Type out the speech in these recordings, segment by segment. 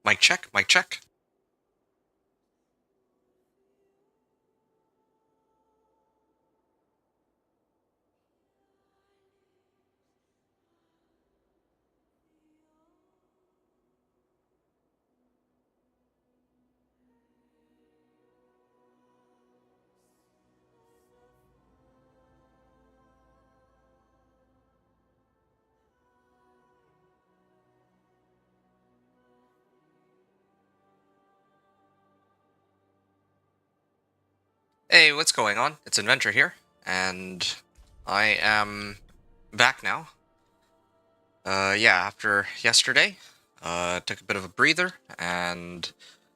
Mic check, mic check. Hey, what's going on? It's Adventure here, and I am back now. Yeah, after yesterday, took a bit of a breather, and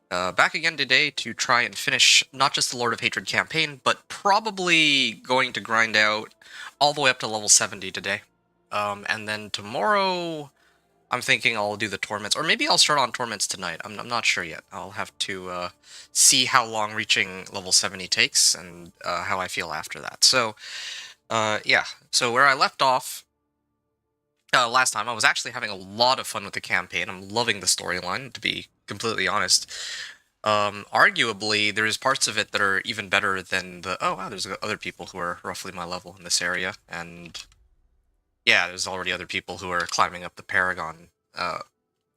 back again today to try and finish not just the Lord of Hatred campaign, but probably going to grind out all the way up to level 70 today. And then tomorrow, I'm thinking I'll do the Torments, or maybe I'll start on Torments tonight. I'm not sure yet. I'll have to see how long reaching level 70 takes, and how I feel after that. So, yeah. So where I left off last time, I was actually having a lot of fun with the campaign. I'm loving the storyline, to be completely honest. Arguably, there's parts of it that are even better than the... Oh, wow, there's other people who are roughly my level in this area, and... Yeah, there's already other people who are climbing up the Paragon,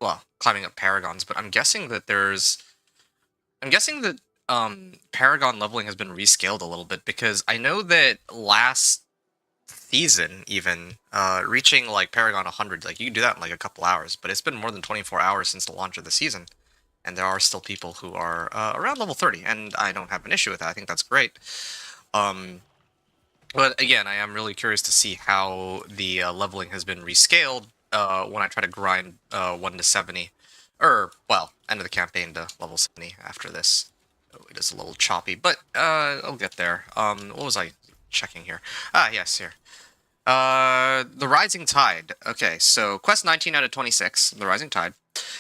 well, climbing up Paragons, but I'm guessing that Paragon leveling has been rescaled a little bit, because I know that last season, even, reaching, like, Paragon 100, like, you can do that in, like, a couple hours, but it's been more than 24 hours since the launch of the season, and there are still people who are, around level 30, and I don't have an issue with that. I think that's great. But again, I am really curious to see how the leveling has been rescaled when I try to grind 1 to 70. Or, well, end of the campaign to level 70 after this. Oh, it is a little choppy, but I'll get there. What was I checking here? Ah, yes, here. The Rising Tide. Okay, so quest 19 out of 26, The Rising Tide.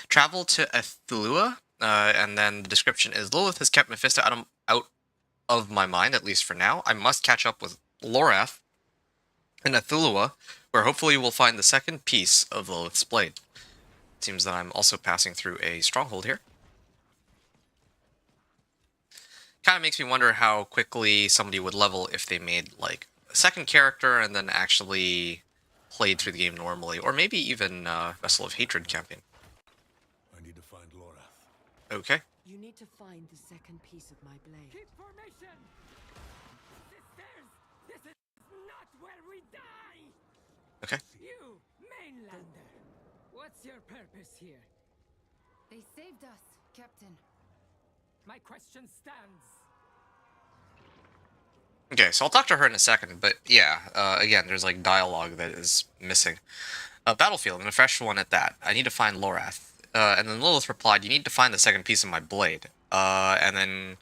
Travel to Ethulua, and then the description is, Lilith has kept Mephisto out of my mind, at least for now. I must catch up with Lorath in Ethulua, where hopefully we'll find the second piece of Lilith's blade. It seems that I'm also passing through a stronghold here. Kind of makes me wonder how quickly somebody would level if they made, like, a second character and then actually played through the game normally, or maybe even Vessel of Hatred campaign. I need to find Lorath. Okay. You need to find the second piece of my blade. Keep formation! Sisters, this is not where we die! Okay. You, mainlander, what's your purpose here? They saved us, Captain. My question stands. Okay, so I'll talk to her in a second, but yeah, again, there's like dialogue that is missing. Battlefield, and a fresh one at that. I need to find Lorath. And then Lilith replied, you need to find the second piece of my blade. And then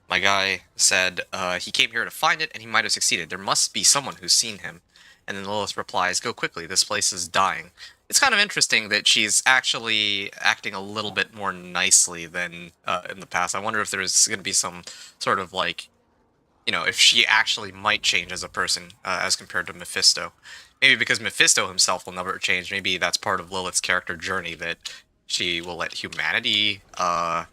my guy said he came here to find it, and he might have succeeded. There must be someone who's seen him. And then Lilith replies, go quickly, this place is dying. It's kind of interesting that she's actually acting a little bit more nicely than in the past. I wonder if there's going to be some sort of, like, you know, if she actually might change as a person as compared to Mephisto. Maybe because Mephisto himself will never change. Maybe that's part of Lilith's character journey, that she will let humanity try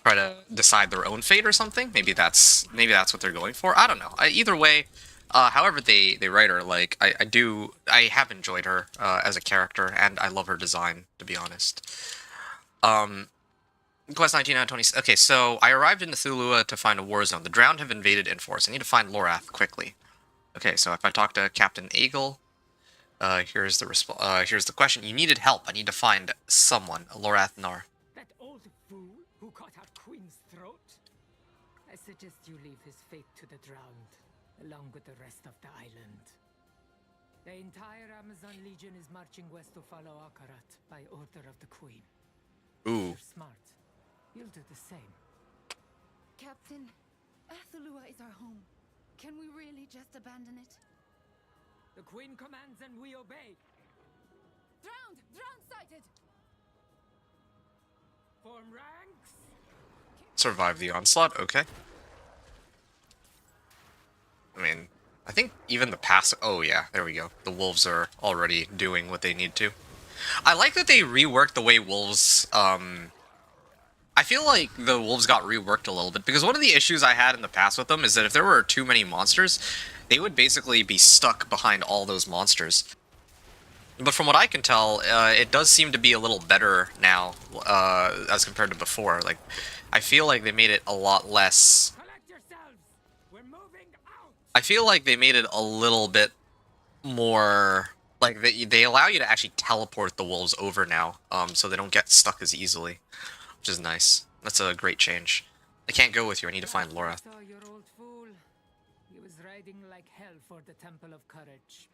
to decide their own fate or something. Maybe that's what they're going for. I don't know. Either way, however they write her, like, I have enjoyed her as a character, and I love her design, to be honest. Quest 19 out of 20. Okay, so I arrived in Ethulua to find a war zone. The Drowned have invaded in force. I need to find Lorath quickly. Okay, so if I talk to Captain Aegel, here's the question. You needed help. I need to find someone. Lorath Nar. That old fool who cut out Queen's throat? I suggest you leave his fate to the Drowned, along with the rest of the island. The entire Amazon Legion is marching west to follow Akarat by order of the Queen. Ooh. You're smart. You'll do the same. Captain, Ethulua is our home. Can we really just abandon it? The Queen commands and we obey. Drowned! Drowned sighted! Form ranks. Survive the onslaught. Okay. I mean, I think even the past... Oh, yeah, there we go. The wolves are already doing what they need to. I like that they reworked the way wolves, I feel like the wolves got reworked a little bit, because one of the issues I had in the past with them is that if there were too many monsters, they would basically be stuck behind all those monsters. But from what I can tell, it does seem to be a little better now, as compared to before. Like, I feel like they made it a lot less... Collect yourselves! We're moving out! I feel like they made it a little bit more... Like, they allow you to actually teleport the wolves over now, so they don't get stuck as easily. Which is nice. That's a great change. I can't go with you, I need to find Laura. I saw your old fool. He was riding like hell for the Temple of Courage.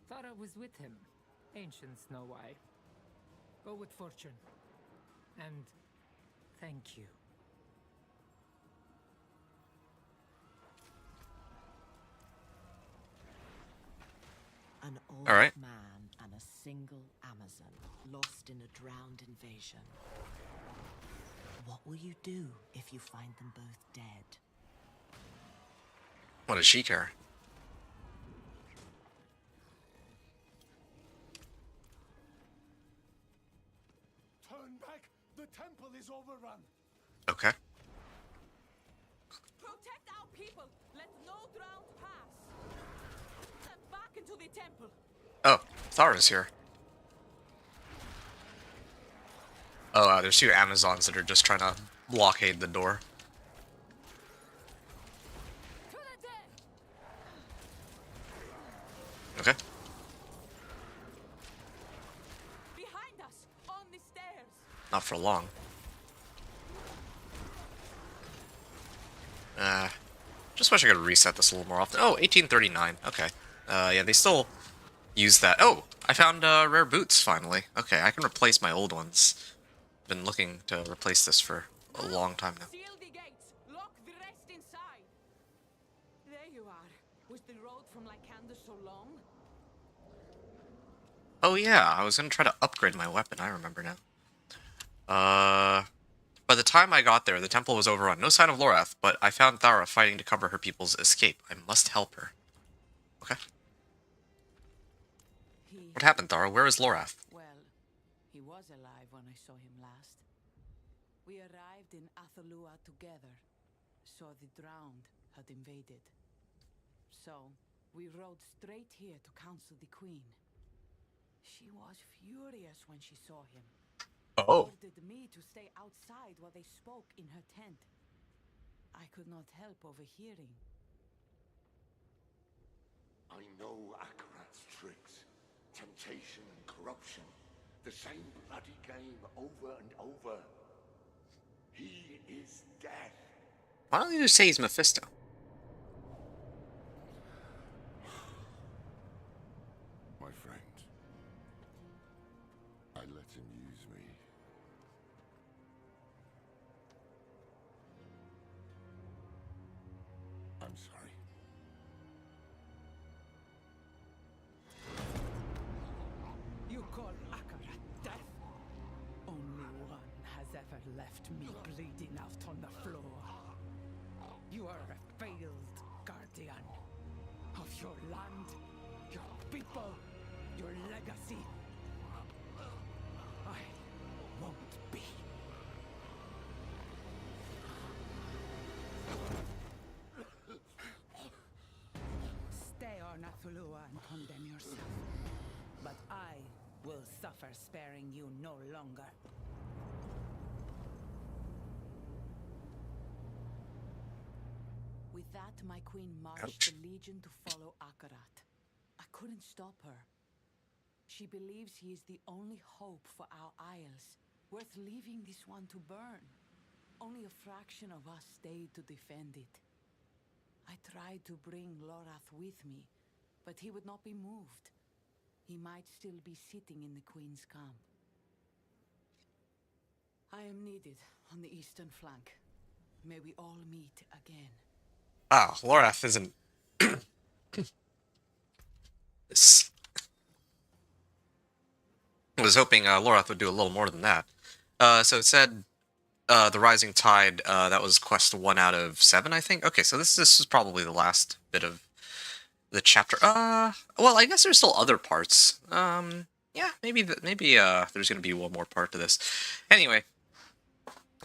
Thought I was with him. Ancients know why. Go with fortune. And thank you. An old All right. man and a single Amazon lost in a drowned invasion. What will you do if you find them both dead? What does she care? Turn back! The temple is overrun! Okay. Protect our people! Let no drowned pass! Step back into the temple! Oh, Thara's here. Oh, there's two Amazons that are just trying to blockade the door. To the dead! Okay. Behind us! On the stairs! Not for long. Just wish I could reset this a little more often. Oh, 1839. Okay. Yeah, they still use that. Oh, I found rare boots finally. Okay, I can replace my old ones. Been looking to replace this for a long time now. Seal the gates! Lock the rest inside! There you are. Was the road from Lycander so long? Oh yeah, I was gonna try to upgrade my weapon, I remember now. By the time I got there, the temple was overrun. No sign of Lorath, but I found Thara fighting to cover her people's escape. I must help her. Okay. What happened, Thara? Where is Lorath? Well, he was alive when I saw him last. We arrived in Athalua together, saw the drowned had invaded. So, we rode straight here to counsel the queen. She was furious when she saw him. Oh. Ordered me to stay outside while they spoke in her tent. I could not help overhearing. I know Akarat's tricks. Temptation and corruption. The same bloody game over and over. He is death. Why don't you just say he's Mephisto? My friend. I let him use me. I'm sorry. You call Akarat death? Only one has ever left me bleeding out on the floor. You are a failed guardian of your land, your people, your legacy. I won't be. Stay on Athalua and condemn yourself. But I will suffer sparing you no longer. With that, my queen marched Ouch. the legion to follow Akarat. I couldn't stop her. She believes he is the only hope for our isles, worth leaving this one to burn. Only a fraction of us stayed to defend it. I tried to bring Lorath with me, but he would not be moved. He might still be sitting in the queen's camp. I am needed on the eastern flank. May we all meet again. Wow, Lorath isn't... This... I was hoping Lorath would do a little more than that. So it said the Rising Tide, that was quest 1 out of 7, I think? Okay, so this is probably the last bit of the chapter. Well, I guess there's still other parts. Yeah, maybe there's gonna be one more part to this. Anyway,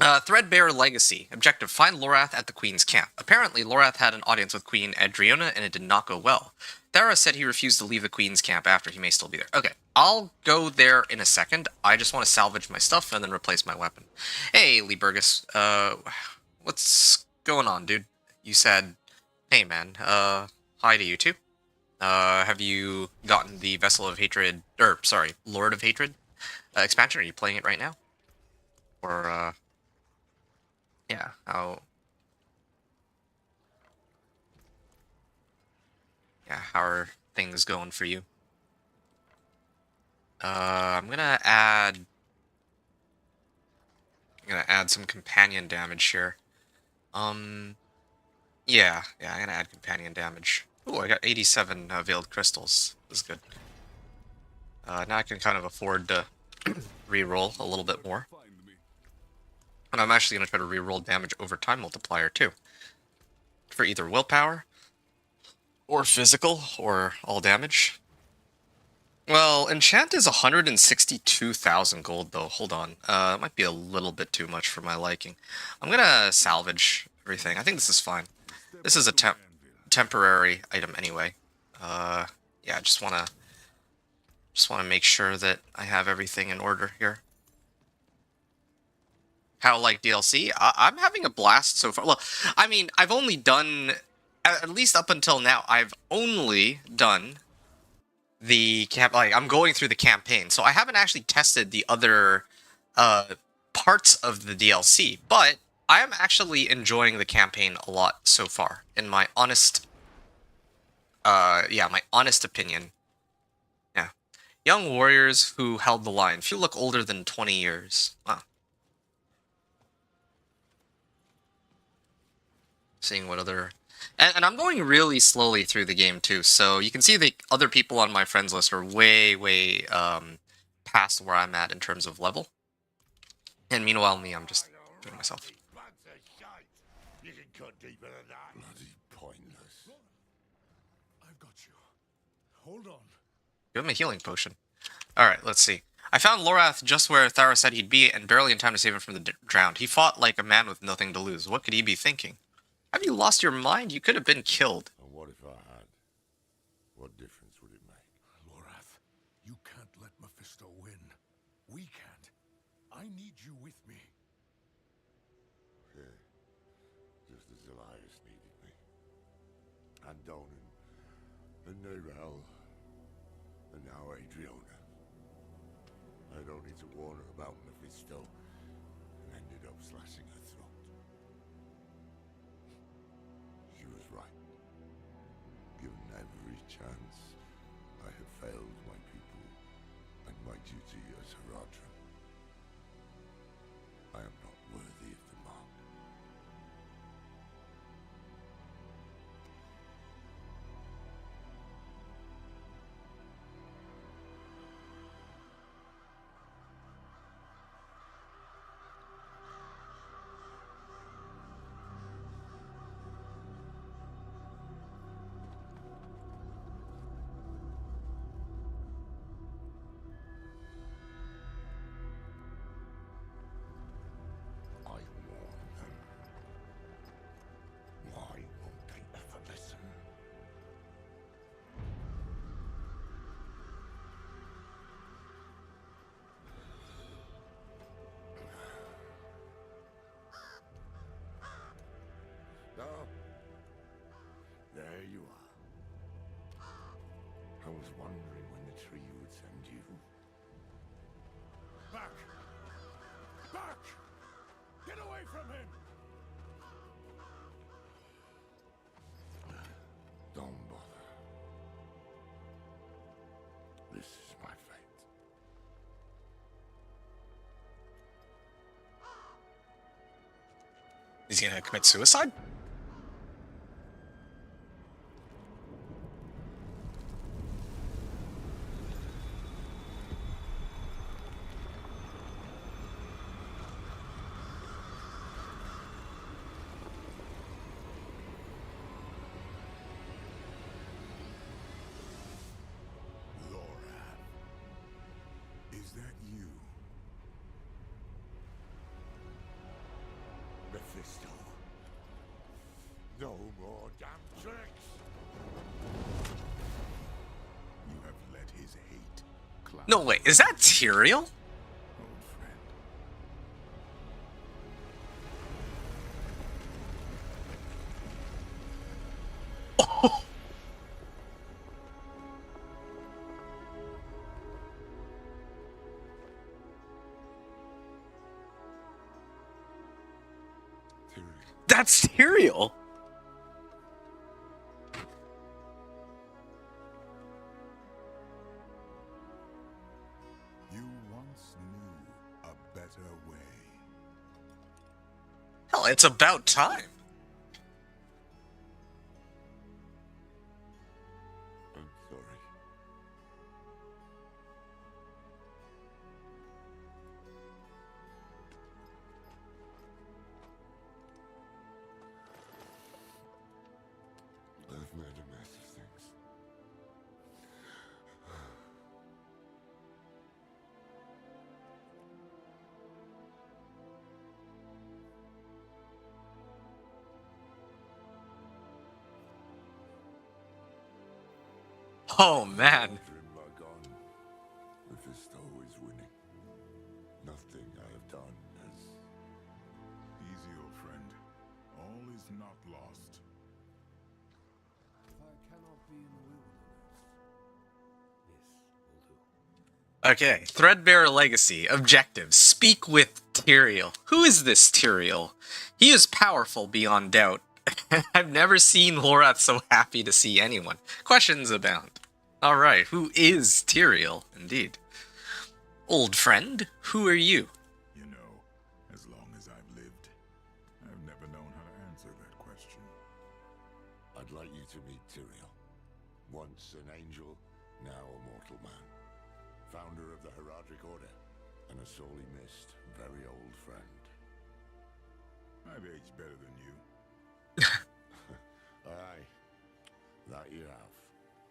Threadbare Legacy. Objective: find Lorath at the Queen's camp. Apparently, Lorath had an audience with Queen Adriona, and it did not go well. Thara said he refused to leave the Queen's camp after. He may still be there. Okay, I'll go there in a second. I just want to salvage my stuff and then replace my weapon. Hey, Lee Burgess. What's going on, dude? You said, hey, man. Hi to you, too. Have you gotten the Vessel of Hatred, or, sorry, Lord of Hatred expansion? Are you playing it right now? Or, yeah, how are things going for you? I'm gonna add some companion damage here. Yeah, I'm gonna add companion damage. Ooh, I got 87 veiled crystals. This is good. Now I can kind of afford to re-roll a little bit more. And I'm actually gonna try to re-roll damage over time multiplier too. For either willpower, or physical, or all damage. Well, enchant is 162,000 gold, though. Hold on. It might be a little bit too much for my liking. I'm gonna salvage everything. I think this is fine. This is a temporary item anyway. Yeah, I just wanna make sure that I have everything in order here. How like DLC? I'm having a blast so far. Well, I mean, I've only done, at least up until now, I've only done the I'm going through the campaign, so I haven't actually tested the other parts of the DLC, but I am actually enjoying the campaign a lot so far, in my honest my honest opinion. Yeah. Young warriors who held the line. Few look older than 20 years. Wow. Seeing what other... And I'm going really slowly through the game, too, so you can see the other people on my friends list are way, past where I'm at in terms of level. And meanwhile, me, I'm just doing myself. You can cut deeper than that. Bloody pointless. I've got you. Hold on. Give him a healing potion. Alright, let's see. I found Lorath just where Thara said he'd be, and barely in time to save him from the drowned. He fought like a man with nothing to lose. What could he be thinking? Have you lost your mind? You could have been killed. And what if I had? What difference would it make? Lorath, you can't let Mephisto win. We can't. I need you with me. Yeah. Just as Elias needed me. And Donan. And Nerel. And now Adriona. I'd only to warn her about Mephisto. And ended up slashing her throat. She was right. Given every chance, I have failed my people and my duty as Haradrim. I am not worthy of the mark. I warn them. Why won't they ever listen? No. There you are. I was wondering when the tree would send you. Back! Back! Get away from him! Don't bother. This is my fate. He's gonna commit suicide? Mephisto. No more damn tricks! You have let his hate cloud No, wait, is that Tyrael? old friend. Oh, Tyrion, that's Tyrael. You once knew a better way. Hell, it's about time. I'm sorry. I've made a mess of things. Oh, man. After him are gone, Mephisto is winning. Nothing I have done has... Easy, old friend. All is not lost. I cannot be in the wilderness. This will do. Okay, Threadbare Legacy. Objective. Speak with Tyrael. Who is this Tyrael? He is powerful beyond doubt. I've never seen Lorath so happy to see anyone. Questions abound. Alright, who is Tyrael, indeed? Old friend, who are you? You know, as long as I've lived, I've never known how to answer that question. I'd like you to meet Tyrael. Once an angel, now a mortal man. Founder of the Heraldric Order, and a sorely missed, very old friend. I've aged better than you. Aye, that you have.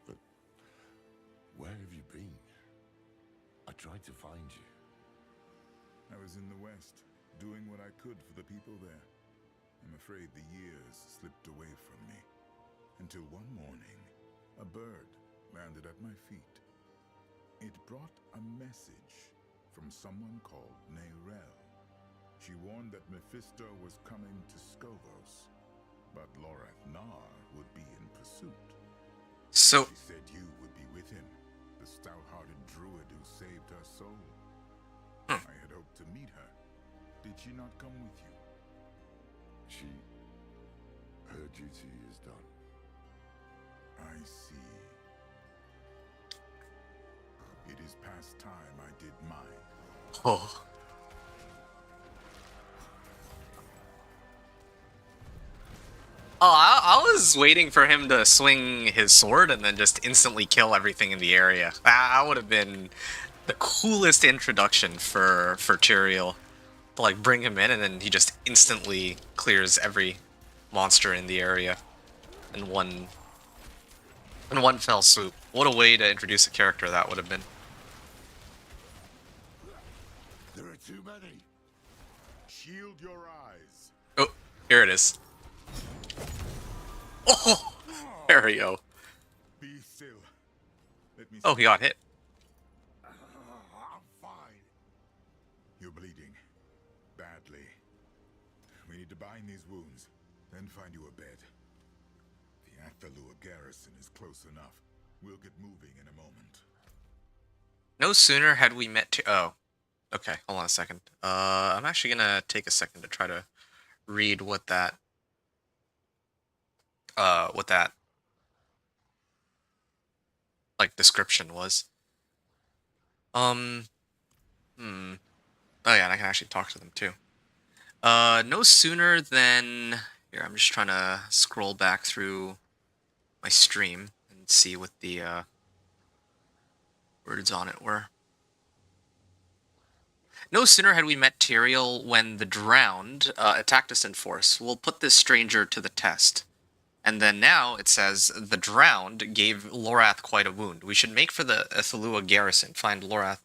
But where have you been? I tried to find you. I was in the West, doing what I could for the people there. I'm afraid the years slipped away from me. Until one morning, a bird landed at my feet. It brought a message from someone called Neyrelle. She warned that Mephisto was coming to Skovos, but Lorath Nar would be in pursuit. So, She said you would be with him, the stout-hearted Druid who saved her soul. I had hoped to meet her. Did she not come with you? Her duty is done. I see. It is past time I did mine. oh. Oh, I was waiting for him to swing his sword and then just instantly kill everything in the area. That would have been the coolest introduction for Tyrael. To like bring him in and then he just instantly clears every monster in the area in one fell swoop. What a way to introduce a character that would have been. There are too many. Shield your eyes. Oh, here it is. Oh, there we go. Be still. Let me Oh, he got hit. I'm fine. You're bleeding. Badly. We need to bind these wounds, then find you a bed. The Athalua garrison is close enough. We'll get moving in a moment. No sooner had we met to... Oh. Okay, hold on a second. I'm actually gonna take a second to try to read what that... like, description was. Oh yeah, and I can actually talk to them, too. No sooner than... Here, I'm just trying to scroll back through my stream and see what the, words on it were. No sooner had we met Tyrael when the Drowned attacked us in force. We'll put this stranger to the test. And then now it says, the Drowned gave Lorath quite a wound. We should make for the Athalua garrison, find Lorath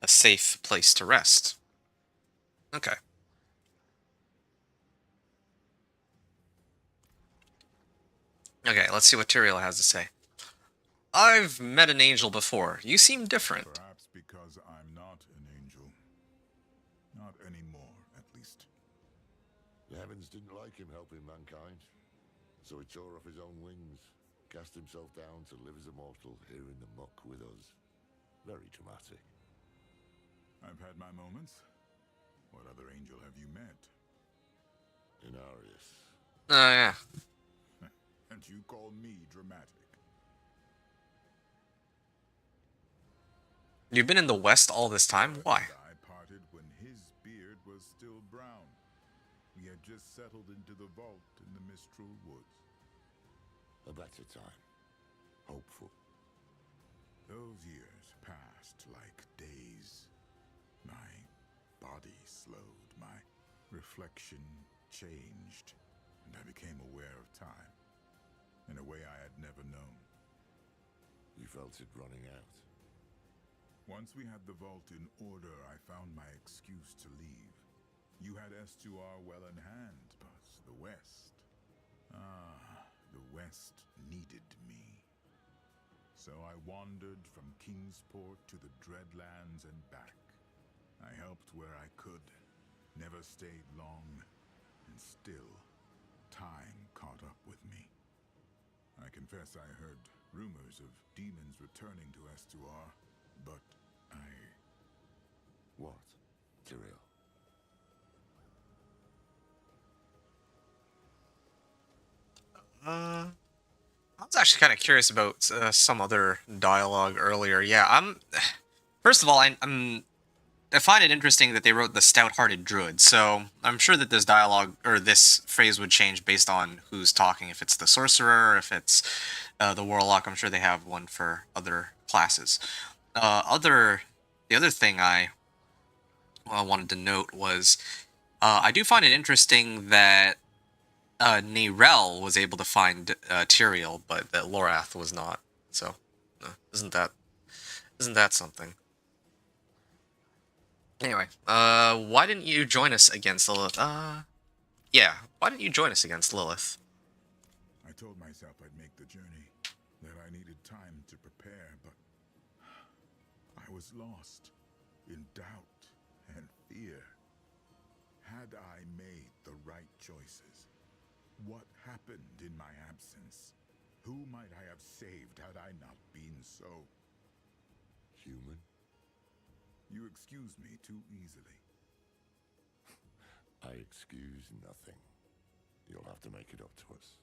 a safe place to rest. Okay. Okay, let's see what Tyrael has to say. I've met an angel before. You seem different. Perhaps because I'm not an angel. Not anymore, at least. The heavens didn't like him helping mankind, so he tore off his own wings, cast himself down to live as a mortal here in the muck with us. Very dramatic. I've had my moments. What other angel have you met? Inarius. Oh, yeah. And you call me dramatic? You've been in the West all this time? Why? I parted when his beard was still brown. We had just settled into the vault in the Mistral Woods. A better time. Hopeful. Those years passed like days. My body slowed, my reflection changed, and I became aware of time in a way I had never known. You felt it running out. Once we had the vault in order, I found my excuse to leave. You had S2R well in hand, but the West... the West needed me. So I wandered from Kingsport to the Dreadlands and back. I helped where I could, never stayed long, and still, time caught up with me. I confess I heard rumors of demons returning to S2R, but What, Tyrael? I was actually kind of curious about some other dialogue earlier. Yeah, First of all, I find it interesting that they wrote the stout-hearted druid, so I'm sure that this dialogue, or this phrase would change based on who's talking. If it's the sorcerer, if it's the warlock, I'm sure they have one for other classes. The other thing I wanted to note was, I do find it interesting that Neyrel was able to find Tyrael, but that Lorath was not. So, isn't that something? Anyway, why didn't you join us against Lilith? Yeah, why didn't you join us against Lilith? I told myself I'd make the journey, that I needed time to prepare, but I was lost, in doubt and fear. Had I made the right choices? What happened in my absence? Who might I have saved had I not been so? Human? You excuse me too easily. I excuse nothing. You'll have to make it up to us.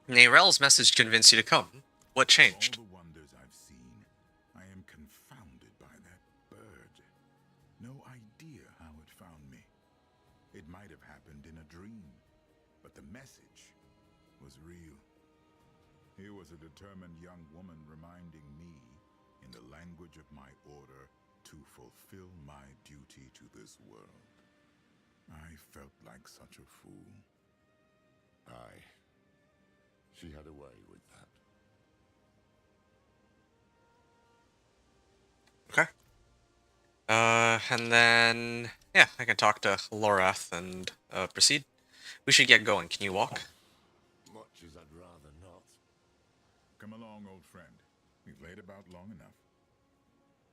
Neyrel's message convinced you to come. What changed? All the wonders I've seen, I am confounded by that bird. No idea how it found me. It might have happened in a dream, but the message was real. Here was a determined young woman reminding me, in the language of my order, to fulfill my duty to this world. I felt like such a fool. Aye. She had a way with that. Okay. And then, yeah, I can talk to Lorath and proceed. We should get going. Can you walk? Much as I'd rather not. Come along, old friend. We've laid about long enough.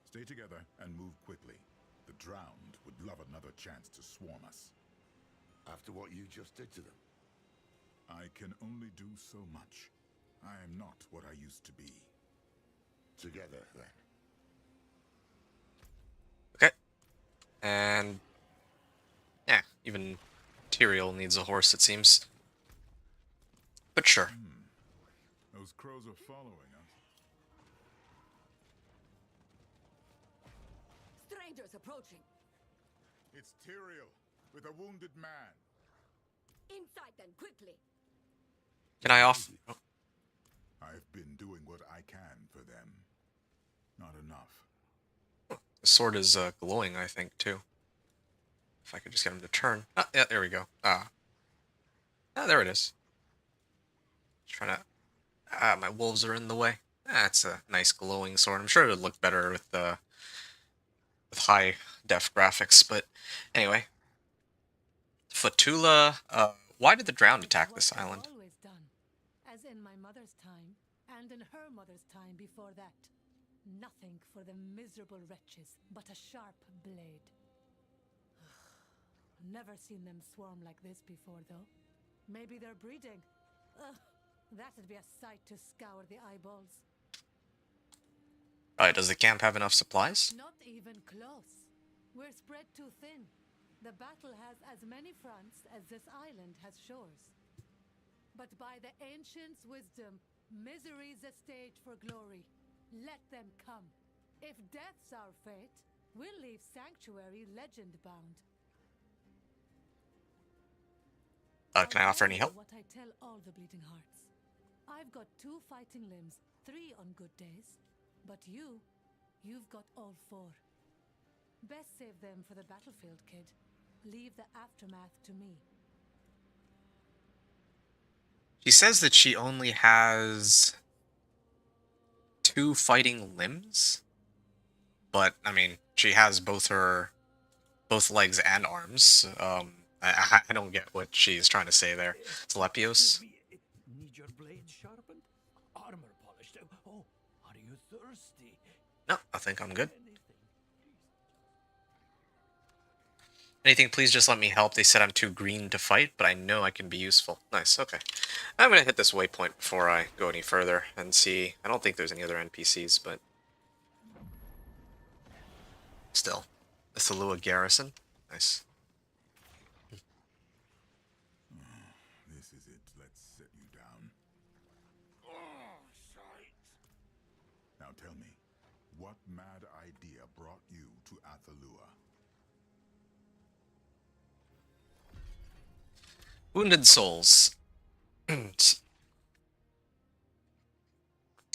Stay together and move quickly. The drowned would love another chance to swarm us. After what you just did to them. I can only do so much. I am not what I used to be. Together, then. Okay. And, yeah, even Tyrael needs a horse, it seems. But sure. Those crows are following us. Strangers approaching. It's Tyrael, with a wounded man. Inside then, quickly. Can I off? Oh, I've been doing what I can for them. Not enough. the sword is glowing, I think, too. If I could just get him to turn. Ah, yeah, there we go. Ah, there it is. Just trying to... my wolves are in the way. That's a nice glowing sword. I'm sure it would look better with high def graphics, but anyway. Fatula, why did the Drowned attack this What I've island? always done, as in my mother's time, and in her mother's time before that. Nothing for the miserable wretches but a sharp blade. Never seen them swarm like this before, though. Maybe they're breeding. Ugh, that'd be a sight to scour the eyeballs. Does the camp have enough supplies? Not even close. We're spread too thin. The battle has as many fronts as this island has shores. But by the ancients' wisdom, misery's a stage for glory. Let them come. If death's our fate, we'll leave Sanctuary legend-bound. Can I offer any help? What I tell all the Bleeding Hearts. I've got 2 fighting limbs, 3 on good days. But you've got all 4. Best save them for the battlefield, kid. Leave the aftermath to me. She says that she only has 2 fighting limbs, but I mean, she has both legs and arms. I don't get what she's trying to say there. Telepios. Need your blade sharpened? Armor polished? Oh, are you thirsty? No, I think I'm good. Anything. Anything, please just let me help. They said I'm too green to fight, but I know I can be useful. Nice, okay. I'm gonna hit this waypoint before I go any further and see. I don't think there's any other NPCs, but still. The Thalua garrison. Nice. This is it. Let's set you down. Oh, shite. Now tell me, what mad idea brought you to Athalua? Wounded souls.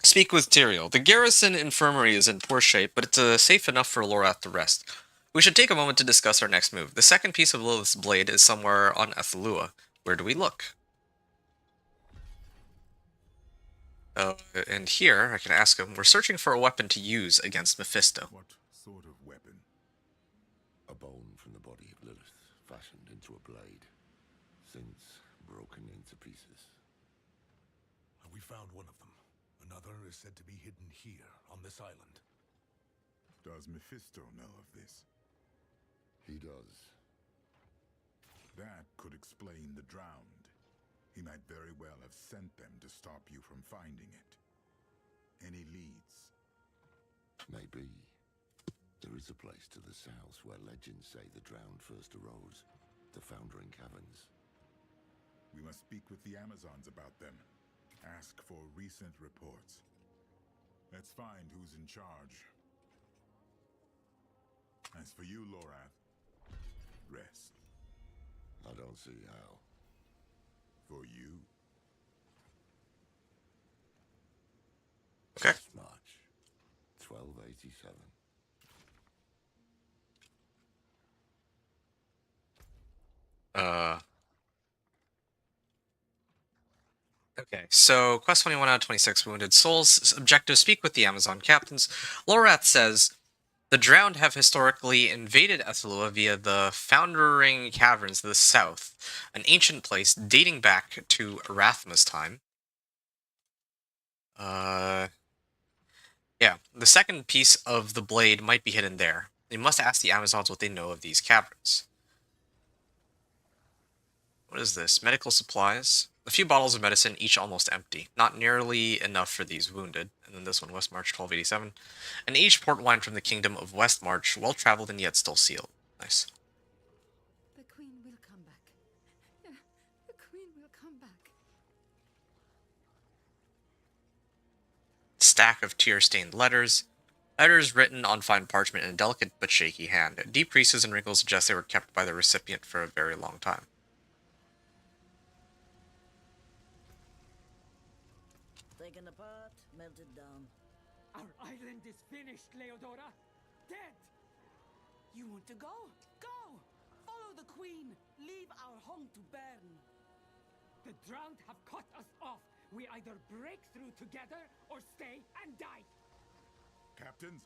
Speak with Tyrael. The garrison infirmary is in poor shape, but it's safe enough for Lorath to rest. We should take a moment to discuss our next move. The second piece of Lilith's blade is somewhere on Athalua. Where do we look? And here, I can ask him, we're searching for a weapon to use against Mephisto. What sort of weapon? A bone from the body of Lilith, fashioned into a blade, since broken into pieces. We found one of them. Another is said to be hidden here, on this island. Does Mephisto know of this? He does. That could explain the Drowned. He might very well have sent them to stop you from finding it. Any leads? Maybe. There is a place to the south where legends say the Drowned first arose. The Foundering Caverns. We must speak with the Amazons about them. Ask for recent reports. Let's find who's in charge. As for you, Lorath, rest. I don't see how. For you. Okay. March 1287. Okay, so quest 21 out of 26, Wounded Souls. Objective, speak with the Amazon captains. Lorath says, the Drowned have historically invaded Athalua via the Foundering Caverns to the south, an ancient place dating back to Arathma's time. Yeah, the second piece of the blade might be hidden there. They must ask the Amazons what they know of these caverns. What is this? Medical supplies. A few bottles of medicine, each almost empty. Not nearly enough for these wounded. And then this one, West March 1287. An aged port wine from the kingdom of West March, well-traveled and yet still sealed. Nice. The Queen will come back. Yeah, the Queen will come back. Stack of tear-stained letters. Letters written on fine parchment in a delicate but shaky hand. Deep creases and wrinkles suggest they were kept by the recipient for a very long time. Taken apart, melted down. Our island is finished, Leodora. Dead! You want to go? Go! Follow the Queen. Leave our home to burn. The Drowned have cut us off. We either break through together or stay and die. Captains,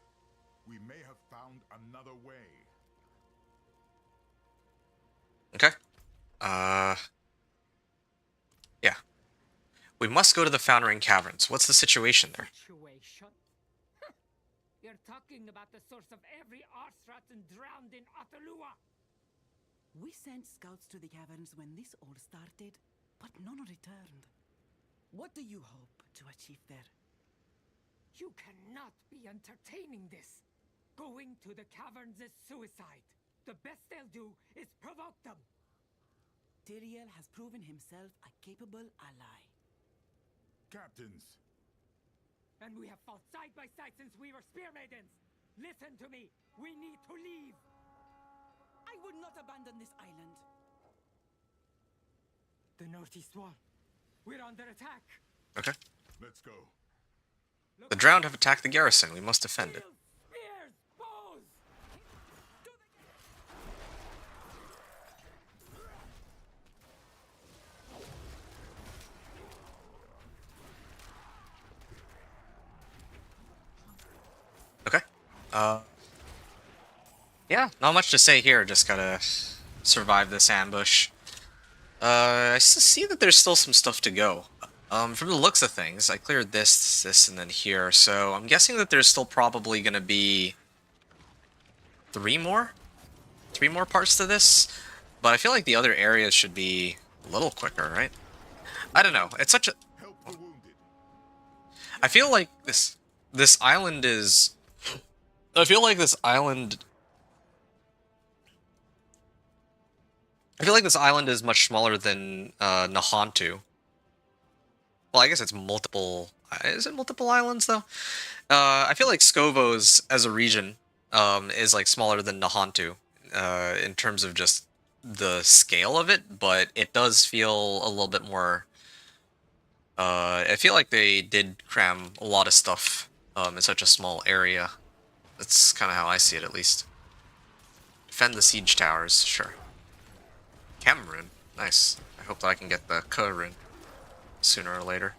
we may have found another way. Okay. Yeah. We must go to the Foundering Caverns. What's the situation there? Situation? You're talking about the source of every arse-rotten drowned in Atalua. We sent scouts to the caverns when this all started, but none returned. What do you hope to achieve there? You cannot be entertaining this. Going to the caverns is suicide. The best they'll do is provoke them. Tyrael has proven himself a capable ally. Captains, And we have fought side by side since we were spear maidens. Listen to me. We need to leave. I would not abandon this island. The northeast wall. We're under attack. Okay. let's go. The drowned have attacked the garrison. We must defend it. Spears, bows. Okay. Yeah, not much to say here. Just gotta survive this ambush. I see that there's still some stuff to go. From the looks of things, I cleared this, and then here, so I'm guessing that there's still probably gonna be three more parts to this, but I feel like the other areas should be a little quicker, right? I don't know. It's such a... Help the wounded. I feel like this island is... I feel like this island is much smaller than Nahantu. Well, I guess it's multiple... Is it multiple islands, though? I feel like Skovos, as a region, is, like, smaller than Nahantu, in terms of just the scale of it, but it does feel a little bit more... I feel like they did cram a lot of stuff in such a small area. That's kind of how I see it, at least. Defend the siege towers, sure. Cameroon, nice. I hope that I can get the K rune sooner or later.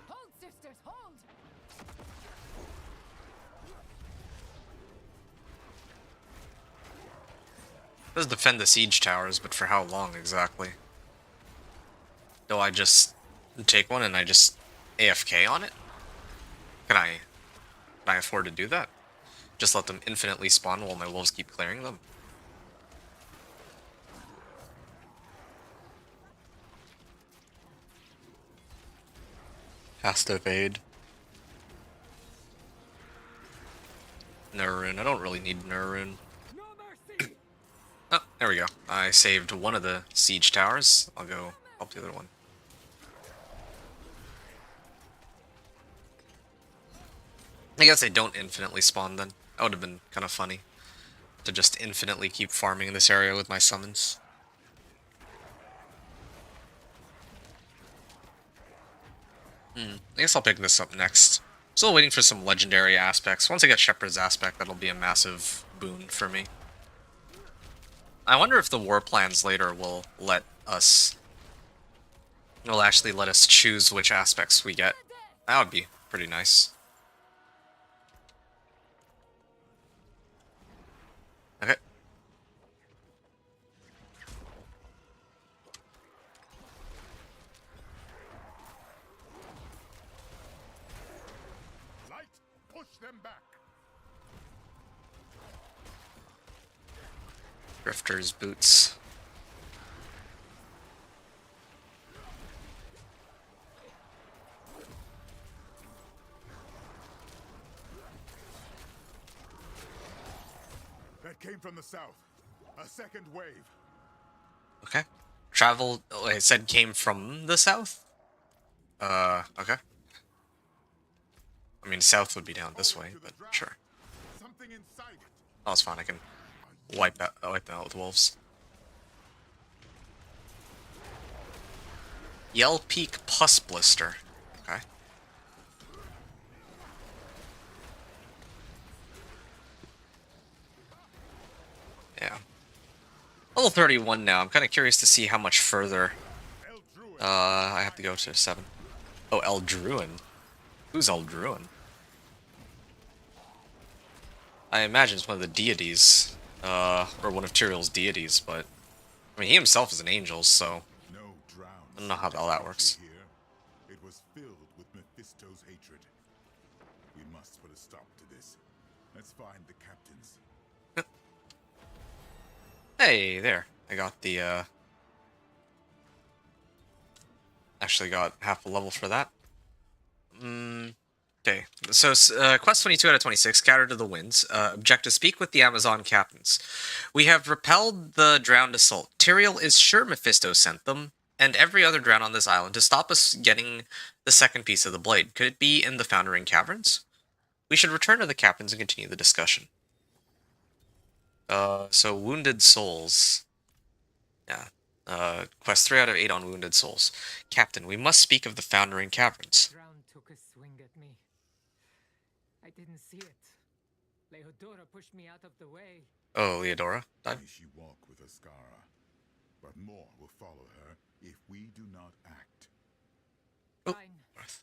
Hold, sisters, hold! It does defend the siege towers, but for how long exactly? Do I just take one and I just AFK on it? Can I afford to do that? Just let them infinitely spawn while my wolves keep clearing them? Has to evade. Nurun. I don't really need Nurun. No mercy. Oh, there we go. I saved one of the siege towers. I'll go help the other one. I guess they don't infinitely spawn then. That would have been kind of funny. To just infinitely keep farming this area with my summons. I guess I'll pick this up next. Still waiting for some legendary aspects. Once I get Shepherd's aspect, that'll be a massive boon for me. I wonder if the war plans later will let us... will actually let us choose which aspects we get. That would be pretty nice. Okay. Light, push them back. Drifter's boots. That came from the south. A second wave. Okay. Travel, oh, it said came from the south? Okay. I mean, south would be down this way, but sure. Something inside it. Oh, it's fine, I can wipe them out with wolves. Yell Peak Pus Blister. Okay. Yeah. Level 31 now. I'm kind of curious to see how much further I have to go to 7. Oh, Eldruin. Who's Eldruin? I imagine it's one of the deities, or one of Tyrion's deities, but I mean, he himself is an angel, so No drowned I don't know how all that works. here. It was filled with Mephisto's hatred. We must put a stop to this. Let's find the captains. Hey, there. I got the, actually got half a level for that. Okay, so quest 22 out of 26, Scattered to the Winds. Objective, speak with the Amazon captains. We have repelled the drowned assault. Tyrael is sure Mephisto sent them, and every other drown on this island to stop us getting the second piece of the blade. Could it be in the Foundering Caverns? We should return to the captains and continue the discussion. So Wounded Souls. Yeah. Quest 3 out of 8 on Wounded Souls. Captain, we must speak of the Foundering Caverns. Drown took a swing at me. I didn't see it. Leodora pushed me out of the way. Oh, Leodora died. May she walk with Ascara, but more will follow her if we do not act. Oh. Fine.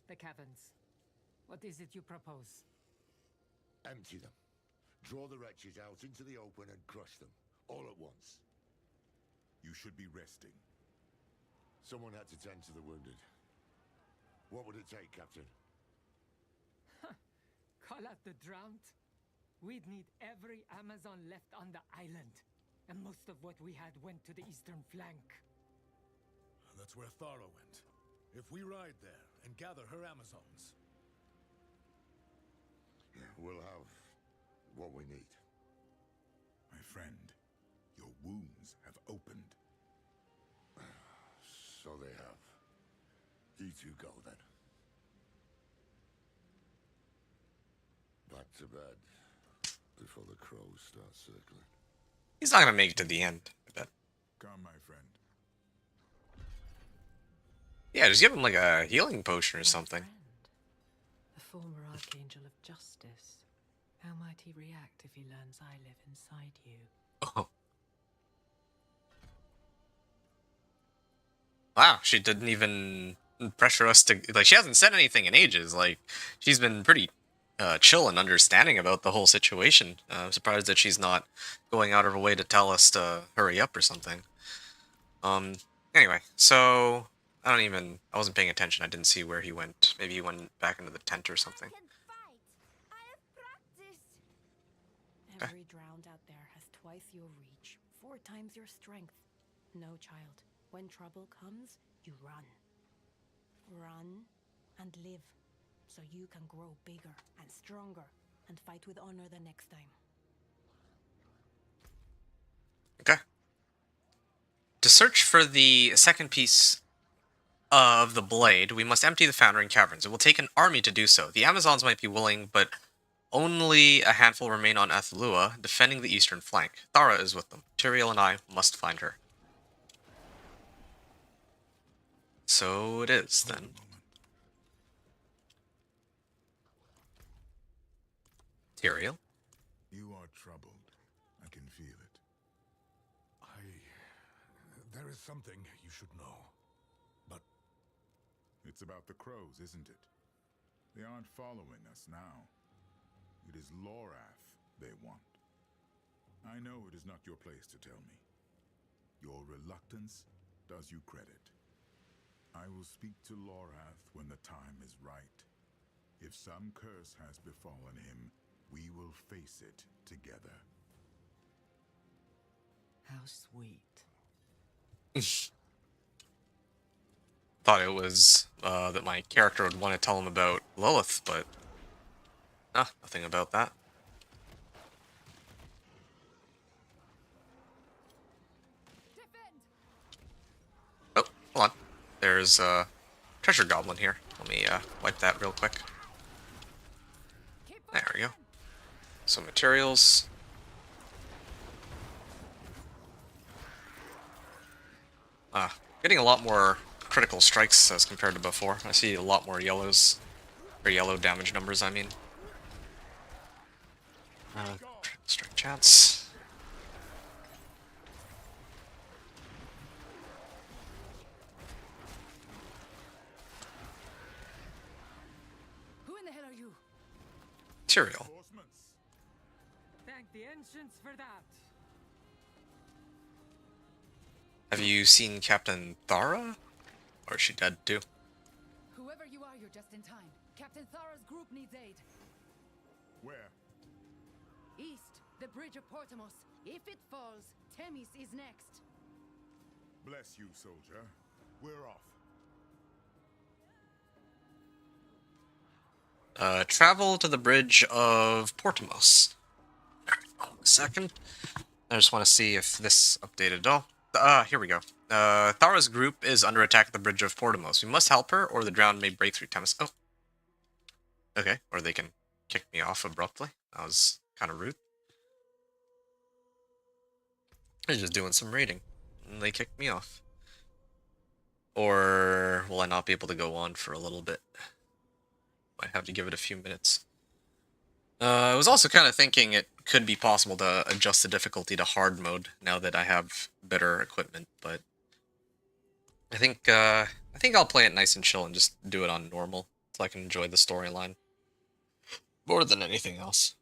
The caverns. What is it you propose? Empty them. Draw the wretches out into the open and crush them, all at once. You should be resting. Someone had to tend to the wounded. What would it take, Captain? Call out the drowned? We'd need every Amazon left on the island. And most of what we had went to the eastern flank. That's where Thara went. If we ride there and gather her Amazons... We'll have what we need. My friend, your wounds have opened. So they have. You two go then. Back to bed before the crows start circling. He's not gonna make it to the end, I bet. Come, my friend. Yeah, just give him like a healing potion or something. The former Archangel of Justice. How might he react if he learns I live inside you? Oh. Wow, she didn't even pressure us to... Like, she hasn't said anything in ages. Like, she's been pretty chill and understanding about the whole situation. I'm surprised that she's not going out of her way to tell us to hurry up or something. Anyway, so... I wasn't paying attention. I didn't see where he went. Maybe he went back into the tent or something. Every drowned out there has twice your reach, 4 times your strength. No, child. When trouble comes, you run. Run and live, so you can grow bigger and stronger and fight with honor the next time. Okay. To search for the second piece of the blade, we must empty the Foundering Caverns. It will take an army to do so. The Amazons might be willing, but only a handful remain on Athalua, defending the eastern flank. Thara is with them. Tyrael and I must find her. So it is, then. Tyrael? You are troubled. I can feel it. There is something you should know. But... It's about the crows, isn't it? They aren't following us now. It is Lorath they want. I know it is not your place to tell me. Your reluctance does you credit. I will speak to Lorath when the time is right. If some curse has befallen him, we will face it together. How sweet. Thought it was that my character would want to tell him about Lilith, but nothing about that. Oh, hold on. There's a treasure goblin here. Let me wipe that real quick. There we go. Some materials. Getting a lot more critical strikes as compared to before. I see a lot more yellows, or yellow damage numbers, I mean. Strike chance. Who in the hell are you? Tyrael. Thank the ancients for that. Have you seen Captain Thara? Or is she dead too? Whoever you are, you're just in time. Captain Thara's group needs aid. Where? East, the bridge of Portimos. If it falls, Themis is next. Bless you, soldier. We're off. Travel to the bridge of Portimos. Alright, a second. I just want to see if this updated at all. Here we go. Thara's group is under attack at the bridge of Portimos. We must help her, or the drowned may break through Themis. Oh. Okay, or they can kick me off abruptly. That was kind of rude. I was just doing some raiding, and they kicked me off. Or will I not be able to go on for a little bit? Might have to give it a few minutes. I was also kind of thinking it could be possible to adjust the difficulty to hard mode now that I have better equipment, but I think I'll play it nice and chill and just do it on normal so I can enjoy the storyline more than anything else.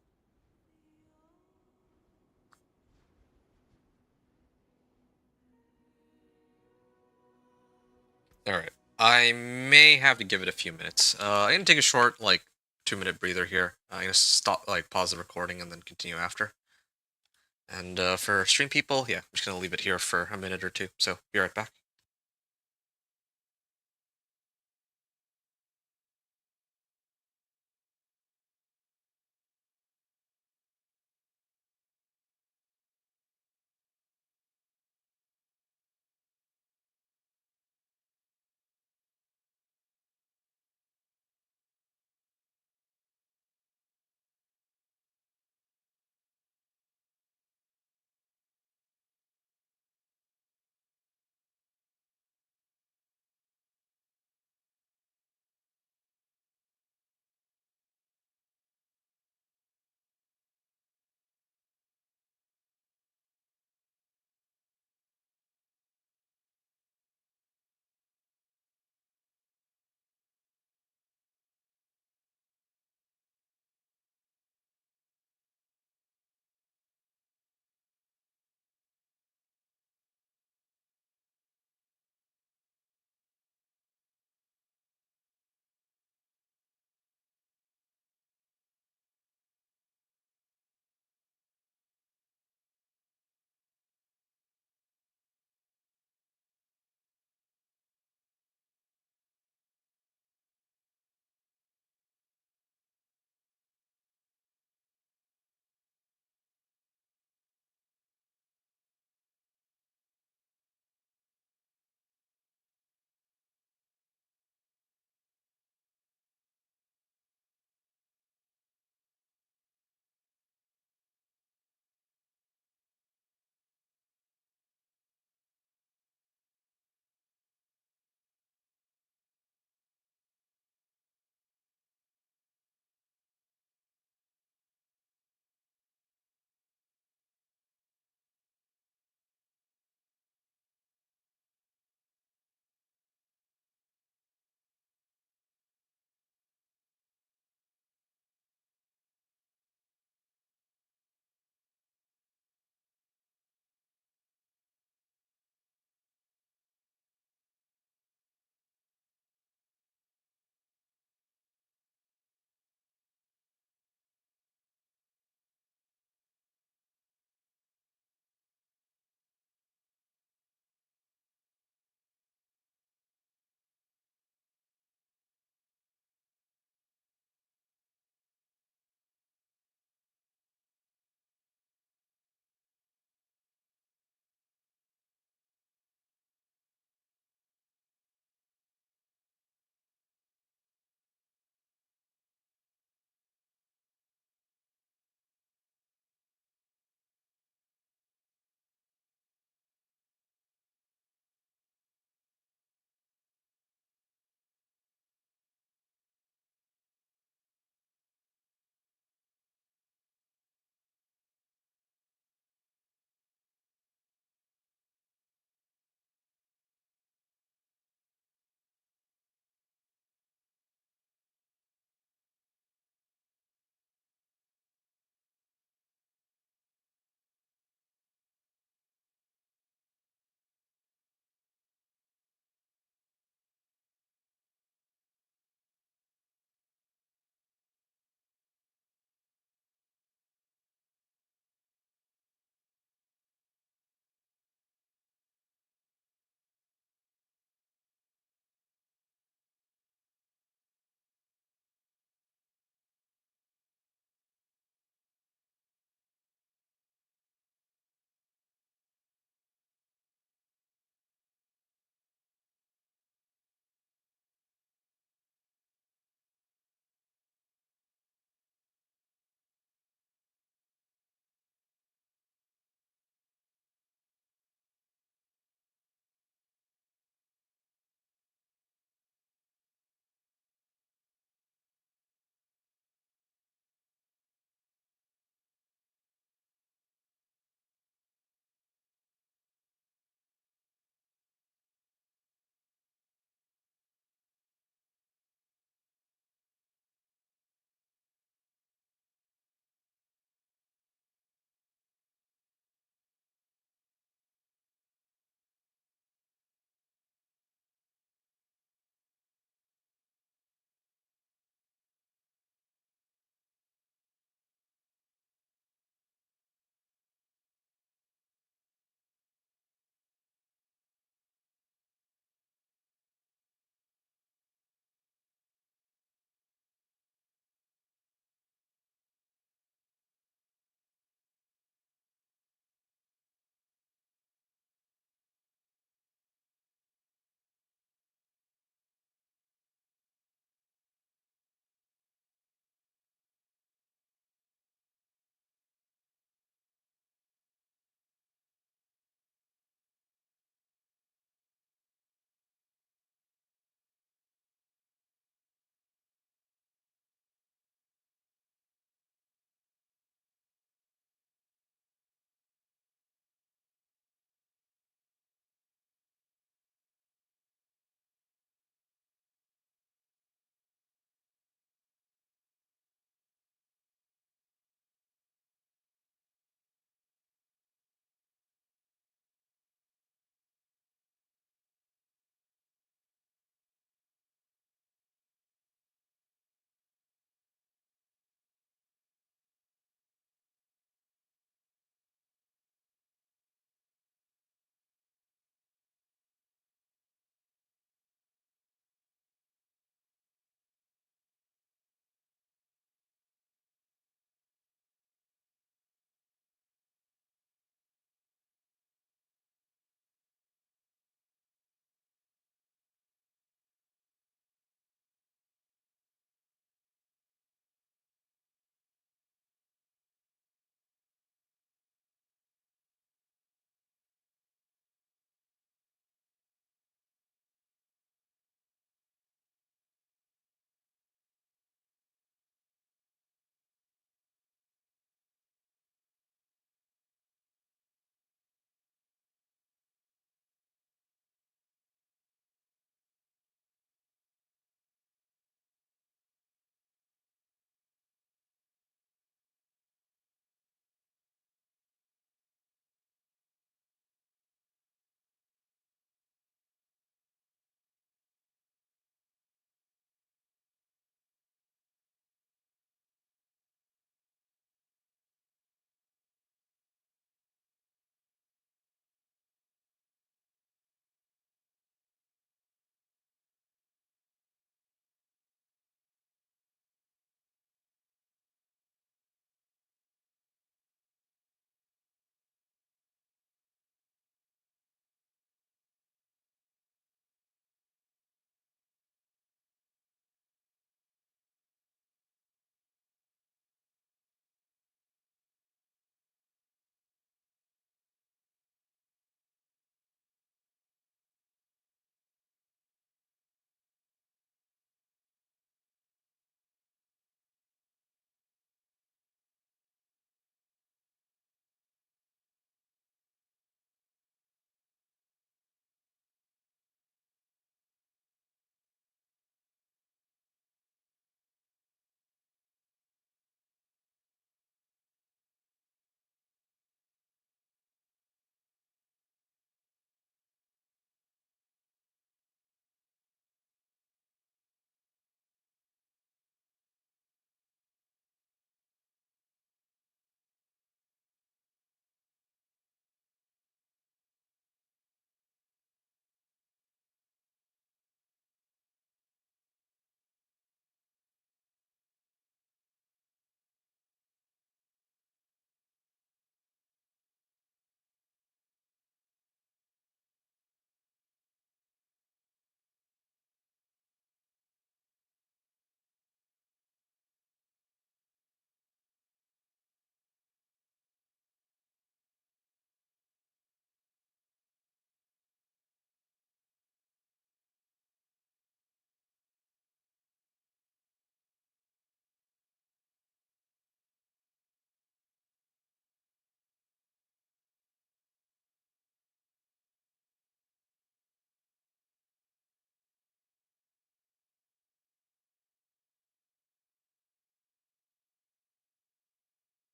Alright, I may have to give it a few minutes. I'm gonna take a short, like, 2-minute breather here. I'm gonna stop, like, pause the recording and then continue after. And for stream people, yeah, I'm just gonna leave it here for a minute or two, so be right back.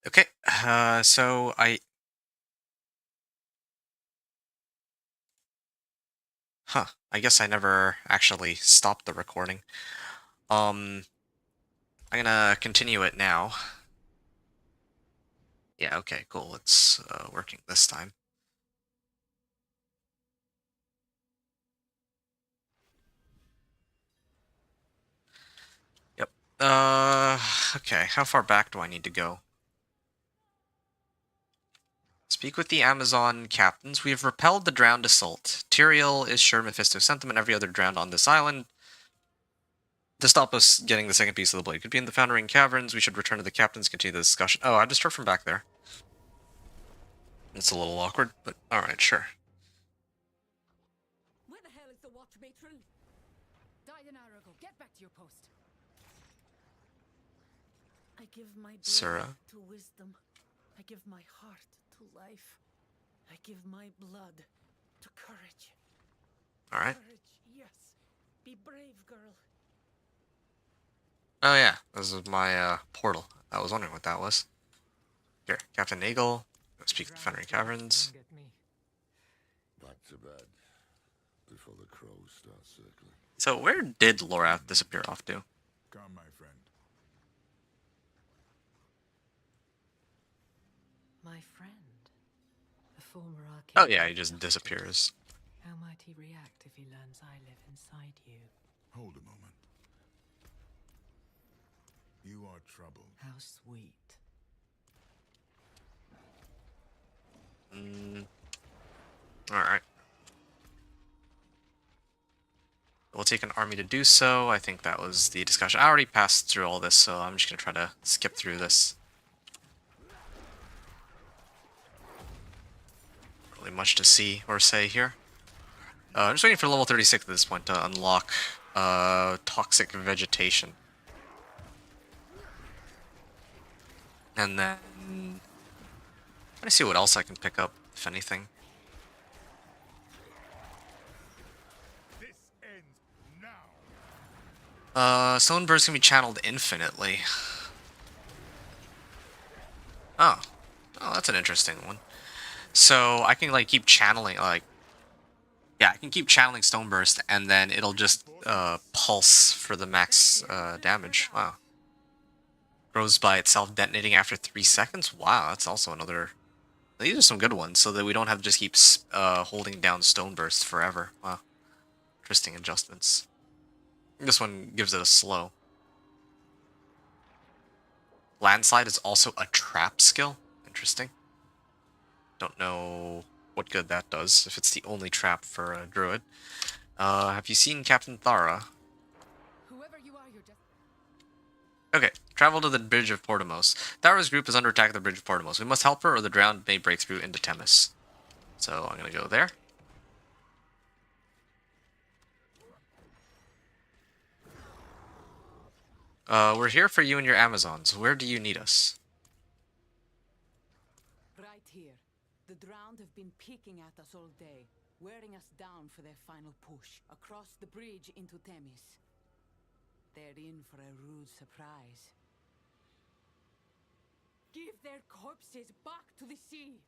Okay, so I... Huh, I guess I never actually stopped the recording. I'm gonna continue it now. Yeah, okay, cool, it's working this time. Yep. Okay, how far back do I need to go? Speak with the Amazon captains. We have repelled the drowned assault. Tyrael is sure Mephisto sent them and every other drowned on this island to stop us getting the second piece of the blade. Could be in the Foundering Caverns. We should return to the captains, continue the discussion. Oh, I just heard from back there. It's a little awkward, but alright, sure. Where the hell is the watch matron? Dianarago, get back to your post. I give my breath Sura. to wisdom. I give my heart to life. I give my blood to courage. Alright. Courage, yes. Be brave, girl. Oh yeah, this is my portal. I was wondering what that was. Here, Captain Nagel. Go speak to the Foundering Caverns. Back to bed before the crows start circling. So where did Lorath disappear off to? Come, my friend. My friend, the former arcane. Oh yeah, he just disappears. How might he react if he learns I live inside you? Hold a moment. You are troubled. How sweet. Alright. We'll take an army to do so. I think that was the discussion. I already passed through all this, so I'm just going to try to skip through this. Not really much to see or say here. I'm just waiting for level 36 at this point to unlock toxic vegetation. And then... try to see what else I can pick up, if anything. Stone Burst can be channeled infinitely. Oh. Oh, that's an interesting one. So, I can, like, keep channeling, like... yeah, I can keep channeling Stone Burst, and then it'll just, pulse for the max, damage. Wow. Grows by itself, detonating after 3 seconds? Wow, that's also another... these are some good ones, so that we don't have to just keep, holding down Stone Burst forever. Wow. Interesting adjustments. This one gives it a slow. Landslide is also a trap skill. Interesting. Don't know what good that does, if it's the only trap for a druid. Have you seen Captain Thara? Whoever you are, you're just... Okay, travel to the Bridge of Portimos. Thara's group is under attack at the Bridge of Portimos. We must help her or the drowned may break through into Temis. So I'm gonna go there. We're here for you and your Amazons. Where do you need us? Right here. The drowned have been peeking at us all day, wearing us down for their final push across the bridge into Themis. They're in for a rude surprise. Give their corpses back to the sea.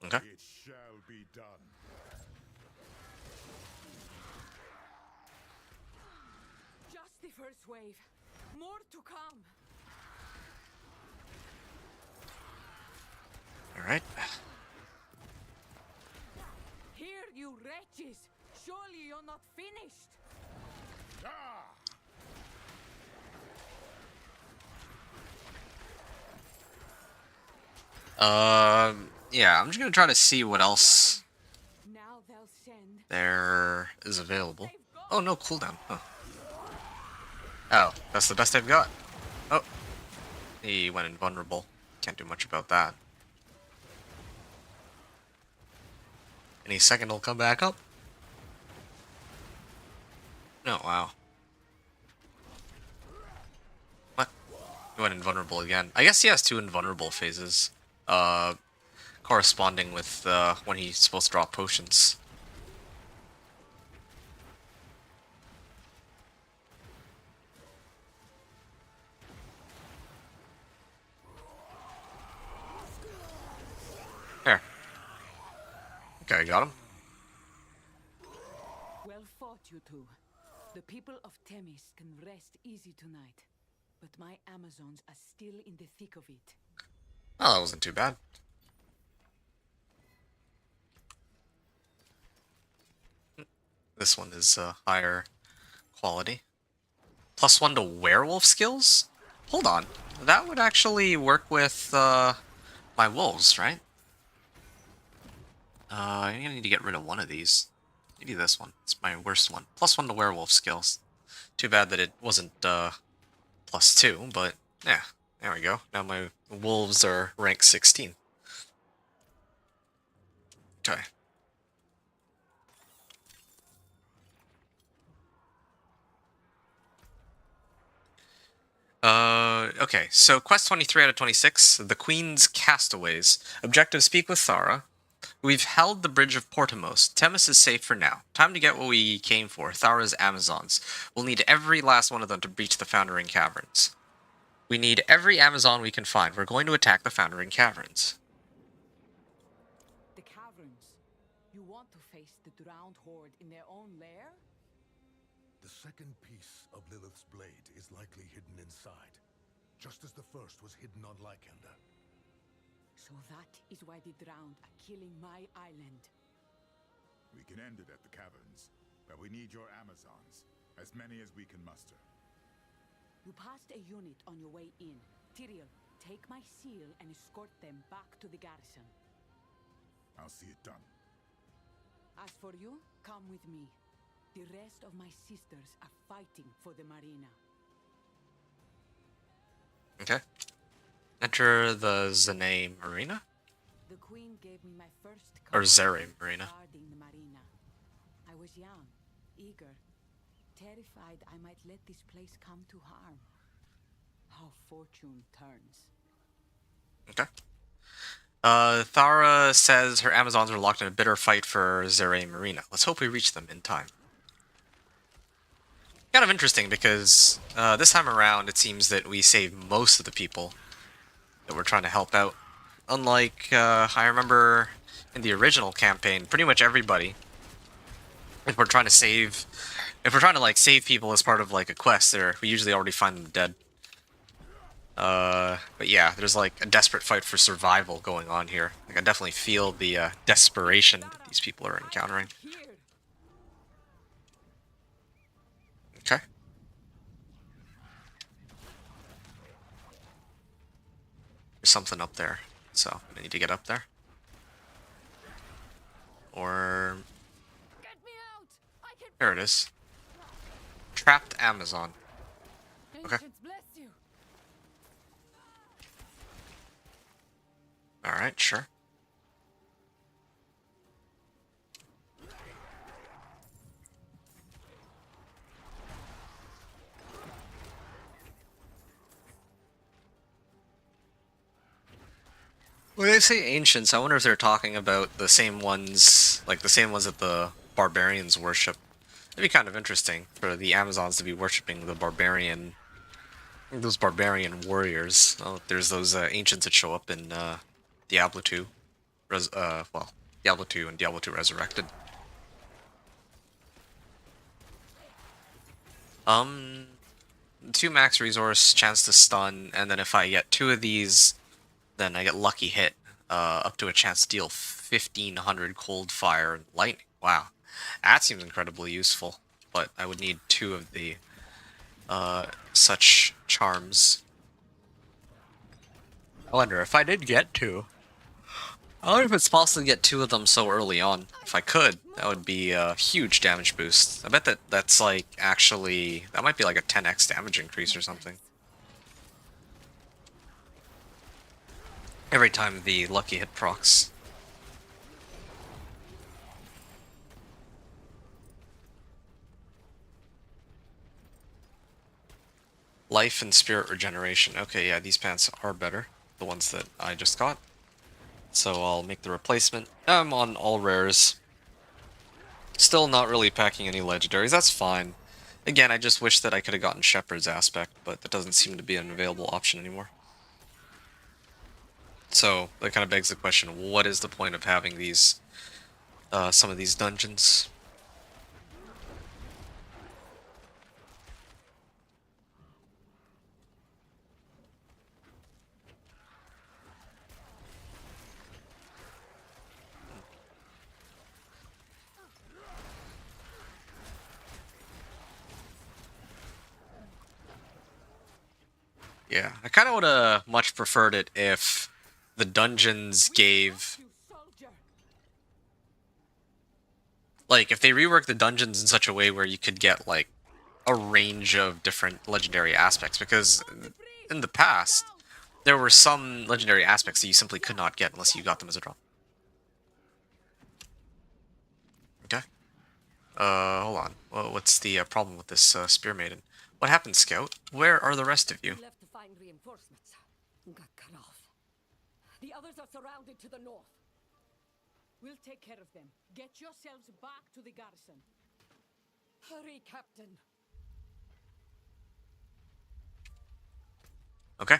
Okay. It shall be done. Just the first wave. More to come. Alright. Here, you wretches. Surely you're not finished. Yeah, I'm just gonna try to see what else Now they'll send. there is available. Oh, no cooldown. Huh. Oh, that's the best they've got. Oh. He went invulnerable. Can't do much about that. Any second he'll come back up. No, wow. What? He went invulnerable again. I guess he has 2 invulnerable phases. Corresponding with when he's supposed to drop potions. Okay, got him. Well fought, you two. The people of Themis can rest easy tonight. But my Amazons are still in the thick of it. Oh, that wasn't too bad. This one is higher quality. +1 to werewolf skills? Hold on. That would actually work with my wolves, right? I'm gonna need to get rid of one of these. Maybe this one. It's my worst one. +1 to werewolf skills. Too bad that it wasn't +2, but yeah, there we go. Now my wolves are rank 16. Okay. Okay, so quest 23 out of 26, The Queen's Castaways. Objective, speak with Thara. We've held the Bridge of Portimos. Themis is safe for now. Time to get what we came for, Thara's Amazons. We'll need every last one of them to breach the Foundering Caverns. We need every Amazon we can find. We're going to attack the Foundering Caverns. The caverns. You want to face the drowned horde in their own lair? The second piece of Lilith's blade is likely hidden inside, just as the first was hidden on Lycander. So that is why the drowned are killing my island. We can end it at the caverns, but we need your Amazons, as many as we can muster. You passed a unit on your way in. Tyrael, take my seal and escort them back to the garrison. I'll see it done. As for you, come with me. The rest of my sisters are fighting for the marina. Okay. Enter the Zene Marina? The queen gave me my first Or command Zere Marina. guarding the marina. I was young, eager, terrified I might let this place come to harm. How fortune turns. Okay. Thara says her Amazons are locked in a bitter fight for Zere Marina. Let's hope we reach them in time. Kind of interesting because this time around it seems that we save most of the people that we're trying to help out. Unlike, I remember in the original campaign, pretty much everybody, if we're trying to like save people as part of like a quest, we usually already find them dead. But yeah, there's like a desperate fight for survival going on here. Like I definitely feel the desperation that these people are encountering. Okay. There's something up there, so I need to get up there. Or... There it is. Trapped Amazon. Okay. Alright, sure. When they say ancients, I wonder if they're talking about the same ones, like the same ones that the barbarians worship. It'd be kind of interesting for the Amazons to be worshipping the those barbarian warriors. Oh, there's those ancients that show up in Diablo 2. Diablo 2 and Diablo 2 Resurrected. 2 max resource, chance to stun, and then if I get 2 of these, then I get lucky hit, up to a chance to deal 1500 cold fire and lightning. Wow, that seems incredibly useful, but I would need 2 of the such charms. I wonder if I did get 2. I wonder if it's possible to get 2 of them so early on. If I could, that would be a huge damage boost. I bet that's like actually, that might be like a 10x damage increase or something. Every time the lucky hit procs. Life and spirit regeneration. Okay, yeah, these pants are better. The ones that I just got. So I'll make the replacement. I'm on all rares. Still not really packing any legendaries. That's fine. Again, I just wish that I could have gotten Shepherd's Aspect, but that doesn't seem to be an available option anymore. So that kind of begs the question, what is the point of having these some of these dungeons. Yeah, I kind of would have much preferred it if the dungeons gave... Like, if they reworked the dungeons in such a way where you could get, like, a range of different legendary aspects, because in the past, there were some legendary aspects that you simply could not get unless you got them as a drop. Okay. Hold on. Well, what's the problem with this Spear Maiden? What happened, Scout? Where are the rest of you? We left to find reinforcements. Got cut off. The others are surrounded to the north. We'll take care of them. Get yourselves back to the garrison. Hurry, Captain. Okay.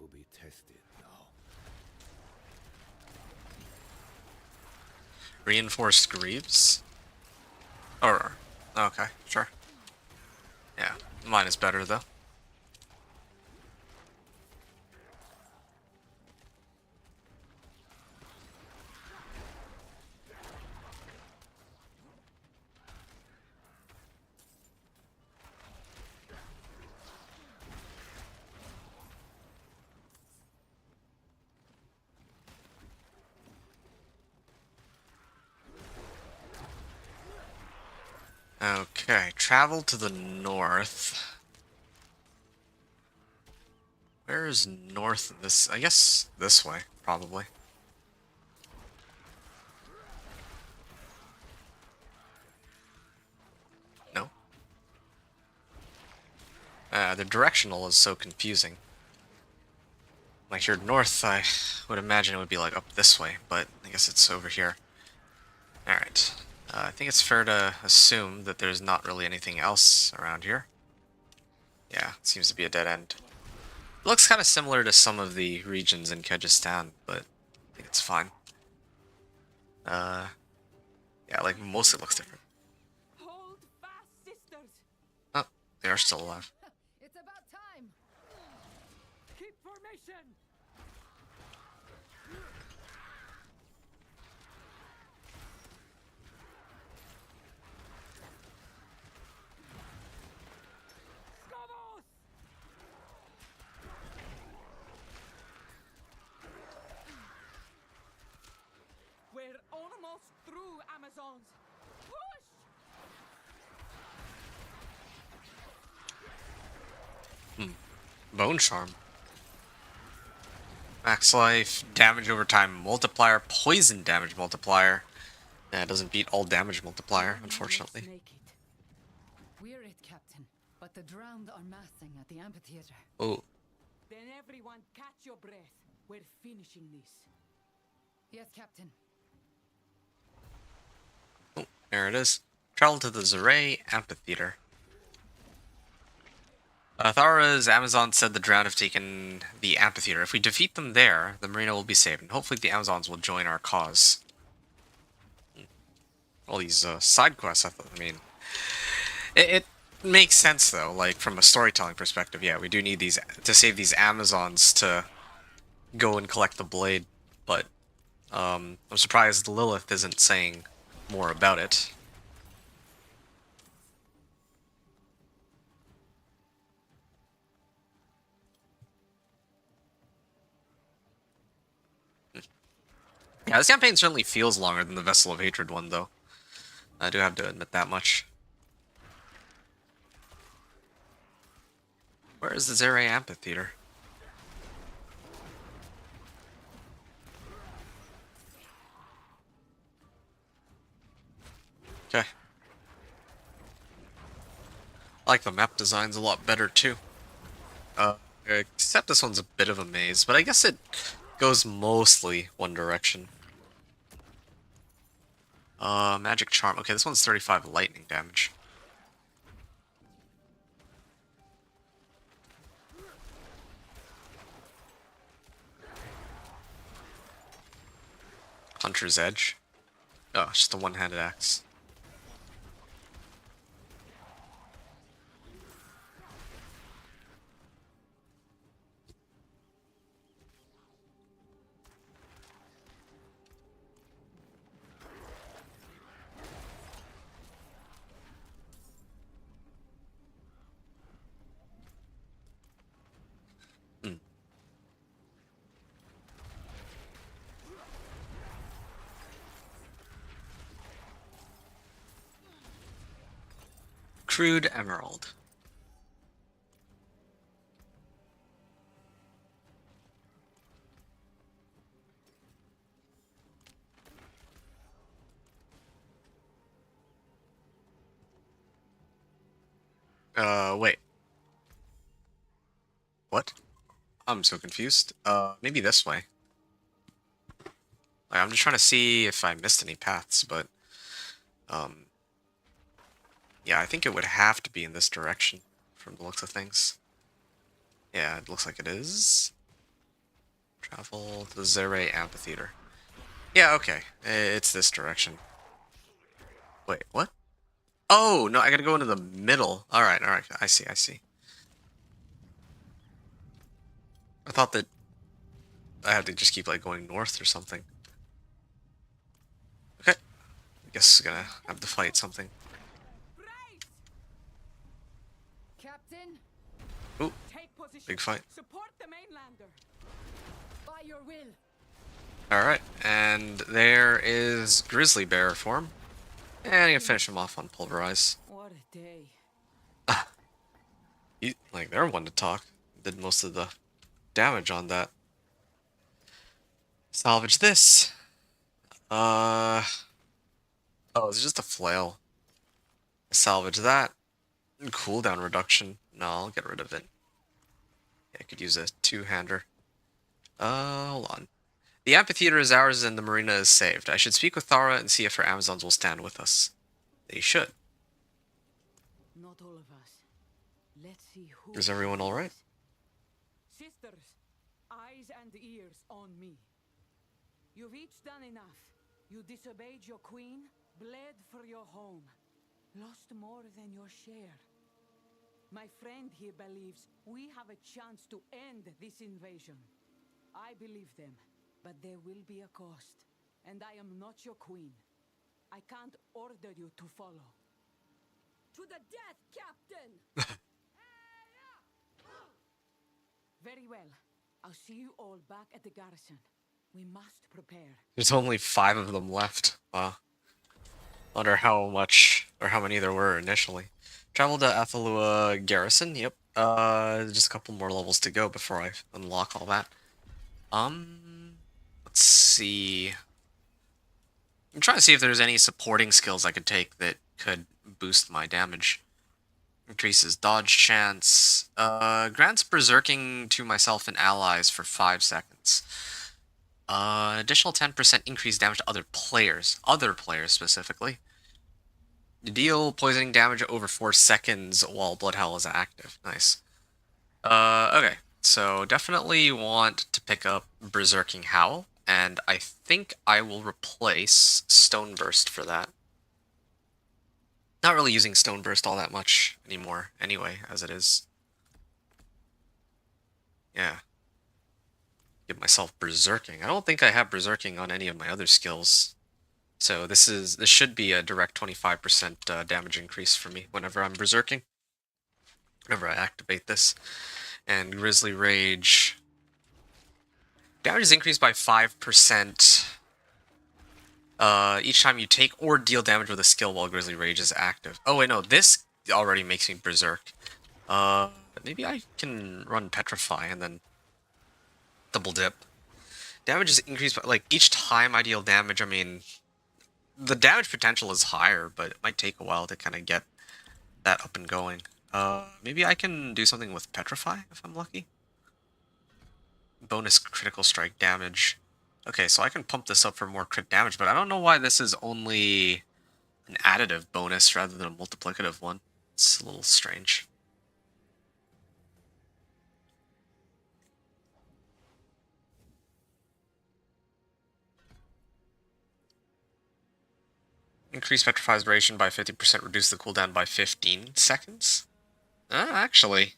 Will be tested now. Reinforced greaves? Or... Okay, sure. Yeah, mine is better, though. Okay, travel to the north. Where is north of this? I guess this way, probably. No? The directional is so confusing. Like, here north, I would imagine it would be, like, up this way, but I guess it's over here. Alright. I think it's fair to assume that there's not really anything else around here. Yeah, it seems to be a dead end. It looks kind of similar to some of the regions in Kyrgyzstan, but I think it's fine. Yeah, like, most it looks different. Hold fast, sisters. Oh, they are still alive. It's about time. Keep formation. Scavos! We're almost through, Amazons. Push! Bone Charm. Max life, damage over time multiplier, poison damage multiplier. Yeah, it doesn't beat all damage multiplier, unfortunately. We're it, Captain. But the drowned are massing at the amphitheater. Oh. Then everyone catch your breath. We're finishing this. Yes, Captain. Oh, there it is. Travel to the Zeray Amphitheater. Thara's Amazon said the Drowned have taken the amphitheater. If we defeat them there, the marina will be saved, and hopefully the Amazons will join our cause. All these side quests, I mean... It makes sense, though, like, from a storytelling perspective. Yeah, we do need these to save these Amazons to go and collect the blade, but I'm surprised Lilith isn't saying more about it. Yeah, this campaign certainly feels longer than the Vessel of Hatred one, though. I do have to admit that much. Where is the Zeray Amphitheater? Okay. I like the map designs a lot better, too. Except this one's a bit of a maze, but I guess it goes mostly one direction. Magic Charm. Okay, this one's 35 lightning damage. Hunter's Edge. Oh, it's just a one-handed axe. Crude Emerald. Wait. What? I'm so confused. Maybe this way. Like, I'm just trying to see if I missed any paths, but... yeah, I think it would have to be in this direction, from the looks of things. Yeah, it looks like it is. Travel to the Zere Amphitheater. Yeah, okay. It's this direction. Wait, what? Oh, no, I gotta go into the middle. Alright, alright. I see, I see. I thought that I had to just keep, like, going north or something. Okay. I guess I'm gonna have to fight something. Captain, Ooh, big fight. Support the mainlander. by your will. Alright, and there is Grizzly Bear form. And you can finish him off on Pulverize. What a day. Like, they're one to talk. Did most of the damage on that. Salvage this. Oh, it's just a flail. Salvage that. Cooldown reduction. No, I'll get rid of it. Yeah, I could use a two-hander. Hold on. The amphitheater is ours and the marina is saved. I should speak with Thara and see if her Amazons will stand with us. They should. Not all of us. Let's see who... Is everyone alright? Sisters, eyes and ears on me. You've each done enough. You disobeyed your queen, bled for your home, lost more than your share. My friend here believes we have a chance to end this invasion. I believe them, but there will be a cost, and I am not your queen. I can't order you to follow. To the death, Captain! Very well. I'll see you all back at the garrison. We must prepare. There's only 5 of them left. Wow. Wonder how much, or how many there were initially. Travel to Athalua Garrison, yep. Just a couple more levels to go before I unlock all that. Let's see. I'm trying to see if there's any supporting skills I could take that could boost my damage. Increases dodge chance. Grants berserking to myself and allies for 5 seconds. Additional 10% increased damage to other players. Other players, specifically. Deal poisoning damage over 4 seconds while Bloodhowl is active. Nice. Okay. So, definitely want to pick up Berserking Howl. And I think I will replace Stone Burst for that. Not really using Stone Burst all that much anymore, anyway, as it is. Yeah. Give myself Berserking. I don't think I have Berserking on any of my other skills. So this should be a direct 25% damage increase for me whenever I'm Berserking. Whenever I activate this. And Grizzly Rage. Damage is increased by 5%. Each time you take or deal damage with a skill while Grizzly Rage is active. Oh wait, no, this already makes me Berserk. Maybe I can run Petrify and then double dip. Damage is increased by, like, each time I deal damage, I mean, the damage potential is higher, but it might take a while to kind of get that up and going. Maybe I can do something with Petrify if I'm lucky. Bonus critical strike damage. Okay, so I can pump this up for more crit damage, but I don't know why this is only an additive bonus rather than a multiplicative one. It's a little strange. Increase Petrify's duration by 50%, reduce the cooldown by 15 seconds? Actually.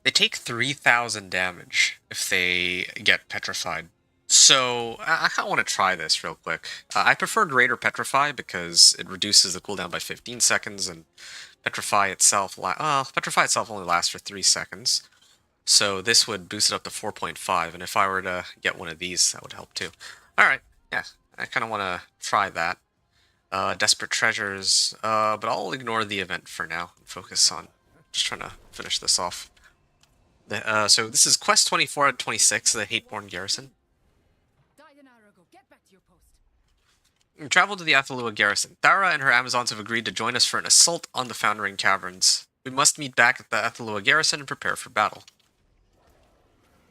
They take 3,000 damage if they get petrified. So, I kind of want to try this real quick. I prefer Greater Petrify because it reduces the cooldown by 15 seconds, and Petrify itself only lasts for 3 seconds. So this would boost it up to 4.5, and if I were to get one of these, that would help too. Alright, yeah, I kind of want to try that. Desperate Treasures, but I'll ignore the event for now and focus on just trying to finish this off. So this is Quest 24 out of 26, the Hateborn Garrison. Travel to the Athalua Garrison. Thara and her Amazons have agreed to join us for an assault on the Foundering Caverns. We must meet back at the Athalua Garrison and prepare for battle.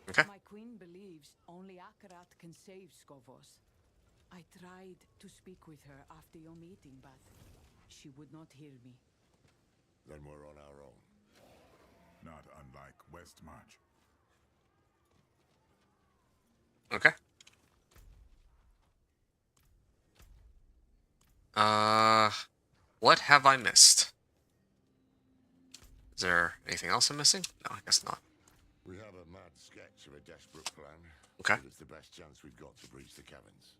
Okay. My queen believes only Akarat can save Skovos. I tried to speak with her after your meeting, but she would not hear me. Then we're on our own. Not unlike Westmarch. Okay. What have I missed? Is there anything else I'm missing? No, I guess not. We have a mad sketch of a desperate plan. Okay. But it's the best chance we've got to breach the caverns.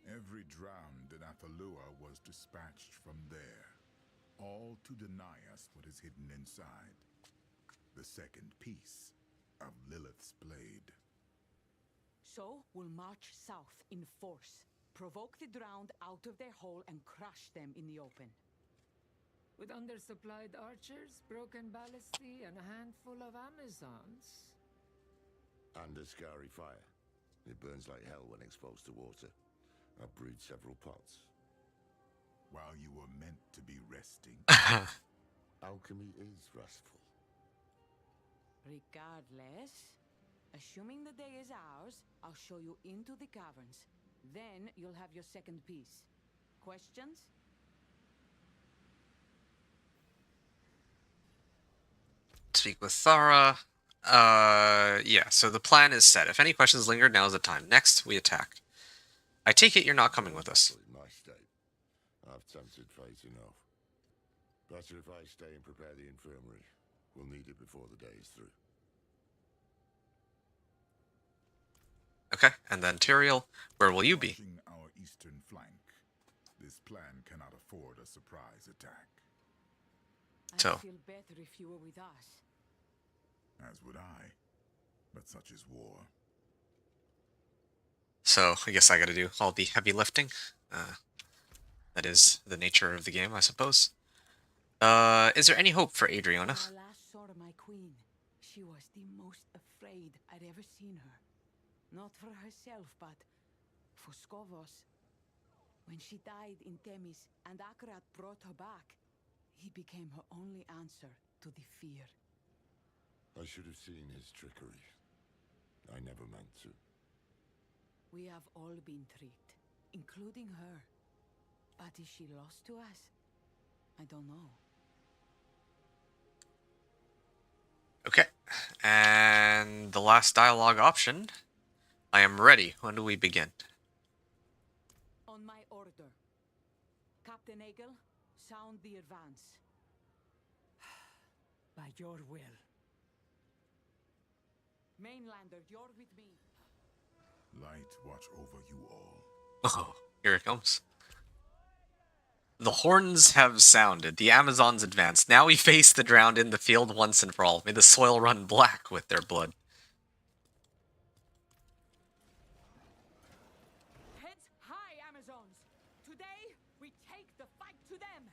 Every drowned in Athalua was dispatched from there, all to deny us what is hidden inside. The second piece of Lilith's blade. So we'll march south in force, provoke the drowned out of their hole and crush them in the open. With undersupplied archers, broken ballistae, and a handful of Amazons. And a scary fire. It burns like hell when exposed to water. I've brewed several pots. While you were meant to be resting. Alchemy is restful. Regardless, assuming the day is ours, I'll show you into the caverns. Then you'll have your second piece. Questions? Speak with Thara. Yeah, so the plan is set. If any questions linger, now is the time. Next, we attack. I take it you're not coming with us. My state. I've tempted fate enough. Better if I stay and prepare the infirmary. We'll need it before the day is through. Okay, and then Tyrael, where will you be? Watching our eastern flank. This plan cannot afford a surprise attack. So. I'd feel better if you were with us. As would I. But such is war. So, I guess I gotta do all the heavy lifting. That is the nature of the game, I suppose. Is there any hope for Adriana? When I last saw my queen, she was the most afraid I'd ever seen her. Not for herself, but for Skovos. When she died in Themis and Akarat brought her back, he became her only answer to the fear. I should have seen his trickery. I never meant to. We have all been tricked, including her. But is she lost to us? I don't know. Okay, and the last dialogue option. I am ready. When do we begin? On my order. Captain Egel, sound the advance. By your will. Mainlander, you're with me. Light watch over you all. Oh, here it comes. The horns have sounded. The Amazons advance. Now we face the drowned in the field once and for all. May the soil run black with their blood. Heads high, Amazons. Today, we take the fight to them.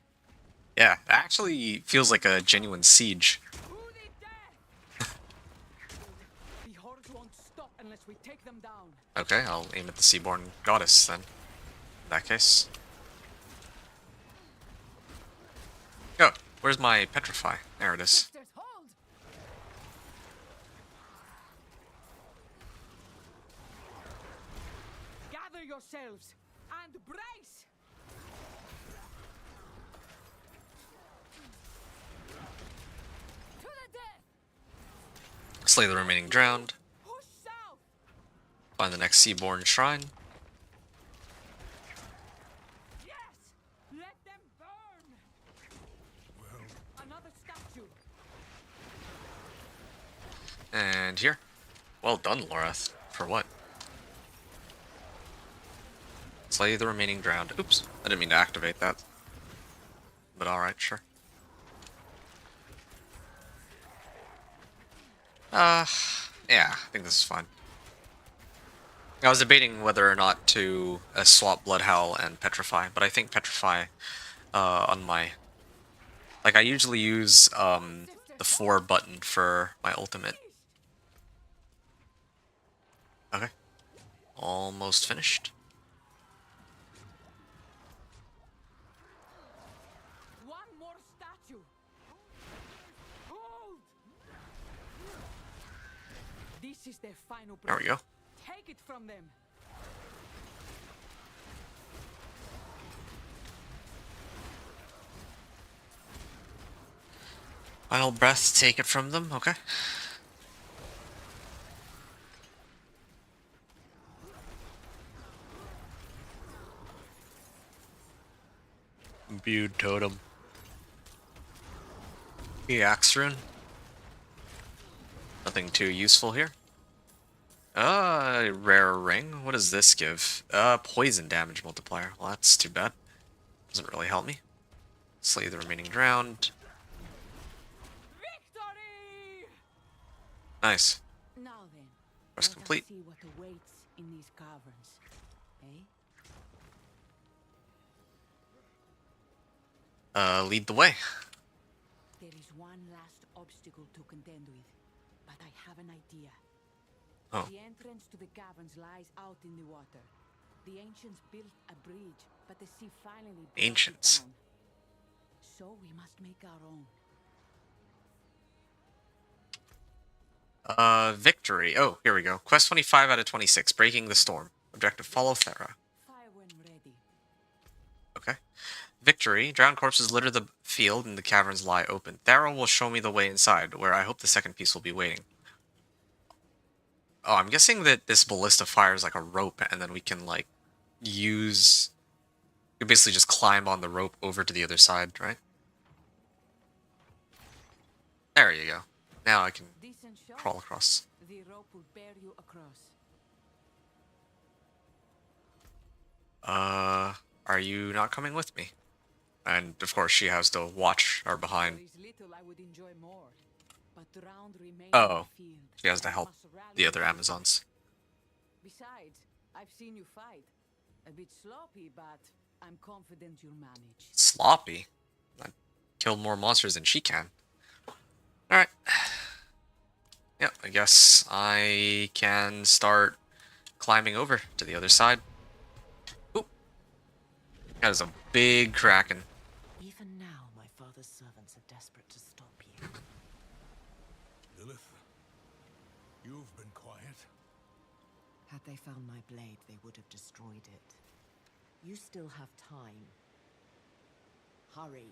Yeah, it actually feels like a genuine siege. The hordes won't stop unless we take them down. Okay, I'll aim at the Seaborn Goddess then. In that case. Go. Where's my Petrify? There it is. Gather yourselves and brace. To the death. Slay the remaining drowned. Push south. Find the next Seaborn Shrine. Let them burn! Another statue. And here. Well done, Lorath. For what? Slay the remaining drowned. Oops, I didn't mean to activate that. But alright, sure. Yeah, I think this is fine. I was debating whether or not to swap Bloodhowl and Petrify, but I think Petrify on my... Like, I usually use the 4 button for my ultimate. Okay. Almost finished. One more statue. Hold! This is their final breath. There we go. Take it from them. Final breath, take it from them, okay. Imbued totem. The axe rune. Nothing too useful here. Rare ring. What does this give? Poison damage multiplier. Well, that's too bad. Doesn't really help me. Slay the remaining drowned. Victory! Nice. Now then, Quest let us complete. see what awaits in these caverns. Eh? Lead the way. There is one last obstacle to contend with, but I have an idea. Oh. The entrance to the caverns lies out in the water. The ancients built a bridge, but the sea finally broke it Ancients. down. So we must make our own. Victory. Oh, here we go. Quest 25 out of 26. Breaking the Storm. Objective, follow Thera. Fire when ready. Okay. Victory. Drowned corpses litter the field and the caverns lie open. Thera will show me the way inside, where I hope the second piece will be waiting. Oh, I'm guessing that this ballista fires like a rope, and then we can, like, use... You basically just climb on the rope over to the other side, right? There you go. Now I can Decent shot. crawl across. The rope will bear you across. Are you not coming with me? And, of course, she has to watch our behind. There is little I would enjoy more, but drowned remain Oh, in the field. she has to help Must rally the other to Amazons. Besides, I've seen you fight. A bit sloppy, but I'm confident you'll manage. Sloppy? I killed more monsters than she can. Alright. Yep, I guess I can start climbing over to the other side. Oop. That is a big kraken. Even now, my father's servants are desperate to stop you. Lilith, you've been quiet. Had they found my blade, they would have destroyed it. You still have time. Hurry.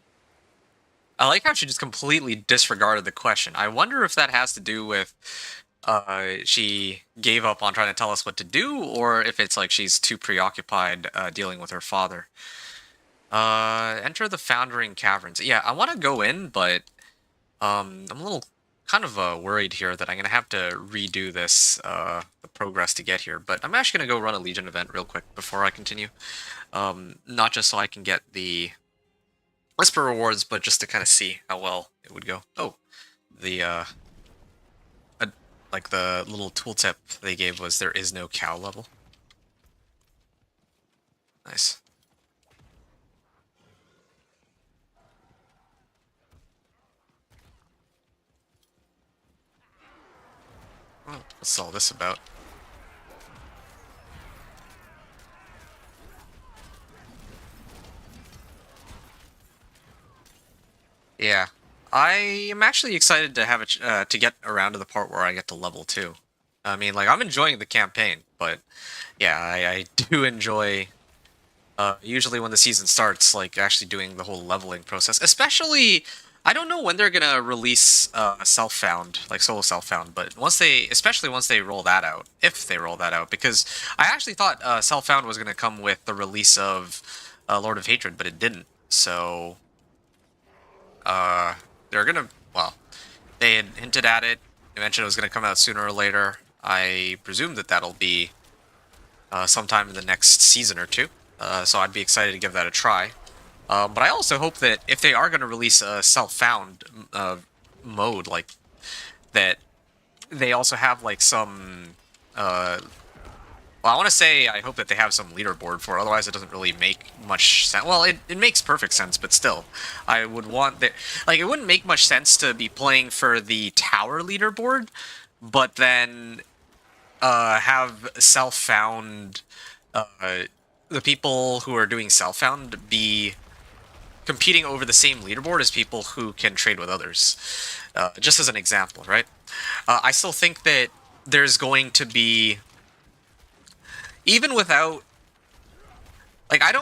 I like how she just completely disregarded the question. I wonder if that has to do with she gave up on trying to tell us what to do, or if it's like she's too preoccupied dealing with her father. Enter the Foundering Caverns. Yeah, I want to go in, but I'm a little kind of worried here that I'm going to have to redo this, the progress to get here. But I'm actually going to go run a Legion event real quick before I continue. Not just so I can get the Whisper rewards, but just to kind of see how well it would go. Oh, the, like the little tooltip they gave was there is no cow level. Nice. Well, what's all this about? Yeah, I am actually excited to have it to get around to the part where I get to level 2. I mean, like, I'm enjoying the campaign, but yeah, I do enjoy usually when the season starts, like, actually doing the whole leveling process, especially I don't know when they're gonna release self-found, like solo self-found, but especially once they roll that out, if they roll that out, because I actually thought self-found was gonna come with the release of Lord of Hatred, but it didn't. So they're gonna, well, they had hinted at it. They mentioned it was gonna come out sooner or later. I presume that that'll be sometime in the next season or two. So I'd be excited to give that a try. But I also hope that if they are going to release a self-found mode, like that, they also have like some. Well, I want to say I hope that they have some leaderboard for it. Otherwise, it doesn't really make much sense. Well, it makes perfect sense, but still, I would want that. Like, it wouldn't make much sense to be playing for the tower leaderboard, but then have self-found. The people who are doing self-found be competing over the same leaderboard as people who can trade with others. Just as an example, right? I still think that there's going to be, even without, like, I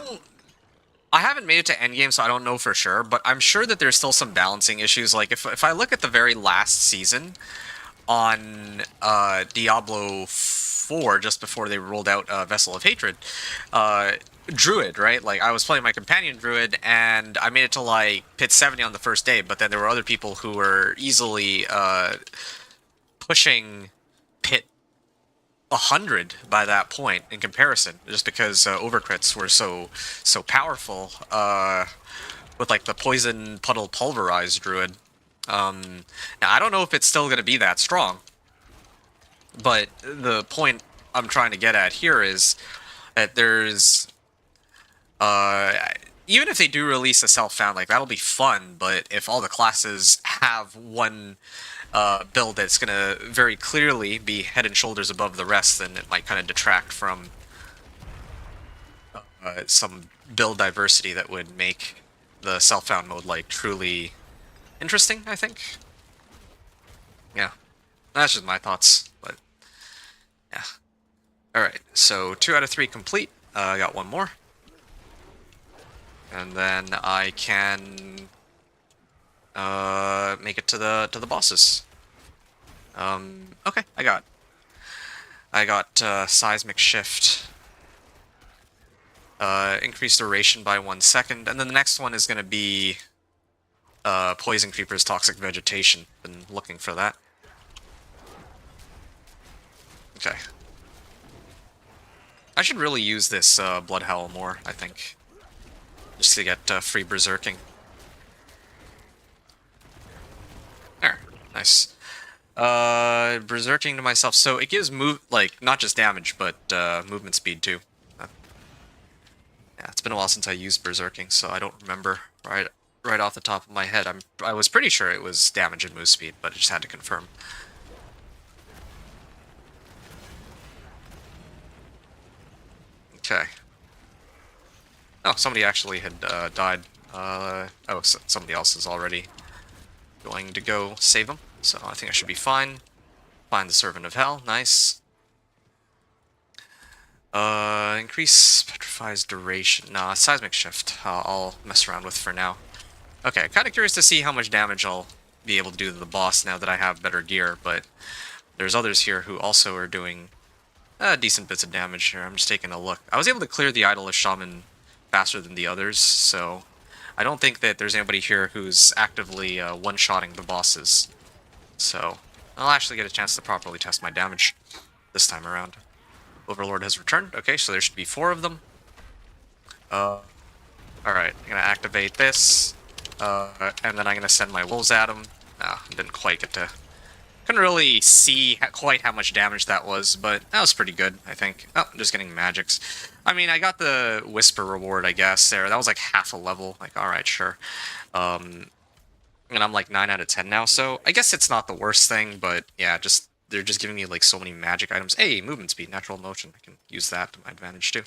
haven't made it to endgame, so I don't know for sure, but I'm sure that there's still some balancing issues. Like, if I look at the very last season on Diablo 4, just before they rolled out Vessel of Hatred, Druid, right? Like, I was playing my companion Druid, and I made it to, like, pit 70 on the first day, but then there were other people who were easily pushing pit 100 by that point in comparison, just because overcrits were so powerful with, like, the Poison Puddle Pulverized Druid. Now, I don't know if it's still going to be that strong, but the point I'm trying to get at here is that there's even if they do release a self-found, like, that'll be fun, but if all the classes have one build that's going to very clearly be head and shoulders above the rest, then it might kind of detract from some build diversity that would make the self-found mode, like, truly interesting, I think. Yeah, that's just my thoughts, but yeah. Alright, so 2 out of 3 complete. I got one more. And then I can make it to the bosses. Okay, I got seismic shift. Increase duration by 1 second, and then the next one is going to be poison creepers, toxic vegetation. Been looking for that. Okay. I should really use this blood howl more, I think, just to get free berserking. There, nice. Berserking to myself, so it gives not just damage, but movement speed too. Yeah, it's been a while since I used berserking, so I don't remember right off the top of my head. I was pretty sure it was damage and move speed, but I just had to confirm. Okay. Oh, somebody actually had died. Oh, so somebody else is already going to go save him, so I think I should be fine. Find the Servant of Hell, nice. Increase petrifies duration. Nah, seismic shift. I'll mess around with for now. Okay, kind of curious to see how much damage I'll be able to do to the boss now that I have better gear, but there's others here who also are doing decent bits of damage here. I'm just taking a look. I was able to clear the Idolish Shaman faster than the others, so I don't think that there's anybody here who's actively one-shotting the bosses. So I'll actually get a chance to properly test my damage this time around. Overlord has returned. Okay, so there should be 4 of them. Alright, I'm gonna activate this, and then I'm gonna send my wolves at him. Didn't quite get to... Couldn't really see quite how much damage that was, but that was pretty good, I think. Oh, I'm just getting magics. I mean, I got the Whisper reward, I guess, there. That was like half a level. Like, alright, sure. And I'm like 9 out of 10 now, so I guess it's not the worst thing, but yeah, they're just giving me like so many magic items. Hey, movement speed, natural motion. I can use that to my advantage too.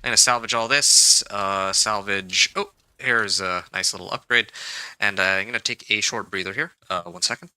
I'm gonna salvage all this. Salvage... Oh, here's a nice little upgrade. And I'm gonna take a short breather here. 1 second.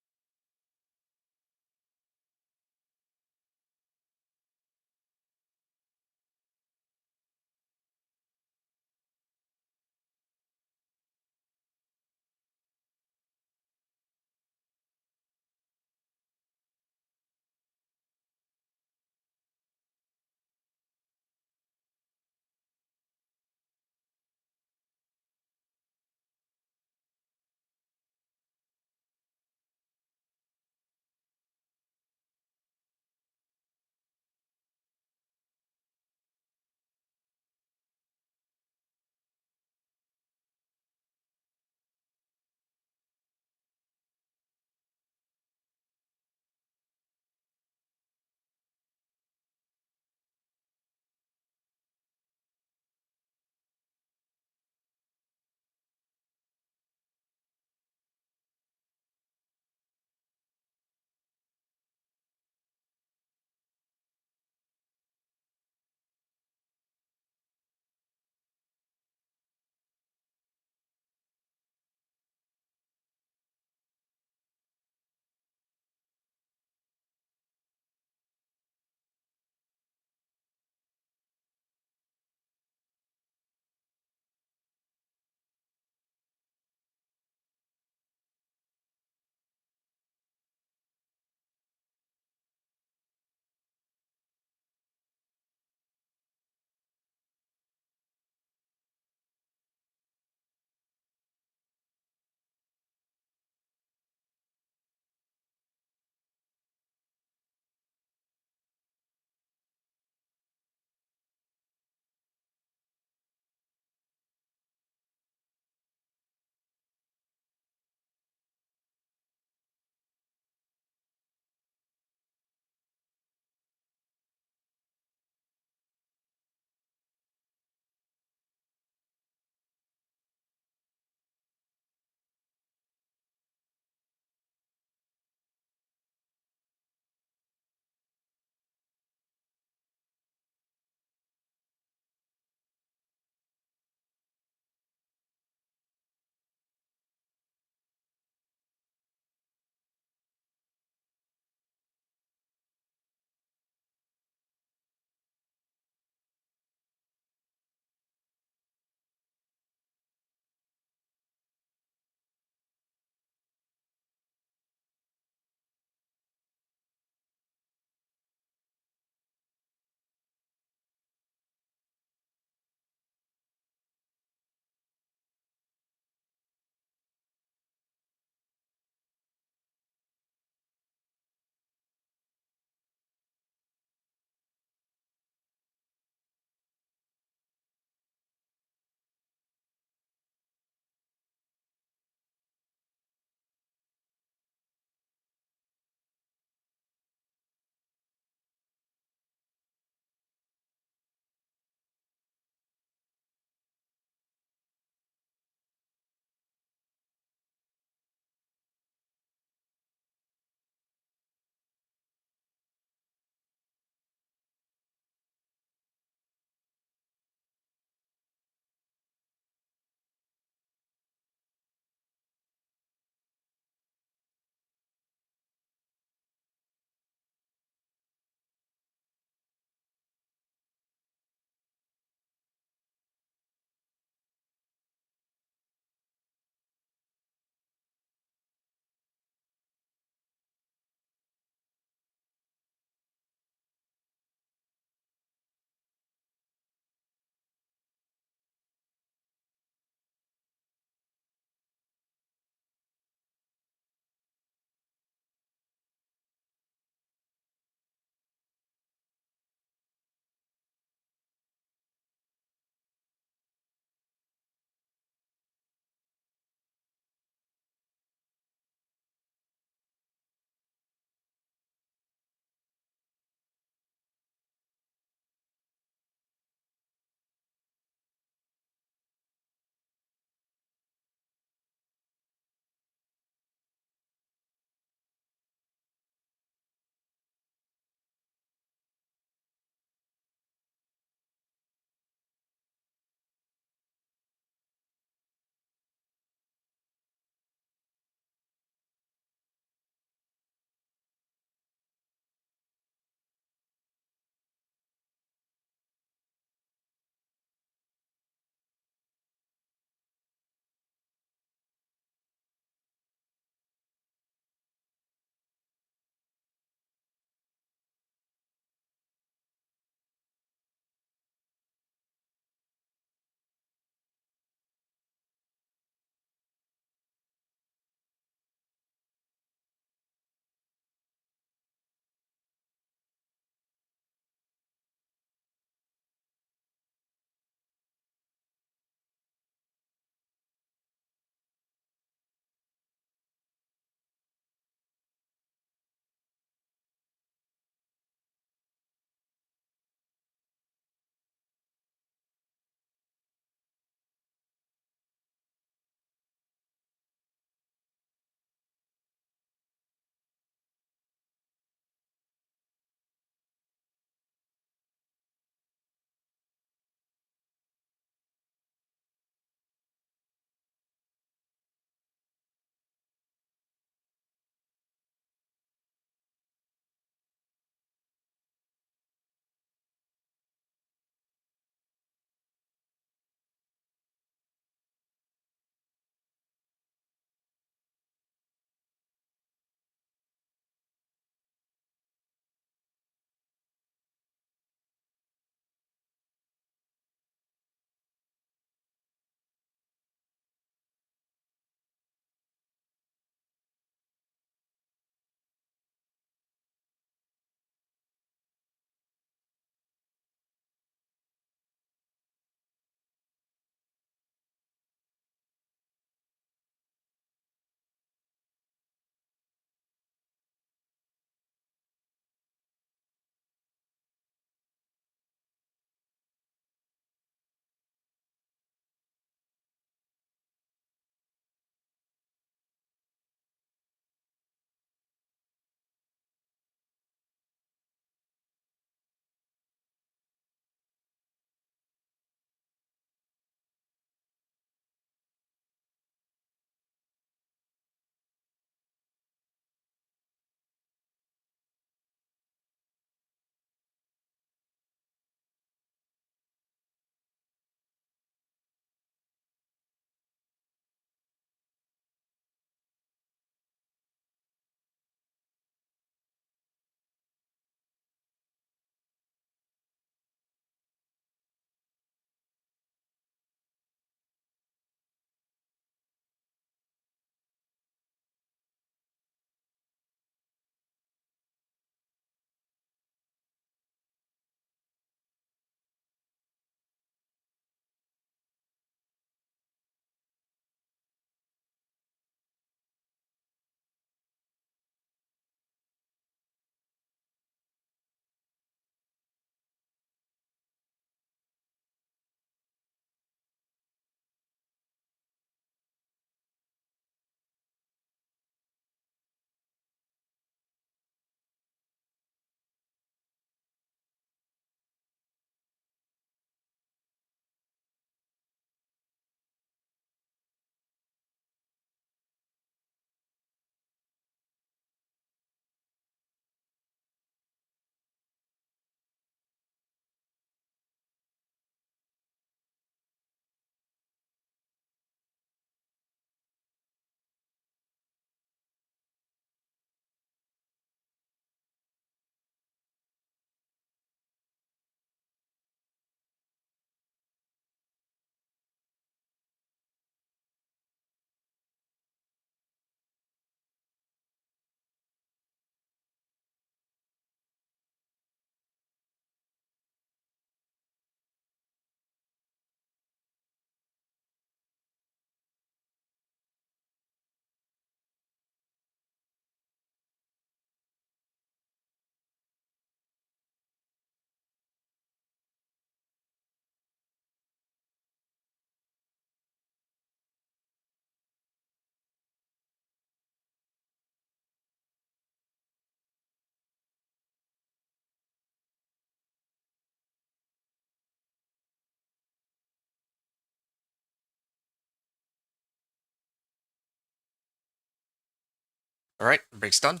Alright, break's done.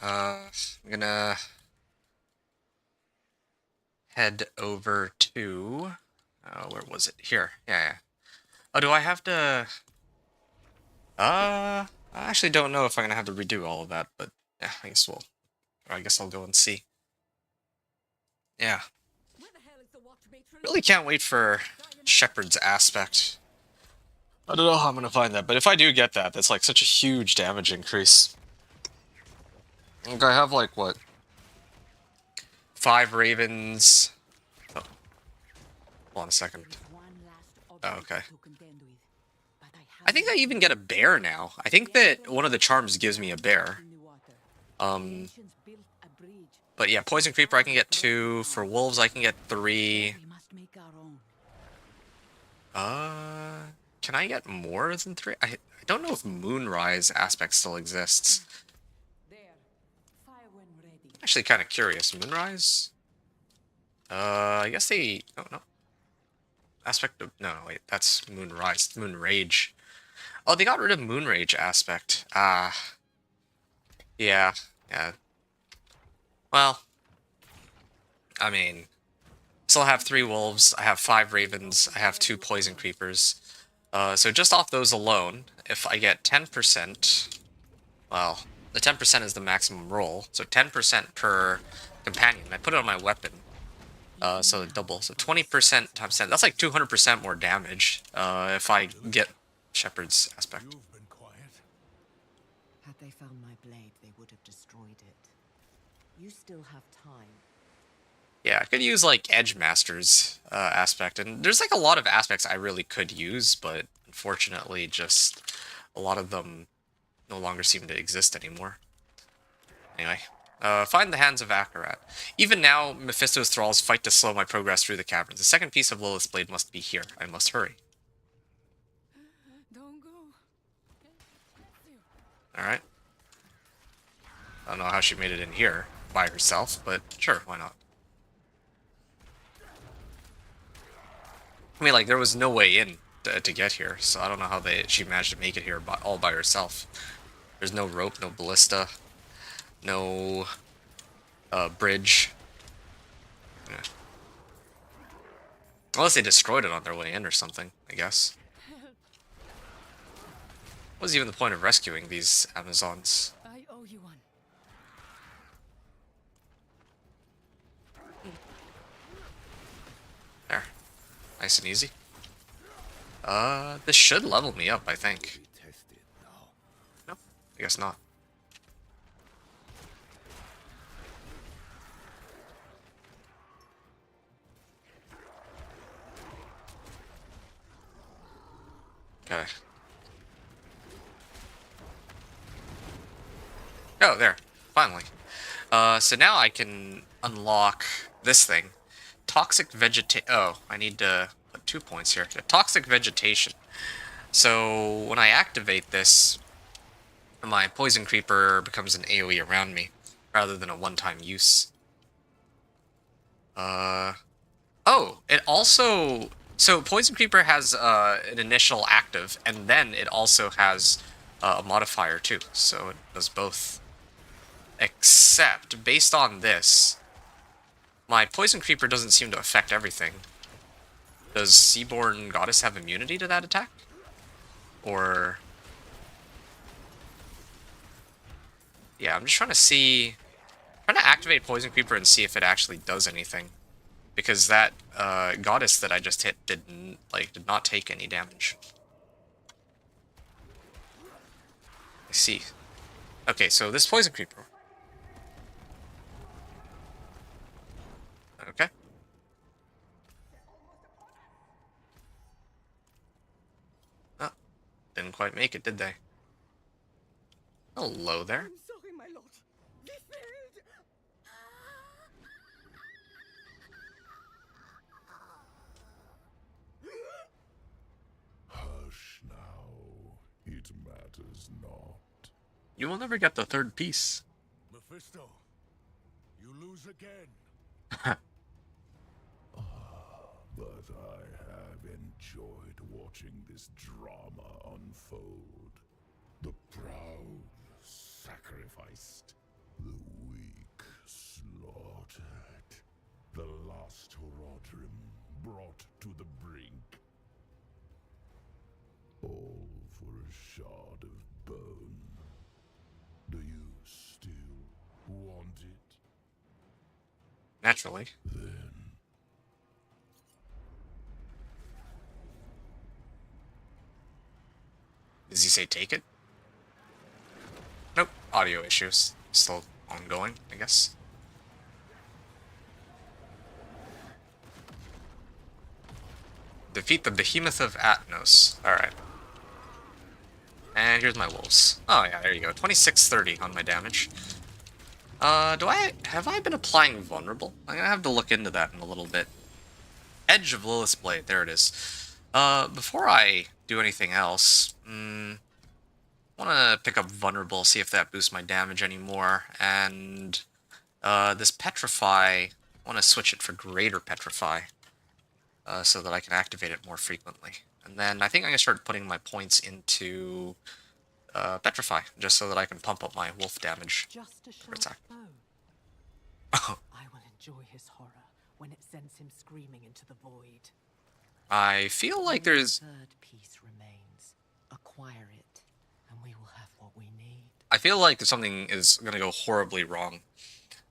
I'm gonna head over to... where was it? Here. Yeah. Oh, do I have to... I actually don't know if I'm gonna have to redo all of that, but yeah, I guess I'll go and see. Yeah. Really can't wait for Shepherd's Aspect. I don't know how I'm gonna find that, but if I do get that, that's like such a huge damage increase. Like I have like, what? 5 ravens... Oh. Hold on a second. Oh, okay. I think I even get a bear now. I think that one of the charms gives me a bear. But yeah, Poison Creeper I can get 2. For wolves I can get 3. Can I get more than 3? I don't know if Moonrise Aspect still exists. Actually kind of curious. Moonrise? I guess they... Oh, no. Aspect of... No, wait. That's Moonrise. Moonrage. Oh, they got rid of Moonrage Aspect. Ah. Yeah. Yeah. Well. I mean... Still have 3 wolves. I have 5 ravens. I have 2 poison creepers. So just off those alone, if I get 10%... Well, the 10% is the maximum roll. So 10% per companion. I put it on my weapon. So double. So 20% times 10. That's like 200% more damage if I get Shepherd's Aspect. You've been quiet. Had they found my blade, they would have destroyed it. You still have time. Yeah, I could use like Edge Master's aspect, and there's like a lot of aspects I really could use, but unfortunately, just a lot of them no longer seem to exist anymore. Anyway. Find the Hands of Akarat. Even now, Mephisto's thralls fight to slow my progress through the caverns. The second piece of Lilith's blade must be here. I must hurry. Don't go. Alright. I don't know how she made it in here by herself, but sure, why not? I mean, like, there was no way in to get here, so I don't know how she managed to make it here all by herself. There's no rope, no ballista, no... bridge. Yeah. Unless they destroyed it on their way in or something, I guess. What was even the point of rescuing these Amazons? I owe you one. There. Nice and easy. This should level me up, I think. Nope, I guess not. Okay. Oh, there. Finally. So now I can unlock this thing. Toxic Vegetation. Oh, I need to put 2 points here. Toxic Vegetation. So when I activate this, my Poison Creeper becomes an AoE around me, rather than a one-time use. Oh, it also... So Poison Creeper has an initial active, and then it also has a modifier too, so it does both. Except, based on this, my Poison Creeper doesn't seem to affect everything. Does Seaborn Goddess have immunity to that attack? Or... Yeah, I'm just trying to see... I'm trying to activate Poison Creeper and see if it actually does anything. Because that Goddess that I just hit did not take any damage. I see. Okay, so this Poison Creeper. Okay. Oh, didn't quite make it, did they? Hello there. I'm sorry, my lord. We failed. Hush now. It matters not. You will never get the 3rd piece. Mephisto, you lose again. But I have enjoyed watching this drama unfold. The proud sacrificed. The weak slaughtered. The lost Horadrim brought to the brink. All for a shard of bone. Do you still want it? Naturally. Then Does he say take it? Nope. Audio issues. Still ongoing, I guess. Defeat the Behemoth of Atnos. Alright. And here's my wolves. Oh yeah, there you go. 2630 on my damage. Have I been applying vulnerable? I'm gonna have to look into that in a little bit. Edge of Lilith's Blade, there it is. Before I do anything else, I wanna pick up vulnerable, see if that boosts my damage anymore, and this Petrify, I wanna switch it for Greater Petrify, so that I can activate it more frequently. And then I think I'm gonna start putting my points into Petrify, just so that I can pump up my wolf damage. Just a for its sharp act. bow. I will enjoy his horror when it sends him screaming into the void. I feel like Only there's... a third piece remains. Acquire it, and we will have what we need. I feel like something is gonna go horribly wrong.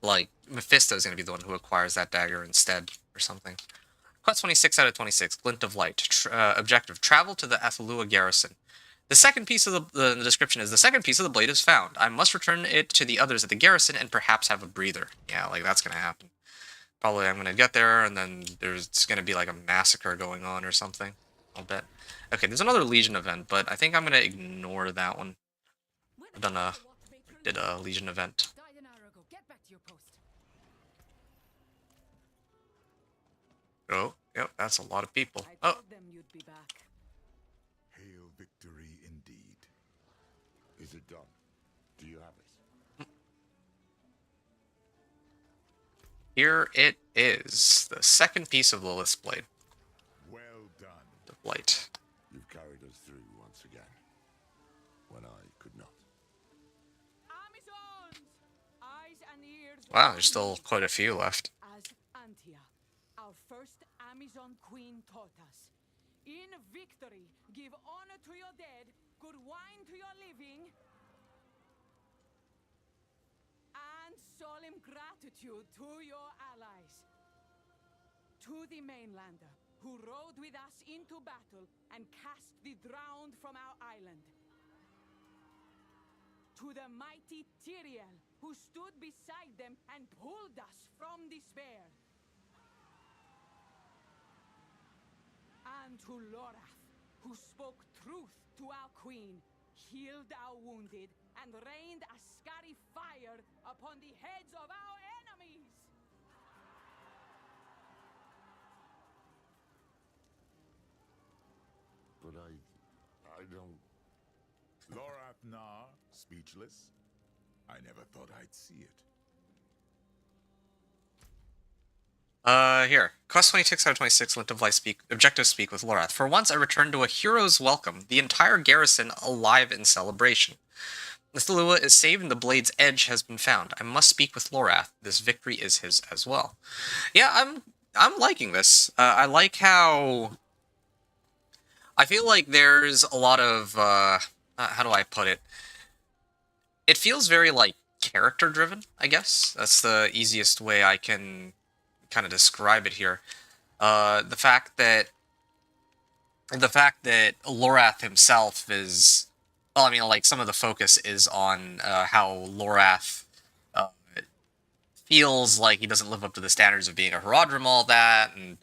Like, Mephisto's gonna be the one who acquires that dagger instead, or something. Quest 26 out of 26, Glint of Light. Objective, travel to the Athalua garrison. The second piece of the description is, the second piece of the blade is found. I must return it to the others at the garrison and perhaps have a breather. Yeah, like, that's gonna happen. Probably I'm gonna get there, and then there's gonna be, like, a massacre going on or something. I'll bet. Okay, there's another Legion event, but I think I'm gonna ignore that one. I've did a Legion event. Died an hour ago. Get back to your post. Oh, yep, that's a lot of people. I Oh, told them you'd be back. Hail victory indeed. is it done? Do you have it? here it is. The second piece of Lilith's Blade. Well done. The Blight. You've carried us through once again, when I could not. Amazons! Eyes and ears. Wow, there's still quite a few left. As Antia, our first Amazon queen taught us. In victory, give honor to your dead, good wine to your living, and solemn gratitude to your allies. To the mainlander, who rode with us into battle and cast the drowned from our island. To the mighty Tyriel, who stood beside them and pulled us from despair. And to Lorath, who spoke truth to our queen, healed our wounded, and rained a scary fire upon the heads of our enemies. But I don't... Lorath Nar, speechless? I never thought I'd see it. Here. Quest 26 out of 26, Lint of Light speak. Objective speak with Lorath. For once, I return to a hero's welcome, the entire garrison alive in celebration. Athalua is saved and the blade's edge has been found. I must speak with Lorath. This victory is his as well. Yeah, I'm liking this. I like how... I feel like there's a lot of, how do I put it? It feels very, like, character-driven, I guess. That's the easiest way I can kind of describe it here. The fact that Lorath himself is, well, I mean, like, some of the focus is on how Lorath feels like he doesn't live up to the standards of being a Horadrim, all that, and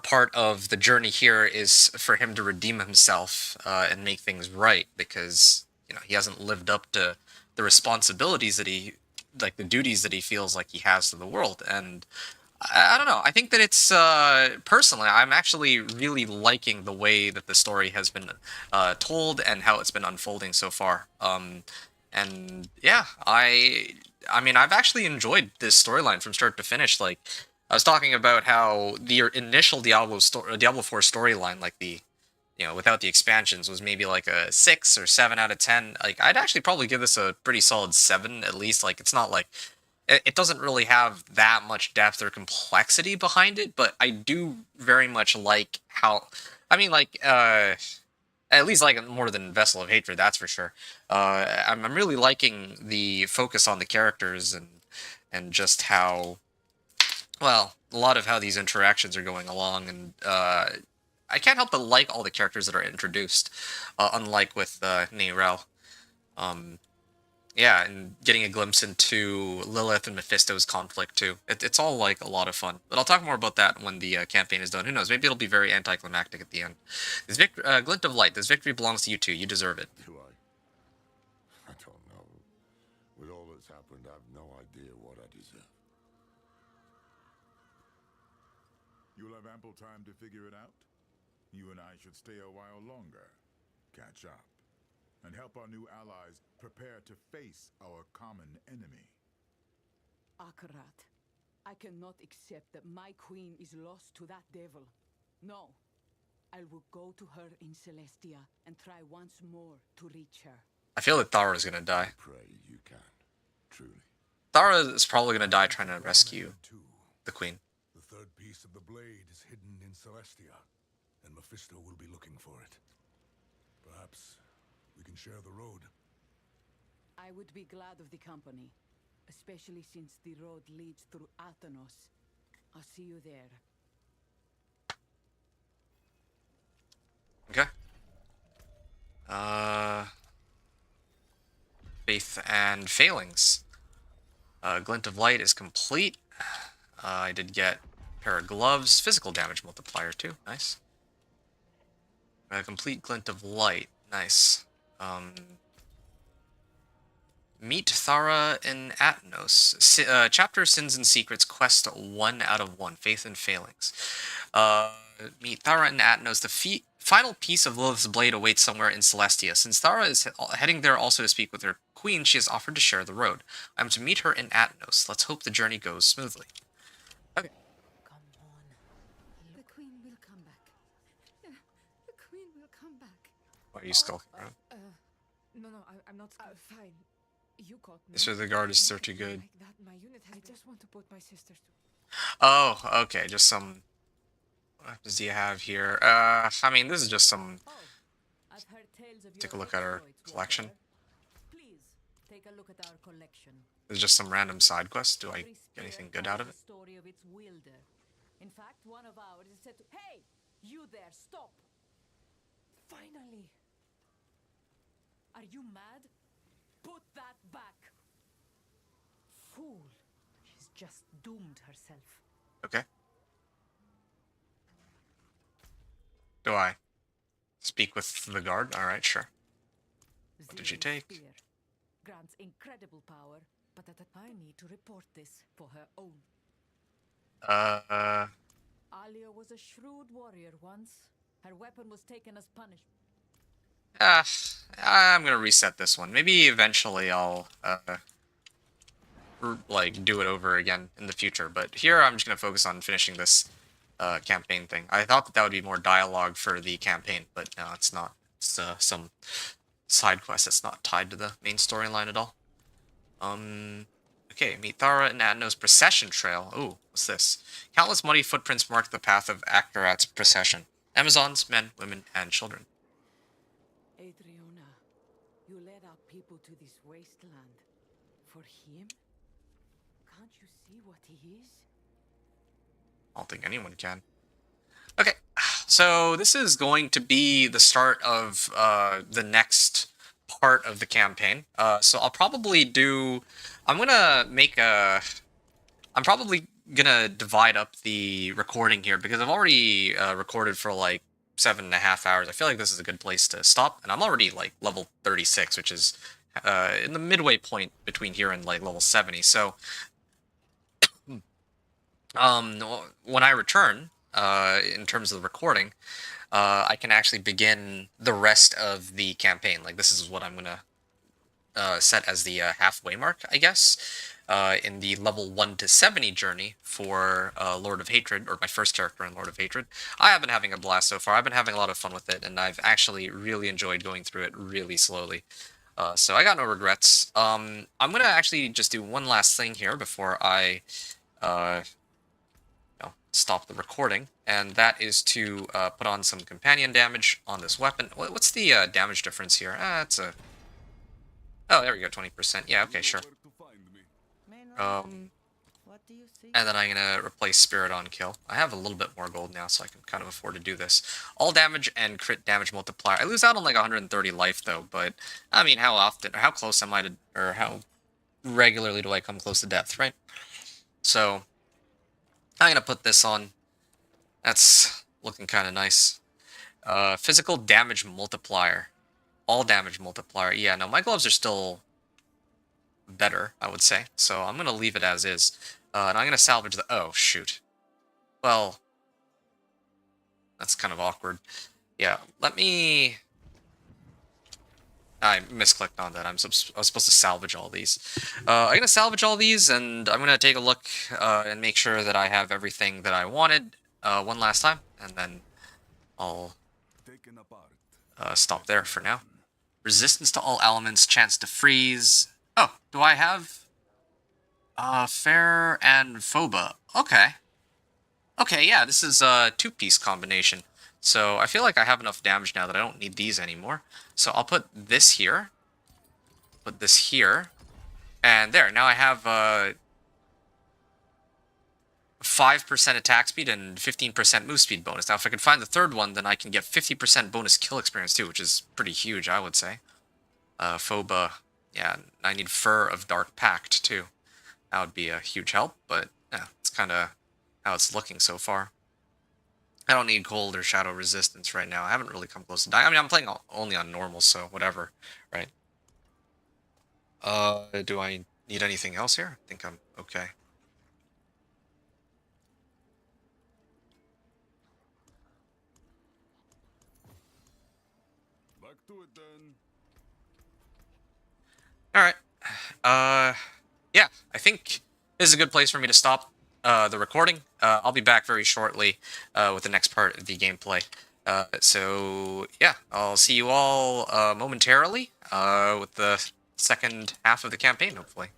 part of the journey here is for him to redeem himself and make things right, because, you know, he hasn't lived up to the responsibilities that he, like, the duties that he feels like he has to the world, and I don't know. I think that it's, personally, I'm actually really liking the way that the story has been told and how it's been unfolding so far. And yeah, I mean, I've actually enjoyed this storyline from start to finish. Like, I was talking about how the initial Diablo 4 storyline, like the without the expansions, was maybe like a 6 or 7 out of 10. Like, I'd actually probably give this a pretty solid 7 at least. Like, it's not like it doesn't really have that much depth or complexity behind it, but I do very much like how, I mean, like, at least like it more than Vessel of Hatred, that's for sure. I'm really liking the focus on the characters and just how, well, a lot of how these interactions are going along, and I can't help but like all the characters that are introduced, unlike with Neyrel. Yeah, and getting a glimpse into Lilith and Mephisto's conflict too. It's all like a lot of fun. But I'll talk more about that when the campaign is done. Who knows? Maybe it'll be very anticlimactic at the end. This glint of light. This victory belongs to you two. You deserve it. Do I? I don't know. With all that's happened, I've no idea what I deserve. You'll have ample time to figure it out. You and I should stay a while longer, catch up, and help our new allies prepare to face our common enemy. Akarat, I cannot accept that my queen is lost to that devil. No. I will go to her in Celestia and try once more to reach her. I feel that Thara is gonna die. Pray you can. Truly. Thara is probably gonna die trying to rescue the queen. The third piece of the blade is hidden in Celestia, and Mephisto will be looking for it. Perhaps we can share the road. I would be glad of the company, especially since the road leads through Athenos. I'll see you there. Okay. Faith and Failings. Glint of Light is complete. I did get a pair of gloves. Physical damage multiplier too. Nice. Complete Glint of Light. Nice. Meet Thara in Atnos. Chapter Sins and Secrets, quest 1 out of 1. Faith and Failings. Meet Thara in Atnos. The final piece of Lilith's blade awaits somewhere in Celestia. Since Thara is heading there also to speak with her queen, she has offered to share the road. I'm to meet her in Atnos. Let's hope the journey goes smoothly. Okay. Come on. The queen will come back. Yeah, the queen will come back. Why are you skulking around? No, I'm not fine. You caught me. This way the guard is too good. Like that, my unit I just want to put my sisters to. Oh, okay. Just some. What weapons do you have here? I mean, this is just some. Take a look at our collection. Please take a look at our collection. This is just some random side quest. Do I get anything good out of it? Story of its wielder. In fact, one of ours is said to. Hey, you there! Stop! Finally. Are you mad? Put that back! Fool. She's just doomed herself. Okay. Do I speak with the guard? Alright, sure. What did you take? Spear grants incredible power, but I need to report this for her own. Alia was a shrewd warrior once. Her weapon was taken as punishment. I'm gonna reset this one. Maybe eventually I'll, like, do it over again in the future. But here I'm just gonna focus on finishing this campaign thing. I thought that would be more dialogue for the campaign, but no, it's not. It's some side quest that's not tied to the main storyline at all. Okay, meet Thara and Atnos Procession Trail. Ooh, what's this? Countless muddy footprints mark the path of Akarat's procession. Amazons, men, women, and children. Adriana, you led our people to this wasteland. For him? Can't you see what he is? I don't think anyone can. Okay, so this is going to be the start of the next part of the campaign. So I'll probably do... I'm probably gonna divide up the recording here because I've already recorded for like 7.5 hours. I feel like this is a good place to stop, and I'm already like level 36, which is in the midway point between here and like level 70. So when I return, in terms of the recording, I can actually begin the rest of the campaign. Like, this is what I'm gonna set as the halfway mark, I guess. in the level 1 to 70 journey for Lord of Hatred, or my first character in Lord of Hatred. I have been having a blast so far. I've been having a lot of fun with it, and I've actually really enjoyed going through it really slowly. So I got no regrets. I'm going to actually just do one last thing here before I stop the recording, and that is to put on some companion damage on this weapon. What's the damage difference here? It's a... Oh, there we go, 20%. Yeah, okay, sure. And then I'm gonna replace Spirit on Kill. I have a little bit more gold now, so I can kind of afford to do this. All damage and crit damage multiplier. I lose out on like 130 life though, but I mean, how often, or how close am I to, or how regularly do I come close to death, right? So I'm gonna put this on. That's looking kind of nice. Physical damage multiplier. All damage multiplier. Yeah, no, my gloves are still better, I would say. So I'm going to leave it as is. And I'm going to salvage the... Oh, shoot. Well, that's kind of awkward. Yeah, let me... I misclicked on that. I was supposed to salvage all these. I'm going to salvage all these, and I'm going to take a look and make sure that I have everything that I wanted one last time, and then I'll stop there for now. Resistance to all elements, chance to freeze. Oh, do I have... Fair and Phoba. Okay. Okay, yeah, this is a two-piece combination. So I feel like I have enough damage now that I don't need these anymore. So I'll put this here. Put this here. And there, now I have 5% attack speed and 15% move speed bonus. Now if I can find the third one, then I can get 50% bonus kill experience too, which is pretty huge, I would say. Phoba, yeah, I need Fur of Dark Pact too. That would be a huge help, but yeah, it's kind of how it's looking so far. I don't need cold or shadow resistance right now. I haven't really come close to dying. I mean, I'm playing only on normal, so whatever, right? Do I need anything else here? I think I'm okay. Back to it then. Alright. Yeah, I think this is a good place for me to stop the recording. I'll be back very shortly with the next part of the gameplay. So, yeah, I'll see you all momentarily with the second half of the campaign, hopefully.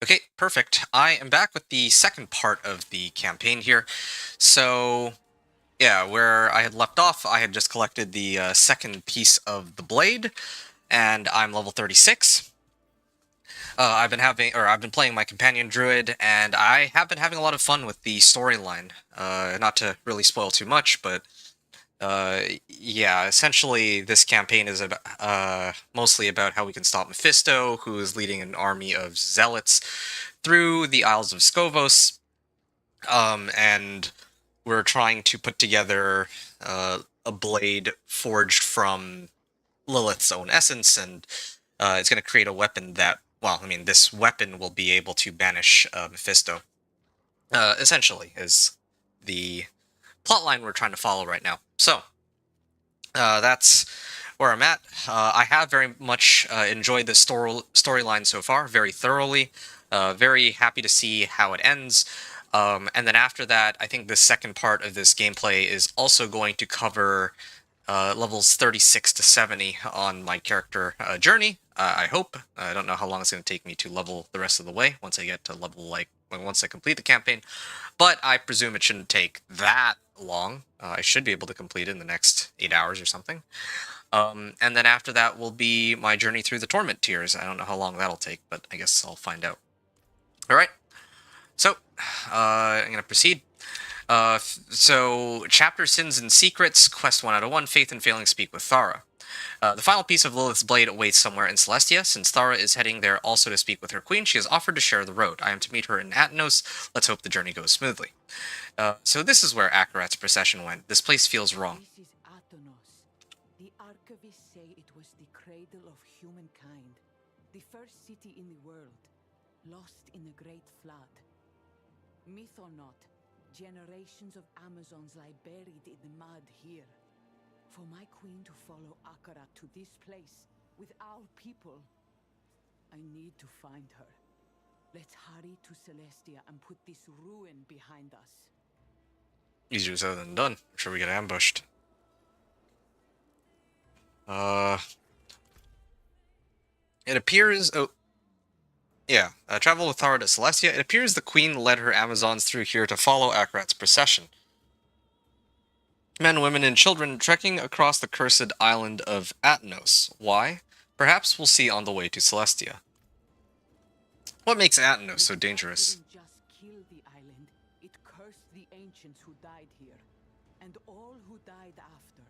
Okay, perfect. I am back with the second part of the campaign here. So, yeah, where I had left off, I had just collected the second piece of the blade, and I'm level 36. I've been playing my companion druid, and I have been having a lot of fun with the storyline. Not to really spoil too much, but yeah, essentially this campaign is about, mostly about how we can stop Mephisto, who is leading an army of zealots through the Isles of Skovos, and we're trying to put together a blade forged from Lilith's own essence, and it's going to create a weapon that, well, I mean, this weapon will be able to banish Mephisto. Essentially, is the plotline we're trying to follow right now. So, that's where I'm at. I have very much enjoyed the storyline so far, very thoroughly. Very happy to see how it ends. And then after that, I think the second part of this gameplay is also going to cover levels 36 to 70 on my character journey. I hope. I don't know how long it's going to take me to level the rest of the way once I get to level, like, once I complete the campaign. But I presume it shouldn't take that long. I should be able to complete it in the next 8 hours or something. And then after that will be my journey through the Torment tiers. I don't know how long that'll take, but I guess I'll find out. Alright, so I'm going to proceed. So, Chapter Sins and Secrets, Quest 1 out of 1, Faith and Failing Speak with Thara. The final piece of Lilith's blade awaits somewhere in Celestia. Since Thara is heading there also to speak with her queen, she has offered to share the road. I am to meet her in Atnos. Let's hope the journey goes smoothly. So this is where Akarat's procession went. This place feels wrong. This is Athanos. The archivists say it was the cradle of humankind, the first city in the world, lost in a great flood. Myth or not, generations of Amazons lie buried in the mud here. For my queen to follow Akarat to this place, with our people, I need to find her. Let's hurry to Celestia and put this ruin behind us. Easier said than done. I'm sure we get ambushed. It appears... Oh. Yeah. Travel with Thara to Celestia. It appears the queen led her Amazons through here to follow Akarat's procession. Men, women, and children trekking across the cursed island of Atnos. Why? Perhaps we'll see on the way to Celestia. What makes Atnos so dangerous? Didn't just kill the island, it cursed the ancients who died here, and all who died after.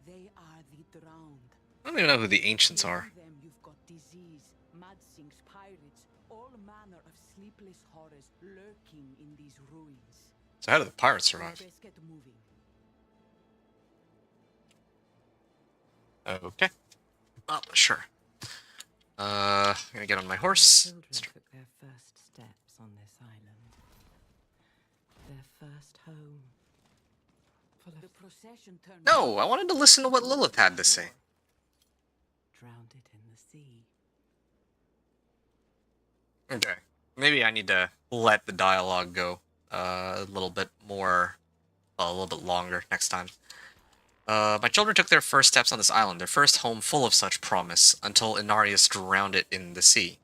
They are the drowned. I don't even know who the ancients are. Beyond them you've got disease, mudsinks, pirates, all manner of sleepless horrors lurking in these ruins. So how do the pirates survive? Let's get moving. Okay. Oh, sure. I'm gonna get on my horse. Children took their first steps on this island. Their first home. The procession turned. No, I wanted to listen to what Lilith had to say. Drowned it in the sea. Okay. Maybe I need to let the dialogue go a little bit more, well, a little bit longer next time. My children took their first steps on this island, their first home full of such promise, until Inarius drowned it in the sea.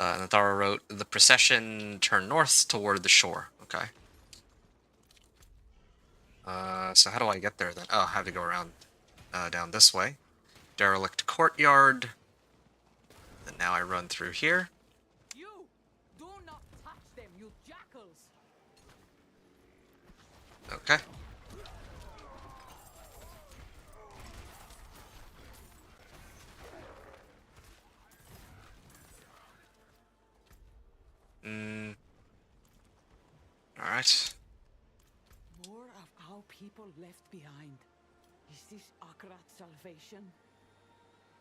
And then Thara wrote, the procession turned north toward the shore. Okay. So how do I get there then? Oh, I have to go around down this way. Derelict courtyard. And now I run through here. You! Do not touch them, you jackals! Okay. Alright. More of our people left behind. Is this Akarat's salvation?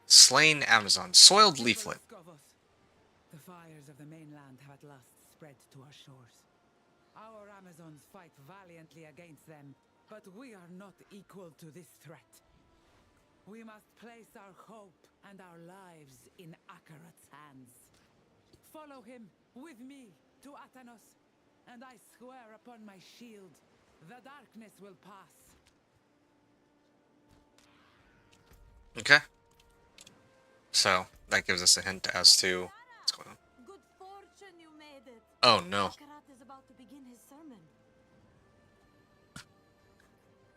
Slain Amazon. Soiled leaflet. The fires of the mainland have at last spread to our shores. Our Amazons fight valiantly against them, but we are not equal to this threat. We must place our hope and our lives in Akarat's hands. Follow him with me to Athanos, and I swear upon my shield, the darkness will pass. Okay. So, that gives us a hint as to what's going on. Good fortune you made it. Oh no. Akarat is about to begin his sermon.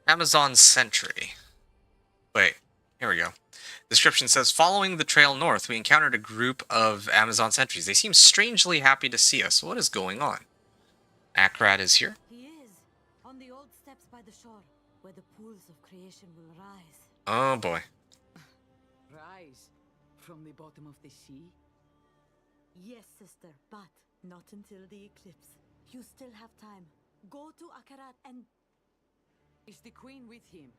Amazon Sentry. Wait, here we go. Description says, following the trail north, we encountered a group of Amazon sentries. They seem strangely happy to see us. What is going on? Akarat is here? He is, on the old steps by the shore, where the pools of creation will rise. Oh boy. Rise from the bottom of the sea? Yes, sister, but not until the eclipse. You still have time. Go to Akarat and... Is the queen with him?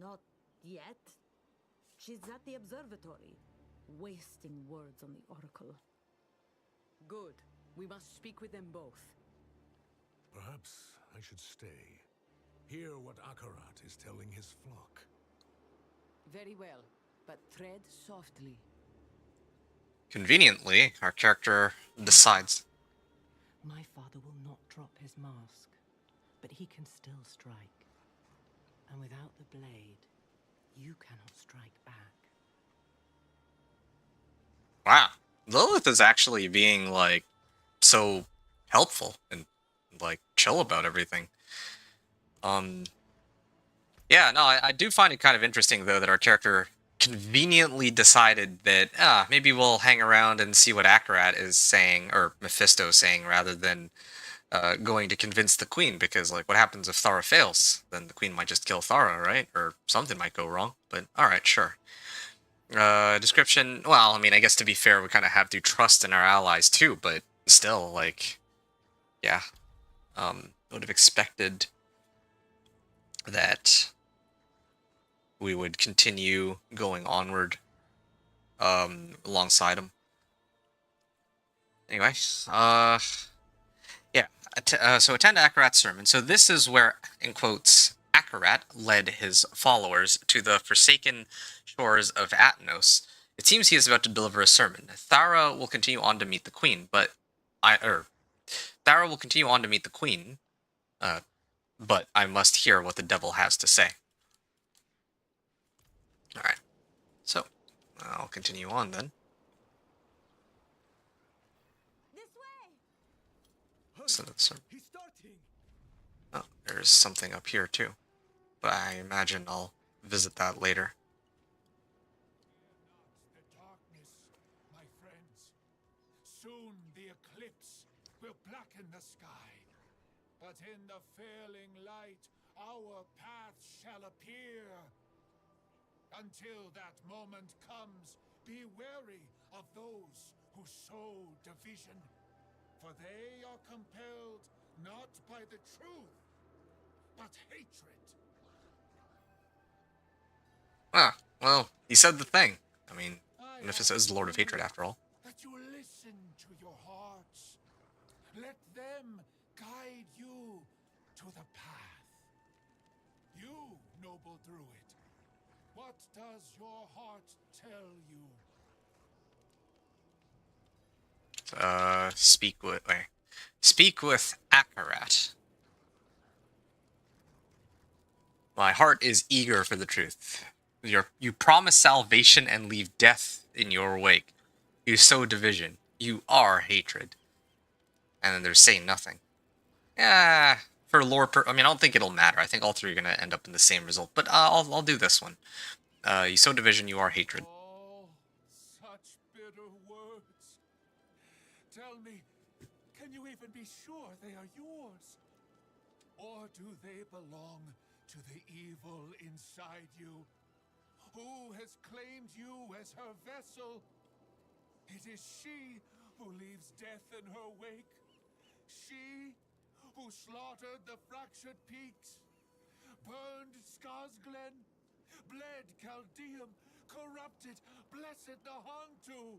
Not yet. She's at the observatory, wasting words on the oracle. Good. We must speak with them both. Perhaps I should stay. Hear what Akarat is telling his flock. Very well, but tread softly. Conveniently, our character decides. My father will not drop his mask, but he can still strike. And without the blade, you cannot strike back. Wow. Lilith is actually being, like, so helpful and, like, chill about everything. Yeah, no, I do find it kind of interesting, though, that our character conveniently decided that, maybe we'll hang around and see what Akarat is saying, or Mephisto is saying, rather than going to convince the queen, because, like, what happens if Thara fails? Then the queen might just kill Thara, right? Or something might go wrong, but alright, sure. Description, well, I mean, I guess to be fair, we kind of have to trust in our allies, too, but still, like, yeah. Would have expected that we would continue going onward alongside him. Anyway, yeah. So attend Akarat's sermon. So this is where, in quotes, Akarat led his followers to the forsaken shores of Atnos. It seems he is about to deliver a sermon. Thara will continue on to meet the queen, but I must hear what the devil has to say. Alright, so I'll continue on then. So that's oh, there's something up here too, but I imagine I'll visit that later. The darkness, my friends. Soon the eclipse will blacken the sky, but in the failing light, our path shall appear. Until that moment comes, be wary of those who sow division, for they are compelled not by the truth, but hatred. Ah, well, he said the thing. I mean, Mephisto is the Lord of Hatred after all. That you listen to your hearts. Let them guide you to the path. You, noble Druid, what does your heart tell you? Speak with Akarat. My heart is eager for the truth. You promise salvation and leave death in your wake. You sow division. You are hatred. And then they're saying nothing. Yeah, for lore I mean, I don't think it'll matter. I think all three are gonna end up in the same result. But I'll do this one. You sow division. You are hatred. Oh, such bitter words. Tell me, can you even be sure they are yours? Or do they belong to the evil inside you? Who has claimed you as her vessel? It is she who leaves death in her wake. She who slaughtered the fractured peaks, burned Skarsglen, bled Chaldeum, corrupted blessed Nahantu.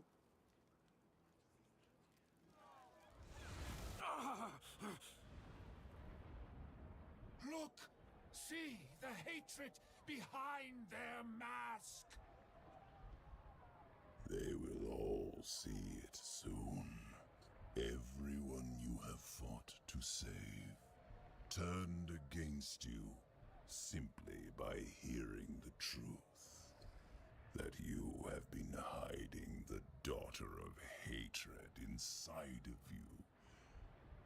Look! See the hatred behind their mask! They will all see it soon. Everyone you have fought to save turned against you simply by hearing the truth. That you have been hiding the daughter of hatred inside of you.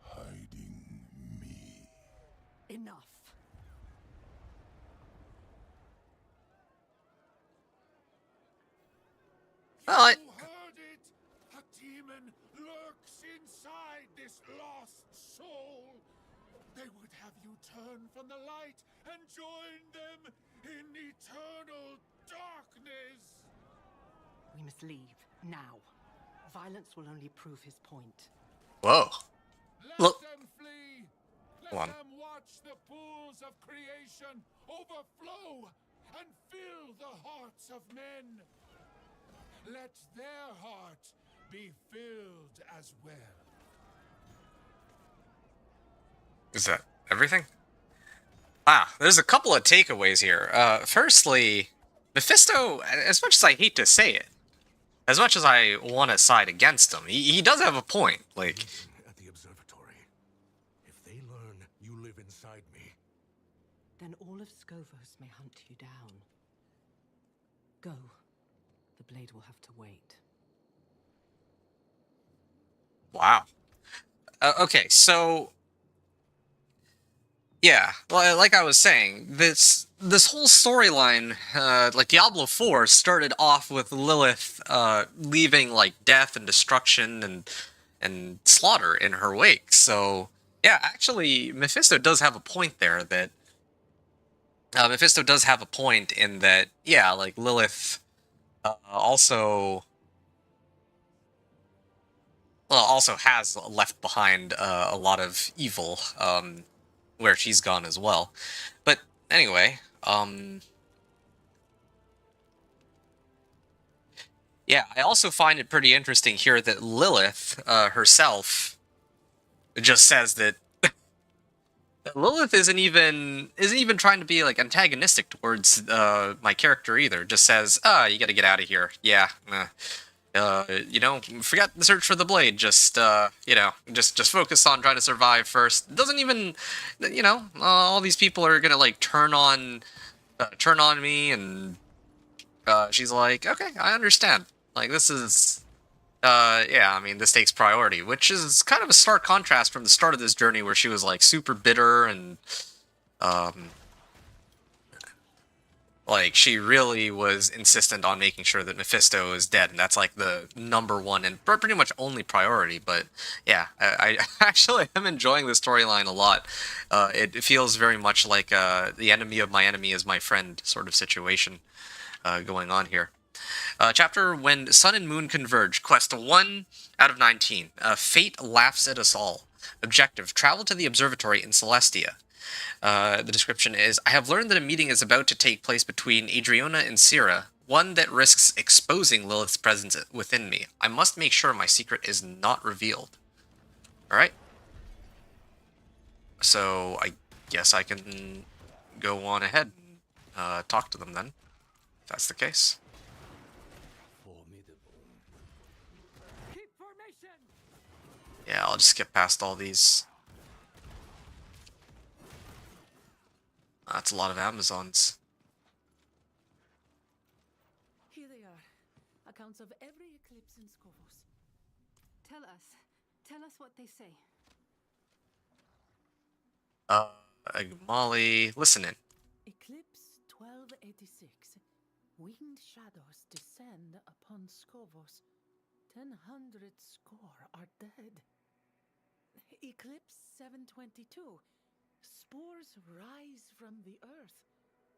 Hiding me. Enough. Well, You heard it! A demon lurks inside this lost soul. They would have you turn from the light and join them in eternal darkness. We must leave, now. Violence will only prove his point. Whoa. Let them flee. Hold on. Let them watch the pools of creation overflow and fill the hearts of men. Let their heart be filled as well. Is that everything? Ah, there's a couple of takeaways here. Firstly, Mephisto, as much as I hate to say it, as much as I want to side against him, he does have a point. Like, At the observatory, if they learn you live inside me, then all of Skovos may hunt you down. Go. The blade will have to wait. Wow. Okay, so yeah, like I was saying, this whole storyline, like Diablo 4, started off with Lilith leaving like death and destruction and slaughter in her wake. So yeah, actually, Mephisto does have a point there. That Mephisto does have a point in that. Yeah, like Lilith also. Well, also has left behind a lot of evil where she's gone as well. But anyway, yeah, I also find it pretty interesting here that Lilith herself just says that Lilith isn't even trying to be like antagonistic towards my character either. Just says, you got to get out of here. Yeah. Forget the search for the blade. Just just focus on trying to survive first. Doesn't even, all these people are gonna like turn on me, and she's like, okay, I understand. Like this is, yeah, I mean, this takes priority, which is kind of a stark contrast from the start of this journey where she was like super bitter and, like, she really was insistent on making sure that Mephisto is dead, and that's like the #1 and pretty much only priority. But yeah, I actually am enjoying this storyline a lot. It feels very much like the enemy of my enemy is my friend sort of situation going on here. Chapter When Sun and Moon Converge, Quest 1 out of 19. Fate Laughs at Us All. Objective, travel to the observatory in Celestia. The description is, I have learned that a meeting is about to take place between Adriona and Syrah, one that risks exposing Lilith's presence within me. I must make sure my secret is not revealed. Alright. So, I guess I can go on ahead and talk to them then, if that's the case. Yeah, I'll just skip past all these. That's a lot of Amazons. Here they are. Accounts of every eclipse in Skovos. Tell us what they say. Molly, listen in. Eclipse 1286. Winged shadows descend upon Skovos. 1,000 score are dead. Eclipse 722. Spores rise from the earth.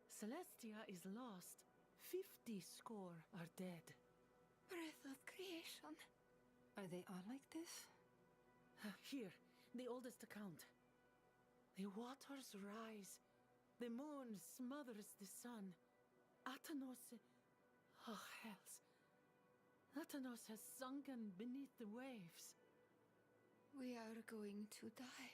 Celestia is lost. 50 score are dead. Breath of creation. Are they all like this? Here, the oldest account. The waters rise. The moon smothers the sun. Atanos... Oh, hells. Atanos has sunken beneath the waves. We are going to die.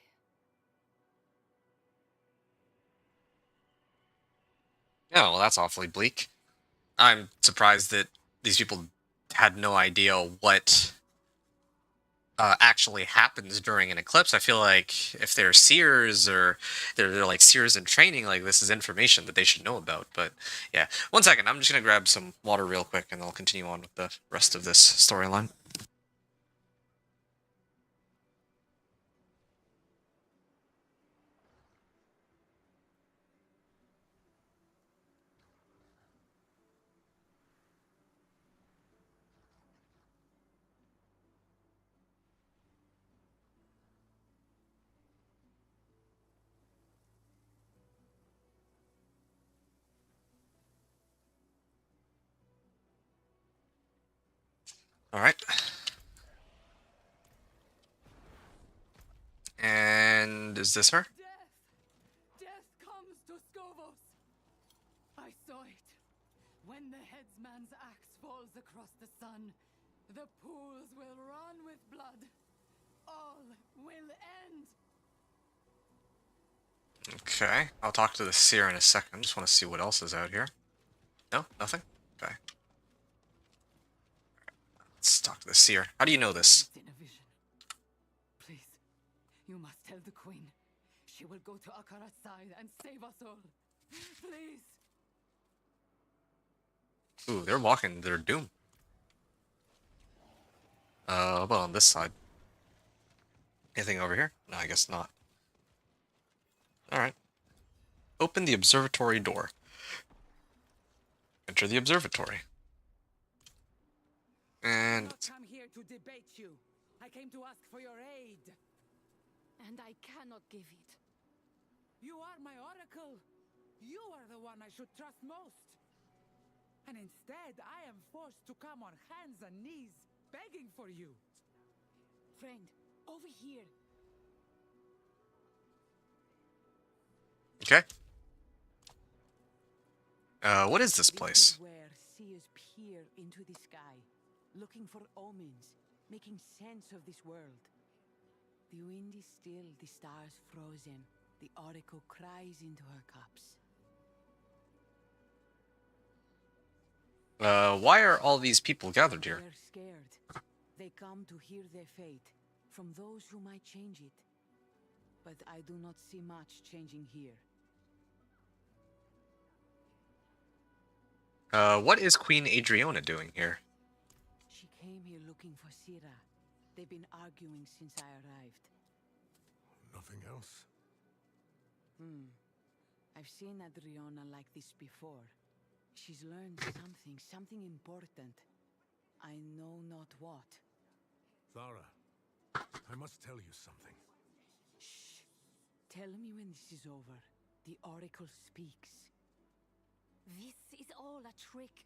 Oh, well, that's awfully bleak. I'm surprised that these people had no idea what actually happens during an eclipse. I feel like if they're seers or they're like seers in training, like this is information that they should know about. But yeah, 1 second, I'm just gonna grab some water real quick and I'll continue on with the rest of this storyline. Alright. And is this her? Death comes to Skovos. I saw it. When the headsman's axe falls across the sun, the pools will run with blood. All will end. Okay, I'll talk to the seer in a second. Just want to see what else is out here. No? Nothing? Okay. Let's talk to the seer. How do you know this? In a vision. Please, you must tell the queen. She will go to Akarat's side and save us all. Please. Ooh, they're walking their doom. How about on this side? Anything over here? No, I guess not. Alright. Open the observatory door. Enter the observatory. I And... did not come here to debate you. I came to ask for your aid. And I cannot give it. You are my oracle. You are the one I should trust most. And instead, I am forced to come on hands and knees, begging for you. Friend, over here. Okay. What is this place? This is where seers peer into the sky, looking for omens, making sense of this world. The wind is still, the stars frozen. The oracle cries into her cups. Why are all these people gathered here? They're scared. They come to hear their fate from those who might change it. But I do not see much changing here. What is Queen Adriona doing here? She came here looking for Sira. They've been arguing since I arrived. Nothing else? I've seen Adriana like this before. She's learned something important. I know not what. Thara, I must tell you something. Shh. Tell me when this is over. The oracle speaks. This is all a trick.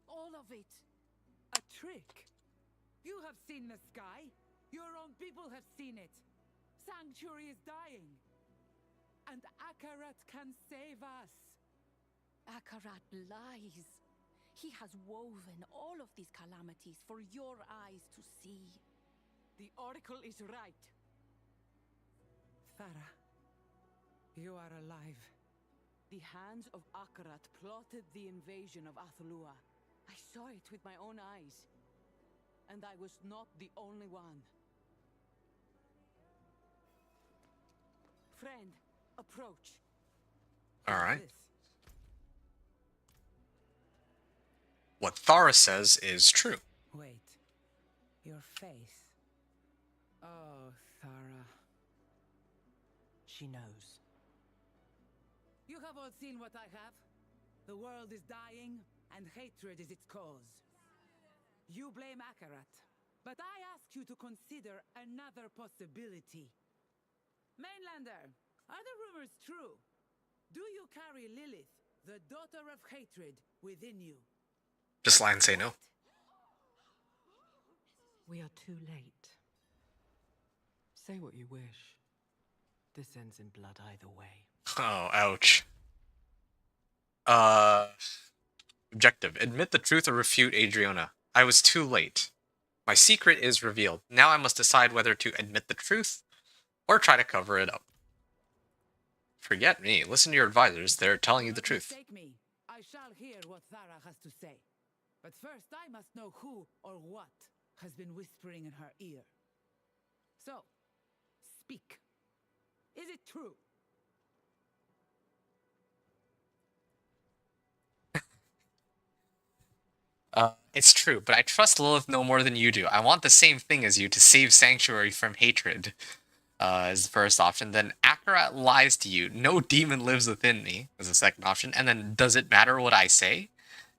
All of it. A trick? You have seen the sky. Your own people have seen it. Sanctuary is dying. And Akarat can save us. Akarat lies. He has woven all of these calamities for your eyes to see. The oracle is right. Thara, you are alive. The hands of Akarat plotted the invasion of Athalua. I saw it with my own eyes. And I was not the only one. Friend, approach. Alright. What Thara says is true. Wait. Your face. Oh, Thara. She knows. You have all seen what I have. The world is dying, and hatred is its cause. You blame Akarat, but I ask you to consider another possibility. Mainlander, are the rumors true? Do you carry Lilith, the daughter of hatred, within you? Just lie and say no. We are too late. Say what you wish. This ends in blood either way. Oh, ouch. Objective. Admit the truth or refute Adriona. I was too late. My secret is revealed. Now I must decide whether to admit the truth or try to cover it up. Forget me. Listen to your advisors. They're telling you the truth. Mistake me. I shall hear what Thara has to say. But first I must know who or what has been whispering in her ear. So, speak. Is it true? It's true, but I trust Lilith no more than you do. I want the same thing as you to save Sanctuary from hatred, as the first option. Then Akarat lies to you. No demon lives within me, as the second option. And then, does it matter what I say?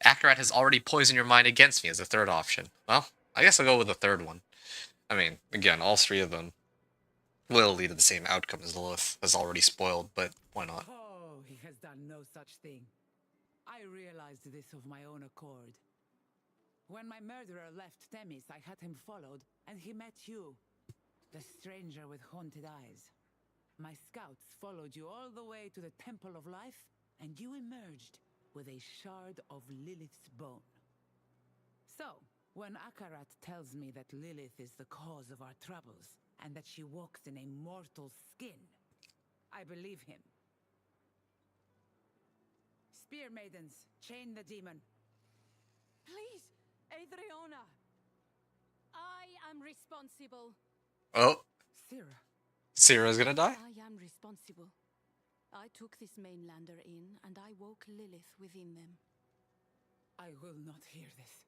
Akarat has already poisoned your mind against me as the third option. Well, I guess I'll go with the third one. I mean, again, all three of them will lead to the same outcome as Lilith has already spoiled, but why not? Oh, he has done no such thing. I realized this of my own accord. When my murderer left Themis, I had him followed, and he met you. The stranger with haunted eyes. My scouts followed you all the way to the Temple of Life, and you emerged with a shard of Lilith's bone. So, when Akarat tells me that Lilith is the cause of our troubles, and that she walks in a mortal skin, I believe him. Spear maidens, chain the demon. Please, Adriana. I am responsible. Oh. Sira. Sierra's gonna die? I am responsible. I took this mainlander in, and I woke Lilith within them. I will not hear this.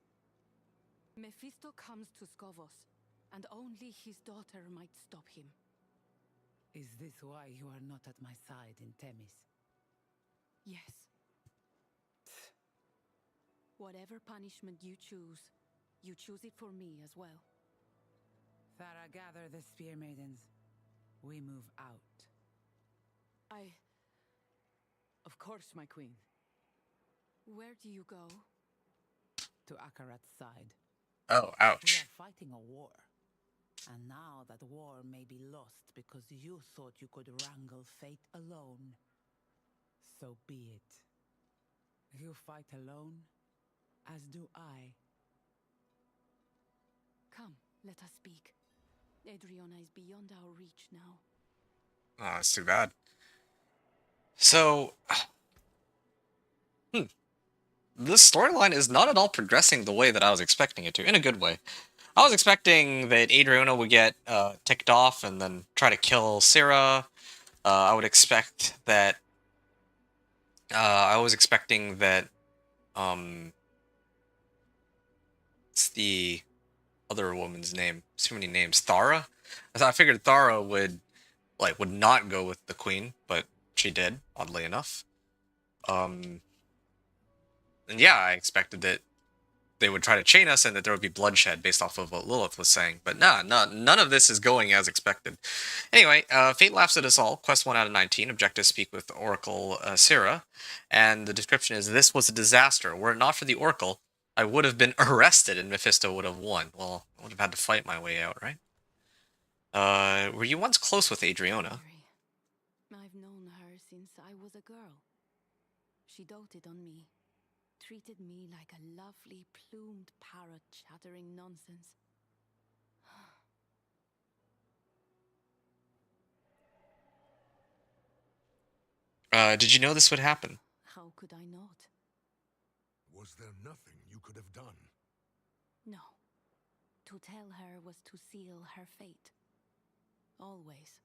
Mephisto comes to Skovos, and only his daughter might stop him. Is this why you are not at my side in Themis? Yes. Whatever punishment you choose it for me as well. Thara, gather the spear maidens. We move out. Of course, my queen. Where do you go? To Akarat's side. Oh, We ouch. are fighting a war. And now that war may be lost because you thought you could wrangle fate alone. So be it. You fight alone, as do I. Come, let us speak. Adriana is beyond our reach now. Oh, that's too bad. So, this storyline is not at all progressing the way that I was expecting it to, in a good way. I was expecting that Adriana would get ticked off and then try to kill Sierra. I would expect that. I was expecting that. What's the other woman's name? Too many names. Thara. I figured Thara would not go with the queen, but she did, oddly enough. And yeah, I expected that they would try to chain us and that there would be bloodshed based off of what Lilith was saying. But none of this is going as expected. Anyway, Fate laughs at us all. Quest 1 out of 19. Objective: speak with Oracle Sierra. And the description is, this was a disaster. Were it not for the Oracle, I would have been arrested and Mephisto would have won. Well, I would have had to fight my way out, right? Were you once close with Adriana? I've known her since I was a girl. She doted on me. Treated me like a lovely, plumed parrot chattering nonsense. Did you know this would happen? How could I not? Was there nothing you could have done? No. To tell her was to seal her fate. Always.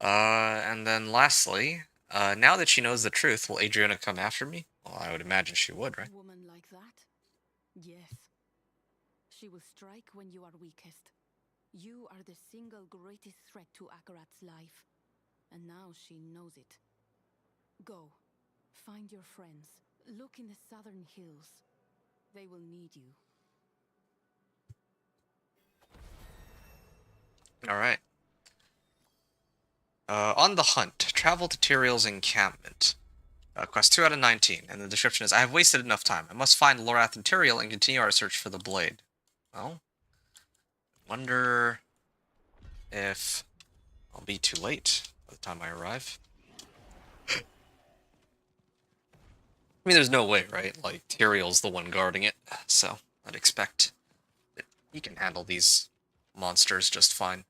And then lastly, now that she knows the truth, will Adriana come after me? Well, I would imagine she would, right? A woman like that? Yes. She will strike when you are weakest. You are the single greatest threat to Akarat's life. And now she knows it. Go. Find your friends. Look in the southern hills. They will need you. Alright. On the hunt. Travel to Tyrael's encampment. Quest 2 out of 19. And the description is, I have wasted enough time. I must find Lorath and Tyrael and continue our search for the blade. Well, wonder if I'll be too late by the time I arrive. I mean, there's no way, right? Like, Tyrael's the one guarding it, so I'd expect that he can handle these monsters just fine.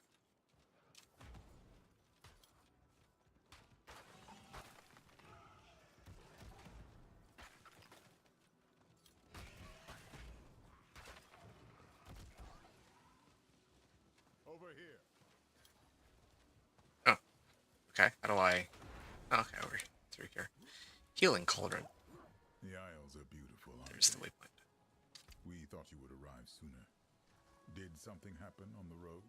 Over here. Oh, okay. How do I... Okay, over through here. Healing Cauldron. The Isles are beautiful, aren't There's the they? waypoint. We thought you would arrive sooner. Did something happen on the road?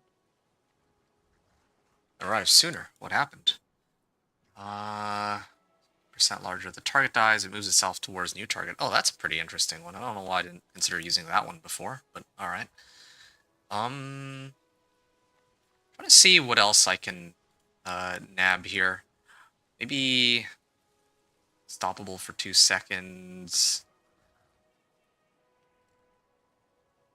Arrive sooner. What happened? Percent larger. The target dies, it moves itself towards new target. Oh, that's a pretty interesting one. I don't know why I didn't consider using that one before, but alright. Trying to see what else I can nab here. Maybe stoppable for 2 seconds.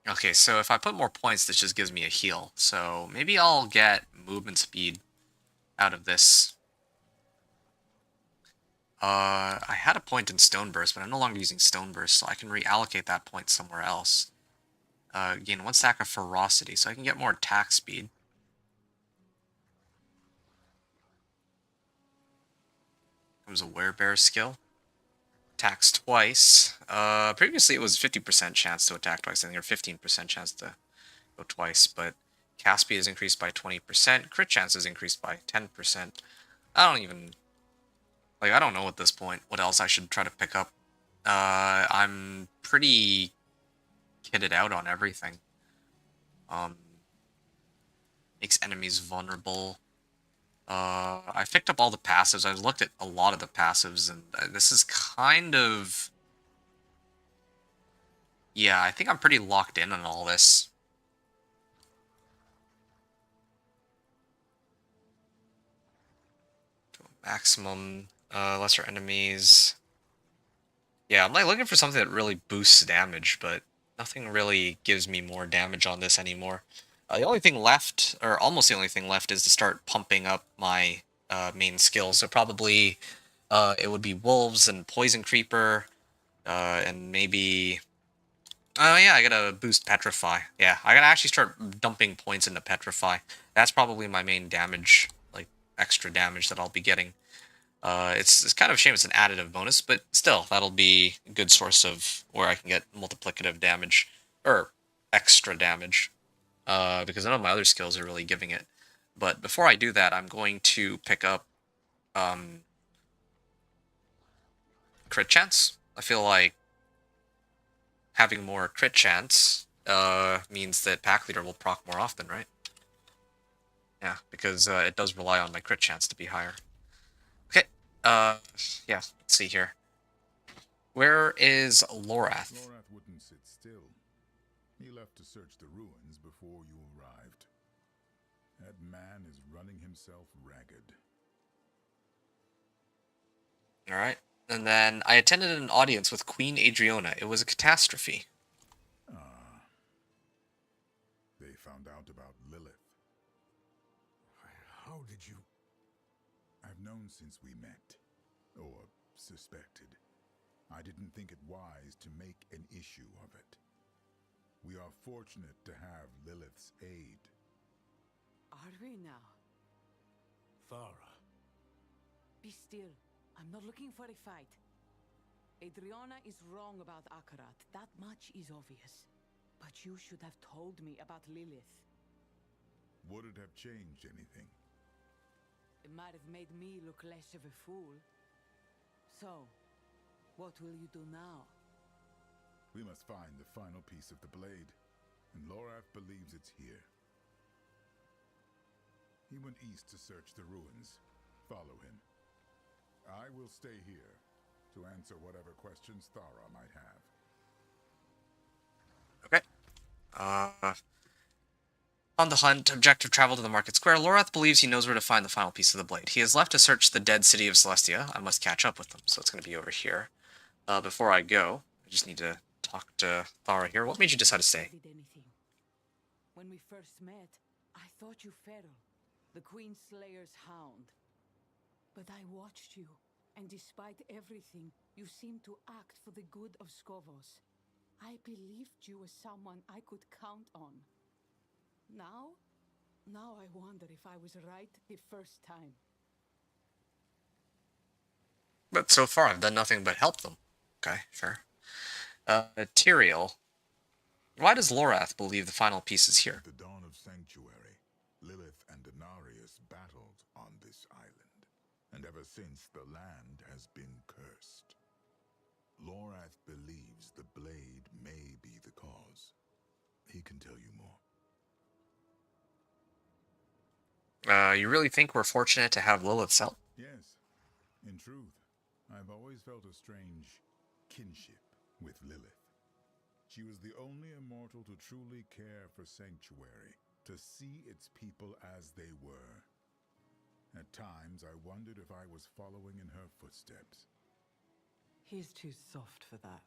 Okay, so if I put more points, this just gives me a heal. So maybe I'll get movement speed out of this. I had a point in Stone Burst, but I'm no longer using Stone Burst, so I can reallocate that point somewhere else. Gain 1 stack of Ferocity, so I can get more attack speed. Comes a Werebear skill. Attacks twice. Previously it was 50% chance to attack twice, I think, or 15% chance to go twice, but cast speed is increased by 20%. Crit chance is increased by 10%. I don't even... Like, I don't know at this point what else I should try to pick up. I'm pretty kitted out on everything. Makes enemies vulnerable. I picked up all the passives. I've looked at a lot of the passives, and this is kind of... Yeah, I think I'm pretty locked in on all this. Maximum, lesser enemies. Yeah, I'm like looking for something that really boosts damage, but nothing really gives me more damage on this anymore. The only thing left, or almost the only thing left, is to start pumping up my main skills. So probably it would be Wolves and Poison Creeper, and maybe... Oh yeah, I gotta boost Petrify. Yeah, I gotta actually start dumping points into Petrify. That's probably my main damage, like extra damage that I'll be getting. It's kind of a shame it's an additive bonus, but still, that'll be a good source of where I can get multiplicative damage, or extra damage, because none of my other skills are really giving it. But before I do that, I'm going to pick up crit chance. I feel like having more crit chance means that Pack Leader will proc more often, right? Yeah, because it does rely on my crit chance to be higher. Okay, yeah, let's see here. Where is Lorath? Lorath wouldn't sit still. He left to search the ruins before you arrived. That man is running himself ragged. Alright, and then I attended an audience with Queen Adriona. It was a catastrophe. Ah. They found out about Lilith. How did you... I've known since we met, or suspected. I didn't think it wise to make an issue of it. We are fortunate to have Lilith's aid. Are we now? Thara. Be still. I'm not looking for a fight. Adriana is wrong about Akarat. That much is obvious. But you should have told me about Lilith. Would it have changed anything? It might have made me look less of a fool. So, what will you do now? We must find the final piece of the blade, and Lorath believes it's here. He went east to search the ruins. Follow him. I will stay here to answer whatever questions Thara might have. Okay. On the hunt, objective travel to the market square. Lorath believes he knows where to find the final piece of the blade. He has left to search the dead city of Celestia. I must catch up with them, so it's going to be over here. Before I go, I just need to talk to Thara here. What made you decide to stay? Did anything. When we first met, I thought you Feral, the Queen Slayer's hound. But I watched you, and despite everything, you seemed to act for the good of Skovos. I believed you as someone I could count on. Now I wonder if I was right the first time. But so far, I've done nothing but help them. Okay, fair. Tyrael. Why does Lorath believe the final piece is here? At the dawn of Sanctuary, Lilith and Denarius battled on this island, and ever since the land has been cursed. Lorath believes the blade may be the cause. He can tell you more. You really think we're fortunate to have Lilith's help? Yes. In truth, I've always felt a strange kinship with Lilith. She was the only immortal to truly care for Sanctuary, to see its people as they were. At times, I wondered if I was following in her footsteps. He's too soft for that.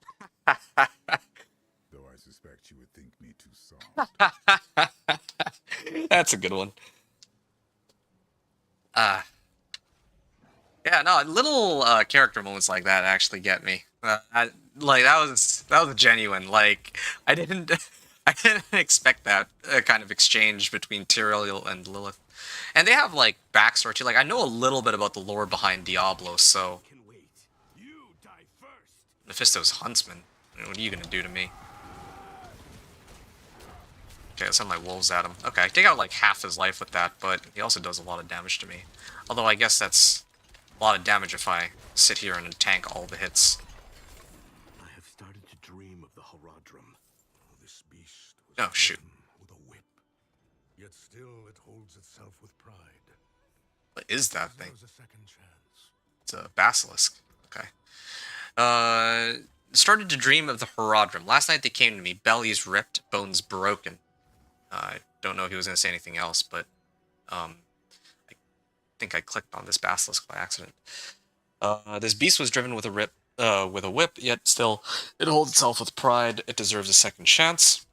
Though I suspect you would think me too soft. That's a good one. Yeah, no, little character moments like that actually get me. Like that was genuine. Like I didn't expect that kind of exchange between Tyrael and Lilith, and they have like backstory too. Like I know a little bit about the lore behind Diablo, so Mephisto's huntsman. What are you gonna do to me? Okay, let's send my wolves at him. Okay, I take out like half his life with that, but he also does a lot of damage to me. Although I guess that's a lot of damage if I sit here and tank all the hits. I have started to dream of the Horadrim. This beast was Oh, shoot. with a whip. Yet still it holds itself with pride. What is that thing? There's a second chance. It's a basilisk. Okay. Started to dream of the Horadrim. Last night they came to me. Bellies ripped, bones broken. I don't know if he was going to say anything else, but I think I clicked on this basilisk by accident. This beast was driven with a whip, yet still it holds itself with pride. It deserves a second chance.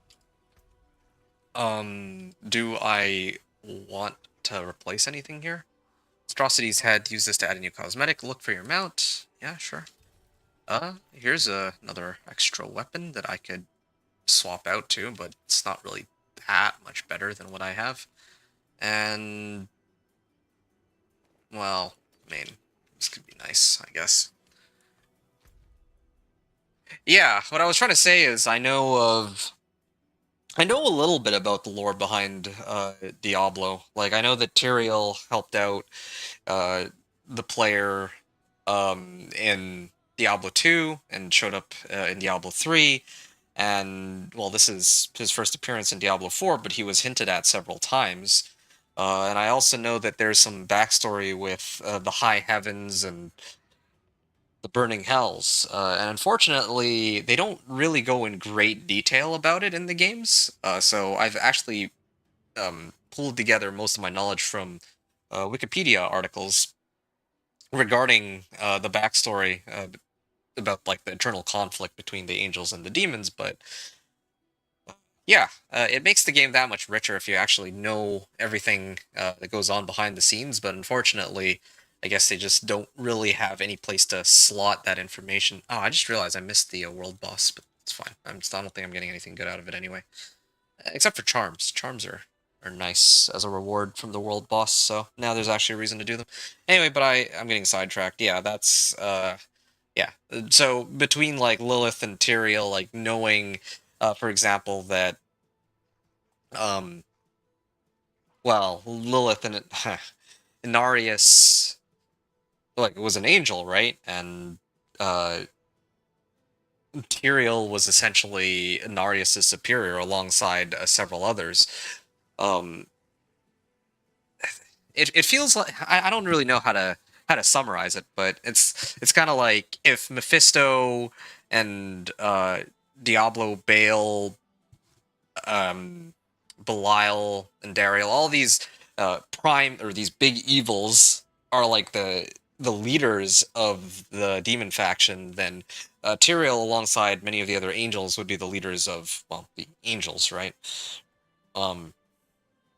Do I want to replace anything here? Atrocity's head. Use this to add a new cosmetic. Look for your mount. Yeah, sure. Here's another extra weapon that I could swap out to, but it's not really that much better than what I have. And, well, I mean, this could be nice, I guess. Yeah, what I was trying to say is I know a little bit about the lore behind Diablo. Like, I know that Tyrael helped out the player in Diablo 2 and showed up in Diablo 3. And, well, this is his first appearance in Diablo 4, but he was hinted at several times. And I also know that there's some backstory with the High Heavens and the Burning Hells. And unfortunately, they don't really go in great detail about it in the games. So I've actually pulled together most of my knowledge from Wikipedia articles regarding the backstory about like the eternal conflict between the angels and the demons, but yeah, it makes the game that much richer if you actually know everything that goes on behind the scenes, but unfortunately, I guess they just don't really have any place to slot that information. Oh, I just realized I missed the world boss, but it's fine. I don't think I'm getting anything good out of it anyway. Except for charms. Charms are nice as a reward from the world boss, so now there's actually a reason to do them. Anyway, but I'm getting sidetracked. Yeah, that's, yeah. So between, like, Lilith and Tyrael, like, knowing, for example, that, well, Lilith and Inarius, like, was an angel, right? And, Tyrael was essentially Inarius' superior alongside several others. It feels like I don't really know how to summarize it, but it's kind of like if Mephisto and Diablo, Baal, Belial, and Dariel, all these these big evils are like the leaders of the demon faction, then Tyrael alongside many of the other angels would be the leaders of, well, the angels, right?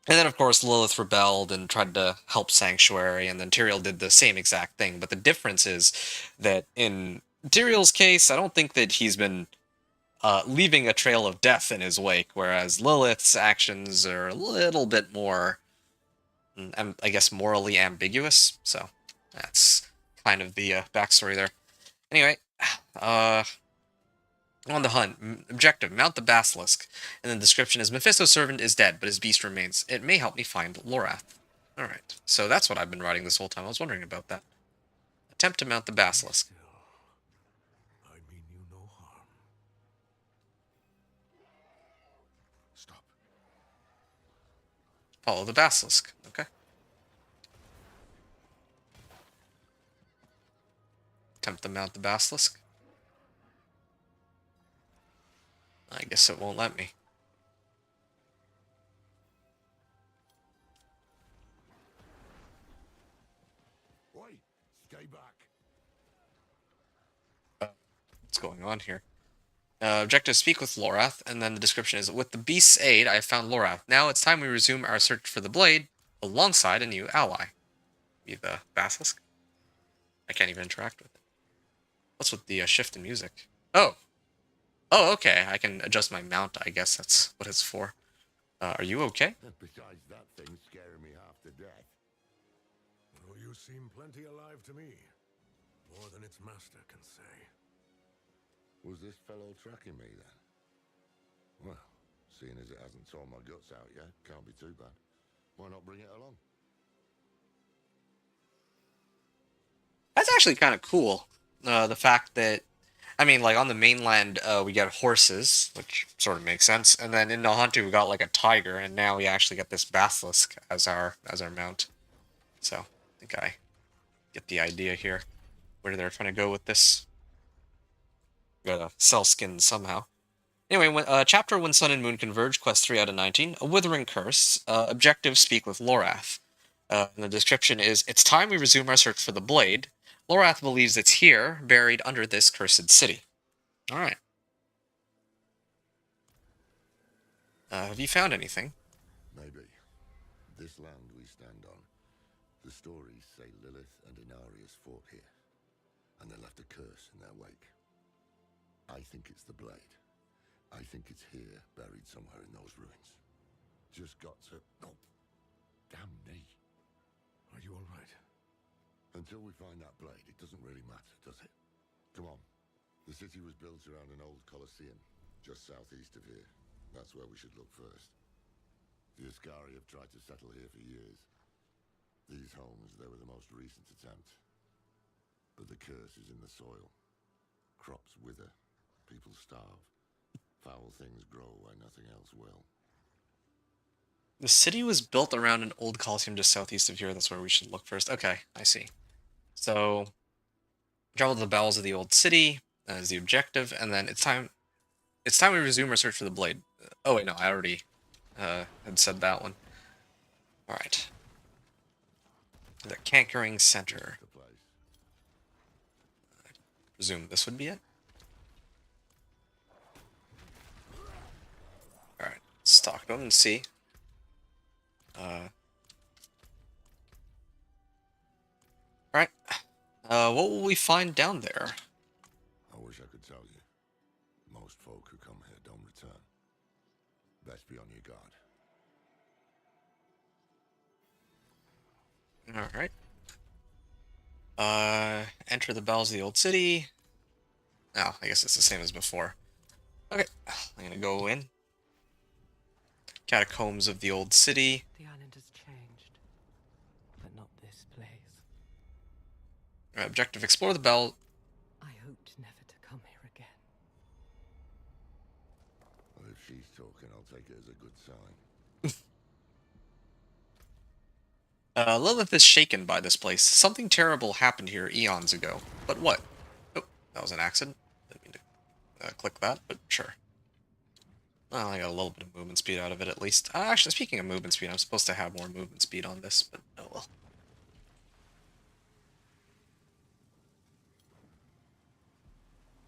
And then, of course, Lilith rebelled and tried to help Sanctuary, and then Tyrael did the same exact thing. But the difference is that in Tyrael's case, I don't think that he's been leaving a trail of death in his wake, whereas Lilith's actions are a little bit more, I guess, morally ambiguous. So that's kind of the backstory there. Anyway, on the hunt. Objective, mount the basilisk. And the description is, Mephisto's servant is dead, but his beast remains. It may help me find Lorath. Alright, so that's what I've been writing this whole time. I was wondering about that. Attempt to mount the basilisk. I mean you no harm. Stop. Follow the basilisk. Okay. Attempt to mount the basilisk. I guess it won't let me. Oi, stay back. What's going on here? Objective, speak with Lorath, and then the description is, with the beast's aid, I have found Lorath. Now it's time we resume our search for the blade, alongside a new ally. Be the basilisk? I can't even interact with it. What's with the shift in music? Oh! Oh, okay. I can adjust my mount, I guess that's what it's for. Are you okay? Besides that thing scaring me half to death. Oh, you seem plenty alive to me. More than its master can say. Was this fellow tracking me then? Well, seeing as it hasn't torn my guts out yet, can't be too bad. Why not bring it along? That's actually kind of cool. The fact that, I mean, like on the mainland, we get horses, which sort of makes sense, and then in Nahantu we got like a tiger, and now we actually get this basilisk as our mount. So I think I get the idea here, where they're trying to go with this. Gotta sell skins somehow. Anyway, chapter When Sun and Moon Converge, quest 3 out of 19, a Withering Curse, objective Speak with Lorath. And the description is, it's time we resume our search for the blade. Lorath believes it's here, buried under this cursed city. Alright. Have you found anything? Maybe. This land we stand on, the stories say Lilith and Inarius fought here, and they left a curse in their wake. I think it's the blade. I think it's here, buried somewhere in those ruins. Just got to... Oh, damn knee. Are you all right? Until we find that blade, it doesn't really matter, does it? Come on. The city was built around an old Colosseum, just southeast of here. That's where we should look first. The Ascari have tried to settle here for years. These homes, they were the most recent attempt. But the curse is in the soil. Crops wither. People starve. Foul things grow where nothing else will. The city was built around an old Colosseum just southeast of here. That's where we should look first. Okay, I see. So, travel to the bowels of the old city as the objective, and then it's time we resume our search for the blade. Oh wait, no, I already had said that one. Alright. The Cankering Center. I presume this would be it. Alright, let's talk to him and see. Alright. What will we find down there? I wish I could tell you. Most folk who come here don't return. Best be on your guard. Alright. Enter the bowels of the old city. Oh, I guess it's the same as before. Okay, I'm gonna go in. Catacombs of the old city. The island has changed, but not this place. Objective, explore the bell. I hoped never to come here again. Well, if she's talking, I'll take it as a good sign. Lilith is shaken by this place. Something terrible happened here eons ago. But what? Oh, that was an accident. Didn't mean to click that, but sure. Well, I got a little bit of movement speed out of it at least. Actually, speaking of movement speed, I'm supposed to have more movement speed on this, but oh well.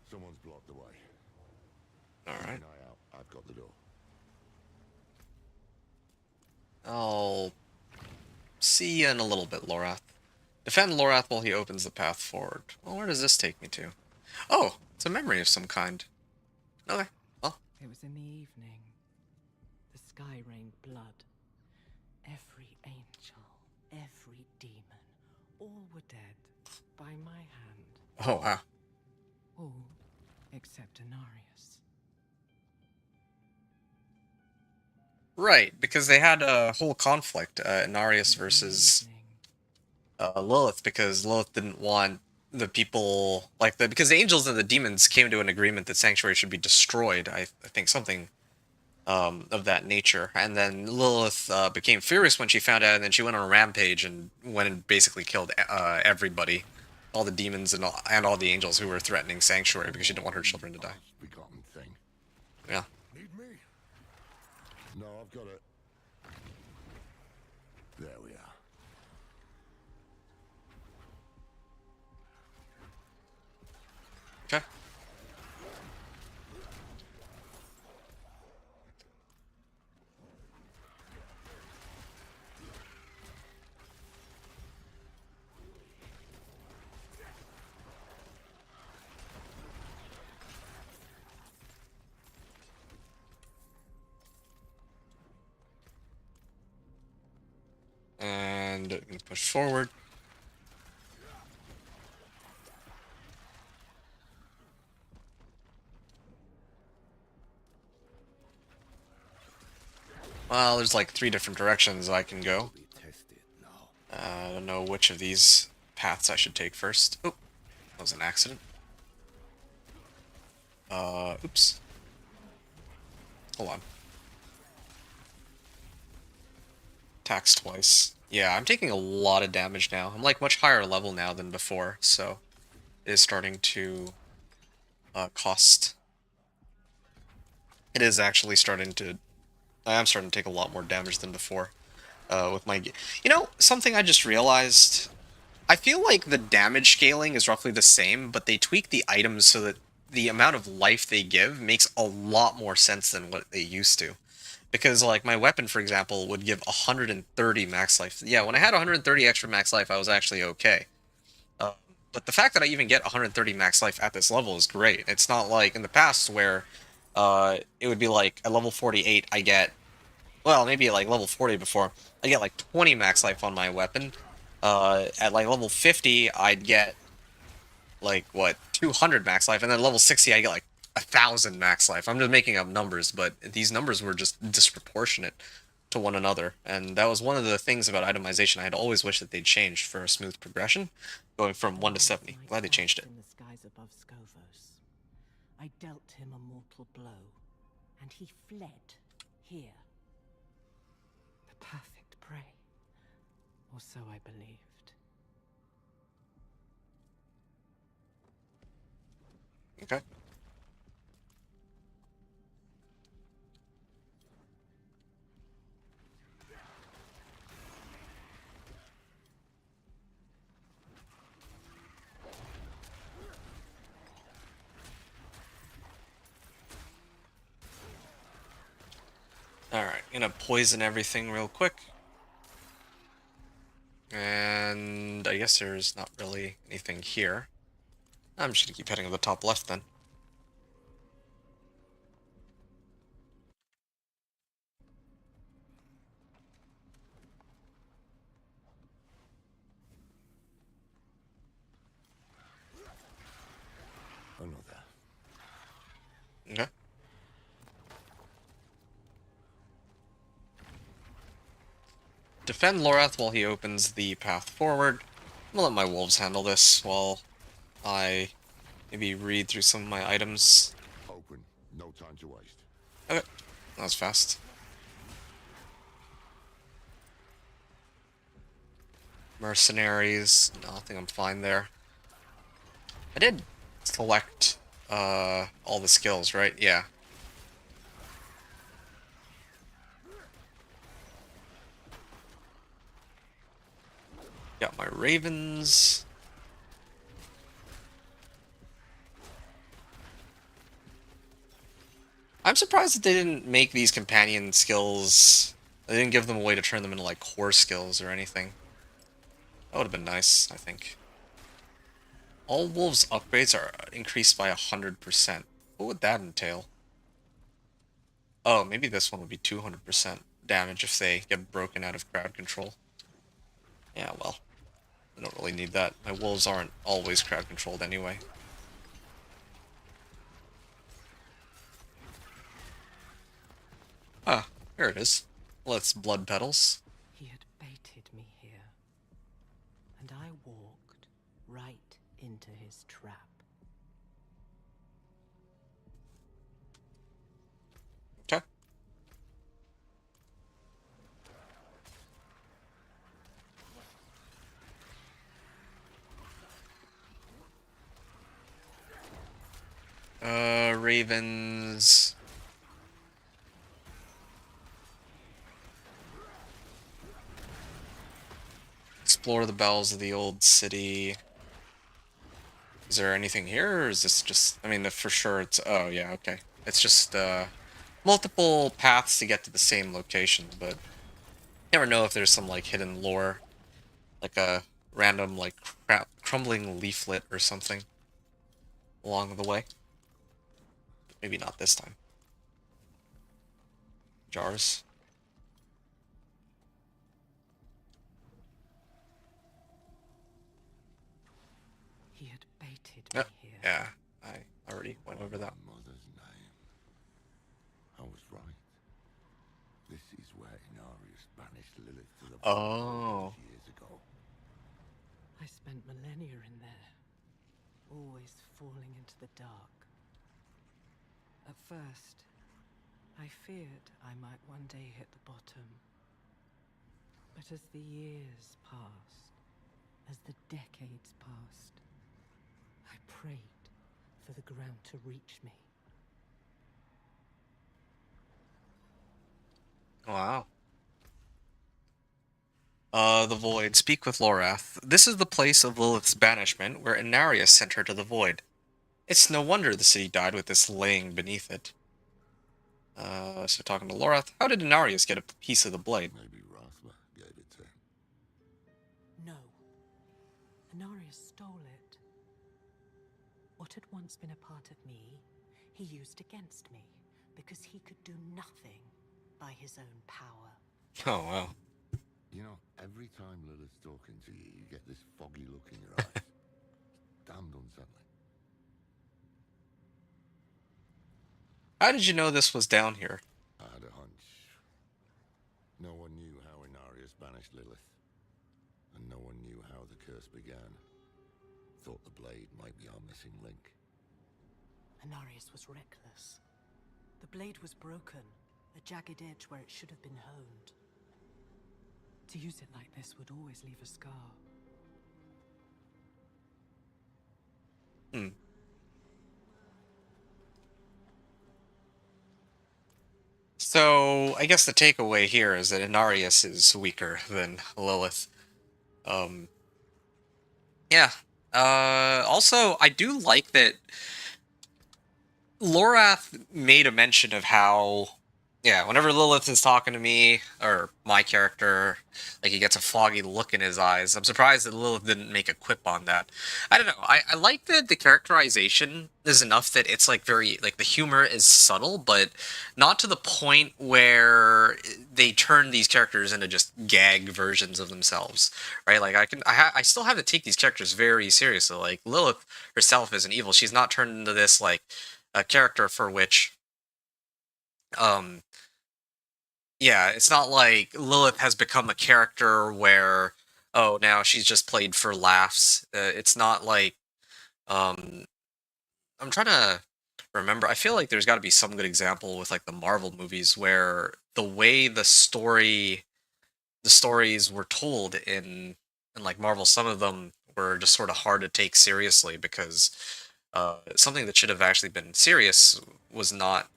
Someone's blocked the way. Alright. Keep an eye out. I've got the door. I'll see you in a little bit, Lorath. Defend Lorath while he opens the path forward. Well, where does this take me to? Oh, it's a memory of some kind. Okay, well. It was in the evening. The sky rained blood. Every angel, every demon, all were dead by my hand. Oh, wow. All except Inarius. Right, because they had a whole conflict, Inarius versus Lilith, because Lilith didn't want the people, like, because the angels and the demons came to an agreement that Sanctuary should be destroyed, I think something of that nature, and then Lilith became furious when she found out, and then she went on a rampage and went and basically killed everybody, all the demons and all the angels who were threatening Sanctuary because she didn't want her children to die. Begotten thing. Yeah. Need me? No, I've got it. There we are. Okay. And I'm gonna push forward. Well, there's like 3 different directions I can go. I don't know which of these paths I should take first. Oh, that was an accident. Oops. Hold on. Attacks twice. Yeah, I'm taking a lot of damage now. I'm like much higher level now than before, so it is starting to cost. It is actually starting to. I am starting to take a lot more damage than before. With my, you know, something I just realized. I feel like the damage scaling is roughly the same, but they tweak the items so that the amount of life they give makes a lot more sense than what they used to. Because, like, my weapon, for example, would give 130 max life. Yeah, when I had 130 extra max life, I was actually okay. Uh, but the fact that I even get 130 max life at this level is great. It's not like in the past where it would be like at level 48, I get, well, maybe at like level 40 before, I get like 20 max life on my weapon. At like level 50, I'd get like, what, 200 max life, and then level 60, I get like 1,000 max life. I'm just making up numbers, but these numbers were just disproportionate to one another, and that was one of the things about itemization I had always wished that they'd changed for a smooth progression, going from 1 to 70. Glad they changed it. In the skies above Scovos, I dealt him a mortal blow, and he fled here. The perfect prey, or so I believed. Okay. Alright, gonna poison everything real quick. And I guess there's not really anything here. I'm just gonna keep heading to the top left then. I know that. Okay. Defend Lorath while he opens the path forward. I'm gonna let my wolves handle this while I maybe read through some of my items. Open. No time to waste. Okay. That was fast. Mercenaries. No, I think I'm fine there. I did select all the skills, right? Yeah. Got my ravens. I'm surprised that they didn't make these companion skills. They didn't give them a way to turn them into like core skills or anything. That would have been nice, I think. All wolves upgrades are increased by 100%. What would that entail? Oh, maybe this one would be 200% damage if they get broken out of crowd control. Yeah, well, I don't really need that. My wolves aren't always crowd controlled anyway. Ah, here it is. Let's blood petals. He had baited me here, and I walked right into his trap. Okay. Ravens. Explore the bowels of the old city. Is there anything here, or is this just... I mean, for sure it's... Oh, yeah, okay. It's just, multiple paths to get to the same location, but... You never know if there's some, like, hidden lore. Like a random, like, crumbling leaflet or something. Along the way. Maybe not this time. Jars. He had baited me here. Yeah, I already went over that. Mother's name. I was right. This is where Inarius banished Lilith to the Oh. years ago. I spent millennia in there, always falling into the dark. At first, I feared I might one day hit the bottom. But as the years passed, as the decades passed, I prayed for the ground to reach me. Wow. The Void. Speak with Lorath. This is the place of Lilith's banishment, where Inarius sent her to the Void. It's no wonder the city died with this laying beneath it. So talking to Lorath, how did Inarius get a piece of the blade? Maybe Rathma gave it to him. No. Inarius stole it. What had once been a part of me, he used against me, because he could do nothing by his own power. Oh, wow. You know, every time Lilith's talking to you, you get this foggy look in your eyes. It's damned unsettling. How did you know this was down here? I had a hunch. No one knew how Inarius banished Lilith. And no one knew how the curse began. Thought the blade might be our missing link. Inarius was reckless. The blade was broken, a jagged edge where it should have been honed. To use it like this would always leave a scar. So, I guess the takeaway here is that Inarius is weaker than Lilith. Yeah. Also, I do like that Lorath made a mention of how, yeah, whenever Lilith is talking to me, or my character, like, he gets a foggy look in his eyes. I'm surprised that Lilith didn't make a quip on that. I don't know, I like that the characterization is enough that it's, like, very, like, the humor is subtle, but not to the point where they turn these characters into just gag versions of themselves, right? Like, I still have to take these characters very seriously. Like, Lilith herself isn't evil. She's not turned into this, like, a character for which, yeah, it's not like Lilith has become a character where, oh, now she's just played for laughs. It's not like, I'm trying to remember. I feel like there's got to be some good example with, like, the Marvel movies where the way the stories were told in like, Marvel, some of them were just sort of hard to take seriously because something that should have actually been serious was not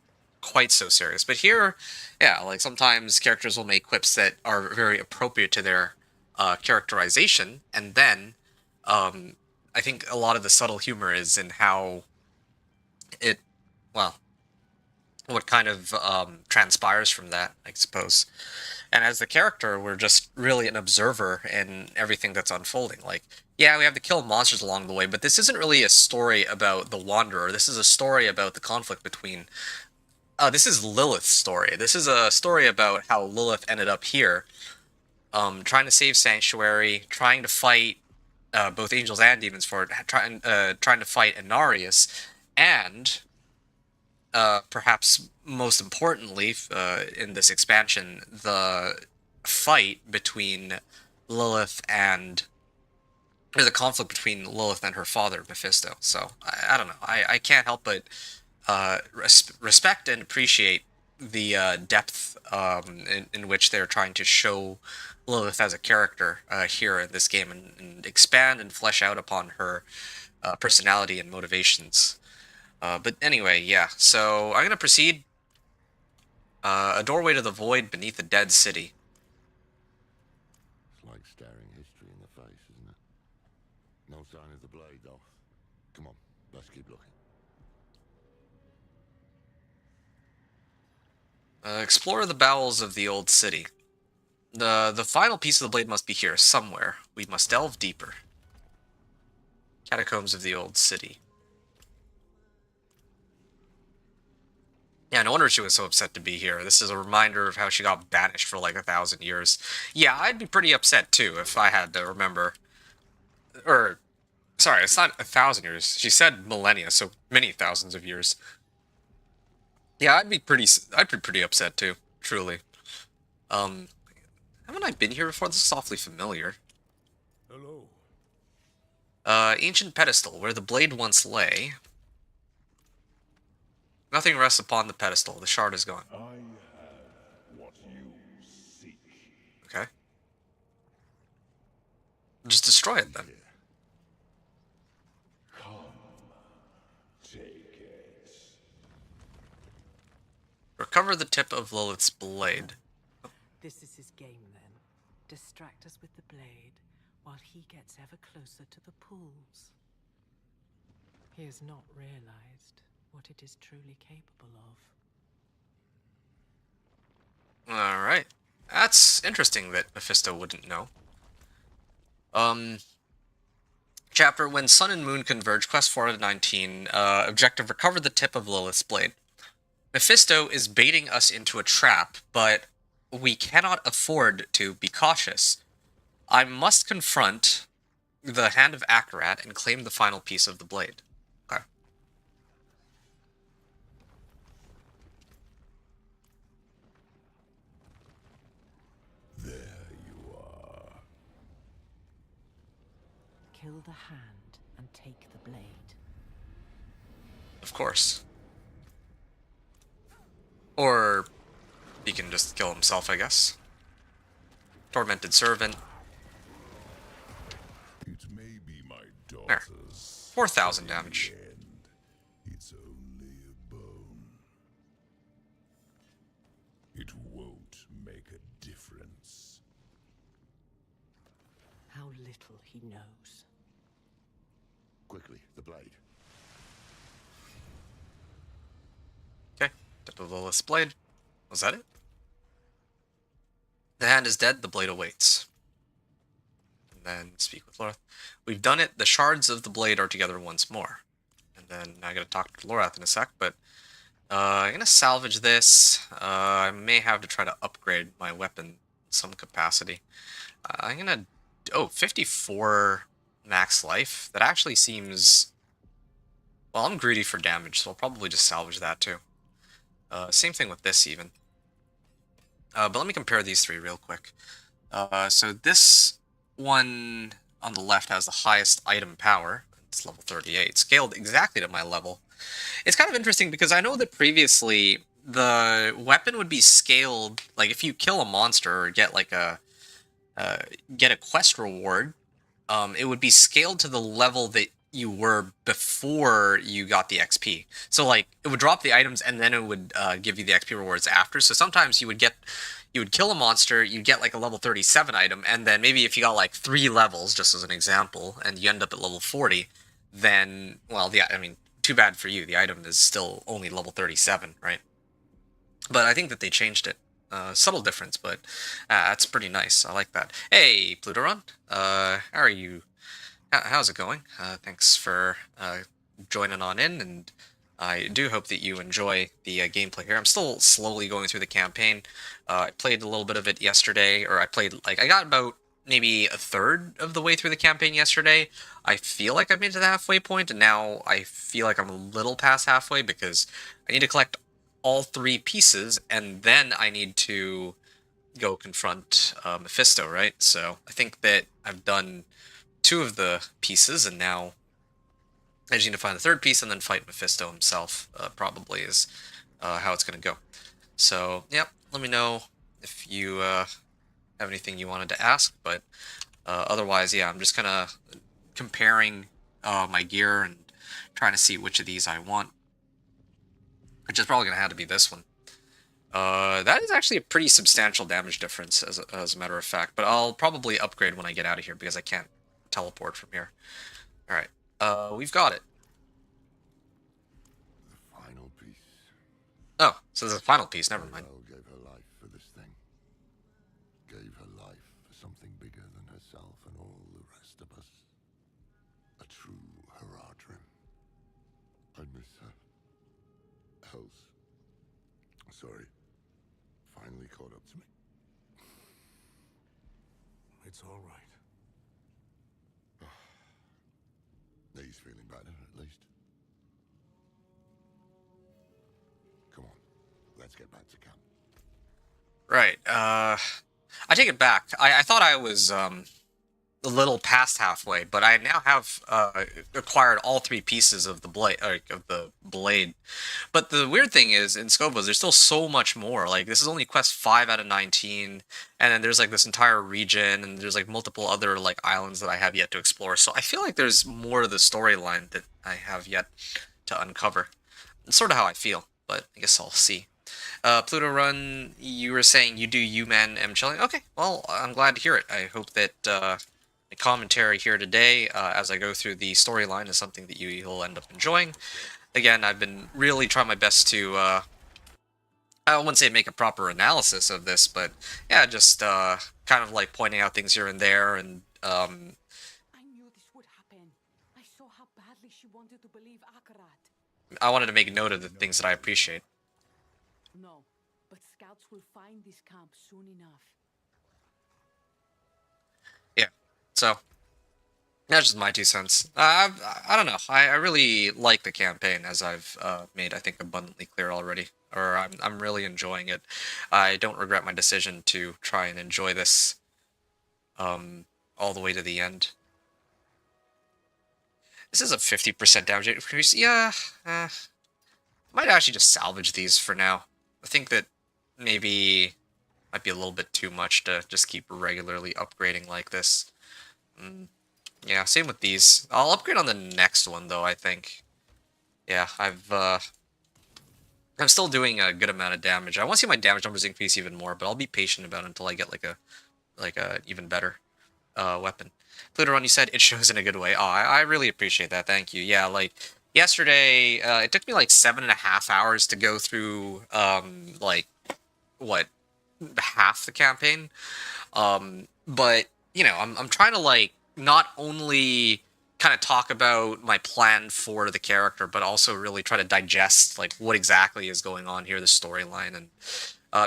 quite so serious. But here, yeah, like, sometimes characters will make quips that are very appropriate to their characterization, and then I think a lot of the subtle humor is in how it, well, what kind of transpires from that, I suppose. And as the character, we're just really an observer in everything that's unfolding. Like, yeah, we have to kill monsters along the way, but this isn't really a story about the Wanderer. This is a story about the conflict between... this is Lilith's story. This is a story about how Lilith ended up here, trying to save Sanctuary, trying to fight both angels and demons for it, trying to fight Inarius, and perhaps most importantly, in this expansion, the fight between Lilith and, or the conflict between Lilith and her father, Mephisto. So, I don't know. I can't help but respect and appreciate the depth in which they're trying to show Lilith as a character here in this game, and expand and flesh out upon her personality and motivations. But anyway, yeah, so I'm going to proceed. A doorway to the void beneath a dead city. It's like staring history in the face, isn't it? No sign of the blade, though. Come on, let's keep looking. Explore the bowels of the old city. The final piece of the blade must be here, somewhere. We must delve deeper. Catacombs of the old city. Yeah, no wonder she was so upset to be here. This is a reminder of how she got banished for like 1,000 years. Yeah, I'd be pretty upset too if I had to remember. Or, sorry, it's not 1,000 years. She said millennia, so many thousands of years. Yeah, I'd be pretty upset too, truly. Haven't I been here before? This is awfully familiar. Hello. Ancient pedestal, where the blade once lay. Nothing rests upon the pedestal. The shard is gone. I have what you seek. Okay. Just destroy it then. Come, take it. Recover the tip of Lilith's blade. This is his game, then. Distract us with the blade, while he gets ever closer to the pools. He has not realized what it is truly capable of. Alright. That's interesting that Mephisto wouldn't know. Chapter, when Sun and Moon converge, quest 4 out of 19, objective, recover the tip of Lilith's blade. Mephisto is baiting us into a trap, but we cannot afford to be cautious. I must confront the Hand of Akarat and claim the final piece of the blade. Okay. There you are. Kill the hand and take the blade. Of course. Or he can just kill himself, I guess. Tormented Servant. It may be my There. daughter's. 4,000 damage. It's only a bone. It won't make a difference. How little he knows. Quickly, the blade. Okay. Tip of Lilith's blade. Was that it? The hand is dead, the blade awaits. And then speak with Lorath. We've done it. The shards of the blade are together once more. And then I gotta talk to Lorath in a sec, but I'm gonna salvage this. I may have to try to upgrade my weapon in some capacity. I'm gonna... Oh, 54 max life. That actually seems... Well, I'm greedy for damage, so I'll probably just salvage that too. Same thing with this even. But let me compare these three real quick. So this one on the left has the highest item power. It's level 38, scaled exactly to my level. It's kind of interesting because I know that previously the weapon would be scaled, like if you kill a monster or get like get a quest reward, it would be scaled to the level that you were before you got the XP. So like it would drop the items and then it would give you the XP rewards after. So sometimes you would kill a monster, you'd get like a level 37 item, and then maybe if you got like 3 levels, just as an example, and you end up at level 40, then, well, I mean, too bad for you. The item is still only level 37, right? But I think that they changed it. Subtle difference, but that's pretty nice. I like that. Hey, Plutoron. How are you? How's it going? Thanks for joining on in, and I do hope that you enjoy the gameplay here. I'm still slowly going through the campaign. I played a little bit of it yesterday, or I got about maybe a third of the way through the campaign yesterday. I feel like I've made it to the halfway point, and now I feel like I'm a little past halfway because I need to collect all 3 pieces, and then I need to go confront Mephisto, right? So I think that I've done 2 of the pieces, and now I just need to find the 3rd piece and then fight Mephisto himself, probably is how it's going to go. So, yep, let me know if you have anything you wanted to ask, but otherwise, yeah, I'm just kind of comparing my gear and trying to see which of these I want, which is probably going to have to be this one. That is actually a pretty substantial damage difference, as a matter of fact, but I'll probably upgrade when I get out of here because I can't teleport from here. Alright. We've got it. The final piece. Oh, so there's a final piece, never mind. Well, gave her life for this thing. Gave her life for something bigger than herself and all the rest of us. A true Haradrim. I miss her. Else. Sorry. Finally caught up to me. It's all right. He's feeling better, at least. Come on, let's get back to camp. Right. I take it back. I thought I was a little past halfway, but I now have acquired all three pieces of the blade. But the weird thing is, in Scopos, there's still so much more. Like, this is only quest 5 out of 19, and then there's, like, this entire region, and there's, like, multiple other, like, islands that I have yet to explore. So I feel like there's more to the storyline that I have yet to uncover. It's sort of how I feel, but I guess I'll see. Pluto Run, you were saying you do you, man, am chilling. Okay, well, I'm glad to hear it. I hope that the commentary here today, as I go through the storyline, is something that you'll end up enjoying. Again, I've been really trying my best to, I wouldn't say make a proper analysis of this, but yeah, just kind of like pointing out things here and there, and I knew this would happen. I saw how badly she wanted to believe Akarat. I wanted to make note of the things that I appreciate. No, but scouts will find this camp soon enough. Yeah, so that's just my 2 cents. I don't know. I really like the campaign, as I've made, I think, abundantly clear already. Or I'm really enjoying it. I don't regret my decision to try and enjoy this all the way to the end. This is a 50% damage increase. Yeah, might actually just salvage these for now. I think that maybe might be a little bit too much to just keep regularly upgrading like this. Yeah, same with these. I'll upgrade on the next one, though, I think. Yeah, I'm still doing a good amount of damage. I want to see my damage numbers increase even more, but I'll be patient about it until I get like a even better weapon. Pluto, you said it shows in a good way. Oh, I really appreciate that. Thank you. Yeah, like yesterday, it took me like 7.5 hours to go through like what, half the campaign. But you know, I'm trying to like not only kind of talk about my plan for the character, but also really try to digest like what exactly is going on here, the storyline, and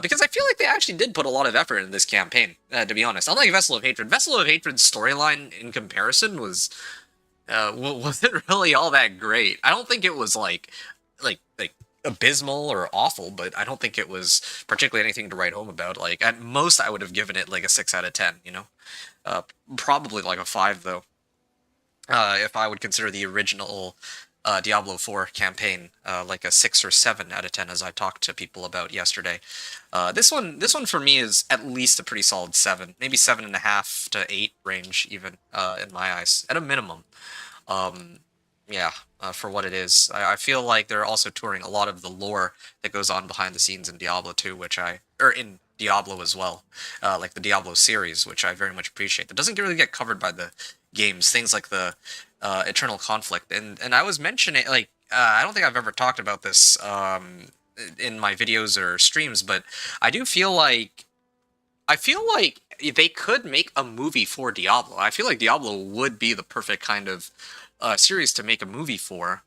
because I feel like they actually did put a lot of effort in this campaign, to be honest. Unlike Vessel of Hatred's storyline in comparison wasn't really all that great. I don't think it was like abysmal or awful, but I don't think it was particularly anything to write home about. Like, at most, I would have given it like a 6 out of 10, you know? Probably like a 5, though. If I would consider the original Diablo 4 campaign like a 6 or 7 out of 10, as I talked to people about yesterday. This one for me is at least a pretty solid 7, maybe 7.5 to 8 range, even in my eyes, at a minimum. Yeah, for what it is. I feel like they're also touring a lot of the lore that goes on behind the scenes in Diablo 2, or in Diablo as well, like the Diablo series, which I very much appreciate. That doesn't really get covered by the games, things like the Eternal Conflict, and I was mentioning, like, I don't think I've ever talked about this in my videos or streams, but I feel like they could make a movie for Diablo. I feel like Diablo would be the perfect kind of series to make a movie for,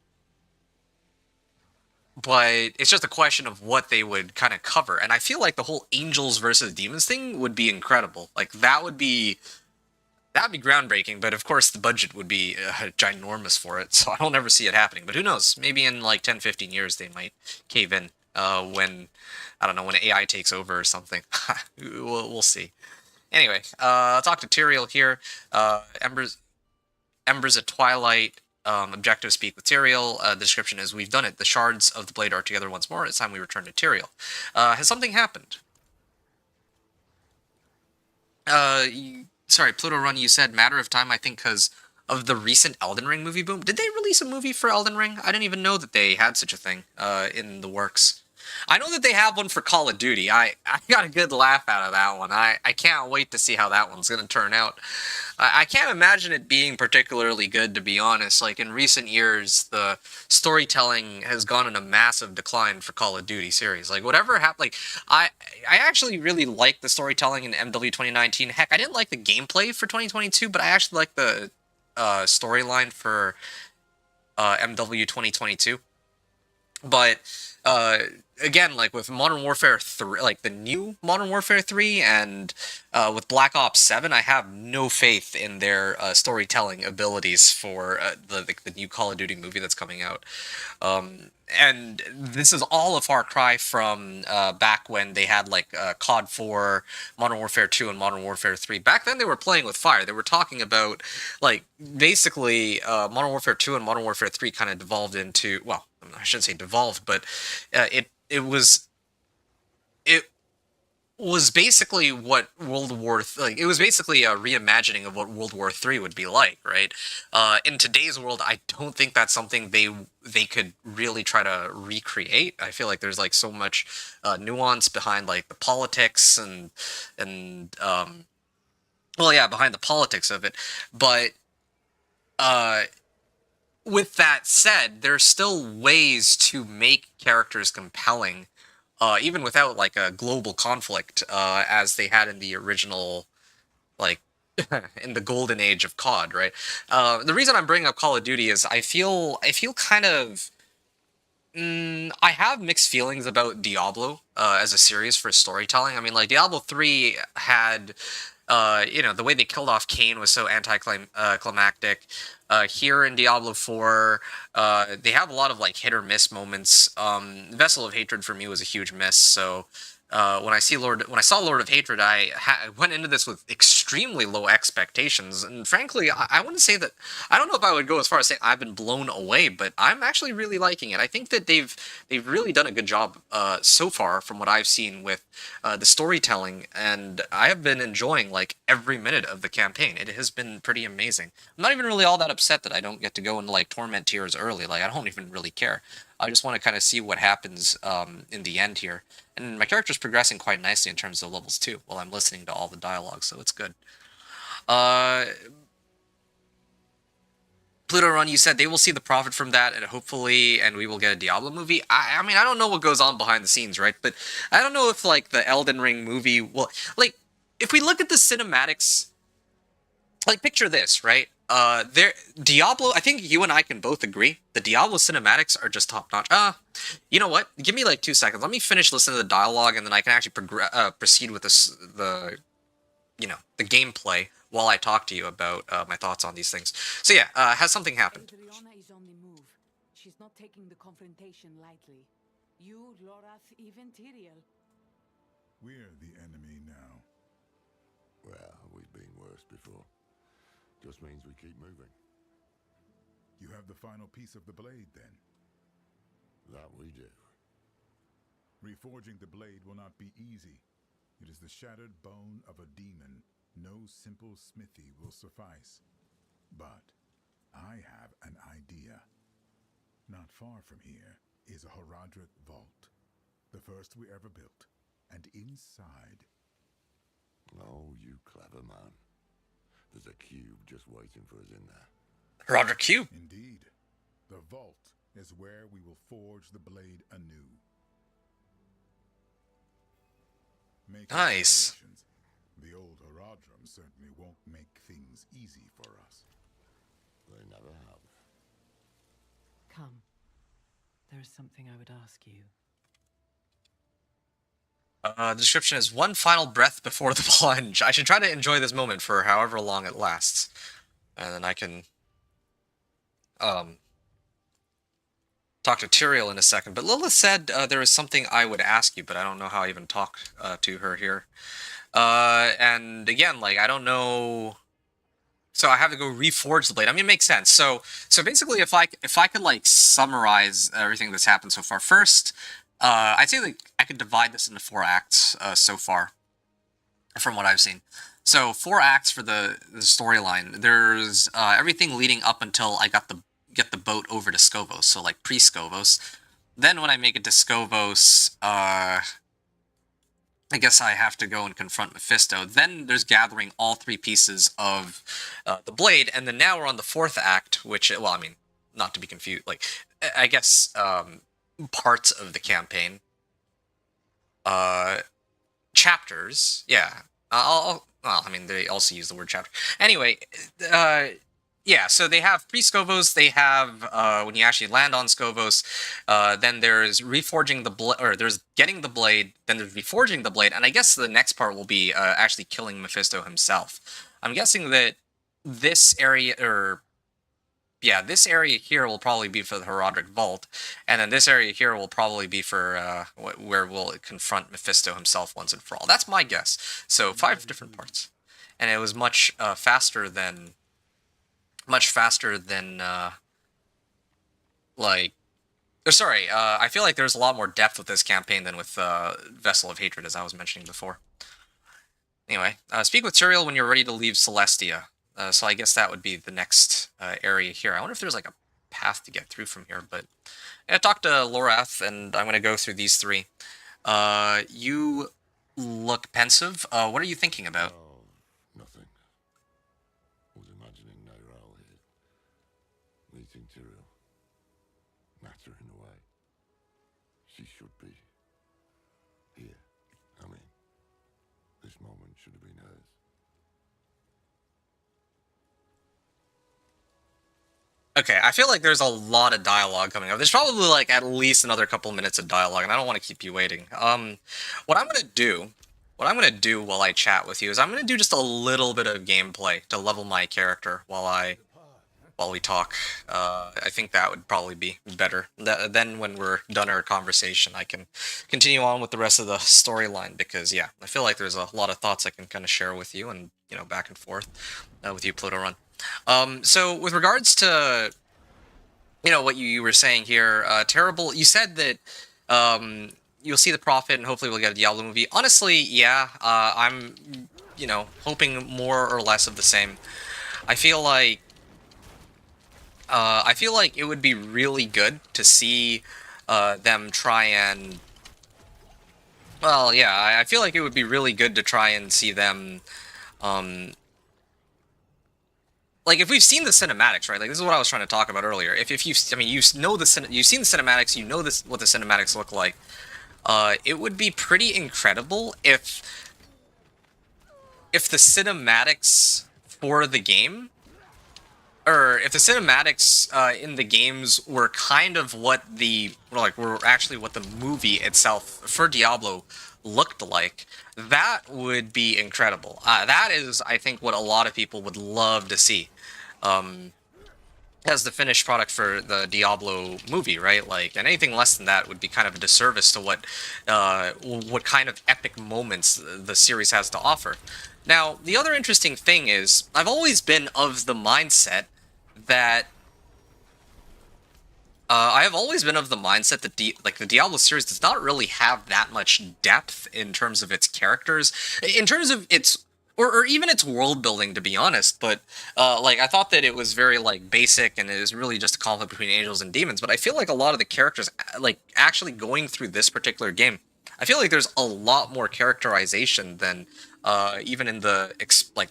but it's just a question of what they would kind of cover. And I feel like the whole angels versus demons thing would be incredible. Like, that'd be groundbreaking, but of course the budget would be ginormous for it, so I don't ever see it happening. But who knows? Maybe in like 10-15 years they might cave in when, I don't know, when AI takes over or something. We'll see. Anyway, I'll talk to Tyrael here. Embers at Twilight. Objective speak with Tyrael. The description is, we've done it. The shards of the blade are together once more. It's time we return to Tyrael. Has something happened? Sorry, Pluto Run, you said matter of time, I think, because of the recent Elden Ring movie boom. Did they release a movie for Elden Ring? I didn't even know that they had such a thing in the works. I know that they have one for Call of Duty. I got a good laugh out of that one. I can't wait to see how that one's going to turn out. I can't imagine it being particularly good, to be honest. Like, in recent years, the storytelling has gone in a massive decline for Call of Duty series. Like, whatever happened, like, I actually really liked the storytelling in MW 2019. Heck, I didn't like the gameplay for 2022, but I actually liked the storyline for MW 2022. But again, like with Modern Warfare 3, like the new Modern Warfare 3, and with Black Ops 7, I have no faith in their storytelling abilities for the new Call of Duty movie that's coming out. And this is all a far cry from back when they had like COD 4, Modern Warfare 2, and Modern Warfare 3. Back then, they were playing with fire. They were talking about, like, basically, Modern Warfare 2 and Modern Warfare 3 kind of devolved into, well, I shouldn't say devolved, but it was basically what it was basically a reimagining of what World War III would be like, right? In today's world, I don't think that's something they could really try to recreate. I feel like there's like so much nuance behind like the politics and well, yeah, behind the politics of it. But with that said, there's still ways to make characters compelling, even without like a global conflict, as they had in the original, like in the golden age of COD, right? The reason I'm bringing up Call of Duty is I feel kind of I have mixed feelings about Diablo as a series for storytelling. I mean, like Diablo 3 had, the way they killed off Cain was so anticlimactic. Here in Diablo 4, they have a lot of like hit or miss moments. Vessel of Hatred for me was a huge miss. So when I saw Lord of Hatred, I went into this with extremely low expectations, and frankly, I wouldn't say that. I don't know if I would go as far as saying I've been blown away, but I'm actually really liking it. I think that they've really done a good job so far from what I've seen with the storytelling, and I have been enjoying like every minute of the campaign. It has been pretty amazing. I'm not even really all that upset that I don't get to go into like torment tiers early. Like I don't even really care. I just want to kind of see what happens in the end here. And my character's progressing quite nicely in terms of levels too, while I'm listening to all the dialogue, so it's good. Uh, Pluto Run, you said they will see the profit from that, and hopefully, and we will get a Diablo movie. I mean, I don't know what goes on behind the scenes, right? But I don't know if like the Elden Ring movie will, like, if we look at the cinematics, like picture this, right? There, Diablo. I think you and I can both agree the Diablo cinematics are just top notch. You know what? Give me like 2 seconds. Let me finish listening to the dialogue, and then I can actually proceed with the gameplay while I talk to you about my thoughts on these things. So yeah, has something happened? Adriana is on the move. She's not taking the confrontation lightly. You, Lorath, even Tyrael. We're the enemy now. Well, we've been worse before. Just means we keep moving. You have the final piece of the blade, then? That we do. Reforging the blade will not be easy. It is the shattered bone of a demon. No simple smithy will suffice. But I have an idea. Not far from here is a Horadric vault. The first we ever built. And inside... Oh, you clever man. There's a cube just waiting for us in there. Horadric cube? Indeed. The vault is where we will forge the blade anew. Nice. The old Horadrim certainly won't make things easy for us. They never have. Come. There is something I would ask you. The description is one final breath before the plunge. I should try to enjoy this moment for however long it lasts. And then I can talk to Tyrael in a second. But Lilith said there is something I would ask you, but I don't know how I even talk to her here. And again, like, I don't know... So I have to go reforge the blade. I mean, it makes sense. So basically, if I could, like, summarize everything that's happened so far. First... I'd say like I could divide this into 4 acts so far, from what I've seen. So 4 acts for the storyline. There's everything leading up until I get the boat over to Skovos, so like pre-Skovos. Then when I make it to Skovos, I guess I have to go and confront Mephisto. Then there's gathering all 3 pieces of the blade, and then now we're on the 4th act, which, well, I mean, not to be confused, like, I guess, parts of the campaign. Chapters, yeah. Well, I mean, they also use the word chapter. Anyway, Yeah, so they have pre-Scovos, they have, when you actually land on Scovos, then there's reforging the blade, or there's getting the blade, then there's reforging the blade, and I guess the next part will be actually killing Mephisto himself. I'm guessing that this area, or, yeah, this area here will probably be for the Herodric Vault, and then this area here will probably be for, where we'll confront Mephisto himself once and for all. That's my guess. So, 5 different parts. And it was much faster than like, or sorry, I feel like there's a lot more depth with this campaign than with Vessel of Hatred, as I was mentioning before. Anyway, speak with Turiel when you're ready to leave Celestia. So I guess that would be the next area here. I wonder if there's like a path to get through from here, but yeah, talk to Lorath, and I'm going to go through these 3. You look pensive. What are you thinking about? Oh, nothing. Was imagining Nairal here. Meeting Tyrell. Matter in a way. She should be here. I mean, this moment should have been hers. Okay, I feel like there's a lot of dialogue coming up. There's probably like at least another couple minutes of dialogue, and I don't want to keep you waiting. What I'm gonna do while I chat with you is I'm gonna do just a little bit of gameplay to level my character while we talk. I think that would probably be better. Then when we're done our conversation, I can continue on with the rest of the storyline, because yeah, I feel like there's a lot of thoughts I can kind of share with you, and you know, back and forth with you, Pluto Run. So with regards to, you know, what you were saying here, Terrible, you said that you'll see the Prophet and hopefully we'll get a Diablo movie. Honestly, yeah, I'm, you know, hoping more or less of the same. I feel like it would be really good to see them try and, well, yeah, I feel like it would be really good to try and see them, like, if we've seen the cinematics, right? Like, this is what I was trying to talk about earlier. If you, I mean, you know you've seen the cinematics, you know this, what the cinematics look like. It would be pretty incredible if the cinematics for the game, or if the cinematics in the games were kind of what were actually what the movie itself for Diablo looked like, that would be incredible. That is, I think, what a lot of people would love to see as the finished product for the Diablo movie, right? Like, and anything less than that would be kind of a disservice to what kind of epic moments the series has to offer. Now, the other interesting thing is, I've always been of the mindset that the Diablo series does not really have that much depth in terms of its characters, in terms of its, or even its world building, to be honest. But like, I thought that it was very like basic, and it was really just a conflict between angels and demons. But I feel like a lot of the characters, like actually going through this particular game, I feel like there's a lot more characterization than even in the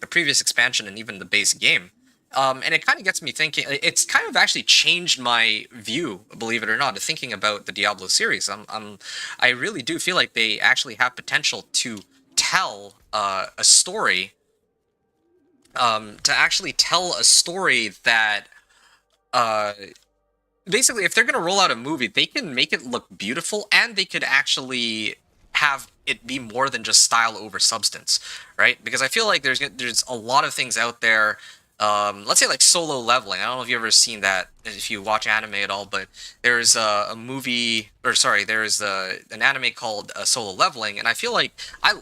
previous expansion and even the base game. And it kind of gets me thinking. It's kind of actually changed my view, believe it or not, to thinking about the Diablo series. I really do feel like they actually have potential to tell a story. To actually tell a story that, basically, if they're going to roll out a movie, they can make it look beautiful, and they could actually have it be more than just style over substance, right? Because I feel like there's a lot of things out there. Let's say like Solo Leveling. I don't know if you've ever seen that, if you watch anime at all, but there's a movie, or sorry, there's an anime called Solo Leveling, and I feel like I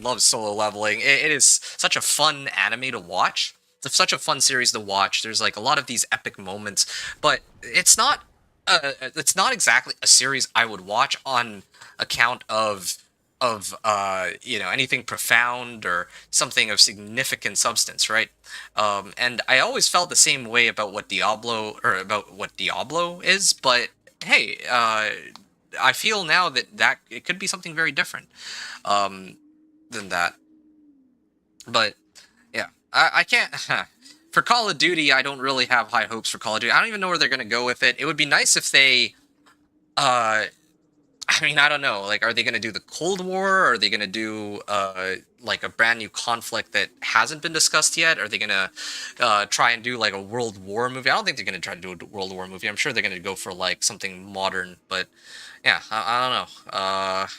love Solo Leveling. It is such a fun anime to watch. It's such a fun series to watch. There's like a lot of these epic moments, but it's not exactly a series I would watch on account of you know, anything profound or something of significant substance, right? And I always felt the same way about what Diablo is, but hey, I feel now that it could be something very different than that. But yeah, I can't. For Call of Duty, I don't really have high hopes for Call of Duty. I don't even know where they're going to go with it. It would be nice if they I mean, I don't know. Like, are they going to do the Cold War? Or are they going to do, like, a brand new conflict that hasn't been discussed yet? Are they going to try and do, like, a World War movie? I don't think they're going to try to do a World War movie. I'm sure they're going to go for, like, something modern. But, yeah, I don't know.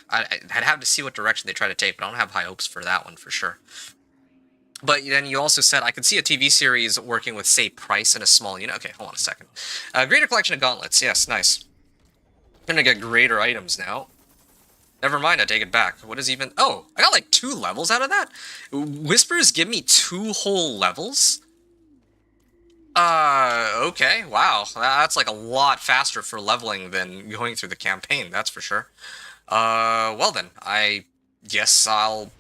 I'd have to see what direction they try to take, but I don't have high hopes for that one for sure. But then you also said, I could see a TV series working with, say, Price in a small unit. Okay, hold on a second. Greater collection of gauntlets. Yes, nice. I'm gonna get greater items now. Never mind, I take it back. What is even... Oh, I got like 2 levels out of that? Whispers give me 2 whole levels? Okay, wow. That's like a lot faster for leveling than going through the campaign, that's for sure. Well then, I guess I'll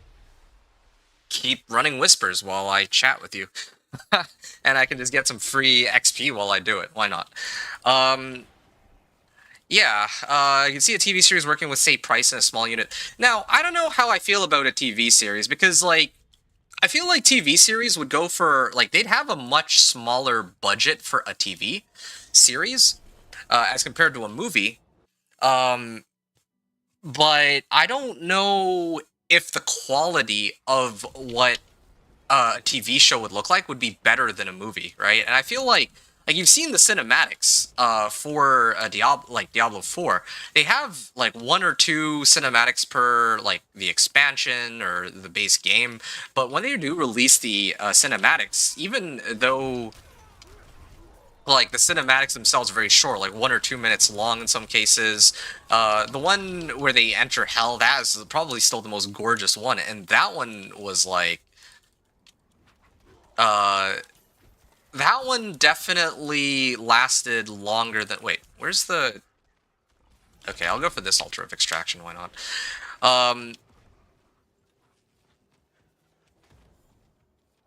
keep running Whispers while I chat with you. And I can just get some free XP while I do it. Why not? Yeah, you can see a TV series working with, say, Price in a small unit. Now, I don't know how I feel about a TV series, because, like, I feel like TV series would go for, like, they'd have a much smaller budget for a TV series, as compared to a movie. But I don't know if the quality of what a TV show would look like would be better than a movie, right? And I feel like you've seen the cinematics for Diablo 4. They have like 1 or 2 cinematics per like the expansion or the base game, but when they do release the cinematics, even though like the cinematics themselves are very short, like 1 or 2 minutes long in some cases. The one where they enter hell, that is probably still the most gorgeous one, and that one was like that one definitely lasted longer than... Wait, where's the... Okay, I'll go for this Altar of Extraction, why not?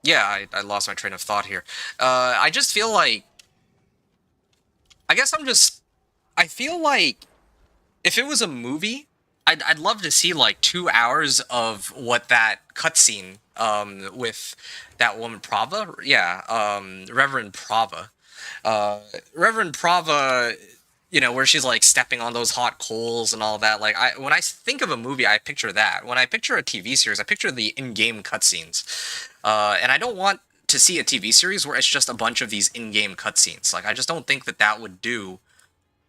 Yeah, I lost my train of thought here. I just feel like... I guess I feel like if it was a movie, I'd love to see like 2 hours of what that cutscene with that woman Prava, yeah, Reverend Prava, you know, where she's like stepping on those hot coals and all that. Like, when I think of a movie, I picture that. When I picture a TV series, I picture the in-game cutscenes, and I don't want to see a TV series where it's just a bunch of these in-game cutscenes. Like, I just don't think that would do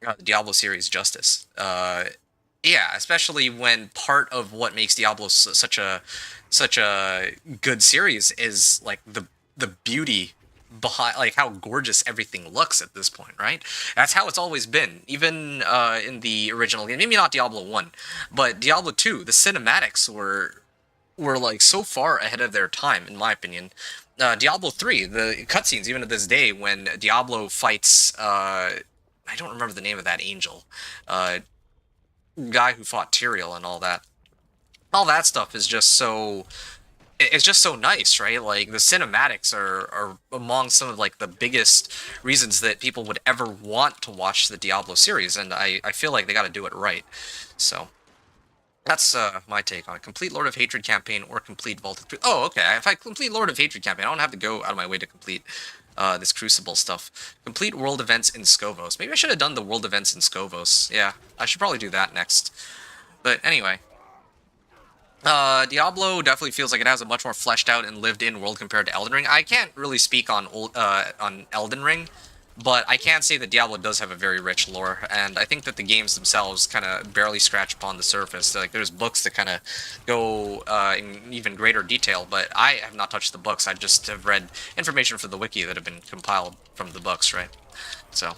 the Diablo series justice. Yeah, especially when part of what makes Diablo such a good series is like the beauty behind, like how gorgeous everything looks at this point, right? That's how it's always been, even in the original game. Maybe not Diablo 1, but Diablo 2, the cinematics were like so far ahead of their time, in my opinion. Diablo 3, the cutscenes, even to this day, when Diablo fights, I don't remember the name of that angel, guy who fought Tyrael and all that stuff is just so... It's just so nice, right? Like, the cinematics are among some of, like, the biggest reasons that people would ever want to watch the Diablo series, and I feel like they gotta do it right. So, that's my take on it. Complete Lord of Hatred campaign or complete Vaulted... Oh, okay, if I complete Lord of Hatred campaign, I don't have to go out of my way to complete this Crucible stuff. Complete world events in Skovos. Maybe I should have done the world events in Skovos. Yeah, I should probably do that next. But anyway... Diablo definitely feels like it has a much more fleshed out and lived in world compared to Elden Ring. I can't really speak on Elden Ring, but I can say that Diablo does have a very rich lore, and I think that the games themselves kind of barely scratch upon the surface. Like, there's books that kind of go in even greater detail, but I have not touched the books. I just have read information from the wiki that have been compiled from the books, right? So...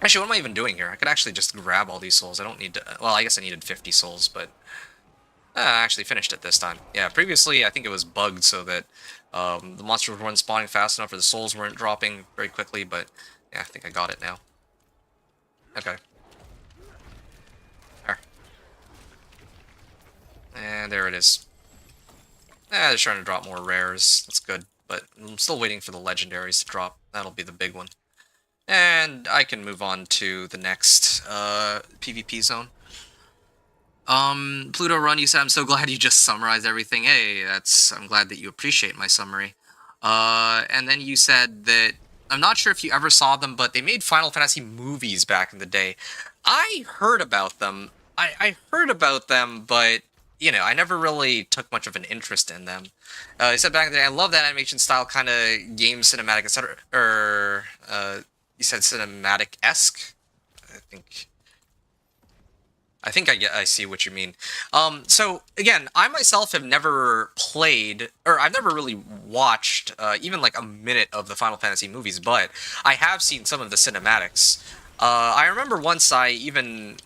Actually, what am I even doing here? I could actually just grab all these souls. I don't need to... Well, I guess I needed 50 souls, but... I actually finished it this time. Yeah, previously I think it was bugged so that the monsters weren't spawning fast enough or the souls weren't dropping very quickly, but yeah, I think I got it now. Okay. There. And there it is. They're trying to drop more rares. That's good, but I'm still waiting for the legendaries to drop. That'll be the big one. And I can move on to the next PvP zone. Pluto Run, you said, I'm so glad you just summarized everything. Hey, I'm glad that you appreciate my summary. And then you said that, I'm not sure if you ever saw them, but they made Final Fantasy movies back in the day. I heard about them. I heard about them, but you know, I never really took much of an interest in them. I said back in the day, I love that animation style kind of game cinematic, etc. Or you said cinematic esque. I think. I see what you mean. So again, I myself have never played, or I've never really watched even like a minute of the Final Fantasy movies, but I have seen some of the cinematics. I remember once I even,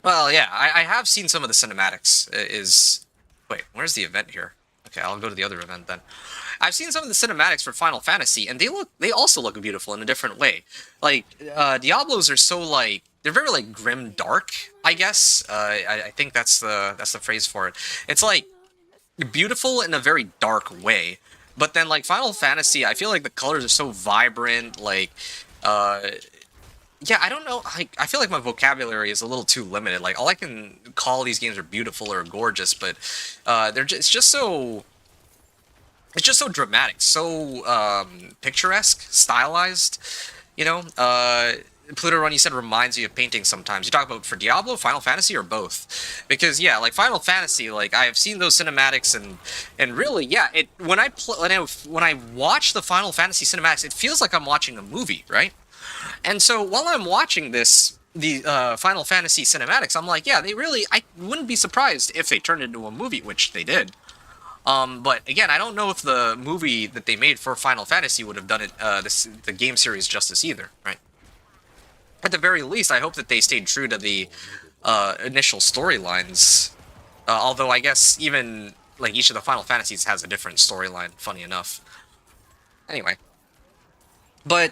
well, yeah, I have seen some of the cinematics. Wait, where's the event here? Okay, I'll go to the other event then. I've seen some of the cinematics for Final Fantasy, and they also look beautiful in a different way. Like, Diablos are so, like, they're very, like, grim dark, I guess. I think that's the phrase for it. It's, like, beautiful in a very dark way. But then, like, Final Fantasy, I feel like the colors are so vibrant, like, yeah, I don't know, I feel like my vocabulary is a little too limited. Like, all I can call these games are beautiful or gorgeous, but, it's just so dramatic, so picturesque, stylized, you know. Pluto Run, you said, reminds you of painting sometimes. You talk about for Diablo, Final Fantasy, or both? Because yeah, like Final Fantasy, like I have seen those cinematics, and really, yeah, it when I watch the Final Fantasy cinematics, it feels like I'm watching a movie, right? And so while I'm watching the Final Fantasy cinematics, I'm like, yeah, I wouldn't be surprised if they turned it into a movie, which they did. But again, I don't know if the movie that they made for Final Fantasy would have done it, the game series justice either, right? At the very least, I hope that they stayed true to the initial storylines. Although I guess even like each of the Final Fantasies has a different storyline. Funny enough. Anyway, but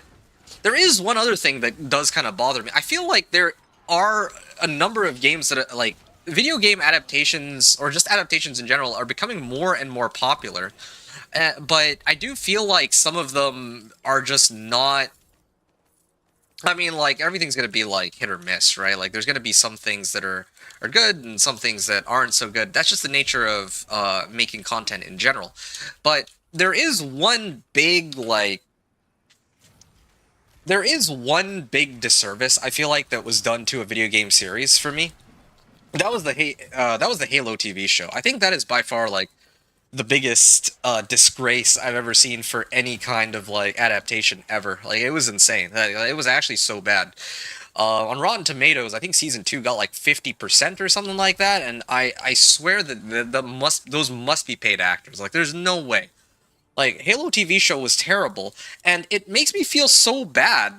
there is one other thing that does kind of bother me. I feel like there are a number of games that are, like, video game adaptations, or just adaptations in general, are becoming more and more popular. But I do feel like some of them are just not... I mean, like, everything's going to be, like, hit or miss, right? Like, there's going to be some things that are good and some things that aren't so good. That's just the nature of making content in general. But there is one big, like... There is one big disservice, I feel like, that was done to a video game series for me. That was the Halo TV show. I think that is by far, like, the biggest disgrace I've ever seen for any kind of, like, adaptation ever. Like, it was insane. It was actually so bad. On Rotten Tomatoes, I think season 2 got like 50% or something like that, and I swear that those must be paid actors. Like, there's no way. Like, Halo TV show was terrible, and it makes me feel so bad,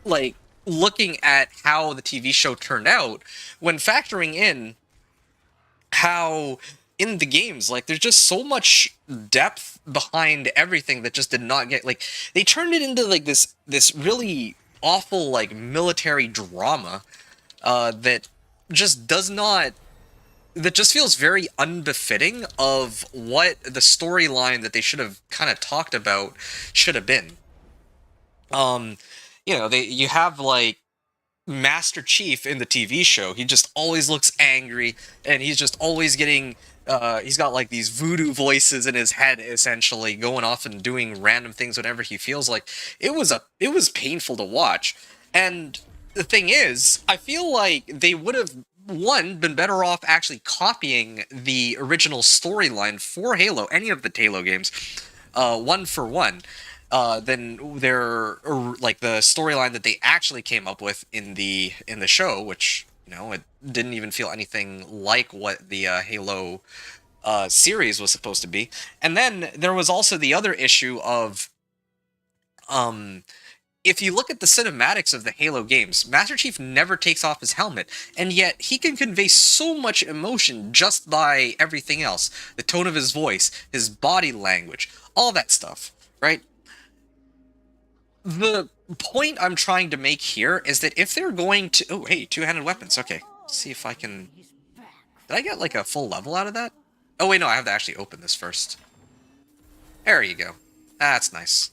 like, looking at how the TV show turned out, when factoring in how in the games, like, there's just so much depth behind everything that just did not get, like, they turned it into, like, this really awful, like, military drama, that just does not... that just feels very unbefitting of what the storyline that they should have kind of talked about should have been. You know, you have, like, Master Chief in the TV show. He just always looks angry, and he's just always getting... he's got, like, these voodoo voices in his head, essentially, going off and doing random things whenever he feels like. It was painful to watch. And the thing is, I feel like they would have, one, been better off actually copying the original storyline for Halo, any of the Halo games, one for one, than like, the storyline that they actually came up with in the show, which, you know, it didn't even feel anything like what the Halo series was supposed to be. And then there was also the other issue of, if you look at the cinematics of the Halo games, Master Chief never takes off his helmet, and yet he can convey so much emotion just by everything else. The tone of his voice, his body language, all that stuff, right? The point I'm trying to make here is that if they're going to... Oh, hey, two-handed weapons, okay. Let's see if I can... Did I get, like, a full level out of that? Oh, wait, no, I have to actually open this first. There you go. That's nice.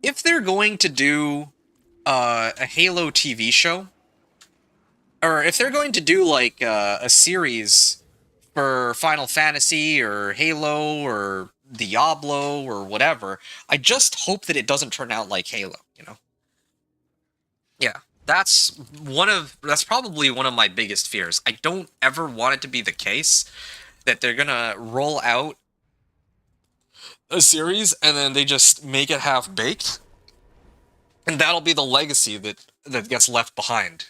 If they're going to do a Halo TV show, or if they're going to do, like, a series for Final Fantasy or Halo or Diablo or whatever, I just hope that it doesn't turn out like Halo, you know? Yeah, that's probably one of my biggest fears. I don't ever want it to be the case that they're gonna roll out a series and then they just make it half baked, and that'll be the legacy that gets left behind.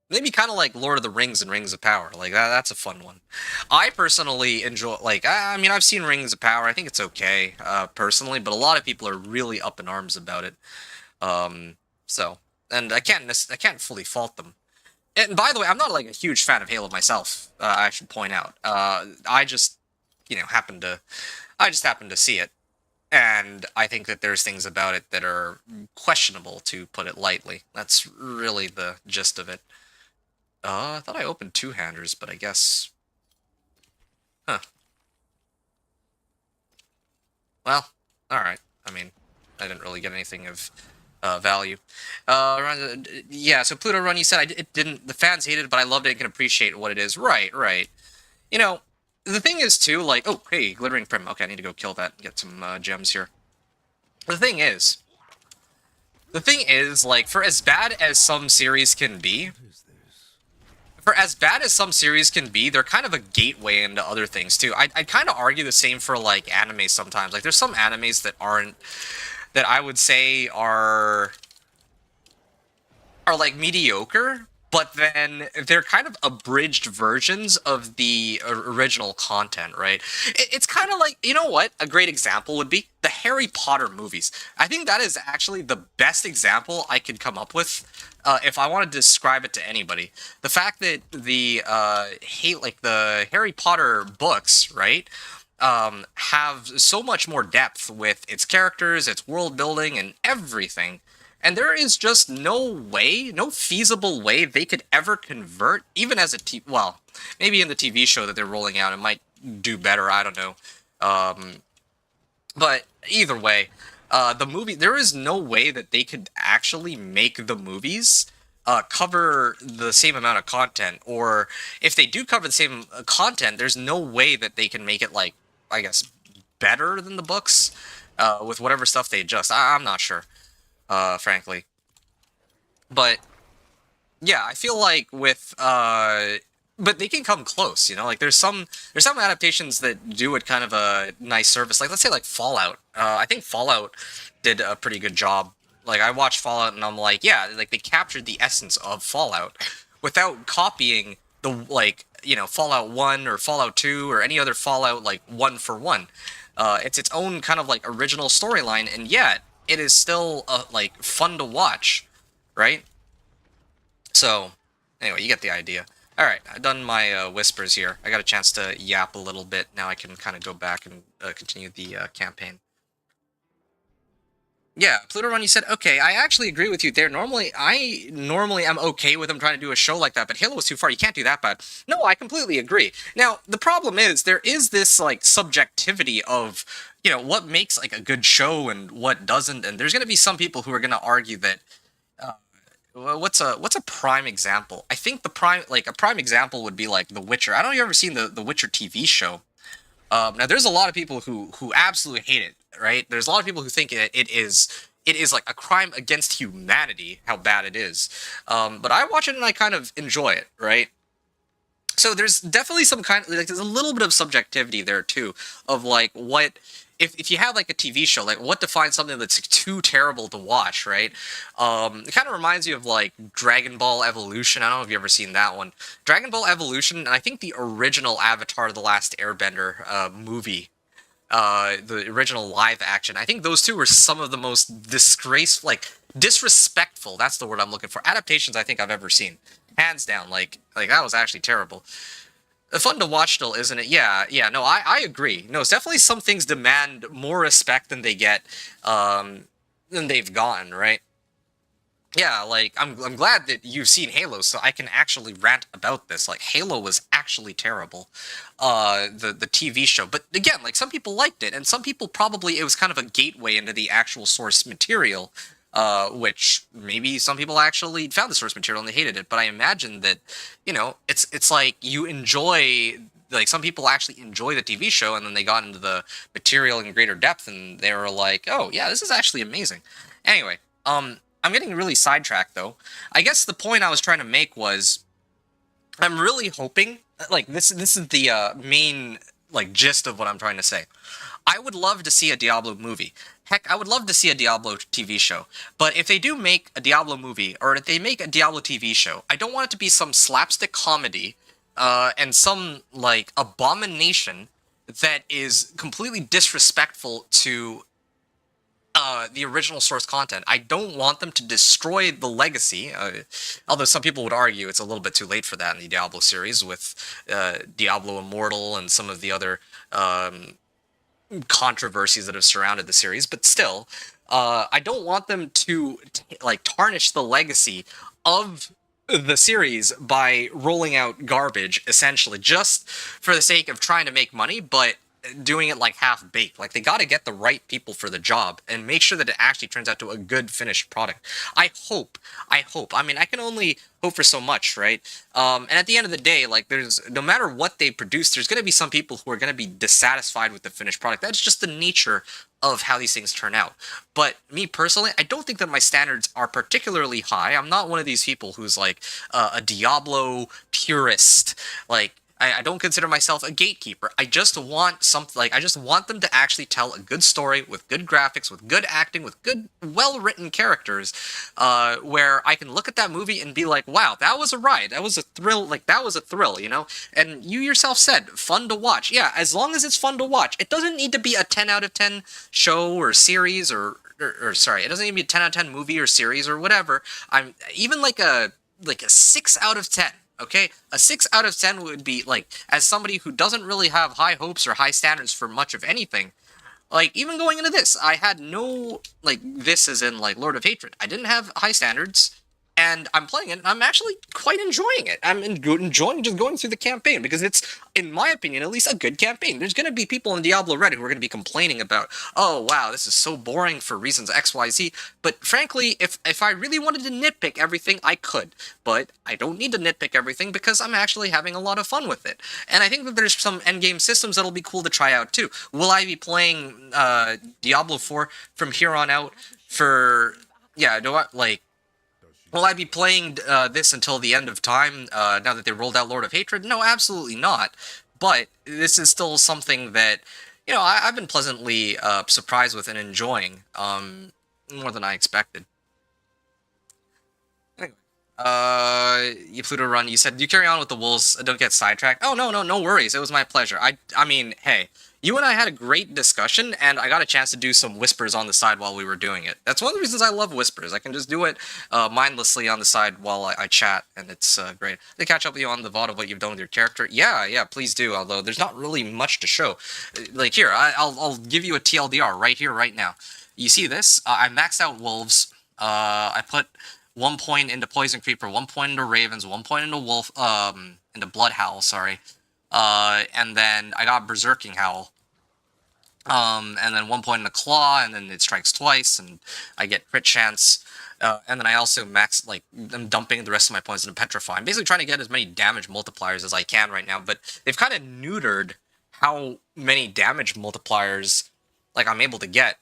Maybe kind of like Lord of the Rings and Rings of Power. Like that's a fun one. I personally enjoy. Like I mean, I've seen Rings of Power. I think it's okay personally, but a lot of people are really up in arms about it. So, and I can't fully fault them. And by the way, I'm not like a huge fan of Halo myself. I should point out. I just, happen to see it, and I think that there's things about it that are questionable, to put it lightly. That's really the gist of it. I thought I opened two-handers, but I guess... Huh. Well, alright. I mean, I didn't really get anything of value. Yeah, so Pluto Run, you said it didn't... The fans hated it, but I loved it and can appreciate what it is. Right. The thing is, too, like... Oh, hey, Glittering Prim. Okay, I need to go kill that and get some gems here. The thing is, like, for as bad as some series can be... they're kind of a gateway into other things, too. I'd kind of argue the same for, like, anime sometimes. Like, there's some animes that aren't... that I would say are like, mediocre, but then they're kind of abridged versions of the original content, right? It's kind of like, you know what? A great example would be the Harry Potter movies. I think that is actually the best example I could come up with if I wanted to describe it to anybody. The fact that the Harry Potter books, right, have so much more depth with its characters, its world building, and everything. And there is just no feasible way they could ever convert, even as well, maybe in the TV show that they're rolling out, it might do better, I don't know. But either way, the movie, there is no way that they could actually make the movies cover the same amount of content. Or if they do cover the same content, there's no way that they can make it, like, I guess, better than the books with whatever stuff they adjust. I'm not sure. Frankly. But, yeah, I feel like with, but they can come close, like, there's some adaptations that do it kind of a nice service, like, let's say, like, Fallout. I think Fallout did a pretty good job. Like, I watched Fallout and I'm like, yeah, like, they captured the essence of Fallout without copying the, like, Fallout 1 or Fallout 2 or any other Fallout, like, one for one. It's its own kind of, like, original storyline, and yet it is still, like, fun to watch, right? So, anyway, you get the idea. Alright, I've done my whispers here. I got a chance to yap a little bit. Now I can kind of go back and continue the campaign. Yeah, Pluto Run, you said, okay, I actually agree with you there. I normally am okay with them trying to do a show like that, but Halo was too far. You can't do that bad. No, I completely agree. Now, the problem is, there is this, like, subjectivity of, what makes, like, a good show and what doesn't, and there's going to be some people who are going to argue that, what's a prime example? I think a prime example would be, like, The Witcher. I don't know if you've ever seen the Witcher TV show. Now, there's a lot of people who absolutely hate it, right? There's a lot of people who think it is like a crime against humanity, how bad it is. But I watch it and I kind of enjoy it, right? So there's definitely some kind of, like, there's a little bit of subjectivity there too, of, like, what, if you have, like, a TV show, like, what defines something that's too terrible to watch, right? It kind of reminds you of, like, Dragon Ball Evolution. I don't know if you've ever seen that one. Dragon Ball Evolution, and I think the original Avatar: The Last Airbender movie, the original live action, I think those two were some of the most disrespectful, that's the word I'm looking for, adaptations I think I've ever seen. Hands down, like that was actually terrible. Fun to watch still, isn't it? Yeah, no, I agree. No, it's definitely some things demand more respect than they get, than they've gotten, right? Yeah, like, I'm glad that you've seen Halo, so I can actually rant about this. Like, Halo was actually terrible, the TV show. But again, like, some people liked it, and some people probably, it was kind of a gateway into the actual source material, which maybe some people actually found the source material and they hated it. But I imagine that, it's like you enjoy, like, some people actually enjoy the TV show, and then they got into the material in greater depth, and they were like, oh, yeah, this is actually amazing. Anyway, I'm getting really sidetracked though. I guess the point I was trying to make was I'm really hoping, like this is the main like gist of what I'm trying to say. I would love to see a Diablo movie. Heck, I would love to see a Diablo TV show. But if they do make a Diablo movie, or if they make a Diablo TV show, I don't want it to be some slapstick comedy, and some, like, abomination that is completely disrespectful to the original source content. I don't want them to destroy the legacy, although some people would argue it's a little bit too late for that in the Diablo series with Diablo Immortal and some of the other controversies that have surrounded the series, but still, I don't want them to like tarnish the legacy of the series by rolling out garbage, essentially, just for the sake of trying to make money, but doing it like half-baked. Like, they gotta get the right people for the job and make sure that it actually turns out to a good finished product. I hope. I mean, I can only hope for so much, right? And at the end of the day, like, there's, no matter what they produce, there's gonna be some people who are gonna be dissatisfied with the finished product. That's just the nature of how these things turn out. But me personally, I don't think that my standards are particularly high. I'm not one of these people who's like a Diablo purist. Like, I don't consider myself a gatekeeper. I just want something, like, I just want them to actually tell a good story with good graphics, with good acting, with good, well-written characters, where I can look at that movie and be like, wow, that was a ride. That was a thrill. Like, that was a thrill, you know? And you yourself said, fun to watch. Yeah, as long as it's fun to watch. It doesn't need to be a 10 out of 10 show or series or sorry, it doesn't need to be a 10 out of 10 movie or series or whatever. I'm even like a 6 out of 10. Okay, a 6 out of 10 would be, like, as somebody who doesn't really have high hopes or high standards for much of anything, like, even going into this, I had no, like, this as in, like, Lord of Hatred. I didn't have high standards, and I'm playing it, and I'm actually quite enjoying it. I'm enjoying just going through the campaign, because it's, in my opinion, at least a good campaign. There's going to be people in Diablo Reddit who are going to be complaining about, oh, wow, this is so boring for reasons X, Y, Z, but frankly, if I really wanted to nitpick everything, I could, but I don't need to nitpick everything, because I'm actually having a lot of fun with it. And I think that there's some endgame systems that'll be cool to try out, too. Will I be playing Diablo 4 from here on out for, yeah, do I, like, will I be playing this until the end of time, now that they rolled out Lord of Hatred? No, absolutely not. But this is still something that, you know, I've been pleasantly surprised with and enjoying, more than I expected. Anyway, you Pluto Run, you said, you carry on with the Wolves, don't get sidetracked. Oh, no worries, it was my pleasure. I mean, hey, you and I had a great discussion, and I got a chance to do some whispers on the side while we were doing it. That's one of the reasons I love whispers. I can just do it mindlessly on the side while I chat, and it's great. To catch up with you on the VOD of what you've done with your character, yeah, please do, although there's not really much to show. Like, here, I'll give you a TLDR right here, right now. You see this? I maxed out Wolves. I put 1 point into Poison Creeper, 1 point into Ravens, 1 point into into Bloodhowl, sorry. And then I got Berserking Howl. And then 1 point in the Claw, and then it strikes twice, and I get crit chance. And then I also I'm dumping the rest of my points into Petrify. I'm basically trying to get as many damage multipliers as I can right now, but they've kind of neutered how many damage multipliers, like, I'm able to get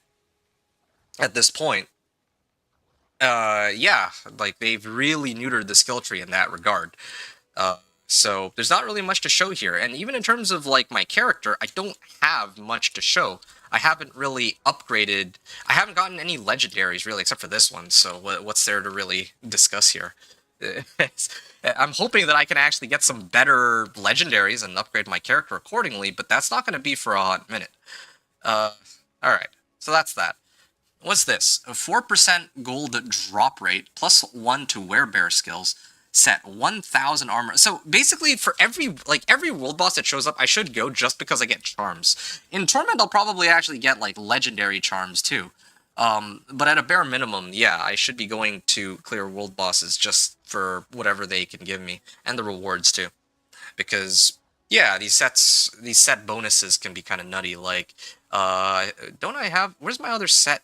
at this point. Yeah, like, they've really neutered the skill tree in that regard. So there's not really much to show here, and even in terms of, like, my character, I don't have much to show. I haven't really upgraded, I haven't gotten any legendaries, really, except for this one, so what's there to really discuss here? I'm hoping that I can actually get some better legendaries and upgrade my character accordingly, but that's not going to be for a hot minute. Alright, so that's that. What's this? A 4% gold drop rate, plus 1 to werebear skills. Set 1,000 armor. So basically, for every world boss that shows up, I should go just because I get charms. In Torment, I'll probably actually get, like, legendary charms too. But at a bare minimum, yeah, I should be going to clear world bosses just for whatever they can give me, and the rewards too. Because, yeah, these set bonuses can be kind of nutty. Like, don't I have? Where's my other set?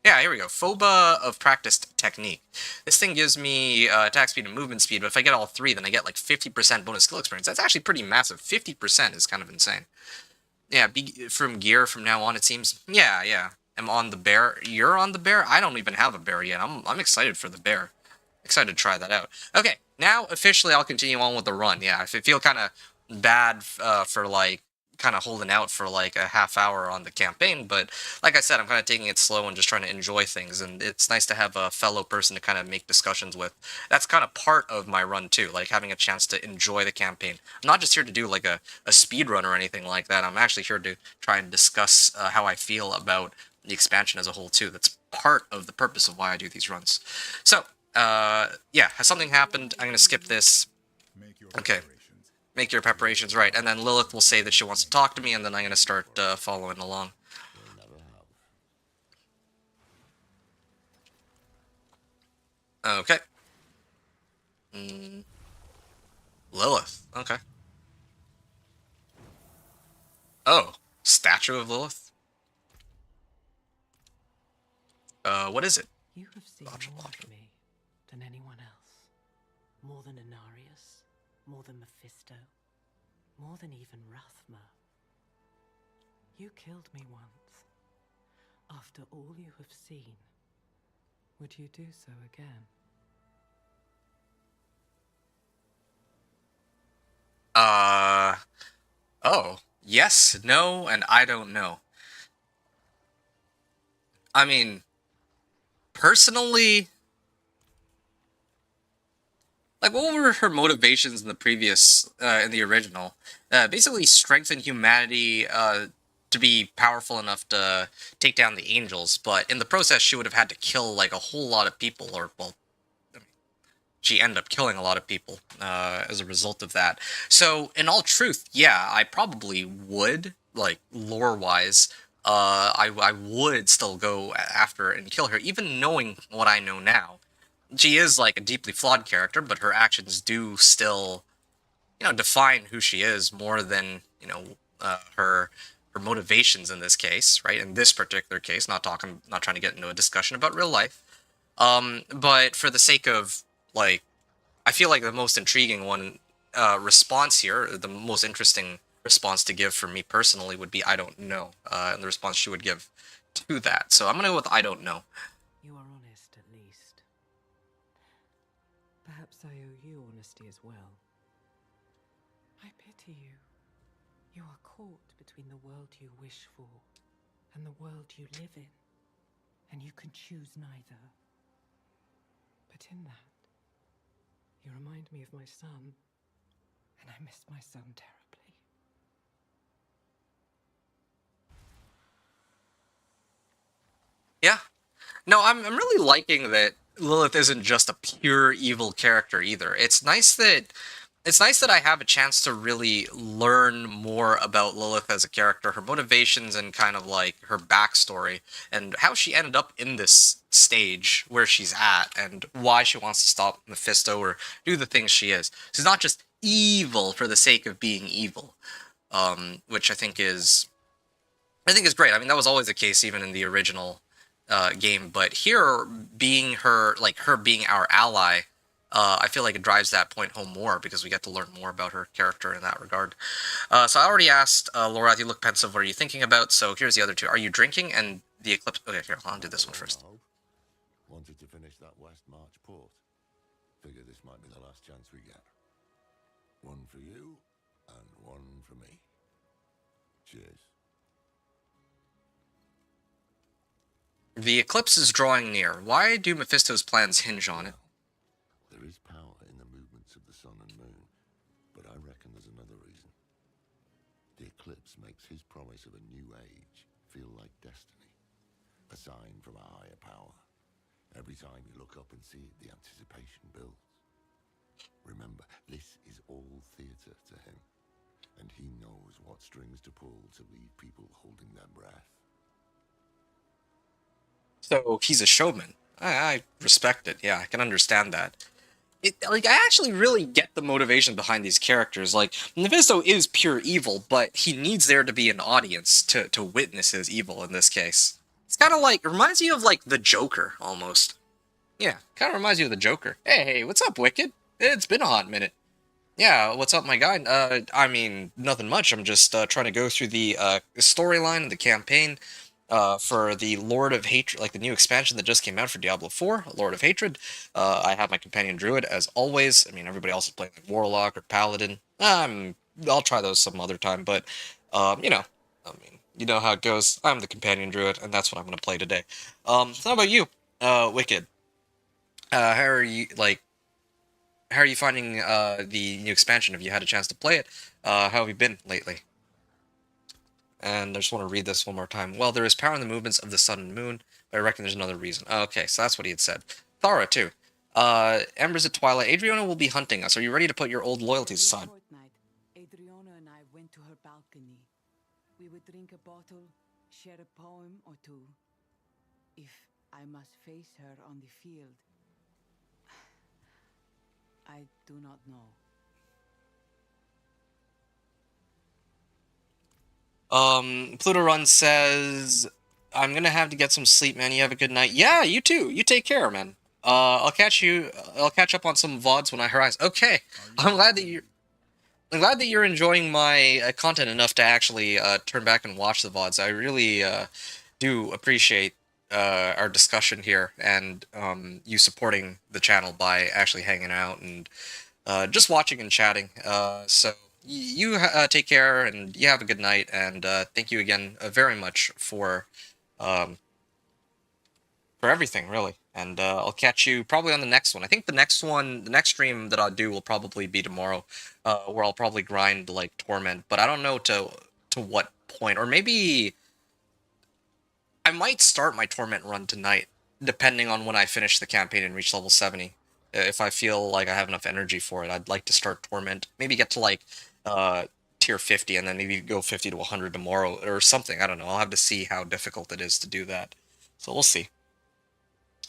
Yeah, here we go. Phoba of Practiced Technique. This thing gives me attack speed and movement speed, but if I get all 3, then I get like 50% bonus skill experience. That's actually pretty massive. 50% is kind of insane. Yeah, from gear from now on, it seems. Yeah. am on the bear. You're on the bear? I don't even have a bear yet. I'm excited for the bear. Excited to try that out. Okay, now officially I'll continue on with the run. Yeah, I feel kind of bad for like kind of holding out for like a half hour on the campaign, but like I said, I'm kind of taking it slow and just trying to enjoy things, and it's nice to have a fellow person to kind of make discussions with. That's kind of part of my run too, like having a chance to enjoy the campaign. I'm not just here to do like a speed run or anything like that. I'm actually here to try and discuss how I feel about the expansion as a whole too. That's part of the purpose of why I do these runs. So yeah, has something happened? I'm gonna skip this. Okay, make your preparations, right, and then Lilith will say that she wants to talk to me, and then I'm gonna start following along. Okay. Lilith, okay. Oh, statue of Lilith? What is it? You have seen more of me than anyone else. More than Inarius, more than Mephisto, more than even Rathma. You killed me once. After all you have seen, would you do so again? Oh, yes, no, and I don't know. I mean, personally, like, what were her motivations in the previous, in the original? Basically strengthen humanity, to be powerful enough to take down the angels, but in the process she would have had to kill, like, a whole lot of people, or, well, she ended up killing a lot of people as a result of that. So, in all truth, yeah, I probably would, like, lore-wise, I would still go after her and kill her, even knowing what I know now. She is, like, a deeply flawed character, but her actions do still, you know, define who she is more than, you know, her motivations in this case, right? In this particular case, not trying to get into a discussion about real life. But for the sake of, like, I feel like the most intriguing response here, the most interesting response to give for me personally would be I don't know, and the response she would give to that. So I'm gonna go with I don't know. You are honest, at least. Perhaps I owe you honesty as well. I pity you. You are caught between the world you wish for and the world you live in, and you can choose neither. But in that, you remind me of my son, and I miss my son terribly. Yeah. No, I'm really liking that Lilith isn't just a pure evil character either. It's nice that I have a chance to really learn more about Lilith as a character, her motivations, and kind of like her backstory, and how she ended up in this stage where she's at, and why she wants to stop Mephisto or do the things she is. She's not just evil for the sake of being evil, which I think is great. I mean, that was always the case even in the original game, but here, being her being our ally, I feel like it drives that point home more because we get to learn more about her character in that regard. So I already asked Laura, you look pensive, what are you thinking about? So here's the other two. Are you drinking? And the eclipse... Okay, here, I'll do this one first. Wanted to finish that West March port. Figure this might be the last chance we get. One for you, and one for me. Cheers. The eclipse is drawing near. Why do Mephisto's plans hinge on it? There is power in the movements of the sun and moon, but I reckon there's another reason. The eclipse makes his promise of a new age feel like destiny, a sign from a higher power. Every time you look up and see it, the anticipation builds. Remember, this is all theatre to him, and he knows what strings to pull to leave people holding their breath. So he's a showman. I respect it. Yeah, I can understand that. I actually really get the motivation behind these characters. Like, Mephisto is pure evil, but he needs there to be an audience to witness his evil in this case. It's kind of like, it reminds you of, like, the Joker, almost. Yeah, kind of reminds you of the Joker. Hey, what's up, Wicked? It's been a hot minute. Yeah, what's up, my guy? I mean, nothing much. I'm just trying to go through the storyline of the campaign. for the Lord of Hatred, like the new expansion that just came out for Diablo 4, Lord of Hatred. I have my companion Druid as always. I mean, everybody else is playing like Warlock or Paladin. I'll try those some other time, but you know, I mean, you know how it goes. I'm the companion Druid, and that's what I'm going to play today. So how about you, Wicked? How are you like? How are you finding the new expansion? Have you had a chance to play it? How have you been lately? And I just want to read this one more time. Well, there is power in the movements of the sun and moon, but I reckon there's another reason. Okay, so that's what he had said. Thara, too. Embers at twilight. Adriana will be hunting us. Are you ready to put your old loyalties aside? Fortnight, Adriana and I went to her balcony. We would drink a bottle, share a poem or two. If I must face her on the field, I do not know. Pluto Run says, I'm gonna have to get some sleep, man. You have a good night. Yeah, you too. You take care, man. I'll catch up on some VODs when I rise. Okay. I'm glad that you're enjoying my content enough to actually turn back and watch the VODs. I really do appreciate our discussion here and you supporting the channel by actually hanging out and just watching and chatting. So you take care and you have a good night, and thank you again very much for everything, really. And I'll catch you probably on the next one. I think the next stream that I'll do will probably be tomorrow, where I'll probably grind like Torment, but I don't know to what point, or maybe I might start my Torment run tonight, depending on when I finish the campaign and reach level 70. If I feel like I have enough energy for it, I'd like to start Torment. Maybe get to like tier 50 and then maybe go 50 to 100 tomorrow or something. I don't know. I'll have to see how difficult it is to do that. So we'll see.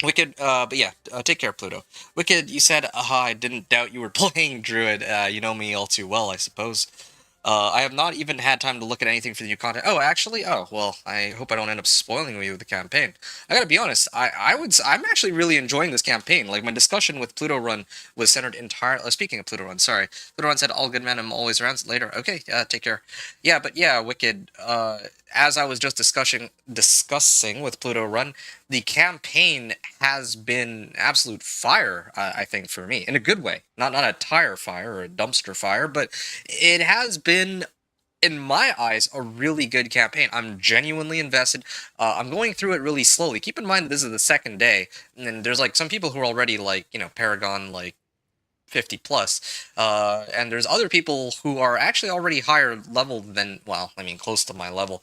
Wicked, but yeah, take care, Pluto. Wicked, you said, aha, I didn't doubt you were playing Druid. You know me all too well, I suppose. I have not even had time to look at anything for the new content. Oh, actually? Oh, well, I hope I don't end up spoiling you with the campaign. I gotta be honest, I'm actually really enjoying this campaign. Like, my discussion with Pluto Run was centered entirely... speaking of Pluto Run, sorry. Pluto Run said, all good men, I'm always around. Later. Okay, take care. Yeah, but yeah, Wicked, as I was just discussing with Pluto Run, the campaign has been absolute fire, I think, for me, in a good way. Not a tire fire or a dumpster fire, but it has been, in my eyes, a really good campaign. I'm genuinely invested. I'm going through it really slowly. Keep in mind that this is the second day, and there's like some people who are already like, you know, Paragon like 50 plus, and there's other people who are actually already higher level than, well, I mean, close to my level.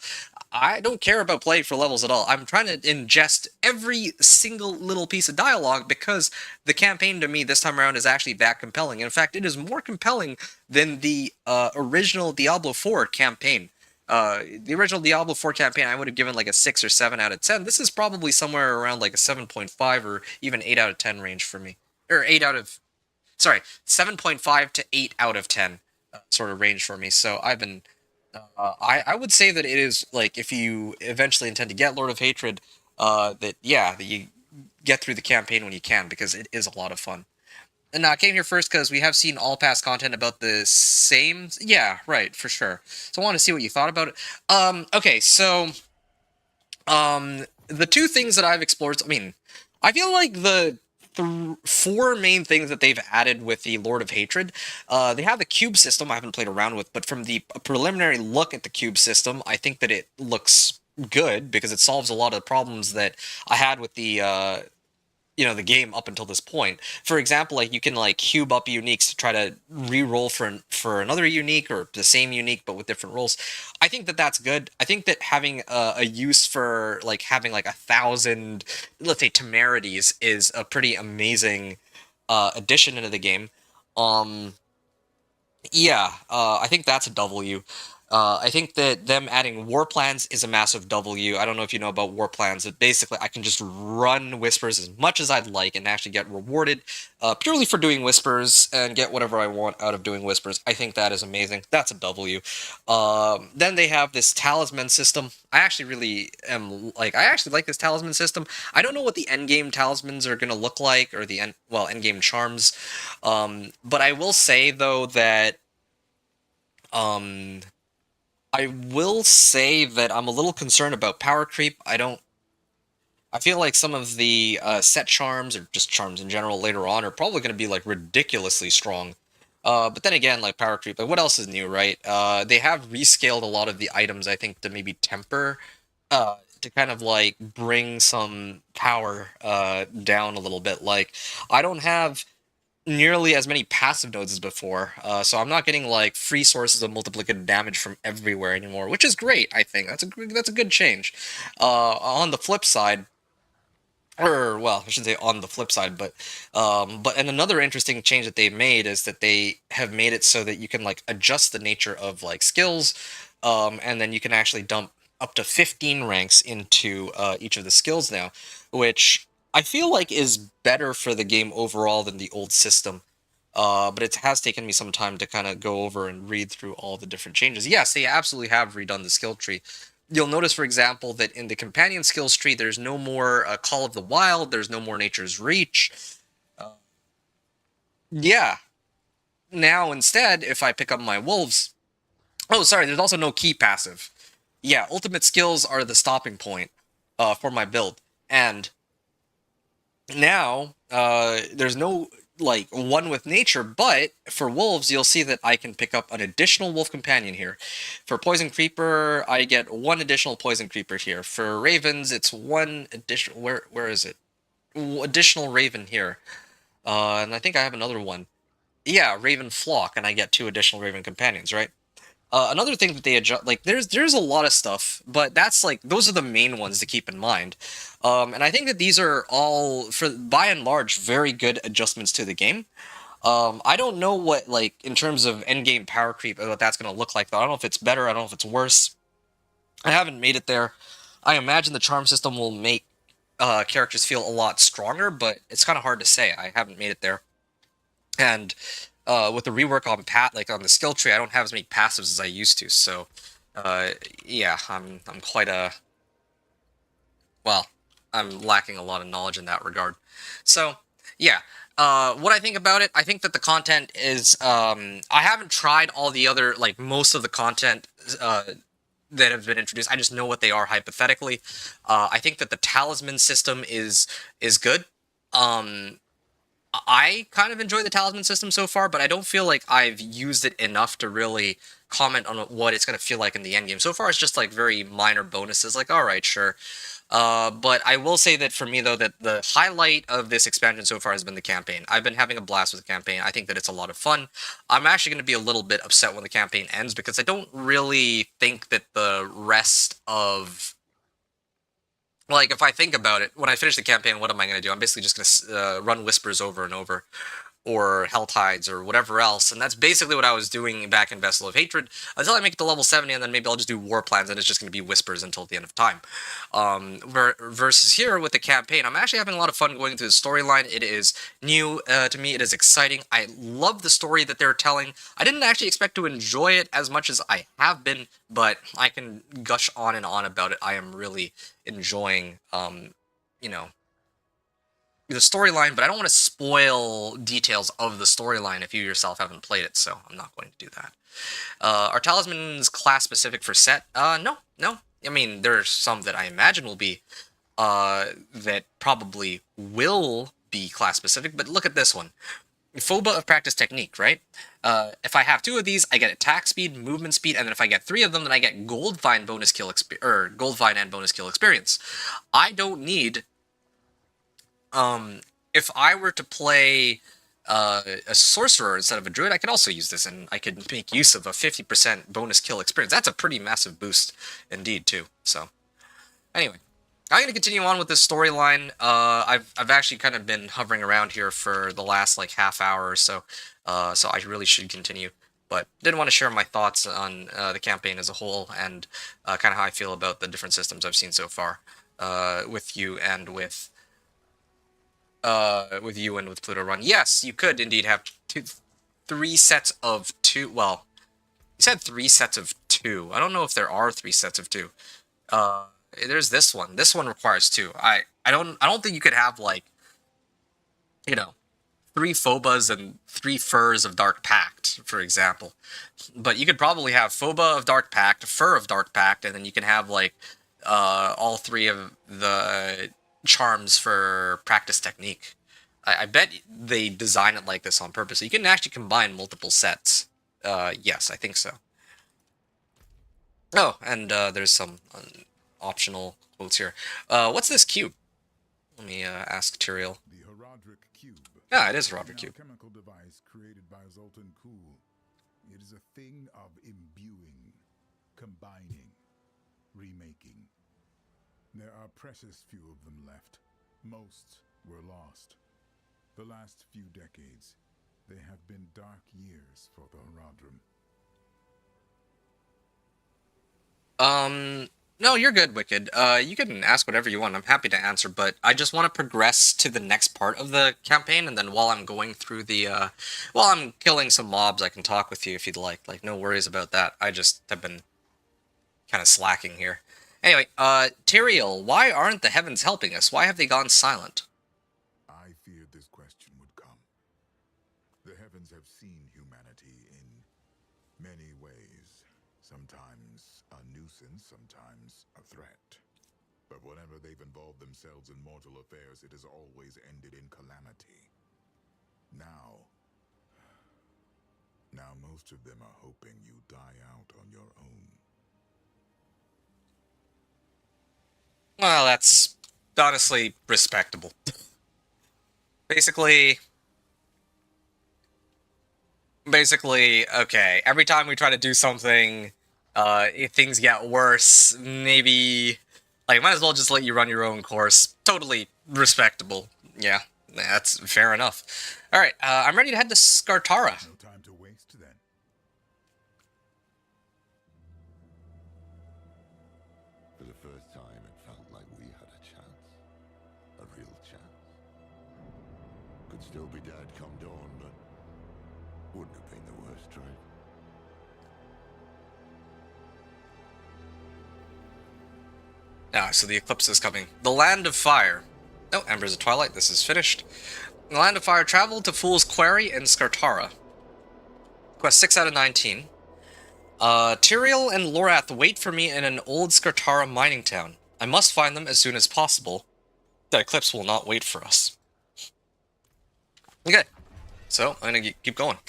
I don't care about playing for levels at all. I'm trying to ingest every single little piece of dialogue because the campaign to me this time around is actually that compelling. In fact, it is more compelling than the original Diablo 4 campaign. The original Diablo 4 campaign, I would have given like a 6 or 7 out of 10. This is probably somewhere around like a 7.5 or even 8 out of 10 range for me. Or 7.5 to 8 out of 10 sort of range for me. So I've been... I would say that it is, like, if you eventually intend to get Lord of Hatred, that you get through the campaign when you can, because it is a lot of fun. And I came here first because we have seen all past content about the same... Yeah, right, for sure. So I want to see what you thought about it. Okay, so... the two things that I've explored... I mean, I feel like the... four main things that they've added with the Lord of Hatred. They have the cube system I haven't played around with, but from the preliminary look at the cube system, I think that it looks good because it solves a lot of the problems that I had with the the game up until this point. For example, like you can like cube up uniques to try to re-roll for another unique or the same unique but with different rolls. I think that that's good. I think that having a use for like having like 1,000, let's say, temerities is a pretty amazing addition into the game. I think that's a W. I think that them adding war plans is a massive W. I don't know if you know about war plans, but basically I can just run whispers as much as I'd like and actually get rewarded purely for doing whispers and get whatever I want out of doing whispers. I think that is amazing. That's a W. Then they have this talisman system. I actually like this talisman system. I don't know what the endgame talismans are going to look like, or the endgame charms. But I will say though that I will say that I'm a little concerned about power creep. I feel like some of the set charms, or just charms in general, later on are probably going to be like ridiculously strong. But then again, like power creep, like what else is new, right? They have rescaled a lot of the items, I think, to maybe temper, to kind of like bring some power down a little bit. Like I don't have nearly as many passive nodes as before, so I'm not getting like free sources of multiplicative damage from everywhere anymore, which is great. I think that's a good change. On the flip side, or well, I shouldn't say on the flip side, but and another interesting change that they've made is that they have made it so that you can like adjust the nature of like skills, and then you can actually dump up to 15 ranks into each of the skills now, which I feel like is better for the game overall than the old system. But it has taken me some time to kind of go over and read through all the different changes. Yes, they absolutely have redone the skill tree. You'll notice, for example, that in the companion skills tree, there's no more Call of the Wild, there's no more Nature's Reach. Yeah. Now, instead, if I pick up my wolves... Oh, sorry, there's also no key passive. Yeah, ultimate skills are the stopping point for my build. And now, there's no like one with nature, but for wolves, you'll see that I can pick up an additional wolf companion here. For poison creeper, I get one additional poison creeper here. For ravens, it's one additional. Where is it? Additional raven here, and I think I have another one. Yeah, raven flock, and I get two additional raven companions, right? Another thing that they adjust, like there's a lot of stuff, but that's like those are the main ones to keep in mind. And I think that these are all, for by and large, very good adjustments to the game. I don't know what, like, in terms of endgame power creep, what that's going to look like, though. I don't know if it's better, I don't know if it's worse. I haven't made it there. I imagine the charm system will make characters feel a lot stronger, but it's kind of hard to say. I haven't made it there. And with the rework on like on the skill tree, I don't have as many passives as I used to. So, yeah, I'm quite well, I'm lacking a lot of knowledge in that regard. So, yeah. What I think about it, I think that the content is, I haven't tried all the other, like, most of the content that have been introduced. I just know what they are hypothetically. I think that the talisman system is good. I kind of enjoy the talisman system so far, but I don't feel like I've used it enough to really comment on what it's going to feel like in the end game. So far, it's just like very minor bonuses, like, all right, sure. But I will say that for me, though, that the highlight of this expansion so far has been the campaign. I've been having a blast with the campaign. I think that it's a lot of fun. I'm actually going to be a little bit upset when the campaign ends, because I don't really think that the rest of... Like, if I think about it, when I finish the campaign, what am I going to do? I'm basically just going to run Whispers over and over, or Hell Tides, or whatever else, and that's basically what I was doing back in Vessel of Hatred, until I make it to level 70, and then maybe I'll just do War Plans, and it's just going to be Whispers until the end of time. Versus here, with the campaign, I'm actually having a lot of fun going through the storyline. It is new to me, it is exciting, I love the story that they're telling. I didn't actually expect to enjoy it as much as I have been, but I can gush on and on about it. I am really enjoying, you know, the storyline, but I don't want to spoil details of the storyline if you yourself haven't played it, so I'm not going to do that. Are talismans class specific for set? No. I mean, there's some that I imagine will be, that probably will be class specific, but look at this one. Phoba of Practice Technique, right? If I have two of these, I get attack speed, movement speed, and then if I get three of them, then I get Gold Vine bonus kill Gold Vine and bonus kill experience. I don't need... if I were to play a sorcerer instead of a druid, I could also use this, and I could make use of a 50% bonus kill experience. That's a pretty massive boost indeed, too. So, anyway, I'm going to continue on with this storyline. I've actually kind of been hovering around here for the last, like, half hour or so, so I really should continue. But didn't want to share my thoughts on the campaign as a whole, and kind of how I feel about the different systems I've seen so far with you and with Pluto Run. Yes, you could indeed have three sets of two. Well, you said three sets of two. I don't know if there are three sets of two. There's this one. This one requires two. I don't think you could have, like, you know, 3 Phobas and 3 Furs of Dark Pact, for example. But you could probably have Phoba of Dark Pact, Fur of Dark Pact, and then you can have, like, all 3 of the charms for practice technique. I bet they design it like this on purpose. So you can actually combine multiple sets. Yes, I think so. Oh, and there's some optional quotes here. What's this cube? Let me ask Tyrael. The Herodric Cube. Yeah, it is a Herodric Cube. A chemical device created by Zoltan Kuhl. It is a thing of imbuing, combining, remaking. There are precious few of them left. Most were lost. The last few decades, they have been dark years for the Herodrum. No, you're good, Wicked. You can ask whatever you want. I'm happy to answer, but I just want to progress to the next part of the campaign, and then while I'm going through the, while I'm killing some mobs, I can talk with you if you'd like. Like, no worries about that. I just have been kind of slacking here. Anyway, Tyrael, why aren't the heavens helping us? Why have they gone silent? I feared this question would come. The heavens have seen humanity in many ways. Sometimes a nuisance, sometimes a threat. But whenever they've involved themselves in mortal affairs, it has always ended in calamity. Now most of them are hoping you die out on your own. Well, that's honestly respectable. Basically, okay, every time we try to do something, if things get worse, maybe, like, might as well just let you run your own course. Totally respectable. Yeah, that's fair enough. Alright, I'm ready to head to Skartara. No time to waste, then. For the first time, it felt like we had a chance. A real chance. Could still be dead come dawn, but wouldn't have been the worst trade. Ah, so the eclipse is coming. The Land of Fire. Oh, Embers of Twilight, this is finished. The Land of Fire, travel to Fool's Quarry in Skartara. Quest 6 out of 19. Tyrael and Lorath wait for me in an old Skartara mining town. I must find them as soon as possible. The eclipse will not wait for us. Okay, so I'm gonna keep going.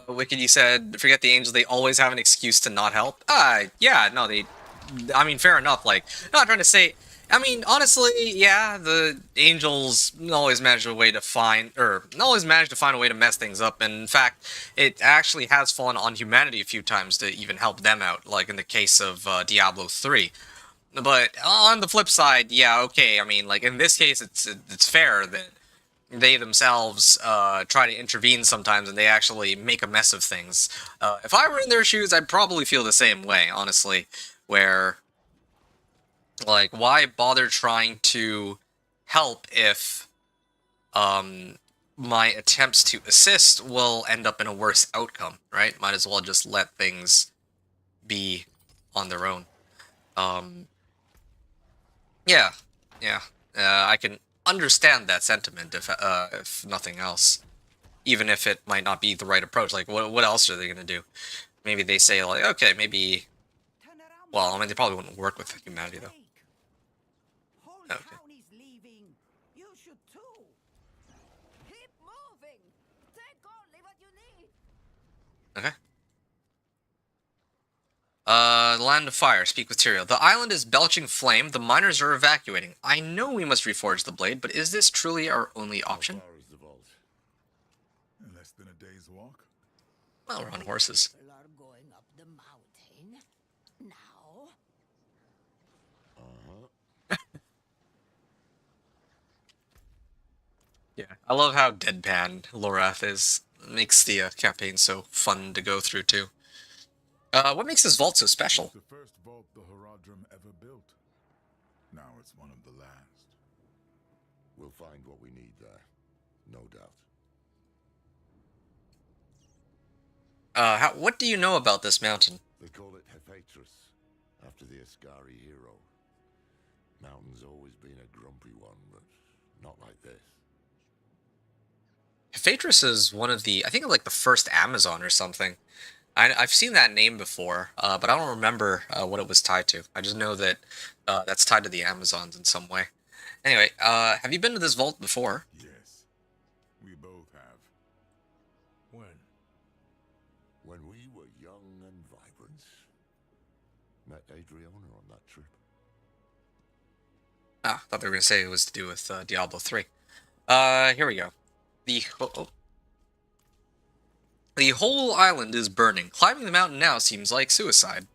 Wicked, you said, forget the angels, they always have an excuse to not help. Yeah, no, I mean, fair enough, like, not trying to say, I mean, honestly, yeah, the angels always manage a way to find a way to mess things up, and in fact, it actually has fallen on humanity a few times to even help them out, like in the case of Diablo 3. But on the flip side, yeah, okay, I mean, like, in this case, it's fair that they themselves try to intervene sometimes, and they actually make a mess of things. If I were in their shoes, I'd probably feel the same way, honestly, where, like, why bother trying to help if my attempts to assist will end up in a worse outcome, right? Might as well just let things be on their own. Yeah, I can understand that sentiment if nothing else, even if it might not be the right approach. Like, what else are they gonna do? Maybe they say, like, okay, maybe, well, I mean, they probably wouldn't work with humanity though. Okay. Okay. The Land of Fire, speak with Tyrael. The island is belching flame, the miners are evacuating. I know we must reforge the blade, but is this truly our only option? How far is the vault? Less than a day's walk. Well, we're on horses. People are going up the mountain now. Yeah, I love how deadpan Lorath is. It makes the campaign so fun to go through, too. What makes this vault so special? It's the first vault the Herodrum ever built. Now it's one of the last. We'll find what we need there, no doubt. What do you know about this mountain? They call it Hephaetrus, after the Ascari hero. Mountain's always been a grumpy one, but Not like this. Phaedrus is one of the, I think like the first Amazon or something. I've seen that name before, but I don't remember what it was tied to. I just know that that's tied to the Amazons in some way. Anyway, have you been to this vault before? Yes, we both have. When? When we were young and vibrant. Met Adriana on that trip. Ah, I thought they were going to say it was to do with Diablo 3. Here we go. The whole island is burning. Climbing the mountain now seems like suicide.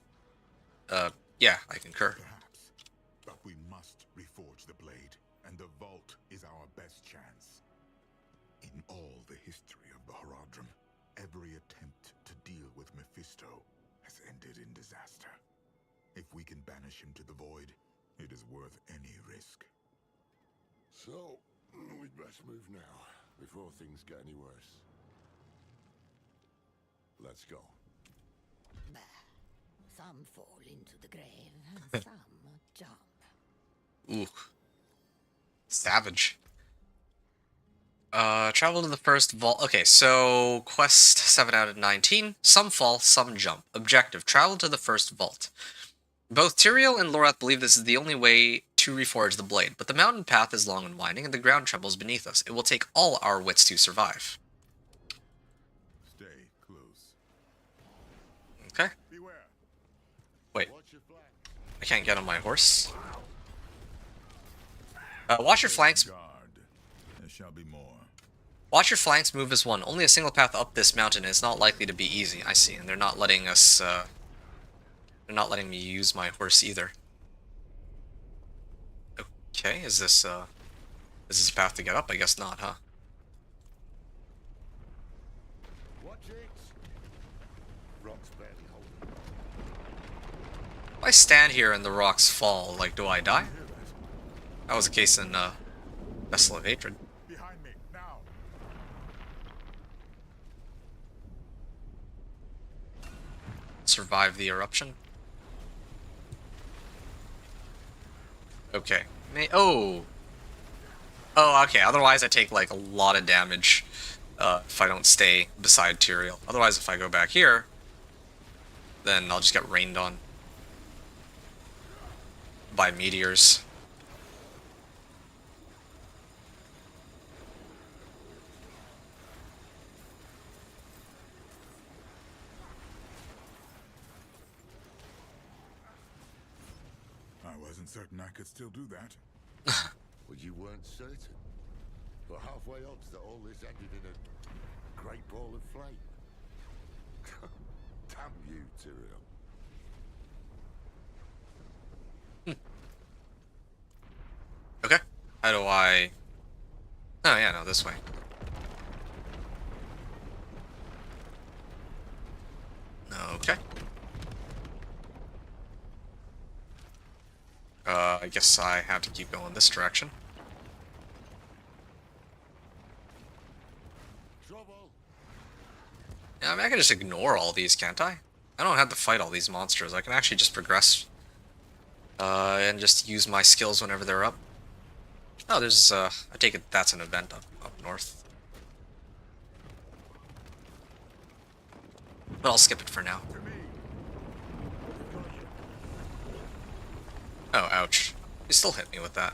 Yeah, I concur. Perhaps, but we must reforge the blade, and the vault is our best chance. In all the history of the Horadrim, every attempt to deal with Mephisto has ended in disaster. If we can banish him to the void, it is worth any risk. So, we'd best move now, before things get any worse. Let's go. Bah. Some fall into the grave, and some jump. Ooh. Savage. Travel to the first vault. Okay, so quest 7 out of 19. Some fall, some jump. Objective, travel to the first vault. Both Tyrael and Lorath believe this is the only way to reforge the blade, but the mountain path is long and winding, and the ground trembles beneath us. It will take all our wits to survive. Stay close. Okay. Beware. Wait. I can't get on my horse. Watch your flanks. Guard. There shall be more. Watch your flanks move as one. Only a single path up this mountain is not likely to be easy. I see, and they're not letting us, they're not letting me use my horse either. Okay, is this a path to get up? I guess not, huh? Watch it. Rock's barely holding. If I stand here and the rocks fall, like, do I die? That was the case in, Vessel of Hatred. Behind me, now. Survive the eruption. Okay. Oh, okay. Otherwise, I take like a lot of damage if I don't stay beside Tyrael. Otherwise, if I go back here, then I'll just get rained on by meteors. I wasn't certain I could still do that. Well, you weren't certain. But halfway odds that all this ended in a great ball of flame. Damn you, Tyrael. Okay. How do I... Oh, yeah, no, this way. Okay. I guess I have to keep going this direction. Yeah, I mean, I can just ignore all these, can't I? I don't have to fight all these monsters. I can actually just progress and just use my skills whenever they're up. Oh, there's, I take it that's an event up north. But I'll skip it for now. Oh, ouch. You still hit me with that.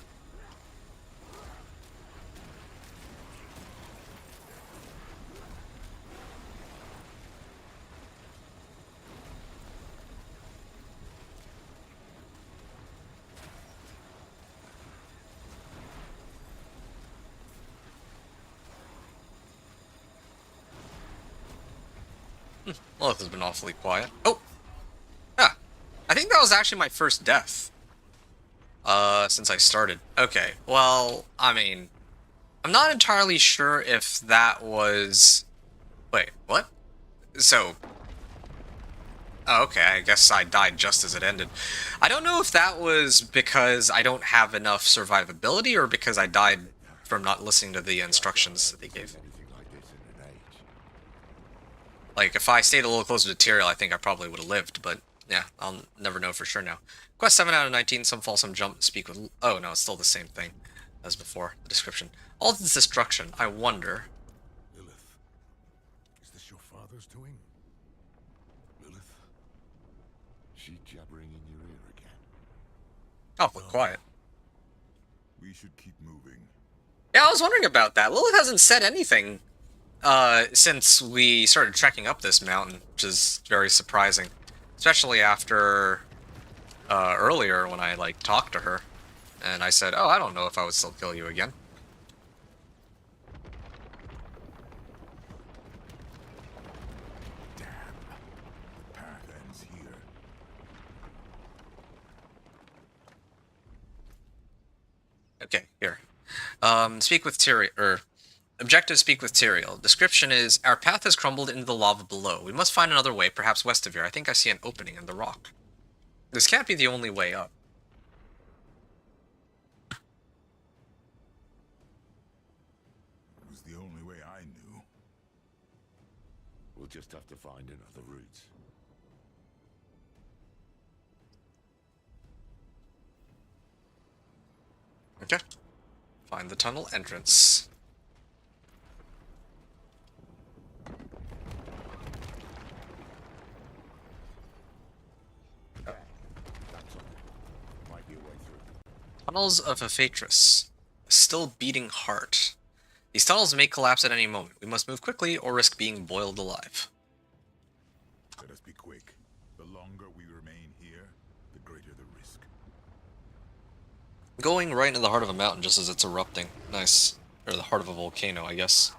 Well, this has been awfully quiet. Oh! Ah! I think that was actually my first death. Since I started. Okay, well, I mean... I'm not entirely sure if that was... Wait, what? So... Oh, okay, I guess I died just as it ended. I don't know if that was because I don't have enough survivability or because I died from not listening to the instructions that they gave. Like, if I stayed a little closer to Tyrael, I think I probably would have lived, but yeah, I'll never know for sure now. Quest 7 out of 19, some fall, some jump, speak with... Oh, no, it's still the same thing. as before. The description. All this destruction, I wonder. Lilith, is this your father's doing? Lilith? She jabbering in your ear again? Oh, quiet. We should keep moving. Yeah, I was wondering about that. Lilith hasn't said anything since we started trekking up this mountain, which is very surprising. Especially after earlier when I, like, talked to her. And I said, oh, I don't know if I would still kill you again. Damn. The path ends here. Okay, here. Speak with Tyrael, objective, speak with Tyrael. Description is, our path has crumbled into the lava below. We must find another way, perhaps west of here. I think I see an opening in the rock. This can't be the only way up. It was the only way I knew. We'll just have to find another route. Okay. Find the tunnel entrance. Might be a way through. Tunnels of Ephaetrus. A still beating heart. These tunnels may collapse at any moment. We must move quickly or risk being boiled alive. Let us be quick. The longer we remain here, the greater the risk. Going right into the heart of a mountain just as it's erupting. Nice. Or the heart of a volcano, I guess.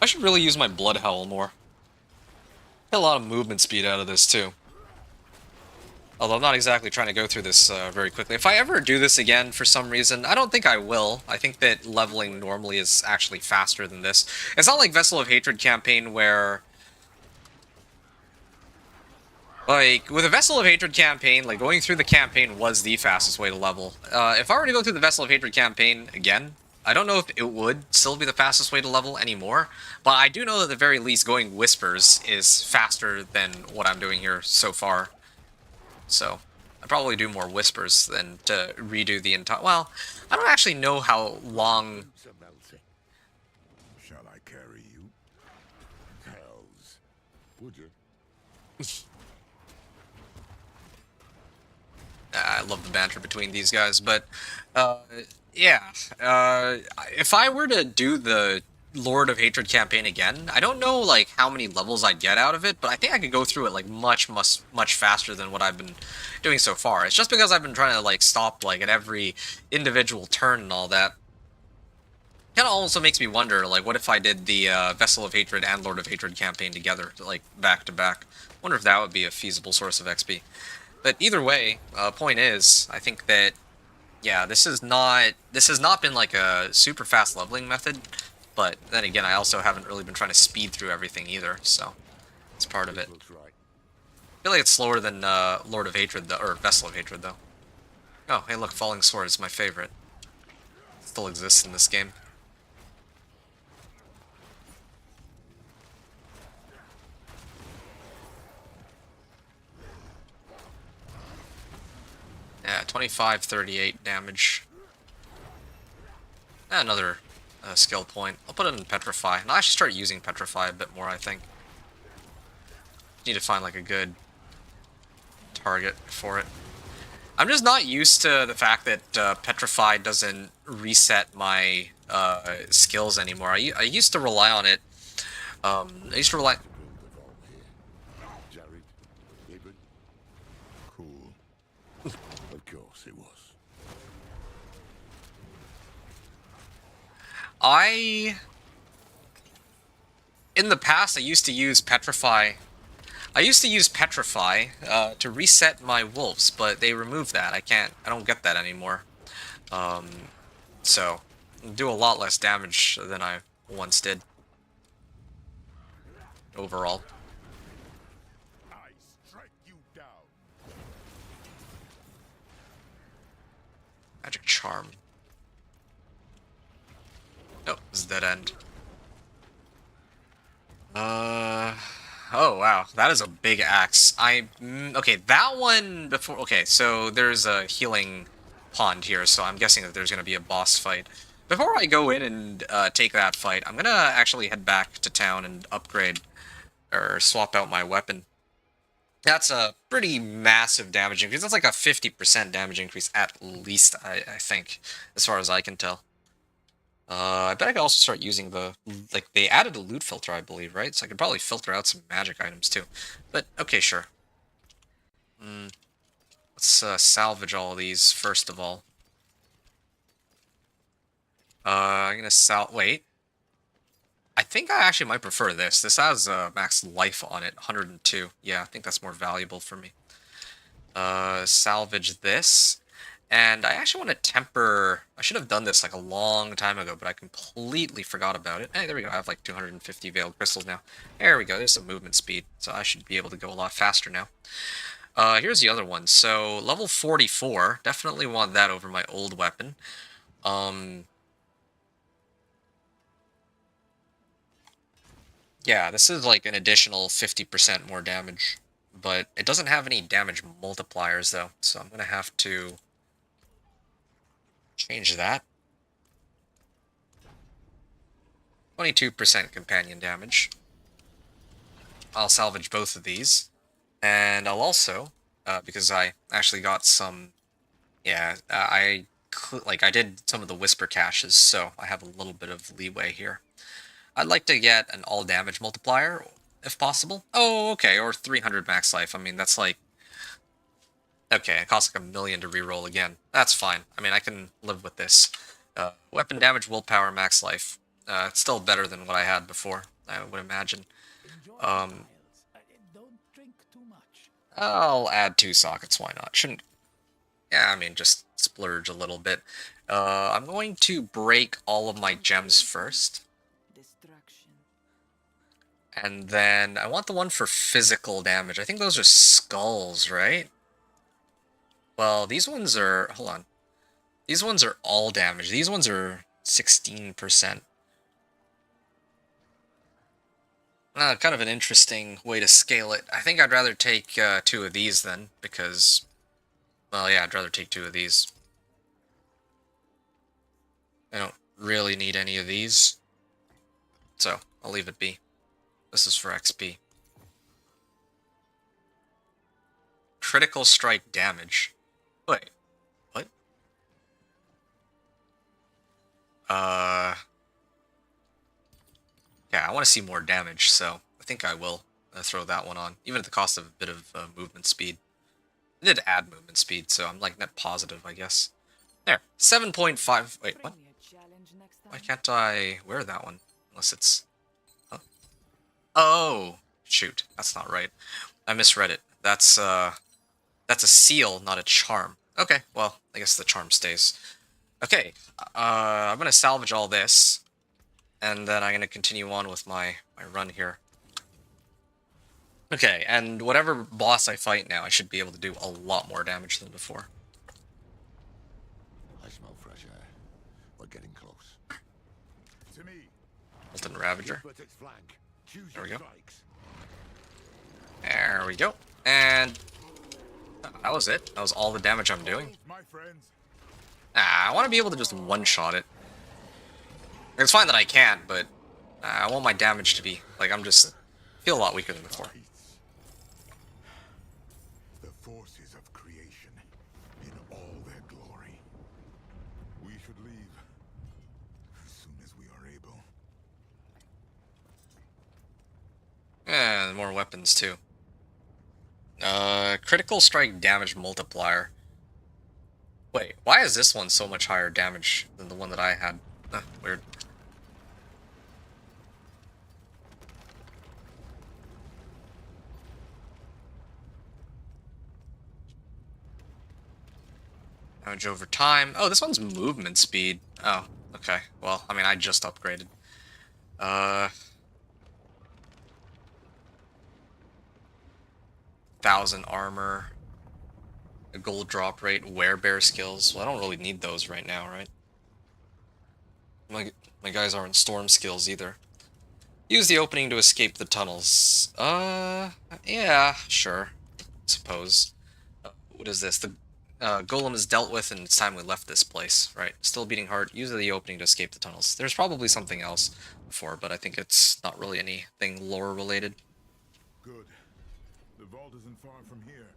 I should really use my blood howl more. Get a lot of movement speed out of this too. Although I'm not exactly trying to go through this very quickly. If I ever do this again for some reason, I don't think I will. I think that leveling normally is actually faster than this. It's not like Vessel of Hatred campaign where... Like, with a Vessel of Hatred campaign, like, going through the campaign was the fastest way to level. If I were to go through the Vessel of Hatred campaign again, I don't know if it would still be the fastest way to level anymore, but I do know that at the very least going Whispers is faster than what I'm doing here so far. So, I'd probably do more Whispers than to redo the entire... Well, I don't actually know how long... Shall I carry you? Hells. Would you? I love the banter between these guys, but, yeah. If I were to do the Lord of Hatred campaign again, I don't know, like, how many levels I'd get out of it, but I think I could go through it, like, much faster than what I've been doing so far. It's just because I've been trying to, like, stop, like, at every individual turn and all that. Kind of also makes me wonder, like, what if I did the Vessel of Hatred and Lord of Hatred campaign together, like, back to back? Wonder if that would be a feasible source of XP. But either way, point is, I think that, yeah, this has not been like a super fast leveling method, but then again, I also haven't really been trying to speed through everything either, so it's part of it. I feel like it's slower than Lord of Hatred, though, or Vessel of Hatred, though. Oh, hey look, Falling Sword is my favorite. It still exists in this game. Yeah, 25-38 damage. Another skill point. I'll put it in Petrify. And I should start using Petrify a bit more, I think. Need to find like a good target for it. I'm just not used to the fact that Petrify doesn't reset my skills anymore. I used to rely on it. I used to rely... Cool. Of course it was. In the past, I used to use Petrify. I used to use Petrify to reset my wolves, but they removed that. I don't get that anymore. So, do a lot less damage than I once did. Overall. I strike you down. Magic Charm. Nope, this is dead end. Oh wow, that is a big axe. Okay, that one before. Okay, so there's a healing pond here, so I'm guessing that there's going to be a boss fight. Before I go in and take that fight, I'm going to actually head back to town and upgrade or swap out my weapon. That's a pretty massive damage increase. That's like a 50% damage increase at least, I think, as far as I can tell. I bet I could also start using the, like, they added a loot filter, I believe, right? So I could probably filter out some magic items too. But, okay, sure. Let's salvage all of these first of all. I'm gonna wait. I think I actually might prefer this. This has max life on it, 102. Yeah, I think that's more valuable for me. Salvage this. And I actually want to temper... I should have done this like a long time ago, but I completely forgot about it. Hey, there we go. I have like 250 veiled crystals now. There we go. There's some movement speed, so I should be able to go a lot faster now. Here's the other one. So, level 44. Definitely want that over my old weapon. Yeah, this is like an additional 50% more damage. But it doesn't have any damage multipliers, though. So I'm going to have to change that. 22% companion damage. I'll salvage both of these. And I'll also, because I actually got some... Yeah, I did some of the whisper caches, so I have a little bit of leeway here. I'd like to get an all damage multiplier, if possible. Oh, okay, or 300 max life. I mean, that's like... Okay, it costs like $1 million to reroll again. That's fine. I mean, I can live with this. Weapon damage, willpower, max life. It's still better than what I had before, I would imagine. Don't drink too much. I'll add 2 sockets, why not? Shouldn't... Yeah, I mean, just splurge a little bit. I'm going to break all of my gems first. And then I want the one for physical damage. I think those are skulls, right? Well, these ones are... Hold on. These ones are all damage. These ones are 16%. Kind of an interesting way to scale it. I think I'd rather take 2 of these then, because... Well, yeah, I'd rather take 2 of these. I don't really need any of these. So, I'll leave it be. This is for XP. Critical strike damage. Wait. What? Yeah, I want to see more damage, so I think I will throw that one on. Even at the cost of a bit of movement speed. It did add movement speed, so I'm like net positive, I guess. There. 7.5. Wait, what? Why can't I wear that one? Unless it's... Huh? Oh! Shoot, that's not right. I misread it. That's a seal, not a charm. Okay, well, I guess the charm stays. Okay, I'm gonna salvage all this, and then I'm gonna continue on with my run here. Okay, and whatever boss I fight now, I should be able to do a lot more damage than before. I smell fresh air. We're getting close. To me. Molten Ravager. But its flank. Choose There we your go. strikes. There we go. And that was it. That was all the damage I'm doing. My friends. I want to be able to just one-shot it. It's fine that I can't, but I want my damage to be... Like, I'm just... feel a lot weaker than before. The forces of creation in all their glory. We should leave as soon as we are able. And more weapons, too. Critical strike damage multiplier. Wait, why is this one so much higher damage than the one that I had? Weird. Damage over time. Oh, this one's movement speed. Oh, okay. Well, I mean, I just upgraded. 1,000 armor. A gold drop rate. Werebear skills. Well, I don't really need those right now, right? My guys aren't storm skills either. Use the opening to escape the tunnels. Yeah, sure. Suppose. What is this? Golem is dealt with, and it's time we left this place, right? Still beating hard. Use the opening to escape the tunnels. There's probably something else before, but I think it's not really anything lore related. Good. The vault isn't far from here.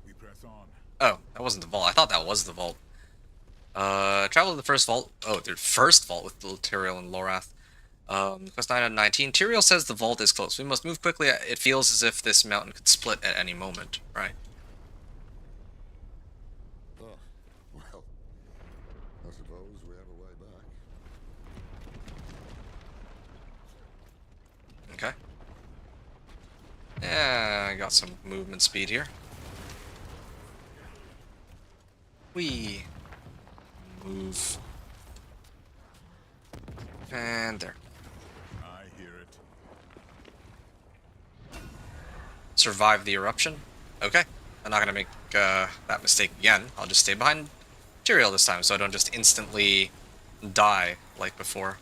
We press on. Oh, that wasn't the vault. I thought that was the vault. Travel to the first vault. Oh, the first vault with Tyrael and Lorath. Quest 9 out of 19. Tyrael says the vault is close. We must move quickly. It feels as if this mountain could split at any moment, right? Oh, well, I suppose we have a way back. Okay. Yeah, I got some movement speed here. We move. And there. I hear it. Survive the eruption. Okay. I'm not gonna make that mistake again. I'll just stay behind Tyrael this time so I don't just instantly die like before.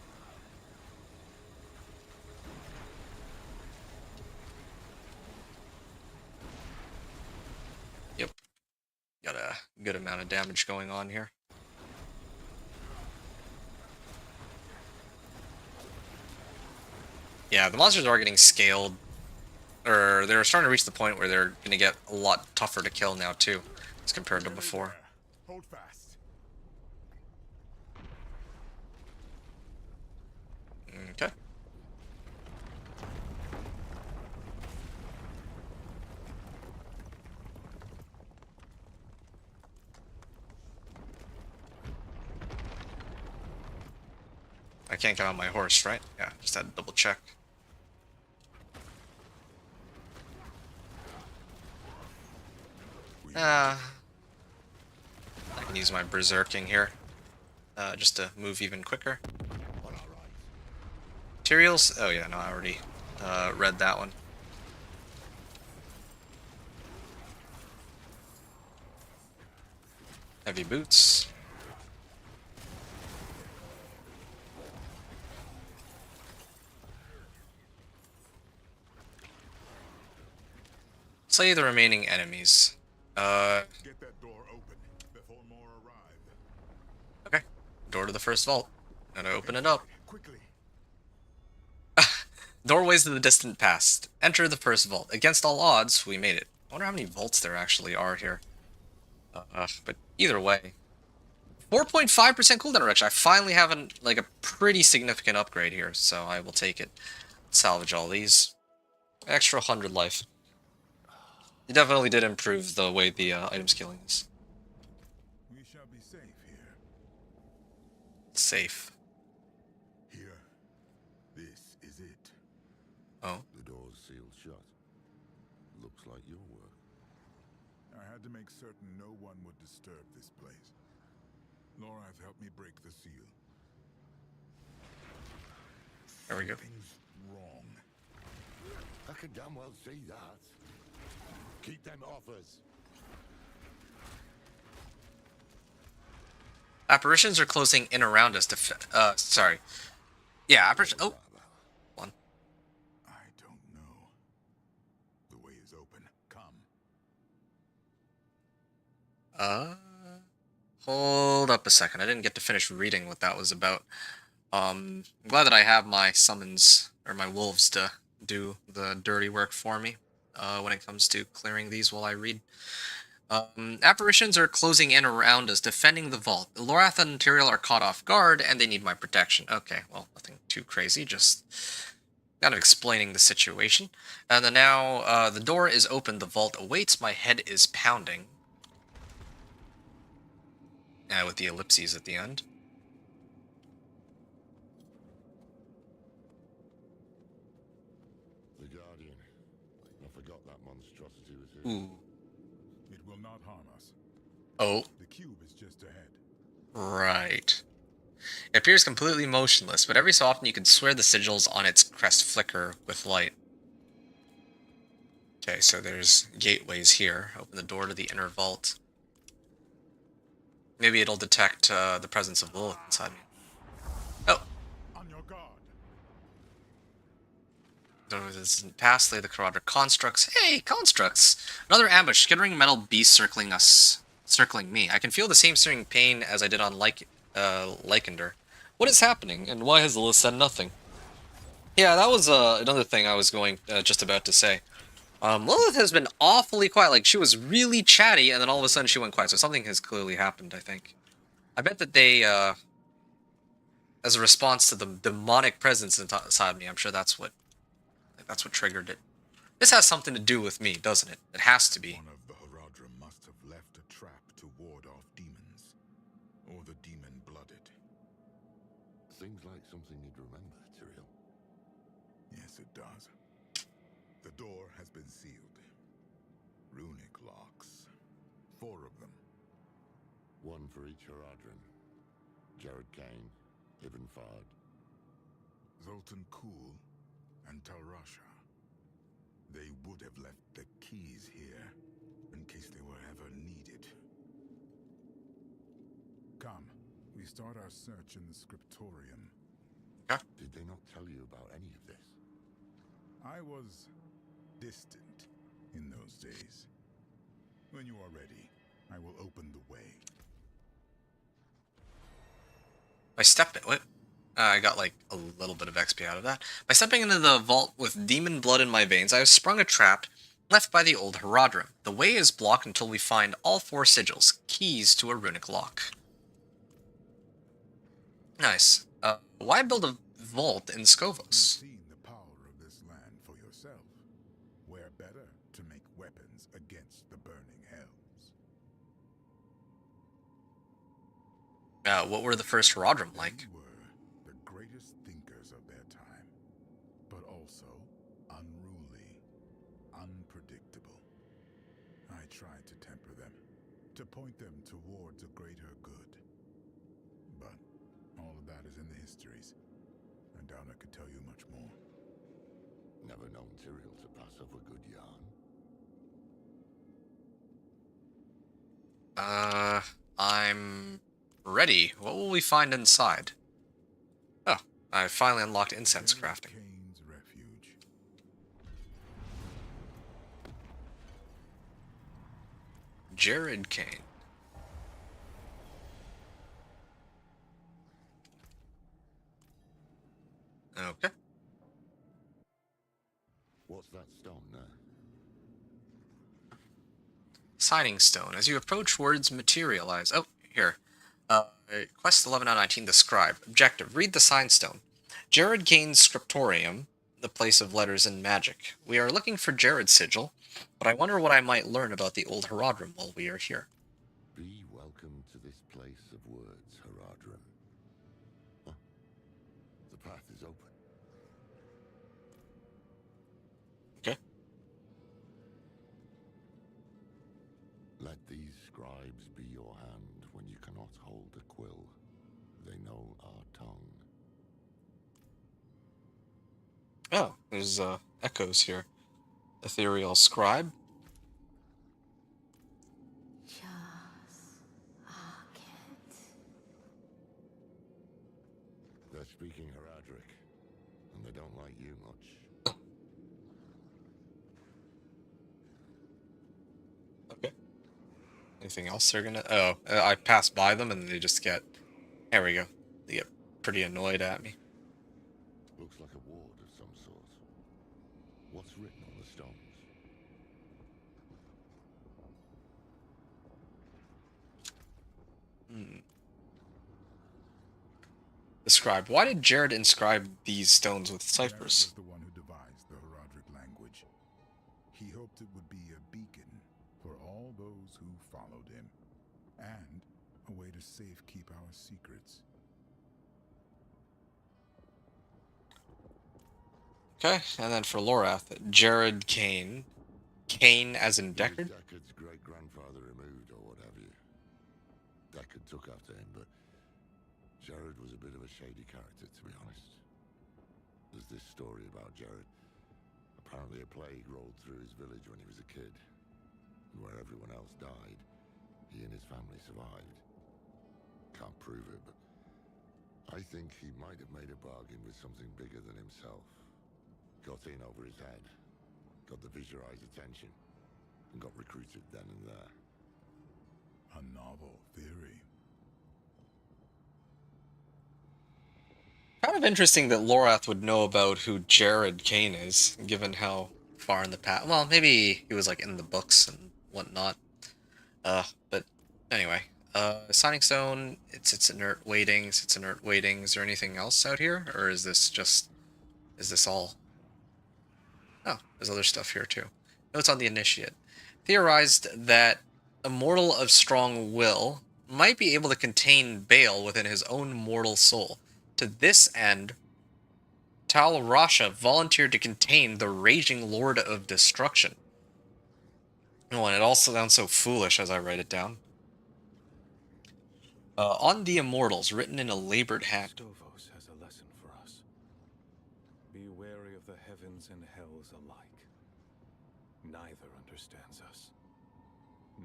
Yep. Got a good amount of damage going on here. Yeah, the monsters are getting scaled, or they're starting to reach the point where they're going to get a lot tougher to kill now too, as compared to before. Hold fast. Okay. I can't get on my horse, right? Yeah, just had to double check. I can use my berserking here, just to move even quicker. Materials? Oh yeah, no, I already read that one. Heavy boots. Slay the remaining enemies. Get that door open before more arrive. Okay. Door to the first vault. Gonna open it up. Quickly. Doorways to the distant past. Enter the first vault. Against all odds, we made it. I wonder how many vaults there actually are here. But either way. 4.5% cooldown reduction. I finally have a pretty significant upgrade here, so I will take it. Salvage all these. Extra 100 life. It definitely did improve the way the item scaling is. We shall be safe here. Safe. Here. This is it. Oh. The door's sealed shut. Looks like your work. I had to make certain no one would disturb this place. Lorath helped me break the seal. There we go. Something's wrong. I can damn well see that. Keep them off us. Apparitions are closing in around us. Sorry. Yeah, apparitions. Oh. One. I don't know. The way is open. Come. Hold up a second. I didn't get to finish reading what that was about. I'm glad that I have my summons, or my wolves, to do the dirty work for me. When it comes to clearing these while I read. Apparitions are closing in around us, defending the vault. Lorath and Tyrael are caught off guard, and they need my protection. Okay, well, nothing too crazy, just kind of explaining the situation. And then now, the door is open, the vault awaits, my head is pounding. With the ellipses at the end. Ooh. It will not harm us. Oh. The cube is just ahead. Right. It appears completely motionless, but every so often you can swear the sigils on its crest flicker with light. Okay, so there's gateways here. Open the door to the inner vault. Maybe it'll detect the presence of Lilith inside me. Oh. On your guard. Though this isn't past, lay the corroded constructs. Hey, constructs! Another ambush, skittering metal beast circling us. circling me. I can feel the same searing pain as I did on Lycander. What is happening, and why has Lilith said nothing? Yeah, that was another thing I was going just about to say. Lilith has been awfully quiet. Like, she was really chatty, and then all of a sudden she went quiet. So something has clearly happened, I think. I bet that they, as a response to the demonic presence inside me, I'm sure that's what triggered it. This has something to do with me, doesn't it? It has to be. One of the Haradrim must have left a trap to ward off demons. Or the demon-blooded. Seems like something you'd remember, Tyrael. Yes, it does. The door has been sealed. Runic locks. 4 of them. One for each Haradrim. Jared Kane, Ibn Fard. Zoltan Kuhl and Talrasha. They would have left the keys here in case they were ever needed. Come, we start our search in the scriptorium. Did they not tell you about any of this? I was distant in those days. When you are ready, I will open the way. I stepped it. What? I got like a little bit of XP out of that. By stepping into the vault with demon blood in my veins, I have sprung a trap left by the old Haradrim. The way is blocked until we find all 4 sigils, keys to a runic lock. Nice. Why build a vault in Skovos? You've seen the power of this land for yourself. Where better to make weapons against the burning hells? What were the first Haradrim like? They were the greatest thinkers of their time, but also unruly, unpredictable. I tried to temper them, to point them towards a greater good. But all of that is in the histories. I doubt I could tell you much more. Never known Tyrael to pass off a good yarn. I'm ready. What will we find inside? Oh, I finally unlocked incense crafting. Kane's refuge. Jared Kane. Okay. What's that stone there? Signing stone. As you approach, words materialize. Oh, here. Quest 11 out of 19, the scribe. Objective, read the sign stone. Jared Kane's scriptorium, the place of letters and magic. We are looking for Jared's sigil, but I wonder what I might learn about the old Haradrim while we are here. Be welcome to this place of words, Haradrim. Huh. The path is open. Okay. Let these scribes be your hand when you cannot hold a quill. They know our tongue. Oh, there's echoes here. Ethereal scribe. They're speaking Haradric, and they don't like you much. Okay. Anything else they're gonna... Oh, I passed by them and they just get... There we go. They get pretty annoyed at me. Looks like a ward of some sort. What's written on the stones? Describe. Why did Jared inscribe these stones with Jared ciphers? was the one who devised the Haradric language. He hoped it would be a beacon for all those who followed him, and a way to safekeep our secrets. Okay, and then for Lorath, Jared Kane. Kane as in Deckard? Deckard's great-grandfather removed, or what have you. Deckard took after him, but Jared was a bit of a shady character, to be honest. There's this story about Jared. Apparently a plague rolled through his village when he was a kid. And where everyone else died, he and his family survived. Can't prove it, but I think he might have made a bargain with something bigger than himself. Got in over his head, got the Viserais' attention, and got recruited then and there. A novel theory. Kind of interesting that Lorath would know about who Jared Kane is, given how far in the past. Well, maybe he was like in the books and whatnot. But anyway, Signing Stone. It's inert weightings. It's inert weightings. Is there anything else out here, or is this just? Is this all? Oh, there's other stuff here too. Notes on the Initiate. Theorized that a mortal of strong will might be able to contain Baal within his own mortal soul. To this end, Tal Rasha volunteered to contain the raging Lord of Destruction. Oh, and it also sounds so foolish as I write it down. On the Immortals, written in a labored hand. Stovos has a lesson for us. Be wary of the heavens and hells alike. Neither understands us.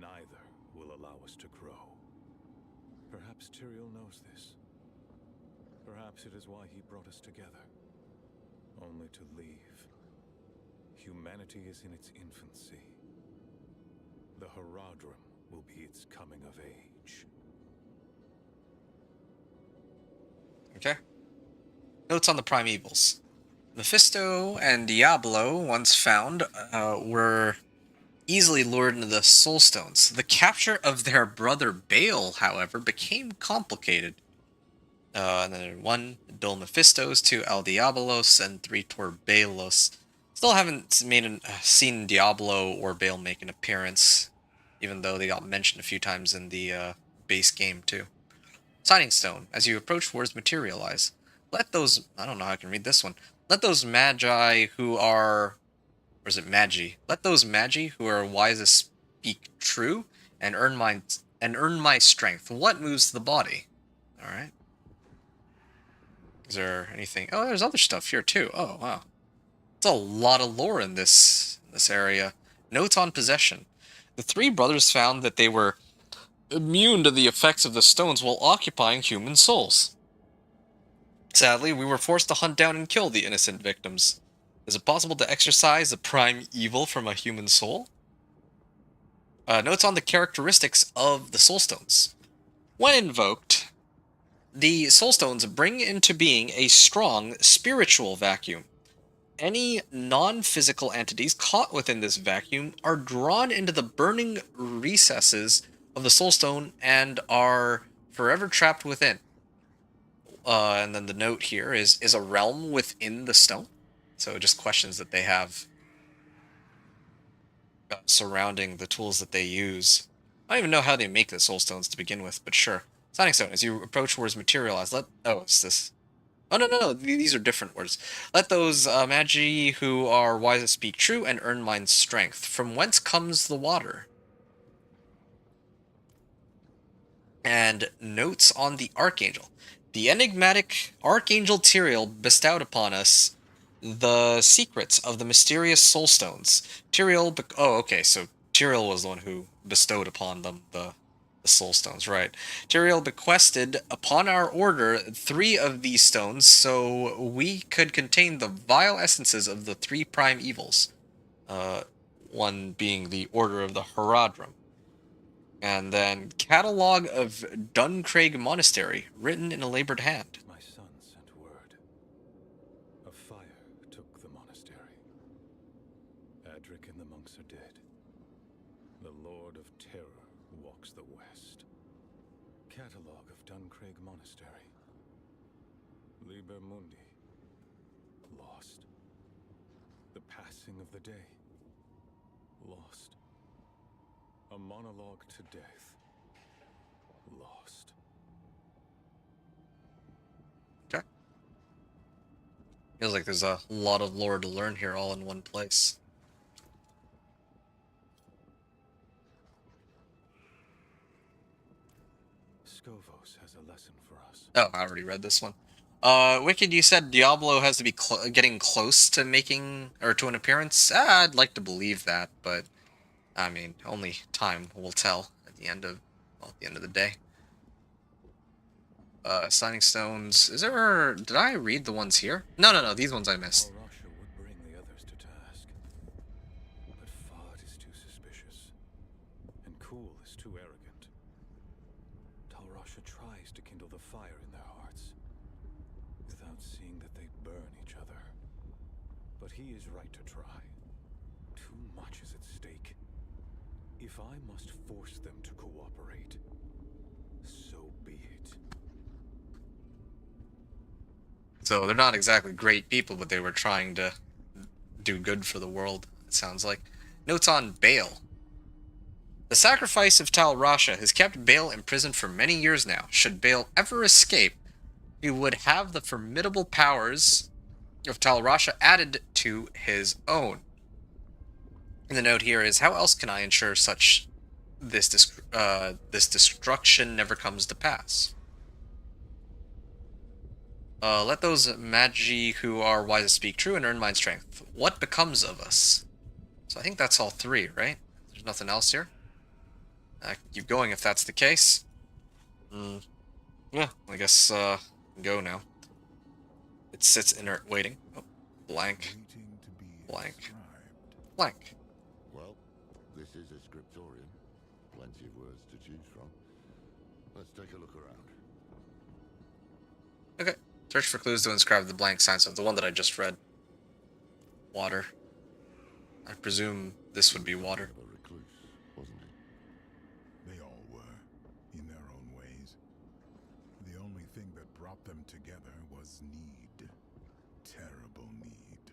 Neither will allow us to grow. Perhaps Tyrael knows this. Perhaps it is why he brought us together. Only to leave. Humanity is in its infancy. The Haradrim will be its coming of age. Okay. Notes on the Primevals. Mephisto and Diablo, once found, were easily lured into the Soulstones. The capture of their brother Baal, however, became complicated. And then 1, Dol Mephistos, 2, El Diabolos, and 3, Torbalos. Still haven't seen Diablo or Baal make an appearance, even though they got mentioned a few times in the base game too. Signing Stone. As you approach words materialize. Let those... I don't know how I can read this one. Let those magi who are... Or is it magi? Let those magi who are wisest speak true and earn my strength. What moves the body? Alright. Is there anything... Oh, there's other stuff here too. Oh, wow. It's a lot of lore in this area. Notes on possession. The 3 brothers found that they were immune to the effects of the stones while occupying human souls. Sadly, we were forced to hunt down and kill the innocent victims. Is it possible to exorcise a prime evil from a human soul? Notes on the characteristics of the soulstones. When invoked, the soulstones bring into being a strong spiritual vacuum. Any non-physical entities caught within this vacuum are drawn into the burning recesses of the soulstone and are forever trapped within. And then the note here is a realm within the stone? So just questions that they have surrounding the tools that they use. I don't even know how they make the soulstones to begin with, but sure. Signing Stone, as you approach words materialize, it's this... Oh, no, these are different words. Let those magi who are wise speak true and earn mine strength. From whence comes the water? And notes on the Archangel. The enigmatic Archangel Tyrael bestowed upon us the secrets of the mysterious soulstones. Tyrael... Oh, okay, so Tyrael was the one who bestowed upon them the soulstones, right. Tyrael bequested upon our order 3 of these stones so we could contain the vile essences of the 3 prime evils. One being the Order of the Haradrim. And then Catalog of Duncraig Monastery, written in a labored hand. My son sent word. A fire took the monastery. Adric and the monks are dead. The Lord of Terror walks the west. Catalog of Duncraig Monastery. Liber Mundi. Lost. The passing of the day. Lost. A monologue to death. Lost. Okay. Feels like there's a lot of lore to learn here all in one place. Skovos has a lesson for us. Oh, I already read this one. Wicked, you said Diablo has to be getting close to making, or to an appearance? I'd like to believe that, but, I mean, only time will tell at the end of the day. Signing Stones, did I read the ones here? No, these ones I missed. Rasha would bring the others to task. But Fod is too suspicious. And Cool is too arrogant. Tal Rasha tries to kindle the fire in their hearts, without seeing that they burn each other. But he is right to try. Too much is at stake. If I must force them to cooperate, so be it. So they're not exactly great people, but they were trying to do good for the world, it sounds like. Notes on Bale. The sacrifice of Tal Rasha has kept Bale imprisoned for many years now. Should Bale ever escape, he would have the formidable powers of Tal Rasha added to his own. And the note here is, how else can I ensure this destruction never comes to pass? Let those magi who are wise speak true and earn mind strength. What becomes of us? So I think that's all three, right? There's nothing else here. Keep going if that's the case. Yeah, I guess go now. It sits inert, waiting. Oh, blank. Blank. Blank. Well, this is a scriptorium. Plenty of words to choose from. Let's take a look around. Okay. Search for clues to inscribe the blank signs of the one that I just read. Water. I presume this would be water. A recluse, wasn't he? They all were, in their own ways. The only thing that brought them together was need. Terrible need.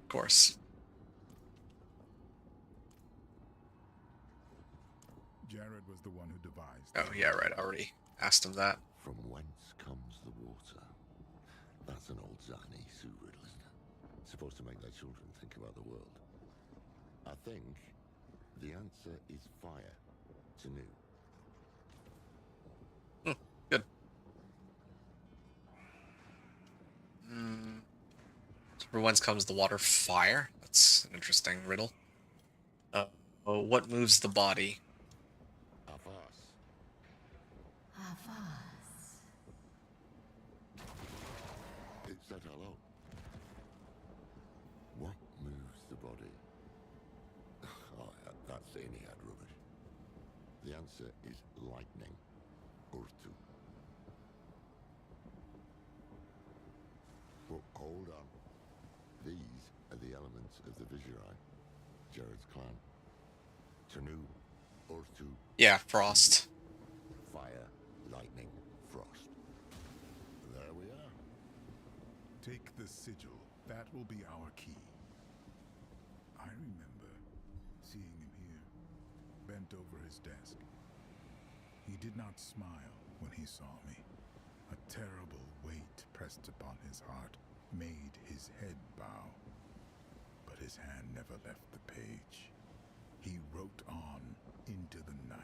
Of course. Jared was the one who devised. Oh, yeah, right. I already asked him that. From whence comes the water? That's an old Chinese riddle, isn't it? Supposed to make their children think about the world. I think the answer is fire. Tanu. Good. So from whence comes the water? Fire? That's an interesting riddle. What moves the body? Avas. Avas. It said hello. What moves the body? Oh, that's Aeneid rubbish. The answer is lightning. Urtu. But hold on. These are the elements of the Viserai, Jared's clan. Tanu, Urtu. Yeah, frost. Fire, lightning, frost. There we are. Take the sigil. That will be our key. I remember seeing him here, bent over his desk. He did not smile when he saw me. A terrible weight pressed upon his heart, made his head bow. But his hand never left the page. He wrote on into the night.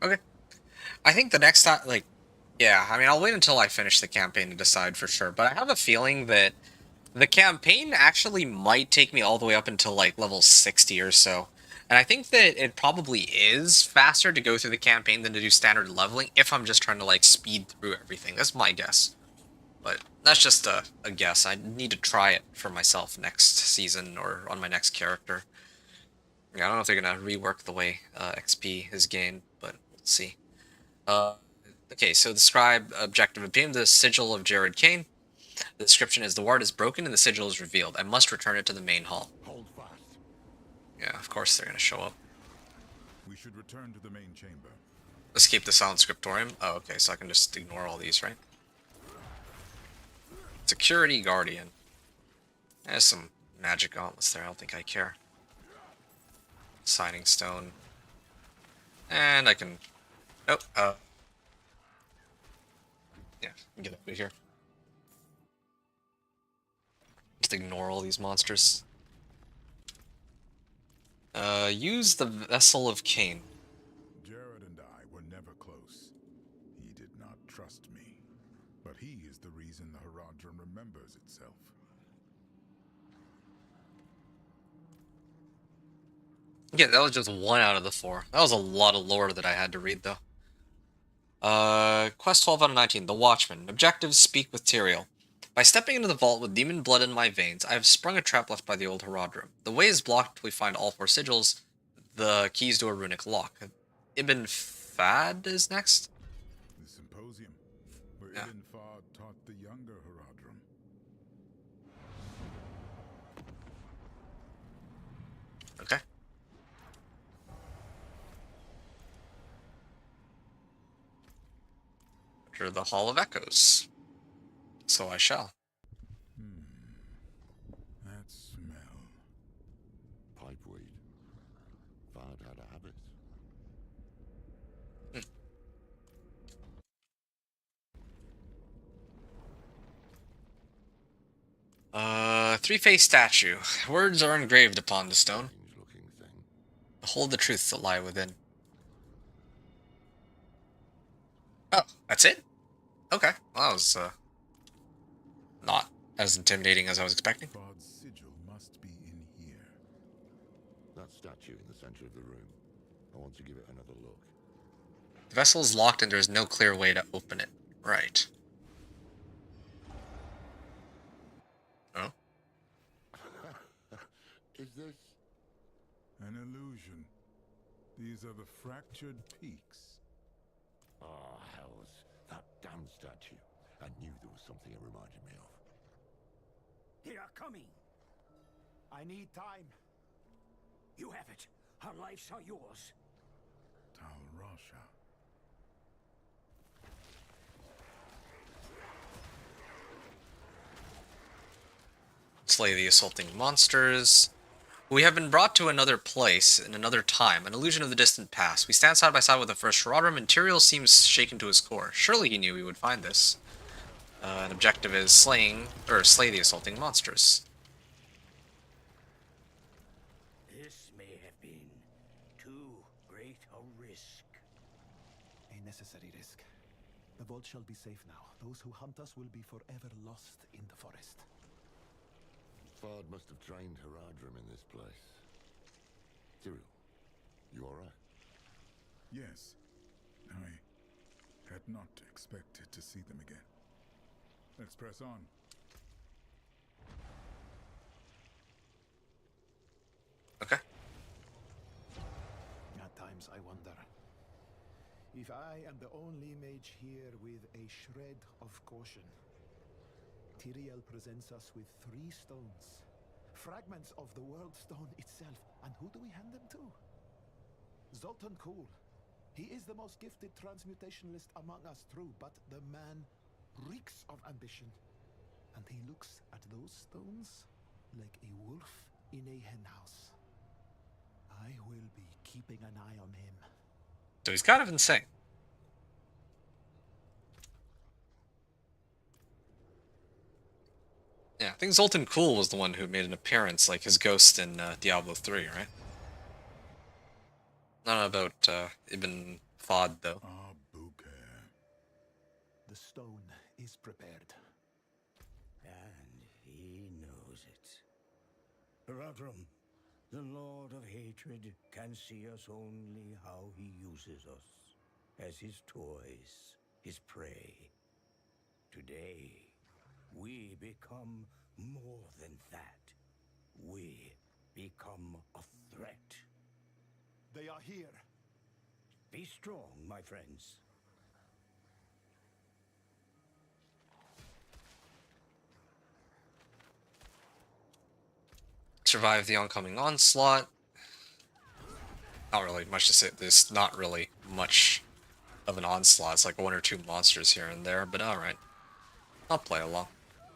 Okay. I think the next time, like, yeah, I mean, I'll wait until I finish the campaign to decide for sure, but I have a feeling that the campaign actually might take me all the way up until, like, level 60 or so. And I think that it probably is faster to go through the campaign than to do standard leveling if I'm just trying to, like, speed through everything. That's my guess. But that's just a guess. I need to try it for myself next season or on my next character. Yeah, I don't know if they're going to rework the way XP is gained, but we'll see. Okay, so describe objective. Obtain the sigil of Jared Kane. The description is the ward is broken and the sigil is revealed. I must return it to the main hall. Hold fast. Yeah, of course they're going to show up. We should return to the main chamber. Escape the silent scriptorium. Oh, okay, so I can just ignore all these, right? Security Guardian. There's some magic gauntlets there. I don't think I care. Signing stone. And I can... Oh, yeah, get out of here. Just ignore all these monsters. Use the Vessel of Cain. Jared and I were never close. He did not trust me. But he is the reason the Haradrim remembers itself. Yeah, that was just 1 out of the 4. That was a lot of lore that I had to read, though. Quest 12 out of 19. The Watchman. Objectives, speak with Tyrael. By stepping into the vault with demon blood in my veins, I have sprung a trap left by the old Haradrim. The way is blocked until we find all 4 sigils. the keys to a runic lock. Ibn Fad is next? The symposium, where Yeah. Ibn Fad taught the younger Haradrim. Okay. Enter the Hall of Echoes. So I shall. That smell. Pipeweed. Fad had a habit. Three-faced statue. Words are engraved upon the stone. Looking thing. Behold the truths that lie within. Oh, that's it? Okay. Well, that was, not as intimidating as I was expecting. Fad's sigil must be in here. That statue in the center of the room. I want to give it another look. The vessel is locked and there is no clear way to open it. Right. Oh? Is this... An illusion. These are the fractured peaks. Ah, hells. That damn statue. I knew there was something it reminded me of. They are coming. I need time. You have it. Our lives are yours. Tal Rasha. Slay the assaulting monsters. We have been brought to another place, in another time, an illusion of the distant past. We stand side by side with the first Haradrim, and Tyrael seems shaken to his core. Surely he knew we would find this. An objective is slay the assaulting monsters. This may have been too great a risk. A necessary risk. The vault shall be safe now. Those who hunt us will be forever lost in the forest. Fard must have trained Haradrim in this place. Tyrael, you alright? Yes. I had not expected to see them again. Let's press on. Okay. At times I wonder if I am the only mage here with a shred of caution. Tyrael presents us with 3 stones. Fragments of the World Stone itself. And who do we hand them to? Zoltan Kuhl. He is the most gifted transmutationalist among us, true, but the man reeks of ambition. And he looks at those stones like a wolf in a henhouse. I will be keeping an eye on him. So he's kind of insane. Yeah, I think Zoltan Kuhl was the one who made an appearance, like his ghost in Diablo 3, right? Not about Ibn Fad, though. The stone is prepared. And he knows it. Haradrim, the Lord of Hatred, can see us only how he uses us. As his toys, his prey. Today, we become more than that. We become a threat. They are here. Be strong, my friends. Survive the oncoming onslaught. Not really much to say. There's not really much of an onslaught. It's like 1 or 2 monsters here and there, but alright. I'll play along.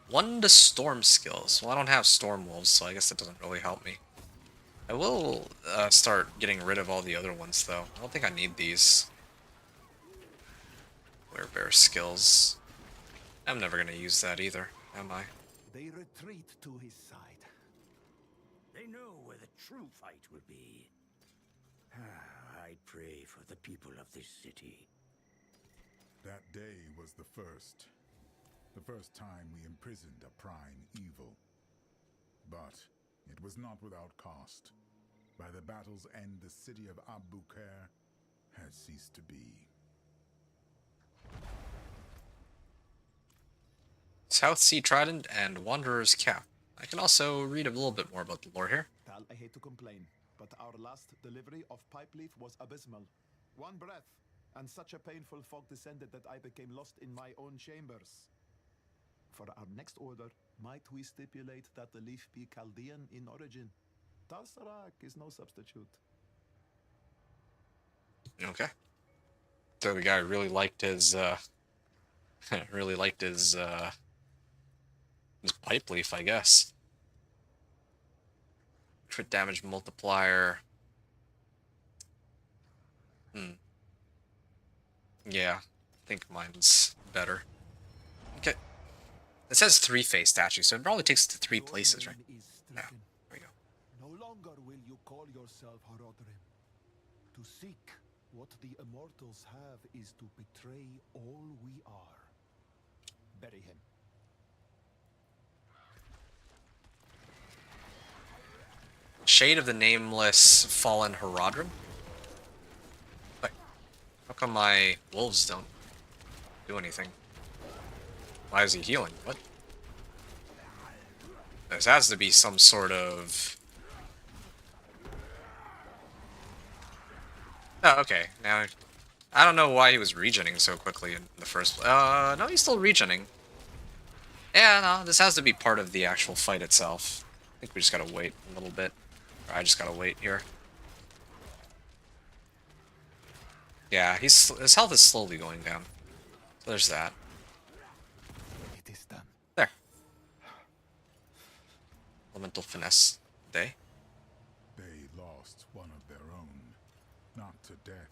1 to storm skills. Well, I don't have storm wolves, so I guess that doesn't really help me. I will start getting rid of all the other ones, though. I don't think I need these. Werebear skills. I'm never going to use that either, am I? They retreat to his side. They know where the true fight will be. I pray for the people of this city. That day was the first. The first time we imprisoned a prime evil. But it was not without cost. By the battle's end, the city of Abu-Khair had ceased to be. South Sea Trident and Wanderer's Cap. I can also read a little bit more about the lore here. Tal, I hate to complain, but our last delivery of pipe leaf was abysmal. One breath, and such a painful fog descended that I became lost in my own chambers. For our next order, might we stipulate that the leaf be Chaldean in origin? Talsarak is no substitute. Okay. So the guy really liked his really liked his pipe leaf, I guess. Crit damage multiplier. Yeah, I think mine's better. Okay. It says 3-phase statue, so it probably takes it to 3 places, right? Yeah, there we go. No longer will you call yourself Horodrim. To seek what the immortals have is to betray all we are. Bury him. Shade of the Nameless Fallen Horodrim? But how come my wolves don't do anything? Why is he healing? What? This has to be some sort of... Oh, okay. Now, I don't know why he was regening so quickly in the first place. No, he's still regening. Yeah, no, this has to be part of the actual fight itself. I think we just gotta wait a little bit. Or I just gotta wait here. Yeah, his health is slowly going down. So there's that. It is done. There. Elemental Finesse Day. They lost one of their own, not to death,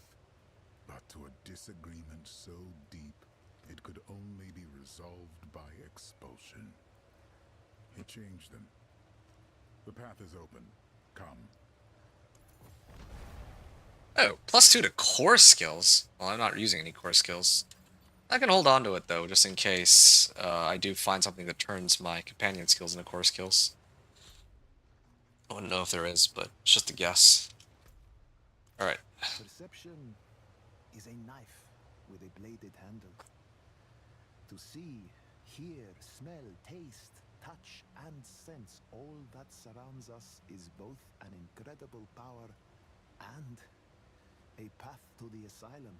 but to a disagreement so deep it could only be resolved by expulsion. It changed them. The path is open. Come. Oh, +2 to core skills. Well, I'm not using any core skills. I can hold on to it, though, just in case I do find something that turns my companion skills into core skills. I wouldn't know if there is, but it's just a guess. Alright. Perception is a knife with a bladed handle. To see, hear, smell, taste, touch, and sense all that surrounds us is both an incredible power and a path to the asylum.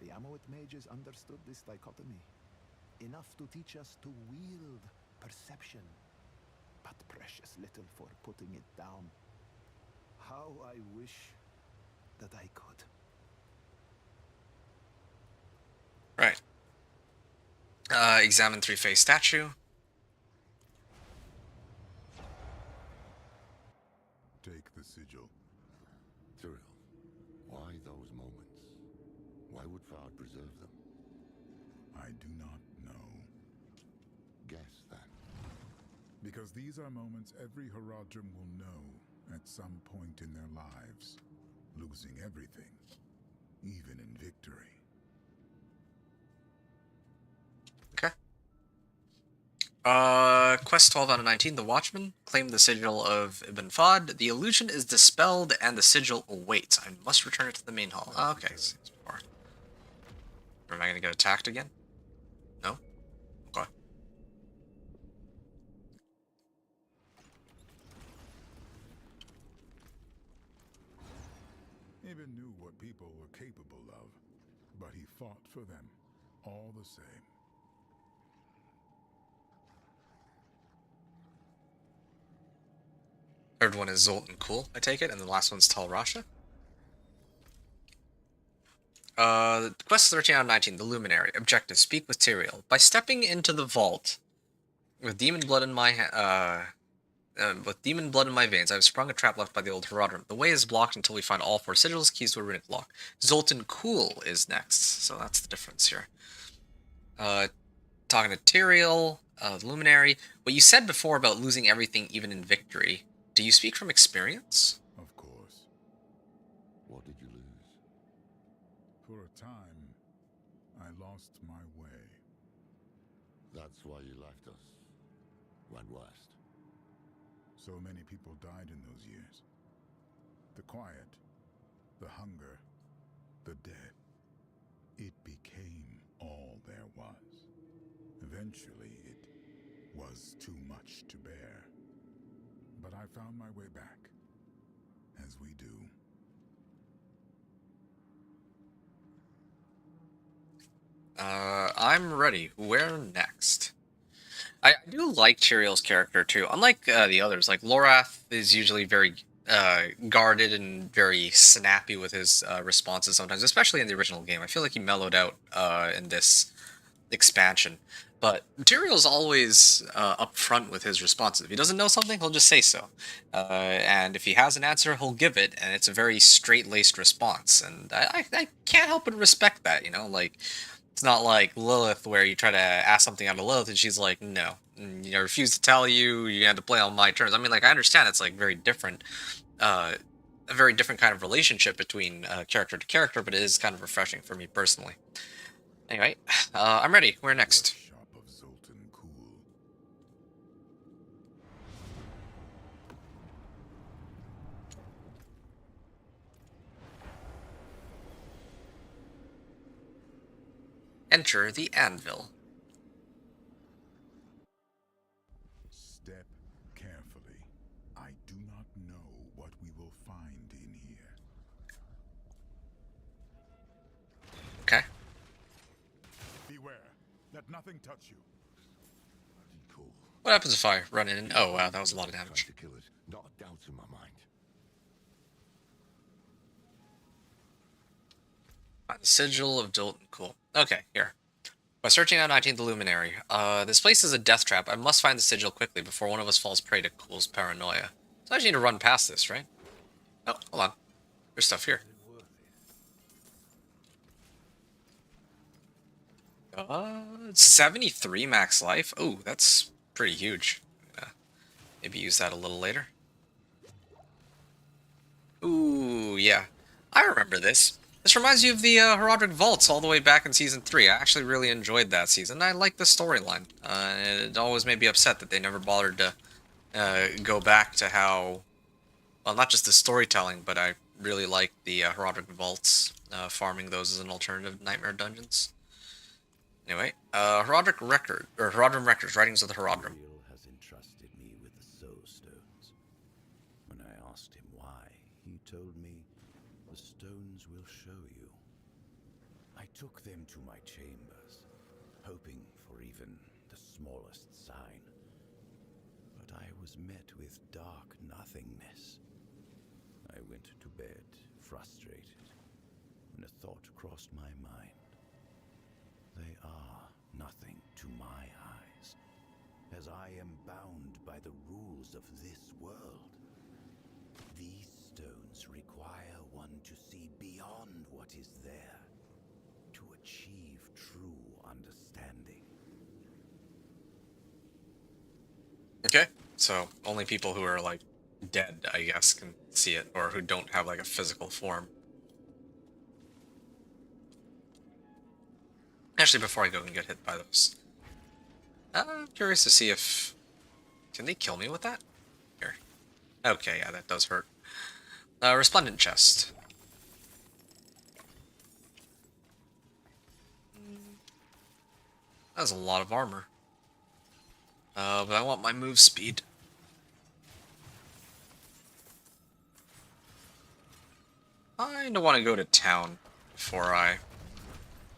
The Amoet mages understood this dichotomy, enough to teach us to wield perception, but precious little for putting it down. How I wish that I could. Right. Examine 3-phase statue. Take the sigil. Tyrael, why those moments? Why would Fard preserve them? I do not know. Guess then. Because these are moments every Horodrim will know at some point in their lives. Losing everything, even in victory. Okay. Quest 12 out of 19. The Watchman claimed the sigil of Ibn Fad. The illusion is dispelled and the sigil awaits. I must return it to the main hall. Oh, okay. Or am I going to get attacked again? No? Okay. Ibn knew what people were capable of, but he fought for them, all the same. Third one is Zoltan Cool, I take it, and the last one's Tal Rasha. Quest 13 out of 19, The Luminary. Objective, speak with Tyrael. By stepping into the vault with demon blood in my veins, I have sprung a trap left by the old Horodrim. The way is blocked until we find all 4 sigils, keys to a runic lock. Zoltan Cool is next, so that's the difference here. Talking to Tyrael, the Luminary. What you said before about losing everything even in victory, do you speak from experience? Of course. What did you lose? For a time, I lost my way. That's why you left us. Went west. So many people died in those years. The quiet, the hunger, the death. It became all there was. Eventually, it was too much to bear. But I found my way back. we do. I'm ready. Where next? I do like Tyrael's character too. Unlike the others, like Lorath is usually very guarded and very snappy with his responses sometimes, especially in the original game. I feel like he mellowed out in this expansion. But Tyrael's always upfront with his responses. If he doesn't know something, he'll just say so. And if he has an answer, he'll give it, and it's a very straight-laced response. And I can't help but respect that, you know? Like, it's not like Lilith where you try to ask something out of Lilith and she's like, no. And, you know, refuse to tell you, you have to play on my terms. I mean, like, I understand it's like very different, a very different kind of relationship between character to character, but it is kind of refreshing for me personally. Anyway, I'm ready. Where next? Enter the anvil. Step carefully. I do not know what we will find in here. Okay. Beware. Let nothing touch you. What happens if I run in and... Oh, wow, that was a lot of damage. To kill it, not a doubt in my mind. The Sigil of Dolton. Cool. Okay, here. By searching out 19th Luminary. This place is a death trap. I must find the Sigil quickly before one of us falls prey to Cool's paranoia. So I just need to run past this, right? Oh, hold on. There's stuff here. 73 max life? Oh, that's pretty huge. Maybe use that a little later. Ooh, yeah. I remember this. This reminds you of the Herodric Vaults all the way back in Season 3. I actually really enjoyed that season. I liked the storyline. It always made me upset that they never bothered to go back to how... Well, not just the storytelling, but I really liked the Herodric Vaults, farming those as an alternative to Nightmare Dungeons. Anyway, Herodric Record, or Herodrim Records, Writings of the Herodrim. Has entrusted me with the Soul Stones. When I asked him why, he told me, the stones will show you. I took them to my chambers, hoping for even the smallest sign. But I was met with dark nothingness. I went to bed, frustrated, when a thought crossed my mind. They are nothing to my eyes, as I am bound by the rules of this world. These stones require one to see beyond what is there, to achieve true understanding. Okay, so only people who are, like, dead, I guess, can see it, or who don't have, like, a physical form. Actually, before I go and get hit by those, I'm curious to see if... Can they kill me with that? Here. Okay, yeah, that does hurt. Resplendent chest. That's a lot of armor. But I want my move speed. I don't want to go to town before I...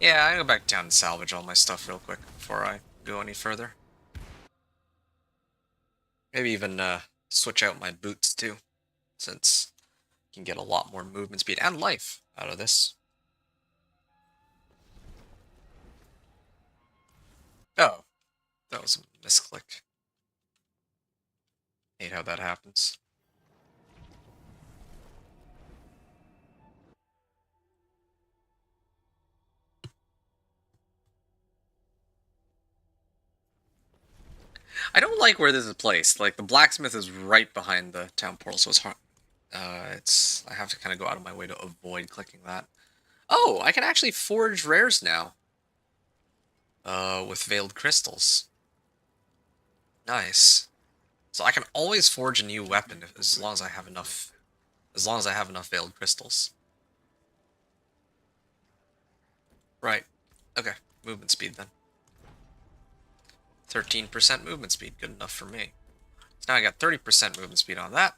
Yeah, I go back down and salvage all my stuff real quick before I go any further. Maybe even switch out my boots too, since you can get a lot more movement speed and life out of this. Oh, that was a misclick. Hate how that happens. I don't like where this is placed. Like, the blacksmith is right behind the town portal, so it's hard. I have to kind of go out of my way to avoid clicking that. Oh, I can actually forge rares now. With veiled crystals. Nice. So I can always forge a new weapon as long as I have enough. As long as I have enough veiled crystals. Right. Okay. Movement speed then. 13% movement speed, good enough for me. So now I got 30% movement speed on that.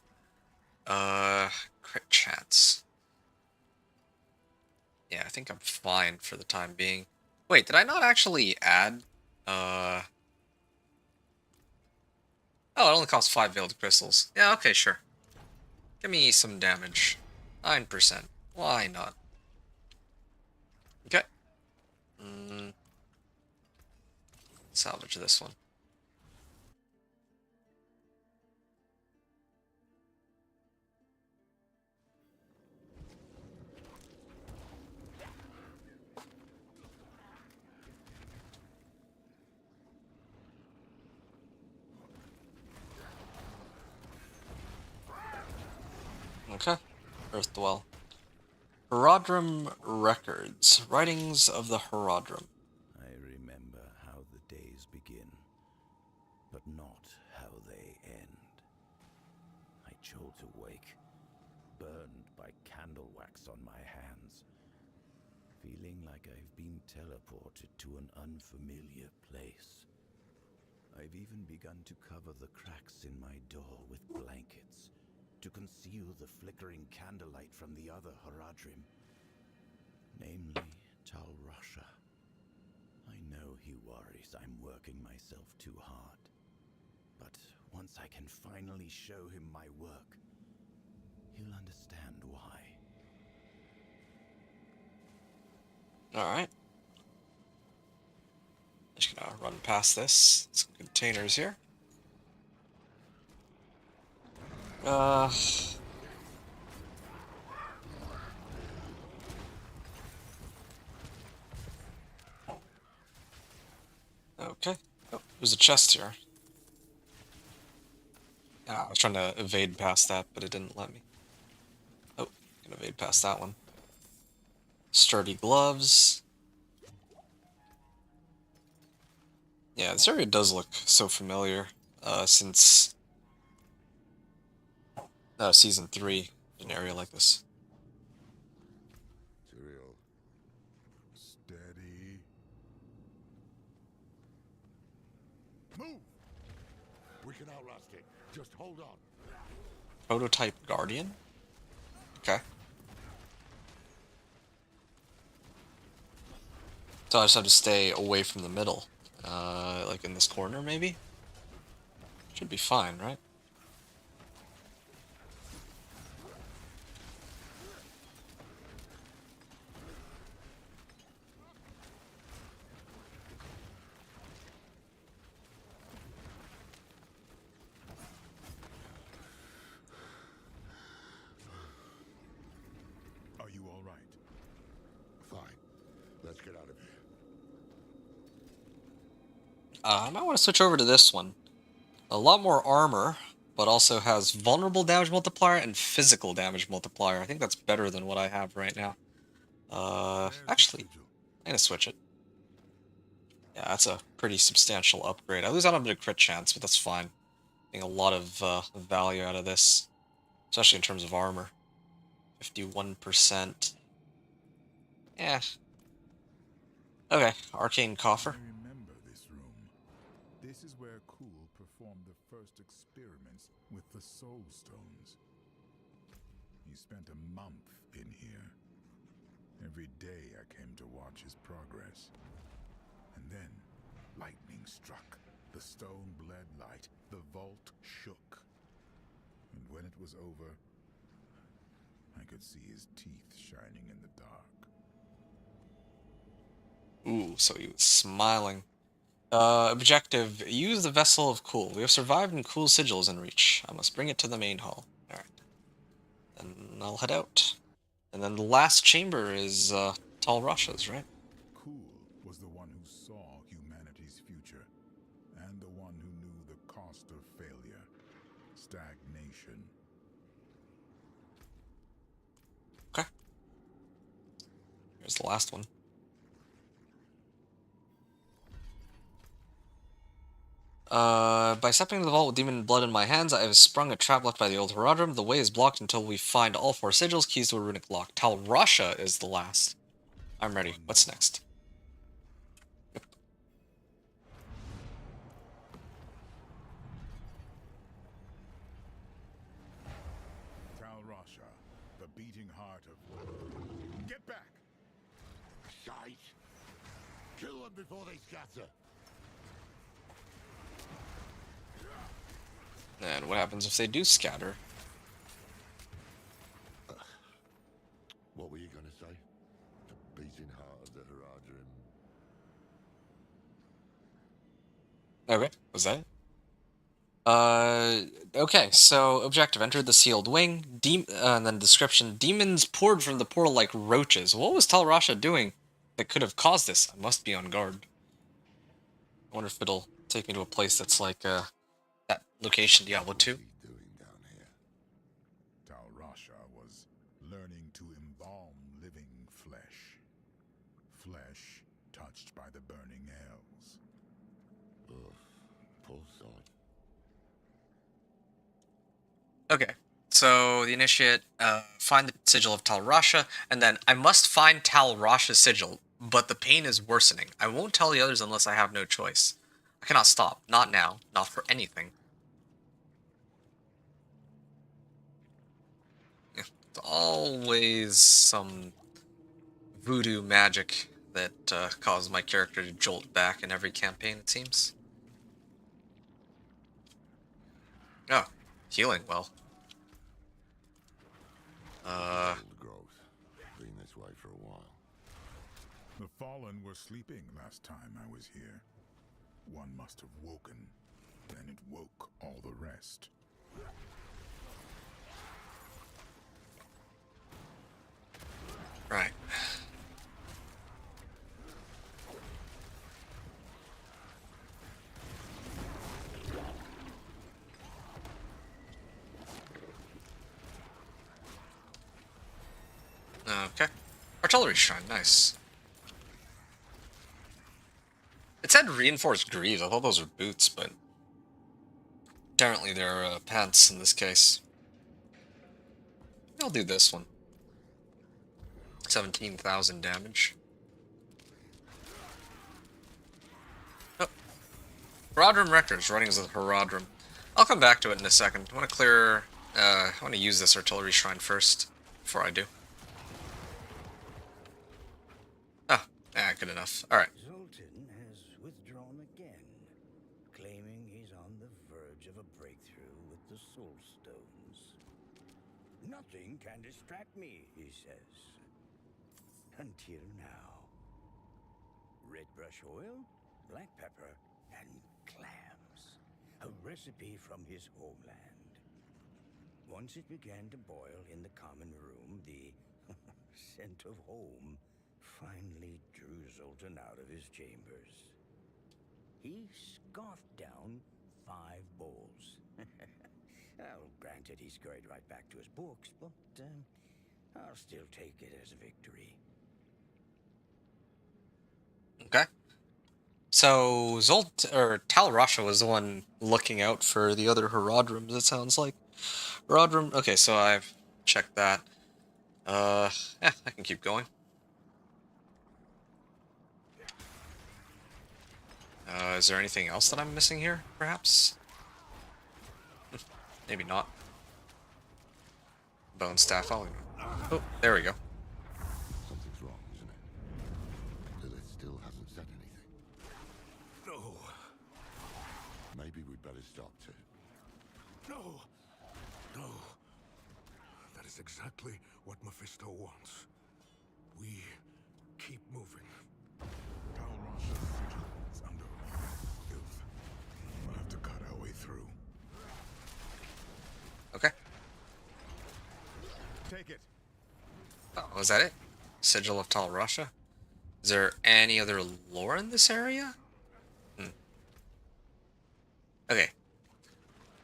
Crit chance. Yeah, I think I'm fine for the time being. Wait, did I not actually add, Oh, it only costs 5 veiled crystals. Yeah, okay, sure. Give me some damage. 9%. Why not? Okay. Salvage this one. Okay. Earthdwell. Herodrum Records. Writings of the Herodrum. I remember how the days begin, but not how they end. I jolt awake, burned by candle wax on my hands, feeling like I've been teleported to an unfamiliar place. I've even begun to cover the cracks in my door with blankets, to conceal the flickering candlelight from the other Haradrim, namely Tal Rasha. I know he worries I'm working myself too hard, but once I can finally show him my work, he'll understand why. Alright. Just gonna run past this. Some containers here. Okay. Oh, there's a chest here. I was trying to evade past that, but it didn't let me. Oh, can evade past that one. Sturdy gloves. Yeah, this area does look so familiar, since Season 3, an area like this. Tyrael. Steady. Move! We can outlast it. Just hold on. Prototype Guardian? Okay. So I just have to stay away from the middle. Like in this corner, maybe? Should be fine, right? Are you all right? Fine. Let's get out of here. I might want to switch over to this one. A lot more armor, but also has vulnerable damage multiplier and physical damage multiplier. I think that's better than what I have right now. Actually, I'm gonna switch it. Yeah, that's a pretty substantial upgrade. I lose out on a bit of crit chance, but that's fine. Getting a lot of value out of this, especially in terms of armor. 51%. Yeah. Okay, Arcane Coffer. I remember this room. This is where Kul performed the first experiments with the Soul Stones. He spent a month in here. Every day I came to watch his progress. And then, lightning struck. The stone bled light. The vault shook. And when it was over, I could see his teeth shining in the dark. Ooh, so he was smiling. Objective, use the Vessel of Kul. We have survived and Kul's sigil is in reach. I must bring it to the main hall. Alright. Then I'll head out. And then the last chamber is, Tal Rasha's, right? Kul was the one who saw humanity's future, and the one who knew the cost of failure. Stagnation. Okay. Here's the last one. By stepping into the vault with demon blood in my hands, I have sprung a trap left by the old Herodrum. The way is blocked until we find all 4 sigils, keys to a runic lock. Tal Rasha is the last. I'm ready. What's next? Yep. Tal Rasha, the beating heart of... Get back! Shite! Kill them before they scatter! And what happens if they do scatter? What were you gonna say? The beating heart of the Haradrim. Okay, was that it? Okay, so objective, entered the sealed wing, and then description, demons poured from the portal like roaches. What was Tal Rasha doing that could have caused this? I must be on guard. I wonder if it'll take me to a place that's like, that location Diablo 2. Tal Rasha was learning to embalm living flesh. Flesh touched by the burning hells. Ugh, poor sod. Okay, so the initiate, find the sigil of Tal Rasha, and then I must find Tal Rasha's sigil, but the pain is worsening. I won't tell the others unless I have no choice. I cannot stop. Not now. Not for anything. Yeah, it's always some voodoo magic that causes my character to jolt back in every campaign, it seems. Oh, healing well. Growth. Been this way for a while. The Fallen were sleeping last time I was here. One must have woken, then it woke all the rest. Right. Okay. Artillery shrine, nice. It said reinforced greaves. I thought those were boots, but apparently they're pants in this case. I'll do this one. 17,000 damage. Oh. Herodrim Rectors, running as a Herodrim. I'll come back to it in a second. I want to clear... I want to use this artillery shrine first, before I do. Oh, yeah, good enough. Alright. Zoltan has withdrawn again, claiming he's on the verge of a breakthrough with the Soul Stones. Nothing can distract me, he says. Until now. Red brush oil, black pepper, and clams. A recipe from his homeland. Once it began to boil in the common room, the scent of home finally drew Zoltan out of his chambers. He scoffed down 5 bowls. Well, granted, he scurried right back to his books, but I'll still take it as a victory. Okay. So, Tal Rasha was the one looking out for the other Herodrims, it sounds like. Herodrim, okay, so I've checked that. Yeah, I can keep going. Is there anything else that I'm missing here, perhaps? Maybe not. Bone staff, oh, there we go. Something's wrong, isn't it? Lilith still hasn't said anything. No. Maybe we'd better stop too. No. No. That is exactly what Mephisto wants. We keep moving. Tal Rasha's sigil is under filth. We'll have to cut our way through. Okay. Take it. Oh, was that it? Sigil of Tal Rasha? Is there any other lore in this area? Okay.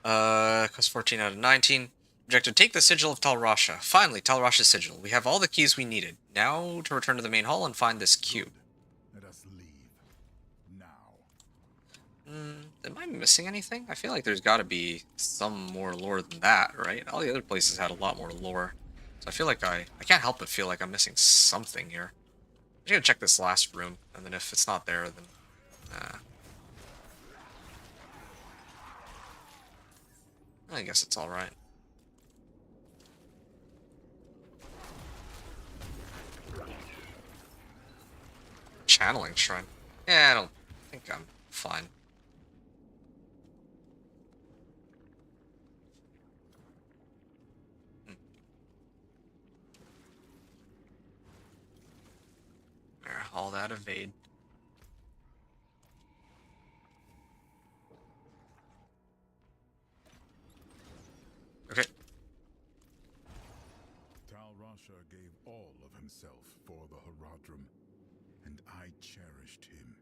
Cost 14 out of 19. Objective, take the Sigil of Tal Rasha. Finally, Tal Rasha's sigil. We have all the keys we needed. Now to return to the main hall and find this cube. Let us leave. Now. Am I missing anything? I feel like there's got to be some more lore than that, right? All the other places had a lot more lore. So I feel like I can't help but feel like I'm missing something here. I'm just gonna check this last room, and then if it's not there, then... I guess it's alright. Channeling Shrine. Yeah, I don't think I'm fine. There, all that evade. Okay. Tal Rasha gave all of himself for the Haradrim, and I cherished him.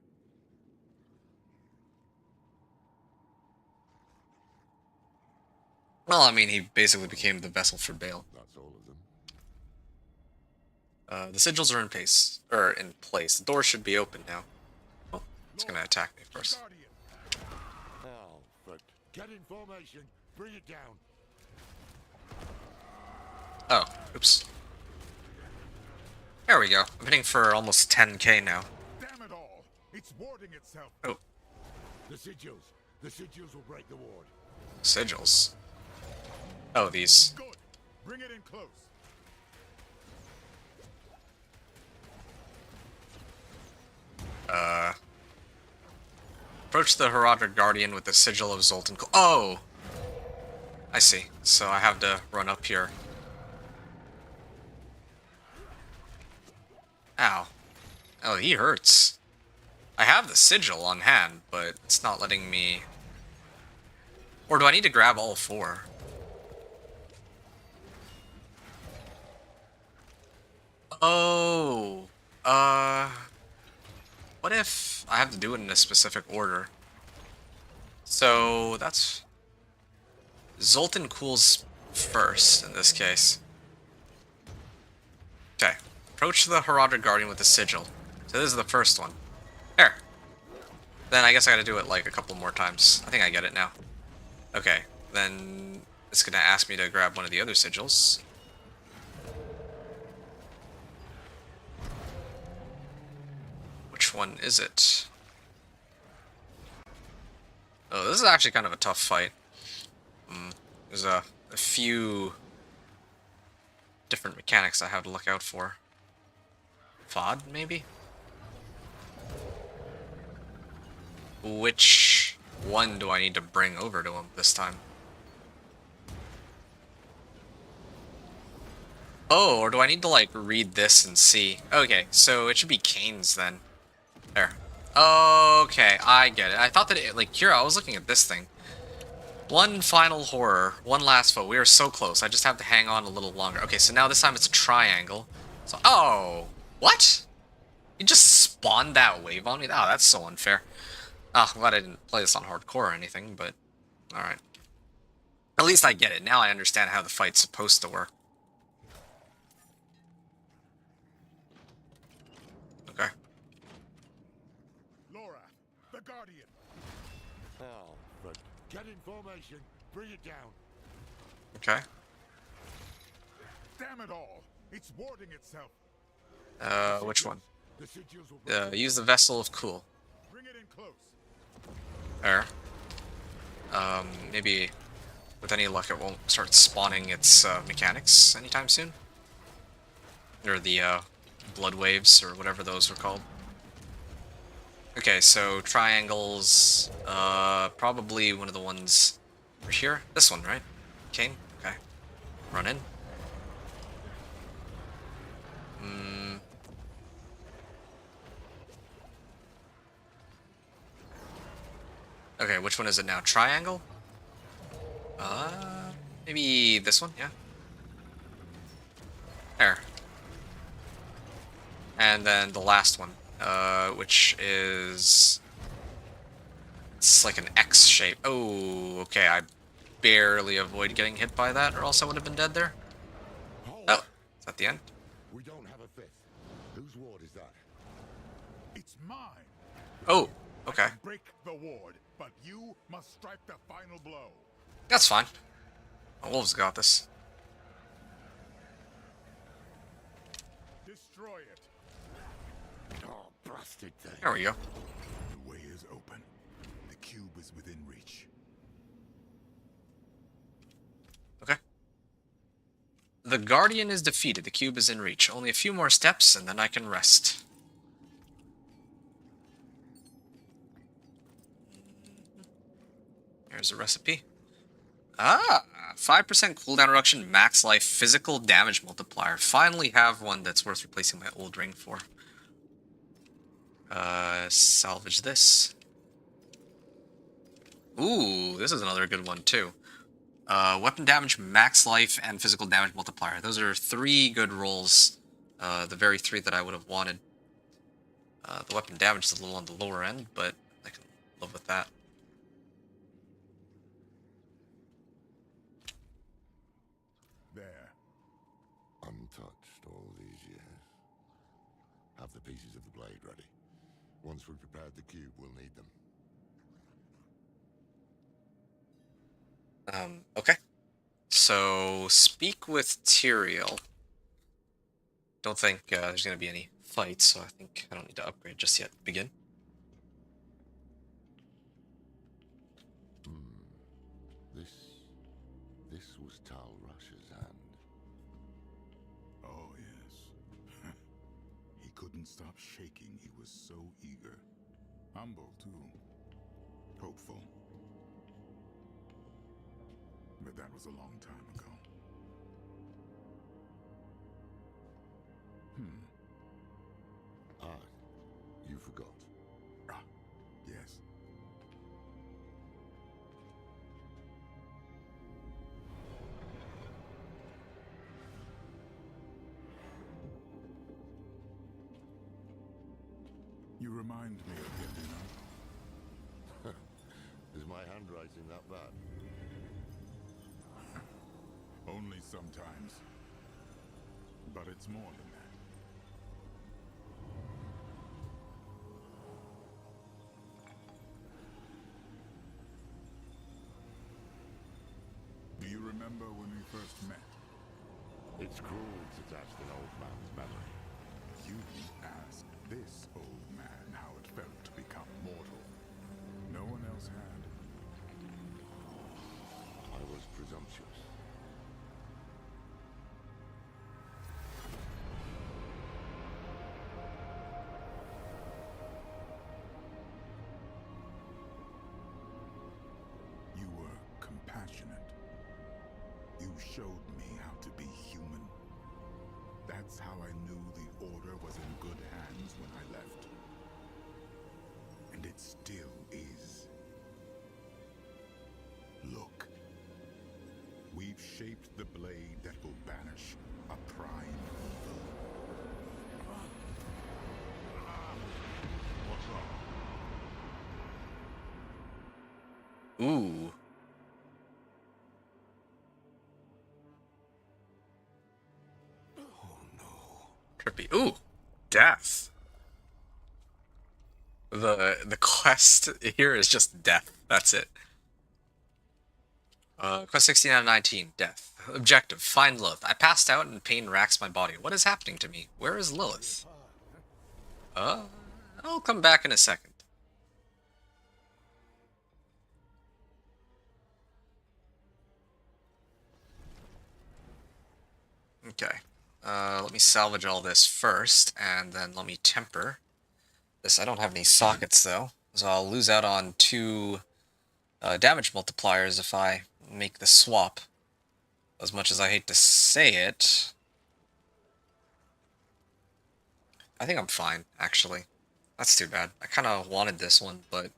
Well, I mean, he basically became the vessel for Baal. That's all of them. The sigils are in place. The door should be open now. Oh, it's gonna attack me first. Oh, but get in formation. Bring it down. Oh, oops. There we go. I'm hitting for almost 10k now. Damn it all! It's warding itself. Oh. The sigils. The sigils will break the ward. Sigils. Oh, these. Good. Bring it in close. Approach the Haradrim Guardian with the sigil of Zoltan. Oh! I see. So I have to run up here. Ow. Oh, he hurts. I have the sigil on hand, but it's not letting me... Or do I need to grab all four? Oh... What if I have to do it in a specific order? So, that's... Zoltan cools first, in this case. Okay. Approach the Haradrim Guardian with the sigil. So this is the first one. There. Then I guess I gotta do it like a couple more times. I think I get it now. Okay. Then it's gonna ask me to grab one of the other sigils. Which one is it? Oh, this is actually kind of a tough fight. There's a few different mechanics I have to look out for. FOD, maybe? Which one do I need to bring over to him this time? Oh, or do I need to, like, read this and see? Okay, so it should be Kane's then. There. Okay, I get it. I thought that it, like, here, I was looking at this thing. One final horror, one last foe. We are so close. I just have to hang on a little longer. Okay, so now this time it's a triangle. So, oh, what? You just spawned that wave on me? Oh, that's so unfair. Oh, I'm glad I didn't play this on hardcore or anything, but alright. At least I get it. Now I understand how the fight's supposed to work. Okay. Laura, the Guardian. Oh, but get in formation. Bring it down. Okay. Damn it all! It's warding itself. Which one? The sigils will break Use the Vessel of Cool. Bring it in close. There. Maybe with any luck it won't start spawning its mechanics anytime soon. Or the blood waves, or whatever those were called. Okay, so triangles, probably one of the ones right here. This one, right? Kane? Okay. Run in. Okay, which one is it now? Triangle? Maybe this one, yeah. There. And then the last one, which is... It's like an X shape. Oh, okay, I barely avoid getting hit by that, or else I would have been dead there. Oh, is that the end? We don't have a fifth. Whose ward is that? It's mine. Oh, okay. I can break the ward, but you must strike the final blow. That's fine. The wolves got this. Destroy it. Oh, blasted thing. There we go. The way is open. The cube is within reach. Okay. The Guardian is defeated. The cube is in reach. Only a few more steps, and then I can rest. There's a recipe. Ah, 5% cooldown reduction, max life, physical damage multiplier. Finally have one that's worth replacing my old ring for. Salvage this. Ooh, this is another good one too. Weapon damage, max life, and physical damage multiplier. Those are 3 good rolls. The very 3 that I would have wanted. The weapon damage is a little on the lower end, but I can live with that. There. Untouched all these years. Have the pieces of the blade ready. Once we've prepared the cube, we'll need them. Okay. So, speak with Tyrael. Don't think there's going to be any fights, so I think I don't need to upgrade just yet. Begin. This was Tal Rush's hand. Oh, yes. He couldn't stop shaking. He was so eager. Humble, too. Hopeful. But that was a long time ago. You forgot. Ah, yes. You remind me of him, you know? Is my handwriting that bad? Only sometimes. But it's more than that. Do you remember when we first met? It's cruel to test an old man's memory. You asked this old man how it felt to become mortal. No one else had. I was presumptuous. You were compassionate. You showed me how to be human. That's how I knew the Order was in good hands when I left. And it still is. Look. We've shaped the blade that will banish a prime evil. What's wrong? Ooh. Trippy. Ooh, death. The quest here is just death. That's it. Quest 16 out of 19, death. Objective, find Lilith. I passed out and pain racks my body. What is happening to me? Where is Lilith? I'll come back in a second. Okay. Let me salvage all this first, and then let me temper this. I don't have any sockets, though, so I'll lose out on 2 damage multipliers if I make the swap. As much as I hate to say it, I think I'm fine, actually. That's too bad. I kind of wanted this one, but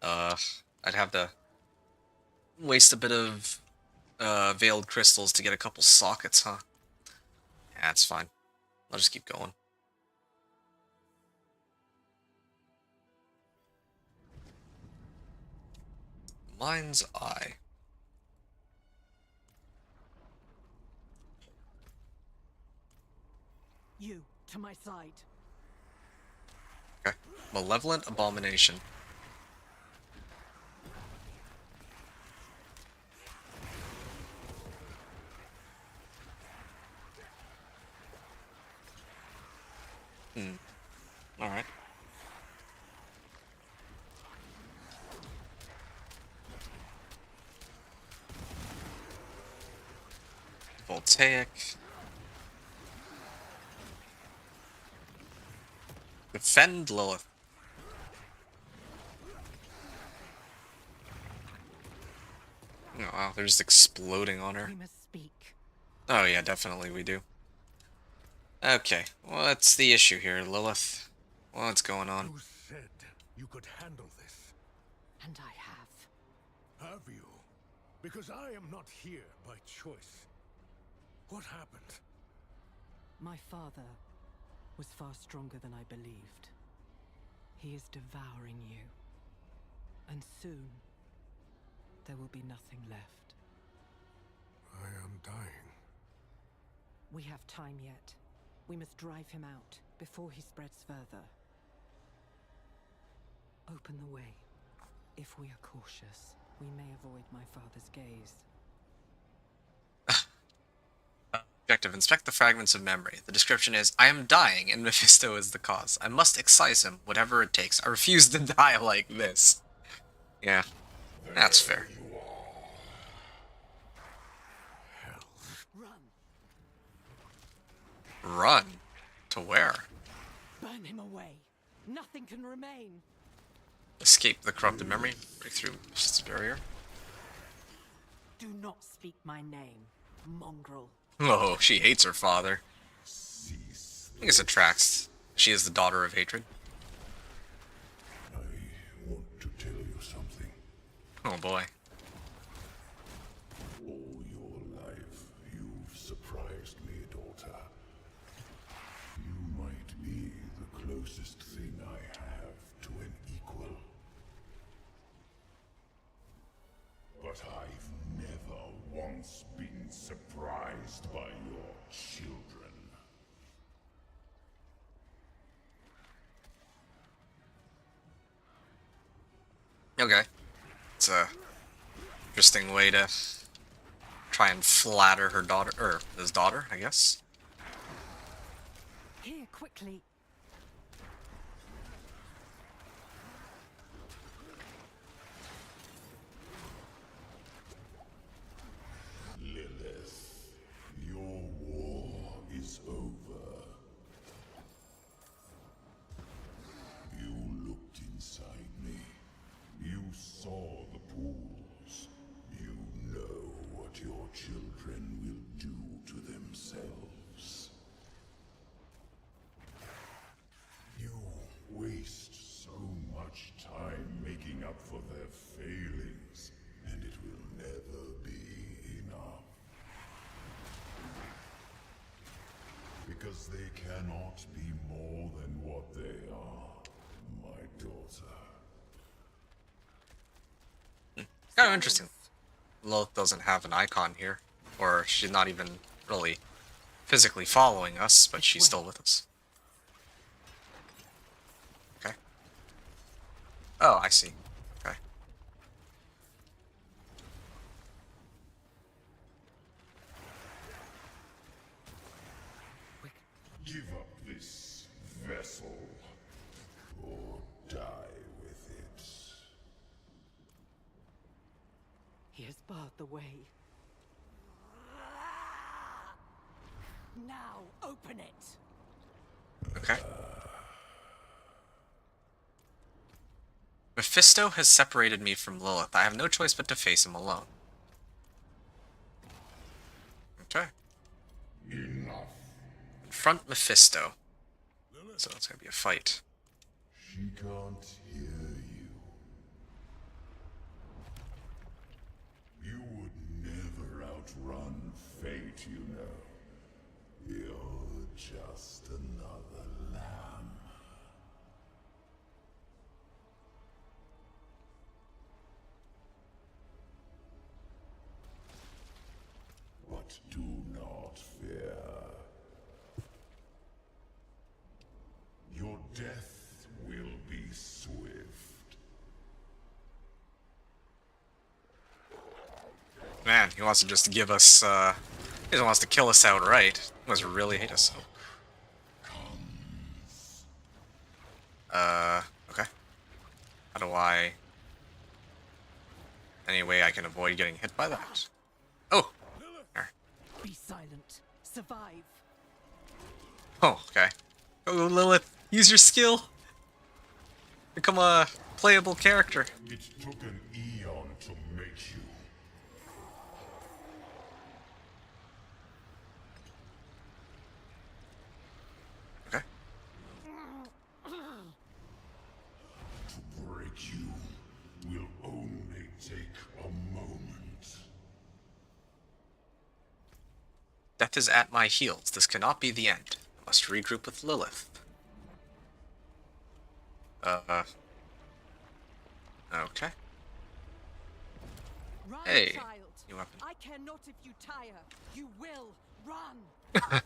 I'd have to waste a bit of veiled crystals to get a couple sockets, huh? Yeah, that's fine. I'll just keep going. Mind's Eye. You, to my side. Okay. Malevolent Abomination. Alright. Voltaic. Defend Lilith. Wow, they're just exploding on her. We must speak. Oh yeah, definitely we do. Okay, what's the issue here, Lilith? What's going on? You said you could handle this. And I have. Have you? Because I am not here by choice. What happened? My father was far stronger than I believed. He is devouring you. And soon, there will be nothing left. I am dying. We have time yet. We must drive him out before he spreads further. Open the way. If we are cautious, we may avoid my father's gaze. Objective: inspect the fragments of memory. The description is, I am dying and Mephisto is the cause. I must excise him, whatever it takes. I refuse to die like this. Yeah, that's fair. Run! Run? To where? Burn him away. Nothing can remain. Escape the corrupted memory. Break through Mephisto's barrier. Do not speak my name, mongrel. Oh, she hates her father. I think it tracks. She is the daughter of hatred. I want to tell you something. Oh boy. All your life, you've surprised me, daughter. You might be the closest thing I have to an equal. But I've never once been surprised by your children. Okay. It's a interesting way to try and flatter her daughter, or his daughter, I guess. Here, quickly. Lilith, your war is over. You looked inside me. You saw the pools. You know what your children will do to themselves. You waste so much time making up for their failings, and it will never be enough. Because they cannot be more than what they are, my daughter. Kind of interesting. Lilith doesn't have an icon here. Or she's not even really physically following us, but she's still with us. Okay. Oh, I see. Okay. Give up this vessel, or die with it. He has barred the way. Now, open it! Okay. Mephisto has separated me from Lilith. I have no choice but to face him alone. Okay. Enough. Confront Mephisto. So it's gonna be a fight. She can't hear you. You would never outrun fate, you know. You're just another lamb. But do not fear. Your death will be swift. Man, he wants to just give us, he just wants to kill us outright. He must really hate us. Okay. How do I... Any way I can avoid getting hit by that? Oh! There. Be silent. Survive. Oh, okay. Go, Lilith. Use your skill. Become a playable character. It took an eon to make you. Death is at my heels. This cannot be the end. I must regroup with Lilith. Okay. Run, Hey. child. New weapon. I cannot if you tire. You will run. The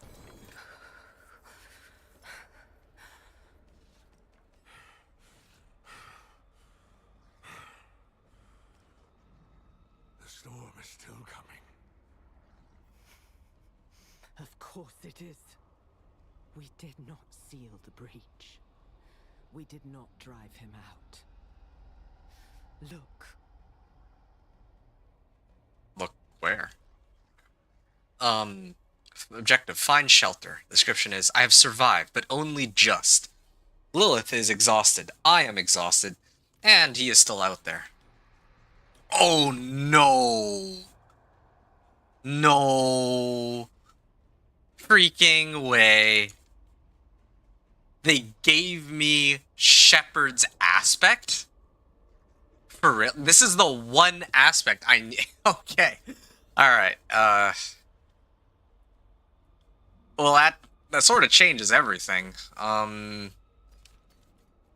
storm is still coming. Of course it is. We did not seal the breach. We did not drive him out. Look. Look where? Objective, find shelter. Description is, I have survived, but only just. Lilith is exhausted. I am exhausted. And he is still out there. Oh no! No freaking way. They gave me Shepherd's aspect? For real? This is the one aspect I need. Okay. Alright, well, that sort of changes everything.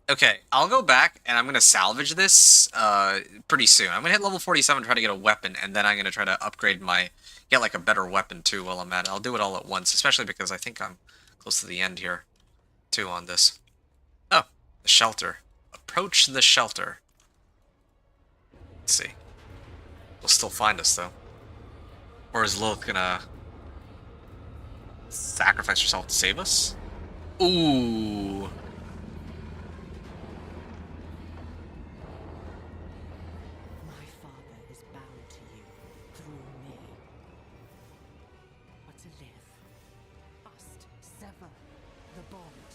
Okay, I'll go back, and I'm gonna salvage this, pretty soon. I'm gonna hit level 47, try to get a weapon, and then I'm gonna try to upgrade get, like, a better weapon, too, while I'm at it. I'll do it all at once, especially because I think I'm close to the end here, too, on this. Oh, the shelter. Approach the shelter. Let's see. They'll still find us, though. Or is Lilith gonna sacrifice herself to save us? Ooh. My father is bound to you through me. But to live, must sever the bond.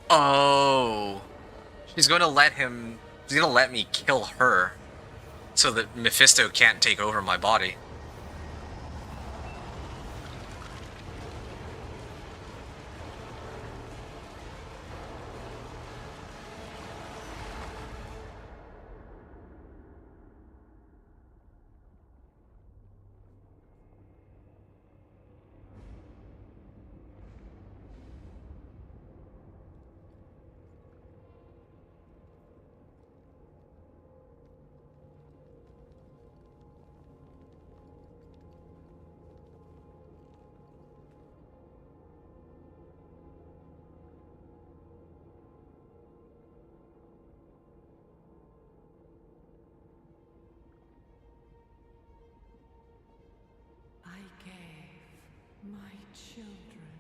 Oh. She's going to let him... She's going to let me kill her so that Mephisto can't take over my body. I gave my children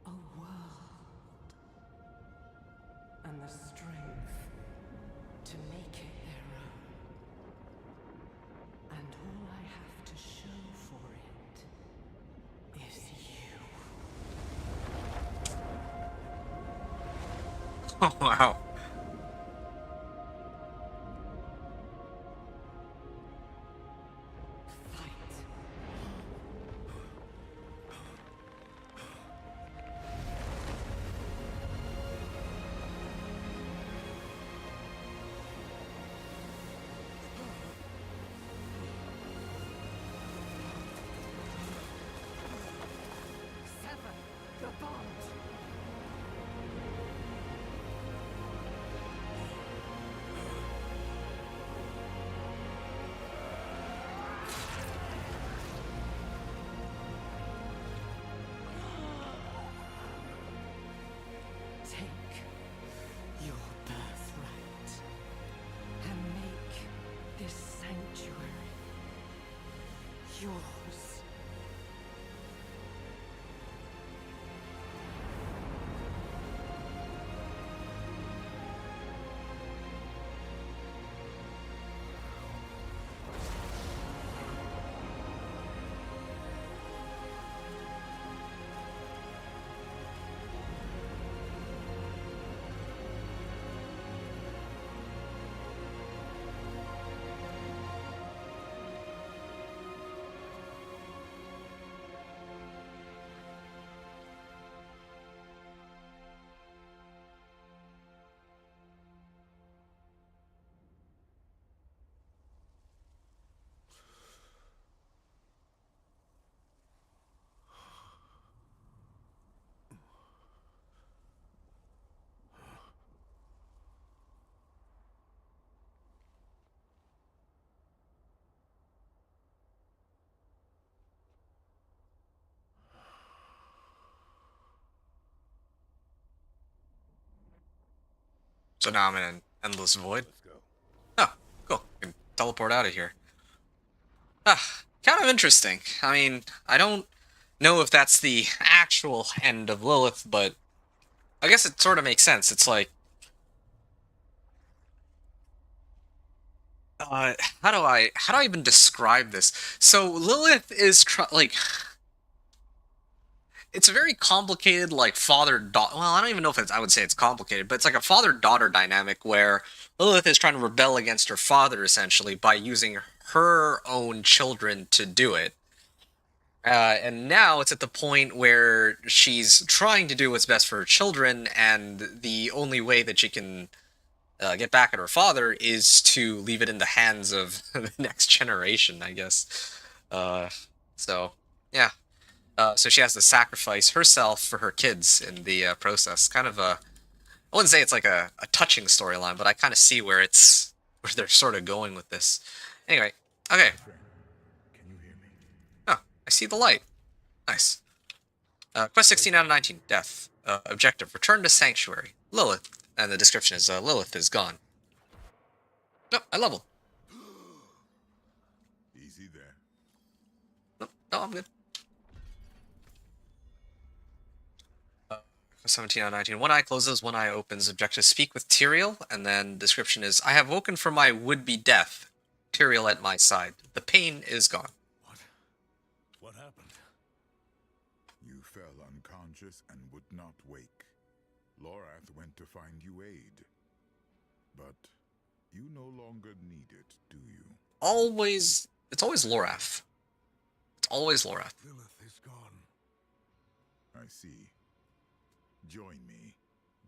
a world and the strength to make it their own. And all I have to show for it is you. Oh, wow. Sever the bond. Take your birthright and make this sanctuary yours. So now I'm in an endless void. Oh, cool. I can teleport out of here. Ah, kind of interesting. I mean, I don't know if that's the actual end of Lilith, but I guess it sort of makes sense. It's like, how do I even describe this? So Lilith is like, it's a very complicated like father-daughter. Well, I don't even know if it's, I would say it's complicated, but it's like a father-daughter dynamic where Lilith is trying to rebel against her father essentially by using her own children to do it. And now it's at the point where she's trying to do what's best for her children, and the only way that she can get back at her father is to leave it in the hands of the next generation, I guess. So, yeah. So she has to sacrifice herself for her kids in the process. Kind of a, I wouldn't say it's like a touching storyline, but I kind of see where it's, where they're sort of going with this. Anyway, okay. Oh, I see the light. Nice. Quest 16 out of 19, death. Objective, return to Sanctuary. Lilith. And the description is, Lilith is gone. No, I leveled. Easy there. No, I'm good. 17 out of 19. One eye closes, one eye opens. Objective, speak with Tyrael. And then description is, I have woken from my would-be death. Tyrael at my side. The pain is gone. What happened? You fell unconscious and would not wake. Lorath went to find you aid. But you no longer need it, do you? Always, it's always Lorath. It's always Lorath. Lilith is gone. I see. Join me.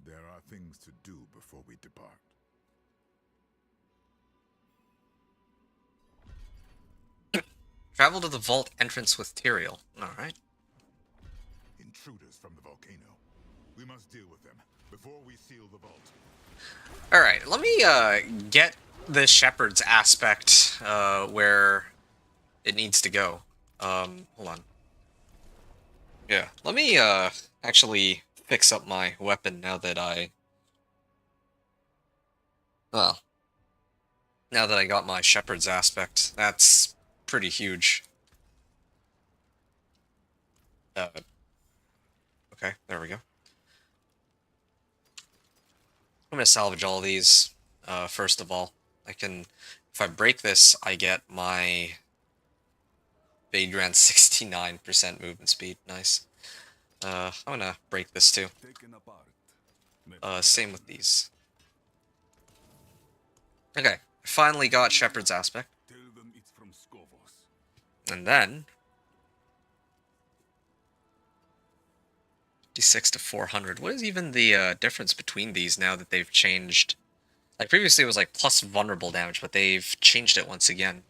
There are things to do before we depart. Travel to the vault entrance with Tyrael. Alright. Intruders from the volcano. We must deal with them before we seal the vault. Alright, let me get the shepherd's aspect where it needs to go. Hold on. Yeah, let me actually fix up my weapon now that well, now that I got my shepherd's aspect. That's pretty huge. Okay, there we go. I'm gonna salvage all these, first of all. I can, if I break this, I get my Vagrant 69% movement speed. Nice. I'm gonna break this too. Same with these. Okay, finally got Shepherd's Aspect. And then 56 to 400. What is even the difference between these now that they've changed? Like previously it was like plus vulnerable damage, but they've changed it once again.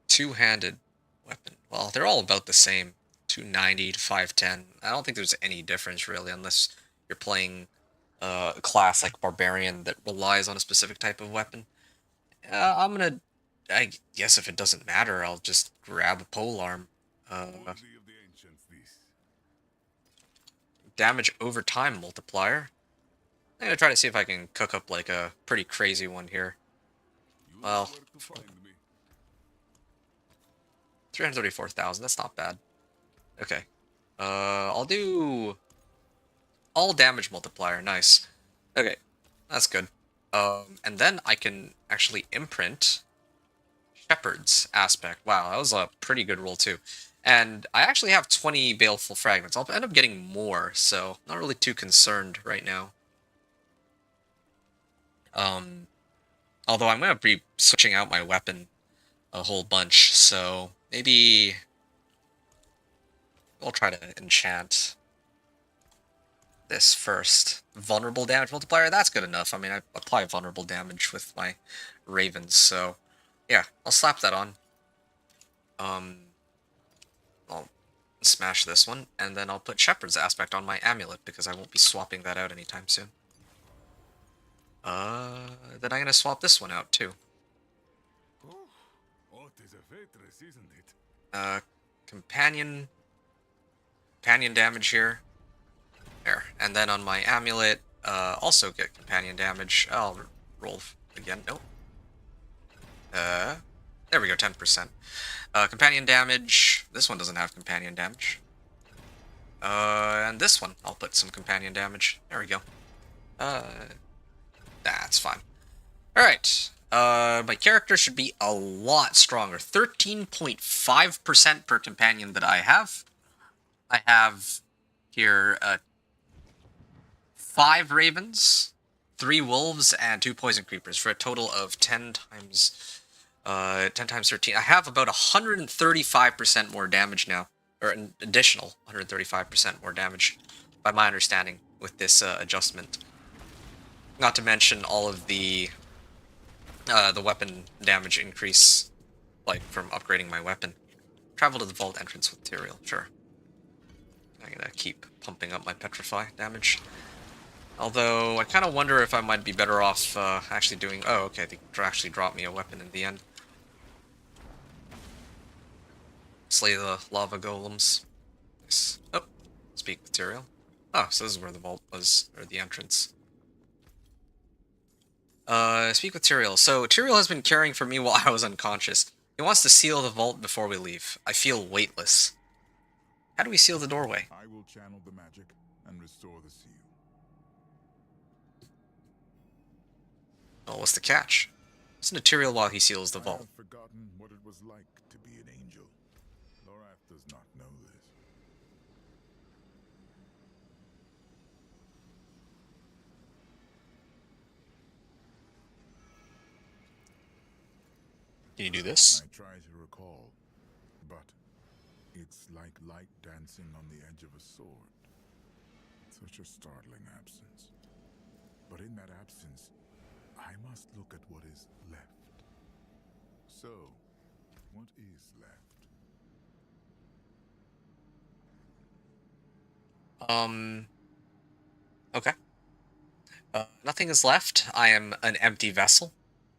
Two-handed weapon. Well, they're all about the same. 290 to 510. I don't think there's any difference really, unless you're playing a class like Barbarian that relies on a specific type of weapon. I guess if it doesn't matter, I'll just grab a polearm. Damage over time multiplier. I'm gonna try to see if I can cook up like a pretty crazy one here. Well, 334,000, that's not bad. Okay. I'll do all damage multiplier, nice. Okay, that's good. And then I can actually imprint Shepherd's Aspect. Wow, that was a pretty good roll too. And I actually have 20 Baleful Fragments. I'll end up getting more, so not really too concerned right now. Although I'm going to be switching out my weapon a whole bunch, so maybe I'll try to enchant this first. Vulnerable damage multiplier, that's good enough. I mean, I apply vulnerable damage with my ravens, so yeah, I'll slap that on. I'll smash this one, and then I'll put Shepherd's Aspect on my amulet, because I won't be swapping that out anytime soon. Then I'm gonna swap this one out, too. Companion damage here. There. And then on my amulet, also get companion damage. I'll roll again. Nope. There we go, 10%. Companion damage. This one doesn't have companion damage. And this one, I'll put some companion damage. There we go. That's fine. Alright. My character should be a lot stronger. 13.5% per companion that I have. I have here 5 ravens, 3 wolves, and 2 poison creepers for a total of 10 times 13. I have about 135% more damage now, or an additional 135% more damage, by my understanding, with this adjustment. Not to mention all of the weapon damage increase, like from upgrading my weapon. Travel to the vault entrance with Tyrael, sure. I'm gonna keep pumping up my petrify damage. Although, I kind of wonder if I might be better off actually doing... Oh, okay, they actually dropped me a weapon in the end. Slay the lava golems. Nice. Oh, speak with Tyrael. Oh, so this is where the vault was, or the entrance. Speak with Tyrael. So, Tyrael has been caring for me while I was unconscious. He wants to seal the vault before we leave. I feel weightless. How do we seal the doorway? I will channel the magic and restore the seal. Oh, what's the catch? Listen to Tyrael while he seals the vault. I have forgotten what it was like to be an angel. Lorath does not know this. Can you do this? I try to recall, but it's like light dancing on the edge of a sword. Such a startling absence. But in that absence, I must look at what is left. So, what is left? Okay. Nothing is left. I am an empty vessel.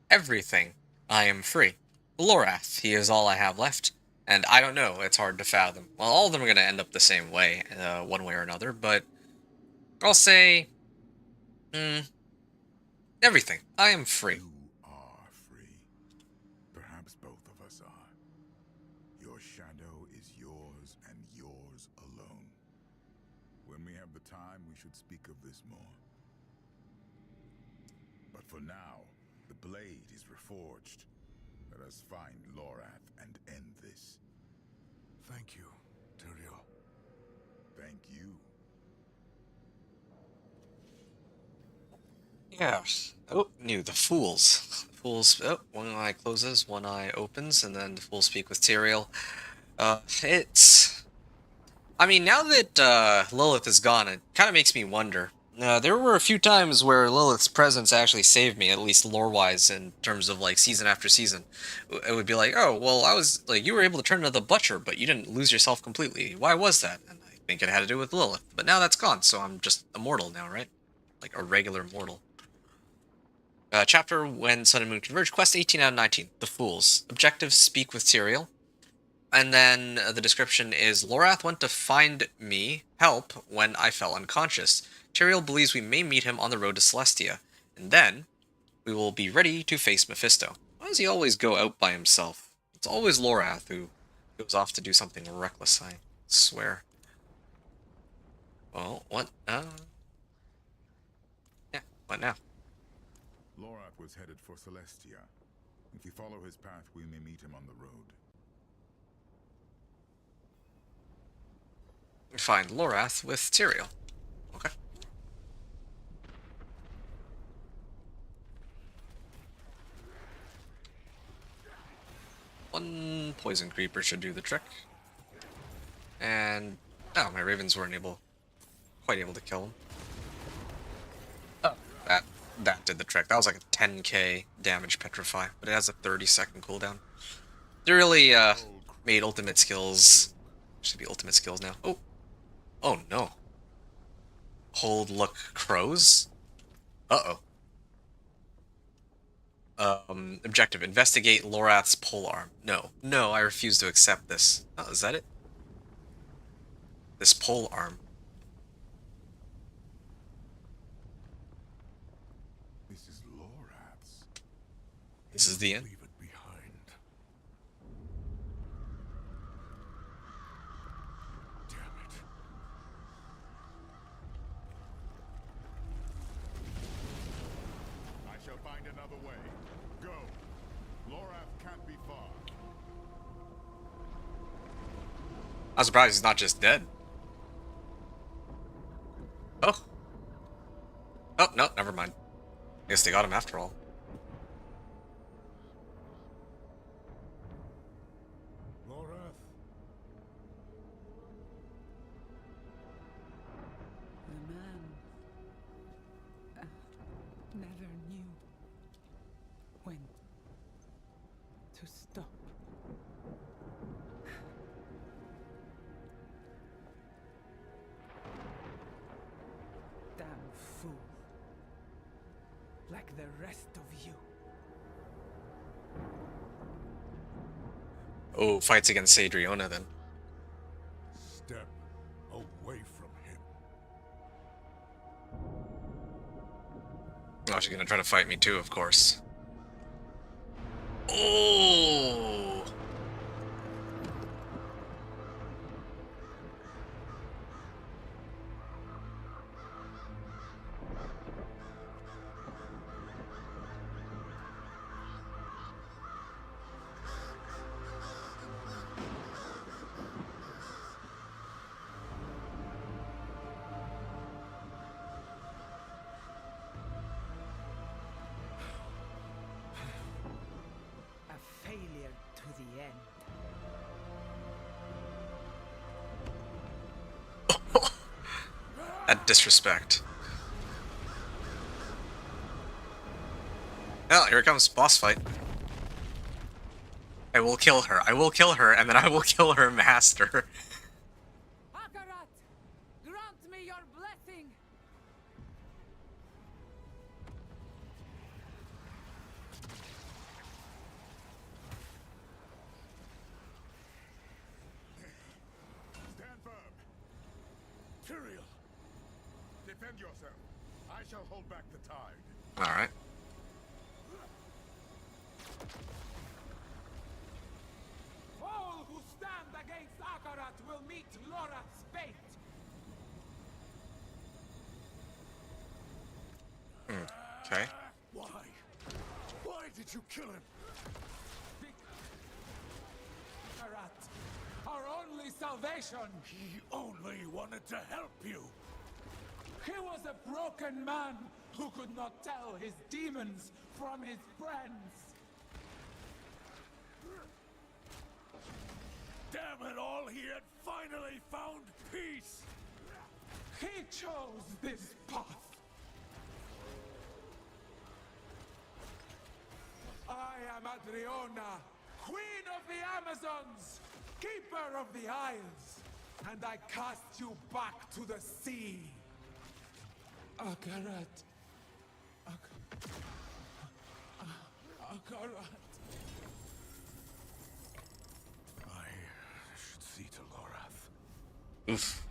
Everything. I am free. Lorath, he is all I have left. And I don't know, it's hard to fathom. Well, all of them are going to end up the same way, one way or another, but I'll say... everything. I am free. You are free. Perhaps both of us are. Your shadow is yours and yours alone. When we have the time, we should speak of this more. But for now, the blade is reforged. Let us find Lorath and end this. Thank you, Tyrael. Thank you. Yes. Oh, new. The Fools. Fools. Oh, one eye closes, one eye opens, and then the Fools speak with Tyrael. It's... I mean, now that Lilith is gone, it kind of makes me wonder. There were a few times where Lilith's presence actually saved me, at least lore-wise, in terms of, like, season after season. It would be like, oh, well, I was, like, you were able to turn into the Butcher, but you didn't lose yourself completely. Why was that? And I think it had to do with Lilith. But now that's gone, so I'm just a mortal now, right? Like, a regular mortal. Chapter When Sun and Moon Converge, Quest 18 out of 19, The Fools. Objectives, speak with Tyrael. And then the description is, Lorath went to find me help when I fell unconscious. Tyrael believes we may meet him on the road to Celestia, and then we will be ready to face Mephisto. Why does he always go out by himself? It's always Lorath who goes off to do something reckless, I swear. Well, what? Yeah, what now? Lorath was headed for Celestia. If we follow his path, we may meet him on the road. Find Lorath with Tyrael. Okay. One poison creeper should do the trick. And... oh, my ravens weren't quite able to kill him. Oh, that did the trick. That was like a 10k damage petrify, but it has a 30-second cooldown. They really made ultimate skills... should be ultimate skills now. Oh! Oh no. Hold, look, crows? Uh-oh. Objective, investigate Lorath's polearm. No. No, I refuse to accept this. Oh, is that it? This polearm. This is the end. Leave it behind. Damn it. I shall find another way. Go. Lorath can't be far. I'm surprised he's not just dead. Oh. Oh, no, never mind. I guess they got him after all. Lorath. The man never knew when to stop. Damn fool. Like the rest of you. Oh, fights against Adriona then. Step away from him. Oh, she's gonna try to fight me too, of course. Oh! A failure to the end. That disrespect. Oh, here it comes, boss fight. I will kill her. I will kill her, and then I will kill her master. Akarat, grant me your blessing. Stand firm. Tyrael. Defend yourself. I shall hold back the tide. Alright. All who stand against Akarat will meet Lorath's fate. Okay. Why? Why did you kill him? Akarat, our only salvation. He only wanted to help you. He was a broken man who could not tell his demons from his friends. Damn it all, he had finally found peace. He chose this path. I am Adriona, Queen of the Amazons, Keeper of the Isles, and I cast you back to the sea. Akarat. Akarat. I should see to Lorath. Oof.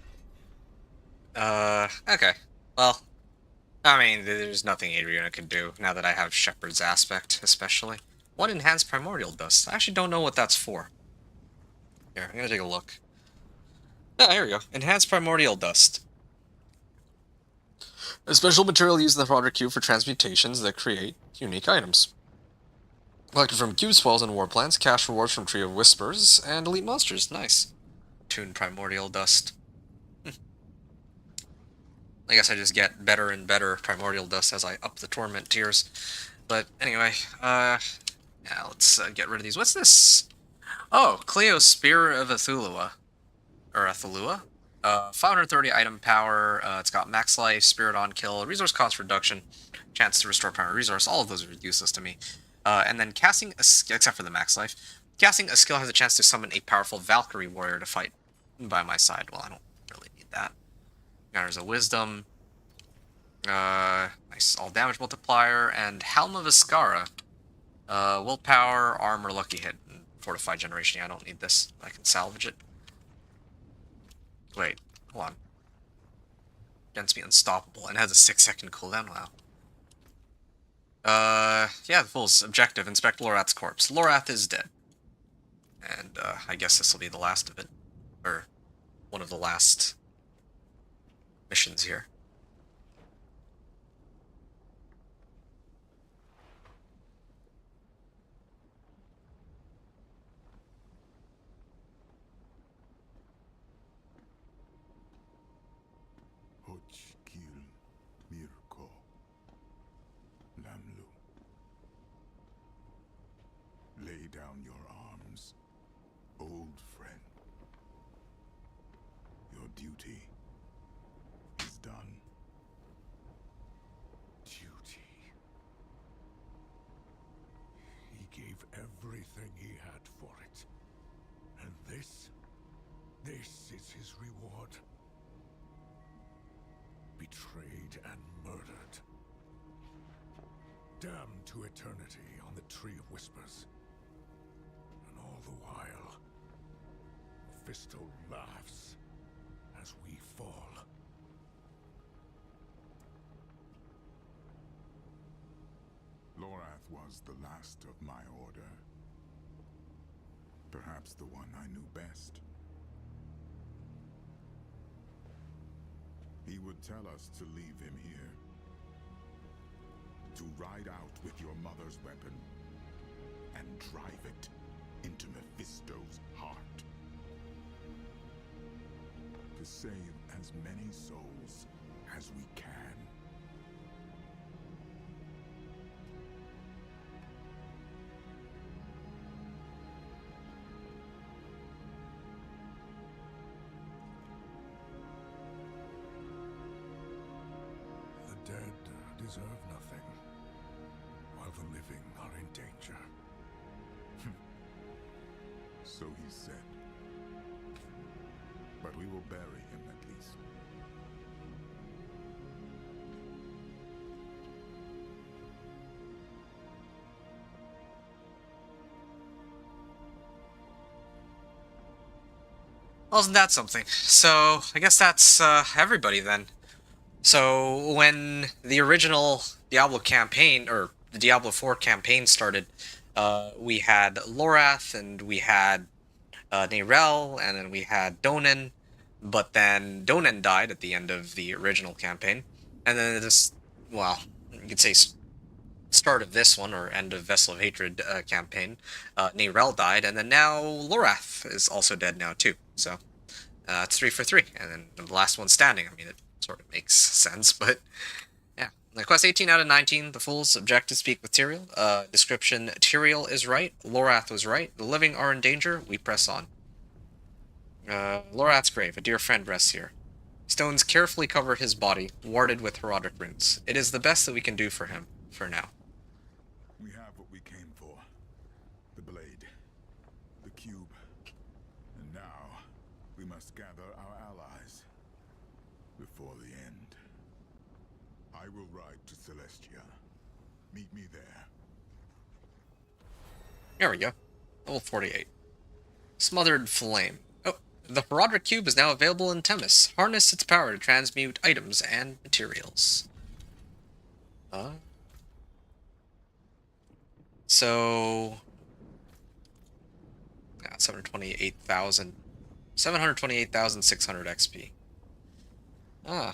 Okay. Well, I mean, there's nothing Adriana could do, now that I have Shepherd's Aspect, especially. One enhanced Primordial Dust. I actually don't know what that's for. Here, I'm gonna take a look. Ah, here we go. Enhanced Primordial Dust. A special material used in the Project Cube for transmutations that create unique items. Collected from cube spells and war plants, cash rewards from Tree of Whispers, and elite monsters. Nice. Tuned Primordial Dust. I guess I just get better and better Primordial Dust as I up the Torment tiers. But anyway, yeah, let's get rid of these. What's this? Oh, Cleo's Spear of Athulua. Or Athulua? 530 item power, it's got max life, spirit on kill, resource cost reduction, chance to restore primary resource. All of those are useless to me. And then casting a skill, except for the max life, casting a skill has a chance to summon a powerful Valkyrie warrior to fight by my side. Well, I don't really need that. There's a wisdom, nice all damage multiplier, and Helm of Iskara. Willpower, armor, lucky hit, and fortified generation. Yeah, I don't need this. I can salvage it. Wait, hold on. Against me unstoppable and has a 6-second cooldown. Wow. Yeah, the fool's objective, inspect Lorath's corpse. Lorath is dead. And, I guess this will be the last of it. Or, one of the last missions here. Hochkil Mirko Lamlu. Lay down your arms, old friend. Your duty is done. Duty. He gave everything he had for it. And this is his reward. Betrayed and murdered. Damned to eternity on the Tree of Whispers. And all the while, Mephisto laughs as we fall. Lorath was the last of my order. Perhaps the one I knew best. He would tell us to leave him here. To ride out with your mother's weapon and drive it into Mephisto's heart. To save as many souls as we can. The dead deserve nothing, while the living are in danger. So he said. But we will bury him at least. Well, isn't that something? So, I guess that's, everybody then. So, when the original Diablo campaign, or the Diablo 4 campaign started, we had Lorath, and we had Neyrelle, and then we had Donan, but then Donan died at the end of the original campaign, and then this, well, you could say start of this one, or end of Vessel of Hatred campaign, Neyrelle died, and then now Lorath is also dead now too, so it's 3 for 3, and then the last one standing. I mean, it sort of makes sense, but yeah. Quest 18 out of 19, the Fool's objective, speak with Tyrael. Description, Tyrael is right, Lorath was right, the living are in danger, we press on. Lorath's grave, a dear friend rests here. Stones carefully cover his body, warded with heraldic runes. It is the best that we can do for him, for now. We have what we came for. The blade. The cube. And now, we must gather our allies. Before the end. I will ride to Celestia. Meet me there. There we go. Level 48. Smothered Flame. Oh, the heraldic cube is now available in Themis. Harness its power to transmute items and materials. So... yeah, 728,600 XP. Ah,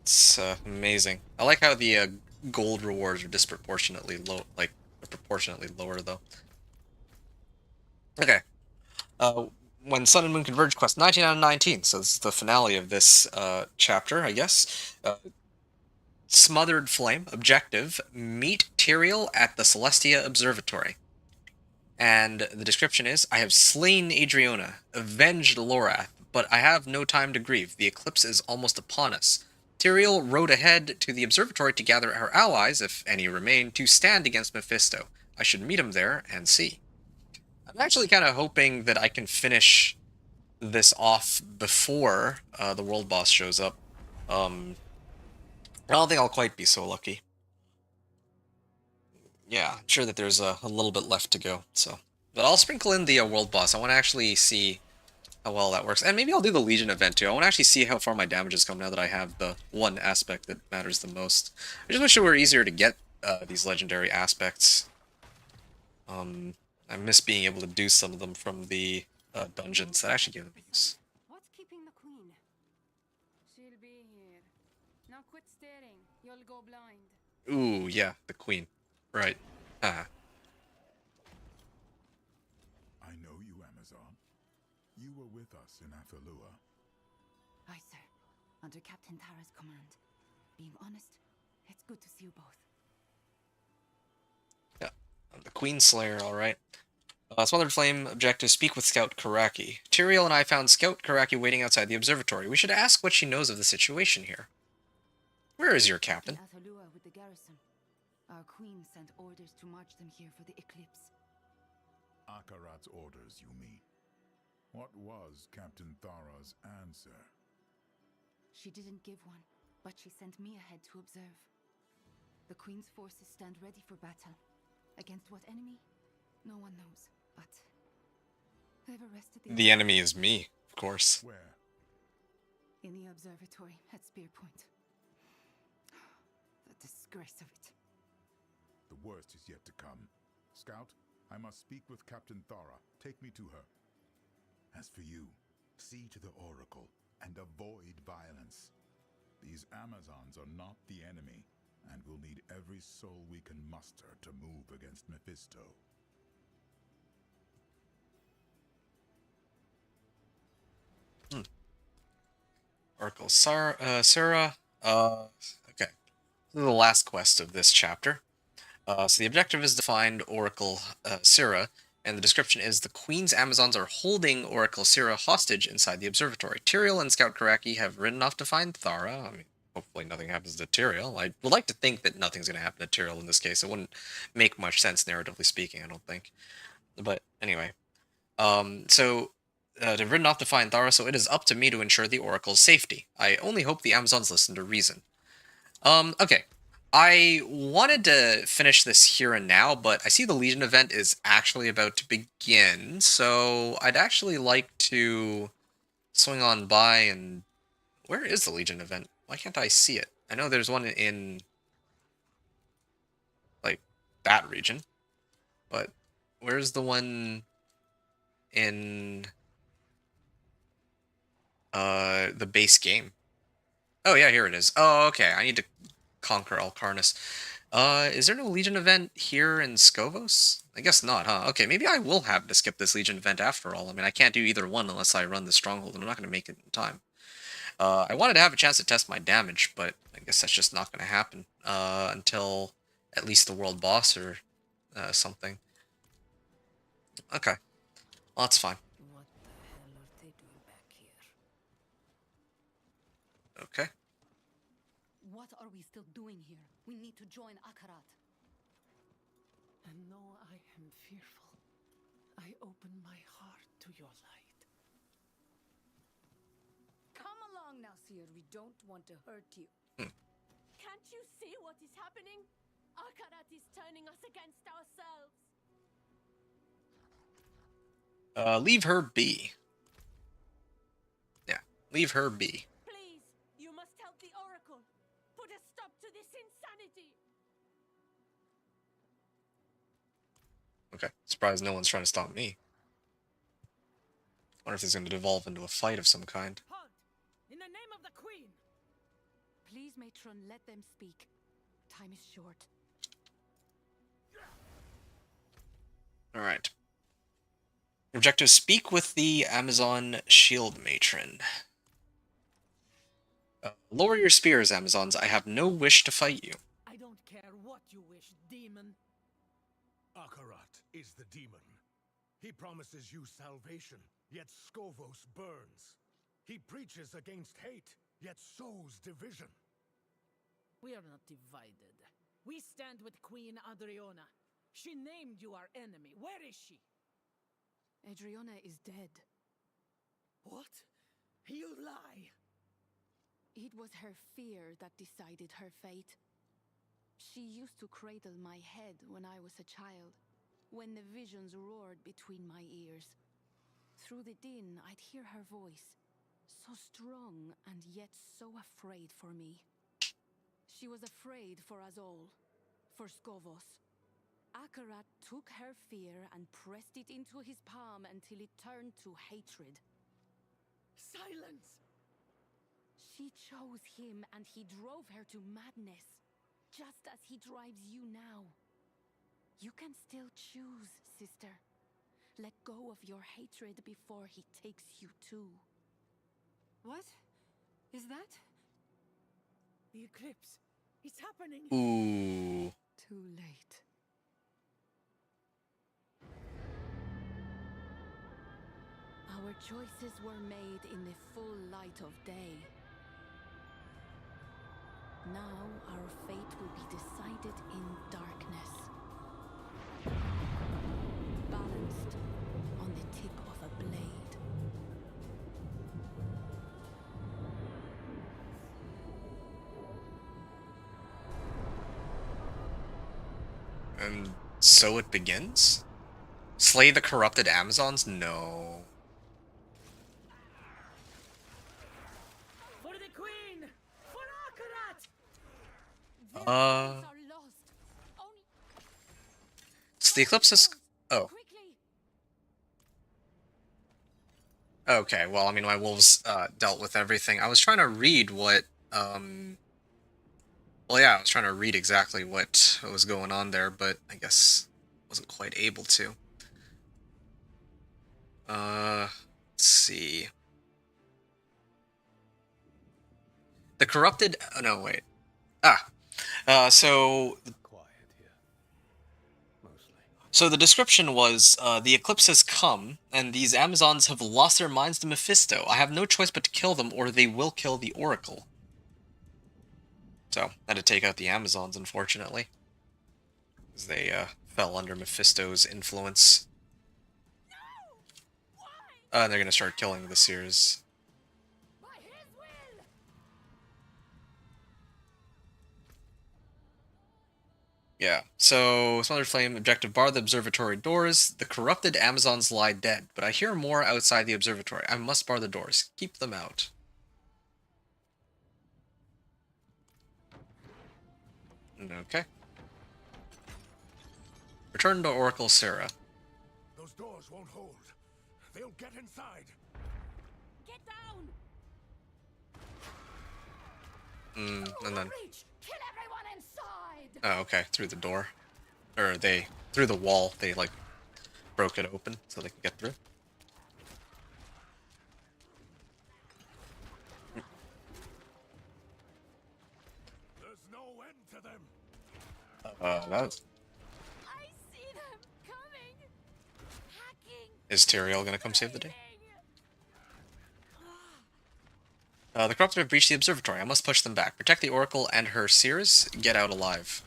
it's amazing. I like how the gold rewards are disproportionately low, like, proportionately lower, though. Okay. When Sun and Moon Converge quest 19 out of 19, so this is the finale of this chapter, I guess. Smothered Flame, objective, meet Tyrael at the Celestia Observatory. And the description is, I have slain Adriona, avenged Lorath, but I have no time to grieve. The eclipse is almost upon us. Tyrael rode ahead to the observatory to gather our allies, if any remain, to stand against Mephisto. I should meet him there and see. I'm actually kind of hoping that I can finish this off before the world boss shows up. I don't think I'll quite be so lucky. Yeah, I'm sure that there's a little bit left to go, so. But I'll sprinkle in the world boss. I want to actually see how well that works. And maybe I'll do the Legion event too. I want to actually see how far my damage has come now that I have the one aspect that matters the most. I just wish it were easier to get these legendary aspects. I miss being able to do some of them from the dungeons that actually give them use. What's keeping the queen? She'll be here. Now quit staring. You'll go blind. Ooh, yeah, the queen. Right. Ah. I know you, Amazon. You were with us in Athalua. Aye, sir. Under Captain Tara's command. Being honest, it's good to see you both. Yeah, I'm the Queen Slayer, alright. Smothered Flame objective, speak with Scout Karaki. Tyrael and I found Scout Karaki waiting outside the observatory. We should ask what she knows of the situation here. Where is your captain? Athalua with the garrison. Our queen sent orders to march them here for the eclipse. Akarat's orders, you mean? What was Captain Thara's answer? She didn't give one, but she sent me ahead to observe. The queen's forces stand ready for battle. Against what enemy? No one knows, but they've arrested The enemy is me, of course. Where? In the observatory at Spear Point. The disgrace of it. The worst is yet to come. Scout, I must speak with Captain Thara. Take me to her. As for you, see to the Oracle and avoid violence. These Amazons are not the enemy, and we'll need every soul we can muster to move against Mephisto. Oracle Sarah. Okay. This is the last quest of this chapter. So the objective is to find Oracle Syrah, and the description is the Queen's Amazons are holding Oracle Syrah hostage inside the observatory. Tyrael and Scout Karaki have ridden off to find Thara. I mean, hopefully nothing happens to Tyrael. I would like to think that nothing's going to happen to Tyrael in this case. It wouldn't make much sense narratively speaking, I don't think. But anyway. They've ridden off to find Thara, so it is up to me to ensure the Oracle's safety. I only hope the Amazons listen to reason. Okay. I wanted to finish this here and now, but I see the Legion event is actually about to begin, so I'd actually like to swing on by and... Where is the Legion event? Why can't I see it? I know there's one in, like, that region, but where's the one in the base game? Oh yeah, here it is. Oh, okay, I need to conquer Alcarnus. Is there no Legion event here in Scovos? I guess not, huh? Okay, maybe I will have to skip this Legion event after all. I mean, I can't do either one unless I run the Stronghold, and I'm not going to make it in time. I wanted to have a chance to test my damage, but I guess that's just not going to happen until at least the world boss or something. Okay, well, that's fine. What the hell are they doing back here? Okay. What are we still doing here? We need to join Akarat. And though I am fearful, I open my heart to your light. Come along now, Seer. We don't want to hurt you. Can't you see what is happening? Akarat is turning us against ourselves. Leave her be. Yeah, leave her be. Please, you must help the Oracle. Put a stop to this insanity. Okay, surprised no one's trying to stop me. Wonder if this is going to devolve into a fight of some kind. Halt! In the name of the Queen! Please, Matron, let them speak. Time is short. Alright. Objective, speak with the Amazon Shield Matron. Lower your spears, Amazons. I have no wish to fight you. I don't care what you wish, demon. Akarat is the demon. He promises you salvation, yet Scovos burns. He preaches against hate, yet sows division. We are not divided. We stand with Queen Adriona. She named you our enemy. Where is she? Adriona is dead. What? You lie! It was her fear that decided her fate. She used to cradle my head when I was a child, when the visions roared between my ears. Through the din, I'd hear her voice, so strong and yet so afraid for me. She was afraid for us all, for Skovos. Akarat took her fear and pressed it into his palm until it turned to hatred. Silence! She chose him and he drove her to madness, just as he drives you now. You can still choose, sister. Let go of your hatred before he takes you too. What is that? The eclipse. It's happening. Ooh. Too late. Our choices were made in the full light of day. Now our fate will be decided in darkness. Balanced on the tip of a blade. And so it begins? Slay the corrupted Amazons? No. For the queen! For Akarat! Uh... So the eclipse is... Oh. Okay, well, I mean, my wolves dealt with everything. I was trying to read what... Well, yeah, I was trying to read exactly what was going on there, but I guess wasn't quite able to. Let's see. The corrupted... Oh, no, wait. So the description was, the eclipse has come, and these Amazons have lost their minds to Mephisto. I have no choice but to kill them, or they will kill the Oracle. So, had to take out the Amazons, unfortunately. Because they, fell under Mephisto's influence. And they're gonna start killing the Seers. Yeah, so Smothered Flame, objective bar the observatory doors. The corrupted Amazons lie dead, but I hear more outside the observatory. I must bar the doors. Keep them out. Okay. Return to Oracle Sarah. Those doors won't hold. They'll get inside. Get down! And then... Kill everyone inside! Oh, okay, through the door. Or through the wall, they, like, broke it open so they could get through. There's no end to them. That was... I see them coming! Hacking! Is Tyrael gonna come save the day? The corrupted have breached the observatory. I must push them back. Protect the Oracle and her Seers. Get out alive.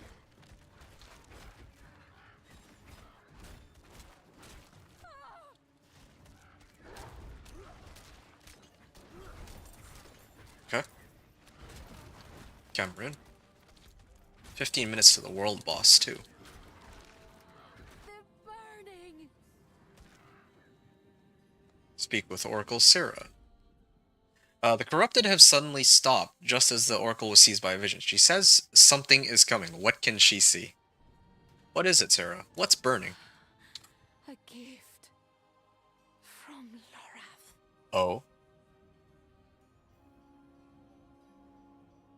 Okay. Cameron. 15 minutes to the world boss, too. They're burning! Speak with Oracle Sarah. The corrupted have suddenly stopped, just as the Oracle was seized by a vision. She says something is coming. What can she see? What is it, Sarah? What's burning? A gift from Lorath. Oh?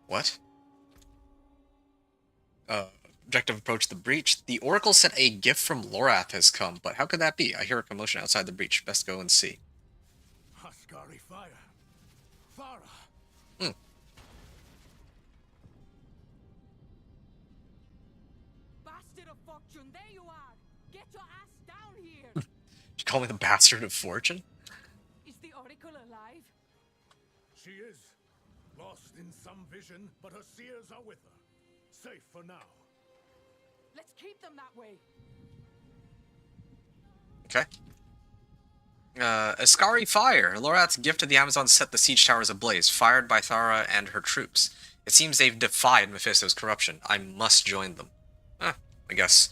What? Objective approach the breach. The Oracle said a gift from Lorath has come, but how could that be? I hear a commotion outside the breach. Best go and see. Huskari fire. Thara. Bastard of fortune, there you are! Get your ass down here! You call me the bastard of fortune? Is the Oracle alive? She is. Lost in some vision, but her seers are with her. Safe for now. Let's keep them that way. Okay. Ascari Fire. Lorath's gift to the Amazons set the siege towers ablaze, fired by Thara and her troops. It seems they've defied Mephisto's corruption. I must join them. I guess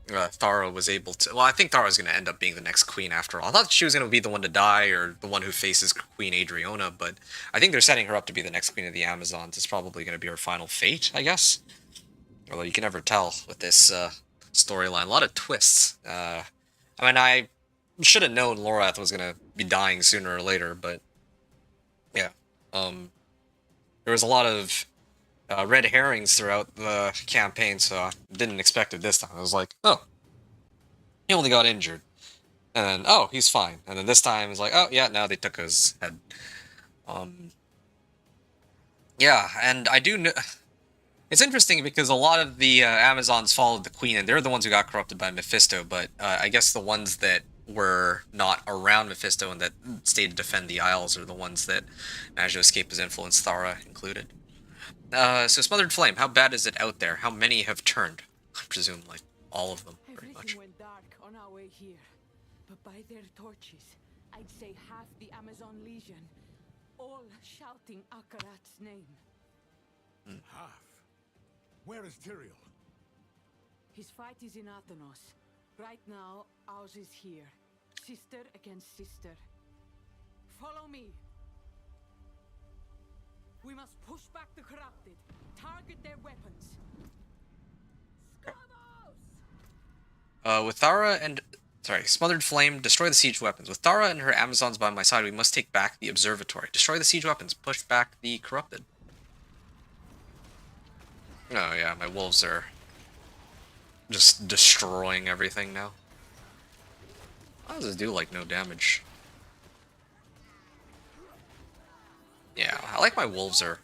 Thara was able to... Well, I think Thara was going to end up being the next queen after all. I thought she was going to be the one to die, or the one who faces Queen Adriona, but I think they're setting her up to be the next queen of the Amazons. It's probably going to be her final fate, I guess. Although you can never tell with this storyline. A lot of twists. I mean, I should have known Lorath was gonna be dying sooner or later, but yeah. There was a lot of red herrings throughout the campaign, so I didn't expect it this time. I was like, oh, he only got injured. And then, oh, he's fine. And then this time, it's like, oh, yeah, now they took his head. Yeah, and I do know... It's interesting because a lot of the Amazons followed the Queen, and they're the ones who got corrupted by Mephisto, but I guess the ones that were not around Mephisto and that stayed to defend the Isles are the ones that managed to escape his influence, Thara included. So Smothered Flame, how bad is it out there? How many have turned? I presume, like, all of them, pretty much. Everything went dark on our way here, but by their torches, I'd say half the Amazon Legion, all shouting Akarat's name. Half? Where is Tyrael? His fight is in Athenos. Right now, ours is here. Sister against sister. Follow me. We must push back the corrupted. Target their weapons. With Thara and... Sorry, Smothered Flame, destroy the siege weapons. With Thara and her Amazons by my side, we must take back the observatory. Destroy the siege weapons. Push back the corrupted. Oh yeah, my wolves are just destroying everything now. How does this do, like, no damage? Yeah, I like my wolves are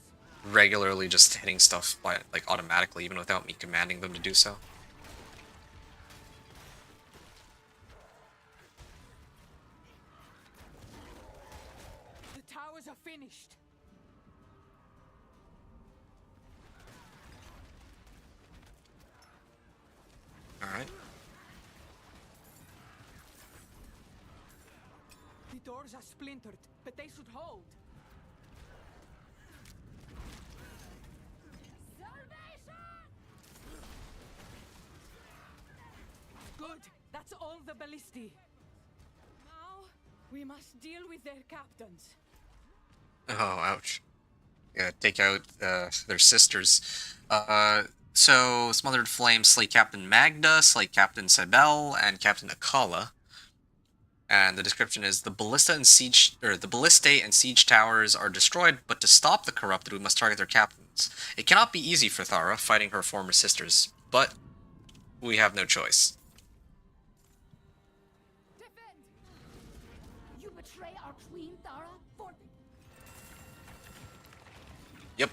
regularly just hitting stuff by, like, automatically, even without me commanding them to do so. The towers are finished. Alright. The doors are splintered, but they should hold. Good. That's all the ballistae. Now, we must deal with their captains. Oh, ouch. Yeah, take out their sisters. So, Smothered Flame slay Captain Magda, slay Captain Cybele, and Captain Akala. And the description is, the ballista and siege, or the ballistae and siege towers are destroyed, but to stop the corrupted, we must target their captains. It cannot be easy for Thara, fighting her former sisters, but we have no choice. You betray our queen, Thara, for the... Yep.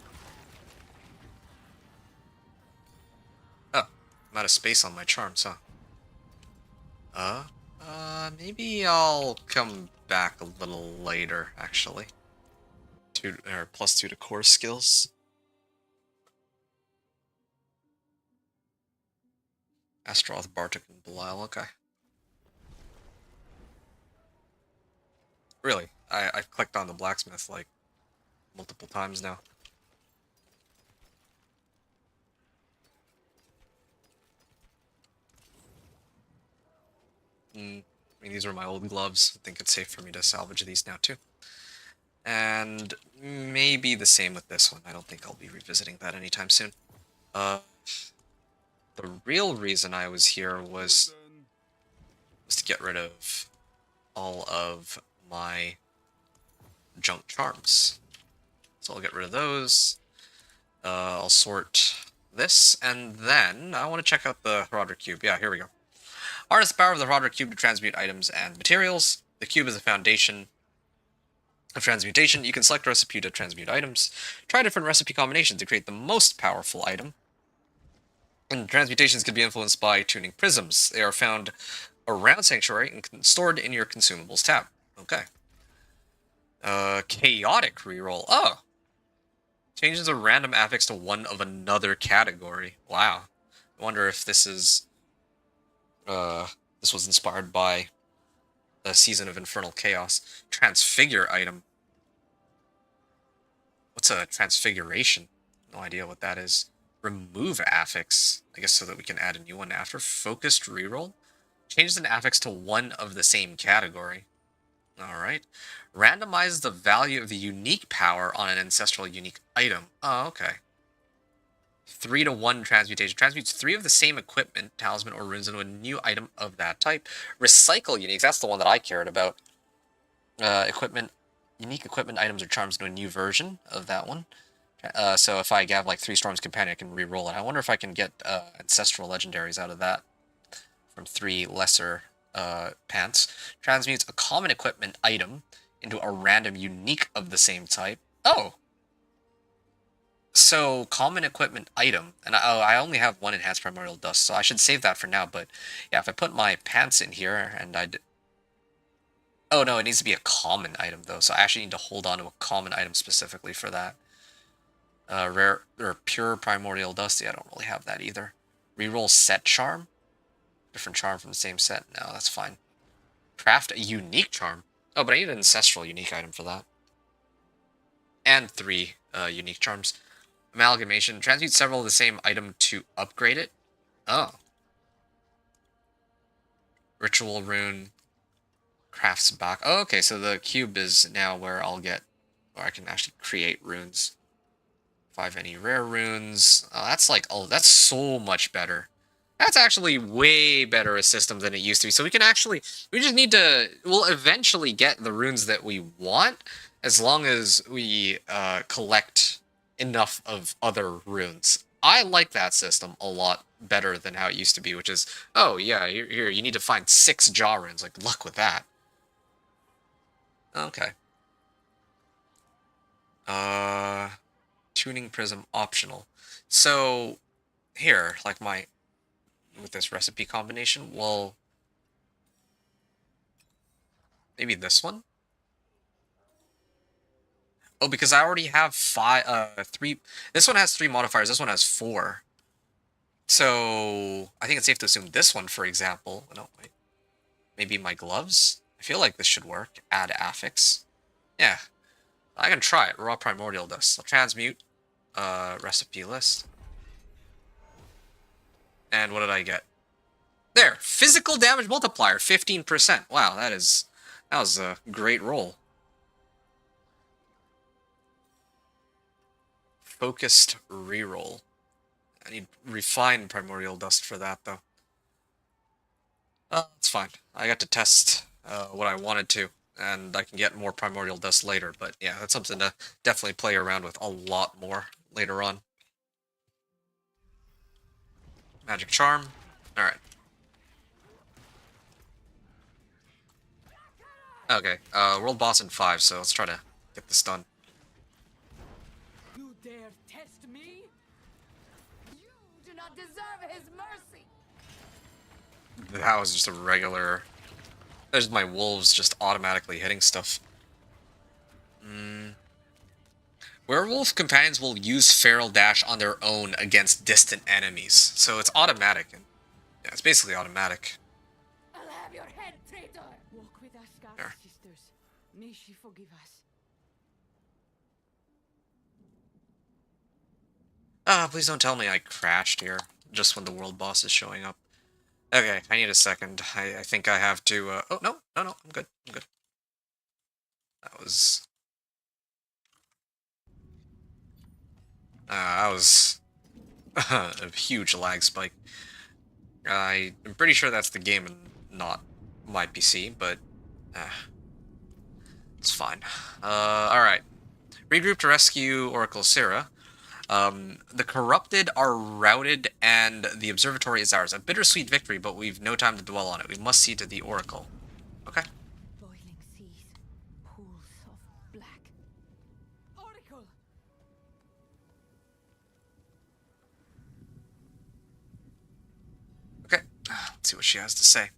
Oh, I'm out of space on my charms, huh? Maybe I'll come back a little later, actually. +2 to core skills. Astroth, Bartok, and Belial, okay. Really, I've clicked on the blacksmith, like, multiple times now. I mean, these are my old gloves. I think it's safe for me to salvage these now, too. And maybe the same with this one. I don't think I'll be revisiting that anytime soon. The real reason I was here was to get rid of all of my junk charms. So I'll get rid of those. I'll sort this, and then I want to check out the Roderick Cube. Yeah, here we go. Harness the power of the Roderick Cube to transmute items and materials. The cube is the foundation of transmutation. You can select a recipe to transmute items. Try different recipe combinations to create the most powerful item. And transmutations can be influenced by tuning prisms. They are found around Sanctuary and stored in your consumables tab. Okay. Chaotic reroll. Oh! Changes a random affix to one of another category. Wow. I wonder if this is... this was inspired by the Season of Infernal Chaos. Transfigure item. What's a transfiguration? No idea what that is. Remove affix. I guess so that we can add a new one after. Focused reroll. Changes an affix to one of the same category. Alright. Randomize the value of the unique power on an ancestral unique item. Oh, okay. 3-to-1 transmutation. Transmutes 3 of the same equipment, talisman, or runes into a new item of that type. Recycle uniques. That's the one that I cared about. Unique equipment items or charms into a new version of that one. So if I have like 3 Storm's Companion, I can re-roll it. I wonder if I can get Ancestral Legendaries out of that from 3 lesser pants. Transmutes a common equipment item into a random unique of the same type. Oh! So, common equipment item. And I only have 1 Enhanced Primordial Dust, so I should save that for now. But yeah, if I put my pants in here and oh no, it needs to be a common item though, so I actually need to hold on to a common item specifically for that. Rare or pure primordial dust. Yeah, I don't really have that either. Reroll set charm. Different charm from the same set. No, that's fine. Craft a unique charm. Oh, but I need an ancestral unique item for that. And 3 unique charms. Amalgamation. Transmute several of the same item to upgrade it. Oh. Ritual rune. Crafts back. Oh, okay, so the cube is now where I can actually create runes. 5 any rare runes. Oh, that's like, oh, that's so much better. That's actually way better a system than it used to be. So we just need to, we'll eventually get the runes that we want, as long as we collect enough of other runes. I like that system a lot better than how it used to be, which is, oh yeah, here, you need to find 6 jaw runes. Like, luck with that. Okay. Tuning prism optional. So, here, like with this recipe combination, well, maybe this one? Oh, because I already have 3, this one has 3 modifiers, this one has 4. So, I think it's safe to assume this one, for example, no, wait, maybe my gloves? I feel like this should work. Add affix. Yeah, I can try it. Raw primordial dust. I'll transmute, recipe list. And what did I get? There, physical damage multiplier, 15%. Wow, that was a great roll. Focused reroll. I need refined primordial dust for that, though. It's fine. I got to test what I wanted to, and I can get more primordial dust later. But yeah, that's something to definitely play around with a lot more later on. Magic charm. All right. Okay, world boss in 5, so let's try to get this done. You dare test me? You do not deserve his mercy. That was just a regular... There's my wolves just automatically hitting stuff. Werewolf companions will use Feral Dash on their own against distant enemies. So it's automatic. Yeah, it's basically automatic. I'll have your head, traitor! Walk with us, God, sisters. May she forgive us. Please don't tell me I crashed here, just when the world boss is showing up. Okay, I need a second. I think I have to, oh, no, I'm good, I'm good. That was a huge lag spike. I'm pretty sure that's the game and not my PC, but, it's fine. Alright. Regroup to rescue Oracle Syrah. The corrupted are routed and the observatory is ours. A bittersweet victory, but we've no time to dwell on it. We must see to the Oracle. Okay. Boiling seas, pools of black. Oracle! Okay. Let's see what she has to say.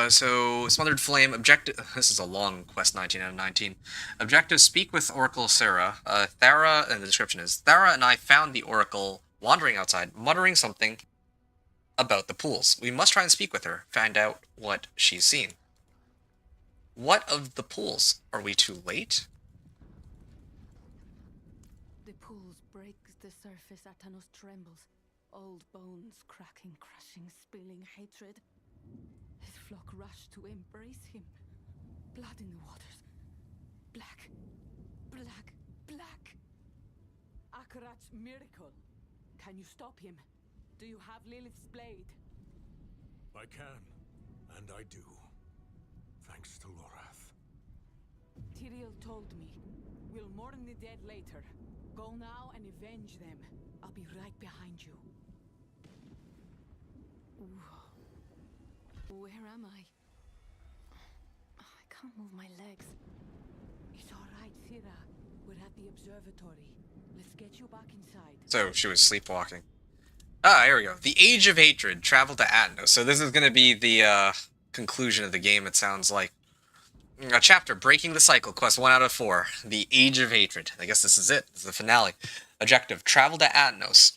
So, Smothered Flame, objective... This is a long quest, 19 out of 19. Objective, speak with Oracle Syrah. Thara, and the description is, Thara and I found the Oracle wandering outside, muttering something about the pools. We must try and speak with her, find out what she's seen. What of the pools? Are we too late? The pools break the surface, Atanos trembles. Old bones cracking, crushing, spilling hatred. His flock rushed to embrace him. Blood in the waters. Black. Akarat's miracle. Can you stop him? Do you have Lilith's blade? I can, and I do. Thanks to Lorath. Tyrael told me. We'll mourn the dead later. Go now and avenge them. I'll be right behind you. Where am I? I can't move my legs. It's all right, Thira. We're at the observatory. Let's get you back inside. So she was sleepwalking. Ah, here we go. The Age of Hatred, travel to Atnos. So this is going to be the conclusion of the game, it sounds like. A chapter, Breaking the Cycle, quest 1 out of 4. The Age of Hatred. I guess this is it. This is the finale. Objective, travel to Atnos.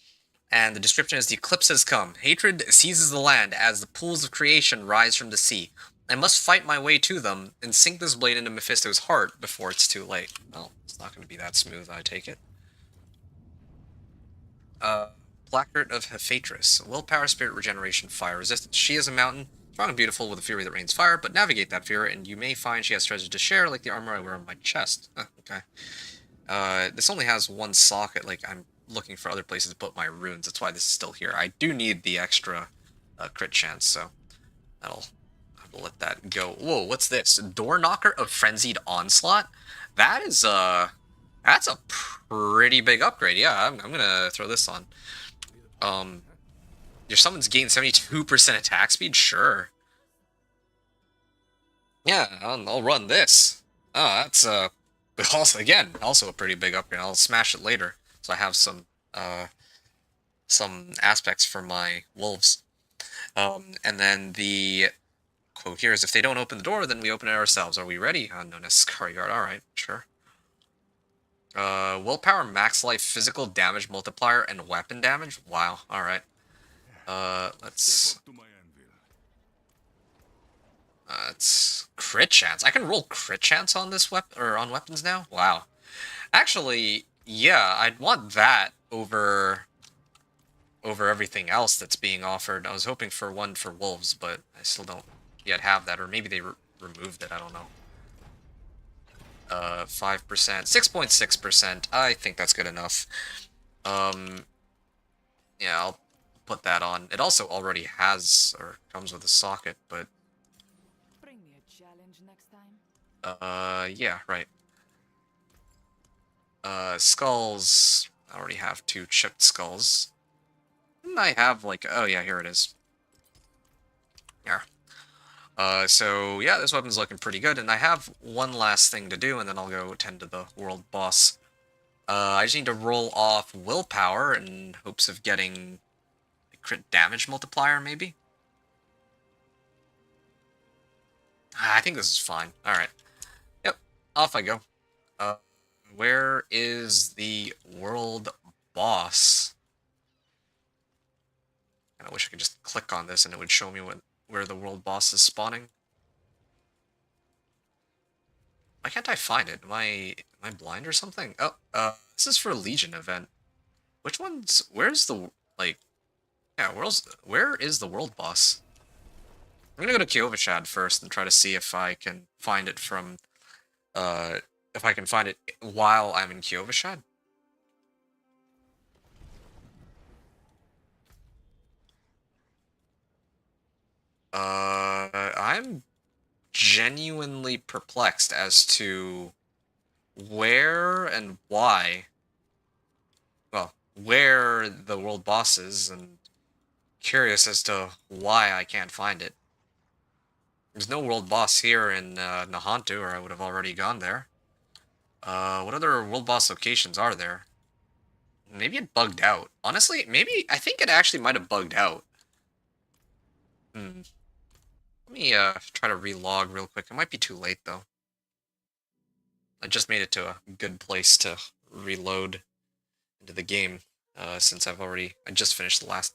And the description is, the eclipse has come. Hatred seizes the land as the pools of creation rise from the sea. I must fight my way to them and sink this blade into Mephisto's heart before it's too late. Well, it's not going to be that smooth, I take it. Placard of Hephaetrus. Willpower, spirit regeneration, fire resistance. She is a mountain, strong and beautiful with a fury that rains fire, but navigate that fear and you may find she has treasure to share, like the armor I wear on my chest. Okay. This only has one socket, like I'm looking for other places to put my runes. That's why this is still here. I do need the extra crit chance, so I'll let that go. Whoa, what's this? Door Knocker of Frenzied Onslaught? That is, that's a pretty big upgrade. Yeah, I'm gonna throw this on. Your summons gain 72% attack speed? Sure. Yeah, I'll run this. Oh, that's, also, again, also a pretty big upgrade. I'll smash it later, so I have some aspects for my wolves. And then the quote here is, if they don't open the door, then we open it ourselves. Are we ready? No necessary guard. Alright, sure. Willpower, max life, physical damage multiplier, and weapon damage? Wow, alright. Let's... it's crit chance. I can roll crit chance on this weapon, or on weapons now? Wow. Actually, yeah, I'd want that over everything else that's being offered. I was hoping for one for wolves, but I still don't yet have that, or maybe they removed it, I don't know. 5%, 6.6%. I think that's good enough. Yeah, I'll put that on. It also already has, or comes with a socket, but... Bring me a challenge next time. Yeah, right. Skulls. I already have 2 chipped skulls. Didn't I have, like... Oh, yeah, here it is. Here. So, yeah, this weapon's looking pretty good, and I have one last thing to do, and then I'll go tend to the world boss. I just need to roll off willpower in hopes of getting a crit damage multiplier, maybe? I think this is fine. Alright. Yep, off I go. Where is the world boss? I wish I could just click on this and it would show me where the world boss is spawning. Why can't I find it? Am I blind or something? Oh, this is for a Legion event. Which one's... Where's the... Like... Yeah, where is the world boss? I'm gonna go to Kyovashad first and try to see if I can find it from... if I can find it while I'm in Kyovashad. I'm genuinely perplexed as to where and why, well, where the world boss is, and curious as to why I can't find it. There's no world boss here in Nahantu, or I would have already gone there. What other world boss locations are there? Maybe it bugged out. Honestly, maybe, I think it actually might have bugged out. Let me try to relog real quick. It might be too late, though. I just made it to a good place to reload into the game, since I just finished the last,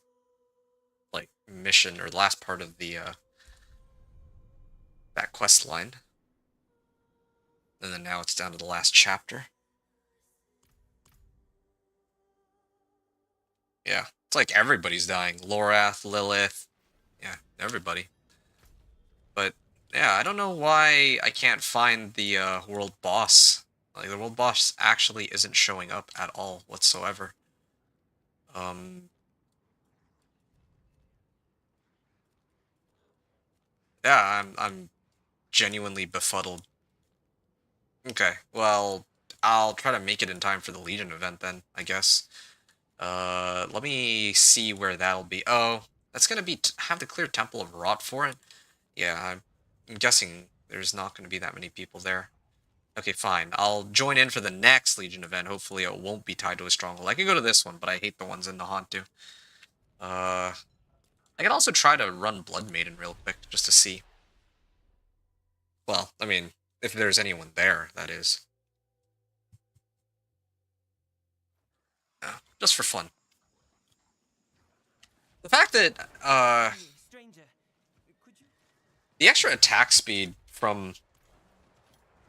like, mission, or the last part of the, that quest line. And then now it's down to the last chapter. Yeah, it's like everybody's dying. Lorath, Lilith, yeah, everybody. But, yeah, I don't know why I can't find the world boss. Like, the world boss actually isn't showing up at all whatsoever. Um, yeah, I'm genuinely befuddled. Okay, well, I'll try to make it in time for the Legion event then, I guess. Let me see where that'll be. Oh, that's gonna be have to clear Temple of Rot for it. Yeah, I'm guessing there's not gonna be that many people there. Okay, fine. I'll join in for the next Legion event. Hopefully it won't be tied to a stronghold. I could go to this one, but I hate the ones in the too. I could also try to run Blood Maiden real quick, just to see. Well, I mean, if there's anyone there, that is. Just for fun. The fact that, the extra attack speed from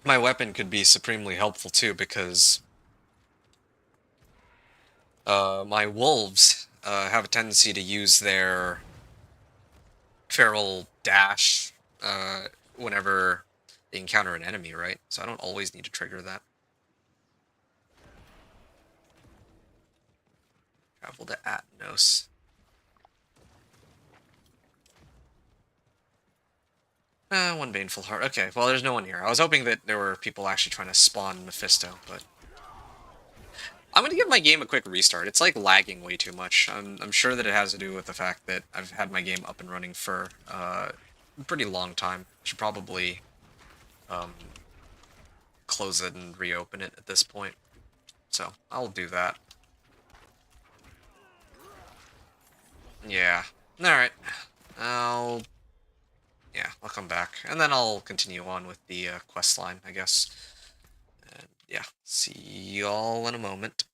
my weapon could be supremely helpful too, because my wolves have a tendency to use their feral dash whenever they encounter an enemy, right? So I don't always need to trigger that. Travel to Atnos. One Baneful Heart. Okay, well, there's no one here. I was hoping that there were people actually trying to spawn Mephisto, but I'm gonna give my game a quick restart. It's like lagging way too much. I'm sure that it has to do with the fact that I've had my game up and running for a pretty long time. I should probably close it and reopen it at this point. So I'll do that. Yeah. Alright. Yeah, I'll come back. And then I'll continue on with the quest line, I guess. And yeah, see y'all in a moment.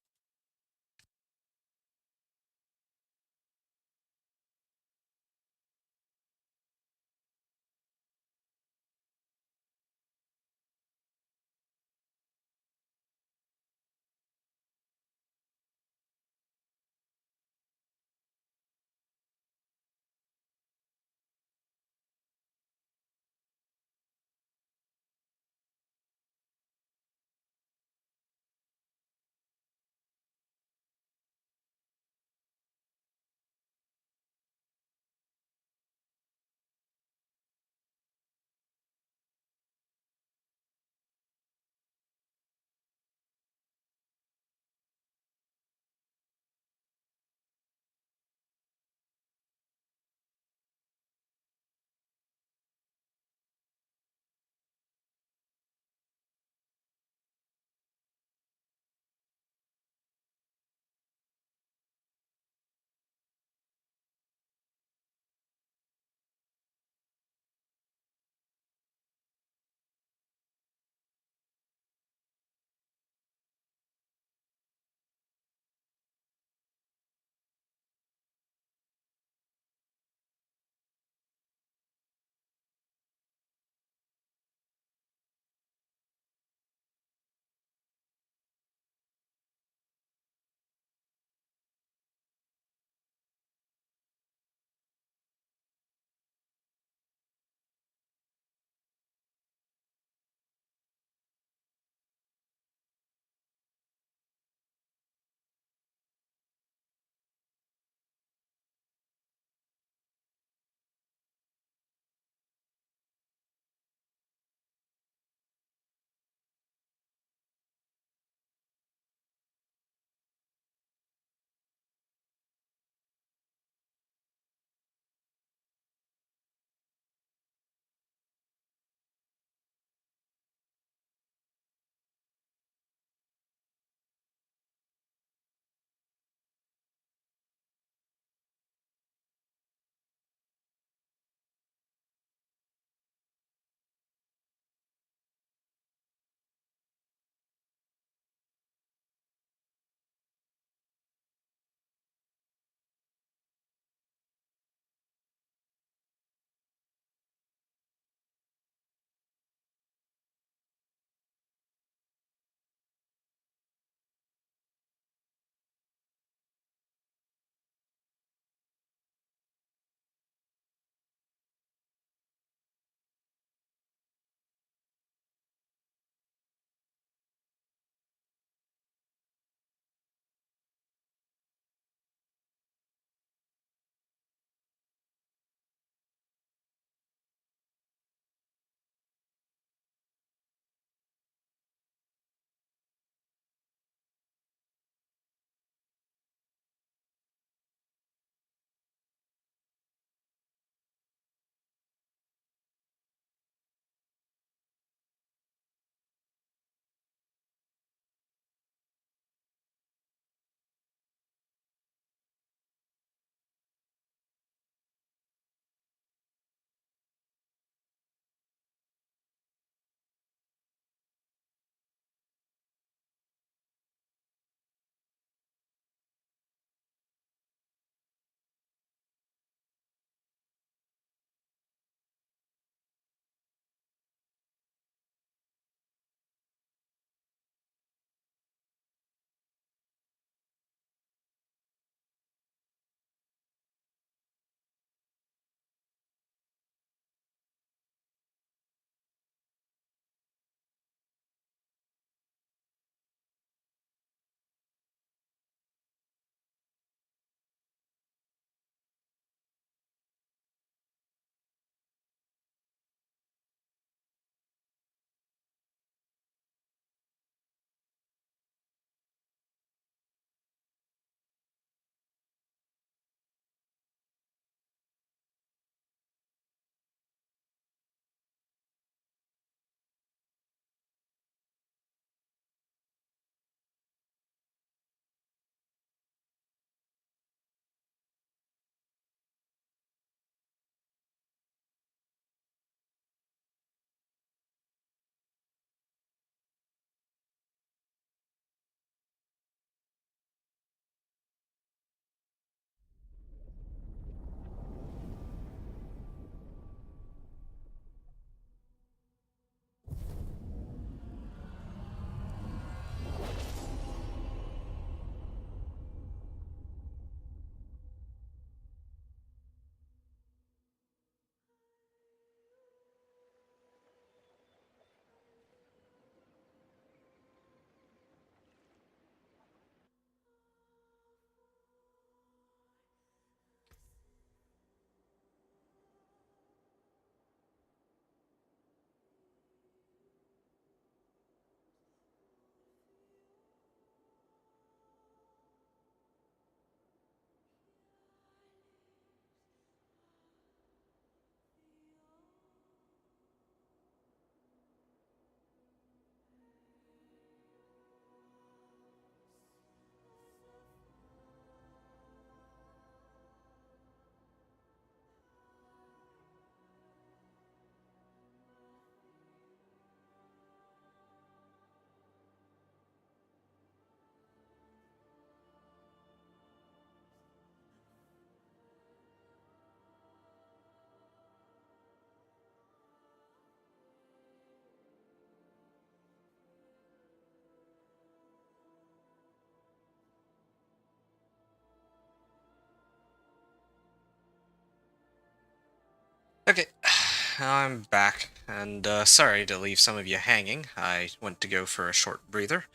I'm back, and sorry to leave some of you hanging. I went to go for a short breather,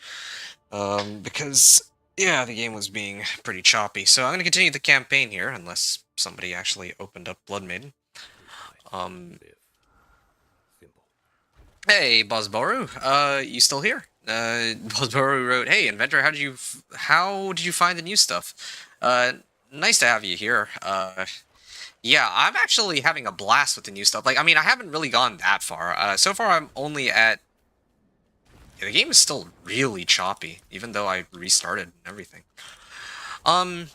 because, yeah, the game was being pretty choppy. So I'm going to continue the campaign here, unless somebody actually opened up Blood Maiden. Hey, Buzzboru, you still here? Buzzboru wrote, "Hey, Inventor, how did you find the new stuff? Nice to have you here. Yeah, I'm actually having a blast with the new stuff. Like, I mean, I haven't really gone that far. So far, I'm only at... Yeah, the game is still really choppy, even though I restarted and everything. I've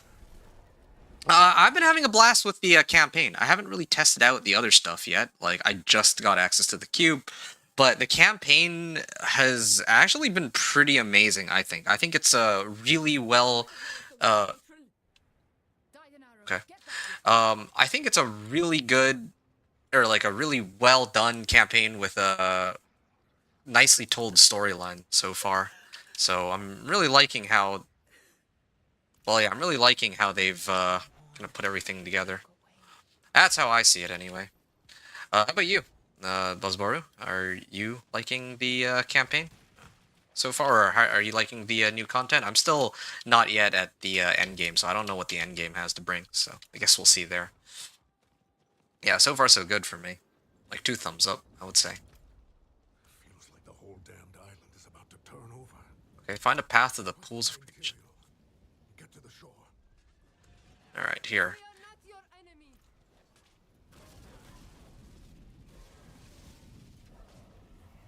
been having a blast with the campaign. I haven't really tested out the other stuff yet. Like, I just got access to the cube. But the campaign has actually been pretty amazing, I think. I think it's a really well... okay. I think it's a really good... Or, like, a really well-done campaign with a nicely told storyline so far. So I'm really liking how... Well, yeah, I'm really liking how they've kind of put everything together. That's how I see it, anyway. How about you, Buzzboru? Are you liking the campaign so far, or are you liking the new content? I'm still not yet at the end game, so I don't know what the end game has to bring. So I guess we'll see there. Yeah, so far so good for me. Like 2 thumbs up, I would say. Feels like the whole damned island is about to turn over. Okay, find a path to the pools of creation. Get to the shore. Alright, here.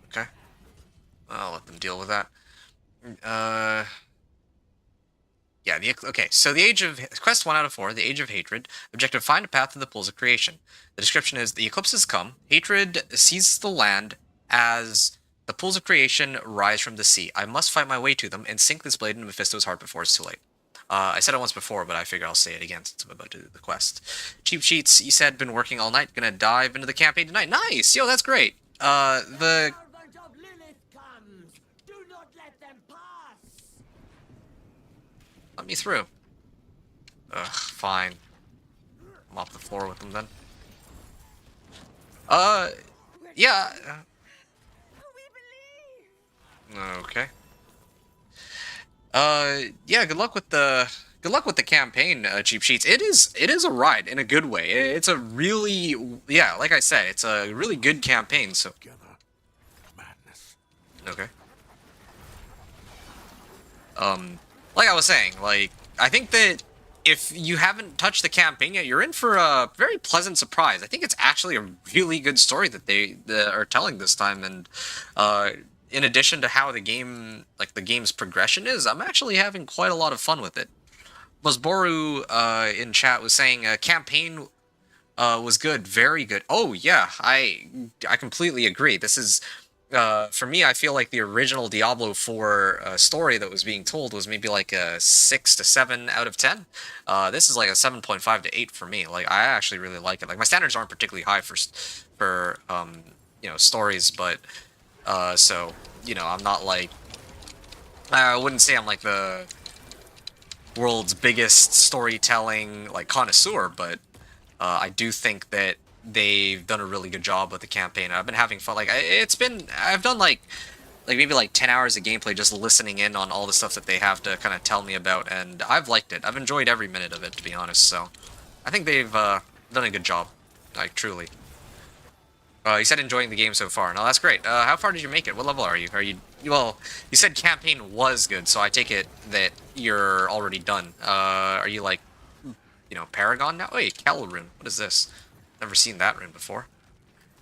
Okay. I'll let them deal with that. Yeah, okay, so the Age of... Quest 1 out of 4, the Age of Hatred. Objective, find a path to the pools of creation. The description is, the eclipse has come. Hatred seizes the land as the pools of creation rise from the sea. I must fight my way to them and sink this blade into Mephisto's heart before it's too late. I said it once before, but I figure I'll say it again since I'm about to do the quest. Cheap Sheets, you said, been working all night. Gonna dive into the campaign tonight. Nice! Yo, that's great. Let me through. Ugh, fine. Mop the floor with them then. Yeah. Okay. Yeah, good luck with the campaign, Cheap Sheets. It is a ride in a good way. It's a really, yeah, like I said, it's a really good campaign, so. Okay. Like I was saying, like, I think that if you haven't touched the campaign yet, you're in for a very pleasant surprise. I think it's actually a really good story that they are telling this time, and in addition to how the game, like the game's progression is, I'm actually having quite a lot of fun with it. Buzzboru in chat was saying campaign was good, very good. Oh yeah, I completely agree. This is for me, I feel like the original Diablo 4 story that was being told was maybe like a 6 to 7 out of 10. This is like a 7.5 to 8 for me. Like, I actually really like it. Like, my standards aren't particularly high for you know, stories, but so, you know, I'm not like, I wouldn't say I'm like the world's biggest storytelling like connoisseur, but I do think that they've done a really good job with the campaign. I've been having fun. Like, I've done like maybe like 10 hours of gameplay just listening in on all the stuff that they have to kind of tell me about, and I've liked it. I've enjoyed every minute of it, to be honest. So I think they've done a good job, like, truly. You said enjoying the game so far. No, that's great. How far did you make it? What level are you? Well, you said campaign was good, so I take it that you're already done. Are you like, you know, Paragon now? Wait, Kel rune. What is this? Never seen that rune before.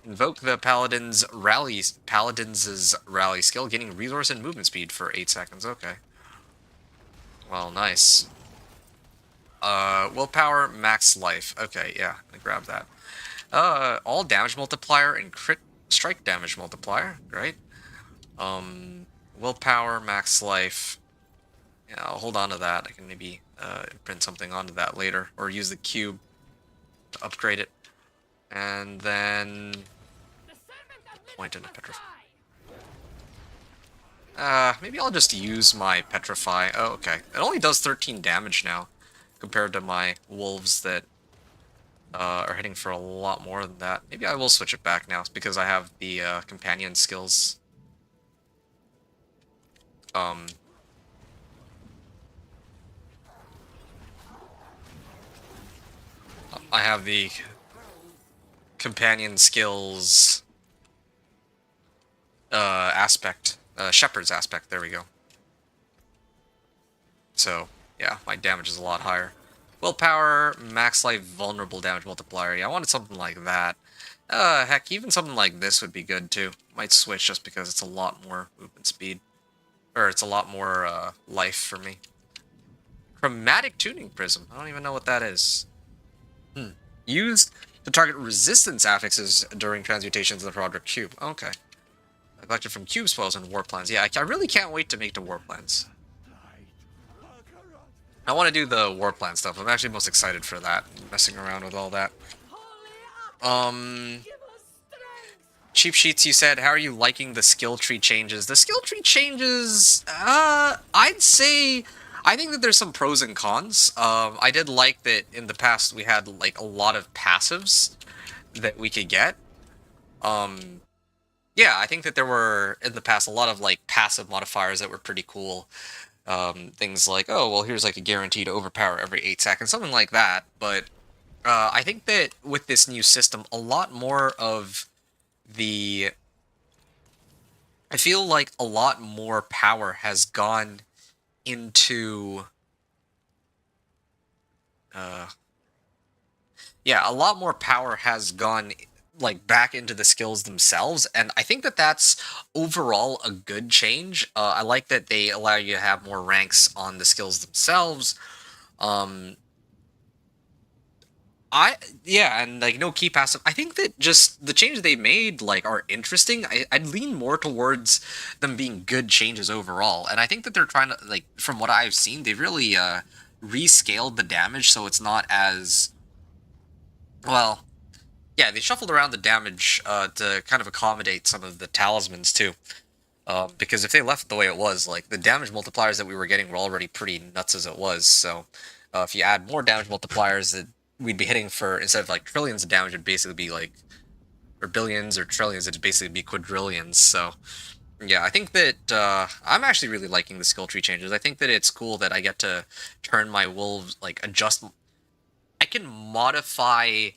Invoke the Paladin's rally skill, gaining resource and movement speed for 8 seconds. Okay. Well, nice. Willpower, max life. Okay, yeah, I'm gonna grab that. All damage multiplier and crit strike damage multiplier. Great. Willpower, max life. Yeah, I'll hold on to that. I can maybe print something onto that later, or use the cube to upgrade it. And then point into petrify. Maybe I'll just use my petrify. Oh, okay. It only does 13 damage now, compared to my wolves that are hitting for a lot more than that. Maybe I will switch it back now because I have the companion skills. I have the companion skills aspect, shepherd's aspect. There we go. So yeah, my damage is a lot higher. Willpower, max life, vulnerable damage multiplier. Yeah, I wanted something like that. Heck, even something like this would be good too. Might switch just because it's a lot more movement speed. Or it's a lot more life for me. Chromatic tuning prism. I don't even know what that is. Used to target resistance affixes during transmutations in the Project Cube. Okay. Collected from cube spoils and war plans. Yeah, I really can't wait to make the war plans. I want to do the war plan stuff. I'm actually most excited for that. Messing around with all that. Cheap Sheets, you said, how are you liking the skill tree changes? The skill tree changes, I'd say, I think that there's some pros and cons. I did like that in the past we had, like, a lot of passives that we could get. Yeah, I think that there were, in the past, a lot of, like, passive modifiers that were pretty cool. Things like, oh, well, here's, like, a guarantee to overpower every 8 seconds, something like that. But I think that with this new system, a lot more of the... I feel like a lot more power has gone into... yeah, a lot more power has gone like back into the skills themselves, and I think that that's overall a good change. I like that they allow you to have more ranks on the skills themselves. Yeah, and like no key passive. I think that just the changes they made like are interesting. I'd lean more towards them being good changes overall, and I think that they're trying to, like, from what I've seen, they really rescaled the damage so it's not as well. Yeah, they shuffled around the damage to kind of accommodate some of the talismans too. Because if they left it the way it was, like, the damage multipliers that we were getting were already pretty nuts as it was. So if you add more damage multipliers, we'd be hitting for, instead of like trillions of damage, it'd basically be like, or billions or trillions, it'd basically be quadrillions. So yeah, I think that I'm actually really liking the skill tree changes. I think that it's cool that I get to turn my wolves, like, adjust. I can modify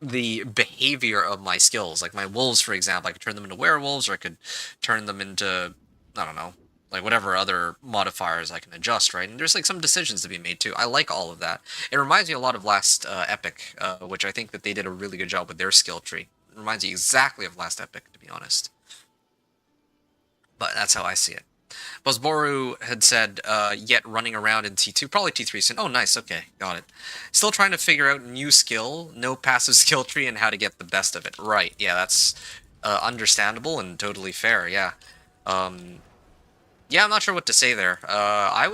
the behavior of my skills. Like my wolves, for example, I could turn them into werewolves, or I could turn them into, I don't know, like whatever other modifiers I can adjust, right? And there's like some decisions to be made too. I like all of that. It reminds me a lot of last Epic, which I think that they did a really good job with their skill tree. It reminds me exactly of last Epic, to be honest. But that's how I see it. Bosboru had said, yet running around in T2, probably T3 soon. Oh, nice, okay, got it. Still trying to figure out new skill, no passive skill tree, and how to get the best of it. Right, yeah, that's understandable and totally fair, yeah. Yeah, I'm not sure what to say there. I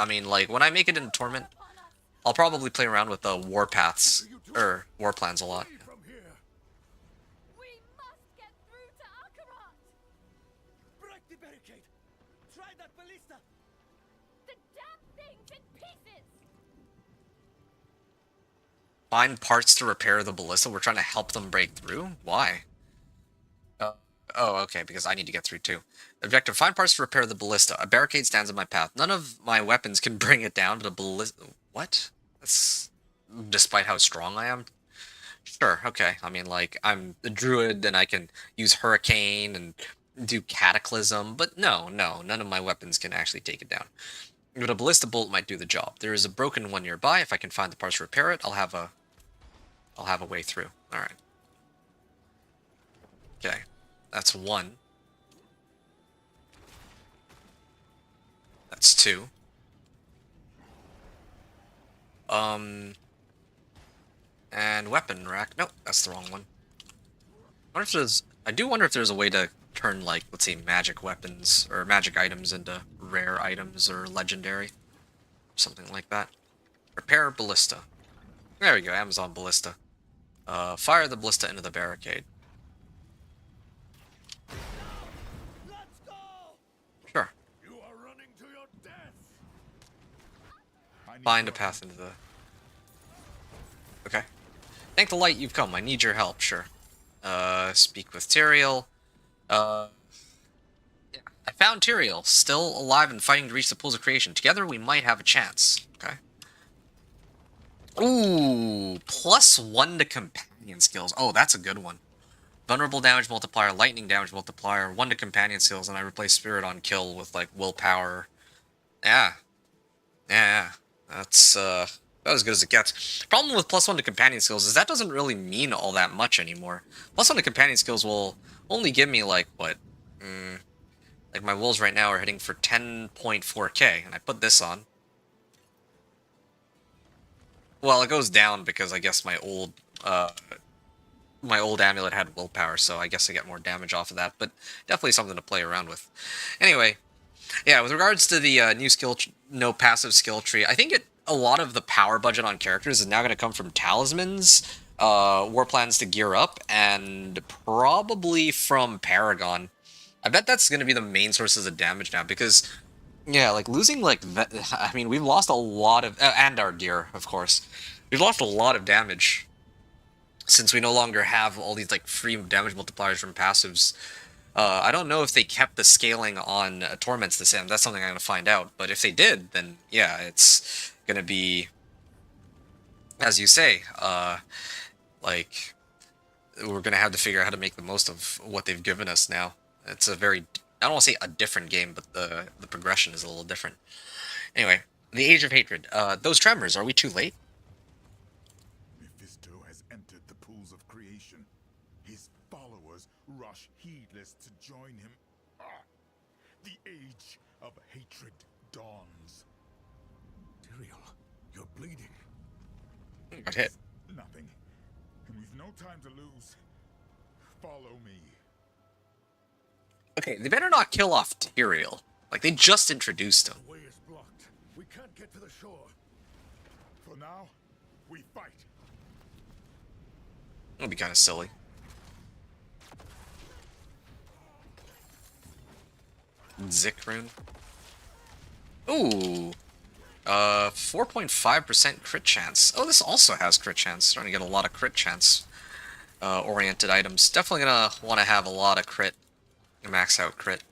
mean, like, when I make it in Torment, I'll probably play around with the war paths, or war plans a lot. Find parts to repair the ballista. We're trying to help them break through? Why? Oh, okay, because I need to get through too. Objective, find parts to repair the ballista. A barricade stands in my path. None of my weapons can bring it down, but a ballista... What? That's... Despite how strong I am? Sure, okay. I mean, like, I'm a druid, and I can use Hurricane and do Cataclysm, but no, none of my weapons can actually take it down. But a ballista bolt might do the job. There is a broken one nearby. If I can find the parts to repair it, I'll have a way through. Alright. Okay. That's 1. That's 2. And weapon rack. Nope, that's the wrong one. I do wonder if there's a way to turn, like, let's say, magic weapons or magic items into rare items or legendary. Something like that. Repair ballista. There we go, Amazon ballista. Fire the ballista into the barricade. Sure. You are running to your death. Find a path into the... Okay. Thank the light you've come. I need your help, sure. Speak with Tyrael. Yeah. I found Tyrael, still alive and fighting to reach the pools of creation. Together we might have a chance. Okay. Ooh, +1 to companion skills. Oh, that's a good one. Vulnerable damage multiplier, lightning damage multiplier, 1 to companion skills, and I replace spirit on kill with, like, willpower. Yeah. Yeah. That's, about as good as it gets. Problem with +1 to companion skills is that doesn't really mean all that much anymore. +1 to companion skills will only give me, like, what? Like, my wolves right now are hitting for 10.4k, and I put this on. Well, it goes down because I guess my old amulet had willpower, so I guess I get more damage off of that, but definitely something to play around with. Anyway, yeah, with regards to the new no passive skill tree, I think a lot of the power budget on characters is now going to come from talismans, war plans to gear up, and probably from Paragon. I bet that's going to be the main sources of damage now, because, yeah, like, losing, like, I mean, we've lost a lot of, and our gear, of course. We've lost a lot of damage since we no longer have all these, like, free damage multipliers from passives. I don't know if they kept the scaling on Torments the same. That's something I'm going to find out. But if they did, then, yeah, it's going to be, as you say, like, we're going to have to figure out how to make the most of what they've given us now. It's a very, I don't want to say a different game, but the progression is a little different. Anyway, the Age of Hatred. Those tremors, are we too late? Mephisto has entered the pools of creation. His followers rush heedless to join him. The Age of Hatred dawns. Tyrael, you're bleeding. Got hit. Nothing. And we've no time to lose. Follow me. Okay, they better not kill off Tyrael. Like, they just introduced him. The way is blocked. We can't get to the shore. For now, we fight. That'll be kind of silly. Zik rune. Ooh. 4.5% crit chance. Oh, this also has crit chance. Starting to get a lot of crit chance oriented items. Definitely gonna want to have a lot of crit. Max out crit.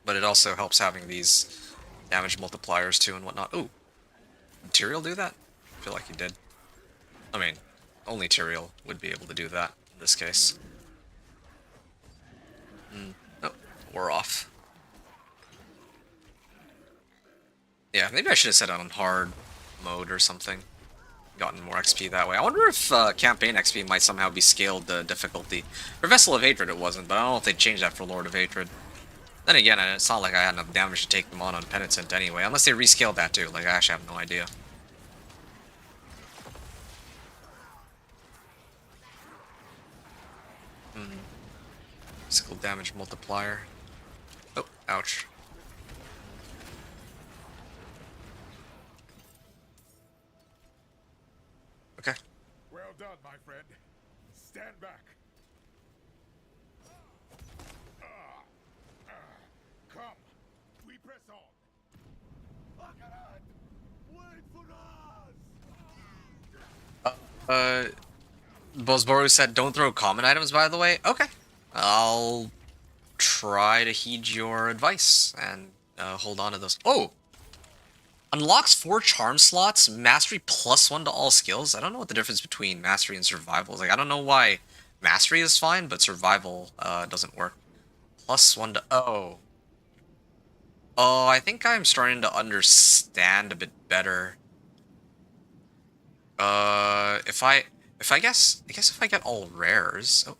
But it also helps having these damage multipliers too and whatnot. Ooh. Did Tyrael do that? I feel like he did. I mean, only Tyrael would be able to do that in this case. Oh, we're off. Yeah, maybe I should have set it on hard mode or something. Gotten more XP that way. I wonder if campaign XP might somehow be scaled to difficulty. For Vessel of Hatred it wasn't, but I don't know if they changed that for Lord of Hatred. Then again, it's not like I had enough damage to take them on Penitent anyway, unless they rescaled that too. Like, I actually have no idea. Physical damage multiplier. Oh, ouch. Okay. Well done, my friend. Stand back. Come. We press on. Wait for us! Bosboru said don't throw common items, by the way. Okay. I'll try to heed your advice and hold on to those. Oh! Unlocks 4 charm slots, mastery +1 to all skills. I don't know what the difference between mastery and survival is. Like, I don't know why mastery is fine, but survival doesn't work. +1 to... Oh. Oh, I think I'm starting to understand a bit better. I guess if I get all rares... Oh.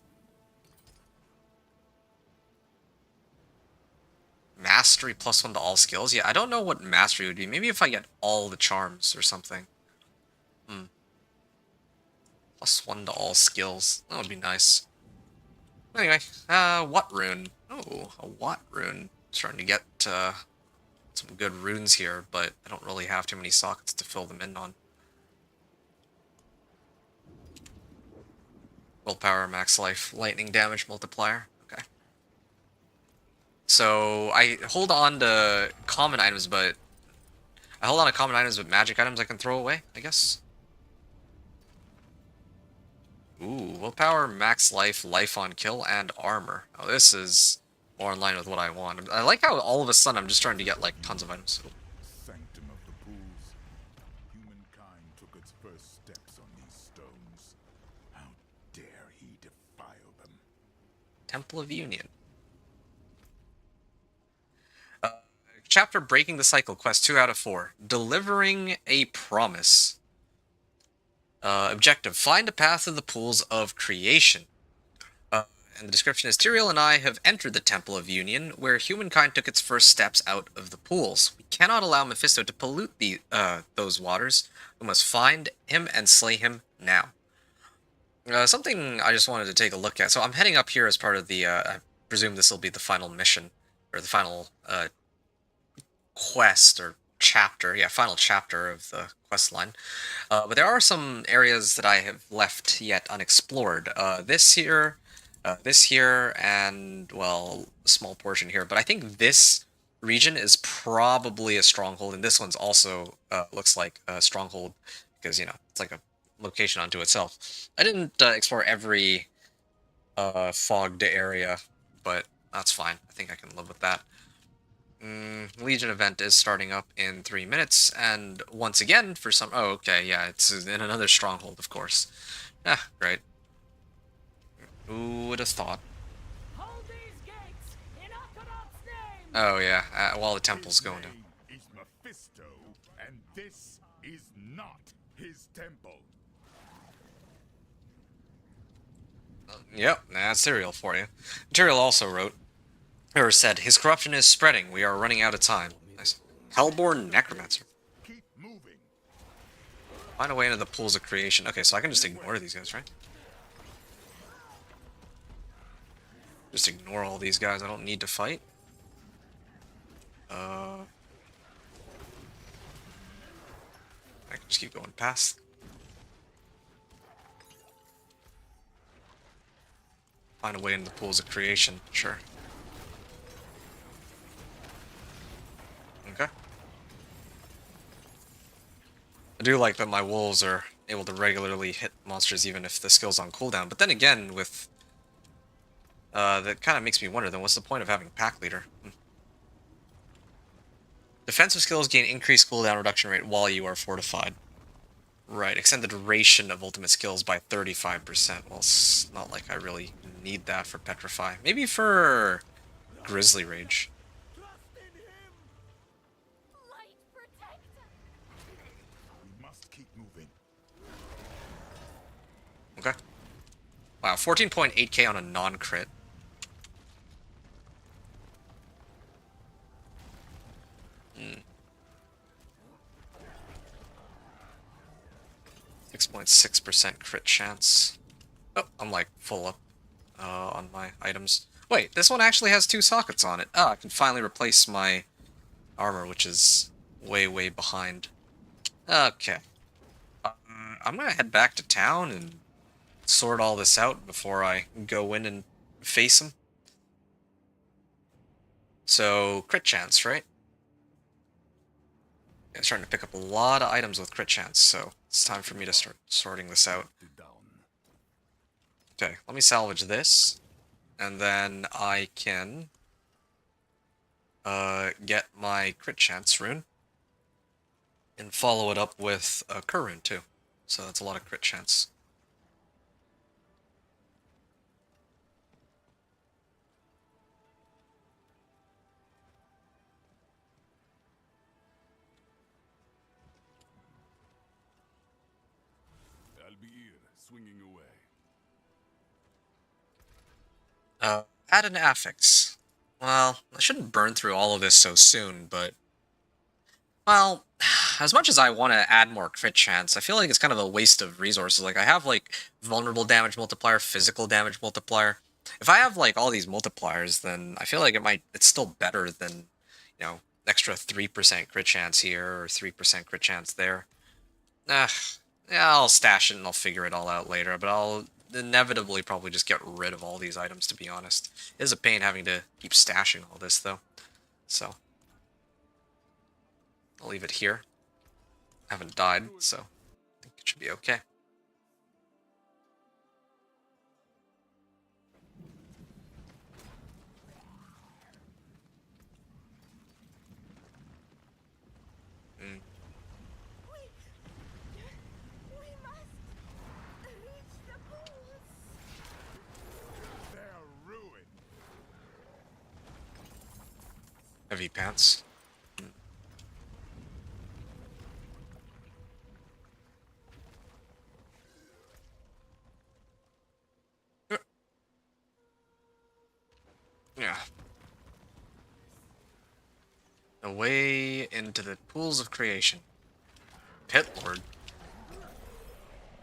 Mastery +1 to all skills? Yeah, I don't know what mastery would be. Maybe if I get all the charms or something. +1 to all skills. That would be nice. Anyway, what rune? Oh, a what rune. Starting to get some good runes here, but I don't really have too many sockets to fill them in on. Willpower, max life, lightning damage multiplier. Okay. So I hold on to common items, but magic items I can throw away, I guess. Ooh, willpower, max life, life on kill, and armor. Oh, this is more in line with what I want. I like how all of a sudden I'm just starting to get, like, tons of items. Sanctum of the pools. Humankind took its first steps on these stones. How dare he defile them? Temple of Union. Chapter Breaking the Cycle, quest 2 out of 4. Delivering a promise. Objective, find a path of the pools of creation. And the description is, Tyrael and I have entered the Temple of Union, where humankind took its first steps out of the pools. We cannot allow Mephisto to pollute those waters. We must find him and slay him now. Something I just wanted to take a look at. So I'm heading up here as part of the, I presume this will be the final mission, or the final quest, or chapter. Yeah, final chapter of the quest line. But there are some areas that I have left yet unexplored. This here, and, well, a small portion here. But I think this region is probably a stronghold, and this one's also looks like a stronghold, because, you know, it's like a location unto itself. I didn't explore every fogged area, but that's fine. I think I can live with that. Legion event is starting up in 3 minutes, and once again, for some... Oh, okay, yeah, it's in another stronghold, of course. Ah, great. Who would have thought? Hold these gates in Akarat's name! Oh, yeah, while the temple's going down. Is Mephisto, and this is not his temple. Yep, that's Tyrael for you. Tyrael also wrote, or said, his corruption is spreading. We are running out of time. Nice. Hellborn Necromancer. Keep moving. Find a way into the pools of creation. Okay, so I can just ignore these guys, right? Just ignore all these guys. I don't need to fight. I can just keep going past. Find a way into the pools of creation. Sure. Okay. I do like that my wolves are able to regularly hit monsters even if the skill's on cooldown. But then again, with... that kind of makes me wonder, then what's the point of having a pack leader? Defensive skills gain increased cooldown reduction rate while you are fortified. Right, extend the duration of ultimate skills by 35%. Well, it's not like I really need that for Petrify. Maybe for Grizzly Rage. We must keep moving. Okay. Wow, 14.8k on a non-crit. Hmm. 6.6% crit chance. Oh, I'm like full up on my items. Wait, this one actually has 2 sockets on it. Oh, I can finally replace my armor, which is way, way behind. Okay. I'm gonna head back to town and sort all this out before I go in and face him. So, crit chance, right? I'm starting to pick up a lot of items with crit chance, so it's time for me to start sorting this out. Okay, let me salvage this, and then I can get my crit chance rune, and follow it up with a cur rune too. So that's a lot of crit chance. Swinging away. Add an affix. Well, I shouldn't burn through all of this so soon, but... Well, as much as I want to add more crit chance, I feel like it's kind of a waste of resources. Like, I have, like, vulnerable damage multiplier, physical damage multiplier. If I have, like, all these multipliers, then I feel like it's still better than, you know, extra 3% crit chance here, or 3% crit chance there. Yeah, I'll stash it and I'll figure it all out later, but I'll inevitably probably just get rid of all these items, to be honest. It is a pain having to keep stashing all this, though. So, I'll leave it here. I haven't died, so I think it should be okay. Heavy pants. Yeah. Away into the pools of creation. Pit Lord.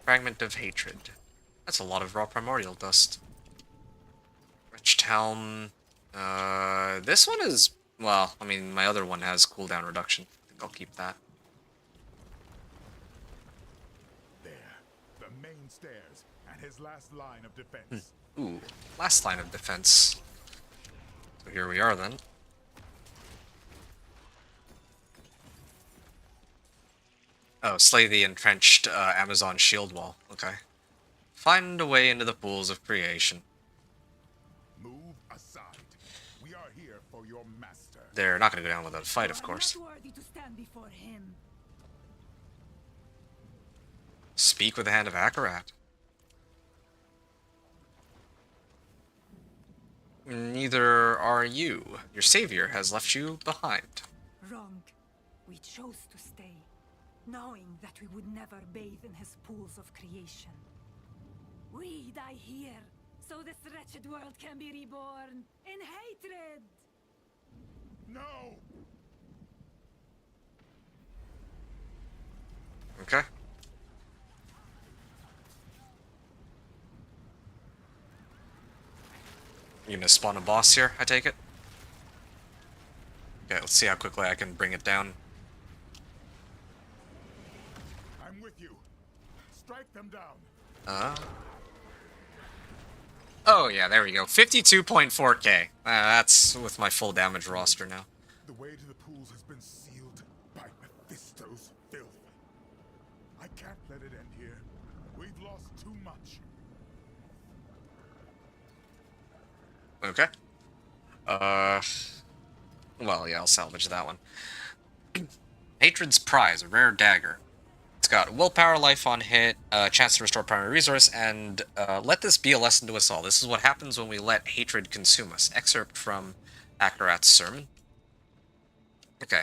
Fragment of hatred. That's a lot of raw primordial dust. Rich Town. This one is, well, I mean, my other one has cooldown reduction. I think I'll keep that. There, the main stairs, and his last line of defense. Ooh, last line of defense. So here we are then. Oh, slay the entrenched Amazon shield wall. Okay. Find a way into the pools of creation. Move aside. We are here for your master. They're not going to go down without a fight, of course. Not worthy to stand before him. Speak with the hand of Akarat. Neither are you. Your savior has left you behind. Wrong. We chose to stay, knowing that we would never bathe in his pools of creation. We die here, so this wretched world can be reborn in hatred! No! Okay. You gonna spawn a boss here, I take it? Okay, let's see how quickly I can bring it down. I'm with you. Strike them down. Oh yeah, there we go. 52.4k. That's with my full damage roster now. The way to the pools has been sealed by Mephisto's filth. I can't let it end here. We've lost too much. Okay. Well, yeah, I'll salvage that one. Hatred's Prize, a rare dagger. It's got willpower, life on hit, chance to restore primary resource, and let this be a lesson to us all. This is what happens when we let hatred consume us. Excerpt from Akarat's sermon. Okay.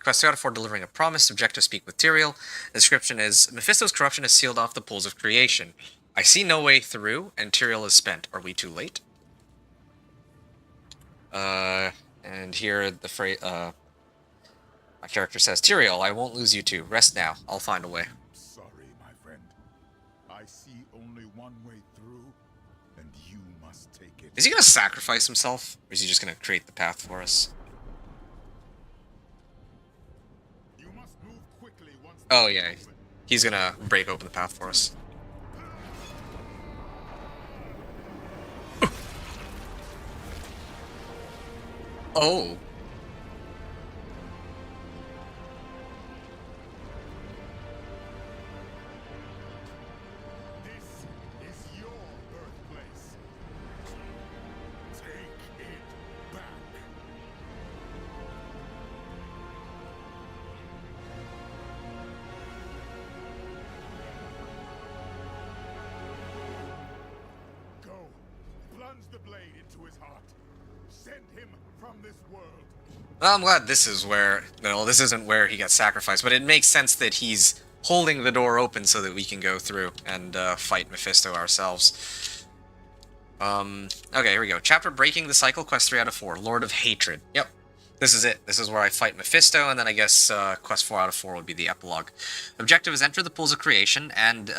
Quest 3 out of 4, delivering a promise. Objective, speak with Tyrael. The description is, Mephisto's corruption has sealed off the pools of creation. I see no way through, and Tyrael is spent. Are we too late? And here the phrase, my character says, Tyrael, I won't lose you too. Rest now. I'll find a way. Sorry, my friend. I see only one way through, and you must take it. Is he gonna sacrifice himself? Or is he just gonna create the path for us? You must move quickly once. Oh yeah, he's gonna break open the path for us. Oh. This is your birthplace. Take it back. Go. Plunge the blade into his heart. Send him from this world. Well, I'm glad this is where, no, this isn't where he gets sacrificed, but it makes sense that he's holding the door open so that we can go through and fight Mephisto ourselves. Okay, here we go. Chapter Breaking the Cycle, Quest 3 out of 4, Lord of Hatred. Yep, this is it. This is where I fight Mephisto, and then I guess Quest 4 out of 4 would be the epilogue. Objective is enter the pools of creation, and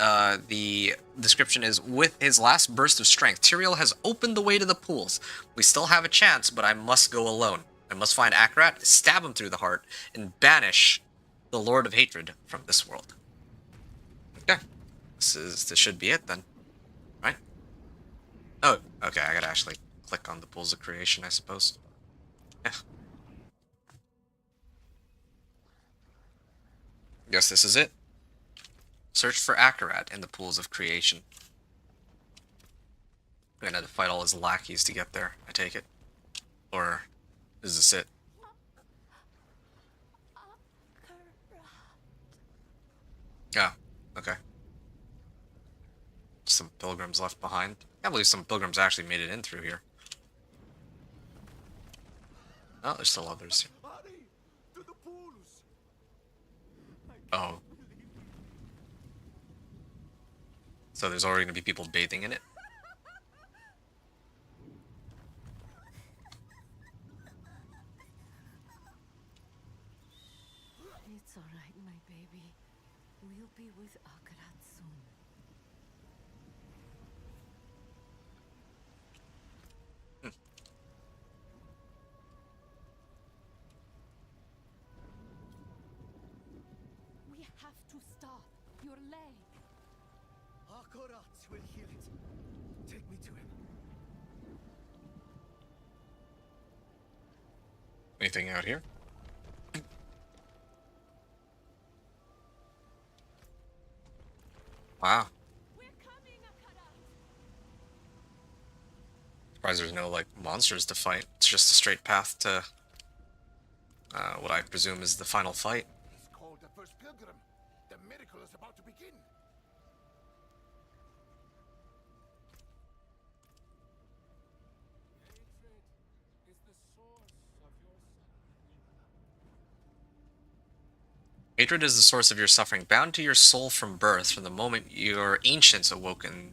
the description is, with his last burst of strength, Tyrael has opened the way to the pools. We still have a chance, but I must go alone. I must find Akarat, stab him through the heart, and banish the Lord of Hatred from this world. Okay. This should be it then. Right? Oh, okay, I gotta actually click on the pools of creation, I suppose. Yeah. Guess this is it. Search for Akarat in the pools of creation. I'm gonna have to fight all his lackeys to get there, I take it. Or is this it? Oh, okay. Some pilgrims left behind. I can't believe some pilgrims actually made it in through here. Oh, there's still others. Hurry! To the pools! Oh. So there's already going to be people bathing in it? It's all right, my baby. We'll be with Akarat soon. We have to stop. Your leg. Akarat will heal it. Take me to him. Anything out here? Wow. Surprised there's no, like, monsters to fight. It's just a straight path to what I presume is the final fight. He's called the first pilgrim. The miracle is about to begin. Hatred is the source of your Hatred is the source of your suffering, bound to your soul from birth, from the moment your ancients awoken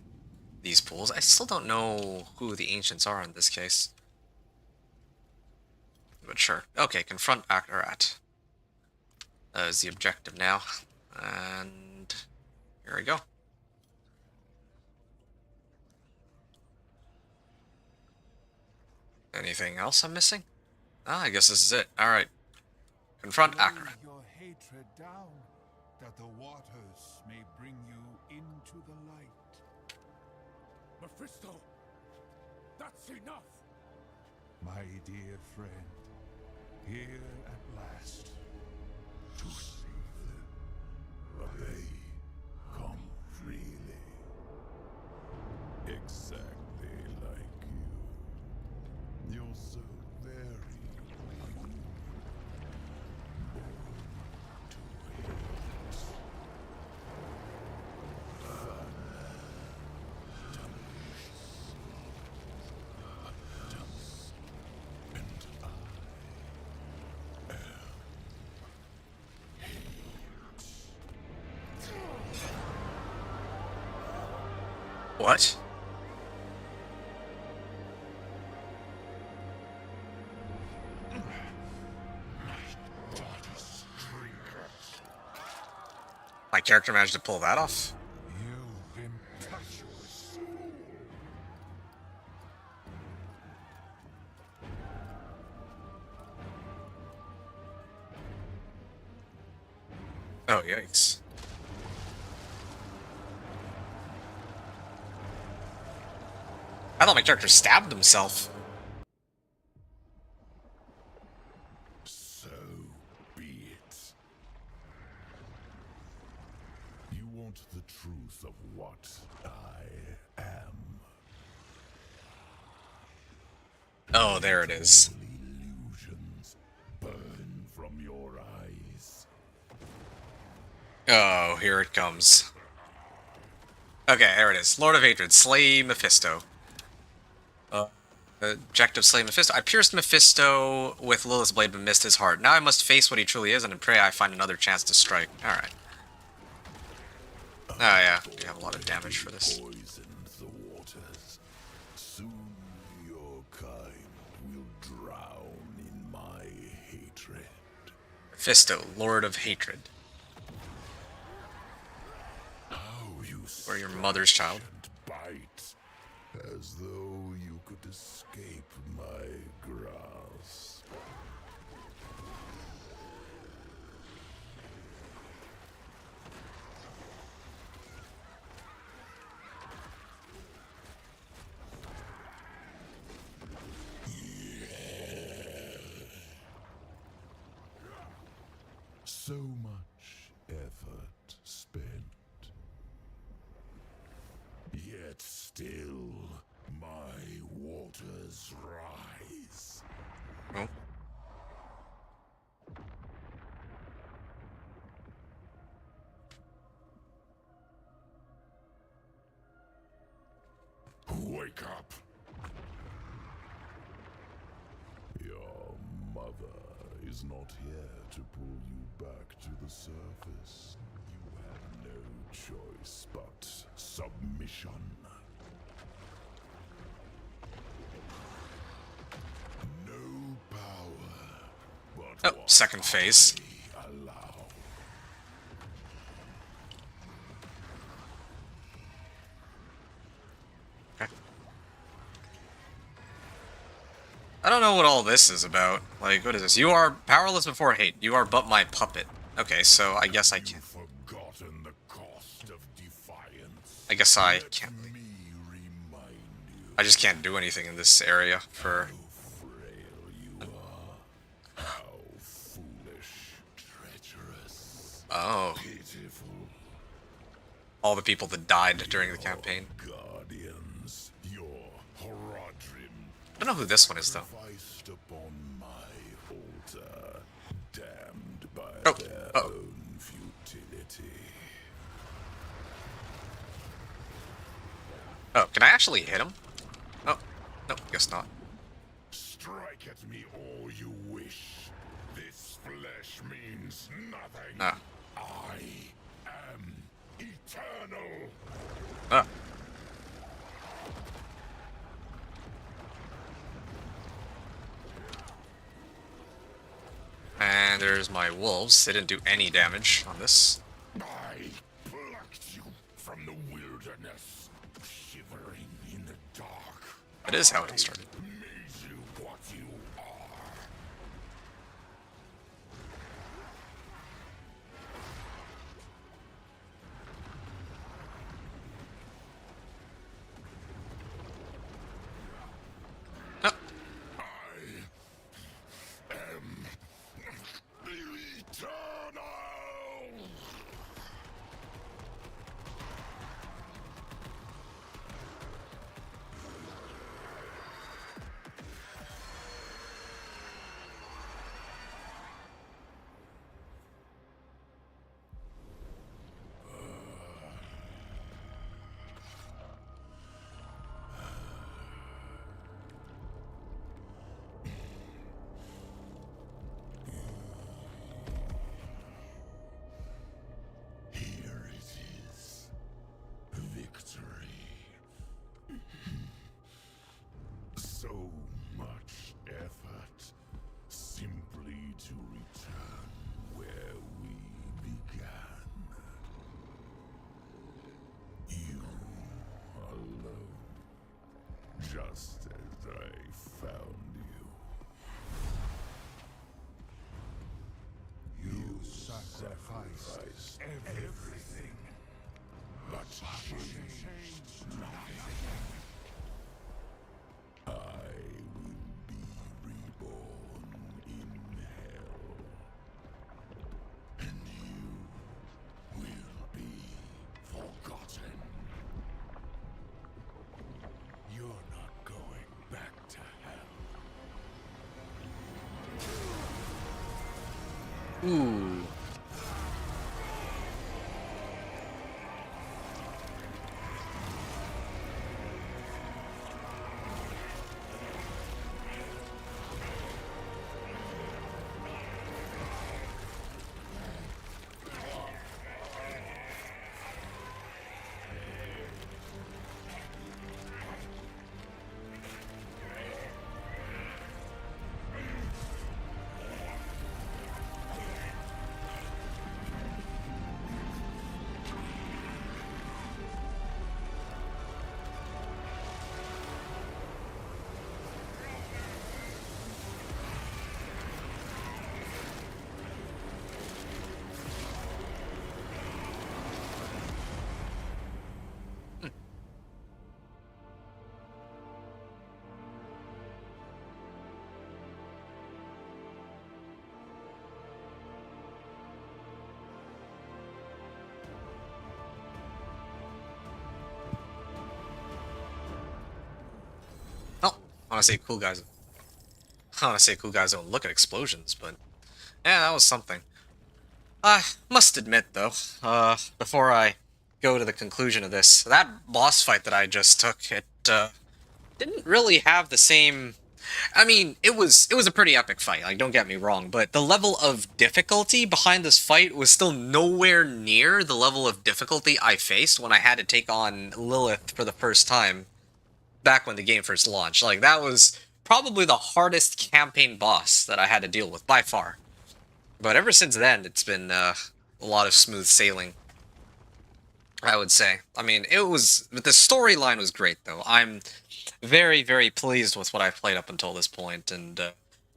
these pools. I still don't know who the ancients are in this case. But sure. Okay, confront Akarat. That is the objective now. And here we go. Anything else I'm missing? Ah, I guess this is it. Alright. Confront Lay Akarat. your hatred down, that the waters may bring you into the light. Mephisto! That's enough! My dear friend, here at last, to save them. They come freely. Exactly like you. You're so very human. Born to hate. What? My character managed to pull that off? You impetuous. Oh, yikes. I thought my character stabbed himself. So be it. You want the truth of what I am. Oh, there it is. Illusions burn from your eyes. Oh, here it comes. Okay, there it is. Lord of Hatred, slay Mephisto. Objective, slay Mephisto. I pierced Mephisto with Lilith's blade but missed his heart. Now I must face what he truly is and pray I find another chance to strike. Alright. Oh yeah, we have a lot of damage for this. Poisoned the waters. Soon your kind will drown in my hatred. Mephisto, Lord of Hatred. How you Or your mother's child. bite, as though you could escape my grasp. So much effort spent. Yet still, my waters rise. Oh. Wake up! Your mother mother is not here to pull you back to the surface. You have no choice but submission. No power, but oh, second phase. allow. I don't know what all this is about. Like, what is this? You are powerless before hate. You are but my puppet. Okay, so I guess I can't. Forgotten the cost of defiance. I guess I can't. I just can't do anything in this area for. How foolish, treacherous, Oh. pitiful. All the people that died during the campaign. Guardians, your Horadrim. I don't know who this one is though. Sacrificed upon my altar, damned by Oh, their own futility. Oh, can I actually hit him? Oh, no, guess not. Strike at me all you wish. This flesh means nothing. Ah. I am eternal. Ah. And there's my wolves. They didn't do any damage on this. I plucked you from the wilderness, shivering in the dark. That is how it started. Made you what you are. Here it is. Victory. So much effort simply to return where we began. You alone, just as I found you. You sacrificed everything, but changed nothing. I will be reborn in hell, and you will be forgotten. You're not going back to hell. Ooh. I want to say cool guys. I want to say cool guys don't look at explosions, but yeah, that was something. I must admit, though, before I go to the conclusion of this, that boss fight that I just took, it didn't really have the same I mean, it was a pretty epic fight. Like, don't get me wrong, but the level of difficulty behind this fight was still nowhere near the level of difficulty I faced when I had to take on Lilith for the first time back when the game first launched. Like, that was probably the hardest campaign boss that I had to deal with by far. But ever since then, it's been a lot of smooth sailing, I would say. I mean, the storyline was great, though. I'm very, very pleased with what I've played up until this point, and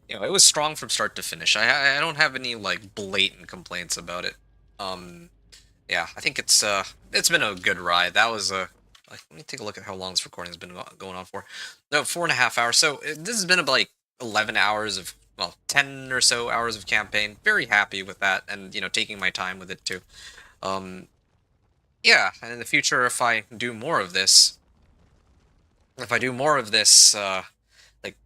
it was strong from start to finish. I don't have any like blatant complaints about it. Um, yeah, I think it's been a good ride. That was a let me take a look at how long this recording has been going on for. No, 4.5 hours. So this has been about like 11 hours of 10 or so hours of campaign. Very happy with that, and taking my time with it too. Um, yeah, and in the future, if I do more of this, like,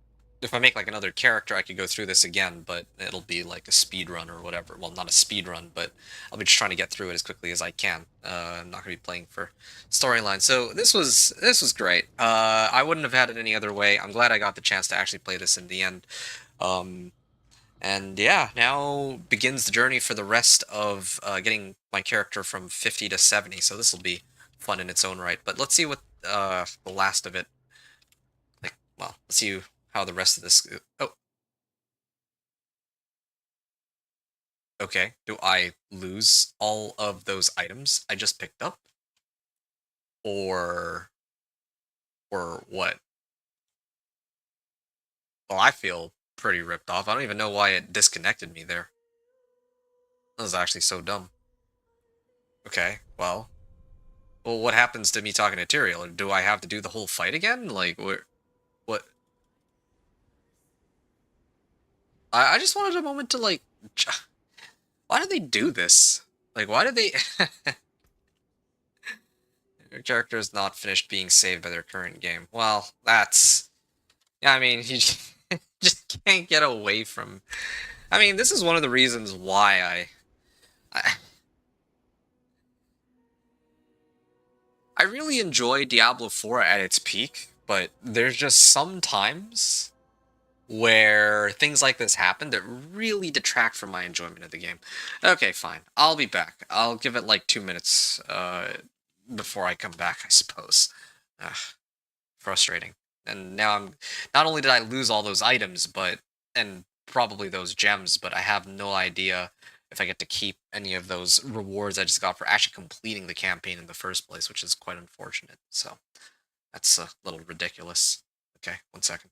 if I make like another character, I could go through this again, but it'll be like a speed run or whatever. Well, not a speed run, but I'll be just trying to get through it as quickly as I can. I'm not gonna be playing for storyline. So this was great. I wouldn't have had it any other way. I'm glad I got the chance to actually play this in the end. Um, and yeah, now begins the journey for the rest of getting my character from 50 to 70. So this will be fun in its own right. But let's see what the last of it. Well, let's see how the rest of this. Oh, okay. Do I lose all of those items I just picked up, or what? Well, I feel pretty ripped off. I don't even know why it disconnected me there. That was actually so dumb. Okay, well, what happens to me talking to Tyrael? Do I have to do the whole fight again? Like, what? I just wanted a moment to like. Why did they do this? Like, why did they? Your character is not finished being saved by their current game. Well, that's... Yeah, I mean, you just can't get away from... I mean, this is one of the reasons why I really enjoy Diablo 4 at its peak, but there's just some times where things like this happen that really detract from my enjoyment of the game. Okay, fine. I'll be back. I'll give it like 2 minutes before I come back, I suppose. Ugh. Frustrating. And now not only did I lose all those items, and probably those gems, but I have no idea if I get to keep any of those rewards I just got for actually completing the campaign in the first place, which is quite unfortunate. So that's a little ridiculous. Okay, 1 second.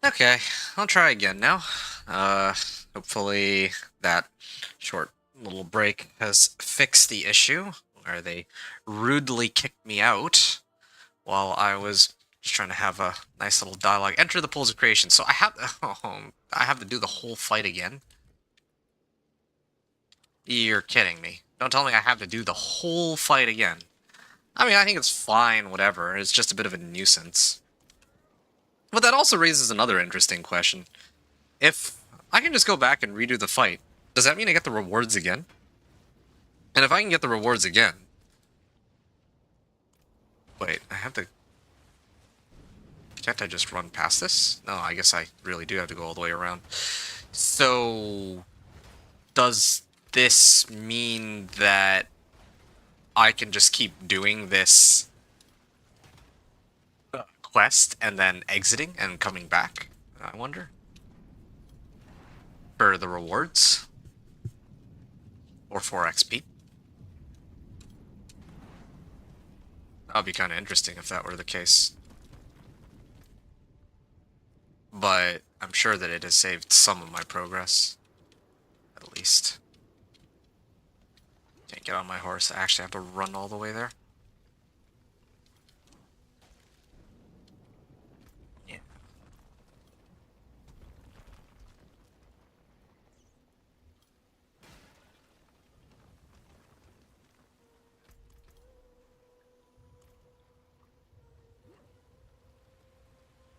Okay, I'll try again now. Hopefully that short little break has fixed the issue, where they rudely kicked me out while I was just trying to have a nice little dialogue. Enter the pools of creation. So I have to do the whole fight again. You're kidding me. Don't tell me I have to do the whole fight again. I mean, I think it's fine, whatever. It's just a bit of a nuisance. But that also raises another interesting question. If I can just go back and redo the fight, does that mean I get the rewards again? And if I can get the rewards again... Wait, I have to... Can't I just run past this? No, I guess I really do have to go all the way around. So... Does this mean that I can just keep doing this quest and then exiting and coming back? I wonder. For the rewards? Or for XP? That would be kind of interesting if that were the case. But I'm sure that it has saved some of my progress. At least. Can't get on my horse. I actually have to run all the way there. Yeah.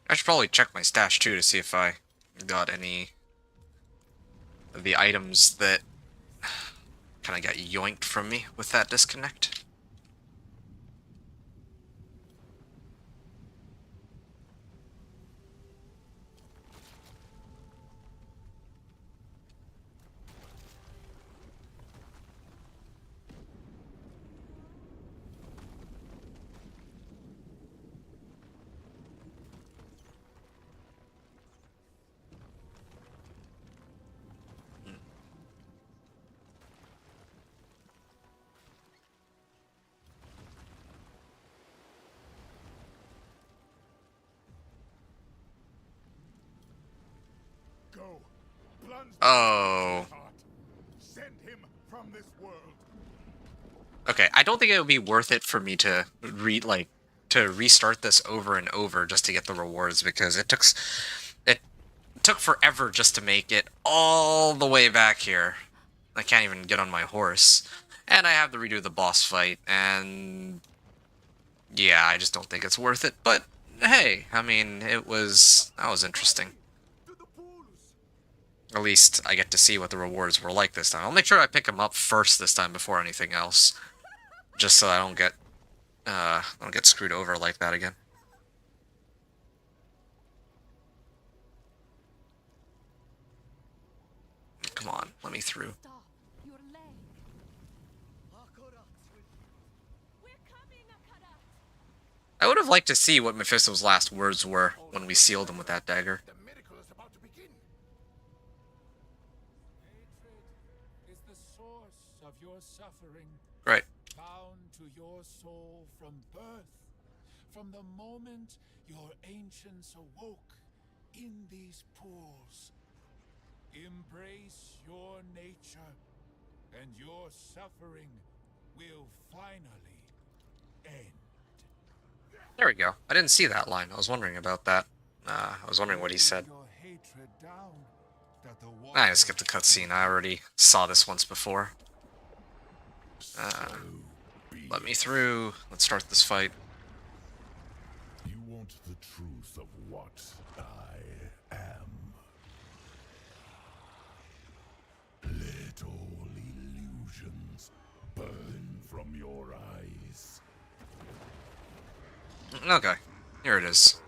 I should probably check my stash too to see if I got any of the items that kind of got yoinked from me with that disconnect. Go. Plunge Oh. Send him from this world. Okay, I don't think it would be worth it for me to restart this over and over just to get the rewards, because it took forever just to make it all the way back here. I can't even get on my horse. And I have to redo the boss fight, and yeah, I just don't think it's worth it. But hey, I mean, that was interesting. At least I get to see what the rewards were like this time. I'll make sure I pick them up first this time before anything else, just so I don't get screwed over like that again. Come on, let me through. I would have liked to see what Mephisto's last words were when we sealed him with that dagger. Is the source of your suffering. Right. Bound to your soul from birth, from the moment your ancients awoke in these pools. Embrace your nature, and your suffering will finally end. There we go. I didn't see that line. I was wondering about that. I was wondering what he said. I skipped the cutscene. I already saw this once before. Let me through. Let's start this fight. You want the truth of what I am. Let all illusions burn from your eyes. Okay, here it is.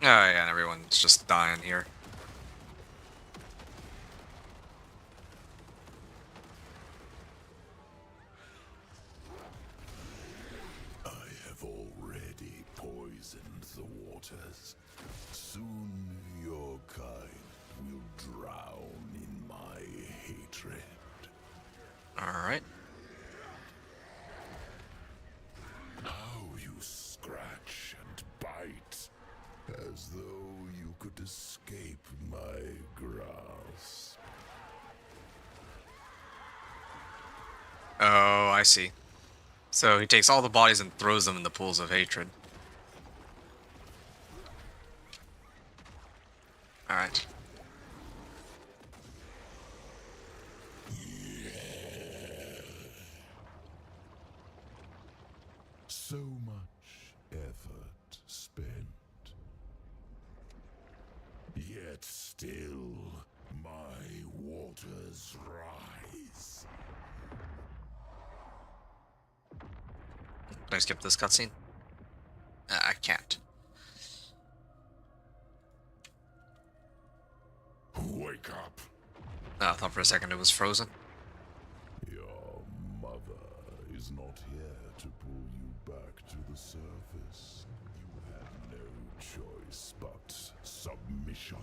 Oh yeah, everyone's just dying here. I have already poisoned the waters. Soon your kind will drown in my hatred. Alright. How you scratch and bite, as though Oh, I see. So he takes all the bodies and throws them in the pools of hatred. Alright. So much effort spent. Yet still, my waters rise. Can I skip this cutscene? I can't. Wake up! Oh, I thought for a second it was frozen. Your mother is not here to pull you back to the surface. You had no choice but submission.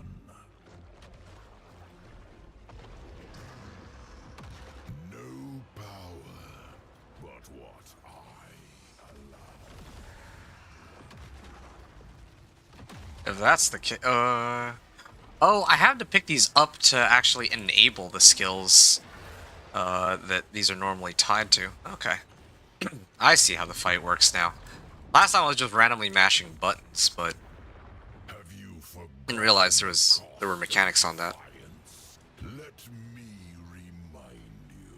No power but what I allow. If that's the case, oh, I have to pick these up to actually enable the skills that these are normally tied to. Okay. I see how the fight works now. Last time I was just randomly mashing buttons, but didn't realize there were mechanics on that. Let me remind you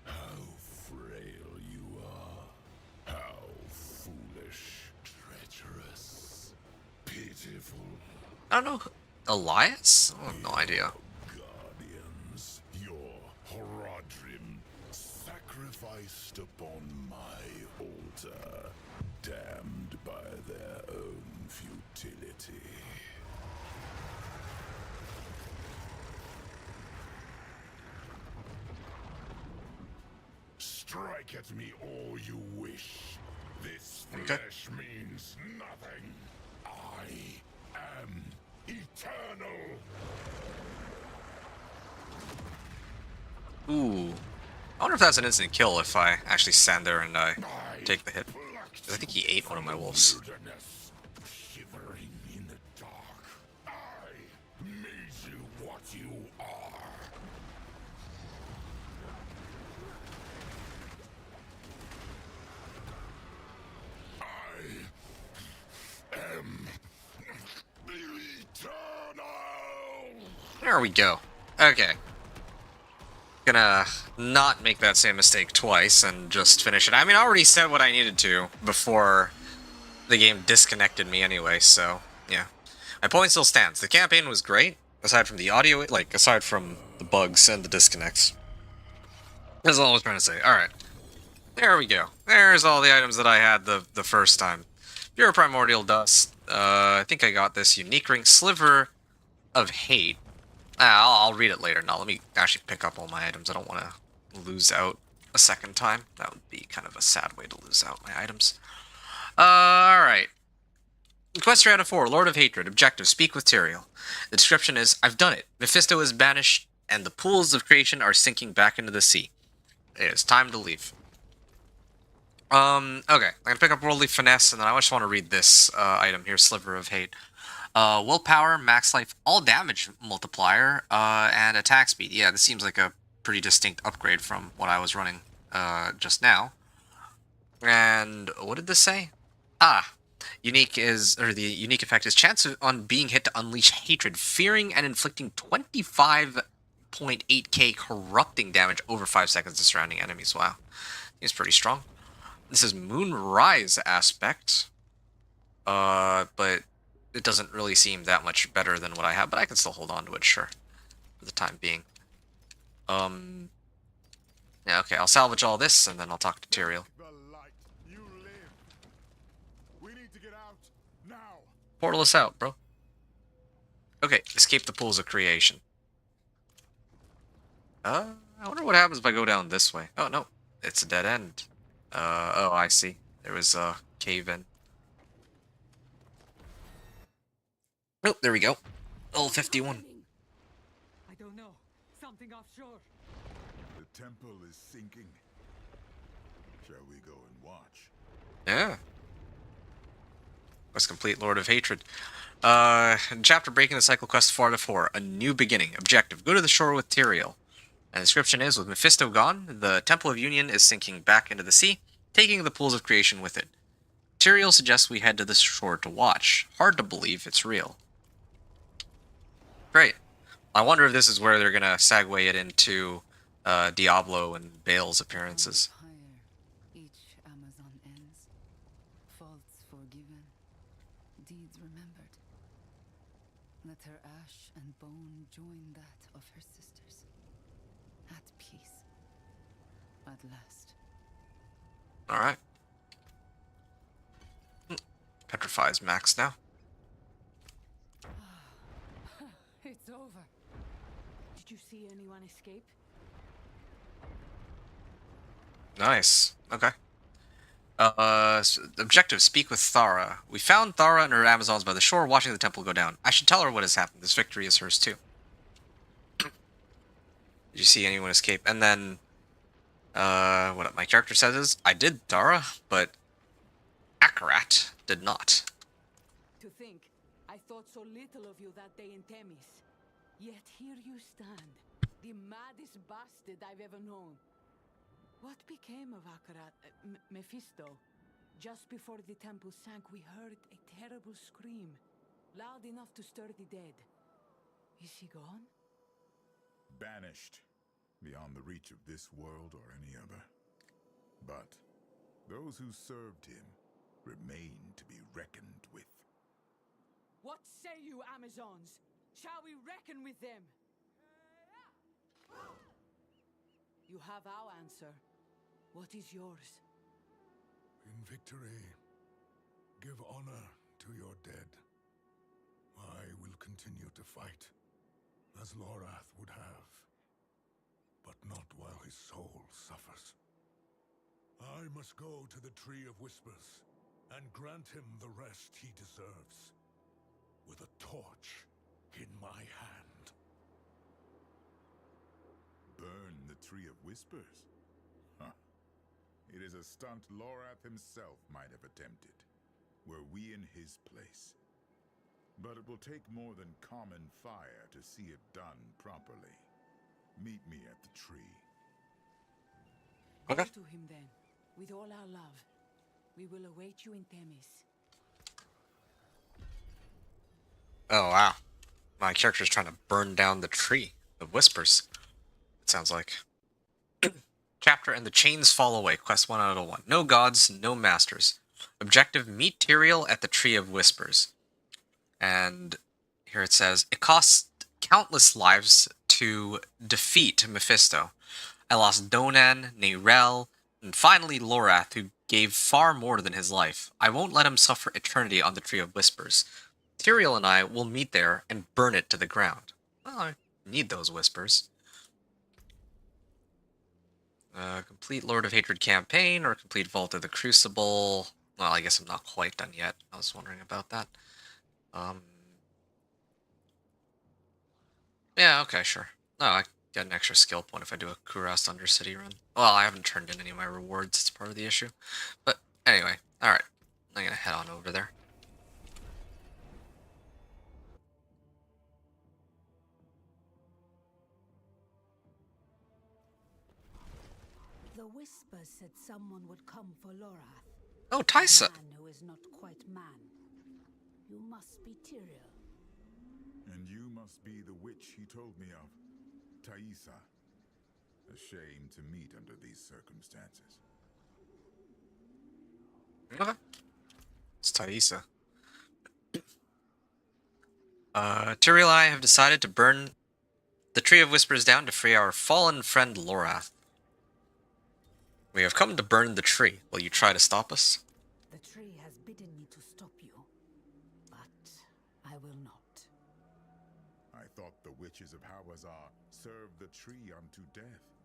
how frail you are, how foolish, treacherous, pitiful. I don't know. Elias? I have no idea. Guardians, your Horadrim, sacrificed upon my altar, damned by their own futility. Strike at me all you wish. This flesh means nothing. I am eternal. Ooh. I wonder if that's an instant kill if I actually stand there and I take the hit. 'Cause I think he ate one of my wolves. Shivering in the dark, I made you what you are. I am eternal. There we go. Okay. Gonna not make that same mistake twice and just finish it. I mean, I already said what I needed to before the game disconnected me anyway, so yeah. My point still stands. The campaign was great, aside from the audio, like, aside from the bugs and the disconnects. That's all I was trying to say. Alright. There we go. There's all the items that I had the first time. Pure Primordial Dust. I think I got this unique ring. Sliver of Hate. I'll read it later. Now, let me actually pick up all my items. I don't want to lose out a second time. That would be kind of a sad way to lose out my items. Alright. Quest 3 out of 4, Lord of Hatred. Objective, speak with Tyrael. The description is, I've done it. Mephisto is banished, and the pools of creation are sinking back into the sea. It is time to leave. Okay. I'm gonna pick up Worldly Finesse, and then I just want to read this item here, Sliver of Hate. Willpower, max life, all damage multiplier, and attack speed. Yeah, this seems like a pretty distinct upgrade from what I was running just now. And what did this say? Unique is, or the unique effect is chance on being hit to unleash hatred, fearing and inflicting 25.8k corrupting damage over 5 seconds to surrounding enemies. Wow, seems pretty strong. This is Moonrise aspect, but it doesn't really seem that much better than what I have, but I can still hold on to it, sure, for the time being. Yeah, okay, I'll salvage all this, and then I'll talk to Tyrael. Portal us out, bro. Okay, escape the pools of creation. I wonder what happens if I go down this way. Oh, no, it's a dead end. Oh, I see. There was a cave in. Oh, there we go. Level 51. I don't know. Something offshore. The temple is sinking. Shall we go and watch? Yeah. Quest complete, Lord of Hatred. Chapter breaking the cycle quest 4 out of 4. A new beginning. Objective. Go to the shore with Tyrael. And the description is, with Mephisto gone, the Temple of Union is sinking back into the sea, taking the pools of creation with it. Tyrael suggests we head to the shore to watch. Hard to believe it's real. Great. I wonder if this is where they're going to segue it into Diablo and Bale's appearances. Each Amazon ends. Faults forgiven. Deeds remembered. Let her ash and bone join that of her sisters. At peace. At last. Alright. Petrify's max now. It's over. Did you see anyone escape? Nice. Okay. Objective, speak with Thara. We found Thara and her Amazons by the shore, watching the temple go down. I should tell her what has happened. This victory is hers too. Did you see anyone escape? And then, what my character says is, I did, Thara, but Akarat did not. To think, I thought so little of you that day in Themis. Yet here you stand, the maddest bastard I've ever known. What became of Akarat, Mephisto? Just before the temple sank, we heard a terrible scream, loud enough to stir the dead. Is he gone? Banished, beyond the reach of this world or any other. But those who served him remain to be reckoned with. What say you, Amazons? Shall we reckon with them? You have our answer. What is yours? In victory, give honor to your dead. I will continue to fight, as Lorath would have, but not while his soul suffers. I must go to the Tree of Whispers and grant him the rest he deserves, with a torch in my hand. Burn the Tree of Whispers? Huh. It is a stunt Lorath himself might have attempted, were we in his place. But it will take more than common fire to see it done properly. Meet me at the tree. Okay. Go to him then, with all our love. We will await you in Themis. Oh, wow. My character's trying to burn down the tree of whispers. It sounds like. Chapter, and the chains fall away. Quest 1 out of 1. No gods, no masters. Objective, meet Tyrael at the Tree of Whispers. And here it says, it costs countless lives to defeat Mephisto. I lost Donan, Neyrel, and finally Lorath, who gave far more than his life. I won't let him suffer eternity on the Tree of Whispers. Tyrael and I will meet there and burn it to the ground. Well, I need those whispers. Complete Lord of Hatred campaign, or complete Vault of the Crucible. Well, I guess I'm not quite done yet. I was wondering about that. Yeah, okay, sure. No, I get an extra skill point if I do a Kurast Undercity run. Well, I haven't turned in any of my rewards, it's part of the issue. But, anyway, alright. I'm gonna head on over there. The Whisper said someone would come for Lorath. Oh, Tysa! A man who is not quite man. You must be Tyrael. And you must be the witch he told me of, Thaisa. A shame to meet under these circumstances. Okay. It's Thaisa. Tyrael and I have decided to burn the Tree of Whispers down to free our fallen friend Lorath. We have come to burn the tree. Will you try to stop us? The tree has bidden me to stop you, but I will not. I thought the witches of Hawazar served the tree unto death.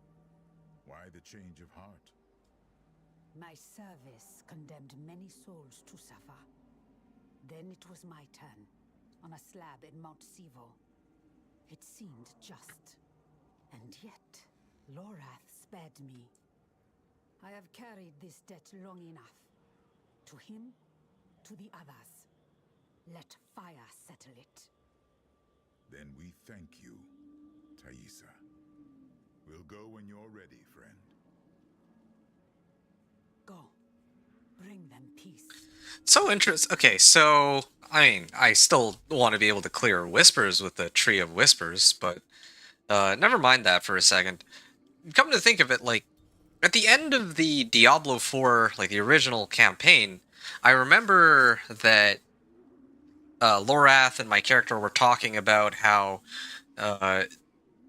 Why the change of heart? My service condemned many souls to suffer. Then it was my turn, on a slab in Mount Sivo. It seemed just. And yet, Lorath spared me. I have carried this debt long enough. To him, to the others. Let fire settle it. Then we thank you, Thaisa. We'll go when you're ready, friend. Go. Bring them peace. So interesting. Okay, so I mean, I still want to be able to clear whispers with the Tree of Whispers, but never mind that for a second. Come to think of it, like at the end of the Diablo 4, like the original campaign, I remember that Lorath and my character were talking about how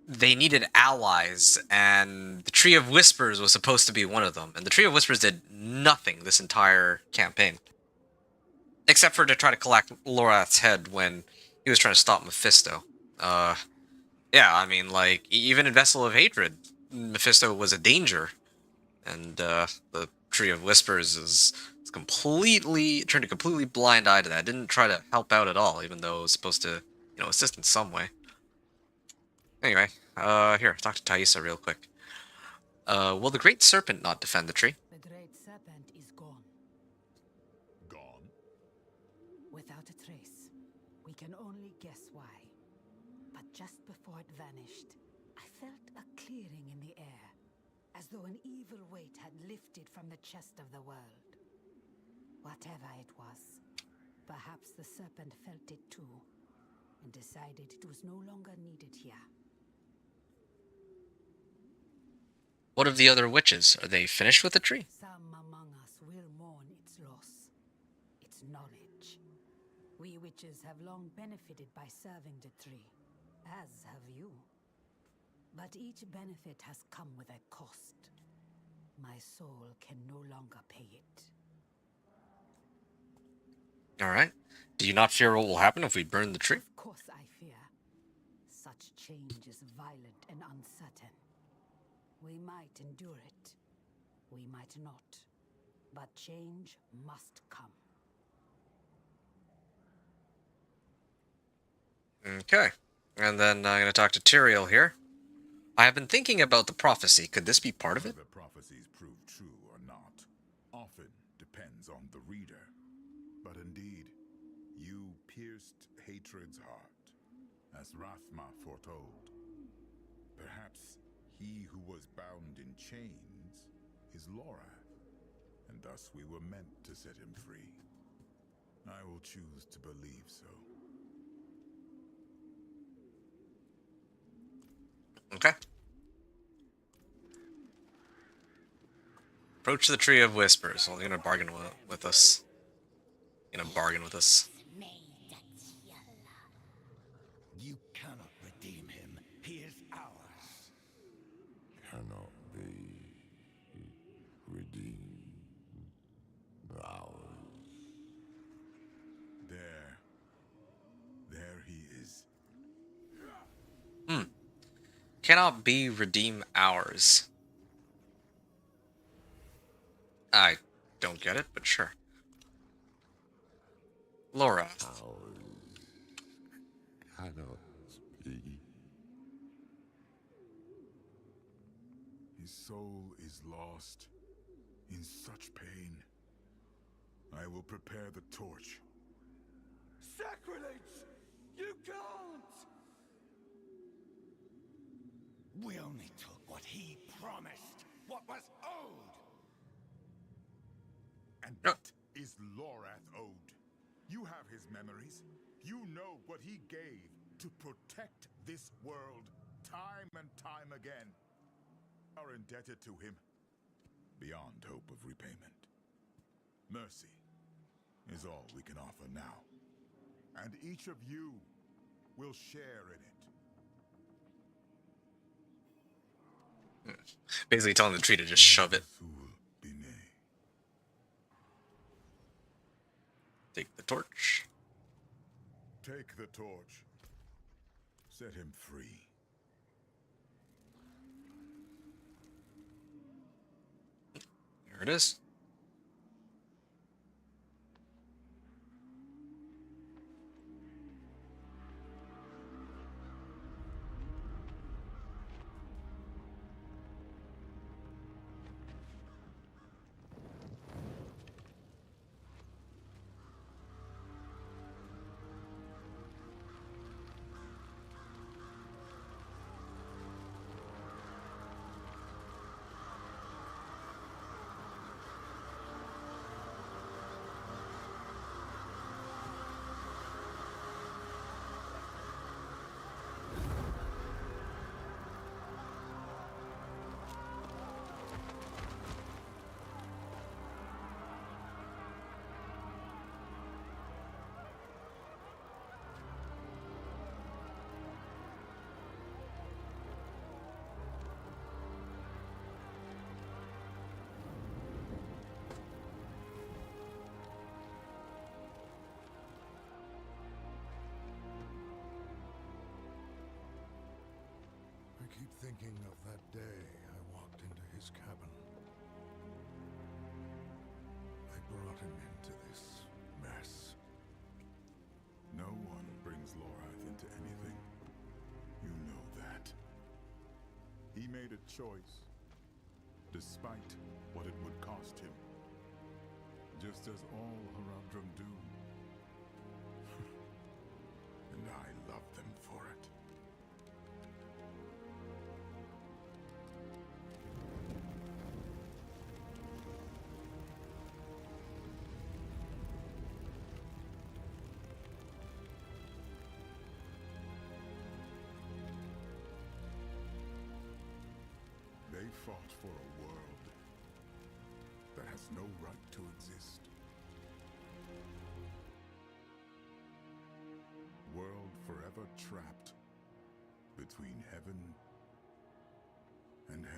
they needed allies, and the Tree of Whispers was supposed to be one of them. And the Tree of Whispers did nothing this entire campaign, except for to try to collect Lorath's head when he was trying to stop Mephisto. Yeah, I mean, like, even in Vessel of Hatred, Mephisto was a danger, and the Tree of Whispers is completely turned a completely blind eye to that. Didn't try to help out at all, even though it was supposed to, assist in some way. Anyway, here, talk to Thaisa real quick. Will the Great Serpent not defend the tree? The Great Serpent is gone. Gone? Without a trace. We can only guess why. But just before it vanished, I felt a clearing in the air, as though an evil weight had lifted from the chest of the world. Whatever it was, perhaps the serpent felt it too, and decided it was no longer needed here. What of the other witches? Are they finished with the tree? Some among us will mourn its loss, its knowledge. We witches have long benefited by serving the tree, as have you. But each benefit has come with a cost. My soul can no longer pay it. Alright. Do you not fear what will happen if we burn the tree? Of course I fear. Such change is violent and uncertain. We might endure it. We might not. But change must come. Okay. And then I'm going to talk to Tyrael here. I have been thinking about the prophecy. Could this be part of it? Whether prophecies prove true or not often depends on the reader. But indeed, you pierced hatred's heart, as Rathma foretold. Perhaps he who was bound in chains is Lorath, and thus we were meant to set him free. I will choose to believe so. Okay. Approach the Tree of Whispers. Well, they're going to bargain with us. Going to bargain with us. You cannot redeem him. He is ours. Cannot be redeemed. Ours. There he is. Cannot be redeem ours. I don't get it, but sure. Laura. Ours cannot be. His soul is lost in such pain. I will prepare the torch. Sacrilege! You can't! We only took what he promised, what was owed. And what is Lorath owed? You have his memories. You know what he gave to protect this world time and time again. We are indebted to him beyond hope of repayment. Mercy is all we can offer now. And each of you will share in it. Basically telling the tree to just shove it. Take the torch. Take the torch. Set him free. There it is. thinking of that day I walked into his cabin. I brought him into this mess. No one brings Lorath into anything. You know that. He made a choice, despite what it would cost him. Just as all Haradrim do. And I love them for it. They fought for a world that has no right to exist. World forever trapped between heaven and hell.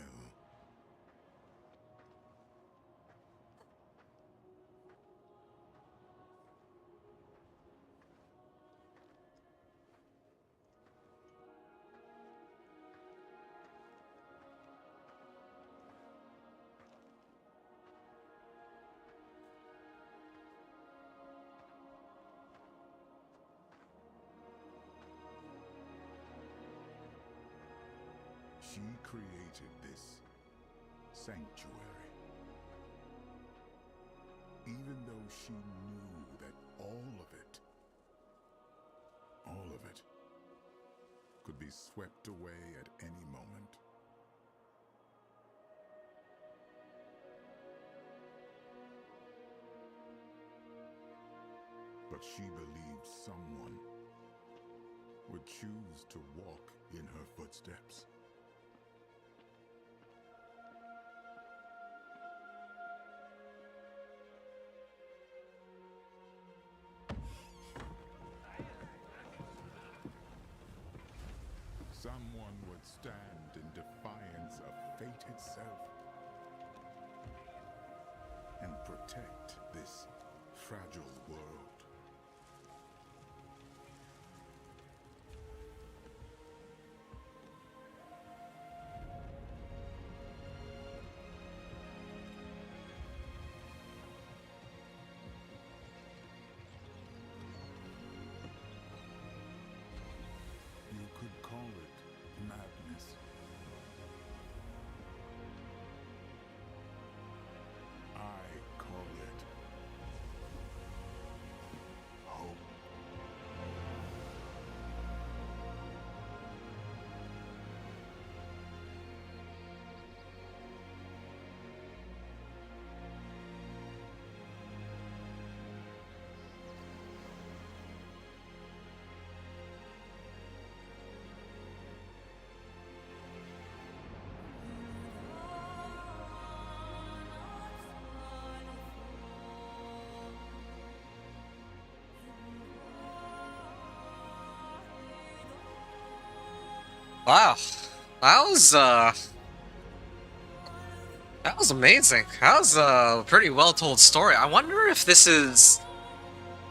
She created this sanctuary. Even though she knew that all of it, could be swept away at any moment. But she believed someone would choose to walk in her footsteps. Someone would stand in defiance of fate itself and protect this fragile world. You could call it madness. I call it hope. Wow. That was amazing. That was a pretty well told story. I wonder if this is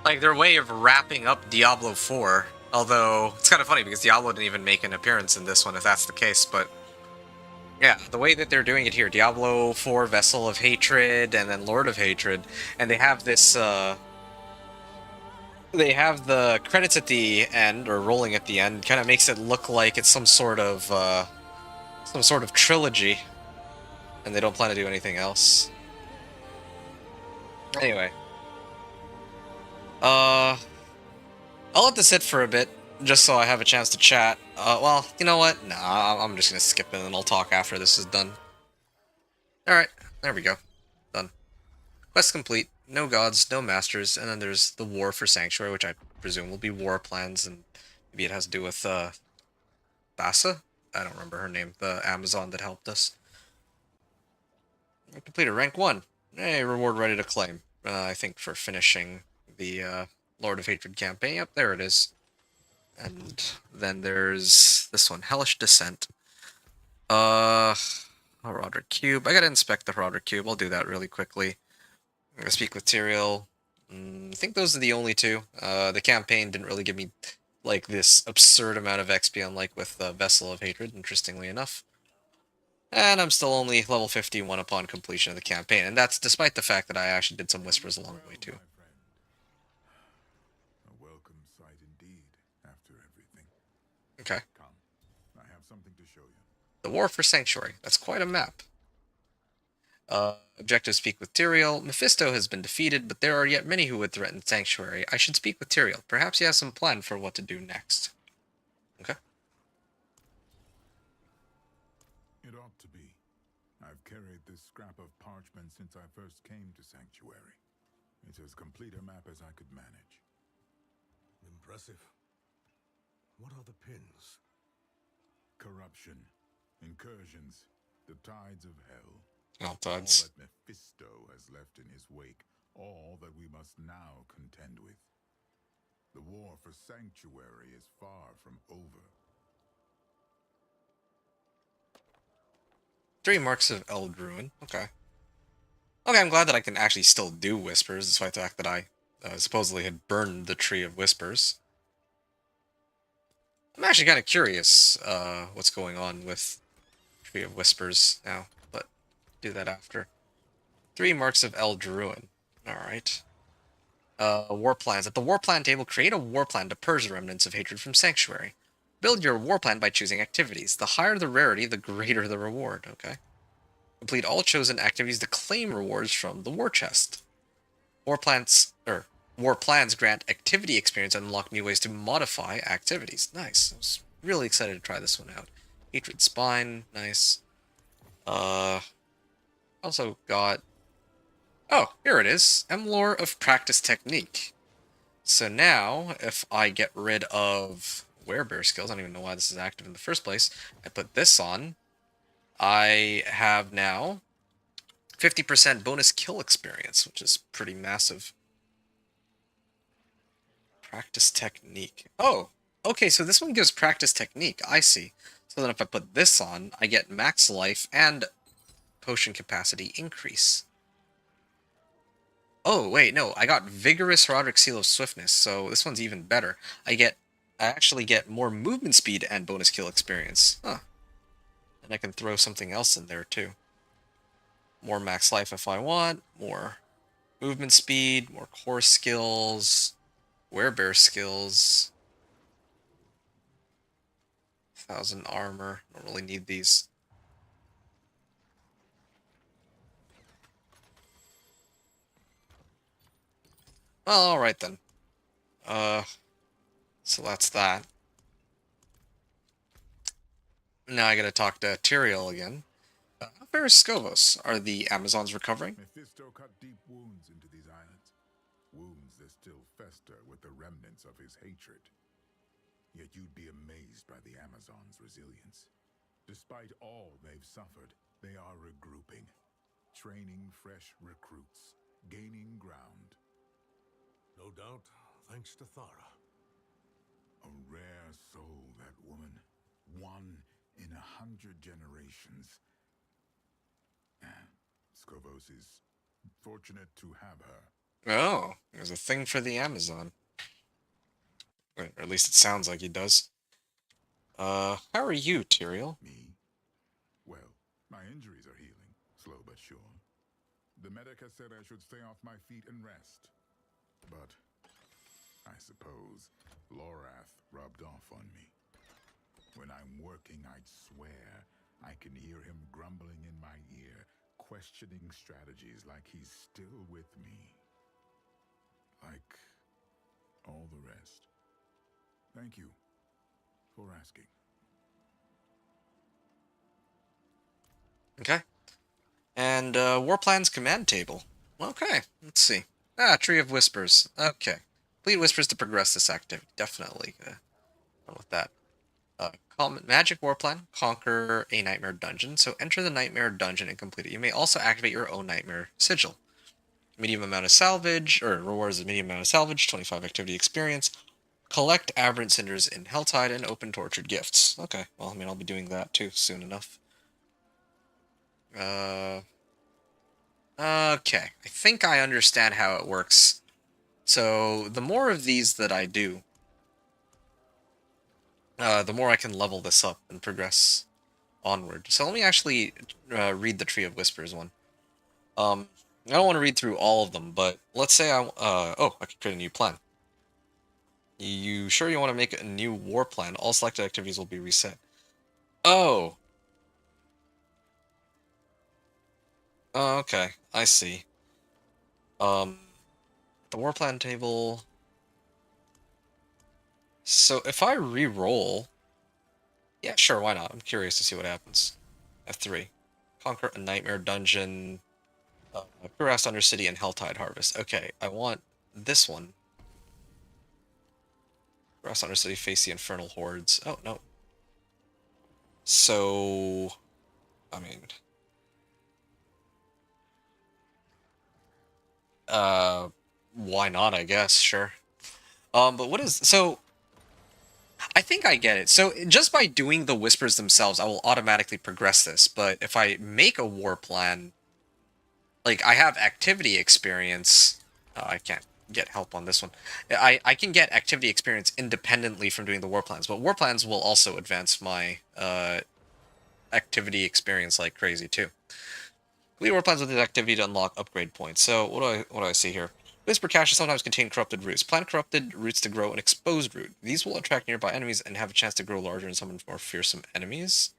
like their way of wrapping up Diablo 4. Although it's kind of funny because Diablo didn't even make an appearance in this one if that's the case, but yeah, the way that they're doing it here, Diablo 4, Vessel of Hatred, and then Lord of Hatred, and they have this they have the credits at the end, or rolling at the end, kind of makes it look like it's some sort of trilogy, and they don't plan to do anything else. Anyway, I'll let this sit for a bit, just so I have a chance to chat. Well, you know what? Nah, I'm just gonna skip it and I'll talk after this is done. Alright, there we go. Done. Quest complete. No gods, no masters, and then there's the war for Sanctuary, which I presume will be war plans, and maybe it has to do with, Thassa? I don't remember her name, the Amazon that helped us. I completed rank 1. Hey, reward ready to claim. I think for finishing the, Lord of Hatred campaign. Yep, there it is. And then there's this one, Hellish Descent. Roderick Cube. I gotta inspect the Roderick Cube. I'll do that really quickly. I'm gonna speak with Tyrael. I think those are the only two. The campaign didn't really give me, like, this absurd amount of XP, unlike with Vessel of Hatred, interestingly enough. And I'm still only level 51 upon completion of the campaign, and that's despite the fact that I actually did some whispers along the way too. A welcome sight indeed, after everything. Okay. Come, I have something to show you. The War for Sanctuary. That's quite a map. Objective: speak with Tyrael. Mephisto has been defeated, but there are yet many who would threaten Sanctuary. I should speak with Tyrael. Perhaps he has some plan for what to do next. Okay. It ought to be. I've carried this scrap of parchment since I first came to Sanctuary. It's as complete a map as I could manage. Impressive. What are the pins? Corruption, incursions, the tides of hell. All tides. All that Mephisto has left in his wake. All that we must now contend with. The war for Sanctuary is far from over. 3 marks of Druid. Okay. Okay, I'm glad that I can actually still do whispers, despite the fact that I supposedly had burned the Tree of Whispers. I'm actually kind of curious what's going on with Tree of Whispers now, but do that after. 3 marks of Druid. Alright. War plans. At the war plan table, create a war plan to purge the remnants of hatred from Sanctuary. Build your war plan by choosing activities. The higher the rarity, the greater the reward. Okay. Complete all chosen activities to claim rewards from the war chest. War plans grant activity experience and unlock new ways to modify activities. Nice. I was really excited to try this one out. Hatred Spine. Nice. Also got... Oh, here it is. Emlore of Practice Technique. So now, if I get rid of Werebear skills, I don't even know why this is active in the first place, I put this on, I have now 50% bonus kill experience, which is pretty massive. Practice Technique. Oh, okay, so this one gives Practice Technique. I see. So then if I put this on, I get max life and potion capacity increase. Oh, wait, no, I got Vigorous Roderick Seal of Swiftness, so this one's even better. I actually get more movement speed and bonus kill experience. Huh. And I can throw something else in there, too. More max life if I want, more movement speed, more core skills, Werebear skills, 1000 armor. Don't really need these. Well, alright then. So that's that. Now I gotta talk to Tyrael again. How far is Scovos? Are the Amazons recovering? Mephisto cut deep wounds into these islands. Wounds that still fester with the remnants of his hatred. Yet you'd be amazed by the Amazons' resilience. Despite all they've suffered, they are regrouping. Training fresh recruits. Gaining ground. No doubt, thanks to Thara. A rare soul, that woman. 1 in 100 generations. Scovos is fortunate to have her. Oh, there's a thing for the Amazon. Or at least it sounds like he does. How are you, Tyrael? Me? Well, my injuries are healing, slow but sure. The medic has said I should stay off my feet and rest. But I suppose Lorath rubbed off on me. When I'm working, I'd swear I can hear him grumbling in my ear, questioning strategies like he's still with me. Like all the rest. Thank you for asking. Okay. And, War Plans Command Table. Okay, let's see. Ah, Tree of Whispers. Okay. Complete Whispers to progress this activity. Definitely done with that. Magic War Plan. Conquer a Nightmare Dungeon. So enter the Nightmare Dungeon and complete it. You may also activate your own Nightmare Sigil. Medium amount of salvage, or rewards a medium amount of salvage, 25 activity experience. Collect Aberrant Cinders in Helltide and open Tortured Gifts. Okay, well, I mean, I'll be doing that too soon enough. Okay, I think I understand how it works. So, the more of these that I do, the more I can level this up and progress onward. So let me actually read the Tree of Whispers one. I don't want to read through all of them, but let's say I could create a new plan. You sure you want to make a new war plan? All selected activities will be reset. Oh. Oh, okay. I see. The war plan table. So if I re-roll, yeah, sure, why not? I'm curious to see what happens. F3. Conquer a nightmare dungeon. Cuirass Undercity and Helltide Harvest. Okay, I want this one. Cuirass Undercity face the infernal hordes. Oh, no. So, I mean, why not, I guess, sure. But what is, so, I think I get it. So, just by doing the whispers themselves, I will automatically progress this, but if I make a war plan, like, I have activity experience, I can't get help on this one. I can get activity experience independently from doing the war plans, but war plans will also advance my, activity experience like crazy, too. Complete war plans with this activity to unlock upgrade points. So what do I see here? Whisper caches sometimes contain corrupted roots. Plant corrupted roots to grow an exposed root. These will attract nearby enemies and have a chance to grow larger and summon more fearsome enemies.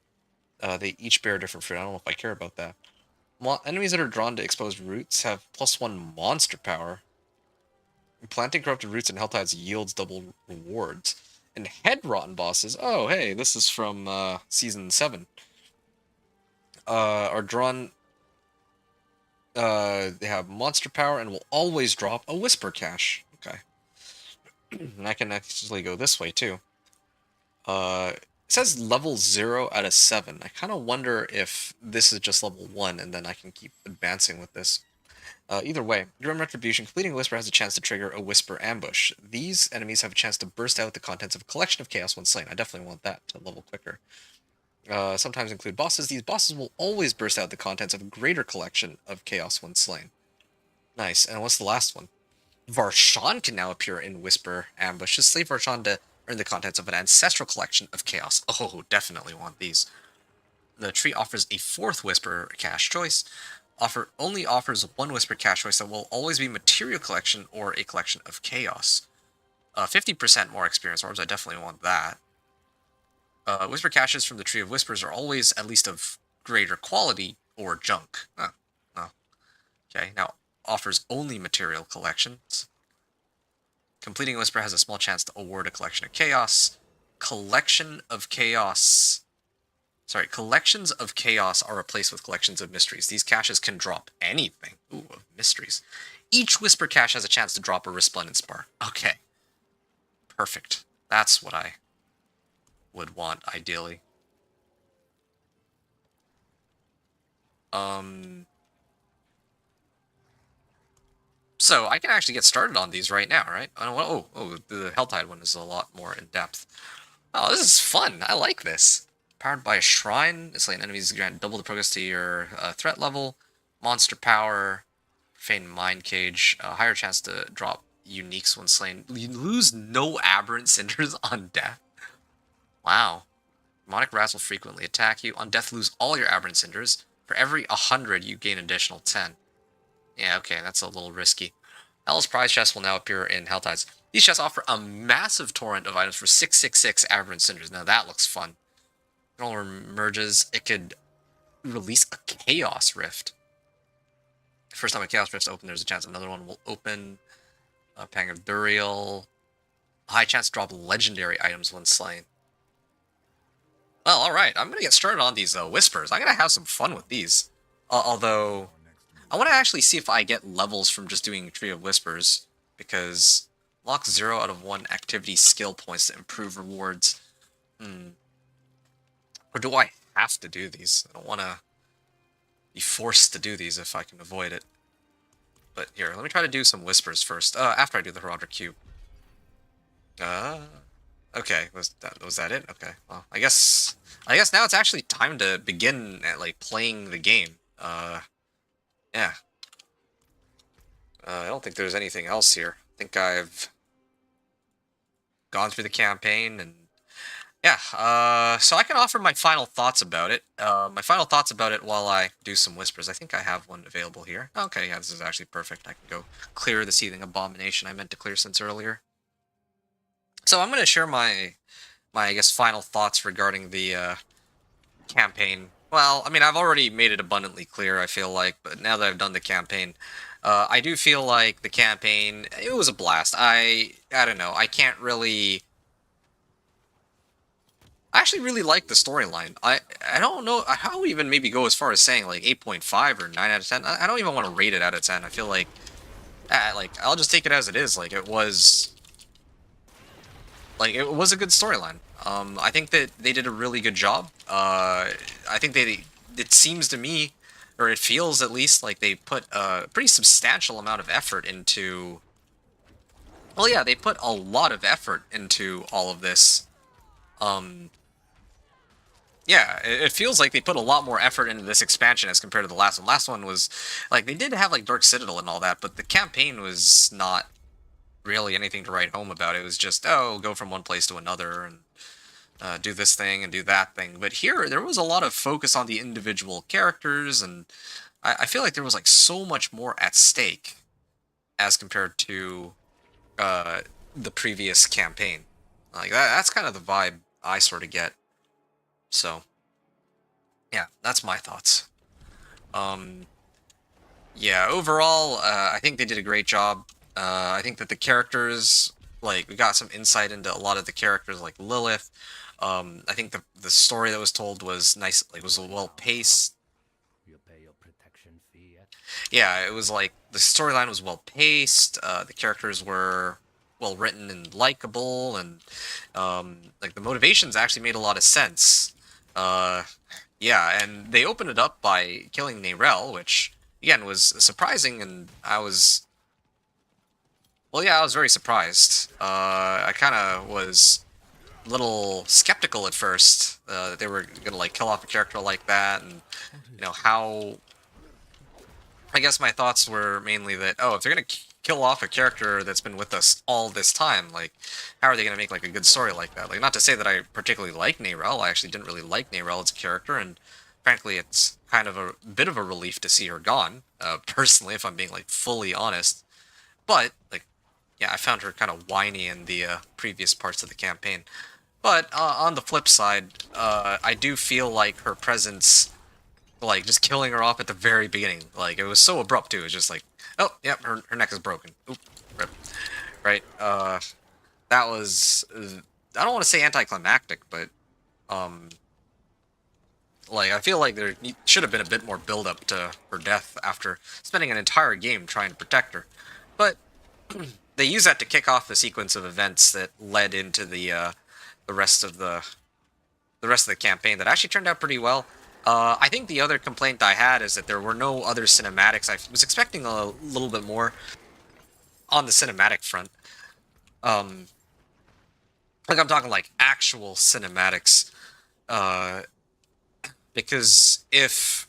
They each bear a different fruit. I don't know if I care about that. Enemies that are drawn to exposed roots have +1 monster power. Planting corrupted roots in Helltides yields double rewards. And head rotten bosses. Oh, hey, this is from season 7. Are drawn. They have monster power and will always drop a whisper cache. Okay. And I can actually go this way too. It says level 0 out of 7. I kind of wonder if this is just level 1 and then I can keep advancing with this. Either way, Grim Retribution, completing a Whisper has a chance to trigger a Whisper ambush. These enemies have a chance to burst out the contents of a collection of chaos when slain. I definitely want that to level quicker. Sometimes include bosses. These bosses will always burst out the contents of a greater collection of chaos when slain. Nice. And what's the last one? Varshan can now appear in Whisper ambushes. Slay Varshan to earn the contents of an ancestral collection of chaos. Oh, definitely want these. The tree offers a 4th Whisper cache choice. Only offers 1 Whisper cache choice that will always be material collection or a collection of chaos. 50% more experience orbs. I definitely want that. Whisper caches from the Tree of Whispers are always at least of greater quality or junk. Oh. Okay, now offers only material collections. Completing a Whisper has a small chance to award a collection of chaos. Collections of chaos are replaced with collections of mysteries. These caches can drop anything. Ooh, of mysteries. Each Whisper cache has a chance to drop a Resplendent Spar. Okay. Perfect. That's what I would want, ideally. So I can actually get started on these right now, right? The Helltide one is a lot more in depth. Oh, this is fun. I like this. Powered by a shrine, slaying enemies grant double the progress to your threat level. Monster power, Feign Mind Cage, higher chance to drop uniques when slain. You lose no aberrant cinders on death. Wow. Demonic rats will frequently attack you. On death, lose all your aberrant cinders. For every 100, you gain additional 10. Yeah, okay, that's a little risky. Hell's prize chests will now appear in Helltides. These chests offer a massive torrent of items for 666 aberrant cinders. Now that looks fun. It all emerges. It could release a Chaos Rift. First time a Chaos Rift's open, there's a chance another one will open. Pang of Duriel. High chance to drop legendary items when slain. Well, alright. I'm going to get started on these Whispers. I'm going to have some fun with these. Although, I want to actually see if I get levels from just doing Tree of Whispers. Because lock 0 out of 1 activity skill points to improve rewards. Or do I have to do these? I don't want to be forced to do these if I can avoid it. But here, let me try to do some Whispers first. After I do the Heraldric Cube. Okay, was that it? Okay, well, I guess now it's actually time to begin playing the game. Yeah. I don't think there's anything else here. I think I've gone through the campaign, and Yeah, so I can offer my final thoughts about it. My final thoughts about it while I do some whispers. I think I have one available here. Okay, yeah, this is actually perfect. I can go clear the seething abomination I meant to clear since earlier. So I'm going to share my I guess final thoughts regarding the campaign. Well, I mean, I've already made it abundantly clear, I feel like, but now that I've done the campaign, I do feel like the campaign, it was a blast. I don't know, I can't really... I actually really like the storyline. I don't know, I would even maybe go as far as saying like 8.5 or 9 out of 10. I don't even want to rate it out of 10. I feel like, I'll just take it as it is. Like, it was a good storyline. I think that they did a really good job. I think it seems to me, or it feels at least, like they put a pretty substantial amount of effort into... Well, yeah, they put a lot of effort into all of this. Yeah, it feels like they put a lot more effort into this expansion as compared to the last one. Last one was, like, they did have, like, Dark Citadel and all that, but the campaign was not really anything to write home about. It was just, oh, go from one place to another and do this thing and do that thing. But here, there was a lot of focus on the individual characters, and I feel like there was like so much more at stake as compared to the previous campaign. Like that's kind of the vibe I sort of get. So, yeah, that's my thoughts. Yeah, overall, I think they did a great job. I think that the characters, like, we got some insight into a lot of the characters, like Lilith. I think the story that was told was nice, like, was well paced. You pay your protection fee yet? Yeah, it was like the storyline was well paced. The characters were well written and likable, and like the motivations actually made a lot of sense. Yeah, and they opened it up by killing Neyrelle, which again was surprising, and I was... Well, yeah, I was very surprised. I kind of was a little skeptical at first that they were gonna like kill off a character like that, and you know how. I guess my thoughts were mainly that, oh, if they're gonna kill off a character that's been with us all this time, like, how are they gonna make like a good story like that? Like, not to say that I particularly like Neyrelle. I actually didn't really like Neyrelle as a character, and frankly, it's kind of a bit of a relief to see her gone. Personally, if I'm being like fully honest, but like. Yeah, I found her kind of whiny in the previous parts of the campaign. But on the flip side, I do feel like her presence, like, just killing her off at the very beginning, like, it was so abrupt, too. It was just like, oh, yep, her neck is broken. Oop, rip. Right? That was, I don't want to say anticlimactic, but, like, I feel like there should have been a bit more build-up to her death after spending an entire game trying to protect her. But... they use that to kick off the sequence of events that led into the rest of the campaign that actually turned out pretty well. I think the other complaint I had is that there were no other cinematics. I was expecting a little bit more on the cinematic front. Like I'm talking like actual cinematics. Because if...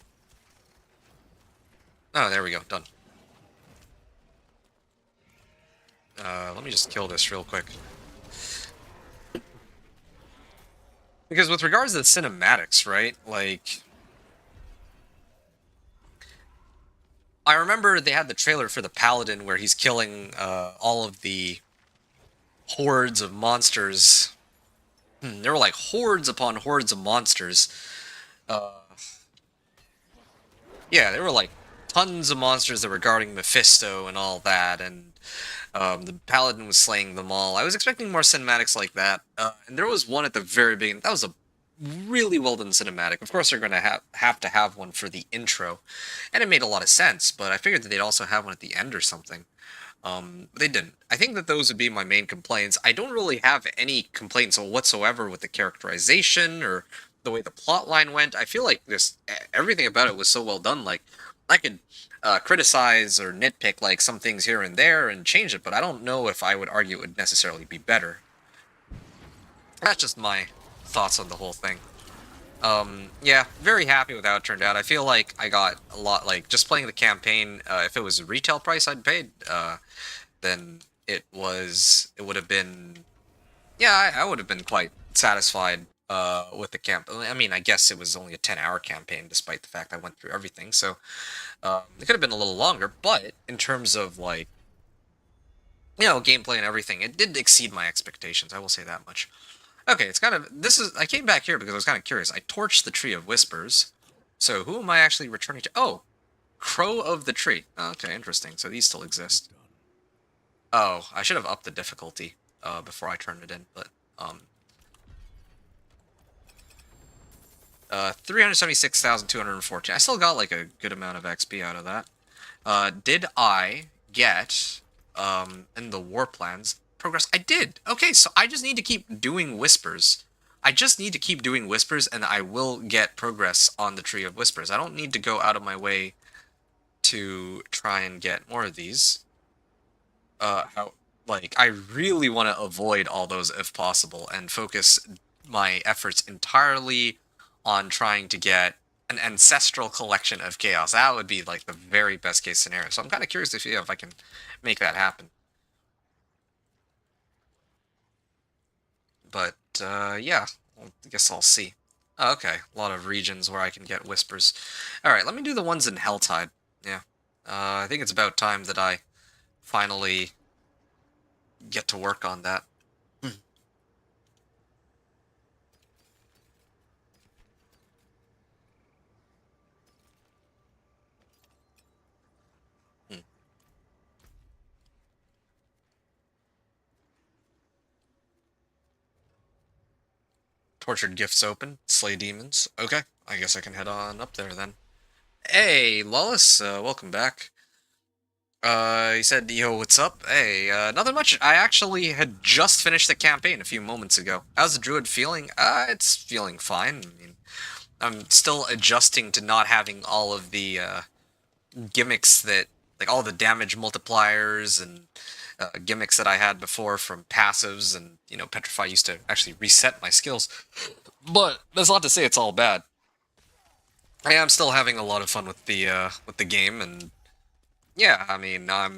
Oh, there we go, done. Let me just kill this real quick. Because with regards to the cinematics, right, like... I remember they had the trailer for the Paladin where he's killing all of the hordes of monsters. There were like hordes upon hordes of monsters. Yeah, there were like tons of monsters that were guarding Mephisto and all that, and the Paladin was slaying them all. I was expecting more cinematics like that, and there was one at the very beginning. That was a really well done cinematic. Of course, they're going to have to have one for the intro, and it made a lot of sense, but I figured that they'd also have one at the end or something. They didn't. I think that those would be my main complaints. I don't really have any complaints whatsoever with the characterization or the way the plot line went. I feel like everything about it was so well done. Like, I could criticize or nitpick like some things here and there and change it, but I don't know if I would argue it would necessarily be better. That's just my thoughts on the whole thing. Yeah, very happy with how it turned out. I feel like I got a lot, like, just playing the campaign, if it was a retail price I'd paid, then it would have been, yeah, I would have been quite satisfied with the camp. I mean, I guess it was only a 10-hour campaign, despite the fact I went through everything. So it could have been a little longer, but in terms of like, you know, gameplay and everything, it did exceed my expectations. I will say that much. Okay, it's kind of I came back here because I was kind of curious. I torched the Tree of Whispers. So who am I actually returning to? Oh, Crow of the Tree. Okay, interesting. So these still exist. Oh, I should have upped the difficulty before I turned it in, but 376,214. I still got like a good amount of XP out of that. Did I get in the war plans progress? I did. Okay, so I just need to keep doing whispers. I just need to keep doing whispers, and I will get progress on the Tree of Whispers. I don't need to go out of my way to try and get more of these. Like, I really want to avoid all those if possible and focus my efforts entirely on trying to get an ancestral collection of chaos. That would be like the very best case scenario. So I'm kind of curious to see if I can make that happen. But yeah, I guess I'll see. Oh, okay, a lot of regions where I can get whispers. All right, let me do the ones in Helltide. Yeah, I think it's about time that I finally get to work on that. Tortured Gifts open. Slay demons. Okay, I guess I can head on up there then. Hey, Lawless, welcome back. He said, yo, what's up? Hey, nothing much. I actually had just finished the campaign a few moments ago. How's the Druid feeling? It's feeling fine. I mean, I'm still adjusting to not having all of the, gimmicks that, like, all the damage multipliers and gimmicks that I had before from passives, and, you know, Petrify used to actually reset my skills. But that's not to say it's all bad. I am still having a lot of fun with the game, and yeah, I mean, I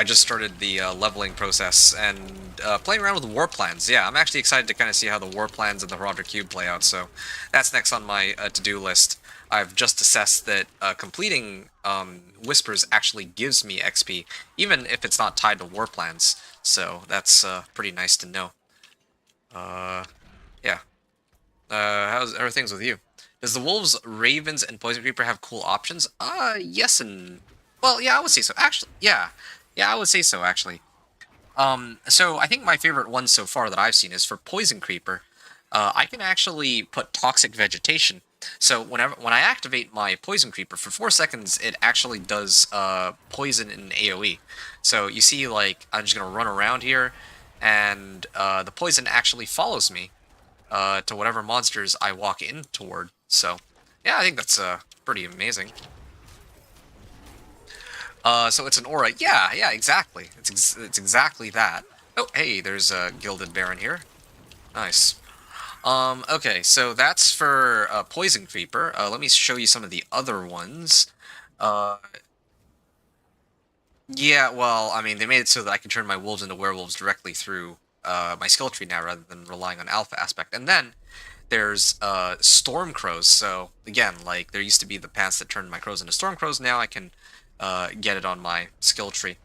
just started the leveling process and playing around with war plans. Yeah, I'm actually excited to kind of see how the war plans and the Roderick Cube play out. So that's next on my to-do list. I've just assessed that completing Whispers actually gives me XP, even if it's not tied to war plans. So that's pretty nice to know. Yeah. How are things with you? Does the Wolves, Ravens, and Poison Creeper have cool options? Yes and... Well, yeah, I would say so. Actually, yeah. Yeah, I would say so, actually. So I think my favorite one so far that I've seen is for Poison Creeper. I can actually put Toxic Vegetation. So when I activate my Poison Creeper, for 4 seconds, it actually does poison in AoE. So you see, like, I'm just going to run around here, and the poison actually follows me to whatever monsters I walk in toward. So, yeah, I think that's pretty amazing. So it's an aura. Yeah, yeah, exactly. It's exactly that. Oh, hey, there's a Gilded Baron here. Nice. Okay, so that's for Poison Creeper. Let me show you some of the other ones. Yeah, well, I mean, they made it so that I can turn my wolves into werewolves directly through my skill tree now, rather than relying on alpha aspect. And then there's storm crows. So again, like, there used to be the paths that turned my crows into storm crows. Now I can get it on my skill tree.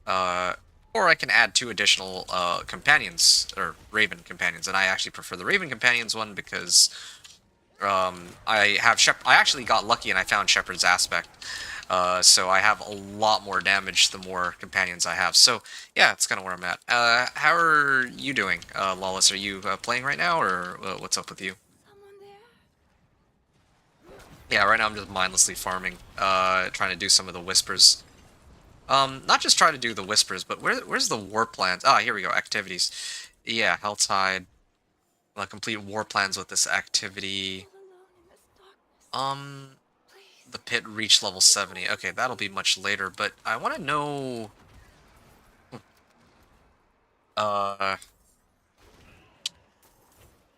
Or I can add 2 additional companions, or raven companions, and I actually prefer the raven companions one because I actually got lucky and I found Shepherd's Aspect. So I have a lot more damage the more companions I have. So yeah, that's kind of where I'm at. How are you doing, Lawless? Are you playing right now, or what's up with you? Yeah, right now I'm just mindlessly farming, trying to do some of the whispers. Not just try to do the whispers, but where's the war plans? Ah, here we go, activities. Yeah, Helltide. Complete war plans with this activity. The pit reached level 70. Okay, that'll be much later, but I want to know...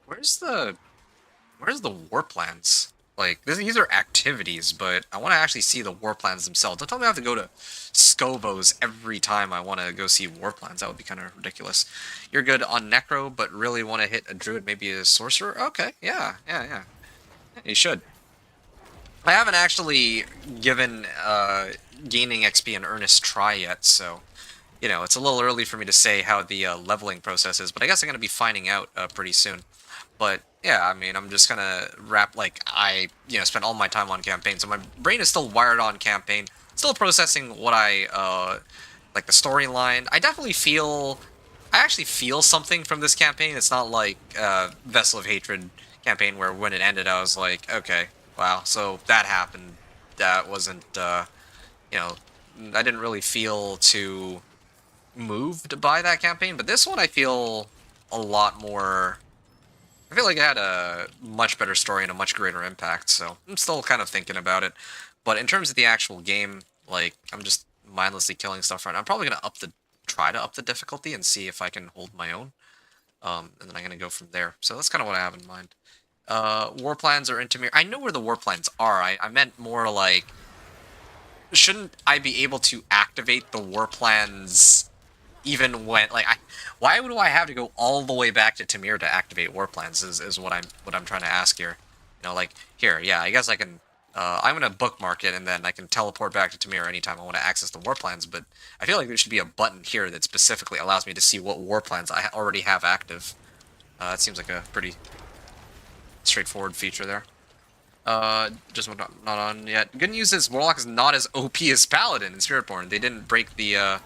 Where's the war plans? Like, these are activities, but I want to actually see the war plans themselves. Don't tell me I have to go to Scovos every time I want to go see war plans. That would be kind of ridiculous. You're good on Necro, but really want to hit a Druid, maybe a Sorcerer? Okay, yeah. You should. I haven't actually given gaining XP an earnest try yet, so, you know, it's a little early for me to say how the leveling process is, but I guess I'm going to be finding out pretty soon. But, yeah, I mean, I'm just going to I spent all my time on campaign, so my brain is still wired on campaign, still processing what like the storyline. I actually feel something from this campaign. It's not like Vessel of Hatred campaign where when it ended I was like, okay, wow, so that happened. That wasn't, you know, I didn't really feel too moved by that campaign, but this one I feel a lot more. I feel like it had a much better story and a much greater impact, so I'm still kind of thinking about it. But in terms of the actual game, like, I'm just mindlessly killing stuff right now. I'm probably going to try to up the difficulty and see if I can hold my own. And then I'm going to go from there. So that's kind of what I have in mind. War plans are into me. I know where the war plans are. I meant more like, shouldn't I be able to activate the war plans even when, like, why do I have to go all the way back to Tamir to activate war plans is what I'm trying to ask here. You know, like, here, yeah, I guess I can, I'm gonna bookmark it and then I can teleport back to Tamir anytime I want to access the war plans, but I feel like there should be a button here that specifically allows me to see what war plans I already have active. It seems like a pretty straightforward feature there. Just not on yet. Good news is Warlock is not as OP as Paladin in Spiritborn. They didn't break the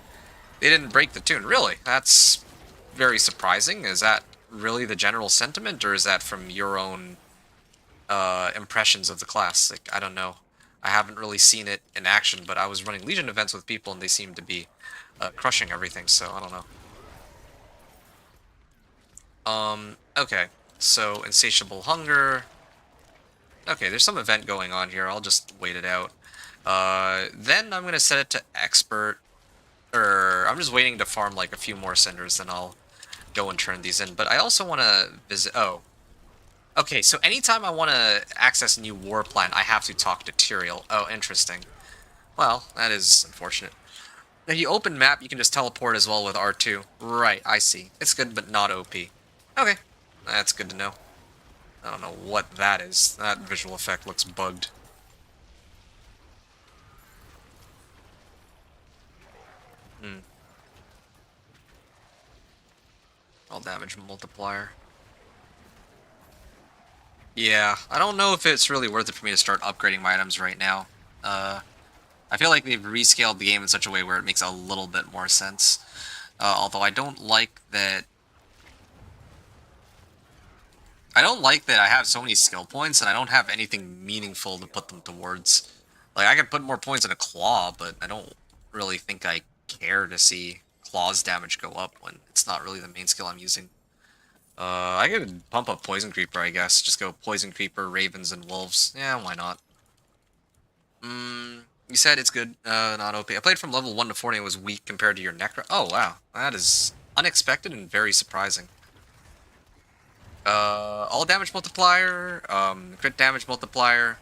tune. Really? That's very surprising. Is that really the general sentiment, or is that from your own impressions of the class? Like, I don't know. I haven't really seen it in action, but I was running Legion events with people, and they seemed to be crushing everything, so I don't know. Okay. So, Insatiable Hunger. Okay, there's some event going on here. I'll just wait it out. Then I'm going to set it to Expert. I'm just waiting to farm like a few more cinders, then I'll go and turn these in. But I also want to visit... Oh. Okay, so anytime I want to access a new war plan, I have to talk to Tyrael. Oh, interesting. Well, that is unfortunate. If you open map, you can just teleport as well with R2. Right, I see. It's good, but not OP. Okay, that's good to know. I don't know what that is. That visual effect looks bugged. All damage multiplier. Yeah, I don't know if it's really worth it for me to start upgrading my items right now. I feel like they've rescaled the game in such a way where it makes a little bit more sense. Although I don't like that... I have so many skill points and I don't have anything meaningful to put them towards. Like, I could put more points in a claw, but I don't really think I care to see claw's damage go up when it's not really the main skill I'm using. I could pump up Poison Creeper, I guess. Just go Poison Creeper, Ravens, and Wolves. Yeah, why not? You said it's good, not OP. I played from level 1 to 40 and it was weak compared to your Necro. Oh, wow. That is unexpected and very surprising. All damage multiplier, crit damage multiplier.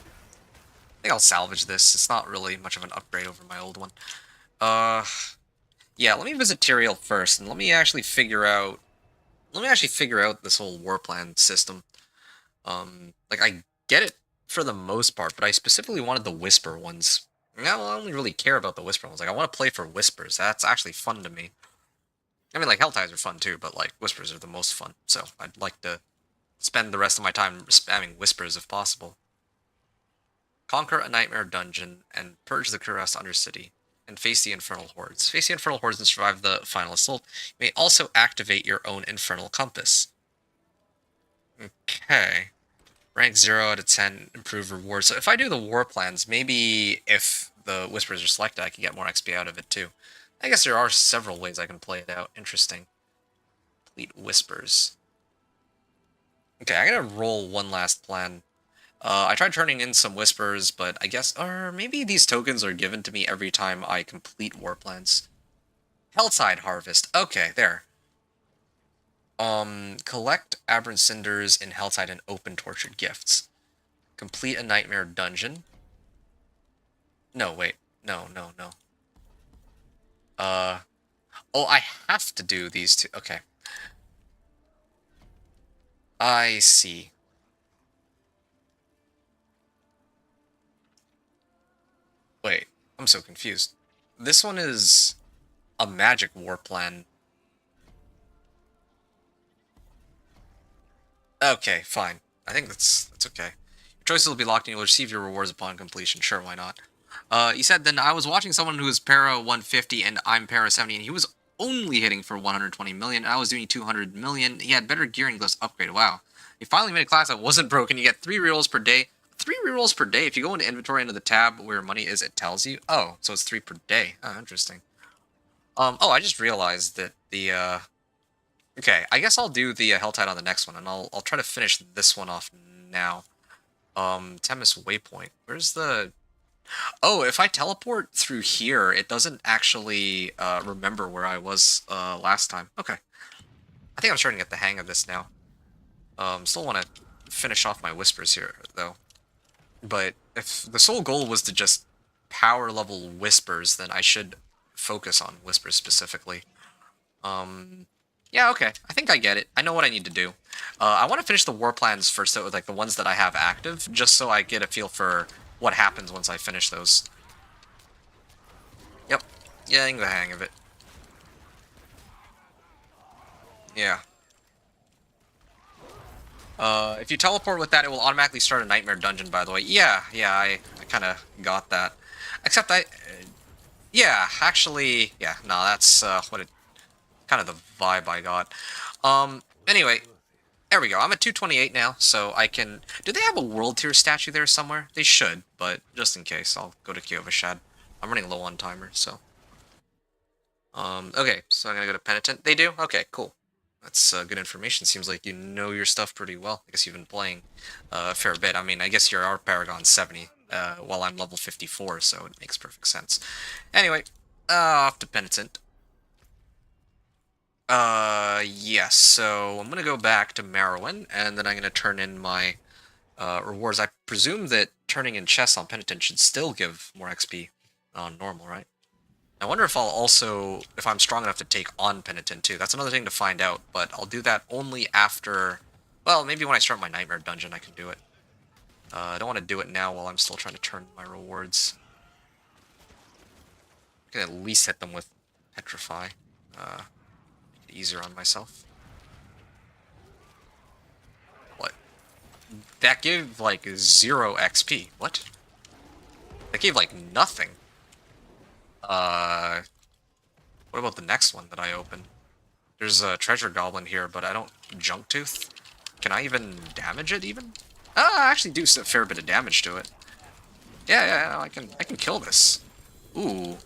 I think I'll salvage this. It's not really much of an upgrade over my old one. Yeah, let me visit Tyrael first, and let me actually figure out this whole war plan system. Like, I get it for the most part, but I specifically wanted the Whisper ones. Now, I only really care about the Whisper ones. Like, I want to play for Whispers. That's actually fun to me. I mean, like, Helltides are fun too, but, like, Whispers are the most fun. So, I'd like to spend the rest of my time spamming Whispers if possible. Conquer a Nightmare Dungeon and purge the Cuirass Undercity. And face the Infernal Hordes. Face the Infernal Hordes and survive the final assault. You may also activate your own Infernal Compass. Okay. Rank 0 out of 10, improve rewards. So if I do the war plans, maybe if the Whispers are selected, I can get more XP out of it too. I guess there are several ways I can play it out. Interesting. Complete Whispers. Okay, I'm gonna roll one last plan. I tried turning in some Whispers, but I guess, or maybe these tokens are given to me every time I complete war plans. Helltide Harvest. Okay, there. Collect Aberrant Cinders in Helltide and open Tortured Gifts. Complete a nightmare dungeon. No, wait. No. Oh, I have to do these two. Okay. I see. Wait, I'm so confused. This one is a magic war plan. Okay, fine. I think that's okay. Your choices will be locked and you'll receive your rewards upon completion. Sure, why not? You said then I was watching someone who was para 150 and I'm para 70 and he was only hitting for 120 million and I was doing 200 million. He had better gear and less upgrade. Wow. He finally made a class that wasn't broken. You get 3 rerolls per day. 3 rerolls per day. If you go into inventory into the tab where money is, it tells you. Oh, so it's 3 per day. Oh, interesting. Oh, I just realized that the okay, I guess I'll do the Helltide on the next one, and I'll try to finish this one off now. Temis Waypoint. Where's the... Oh, if I teleport through here, it doesn't actually remember where I was last time. Okay. I think I'm starting to get the hang of this now. Still want to finish off my Whispers here, though. But if the sole goal was to just power level Whispers, then I should focus on Whispers specifically. Yeah, okay. I think I get it. I know what I need to do. I want to finish the war plans first, though, like the ones that I have active, just so I get a feel for what happens once I finish those. Yep. Getting the hang of it. Yeah. If you teleport with that, it will automatically start a nightmare dungeon, by the way. Yeah, I kind of got that. Except yeah, actually, yeah, no, that's what it... kind of the vibe I got. Anyway, there we go. I'm at 228 now, so I can... Do they have a world tier statue there somewhere? They should, but just in case, I'll go to Kyovashad. I'm running low on timer, so... okay, so I'm gonna go to Penitent. They do? Okay, cool. That's good information. Seems like you know your stuff pretty well. I guess you've been playing a fair bit. I mean, I guess you're our Paragon 70, while I'm level 54, so it makes perfect sense. Anyway, off to Penitent. Yes, so I'm gonna go back to Merowyn, and then I'm gonna turn in my, rewards. I presume that turning in chests on Penitent should still give more XP on normal, right? I wonder if I'll also, if I'm strong enough to take on Penitent too. That's another thing to find out, but I'll do that only after, well, maybe when I start my Nightmare Dungeon I can do it. I don't want to do it now while I'm still trying to turn my rewards. I can at least hit them with Petrify. Easier on myself. What? That gave, like, 0 XP. What? That gave, like, nothing. What about the next one that I open? There's a Treasure Goblin here, but I don't... Junk Tooth? Can I even damage it, even? I actually do a fair bit of damage to it. Yeah, I can kill this. Ooh.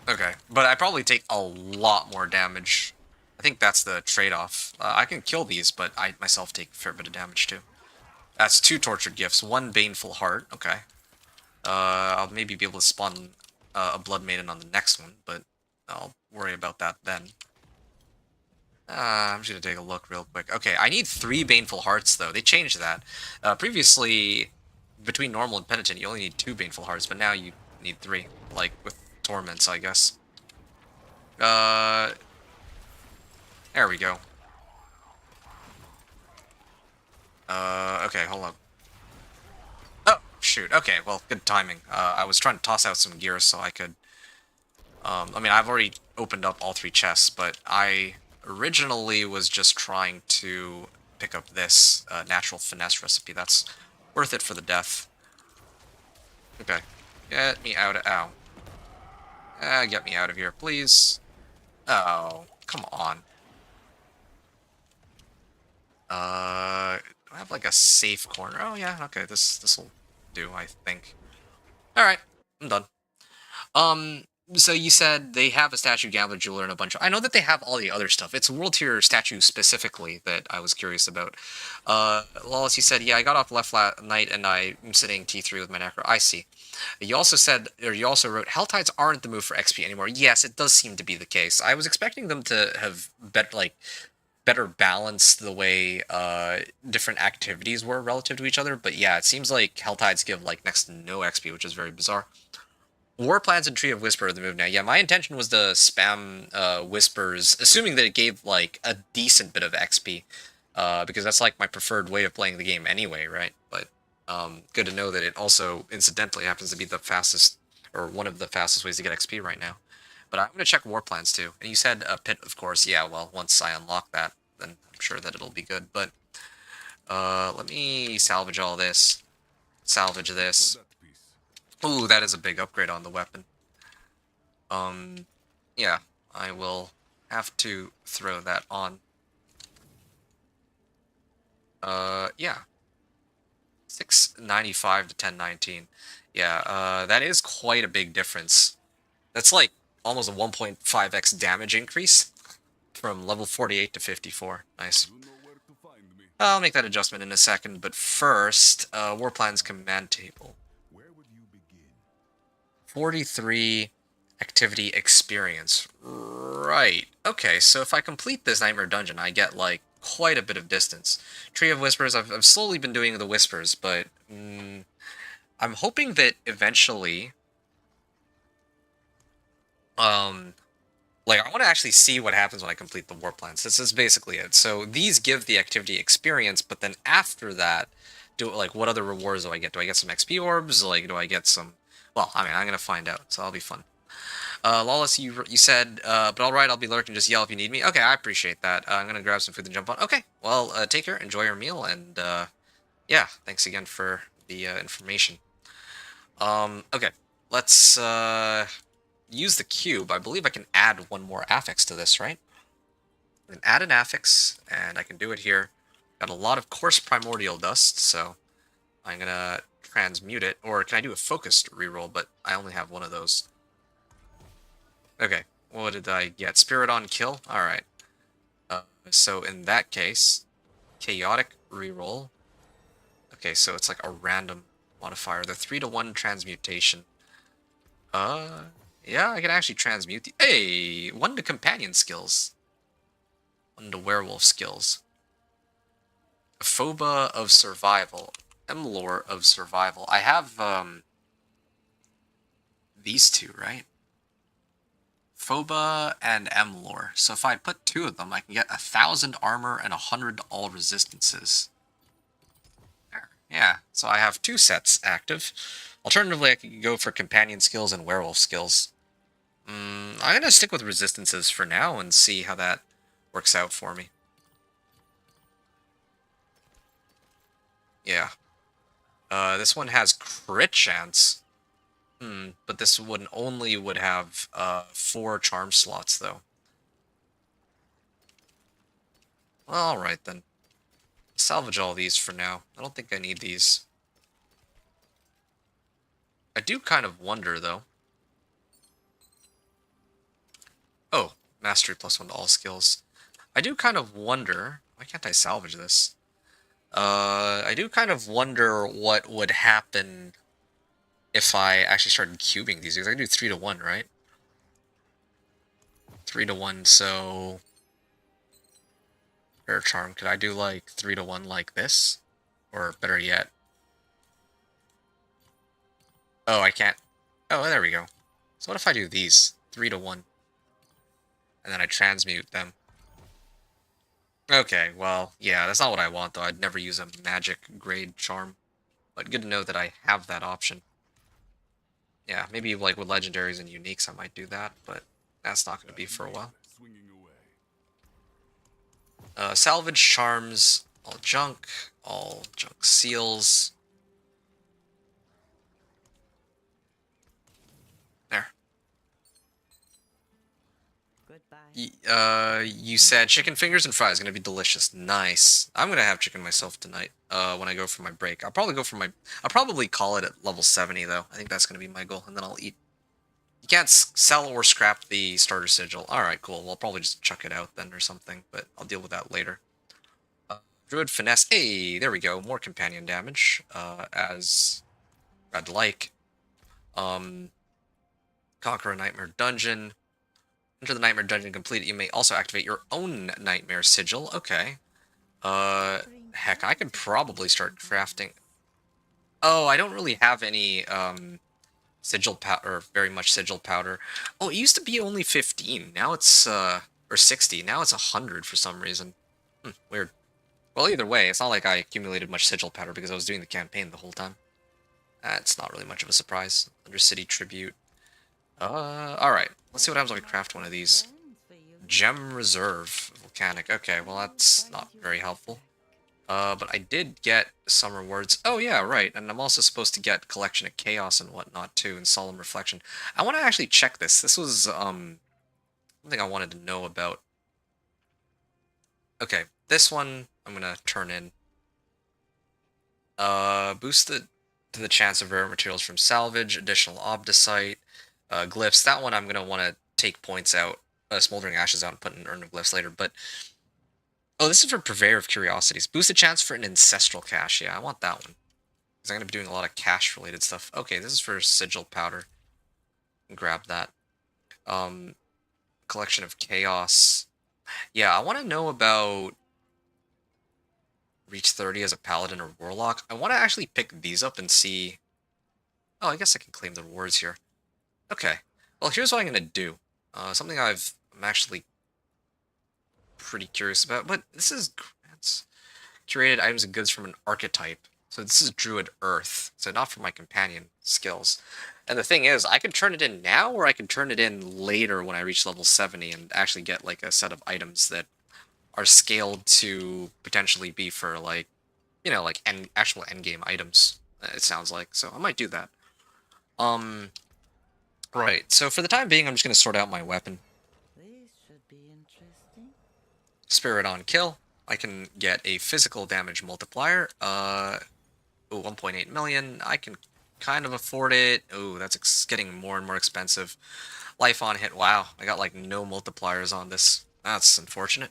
Okay, but I probably take a lot more damage. I think that's the trade-off. I can kill these, but I myself take a fair bit of damage too. That's 2 Tortured Gifts, 1 Baneful Heart, okay. I'll maybe be able to spawn a Blood Maiden on the next one, but I'll worry about that then. I'm just gonna take a look real quick. Okay, I need 3 Baneful Hearts, though. They changed that. Previously, between Normal and Penitent, you only need 2 Baneful Hearts, but now you need 3, like with Torments, I guess. There we go. Okay, hold up. Oh, shoot. Okay, well, good timing. I was trying to toss out some gear so I could... I mean, I've already opened up all 3 chests, but I originally was just trying to pick up this Natural Finesse recipe. That's worth it for the death. Okay. Get me out of... Ow. Get me out of here, please. Oh, come on. Do I have like a safe corner? Oh yeah, okay, this'll do, I think. Alright, I'm done. So you said they have a statue, Gambler, Jeweler, and a bunch of... I know that they have all the other stuff. It's world tier statue specifically that I was curious about. Lawless, you said, yeah, I got off left night and I'm sitting T3 with my Necro. I see. You also said, or you also wrote, Helltides aren't the move for XP anymore. Yes, it does seem to be the case. I was expecting them to have better balanced the way different activities were relative to each other. But yeah, it seems like Helltides give like next to no XP, which is very bizarre. War Plans and Tree of Whisper are the move now. Yeah, my intention was to spam Whispers, assuming that it gave like a decent bit of XP, because that's like my preferred way of playing the game anyway, right? But good to know that it also incidentally happens to be the fastest, or one of the fastest ways to get XP right now. But I'm going to check War Plans too. And you said Pit, of course. Yeah, well, once I unlock that, then I'm sure that it'll be good. But let me salvage all this. Salvage this. Ooh, that is a big upgrade on the weapon. Yeah, I will have to throw that on. Yeah. 695 to 1019. Yeah, that is quite a big difference. That's like almost a 1.5x damage increase from level 48 to 54. Nice. I'll make that adjustment in a second, but first, War Plans command table. 43 activity experience. Right. Okay, so if I complete this Nightmare Dungeon, I get, like, quite a bit of distance. Tree of Whispers, I've slowly been doing the Whispers, but I'm hoping that eventually, like, I want to actually see what happens when I complete the War Plans. This is basically it. So these give the activity experience, but then after that, what other rewards do I get? Do I get some XP orbs? Like, do I get some... Well, I mean, I'm going to find out, so that'll be fun. Lawless, you said, but alright, I'll be lurking, just yell if you need me. Okay, I appreciate that. I'm going to grab some food and jump on. Okay, well, take care, enjoy your meal, and, yeah, thanks again for the information. Okay, let's use the cube. I believe I can add one more affix to this, right? I can add an affix, and I can do it here. Got a lot of coarse primordial dust, so I'm going to transmute it. Or can I do a focused reroll, but I only have one of those. Okay, what did I get? Spirit on kill? Alright. So in that case, chaotic reroll. Okay, so it's like a random modifier. The 3-to-1 transmutation. Yeah, I can actually transmute the... Hey! 1 to companion skills. 1 to werewolf skills. Phoba of survival. Emlore of survival. I have, these two, right? Phoba and Emlore. So if I put 2 of them, I can get 1,000 armor and 100 to all resistances. There. Yeah, so I have 2 sets active. Alternatively, I could go for companion skills and werewolf skills. I'm going to stick with resistances for now and see how that works out for me. Yeah. This one has crit chance. But this one only would have 4 charm slots, though. Alright, then. Salvage all these for now. I don't think I need these. I do kind of wonder, though. Oh, mastery +1 to all skills. I do kind of wonder... Why can't I salvage this? I do kind of wonder what would happen if I actually started cubing these. Because I can do 3-to-1, right? 3-to-1, so... Rare Charm. Could I do, like, 3-to-1 like this? Or, better yet... Oh, I can't... Oh, there we go. So what if I do these? 3-to-1. And then I transmute them. Okay, well, yeah, that's not what I want, though. I'd never use a magic grade charm. But good to know that I have that option. Yeah, maybe, like, with legendaries and uniques I might do that, but that's not going to be for a while. Salvage charms, all junk seals. There. Goodbye. You said chicken fingers and fries, gonna be delicious. Nice. I'm gonna have chicken myself tonight, when I go for my break. I'll probably call it at level 70, though. I think that's gonna be my goal, and then I'll eat. You can't sell or scrap the starter sigil. Alright, cool. Well, I'll probably just chuck it out then or something, but I'll deal with that later. Druid finesse. Hey, there we go. More companion damage, as I'd like. Conquer a Nightmare Dungeon. Enter the Nightmare Dungeon complete. You may also activate your own Nightmare Sigil. Okay. Heck, I could probably start crafting... Oh, I don't really have any, sigil powder, or very much sigil powder. Oh, it used to be only 15. Now it's, or 60. Now it's 100 for some reason. Weird. Well, either way, it's not like I accumulated much sigil powder because I was doing the campaign the whole time. It's not really much of a surprise. Undercity Tribute. Alright. Let's see what happens when we craft one of these. Gem Reserve. Volcanic. Okay, well that's not very helpful. But I did get some rewards. Oh yeah, right. And I'm also supposed to get Collection of Chaos and whatnot too, and Solemn Reflection. I want to actually check this. This was, something I wanted to know about. Okay, this one I'm gonna turn in. Boost the chance of rare materials from salvage, additional obdicite, glyphs. That one I'm gonna want to take points out, smoldering ashes out and put in Urn of Glyphs later, but... Oh, this is for Purveyor of Curiosities. Boost the chance for an Ancestral Cache. Yeah, I want that one. Because I'm going to be doing a lot of cache-related stuff. Okay, this is for Sigil Powder. Grab that. Collection of Chaos. Yeah, I want to know about... Reach 30 as a Paladin or Warlock. I want to actually pick these up and see... Oh, I guess I can claim the rewards here. Okay. Well, here's what I'm going to do. Something I'm actually... pretty curious about, but this is grants curated items and goods from an archetype. So this is Druid Earth, so not from my companion skills. And the thing is, I can turn it in now, or I can turn it in later when I reach level 70 and actually get like a set of items that are scaled to potentially be for like, you know, like actual endgame items. It sounds like, so I might do that. Right. So for the time being, I'm just gonna sort out my weapon. Spirit on kill. I can get a physical damage multiplier. 1.8 million. I can kind of afford it. Oh, that's getting more and more expensive. Life on hit. Wow, I got like no multipliers on this. That's unfortunate.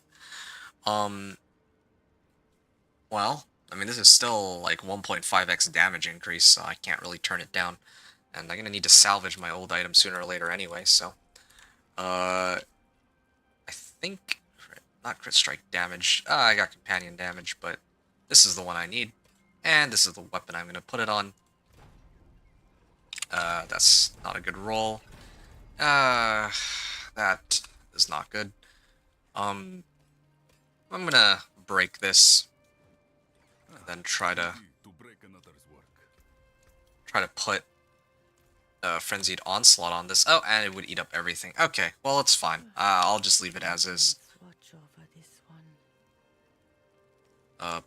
Well, I mean, this is still like 1.5x damage increase, so I can't really turn it down. And I'm gonna need to salvage my old item sooner or later anyway, so... I think... Not crit strike damage. I got companion damage, but this is the one I need. And this is the weapon I'm going to put it on. That's not a good roll. That is not good. I'm going to break this. And then try to put Frenzied Onslaught on this. Oh, and it would eat up everything. Okay, well, it's fine. I'll just leave it as is.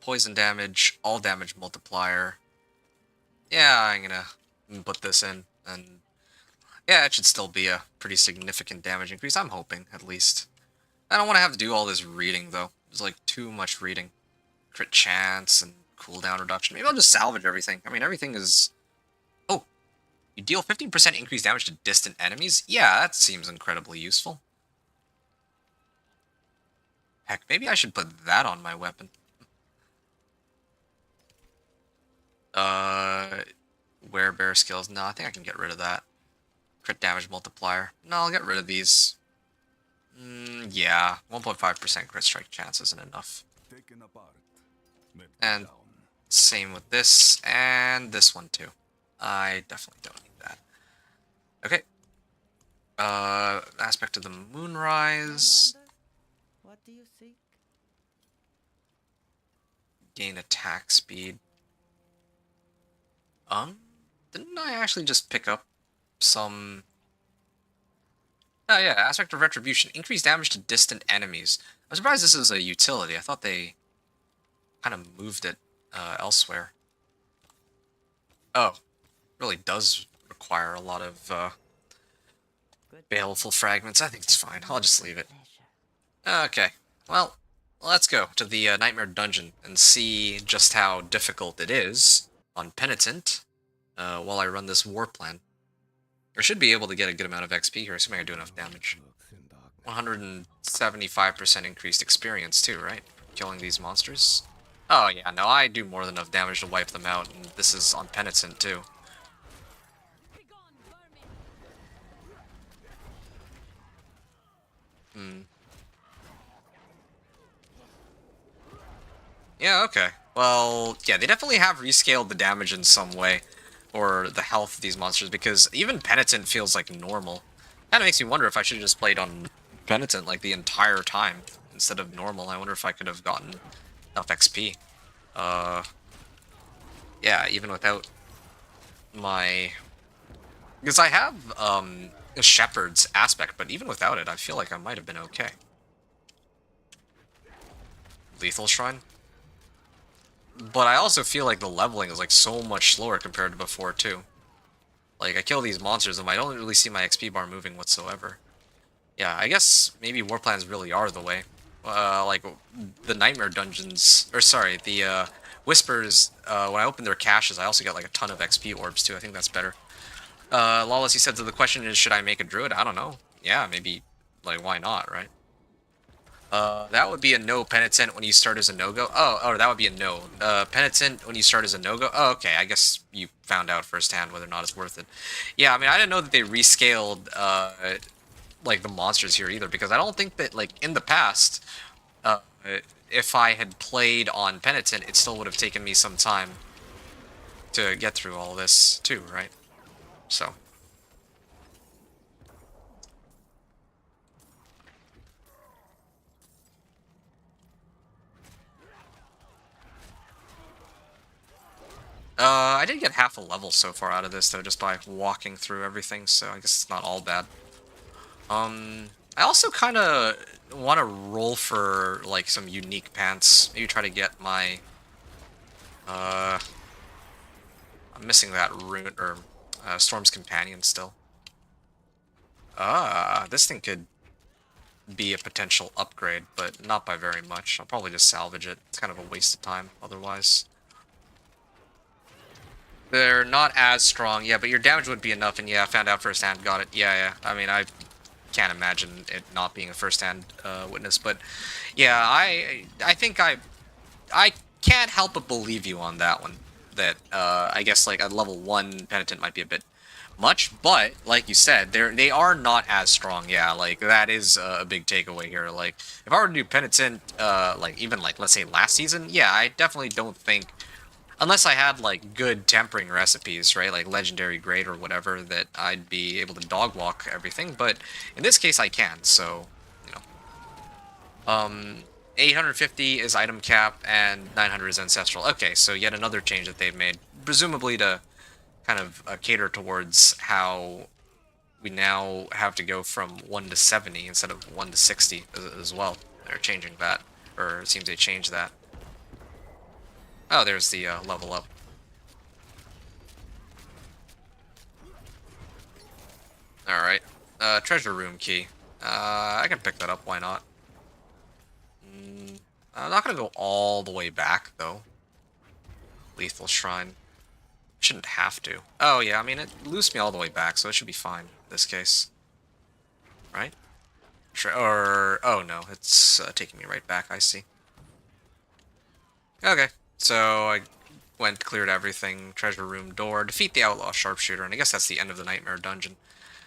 Poison damage, all damage multiplier. Yeah, I'm gonna put this in, and yeah, it should still be a pretty significant damage increase, I'm hoping, at least. I don't want to have to do all this reading, though. There's like too much reading. Crit chance and cooldown reduction. Maybe I'll just salvage everything. I mean, everything is... Oh, you deal 15% increased damage to distant enemies? Yeah, that seems incredibly useful. Heck, maybe I should put that on my weapon. Werebear skills. No, I think I can get rid of that. Crit damage multiplier. No, I'll get rid of these. Yeah, 1.5% crit strike chance isn't enough. And same with this, and this one too. I definitely don't need that. Okay. Aspect of the Moonrise. What do you seek? Gain attack speed. Didn't I actually just pick up some... Oh yeah, Aspect of Retribution. Increased damage to distant enemies. I'm surprised this is a utility. I thought they kind of moved it elsewhere. Oh, really does require a lot of baleful fragments. I think it's fine. I'll just leave it. Okay, well, let's go to the Nightmare Dungeon and see just how difficult it is on Penitent while I run this war plan. I should be able to get a good amount of XP here, assuming I do enough damage. 175% increased experience too, right? Killing these monsters. Oh yeah, no, I do more than enough damage to wipe them out, and this is on Penitent too. Hmm. Yeah, okay. Well, yeah, they definitely have rescaled the damage in some way, or the health of these monsters, because even Penitent feels like normal. Kind of makes me wonder if I should have just played on Penitent like the entire time instead of normal. I wonder if I could have gotten enough XP. Yeah, even without my... Because I have a Shepherd's aspect, but even without it, I feel like I might have been okay. Lethal Shrine? But I also feel like the leveling is like so much slower compared to before too. Like I kill these monsters and I don't really see my XP bar moving whatsoever. Yeah, I guess maybe war plans really are the way. Like the nightmare dungeons, or sorry, the whispers. When I open their caches, I also get like a ton of XP orbs too. I think that's better. Lawless, you said, so the question is, should I make a druid? I don't know. Yeah, maybe. Like, why not, right? That would be a no. Penitent when you start as a no-go. Oh, that would be a no. Penitent when you start as a no-go. Oh, okay. I guess you found out firsthand whether or not it's worth it. Yeah, I mean, I didn't know that they rescaled, like, the monsters here either, because I don't think that, like, in the past, if I had played on Penitent, it still would have taken me some time to get through all this, too, right? So... I did get half a level so far out of this, though, just by walking through everything, so I guess it's not all bad. I also kind of want to roll for, like, some unique pants. Maybe try to get my, I'm missing that rune, or, Storm's Companion still. This thing could be a potential upgrade, but not by very much. I'll probably just salvage it. It's kind of a waste of time, otherwise. They're not as strong, yeah, but your damage would be enough, and yeah, I found out firsthand, got it. Yeah. I mean, I can't imagine it not being a firsthand witness, but yeah, I think I can't help but believe you on that one. That I guess like a level 1 Penitent might be a bit much, but like you said, they are not as strong. Yeah, like that is a big takeaway here. Like if I were to do Penitent, like even like let's say last season, yeah, I definitely don't think. Unless I had, like, good tempering recipes, right? Like Legendary Grade or whatever, that I'd be able to dog walk everything. But in this case, I can, so, you know. 850 is item cap, and 900 is ancestral. Okay, so yet another change that they've made. Presumably to kind of cater towards how we now have to go from 1 to 70 instead of 1 to 60 as well. They're changing that, or it seems they changed that. Oh, there's the level up. Alright. Treasure room key. I can pick that up, why not? I'm not gonna go all the way back, though. Lethal Shrine. Shouldn't have to. Oh, yeah, I mean, it loosed me all the way back, so it should be fine in this case. Right? Oh no, it's taking me right back, I see. Okay, so I went, cleared everything, treasure room door, defeat the outlaw sharpshooter, and I guess that's the end of the nightmare dungeon.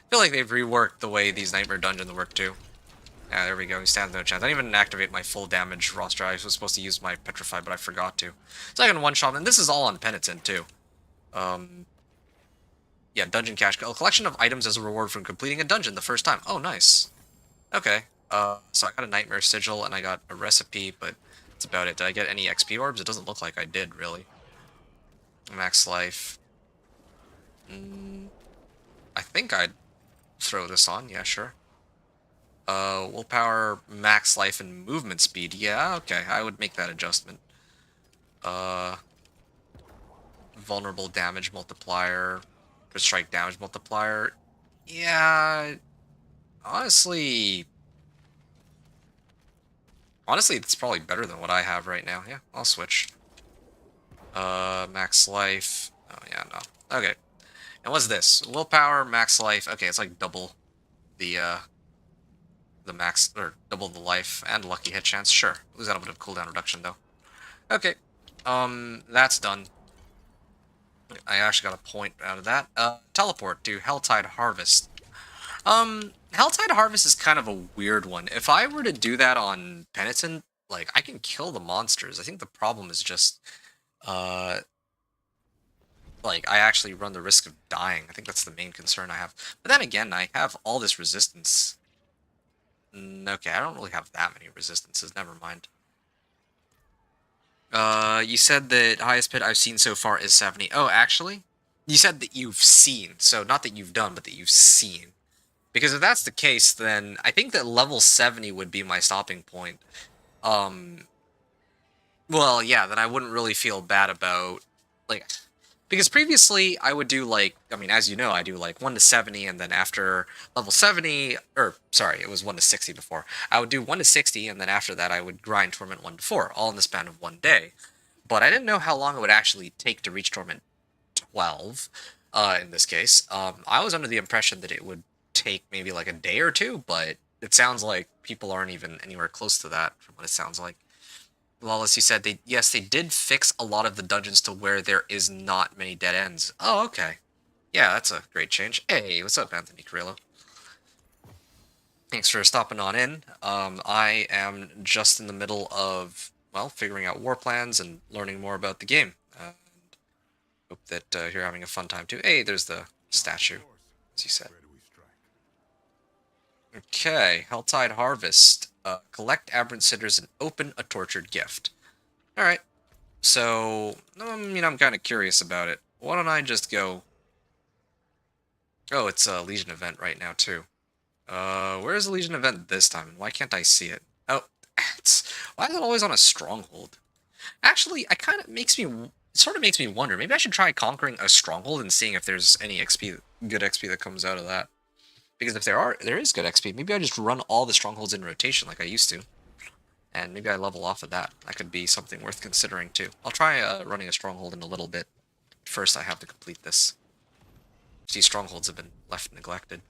I feel like they've reworked the way these nightmare dungeons work too. Yeah, there we go, he stands no chance. I didn't even activate my full damage roster. I was supposed to use my petrify, but I forgot to. So I can one-shot, and this is all on Penitent too. Yeah, dungeon cache. A collection of items as a reward from completing a dungeon the first time. Oh, nice. Okay. So I got a nightmare sigil, and I got a recipe, but that's about it. Did I get any XP orbs? It doesn't look like I did, really. Max life. I think I'd throw this on. Yeah, sure. Willpower, max life, and movement speed. Yeah, okay. I would make that adjustment. Vulnerable damage multiplier. Strike damage multiplier. Yeah. Honestly, it's probably better than what I have right now. Yeah, I'll switch. Max life. Oh, yeah, no. Okay. And what's this? Willpower, max life. Okay, it's like double the max, or double the life, and lucky hit chance. Sure. Lose out a bit of cooldown reduction, though. Okay. That's done. I actually got a point out of that. Teleport to Helltide Harvest. Helltide Harvest is kind of a weird one. If I were to do that on Penitent, like, I can kill the monsters. I think the problem is just, like, I actually run the risk of dying. I think that's the main concern I have. But then again, I have all this resistance. Okay, I don't really have that many resistances. Never mind. You said that highest pit I've seen so far is 70. Oh, actually? You said that you've seen. So not that you've done, but that you've seen. Because if that's the case, then I think that level 70 would be my stopping point. Well, yeah, then I wouldn't really feel bad about, like, because previously I would do, like, I mean, as you know, I do, like, 1 to 70, and then after level 70, or, sorry, it was 1 to 60 before. I would do 1 to 60, and then after that I would grind Torment 1 to 4, all in the span of 1 day. But I didn't know how long it would actually take to reach Torment 12, in this case. I was under the impression that it would take maybe, like, a day or two, but it sounds like people aren't even anywhere close to that, from what it sounds like. Lawless, you said yes, they did fix a lot of the dungeons to where there is not many dead ends. Oh, okay. Yeah, that's a great change. Hey, what's up, Anthony Carrillo? Thanks for stopping on in. I am just in the middle of, well, figuring out war plans and learning more about the game. Hope that you're having a fun time too. Hey, there's the statue, as you said. Okay, Helltide Harvest. Collect aberrant sitters and open a tortured gift. Alright, so, I mean, I'm kind of curious about it. Why don't I just go... Oh, it's a Legion event right now, too. Where's the Legion event this time, and why can't I see it? Oh, why is it always on a stronghold? Actually, it sort of makes me wonder. Maybe I should try conquering a stronghold and seeing if there's any good XP that comes out of that. Because if there is good XP, maybe I just run all the strongholds in rotation like I used to. And maybe I level off of that. That could be something worth considering too. I'll try running a stronghold in a little bit. First, I have to complete this. These strongholds have been left neglected.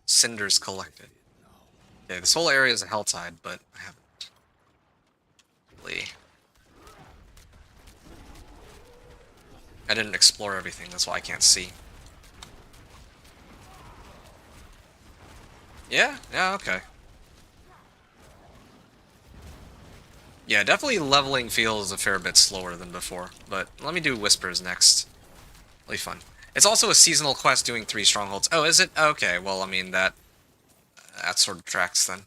Cinders collected. Okay, this whole area is a Helltide, but I haven't really... I didn't explore everything, that's why I can't see. Yeah, okay. Yeah, definitely leveling feels a fair bit slower than before, but let me do Whispers next. Really fun. It's also a seasonal quest doing 3 strongholds. Oh, is it? Okay, well, I mean, that sort of tracks then.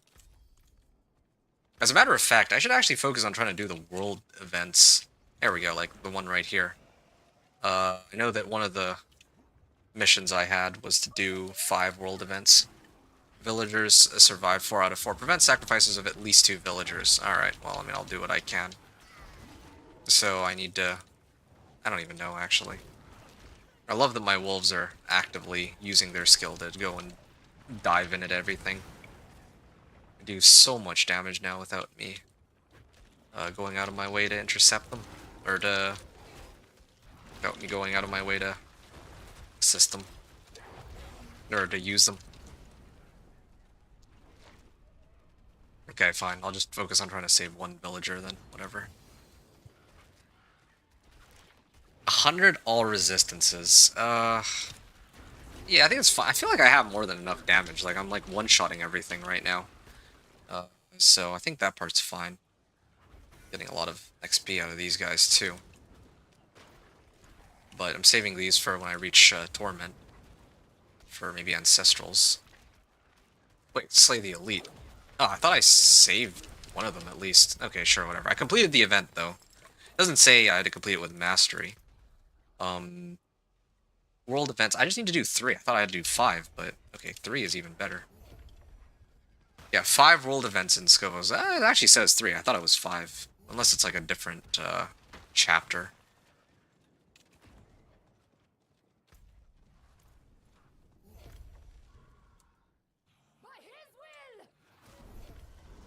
As a matter of fact, I should actually focus on trying to do the world events. There we go, like the one right here. I know that one of the missions I had was to do 5 world events. Villagers survive 4 out of 4. Prevent sacrifices of at least 2 villagers. Alright, well, I mean, I'll do what I can. So I need to... I don't even know, actually. I love that my wolves are actively using their skill to go and dive in at everything. I do so much damage now without me going out of my way to intercept them. Or without me going out of my way to assist them. Or to use them. Okay, fine. I'll just focus on trying to save 1 villager then. Whatever. 100 all resistances. Yeah, I think it's fine. I feel like I have more than enough damage. Like, I'm like one-shotting everything right now. So I think that part's fine. Getting a lot of XP out of these guys too. But I'm saving these for when I reach Torment. For maybe Ancestrals. Wait, Slay the Elite. Oh, I thought I saved one of them at least. Okay, sure, whatever. I completed the event, though. It doesn't say I had to complete it with Mastery. World events. I just need to do 3. I thought I had to do 5, but okay, 3 is even better. Yeah, 5 world events in Scovos. It actually says 3. I thought it was 5. Unless it's like a different chapter.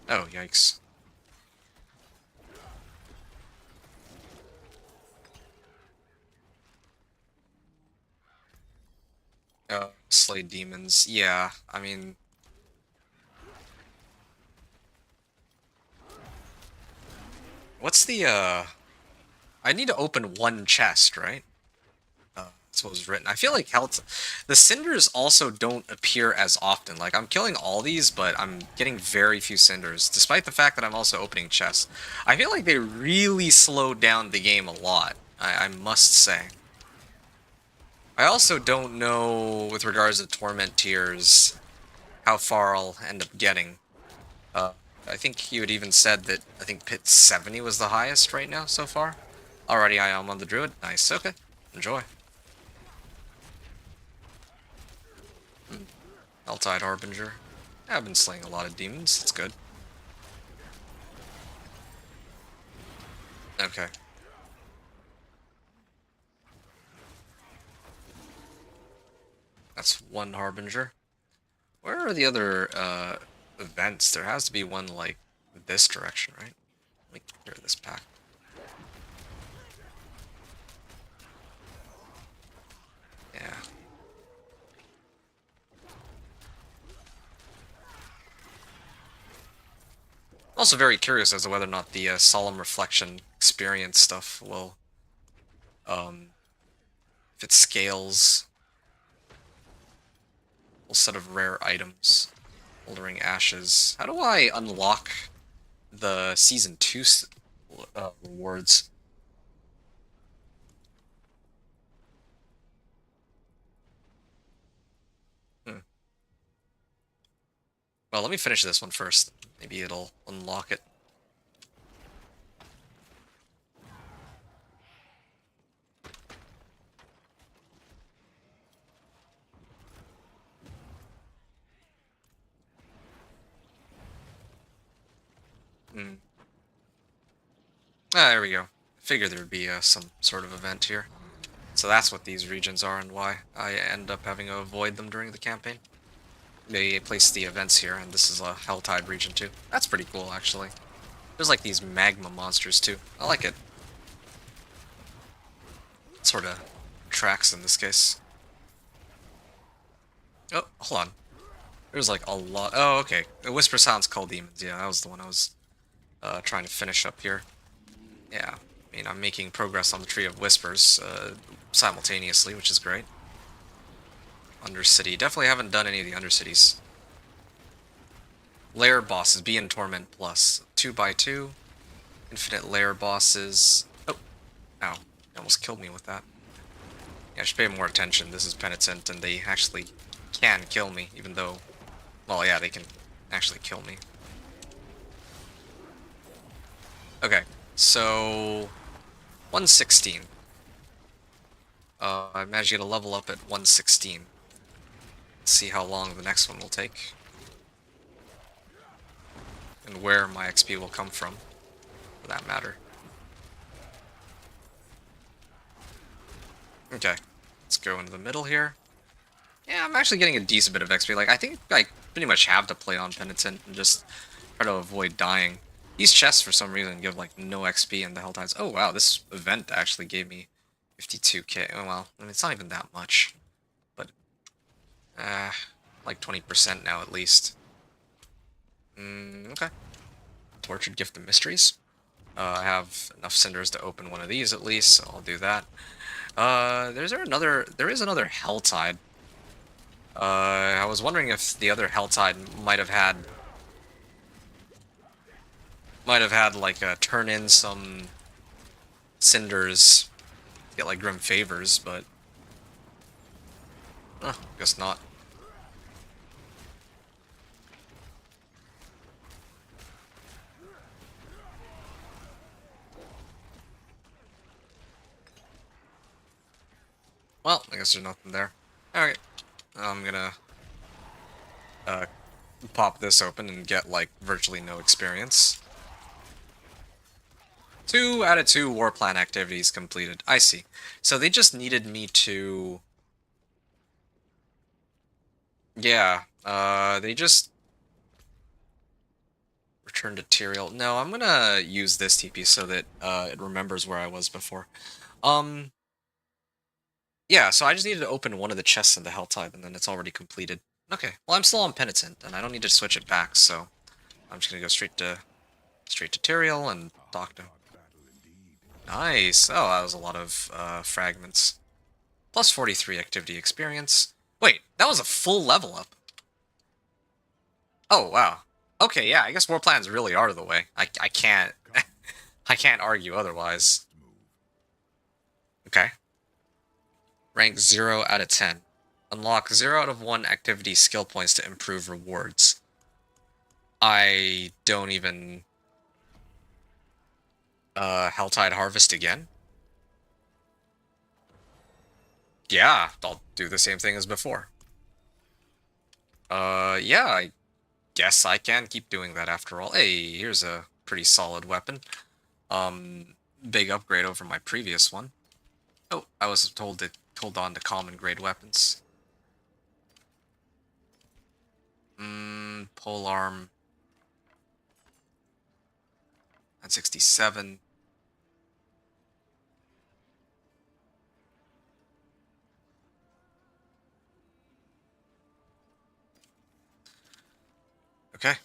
Oh, yikes. Slay demons. Yeah, I mean, What's the, I need to open one chest, right? That's what was written. I feel like the cinders also don't appear as often. Like, I'm killing all these, but I'm getting very few cinders, despite the fact that I'm also opening chests. I feel like they really slowed down the game a lot, I must say. I also don't know, with regards to Torment tiers, how far I'll end up getting. I think you had even said that, I think Pit 70 was the highest right now so far. Already I am on the Druid. Nice, okay. Enjoy. Helltide Harbinger. I've been slaying a lot of demons. It's good. Okay. That's one Harbinger. Where are the other events? There has to be one, like, this direction, right? Let me clear this pack. Yeah. Also very curious as to whether or not the Solemn Reflection experience stuff will, if it scales, a whole set of rare items. Moldering Ashes. How do I unlock the Season 2 rewards? Well, let me finish this one first. Maybe it'll unlock it. Ah, there we go. Figured there would be some sort of event here. So that's what these regions are and why I end up having to avoid them during the campaign. They place the events here, and this is a Helltide region too. That's pretty cool, actually. There's like these magma monsters too. I like it. Sort of tracks in this case. Oh, hold on. There's like a lot. Oh, okay. The Whisper Sounds Call Demons. Yeah, that was the one I was trying to finish up here. Yeah. I mean, I'm making progress on the Tree of Whispers simultaneously, which is great. Undercity. Definitely haven't done any of the Undercities. Lair bosses. Be in Torment Plus. 2x2. Infinite lair bosses. Oh. Ow. They almost killed me with that. Yeah, I should pay more attention. This is Penitent, and they actually can kill me, even though... Well, yeah, they can actually kill me. Okay, so... 116. I managed to get a level up at 116. Let's see how long the next one will take. And where my XP will come from, for that matter. Okay, let's go into the middle here. Yeah, I'm actually getting a decent bit of XP. Like, I think I pretty much have to play on Penitent and just try to avoid dying. These chests, for some reason, give, like, no XP in the Helltides. Oh, wow, this event actually gave me 52k. Oh, well, I mean, it's not even that much. But, like 20% now, at least. Okay. Tortured Gift of Mysteries. I have enough cinders to open one of these, at least, so I'll do that. There is another Helltide. I was wondering if the other Helltide might have had like turn in some cinders, get like Grim Favors, but guess not. Well, I guess there's nothing there. Alright. I'm gonna pop this open and get like virtually no experience. 2 out of 2 war plan activities completed. I see. So they just needed me to... Yeah, they just... Return to Tyrael. No, I'm gonna use this TP so that it remembers where I was before. Yeah, so I just needed to open one of the chests in the Helltide, and then it's already completed. Okay, well I'm still on Penitent, and I don't need to switch it back, so I'm just gonna go straight to Tyrael and talk to him. Nice. Oh, that was a lot of fragments. Plus 43 activity experience. Wait, that was a full level up. Oh, wow. Okay, yeah, I guess war plans really are the way. I can't... I can't argue otherwise. Okay. Rank 0 out of 10. Unlock 0 out of 1 activity skill points to improve rewards. I don't even... Helltide Harvest again? Yeah, I'll do the same thing as before. Yeah, I guess I can keep doing that after all. Hey, here's a pretty solid weapon. Big upgrade over my previous one. Oh, I was told to hold on to common grade weapons. Polearm. At 67. Okay.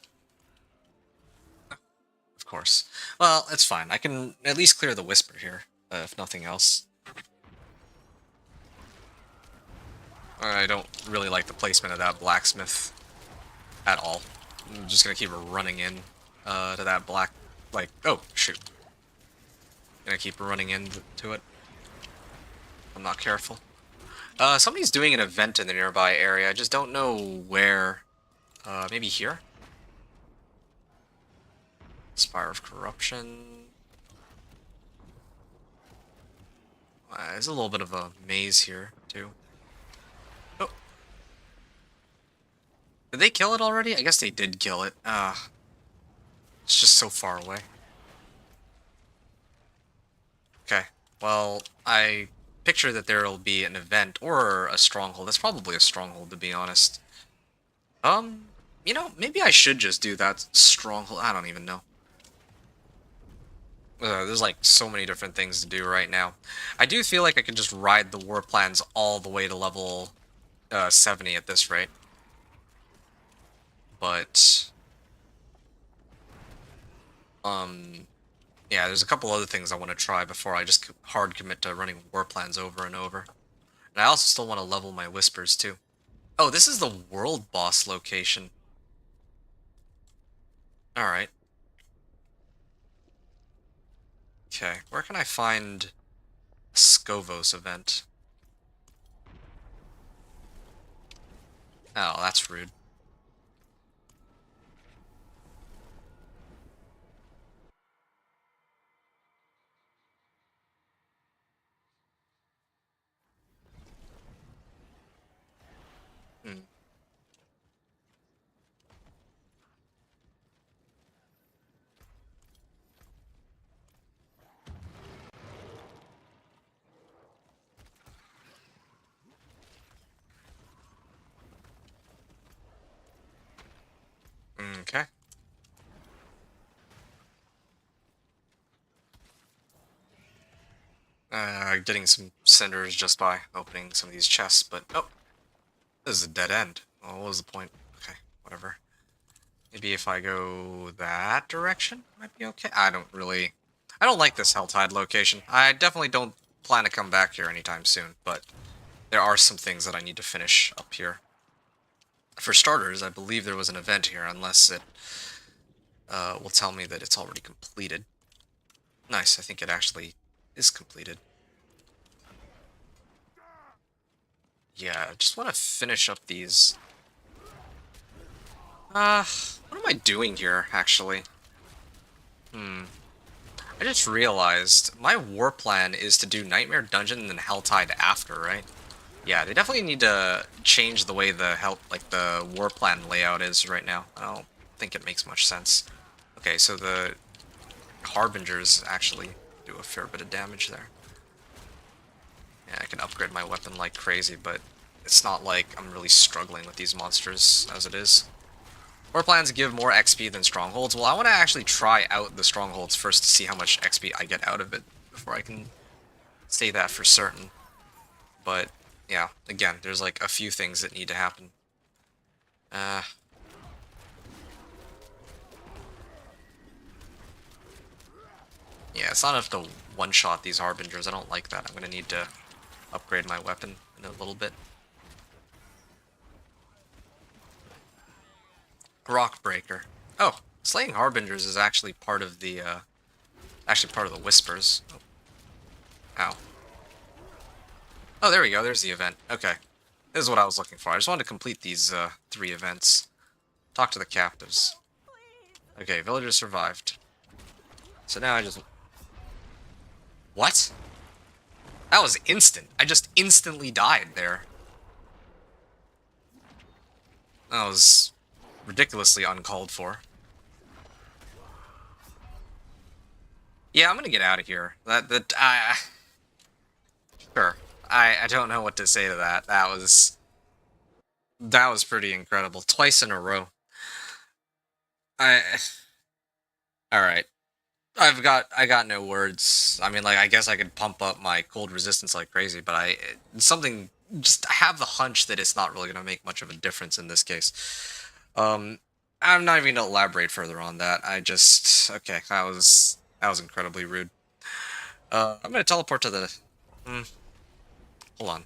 Of course. Well, it's fine. I can at least clear the Whisper here, if nothing else. I don't really like the placement of that blacksmith at all. I'm just gonna keep running in to that black... Like, oh, shoot. Gonna keep running into it. I'm not careful. Somebody's doing an event in the nearby area. I just don't know where. Maybe here? Spire of Corruption. There's a little bit of a maze here, too. Oh. Did they kill it already? I guess they did kill it. It's just so far away. Okay. Well, I picture that there will be an event or a stronghold. That's probably a stronghold, to be honest. You know, maybe I should just do that stronghold. I don't even know. There's like so many different things to do right now. I do feel like I could just ride the war plans all the way to level 70 at this rate. But yeah, there's a couple other things I want to try before I just hard commit to running war plans over and over. And I also still want to level my whispers too. Oh, this is the world boss location. Alright. Okay, where can I find a Scovos event? Oh, that's rude. Hmm. Okay. Getting some cinders just by opening some of these chests, but oh, this is a dead end. Well, what was the point? Okay, whatever. Maybe if I go that direction, might be okay. I don't like this Helltide location. I definitely don't plan to come back here anytime soon, but there are some things that I need to finish up here. For starters, I believe there was an event here, unless it will tell me that it's already completed. Nice, I think it actually is completed. Yeah, I just want to finish up these. What am I doing here, actually? I just realized my war plan is to do Nightmare Dungeon and then Helltide after, right? Yeah, they definitely need to change the way the war plan layout is right now. I don't think it makes much sense. Okay, so the Harbingers actually do a fair bit of damage there. Yeah, I can upgrade my weapon like crazy, but it's not like I'm really struggling with these monsters as it is. War plans give more XP than strongholds. Well, I want to actually try out the strongholds first to see how much XP I get out of it before I can say that for certain. But yeah, again, there's like a few things that need to happen. Yeah, it's not enough to one-shot these Harbingers. I don't like that. I'm gonna need to upgrade my weapon in a little bit. Rockbreaker. Oh, slaying Harbingers is actually part of the, Whispers. Oh. Ow. Oh, there we go. There's the event. Okay. This is what I was looking for. I just wanted to complete these, 3 events. Talk to the captives. Okay, villagers survived. So now I just... What? That was instant. I just instantly died there. That was ridiculously uncalled for. Yeah, I'm gonna get out of here. Sure. I don't know what to say to that. That was pretty incredible. Twice in a row. Alright. I got no words. I mean, like, I guess I could pump up my cold resistance like crazy, but I have the hunch that it's not really gonna make much of a difference in this case. I'm not even gonna elaborate further on that. Okay, that was incredibly rude. I'm gonna teleport to the... hold on.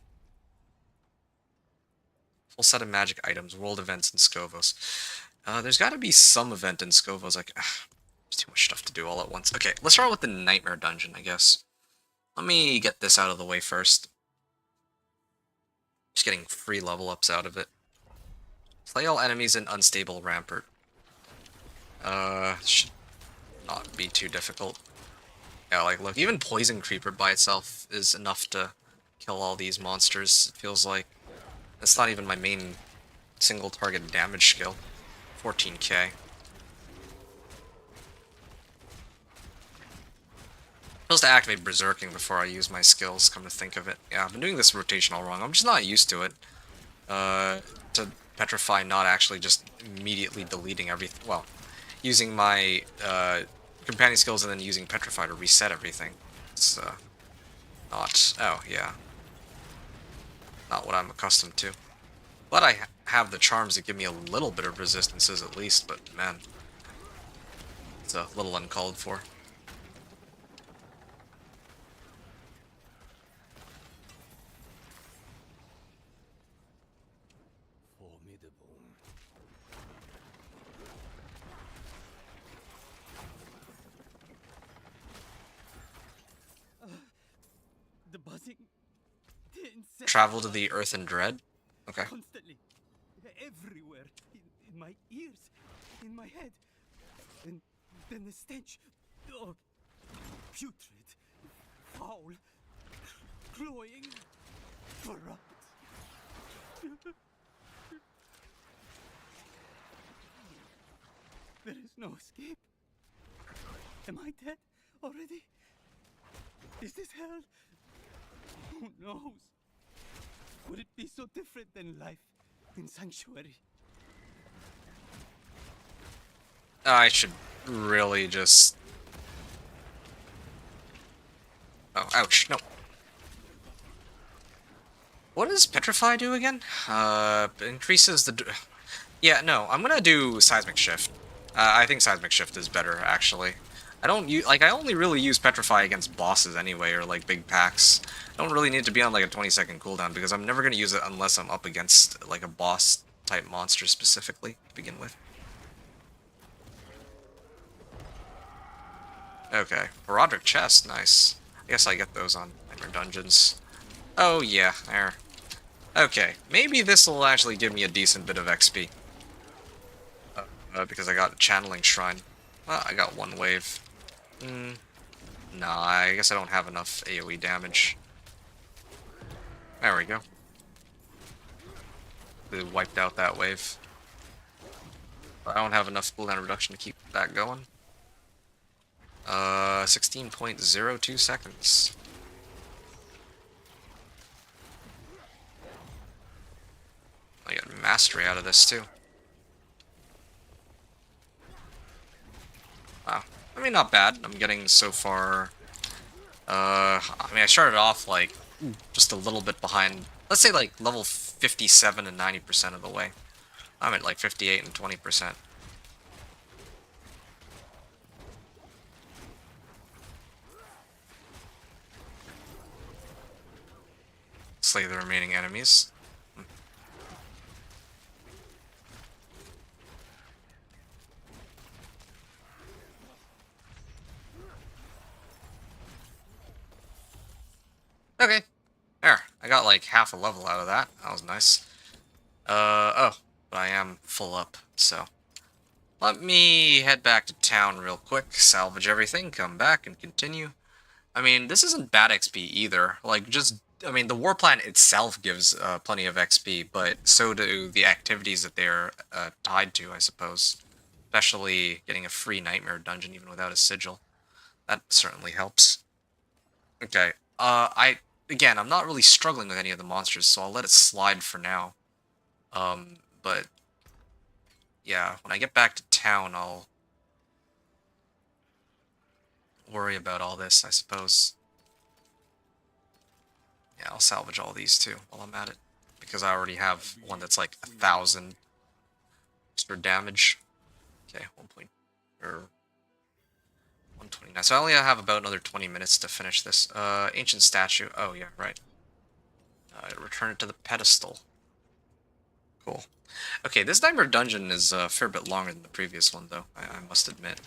Full set of magic items, world events, and Scovos. There's gotta be some event in Scovos, like... There's too much stuff to do all at once. Okay, let's start with the Nightmare Dungeon, I guess. Let me get this out of the way first. Just getting free level ups out of it. Slay all enemies in Unstable Rampart. Should not be too difficult. Yeah, like, look, even Poison Creeper by itself is enough to kill all these monsters, it feels like. That's not even my main single target damage skill. 14k. I'm supposed to activate Berserking before I use my skills, come to think of it. Yeah, I've been doing this rotation all wrong. I'm just not used to it. To Petrify not actually just immediately deleting everything. Well, using my companion skills and then using Petrify to reset everything. It's not... Oh, yeah. Not what I'm accustomed to. But I have the charms that give me a little bit of resistances at least, but man. It's a little uncalled for. The buzzing, the incessant Travel to the Earthen Dread? Okay. constantly, everywhere, in my ears, in my head, and then the stench, oh, putrid, foul, cloying, corrupt. There is no escape. Am I dead already? Is this hell? Who knows? Would it be so different than life in Sanctuary? I should really just... Oh, ouch, no. What does Petrify do again? Increases the... Yeah, no, I'm gonna do Seismic Shift. I think Seismic Shift is better, actually. I only really use Petrify against bosses anyway, or like big packs. I don't really need to be on like a 20-second cooldown, because I'm never gonna use it unless I'm up against like a boss-type monster specifically, to begin with. Okay, Roderick Chest, nice. I guess I get those on Nightmare Dungeons. Oh yeah, there. Okay, maybe this will actually give me a decent bit of XP. Because I got a Channeling Shrine. I got one wave. Nah, I guess I don't have enough AoE damage. There we go. They wiped out that wave. But I don't have enough cooldown reduction to keep that going. 16.02 seconds. I got mastery out of this too. Wow. I mean, not bad. I'm getting so far... I mean, I started off, like, just a little bit behind. Let's say, like, level 57 and 90% of the way. I'm at, like, 58 and 20%. slay the remaining enemies. Okay. There. I got like half a level out of that. That was nice. Oh. But I am full up, so. Let me head back to town real quick, salvage everything, come back, and continue. I mean, this isn't bad XP either. Like, I mean, the war plan itself gives plenty of XP, but so do the activities that they're tied to, I suppose. Especially getting a free nightmare dungeon even without a sigil. That certainly helps. Okay, again, I'm not really struggling with any of the monsters, so I'll let it slide for now. But, yeah, when I get back to town, I'll worry about all this, I suppose. Yeah, I'll salvage all these too while I'm at it. Because I already have one that's like 1,000 extra damage. Okay, 129. So I only have about another 20 minutes to finish this. Ancient statue. Oh yeah, right. Return it to the pedestal. Cool. Okay, this Nightmare Dungeon is a fair bit longer than the previous one, though, I must admit.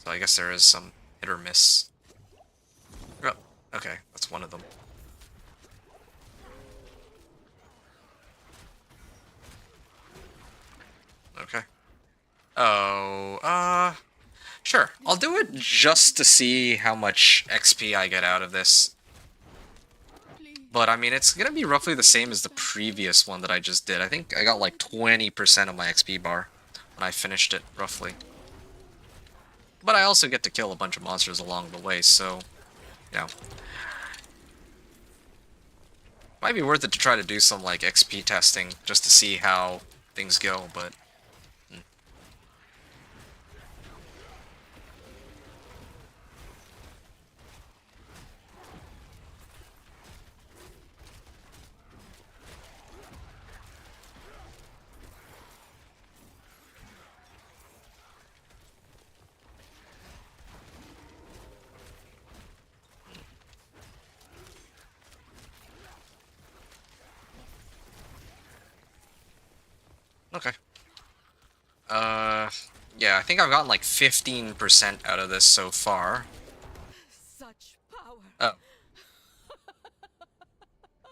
So I guess there is some hit or miss. Oh, okay, that's one of them. Okay. Oh, sure. I'll do it just to see how much XP I get out of this. But, I mean, it's gonna be roughly the same as the previous one that I just did. I think I got like 20% of my XP bar when I finished it, roughly. But I also get to kill a bunch of monsters along the way, so, you know. Might be worth it to try to do some, like, XP testing, just to see how things go, but... Okay. Yeah, I think I've gotten like 15% out of this so far. Such power. Oh.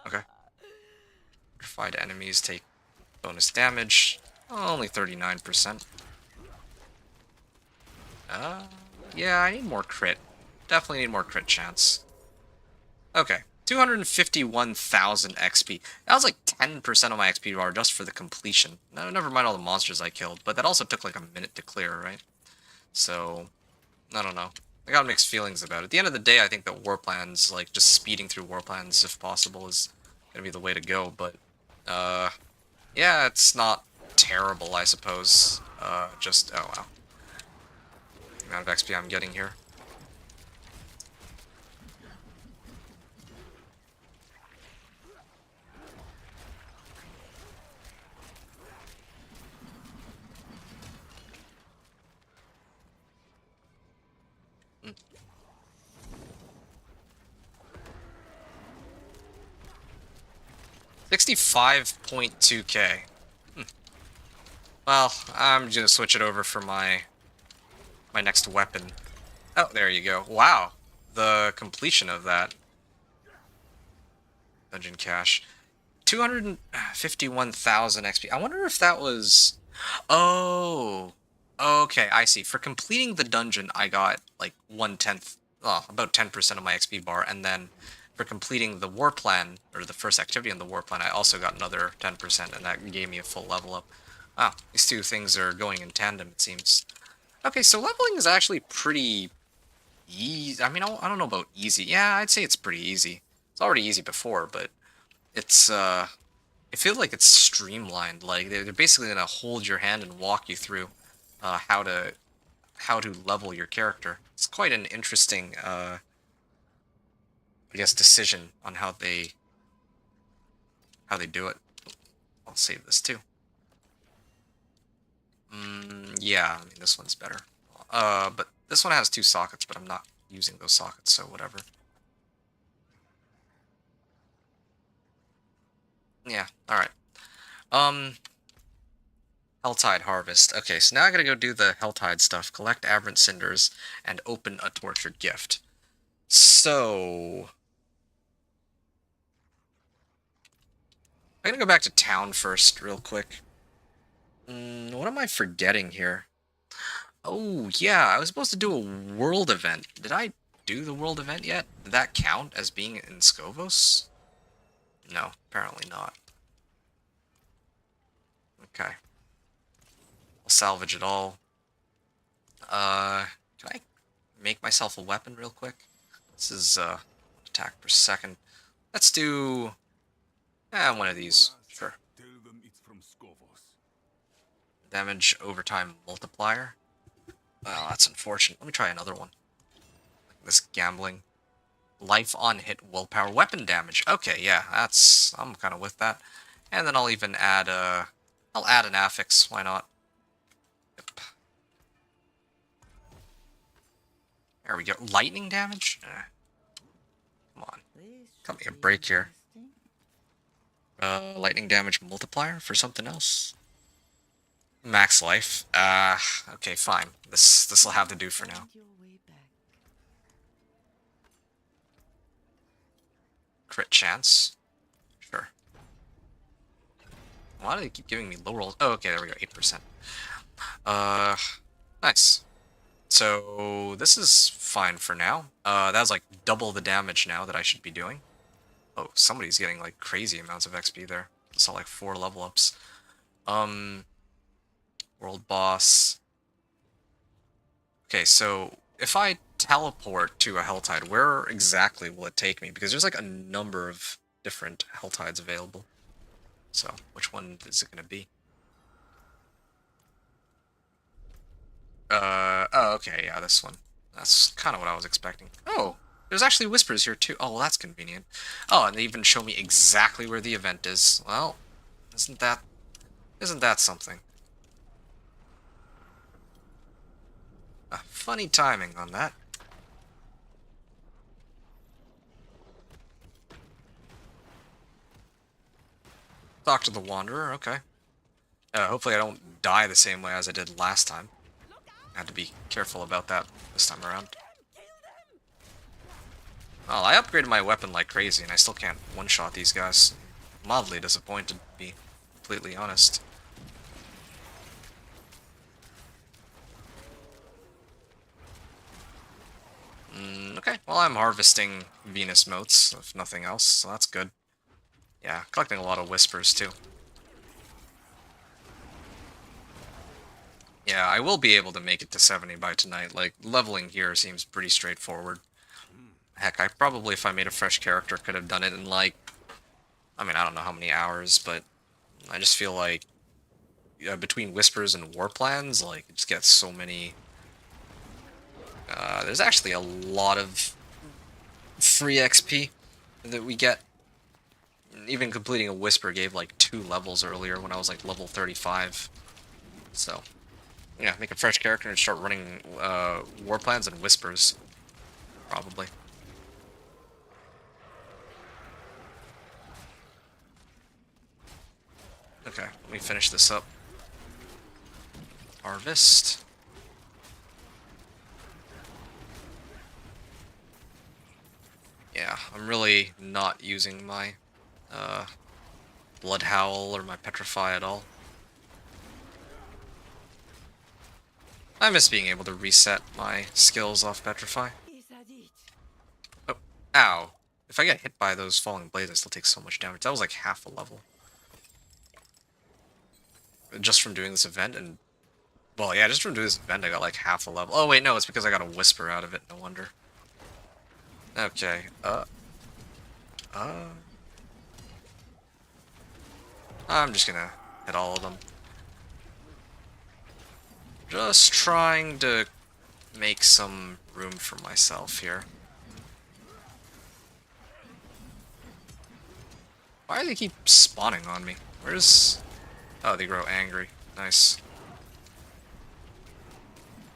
Okay. Fortified enemies take bonus damage. Only 39%. Yeah, I need more crit. Definitely need more crit chance. Okay. 251,000 XP. That was like 10% of my XP bar just for the completion. No, never mind all the monsters I killed, but that also took like a minute to clear, right? So, I don't know. I got mixed feelings about it. At the end of the day, I think that war plans, like just speeding through war plans if possible, is gonna be the way to go, but, yeah, it's not terrible, I suppose. Oh wow. The amount of XP I'm getting here. Mm. 65.2k. Well, I'm gonna switch it over for my next weapon. Oh, there you go. Wow. The completion of that. Dungeon cache. 251,000 XP. I wonder if that was... Oh. Okay, I see. For completing the dungeon, I got like 1/10, about 10% of my XP bar, and then for completing the war plan, or the first activity on the war plan, I also got another 10%, and that gave me a full level up. Wow, these two things are going in tandem, it seems. Okay, so leveling is actually pretty easy. I mean, I don't know about easy. Yeah, I'd say it's pretty easy. It's already easy before, but it's, it feels like it's streamlined. Like, they're basically gonna hold your hand and walk you through how to level your character. It's quite an interesting, I guess, decision on how they do it. I'll save this too. Yeah, I mean, this one's better. But this one has 2 sockets, but I'm not using those sockets, so whatever. Yeah, alright. Helltide Harvest. Okay, so now I gotta go do the Helltide stuff. Collect aberrant cinders and open a tortured gift. So... I'm gonna go back to town first, real quick. What am I forgetting here? Oh, yeah, I was supposed to do a world event. Did I do the world event yet? Did that count as being in Scovos? No, apparently not. Okay. I'll salvage it all. Can I make myself a weapon real quick? This is, attack per second. Let's do... one of these. Sure. Tell them it's from Scovos. Damage over time multiplier. Oh, that's unfortunate. Let me try another one. Like this gambling. Life on hit willpower weapon damage. Okay, yeah, that's... I'm kind of with that. And then I'll even add I'll add an affix. Why not? Yep. There we go. Lightning damage? Come on. Cut me a break here. Lightning damage multiplier for something else. Max life. Okay, fine. This'll have to do for now. Crit chance. Sure. Why do they keep giving me low rolls? Oh, okay, there we go. 8%. Nice. So, this is fine for now. That was like double the damage now that I should be doing. Oh, somebody's getting like crazy amounts of XP there. I saw like 4 level ups. World boss. Okay, so if I teleport to a Helltide, where exactly will it take me? Because there's like a number of different Helltides available. So, which one is it going to be? Oh, okay, yeah, this one. That's kind of what I was expecting. Oh, there's actually whispers here too. Oh, well, that's convenient. Oh, and they even show me exactly where the event is. Well, isn't that something? Funny timing on that. Talk to the Wanderer, okay. Hopefully I don't die the same way as I did last time. I had to be careful about that this time around. Well, I upgraded my weapon like crazy, and I still can't one-shot these guys. Mildly disappointed, to be completely honest. Okay, well, I'm harvesting Venus motes, if nothing else, so that's good. Yeah, collecting a lot of whispers, too. Yeah, I will be able to make it to 70 by tonight. Like, leveling here seems pretty straightforward. Heck, I probably, if I made a fresh character, could have done it in, like... I mean, I don't know how many hours, but I just feel like between Whispers and War Plans, like, it just gets so many... there's actually a lot of free XP that we get. Even completing a Whisper gave, like, 2 levels earlier when I was, like, level 35. So, yeah, make a fresh character and start running War Plans and Whispers. Probably. Okay, let me finish this up. Harvest. Yeah, I'm really not using my Blood Howl or my Petrify at all. I miss being able to reset my skills off Petrify. Oh, ow. If I get hit by those falling blades, I still take so much damage. That was like half a level. Just from doing this event, and... Well, yeah, just from doing this event, I got like half a level. Oh, wait, no, it's because I got a Whisper out of it. No wonder. Okay, I'm just gonna hit all of them. Just trying to make some room for myself here. Why do they keep spawning on me? Where's... Oh, they grow angry. Nice.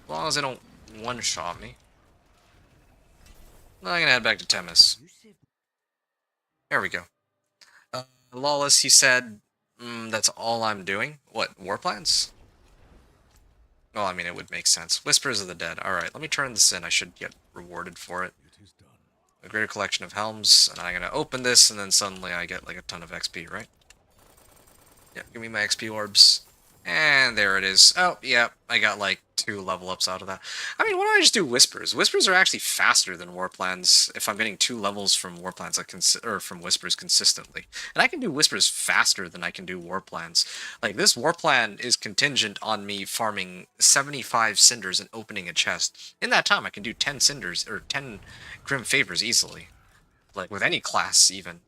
As long as they don't one-shot me. I'm gonna head back to Temis. There we go. Lawless, he said, that's all I'm doing? What, war plans? Well, I mean, it would make sense. Whispers of the Dead. Alright, let me turn this in. I should get rewarded for it. A greater collection of helms, and I'm gonna open this, and then suddenly I get, like, a ton of XP, right? Yeah, give me my XP orbs. And there it is. Oh, yeah, I got like 2 level ups out of that. I mean, why don't I just do Whispers? Whispers are actually faster than War Plans if I'm getting 2 levels from War Plans, like or from Whispers consistently. And I can do Whispers faster than I can do War Plans. Like, this War Plan is contingent on me farming 75 Cinders and opening a chest. In that time, I can do 10 Cinders, or 10 Grim Favors easily. Like, with any class, even.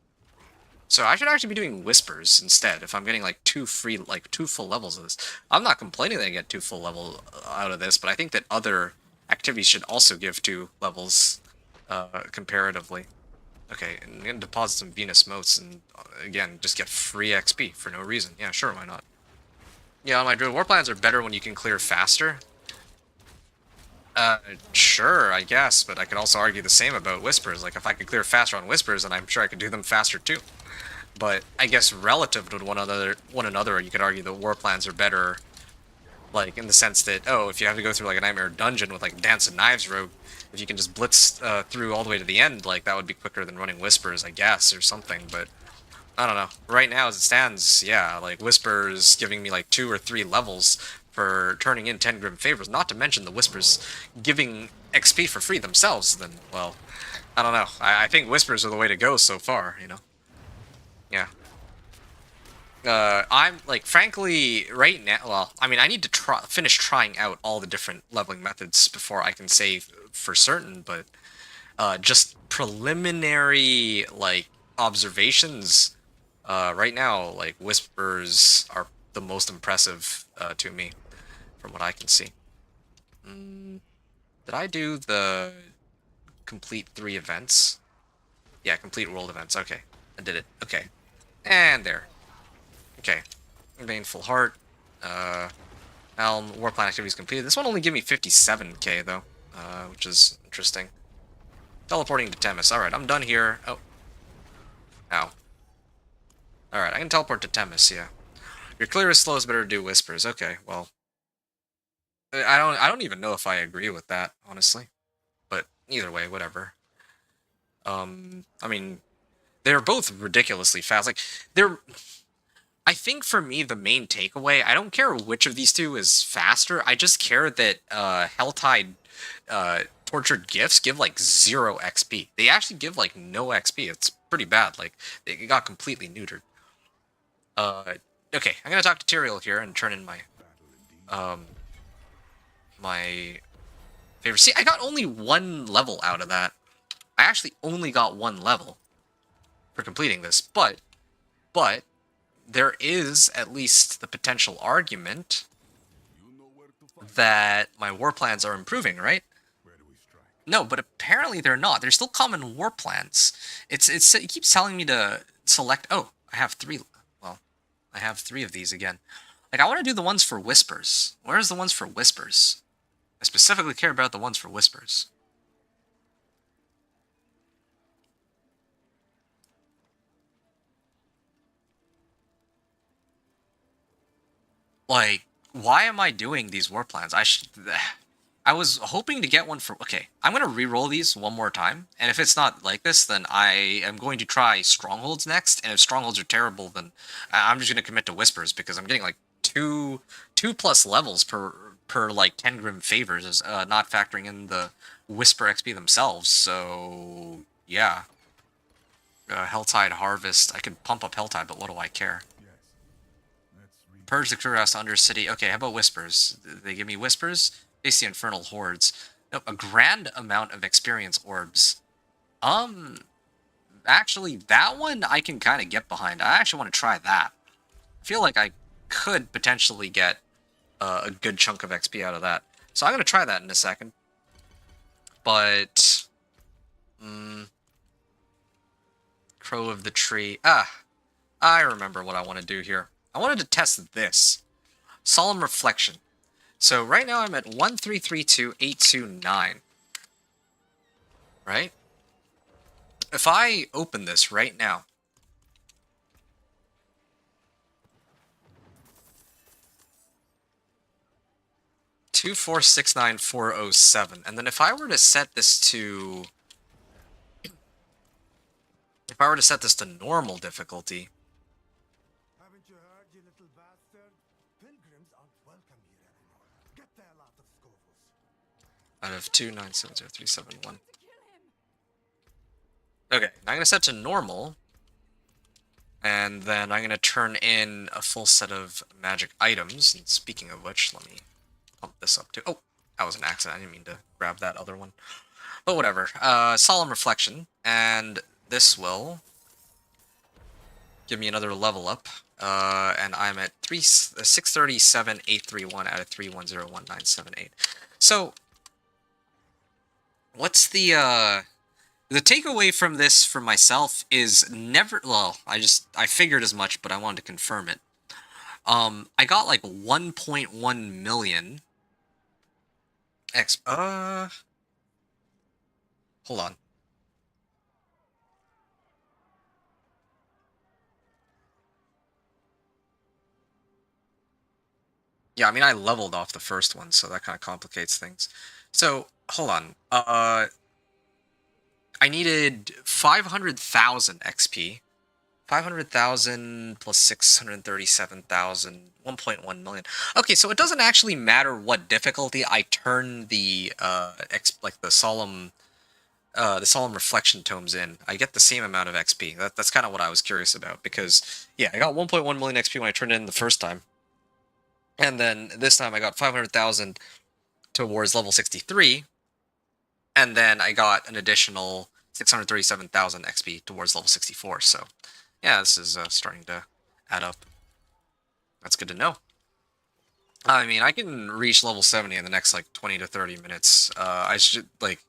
So I should actually be doing Whispers instead, if I'm getting like 2 full levels of this. I'm not complaining that I get 2 full levels out of this, but I think that other activities should also give 2 levels, comparatively. Okay, and I'm gonna deposit some Venus Motes, and again, just get free XP for no reason. Yeah, sure, why not? Yeah, my Druid War Plans are better when you can clear faster. Sure, I guess, but I could also argue the same about Whispers. Like, if I could clear faster on Whispers, then I'm sure I could do them faster too. But I guess relative to one another, you could argue the war plans are better, like in the sense that, oh, if you have to go through like a Nightmare Dungeon with like Dance of Knives rogue, if you can just blitz through all the way to the end, like that would be quicker than running Whispers, I guess, or something. But I don't know. Right now, as it stands, yeah, like Whispers giving me like 2 or 3 levels for turning in 10 Grim Favors. Not to mention the Whispers giving XP for free themselves. Then, well, I don't know. I think Whispers are the way to go so far, you know. Yeah. I'm, like, frankly, right now, well, I mean, I need to finish trying out all the different leveling methods before I can say for certain, but, just preliminary, like, observations, right now, like, Whispers are the most impressive, to me, from what I can see. Did I do the complete 3 events? Yeah, complete world events, okay. I did it, okay. And there. Okay. Baneful Heart. Helm. Warplan activities completed. This one only gave me 57k, though. Which is interesting. Teleporting to Temis. Alright, I'm done here. Oh. Ow. Alright, I can teleport to Temis, yeah. Your clear is slow, it's better to do Whispers. Okay, well. I don't even know if I agree with that, honestly. But either way, whatever. I mean, they're both ridiculously fast. Like, I think for me, the main takeaway, I don't care which of these two is faster, I just care that Helltide Tortured Gifts give like 0 XP. They actually give like no XP. It's pretty bad. Like, it got completely neutered. Okay, I'm gonna talk to Tyrael here and turn in my my favorite. See, I got only 1 level out of that. I actually only got 1 level for completing this, but there is at least the potential argument that my war plans are improving, right? No, but apparently they're not. They're still common war plans. It keeps telling me to select. Oh, I have 3. Well, I have 3 of these again. Like, I want to do the ones for Whispers. Where's the ones for Whispers? I specifically care about the ones for Whispers. Like, why am I doing these war plans? I was hoping to get one for... Okay, I'm going to re-roll these one more time, and if it's not like this, then I am going to try Strongholds next, and if Strongholds are terrible, then I'm just going to commit to Whispers, because I'm getting, like, 2 plus levels per like, 10 Grim Favors, not factoring in the Whisper XP themselves, so... yeah. Helltide Harvest. I could pump up Helltide, but what do I care? Purge the Kuras Undercity. Okay, how about Whispers? They give me Whispers? Face the Infernal Hordes. Nope, a grand amount of experience orbs. Actually, that one I can kind of get behind. I actually want to try that. I feel like I could potentially get a good chunk of XP out of that. So I'm going to try that in a second. But... Crow of the Tree. I remember what I want to do here. I wanted to test this. Solemn Reflection. So right now I'm at 1332829. Right? If I open this right now, 2469407. And then if I were to set this to... If I were to set this to normal difficulty... Haven't you heard, you little bastard? Pilgrims aren't welcome here anymore. Get the hell out of Scovels. Out of 2970371. Okay, now I'm going to set to normal. And then I'm going to turn in a full set of magic items. And speaking of which, let me pump this up too. Oh, that was an accident. I didn't mean to grab that other one. But whatever. Solemn Reflection. And this will give me another level up. And I'm at 637,831 out of 3101978. So, what's the takeaway from this for myself is never, well, I figured as much, but I wanted to confirm it. I got like 1.1 million hold on. Yeah, I mean, I leveled off the first one, so that kind of complicates things. So, hold on. I needed 500,000 XP. 500,000 plus 637,000, 1.1 million. Okay, so it doesn't actually matter what difficulty I turn the the solemn reflection tomes in. I get the same amount of XP. That's kind of what I was curious about, because yeah, I got 1.1 million XP when I turned it in the first time. And then this time I got 500,000 towards level 63. And then I got an additional 637,000 XP towards level 64. So, yeah, this is starting to add up. That's good to know. I mean, I can reach level 70 in the next, like, 20 to 30 minutes. I should, like...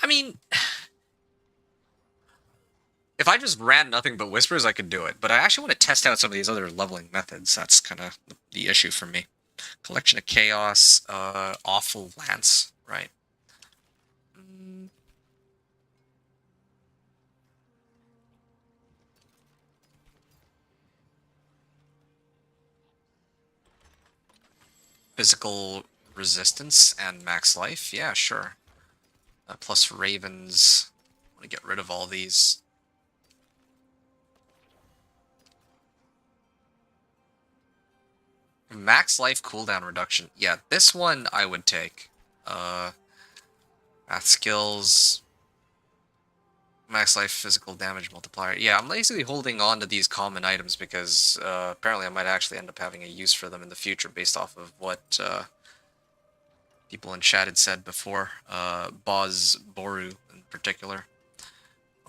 I mean... If I just ran nothing but Whispers, I could do it. But I actually want to test out some of these other leveling methods. That's kind of the issue for me. Collection of Chaos, Awful Lance, right? Physical resistance and max life? Yeah, sure. Plus Ravens. I want to get rid of all these. Max life cooldown reduction. Yeah, this one I would take. Math skills. Max life physical damage multiplier. Yeah, I'm basically holding on to these common items because apparently I might actually end up having a use for them in the future based off of what people in chat had said before. Boz Boru in particular.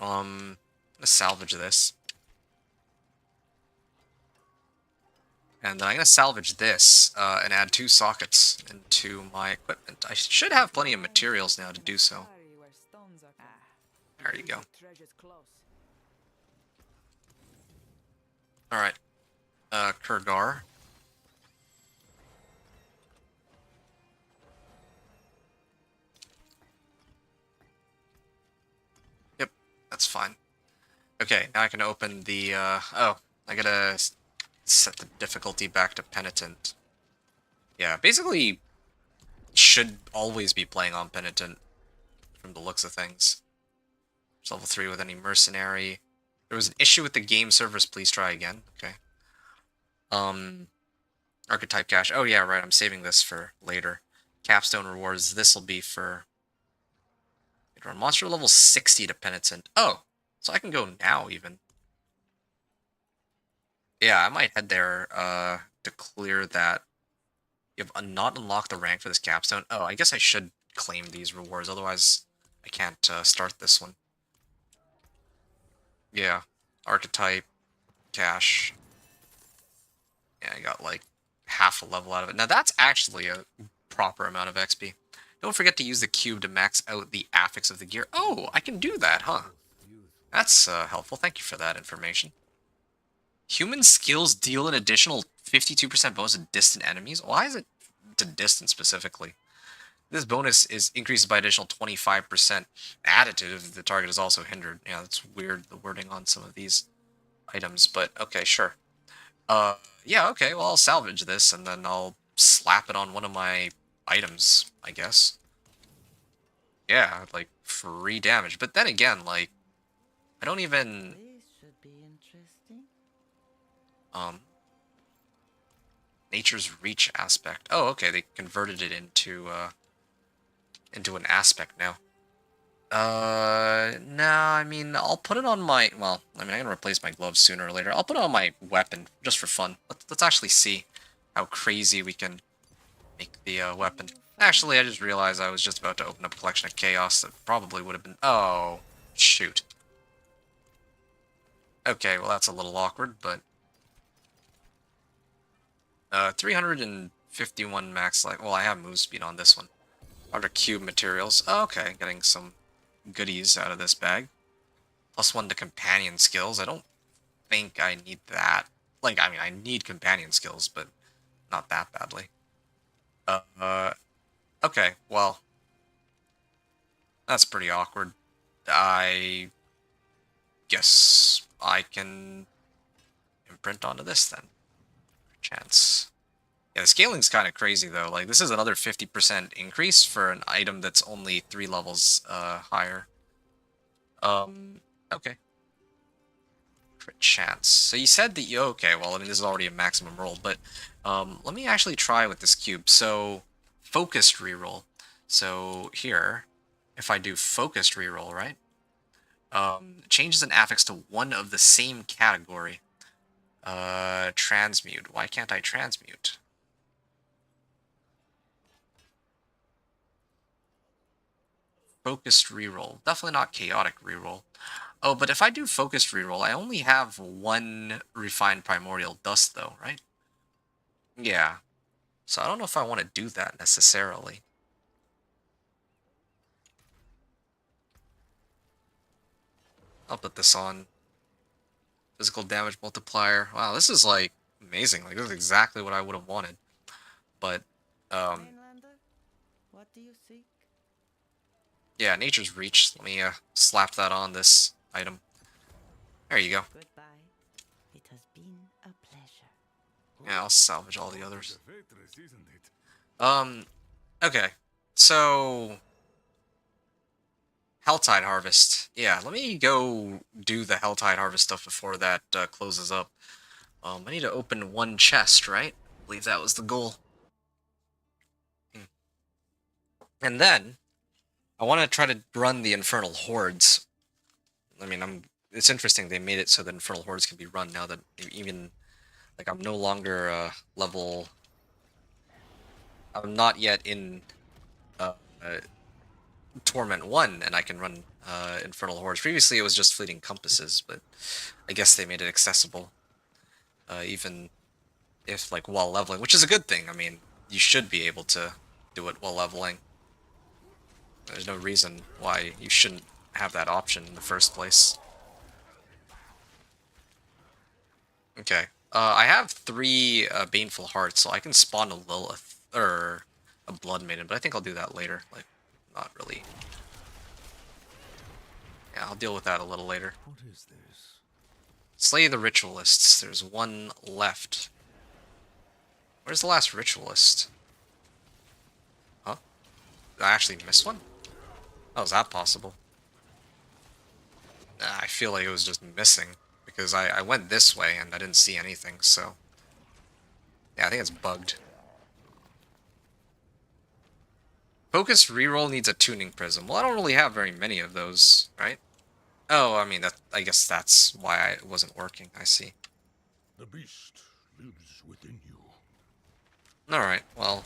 I'm gonna salvage this. And then I'm going to salvage this and add 2 sockets into my equipment. I should have plenty of materials now to do so. There you go. Alright. Kurgar. Yep, that's fine. Okay, now I can open the, oh, I gotta set the difficulty back to Penitent. Yeah, basically should always be playing on Penitent from the looks of things. There's level 3 with any mercenary. There was an issue with the game servers, please try again. Okay. Archetype cache. Oh yeah, right, I'm saving this for later. Capstone rewards, this will be for... Monster level 60 to Penitent. Oh, so I can go now even. Yeah, I might head there to clear that. You have not unlocked the rank for this capstone. Oh, I guess I should claim these rewards, otherwise I can't start this one. Yeah, archetype, cache. Yeah, I got like half a level out of it. Now that's actually a proper amount of XP. Don't forget to use the cube to max out the affix of the gear. Oh, I can do that, huh? That's helpful. Thank you for that information. Human skills deal an additional 52% bonus to distant enemies? Why is it to distant specifically? This bonus is increased by additional 25% additive if the target is also hindered. Yeah, that's weird, the wording on some of these items, but okay, sure. Yeah, okay, well, I'll salvage this, and then I'll slap it on one of my items, I guess. Yeah, like, free damage. But then again, like, I don't even... This should be interesting. Nature's Reach aspect. Oh, okay, they converted it into an aspect now. Nah, I mean, I'll put it on my... Well, I mean, I'm gonna replace my gloves sooner or later. I'll put it on my weapon, just for fun. Let's actually see how crazy we can make the weapon. Actually, I just realized I was just about to open up a collection of chaos that probably would have been... Oh, shoot. Okay, well, that's a little awkward, but... 351 max life. Well, I have move speed on this one. Under cube materials. Oh, okay, getting some goodies out of this bag. +1 to companion skills. I don't think I need that. Like, I mean, I need companion skills, but not that badly. Okay, well, that's pretty awkward. I guess I can imprint onto this then. Chance. Yeah, the scaling's kind of crazy though. Like, this is another 50% increase for an item that's only 3 levels higher. Okay. Crit chance. So you said that you... Okay, well, I mean, this is already a maximum roll, but let me actually try with this cube. So, focused reroll. So, here, if I do focused reroll, right? Changes an affix to one of the same category. Transmute. Why can't I transmute? Focused reroll. Definitely not chaotic reroll. Oh, but if I do focused reroll, I only have 1 refined primordial dust though, right? Yeah. So I don't know if I want to do that necessarily. I'll put this on. Physical damage multiplier. Wow, this is like amazing. Like, this is exactly what I would have wanted. But, Mainlander, what do you seek? yeah, Nature's Reach. Let me slap that on this item. There you go. Goodbye. It has been a pleasure. Yeah, I'll salvage all the others. Okay. So, Helltide Harvest. Yeah, let me go do the Helltide Harvest stuff before that closes up. I need to open 1 chest, right? I believe that was the goal. And then, I want to try to run the Infernal Hordes. I mean, it's interesting they made it so that Infernal Hordes can be run now that even... Like, I'm no longer level... I'm not yet in Torment 1, and I can run Infernal Hordes. Previously, it was just Fleeting Compasses, but I guess they made it accessible. Even if, like, while leveling, which is a good thing. I mean, you should be able to do it while leveling. There's no reason why you shouldn't have that option in the first place. Okay. I have 3 Baneful Hearts, so I can spawn a Lilith, or a Blood Maiden, but I think I'll do that later. Like, not really. Yeah, I'll deal with that a little later. What is this? Slay the Ritualists. There's 1 left. Where's the last Ritualist? Huh? Did I actually miss one? How is that possible? Nah, I feel like it was just missing. Because I went this way and I didn't see anything, so... Yeah, I think it's bugged. Focus reroll needs a tuning prism. Well, I don't really have very many of those, right? Oh, I mean, I guess that's why it wasn't working. I see. The beast lives within you. Alright, well...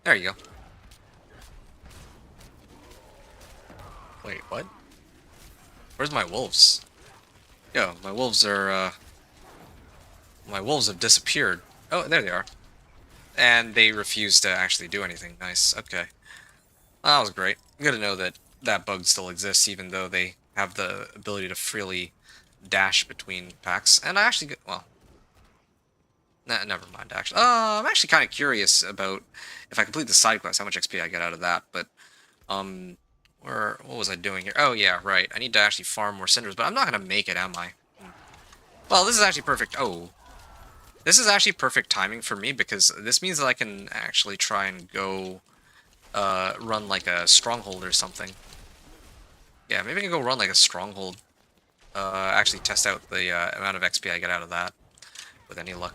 There you go. Wait, what? Where's my wolves? Yo, my wolves are, my wolves have disappeared. Oh, there they are. And they refuse to actually do anything. Nice, okay. Well, that was great. Good to know that that bug still exists, even though they have the ability to freely dash between packs. And I actually get, well... never mind, actually. I'm actually kind of curious about if I complete the side quest, how much XP I get out of that, but... what was I doing here? Oh, yeah, right. I need to actually farm more cinders, but I'm not going to make it, am I? Well, this is actually perfect. Oh. This is actually perfect timing for me because this means that I can actually try and go run like a stronghold or something. Yeah, maybe I can go run like a stronghold. Actually test out the amount of XP I get out of that with any luck.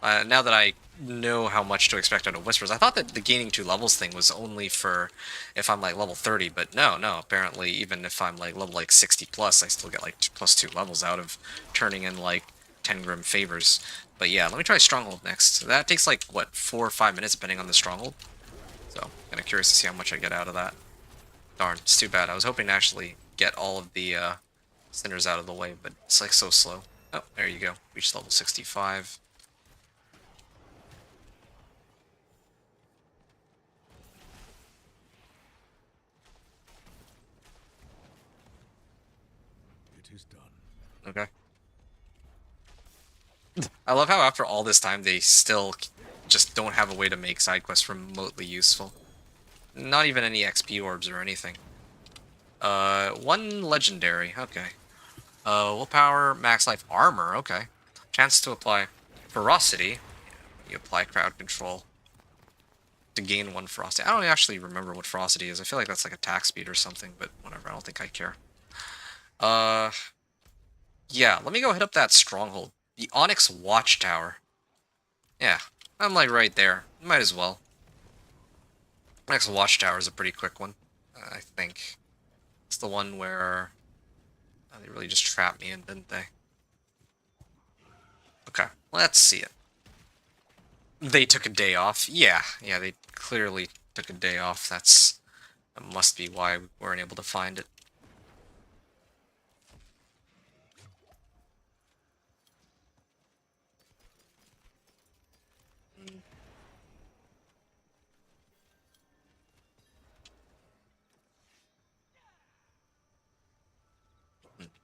Now that I know how much to expect out of Whispers, I thought that the gaining 2 levels thing was only for if I'm like level 30, but no, apparently even if I'm like level like 60 plus, I still get like +2 levels out of turning in like 10 Grim Favors. But yeah, let me try Stronghold next. That takes like, what, 4 or 5 minutes depending on the Stronghold? So, kind of curious to see how much I get out of that. Darn, it's too bad. I was hoping to actually get all of the Sinners out of the way, but it's like so slow. Oh, there you go. Reached level 65. It is done. Okay. I love how after all this time they still just don't have a way to make side quests remotely useful. Not even any XP orbs or anything. 1 legendary, okay. Willpower, max life, armor, okay. Chance to apply ferocity. You apply crowd control to gain 1 ferocity. I don't actually remember what ferocity is. I feel like that's like attack speed or something, but whatever, I don't think I care. Yeah, let me go hit up that stronghold. The Onyx Watchtower. Yeah, I'm like right there. Might as well. Onyx Watchtower is a pretty quick one, I think. It's the one where they really just trapped me in, didn't they? Okay, let's see it. They took a day off. Yeah, they clearly took a day off. That must be why we weren't able to find it.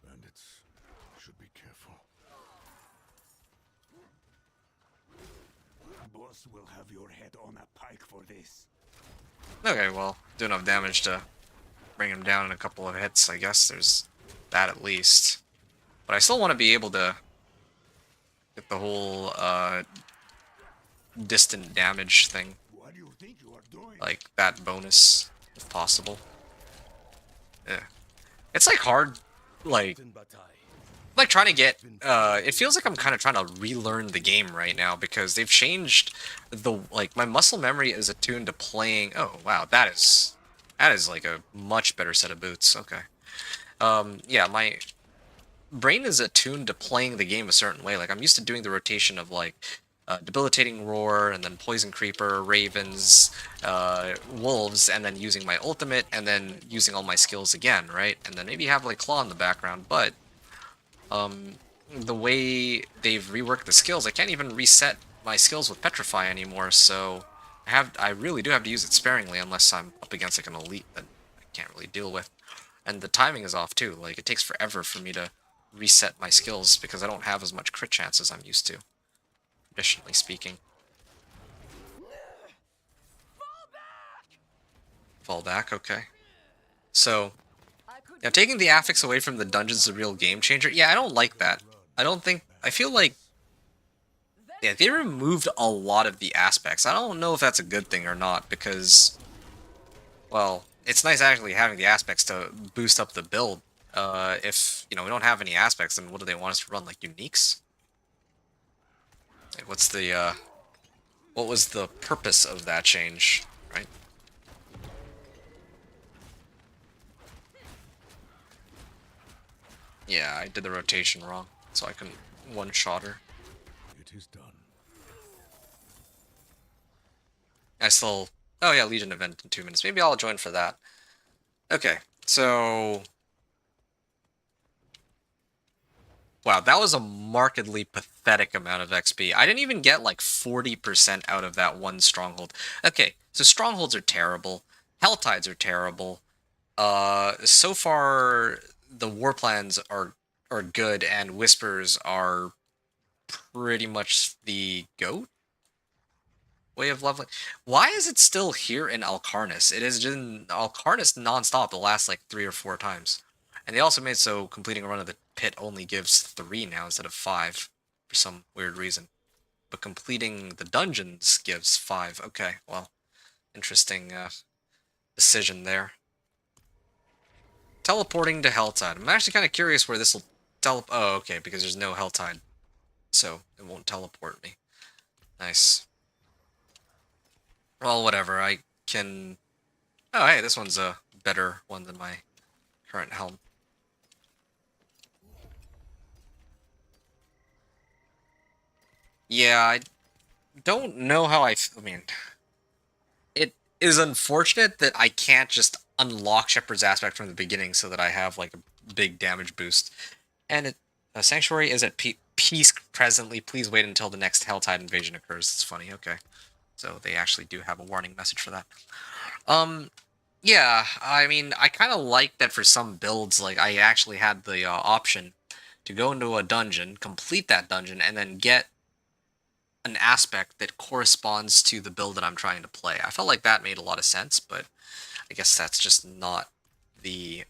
Bandits should be careful. Boss will have your head on a pike for this. Okay, well, do enough damage to bring him down in a couple of hits, I guess. There's that at least. But I still want to be able to get the whole distant damage thing. What do you think you are doing? Like that bonus, if possible. Yeah. It's like hard, like trying to get, it feels like I'm kind of trying to relearn the game right now because they've changed like, my muscle memory is attuned to playing, oh wow, that is like a much better set of boots, okay. Yeah, my brain is attuned to playing the game a certain way, like I'm used to doing the rotation of like, Debilitating Roar, and then Poison Creeper, Ravens, Wolves, and then using my ultimate, and then using all my skills again, right? And then maybe have like Claw in the background, but the way they've reworked the skills, I can't even reset my skills with Petrify anymore, so I really do have to use it sparingly unless I'm up against like an elite that I can't really deal with. And the timing is off too, like it takes forever for me to reset my skills because I don't have as much crit chance as I'm used to, traditionally speaking. Fall back, okay. So, yeah, taking the affix away from the dungeon's a real game changer. Yeah, I don't like that. I feel like, yeah, they removed a lot of the aspects. I don't know if that's a good thing or not, because, well, it's nice actually having the aspects to boost up the build. If, we don't have any aspects, then what do they want us to run, like uniques? Like, what was the purpose of that change, right? Yeah, I did the rotation wrong, so I couldn't one-shot her. It is done. Oh yeah, Legion event in 2 minutes. Maybe I'll join for that. Okay, so... Wow, that was a markedly pathetic amount of XP. I didn't even get like 40% out of that 1 stronghold. Okay, so strongholds are terrible. Helltides are terrible. So far, the war plans are good, and Whispers are pretty much the GOAT way of leveling. Why is it still here in Alcarnus? It has been Alcarnus non-stop the last like 3 or 4 times. And they also made so completing a run of the pit only gives 3 now instead of 5 for some weird reason. But completing the dungeons gives 5. Okay, well, interesting decision there. Teleporting to Helltide. I'm actually kind of curious where this will oh, okay, because there's no Helltide. So it won't teleport me. Nice. Well, whatever. I can... Oh, hey, this one's a better one than my current helm. Yeah, I don't know how I mean, it is unfortunate that I can't just unlock Shepherd's Aspect from the beginning so that I have, like, a big damage boost. And Sanctuary is at peace presently. Please wait until the next Helltide invasion occurs. It's funny, okay. So they actually do have a warning message for that. Yeah, I mean, I kind of like that for some builds, like, I actually had the option to go into a dungeon, complete that dungeon, and then get an aspect that corresponds to the build that I'm trying to play. I felt like that made a lot of sense, but I guess that's just not the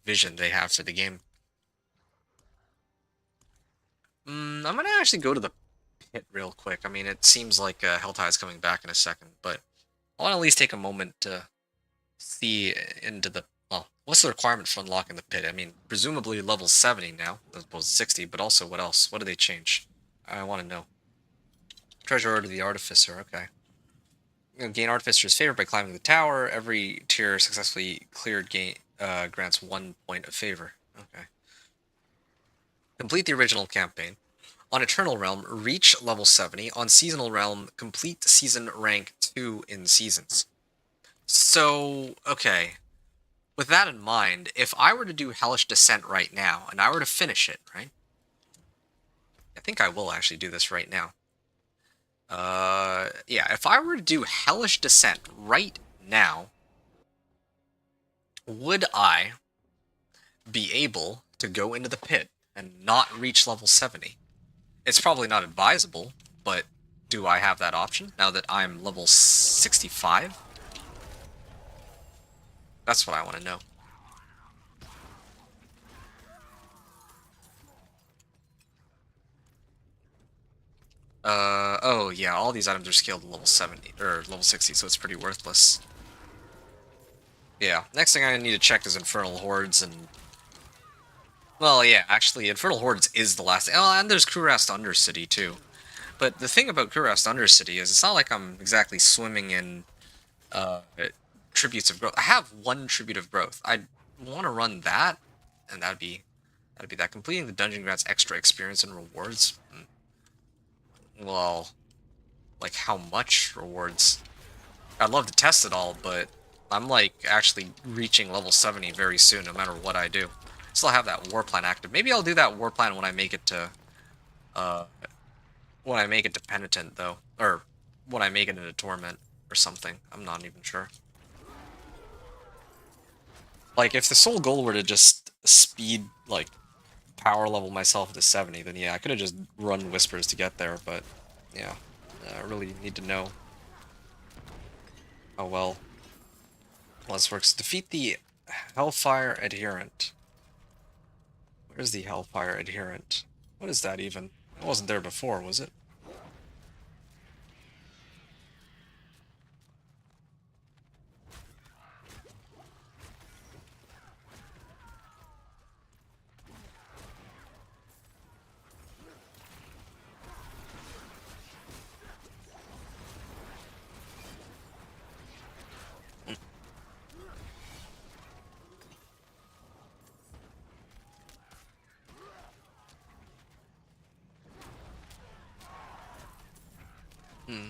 vision they have for the game. I'm gonna actually go to the pit real quick. I mean, it seems like Helltide's coming back in a second, but I want to at least take a moment to see into the... Well, what's the requirement for unlocking the pit? I mean, presumably level 70 now, as opposed to 60, but also what else? What do they change? I want to know. Treasure Order of the Artificer, okay. Gain Artificer's favor by climbing the tower. Every tier successfully cleared grants 1 point of favor. Okay. Complete the original campaign. On Eternal Realm, reach level 70. On Seasonal Realm, complete season rank 2 in Seasons. So, okay. With that in mind, if I were to do Hellish Descent right now, and I were to finish it, right? I think I will actually do this right now. Yeah, if I were to do Hellish Descent right now, would I be able to go into the pit and not reach level 70? It's probably not advisable, but do I have that option now that I'm level 65? That's what I want to know. Oh yeah, all these items are scaled to level 70, or level 60, so it's pretty worthless. Yeah, next thing I need to check is Infernal Hordes, and... Well, yeah, actually, Infernal Hordes is the last... Oh, and there's Kurast Undercity, too. But the thing about Kurast Undercity is it's not like I'm exactly swimming in, Tributes of Growth. I have 1 Tribute of Growth. I want to run that, and that'd be that. Completing the dungeon grants extra experience and rewards. Well, like, how much rewards? I'd love to test it all, but I'm, like, actually reaching level 70 very soon, no matter what I do. Still have that war plan active. Maybe I'll do that war plan when I make it to, Penitent, though. Or, when I make it into Torment, or something. I'm not even sure. Like, if the sole goal were to just speed, like, power level myself to 70, then yeah, I could have just run Whispers to get there, but, yeah. I really need to know how well this works. Defeat the Hellfire Adherent. Where's the Hellfire Adherent? What is that even? It wasn't there before, was it? Hmm.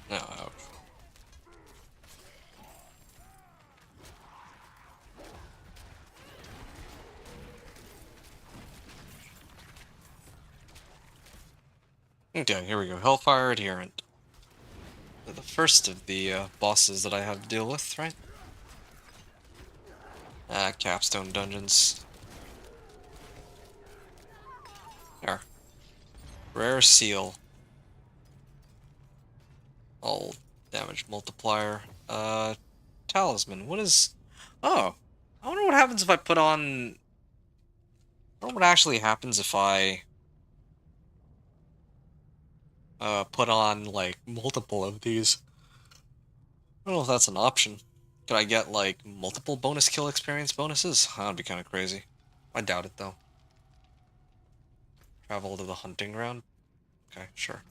No, ouch. Okay, here we go. Hellfire Adherent. They're the first of the bosses that I have to deal with, right? Capstone dungeons. There. Rare seal. All damage multiplier. Talisman. What is... Oh! I wonder what happens if I put on... I wonder what actually happens if I... put on, like, multiple of these. I don't know if that's an option. Could I get, like, multiple bonus kill experience bonuses? That'd be kind of crazy. I doubt it, though. Travel to the hunting ground? Okay, sure.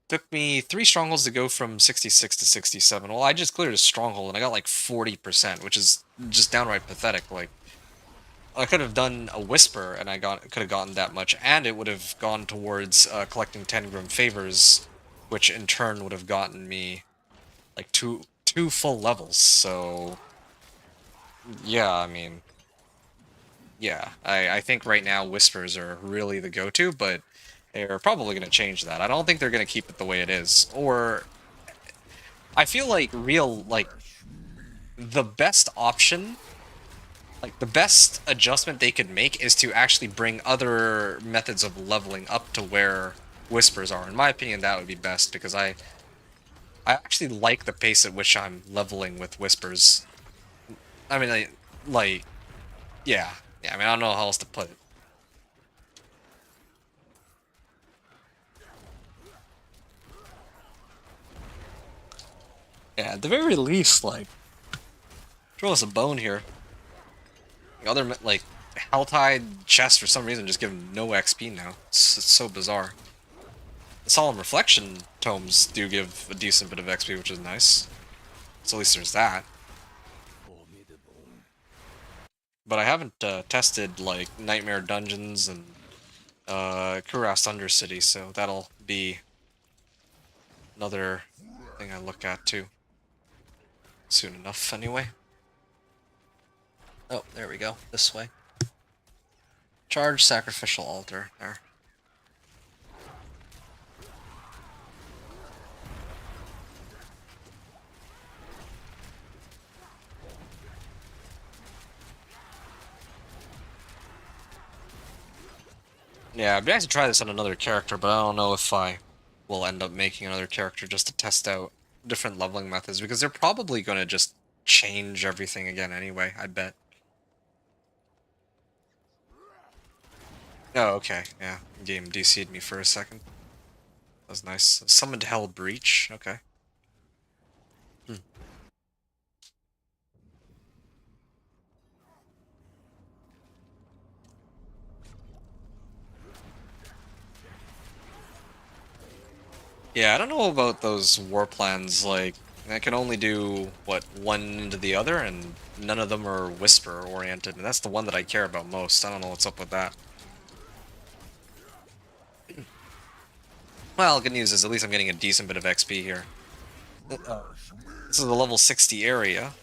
Took me 3 strongholds to go from 66 to 67. Well, I just cleared a stronghold and I got like 40%, which is just downright pathetic. Like, I could have done a whisper and could have gotten that much, and it would have gone towards collecting 10 Grim Favors, which in turn would have gotten me like two full levels. So, yeah, I mean, yeah, I think right now whispers are really the go-to, but they're probably going to change that. I don't think they're going to keep it the way it is. Or, I feel like the best option, like the best adjustment they could make is to actually bring other methods of leveling up to where whispers are. In my opinion, that would be best, because I actually like the pace at which I'm leveling with whispers. I mean, yeah. Yeah, I mean, I don't know how else to put it. Yeah, at the very least, like, throw us a bone here. Other, like, Helltide chests for some reason just give them no XP now. It's so bizarre. The Solemn Reflection tomes do give a decent bit of XP, which is nice. So at least there's that. But I haven't tested, like, Nightmare Dungeons and Kurast Undercity, so that'll be another thing I look at, too. Soon enough, anyway. Oh, there we go. This way. Charge Sacrificial Altar. There. Yeah, I'd be nice to try this on another character, but I don't know if I will end up making another character just to test out different leveling methods, because they're probably going to just change everything again anyway, I bet. Oh, okay, yeah. Game DC'd me for a second. That was nice. Summoned Hell Breach, okay. Yeah, I don't know about those war plans, like, I can only do, what, one into the other, and none of them are whisper-oriented, and that's the one that I care about most. I don't know what's up with that. Well, good news is at least I'm getting a decent bit of XP here. This is the level 60 area,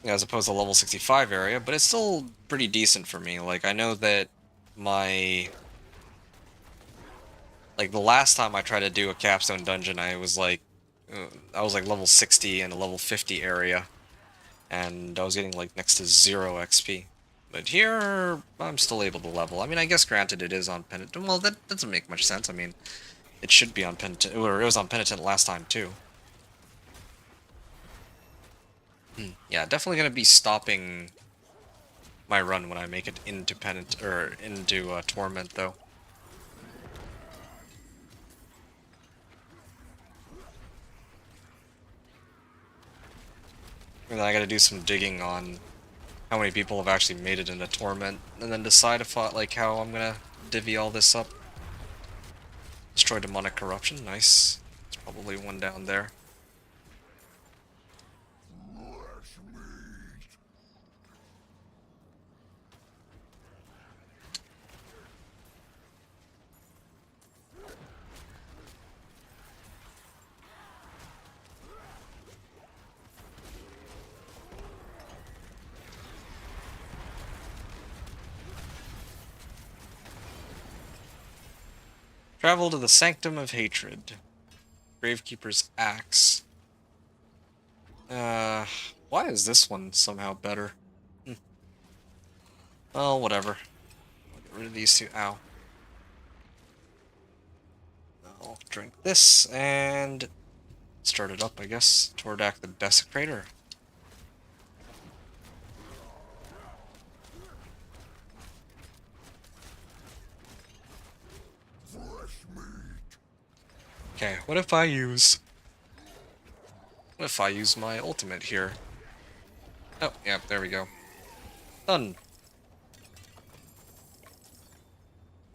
as opposed to level 65 area, but it's still pretty decent for me. Like, I know that my... Like, the last time I tried to do a capstone dungeon, I was like level 60 in a level 50 area, and I was getting like next to 0 XP. But here, I'm still able to level. I mean, I guess granted it is on Penitent. Well, that doesn't make much sense. I mean, it should be on Penitent, or it was on Penitent last time too. Yeah, definitely gonna be stopping my run when I make it into Penitent, or into Torment, though. And then I gotta do some digging on how many people have actually made it into Torment, and then decide if like how I'm gonna divvy all this up. Destroy Demonic Corruption, nice. There's probably one down there. Travel to the Sanctum of Hatred. Gravekeeper's Axe. Why is this one somehow better? Well, whatever. I'll get rid of these two. Ow. I'll drink this and start it up, I guess. Tordak the Desecrator. Okay, what if I use my ultimate here? Oh, yeah, there we go. Done.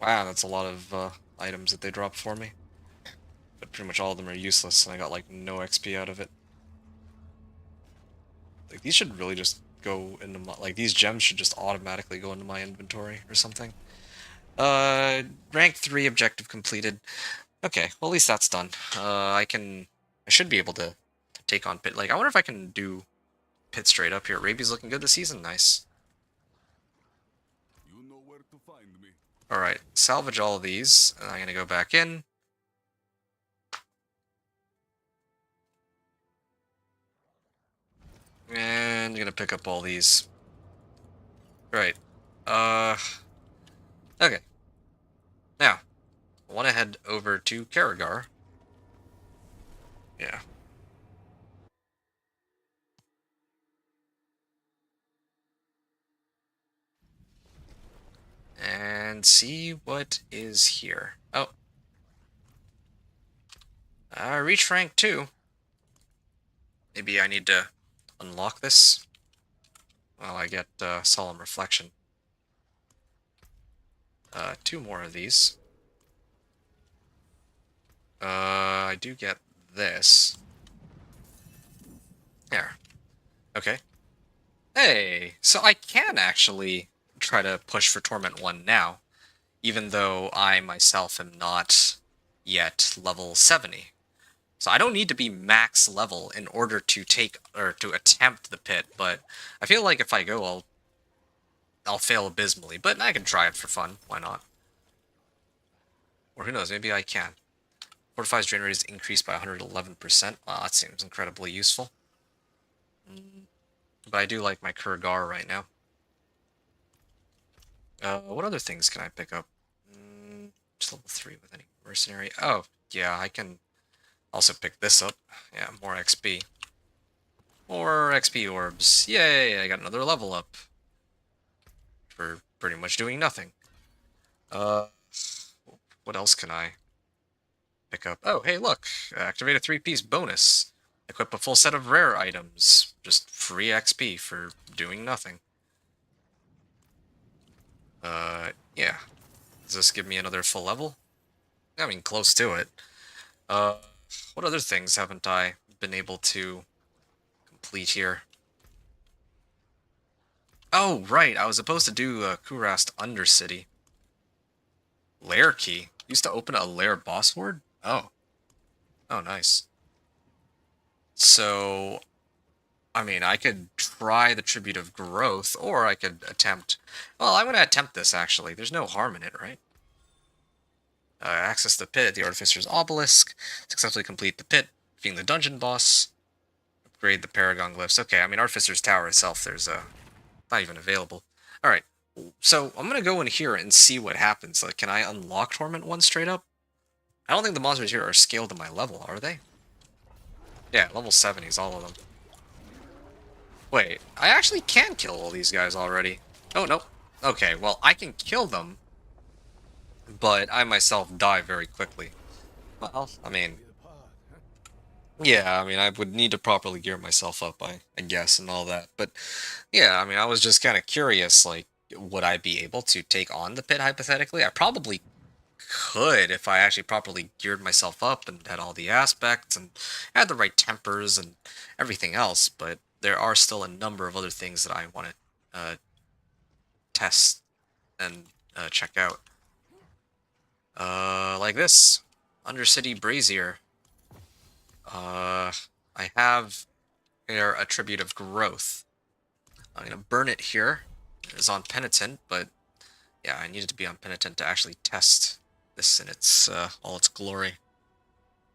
Wow, that's a lot of items that they drop for me. But pretty much all of them are useless, and I got like no XP out of it. Like, these should really just go into my, like, these gems should just automatically go into my inventory or something. Rank 3 objective completed. Okay, well, at least that's done. I should be able to take on Pit. Like, I wonder if I can do Pit straight up here. Raby's looking good this season. Nice. You know where to find me. Alright, salvage all of these, and I'm gonna go back in. And I'm gonna pick up all these. Right. Okay. Now, I want to head over to Karagar. Yeah. And see what is here. Oh. Reach rank 2. Maybe I need to unlock this. Well, I get Solemn Reflection. 2 more of these. I do get this. There. Okay. Hey, so I can actually try to push for Torment 1 now, even though I myself am not yet level 70. So I don't need to be max level in order to take, or to attempt the pit, but I feel like if I go, I'll fail abysmally, but I can try it for fun. Why not? Or who knows, maybe I can. Fortifies drain rate is increased by 111%. Wow, that seems incredibly useful. But I do like my Kurgar right now. What other things can I pick up? Just level 3 with any mercenary. Oh, yeah, I can also pick this up. Yeah, more XP. More XP orbs. Yay, I got another level up. For pretty much doing nothing. What else can I pick up? Oh, hey, look. Activate a 3-piece bonus. Equip a full set of rare items. Just free XP for doing nothing. Yeah. Does this give me another full level? I mean, close to it. What other things haven't I been able to complete here? Oh, right, I was supposed to do Kurast Undercity. Lair key? Used to open a lair boss horde? Oh. Oh, nice. So, I mean, I could try the Tribute of Growth, or I could attempt... Well, I'm going to attempt this, actually. There's no harm in it, right? Access the pit, the Artificer's Obelisk. Successfully complete the pit, being the dungeon boss. Upgrade the Paragon Glyphs. Okay, I mean, Artificer's Tower itself, there's not even available. Alright, so I'm going to go in here and see what happens. Like, can I unlock Torment 1 straight up? I don't think the monsters here are scaled to my level, are they? Yeah, level 70s, all of them. Wait, I actually can kill all these guys already. Oh, no. Okay, well, I can kill them, but I myself die very quickly. Well, I mean... Yeah, I mean, I would need to properly gear myself up, I guess, and all that. But, yeah, I mean, I was just kind of curious, like, would I be able to take on the pit, hypothetically? I probably could if I actually properly geared myself up and had all the aspects and had the right tempers and everything else, but there are still a number of other things that I want to test and check out. Like this. Undercity Brazier. I have here a Tribute of Growth. I'm going to burn it here. It is on Penitent, but yeah, I needed to be on Penitent to actually test this in its all its glory.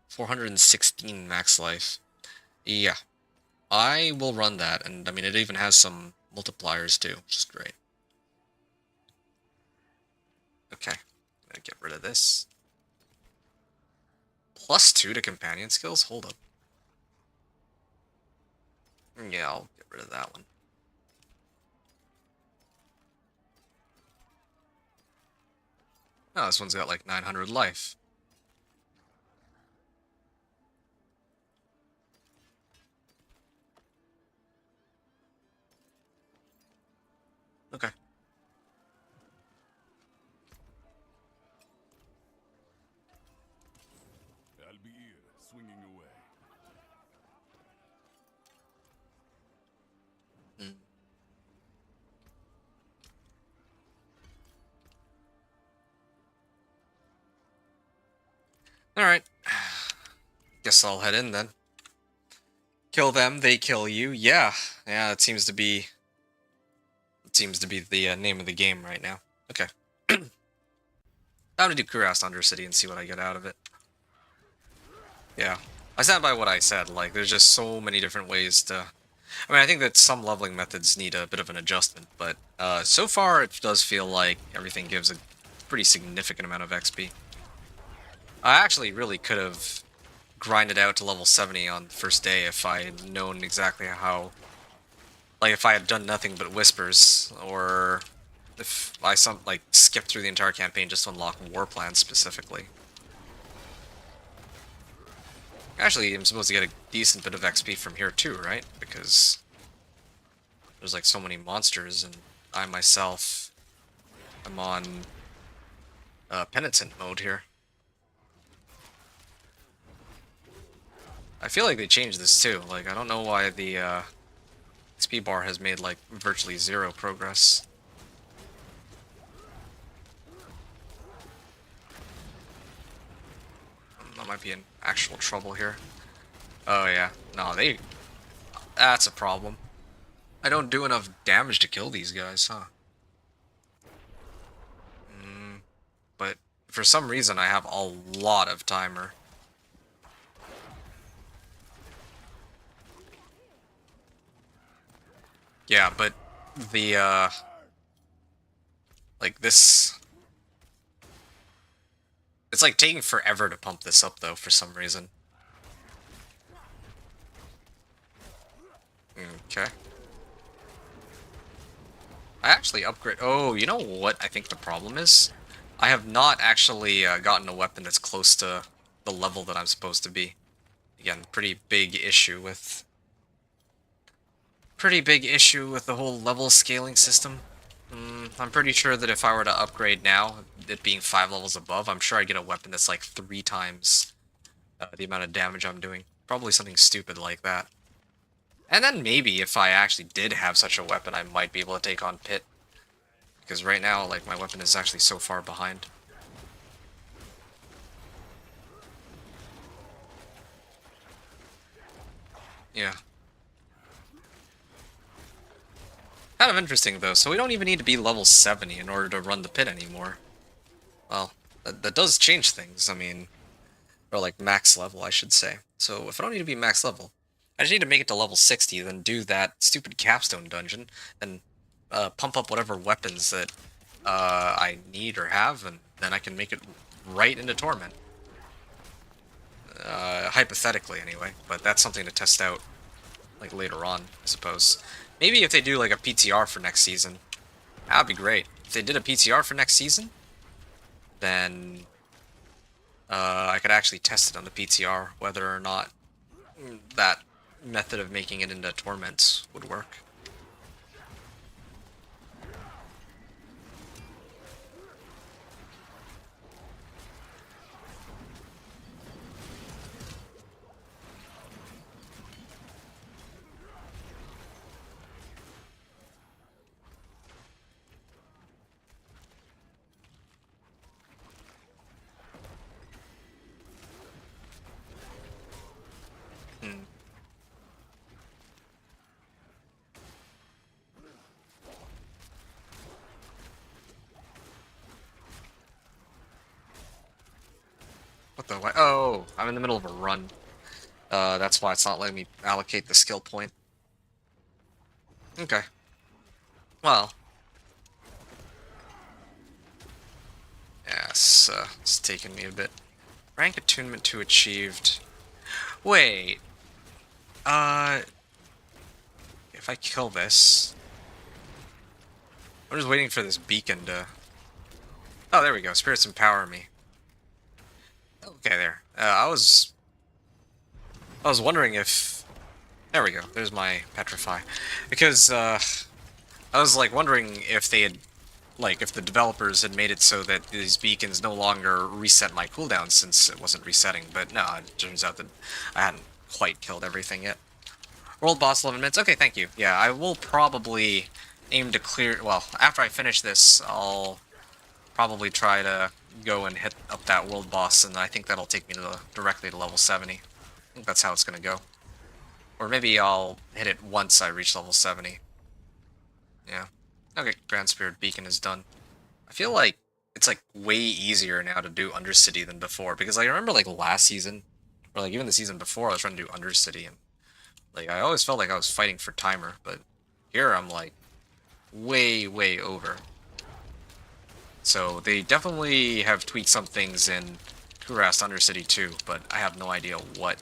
416 max life. Yeah, I will run that, and I mean it even has some multipliers too, which is great. Okay, I'm gonna get rid of this. +2 to companion skills? Hold up. Yeah, I'll get rid of that one. Oh, this one's got like 900 life. Okay. Albir, swinging away. Mm. Alright. Guess I'll head in then. Kill them, they kill you. Yeah, it seems to be the name of the game right now. Okay. Time to do Kurast Undercity and see what I get out of it. Yeah. I stand by what I said, like, there's just so many different ways to... I mean, I think that some leveling methods need a bit of an adjustment, but so far it does feel like everything gives a pretty significant amount of XP. I actually really could have grinded out to level 70 on the first day if I had known exactly how... Like, if I had done nothing but Whispers, or if I skipped through the entire campaign just to unlock War Plans specifically. Actually, I'm supposed to get a decent bit of XP from here too, right? Because there's like so many monsters, and I myself am on penitent mode here. I feel like they changed this too. Like, I don't know why the XP bar has made like virtually 0 progress. That might be in actual trouble here. Oh yeah, no, that's a problem. I don't do enough damage to kill these guys, huh? But for some reason I have a lot of timer. Yeah, but the like this... It's like taking forever to pump this up though for some reason. Okay. I actually upgrade... Oh, you know what I think the problem is? I have not actually gotten a weapon that's close to the level that I'm supposed to be. Again, pretty big issue with the whole level scaling system. I'm pretty sure that if I were to upgrade now, it being 5 levels above, I'm sure I'd get a weapon that's like 3 times the amount of damage I'm doing. Probably something stupid like that. And then maybe if I actually did have such a weapon, I might be able to take on Pit. Because right now, like, my weapon is actually so far behind. Yeah. Kind of interesting, though. So we don't even need to be level 70 in order to run the Pit anymore. Well, that does change things. I mean, or like max level, I should say. So if I don't need to be max level, I just need to make it to level 60, then do that stupid capstone dungeon, and pump up whatever weapons that I need or have, and then I can make it right into Torment. Hypothetically, anyway, but that's something to test out, like, later on, I suppose. Maybe if they do, like, a PTR for next season, that would be great. If they did a PTR for next season, then I could actually test it on the PTR, whether or not that method of making it into Torments would work. What the way. Oh, I'm in the middle of a run. That's why it's not letting me allocate the skill point. Okay. Well. Yes, it's taken me a bit. Rank attunement 2 achieved. Wait. If I kill this... I'm just waiting for this beacon to... Oh, there we go. Spirits empower me. Okay, there. I was wondering if... There we go. There's my petrify. Because, I was, like, wondering if they had... Like, if the developers had made it so that these beacons no longer reset my cooldown since it wasn't resetting. But no, it turns out that I hadn't quite killed everything yet. World boss 11 minutes. Okay, thank you. Yeah, I will probably aim to clear... Well, after I finish this, I'll probably try to go and hit up that world boss, and I think that'll take me to directly to level 70. I think that's how it's going to go. Or maybe I'll hit it once I reach level 70. Yeah. Okay, Grand Spirit Beacon is done. I feel like it's like way easier now to do Undercity than before, because like, I remember like last season, or like even the season before, I was trying to do Undercity, and like I always felt like I was fighting for timer, but here I'm like way over. So they definitely have tweaked some things in Kurast Undercity too, but I have no idea what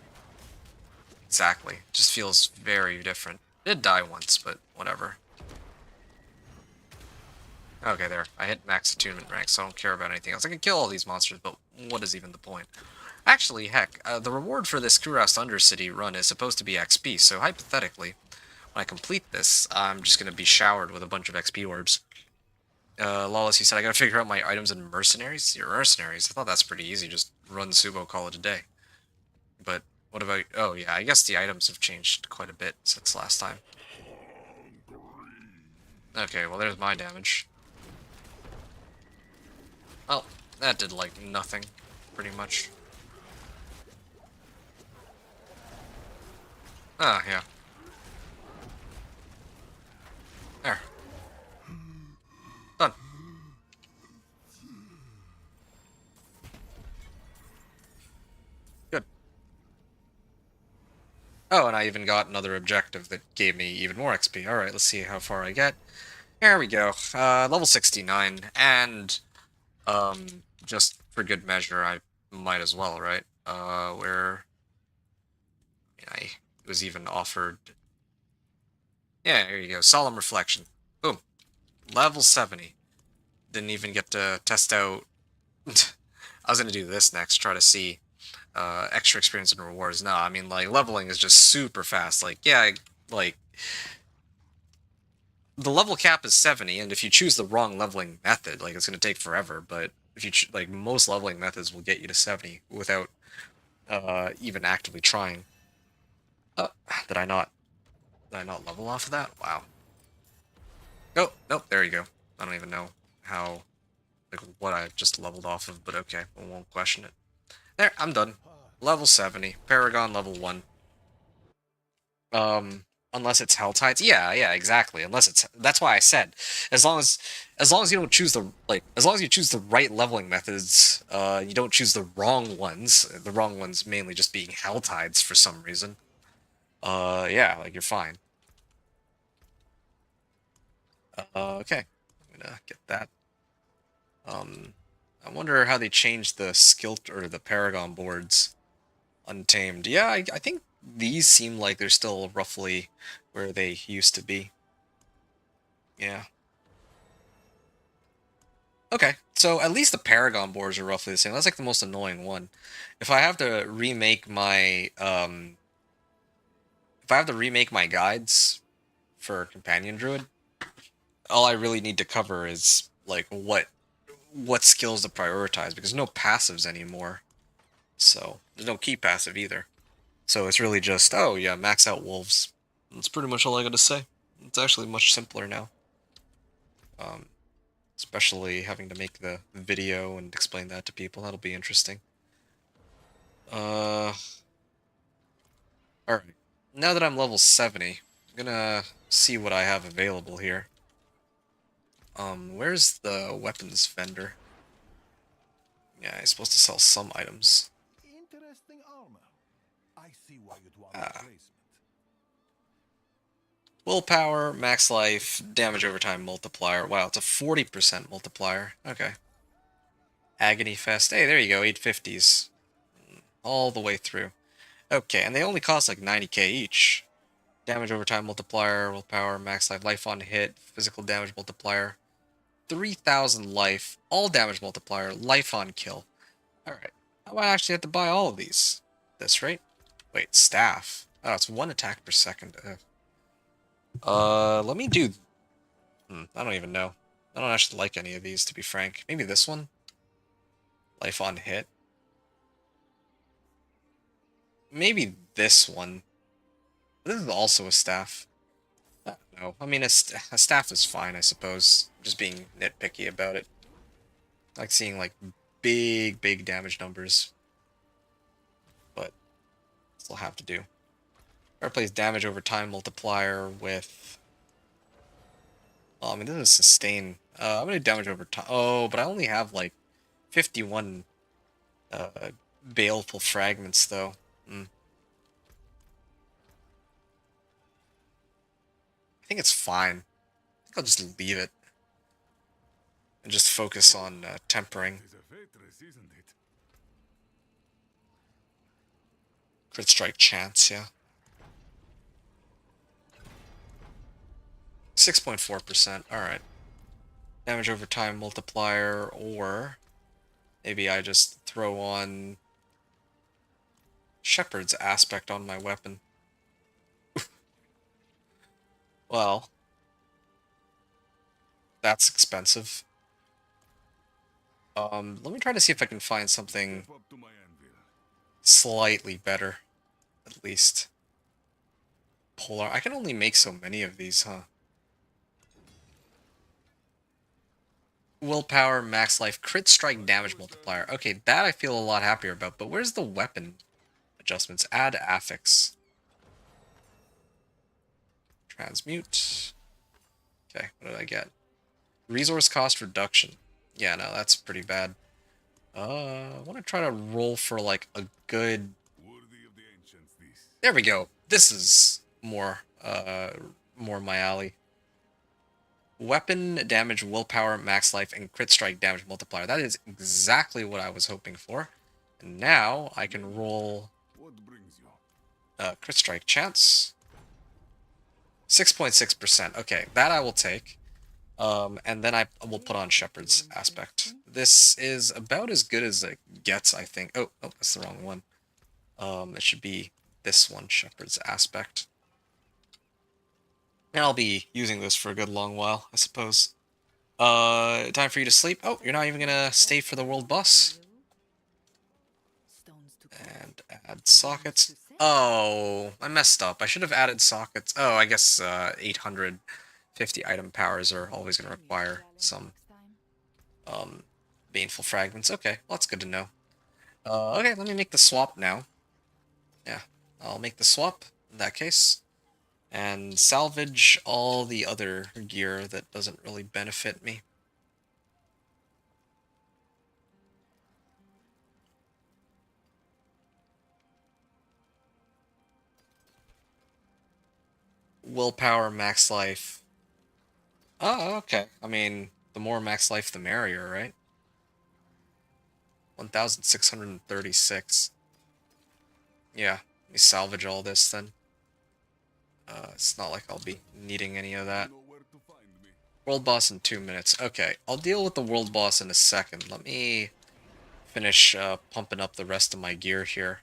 exactly. It just feels very different. Did die once, but whatever. Okay, there. I hit max attunement rank, so I don't care about anything else. I can kill all these monsters, but what is even the point? Actually, heck, the reward for this Kurast Undercity run is supposed to be XP, so hypothetically, when I complete this, I'm just going to be showered with a bunch of XP orbs. Lawless, you said I gotta figure out my items in mercenaries? Your mercenaries? I thought that's pretty easy, just run Subo, call it a day. But, what about... Oh, yeah, I guess the items have changed quite a bit since last time. Okay, well, there's my damage. Well, that did, like, nothing, pretty much. Ah, yeah. There. Done. Good. Oh, and I even got another objective that gave me even more XP. Alright, let's see how far I get. There we go. Level 69, and... just for good measure, I might as well, right? Where... I was even offered... Yeah, here you go. Solemn Reflection. Boom. Level 70. Didn't even get to test out... I was gonna do this next, try to see extra experience and rewards. No, I mean, like, leveling is just super fast. Like, yeah, like... The level cap is 70, and if you choose the wrong leveling method, like, it's gonna take forever, but if you like, most leveling methods will get you to 70 without even actively trying. Did I not level off of that? Wow. Oh, nope, there you go. I don't even know how, like, what I just leveled off of, but okay, I won't question it. There, I'm done. Level 70. Paragon level 1. Unless it's Hell Tides. Yeah, exactly. Unless it's... That's why I said, as long as you don't choose the... Like, as long as you choose the right leveling methods, you don't choose the wrong ones. The wrong ones mainly just being Hell Tides for some reason. Yeah, like, you're fine. Okay. I'm gonna get that. I wonder how they changed the skill... or the Paragon boards. Untamed. Yeah, I think these seem like they're still roughly where they used to be. Yeah. Okay, so at least the Paragon boards are roughly the same. That's like the most annoying one. If I have to remake my guides for Companion Druid, all I really need to cover is like what skills to prioritize, because there's no passives anymore. So there's no key passive either. So it's really just, oh yeah, max out wolves. That's pretty much all I gotta say. It's actually much simpler now. Especially having to make the video and explain that to people. That'll be interesting. Alright. Now that I'm level 70, I'm gonna see what I have available here. Where's the weapons vendor? Yeah, he's supposed to sell some items. Willpower, max life, damage over time multiplier. Wow, it's a 40% multiplier. Okay. Agony Fest. Hey, there you go, 850s. All the way through. Okay, and they only cost like 90k each. Damage over time multiplier, willpower, max life, life on hit, physical damage multiplier, 3000 life, all damage multiplier, life on kill. Alright, I might actually have to buy all of these. This, right? Wait, staff. Oh, it's 1 attack per second. Let me do... I don't even know. I don't actually like any of these, to be frank. Maybe this one? Life on hit. Maybe this one. This is also a staff. I don't know. I mean, a staff is fine, I suppose. Just being nitpicky about it. I like seeing, like, big damage numbers. But, still have to do. Replace damage over time multiplier with... Oh, I mean, this is sustain. I'm gonna do damage over time. Oh, but I only have, like, 51 baleful fragments, though. I think it's fine. I think I'll just leave it. And just focus on tempering. Crit strike chance, yeah. 6.4%, alright. Damage over time multiplier, or maybe I just throw on Shepherd's aspect on my weapon. Well, that's expensive. Let me try to see if I can find something slightly better, at least. Polar. I can only make so many of these, huh? Willpower, max life, crit strike damage multiplier. Okay, that I feel a lot happier about, but where's the weapon adjustments? Add affix. Transmute. Okay, what did I get? Resource cost reduction. Yeah, no, that's pretty bad. I want to try to roll for, like, a good... There we go. This is more my alley. Weapon damage, willpower, max life, and crit strike damage multiplier. That is exactly what I was hoping for. And now I can roll crit strike chance. 6.6%. Okay, that I will take. And then I will put on Shepherd's aspect. This is about as good as it gets, I think. Oh, that's the wrong one. It should be this one, Shepherd's aspect. And I'll be using this for a good long while, I suppose. Time for you to sleep. Oh, you're not even gonna stay for the world boss? And add sockets. Oh, I messed up. I should have added sockets. Oh, I guess 850 item powers are always going to require some baneful fragments. Okay, well, that's good to know. Okay, let me make the swap now. Yeah, I'll make the swap in that case. And salvage all the other gear that doesn't really benefit me. Willpower, max life. Oh, okay. I mean, the more max life, the merrier, right? 1,636. Yeah, let me salvage all this then. It's not like I'll be needing any of that. World boss in 2 minutes. Okay, I'll deal with the world boss in a second. Let me finish pumping up the rest of my gear here.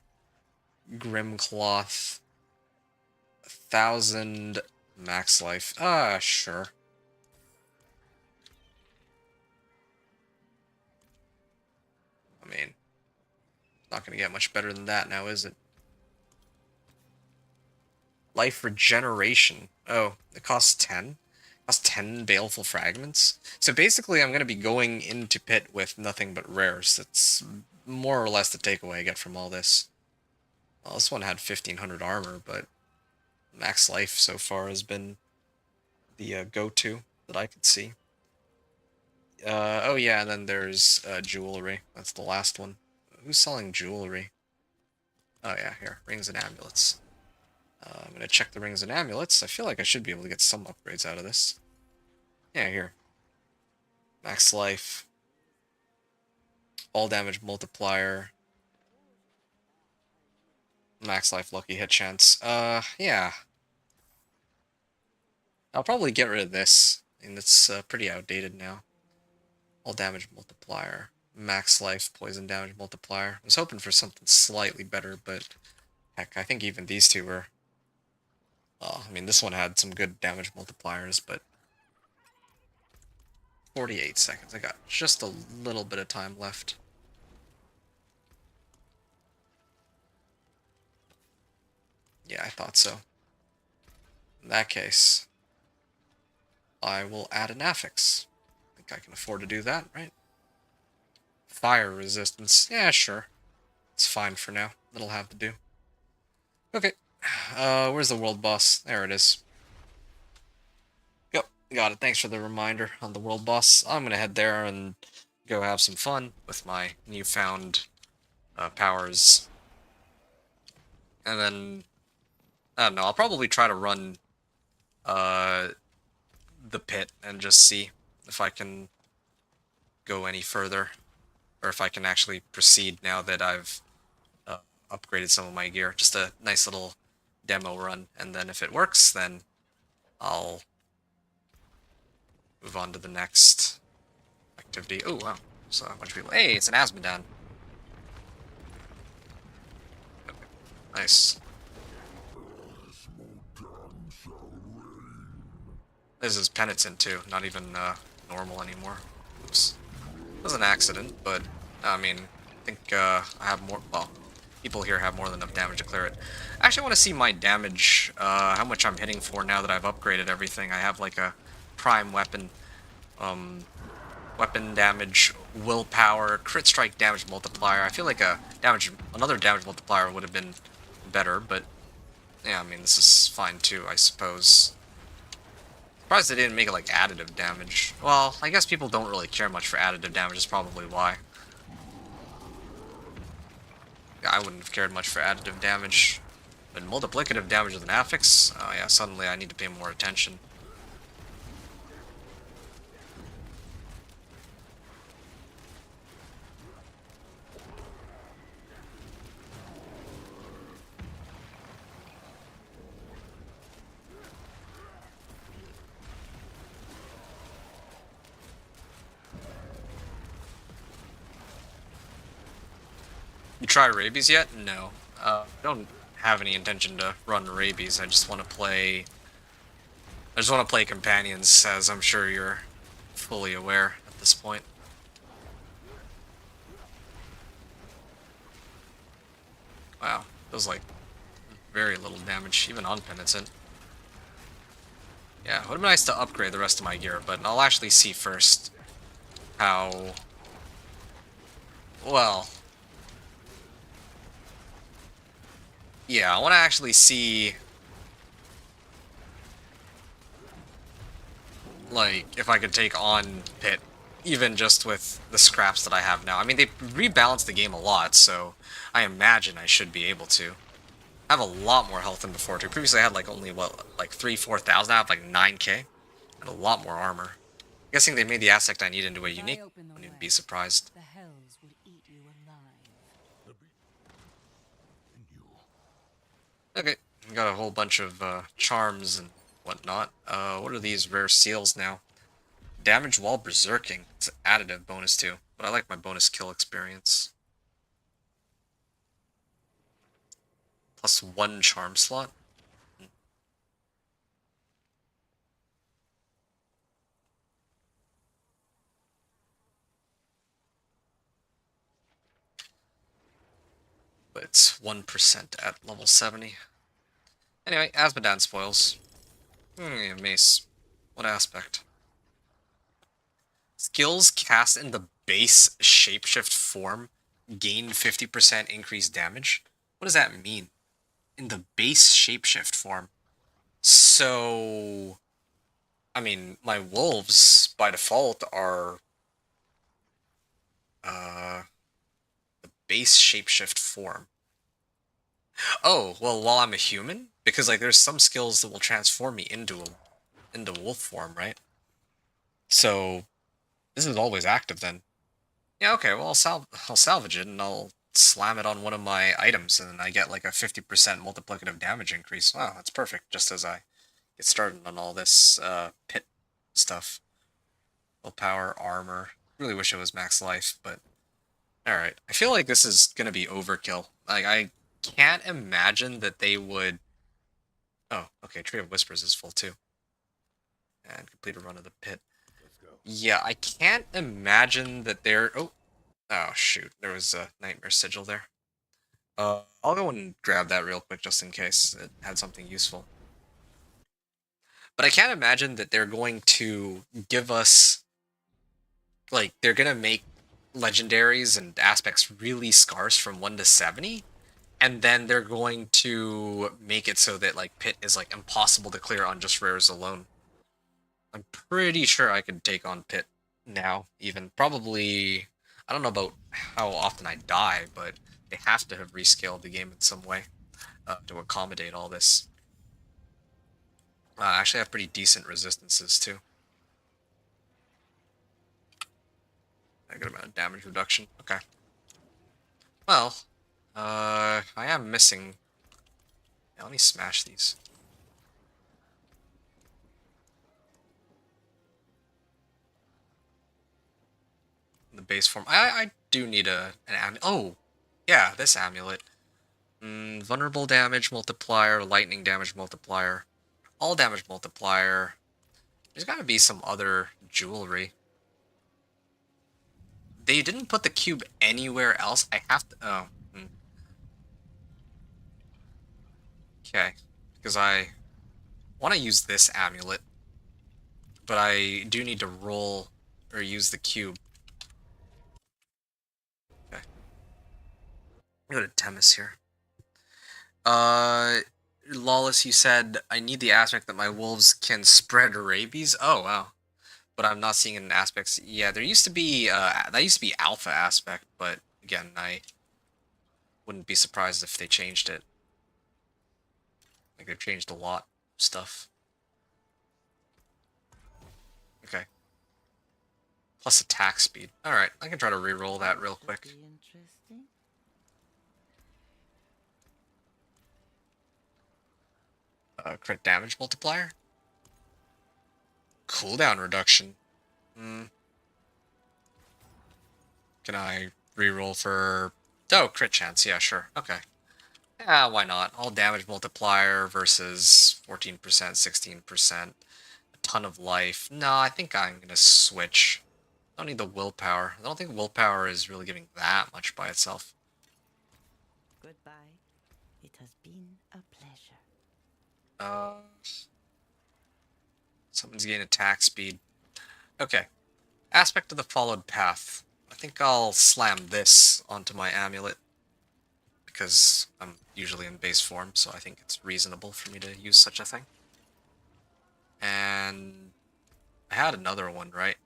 Grim Cloth. 1,000 max life. Sure. I mean, not gonna get much better than that now, is it? Life regeneration. Oh, it costs 10? It costs 10 baleful fragments? So basically I'm gonna be going into pit with nothing but rares. That's more or less the takeaway I get from all this. Well, this one had 1,500 armor, but max life so far has been the go-to that I could see. Oh yeah, and then there's jewelry. That's the last one. Who's selling jewelry? Oh yeah, here. Rings and amulets. I'm going to check the rings and amulets. I feel like I should be able to get some upgrades out of this. Yeah, here. Max life. All damage multiplier. Max life lucky hit chance. Yeah. I'll probably get rid of this. I mean, it's pretty outdated now. All damage multiplier. Max life poison damage multiplier. I was hoping for something slightly better, but heck, I think even these two were... I mean, this one had some good damage multipliers, but 48 seconds. I got just a little bit of time left. Yeah, I thought so. In that case, I will add an affix. I think I can afford to do that, right? Fire resistance. Yeah, sure. It's fine for now. That'll have to do. Okay. Where's the world boss? There it is. Yep, got it. Thanks for the reminder on the world boss. I'm gonna head there and go have some fun with my newfound powers. And then, I don't know, I'll probably try to run the pit and just see if I can go any further. Or if I can actually proceed now that I've upgraded some of my gear. Just a nice little demo run. And then if it works, then I'll move on to the next activity. Oh, wow. So a bunch of people. Hey, it's an Asmodan. Okay. Nice. This is Penitent too, not even normal anymore. Oops. It was an accident, but I mean, I think I have more. Well, people here have more than enough damage to clear it. I actually want to see my damage, how much I'm hitting for now that I've upgraded everything. I have like a prime weapon, weapon damage, willpower, crit strike damage multiplier. I feel like another damage multiplier would have been better, but yeah, I mean, this is fine too, I suppose. Surprised they didn't make it like additive damage. Well, I guess people don't really care much for additive damage, is probably why. Yeah, I wouldn't have cared much for additive damage. But multiplicative damage with an affix? Oh yeah, suddenly I need to pay more attention. You try rabies yet? No. I don't have any intention to run rabies. I just want to play companions, as I'm sure you're fully aware at this point. Wow, does like very little damage, even on Penitent. Yeah, it would have been nice to upgrade the rest of my gear, but I'll actually see first how... Well... Yeah, I want to actually see... like, if I could take on Pit, even just with the scraps that I have now. I mean, they rebalanced the game a lot, so I imagine I should be able to. I have a lot more health than before, too. Previously, I had, like, only, what, like 3,000-4,000? I have, like, 9k. And a lot more armor. I'm guessing they made the aspect I need into a unique. I wouldn't be surprised. The hells will eat you alive. Okay, we got a whole bunch of charms and whatnot. What are these rare seals now? Damage while berserking. It's an additive bonus too, but I like my bonus kill experience. Plus 1 charm slot. But it's 1% at level 70. Anyway, Asmodan spoils. Yeah, mace. What aspect? Skills cast in the base shapeshift form gain 50% increased damage? What does that mean? In the base shapeshift form? So... I mean, my wolves, by default, are... the base shapeshift form. Oh, well, while I'm a human? Because, like, there's some skills that will transform me into wolf form, right? So, this is always active then. Yeah, okay, well, I'll salvage it, and I'll slam it on one of my items, and then I get, like, a 50% multiplicative damage increase. Wow, that's perfect, just as I get started on all this, pit stuff. Willpower, armor. Really wish it was max life, but... Alright, I feel like this is gonna be overkill. Like, I can't imagine that they would... Oh, okay, Tree of Whispers is full too. And complete a run of the pit. Let's go. Yeah, I can't imagine that they're... Oh, shoot. There was a Nightmare Sigil there. I'll go and grab that real quick just in case it had something useful. But I can't imagine that they're going to give us... Like, they're gonna make legendaries and aspects really scarce from 1 to 70, and then they're going to make it so that, like, Pit is, like, impossible to clear on just rares alone. I'm pretty sure I could take on Pit now, even. Probably... I don't know about how often I die, but they have to have rescaled the game in some way to accommodate all this. I actually have pretty decent resistances, too. A good amount of damage reduction. Okay. Well, I am missing... Yeah, let me smash these. In the base form. I do need an amulet. Oh! Yeah, this amulet. Vulnerable damage multiplier, lightning damage multiplier, all damage multiplier. There's gotta be some other jewelry. They didn't put the cube anywhere else. I have to... Oh. Okay. Because I want to use this amulet. But I do need to roll or use the cube. Okay. Go to Temis here. Lawless, you said, I need the aspect that my wolves can spread rabies? Oh, wow. But I'm not seeing it in aspects. Yeah, there used to be, that used to be alpha aspect, but again, I wouldn't be surprised if they changed it. Like, they've changed a lot of stuff. Okay. Plus attack speed. Alright, I can try to reroll that real quick. Crit damage multiplier? Cooldown reduction. Can I reroll for... Oh, crit chance. Yeah, sure. Okay. Yeah, why not? All damage multiplier versus 14%, 16%. A ton of life. No, I think I'm going to switch. I don't need the willpower. I don't think willpower is really giving that much by itself. Goodbye. It has been a pleasure. Someone's getting attack speed. Okay. Aspect of the followed path. I think I'll slam this onto my amulet. Because I'm usually in base form, so I think it's reasonable for me to use such a thing. And I had another one, right?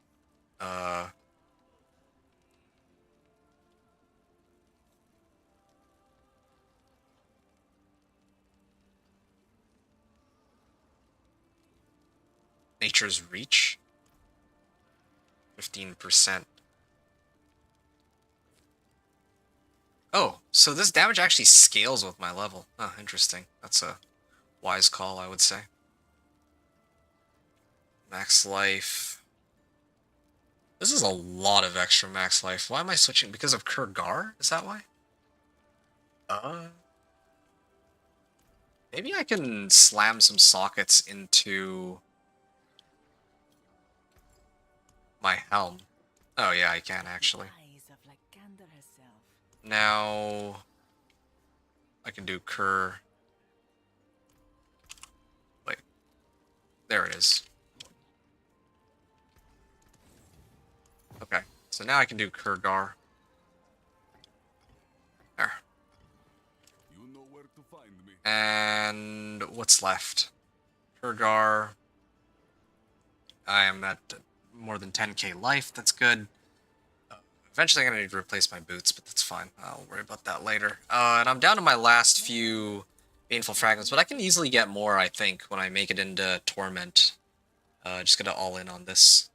Nature's Reach? 15%. Oh, so this damage actually scales with my level. Oh, interesting. That's a wise call, I would say. Max life. This is a lot of extra max life. Why am I switching? Because of Kurgar? Is that why? Maybe I can slam some sockets into my helm. Oh yeah, I can actually. Now I can do Kur. Wait. There it is. Okay. So now I can do Kurgar. There. You know where to find me. And what's left? Kurgar. I am at more than 10k life. That's good. Eventually I'm going to need to replace my boots, but that's fine. I'll worry about that later. And I'm down to my last few Baneful Fragments, but I can easily get more, I think, when I make it into Torment. Just gonna all in on this.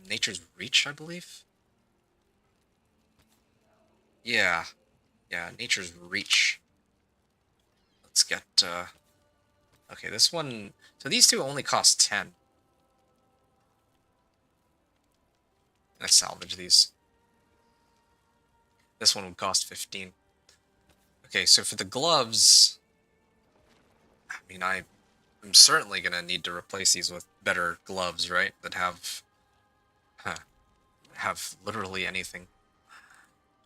Nature's Reach, I believe? Yeah. Yeah, Nature's Reach. Let's get, okay, this one... So these two only cost 10. Let's salvage these. This one would cost 15. Okay, so for the gloves... I mean, I'm certainly gonna need to replace these with better gloves, right? That have... have literally anything.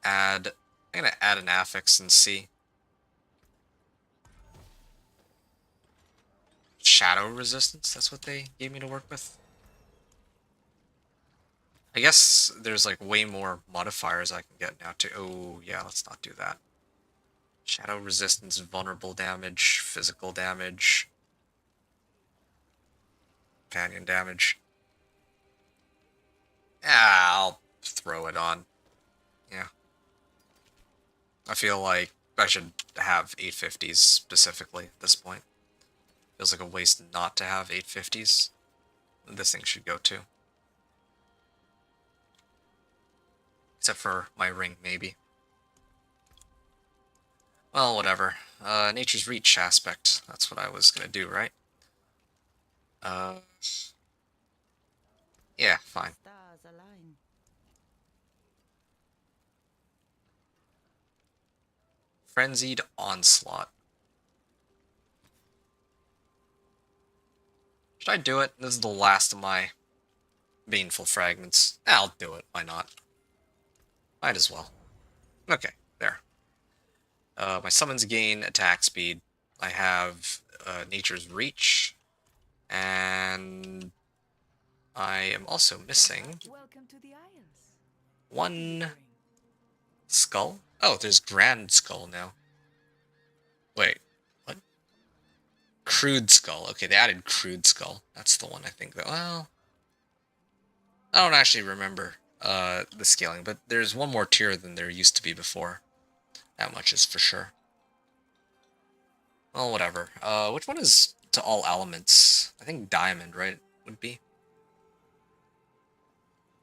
I'm gonna add an affix and see. Shadow resistance, that's what they gave me to work with. I guess there's like way more modifiers I can get now too. Oh yeah, let's not do that. Shadow resistance, vulnerable damage, physical damage, companion damage. Yeah, I'll throw it on. Yeah. I feel like I should have 850s specifically at this point. Feels like a waste not to have 850s. This thing should go too. Except for my ring, maybe. Well, whatever. Nature's Reach aspect. That's what I was gonna do, right? Yeah, fine. Stars align. Frenzied Onslaught. Should I do it? This is the last of my Baneful Fragments. I'll do it. Why not? Might as well. Okay, there. My summons gain attack speed. I have Nature's Reach. And I am also missing one skull. Oh, there's Grand Skull now. Wait, what? Crude Skull. Okay, they added Crude Skull. That's the one I think that, well, I don't actually remember the scaling, but there's one more tier than there used to be before. That much is for sure. Well, whatever. Which one is to all elements? I think Diamond, right? Would be.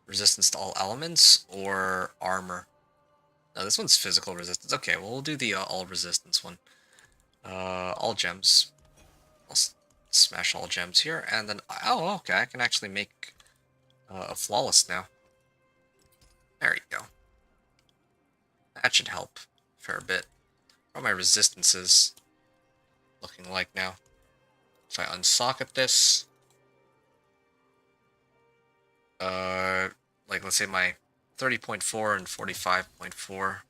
Resistance to all elements or armor? No, this one's physical resistance. Okay, well, we'll do the all resistance one. All gems. I'll smash all gems here, and then... Oh, okay, I can actually make a flawless now. There you go. That should help a fair bit. What are my resistances looking like now? If I unsocket this... like, let's say my 30.4 and 45.4.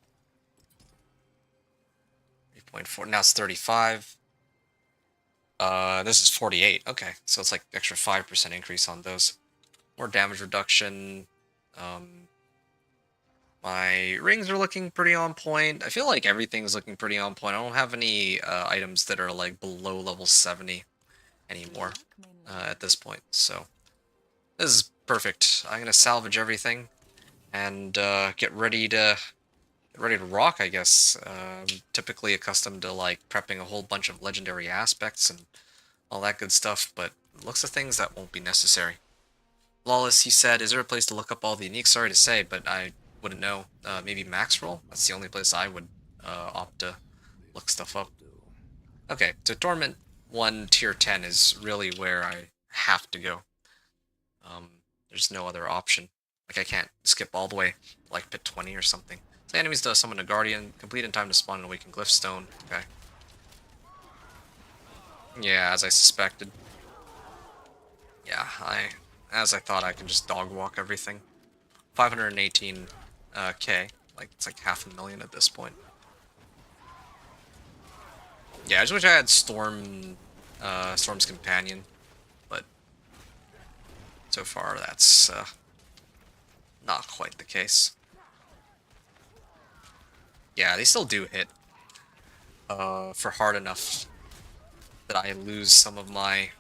3.4. Now it's 35. This is 48. Okay, so it's like extra 5% increase on those. More damage reduction. My rings are looking pretty on point. I feel like everything's looking pretty on point. I don't have any items that are like below level 70 anymore at this point. So this is perfect. I'm gonna salvage everything and get ready to rock, I guess. I'm typically accustomed to like prepping a whole bunch of legendary aspects and all that good stuff, but looks of things that won't be necessary. Lawless, he said, is there a place to look up all the unique? Sorry to say, but I wouldn't know. Maybe Max Roll? That's the only place I would opt to look stuff up. Okay, so Torment 1 tier 10 is really where I have to go. There's no other option. Like, I can't skip all the way, like pit 20 or something. So enemies does summon a Guardian, complete in time to spawn an Awakened Glyphstone. Okay. Yeah, as I suspected. Yeah, as I thought, I could just dog walk everything. 518 K, like it's like 500,000 at this point. Yeah, I just wish I had Storm's Companion, but so far that's not quite the case. Yeah, they still do hit for hard enough that I lose some of my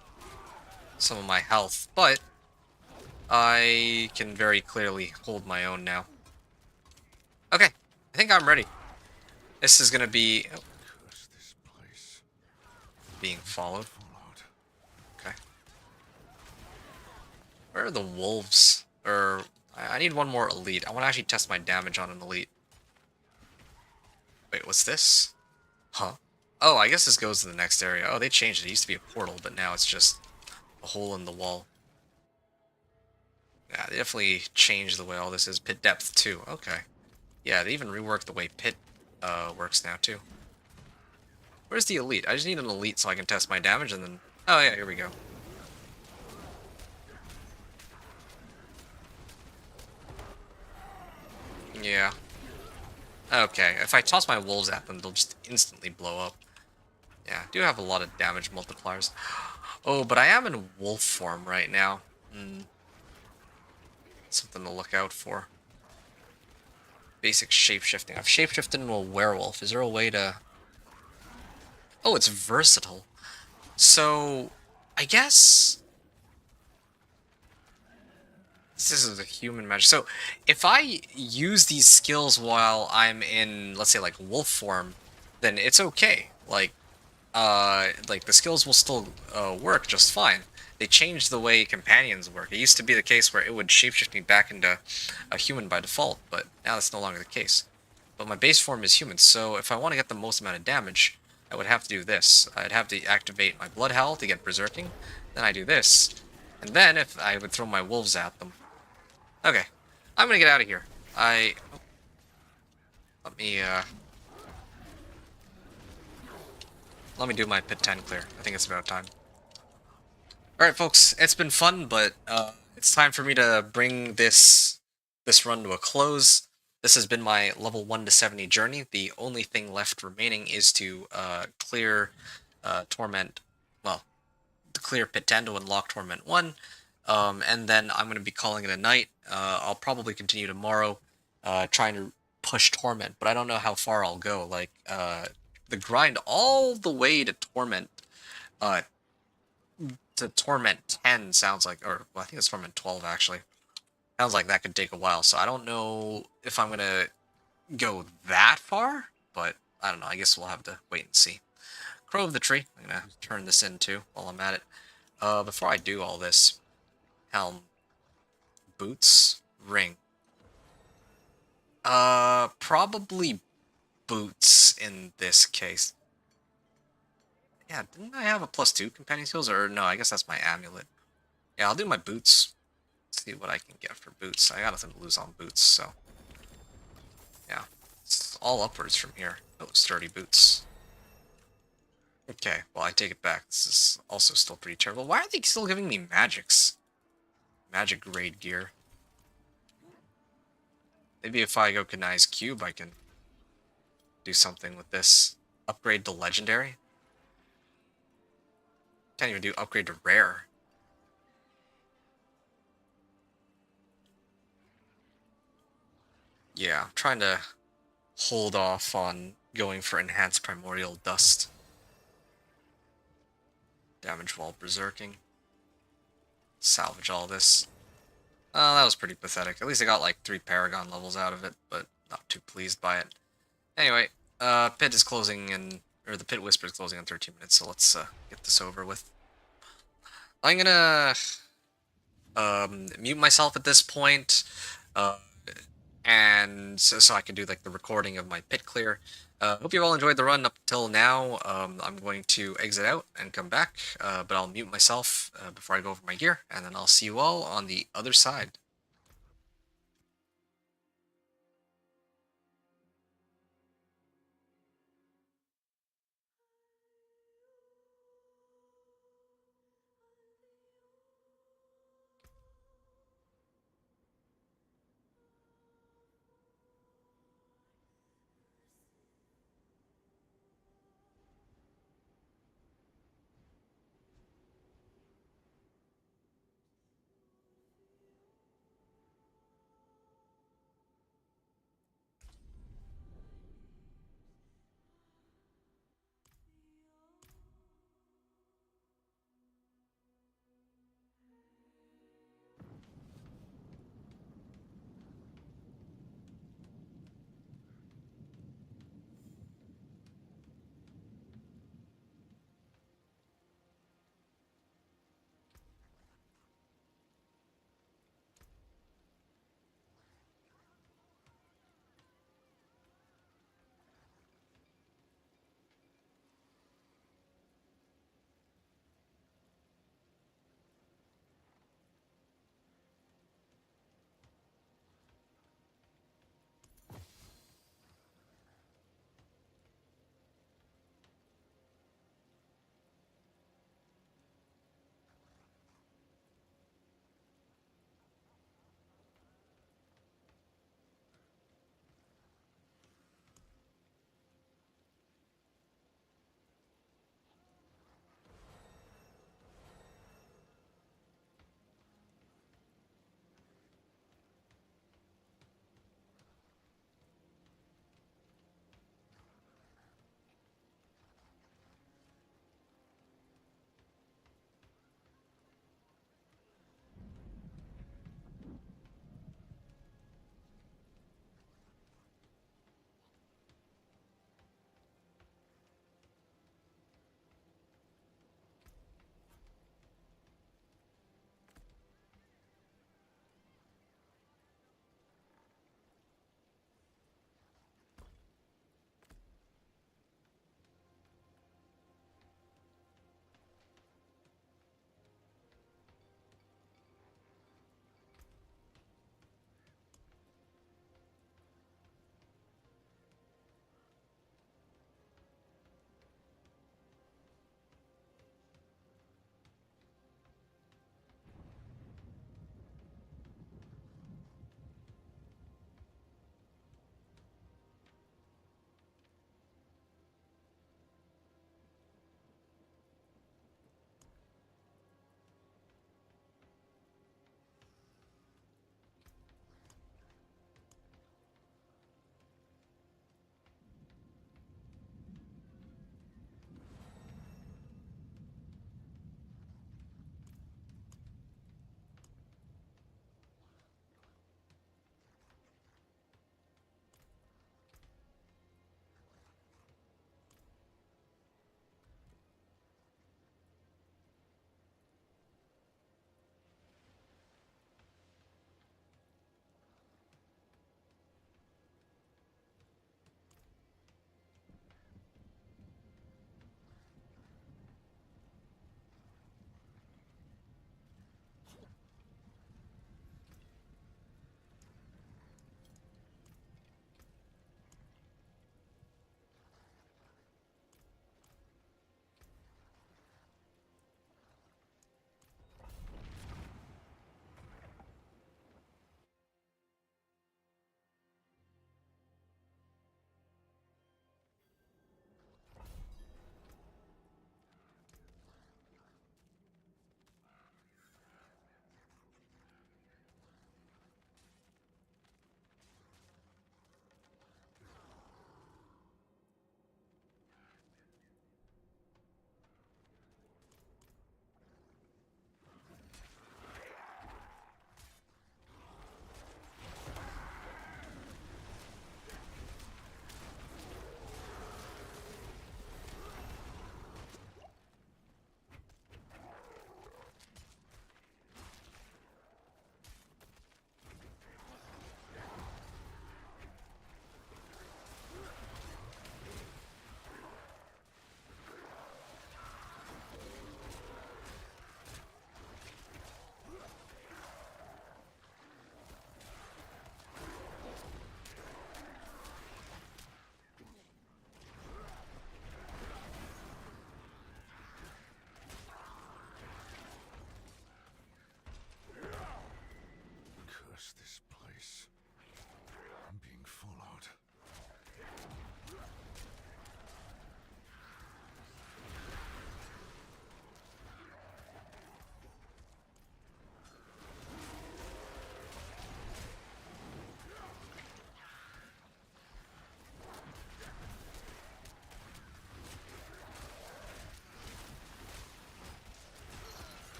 health, but I can very clearly hold my own now. Okay, I think I'm ready. This is gonna be... Oh. Curse this place. Being followed. Okay. Where are the wolves? Or... I need one more elite. I want to actually test my damage on an elite. Wait, what's this? Huh? Oh, I guess this goes to the next area. Oh, they changed it. It used to be a portal, but now it's just a hole in the wall. Yeah, they definitely changed the way all this is. Pit depth, too. Okay. Yeah, they even reworked the way pit works now, too. Where's the elite? I just need an elite so I can test my damage, and then... Oh, yeah, here we go. Yeah. Okay, if I toss my wolves at them, they'll just instantly blow up. Yeah, I do have a lot of damage multipliers. Oh, but I am in wolf form right now. Something to look out for. Basic shapeshifting. I've shapeshifted into a werewolf. Is there a way to... Oh, it's versatile. So, I guess... This is a human magic. So, if I use these skills while I'm in, let's say, like, wolf form, then it's okay. Like the skills will still work just fine. They changed the way companions work. It used to be the case where it would shapeshift me back into a human by default, but now that's no longer the case. But my base form is human, so if I want to get the most amount of damage, I would have to do this. I'd have to activate my Blood Howl to get berserking, then I do this, and then if I would throw my wolves at them. Okay, I'm gonna get out of here. Let me do my pit 10 clear. I think it's about time. Alright folks, it's been fun, but it's time for me to bring this run to a close. This has been my level 1 to 70 journey. The only thing left remaining is to clear Torment, well, to clear Pit 10 to unlock Torment 1, and then I'm going to be calling it a night. I'll probably continue tomorrow trying to push Torment, but I don't know how far I'll go. Like, the grind all the way to Torment 10 sounds like, or well, I think it's Torment 12 actually. Sounds like that could take a while, so I don't know if I'm gonna go that far, but I don't know. I guess we'll have to wait and see. Crow of the Tree. I'm gonna turn this into while I'm at it. Before I do all this, helm, boots, ring. Probably boots in this case. Yeah, didn't I have a +2 companion skills? Or no, I guess that's my amulet. Yeah, I'll do my boots. See what I can get for boots. I got nothing to lose on boots, so... Yeah. It's all upwards from here. Oh, sturdy boots. Okay, well, I take it back. This is also still pretty terrible. Why are they still giving me magics? Magic grade gear. Maybe if I go Kanai's Cube, I can do something with this. Upgrade to legendary? Can't even do upgrade to rare. Yeah, I'm trying to hold off on going for enhanced primordial dust. Damage while berserking. Salvage all this. Oh, that was pretty pathetic. At least I got like 3 Paragon levels out of it, but not too pleased by it. Anyway, Pit is closing in, or the Pit Whisper is closing in 13 minutes, so let's get this over with. I'm gonna mute myself at this point, and so I can do like the recording of my pit clear. Hope you all enjoyed the run up till now. I'm going to exit out and come back, but I'll mute myself before I go over my gear, and then I'll see you all on the other side.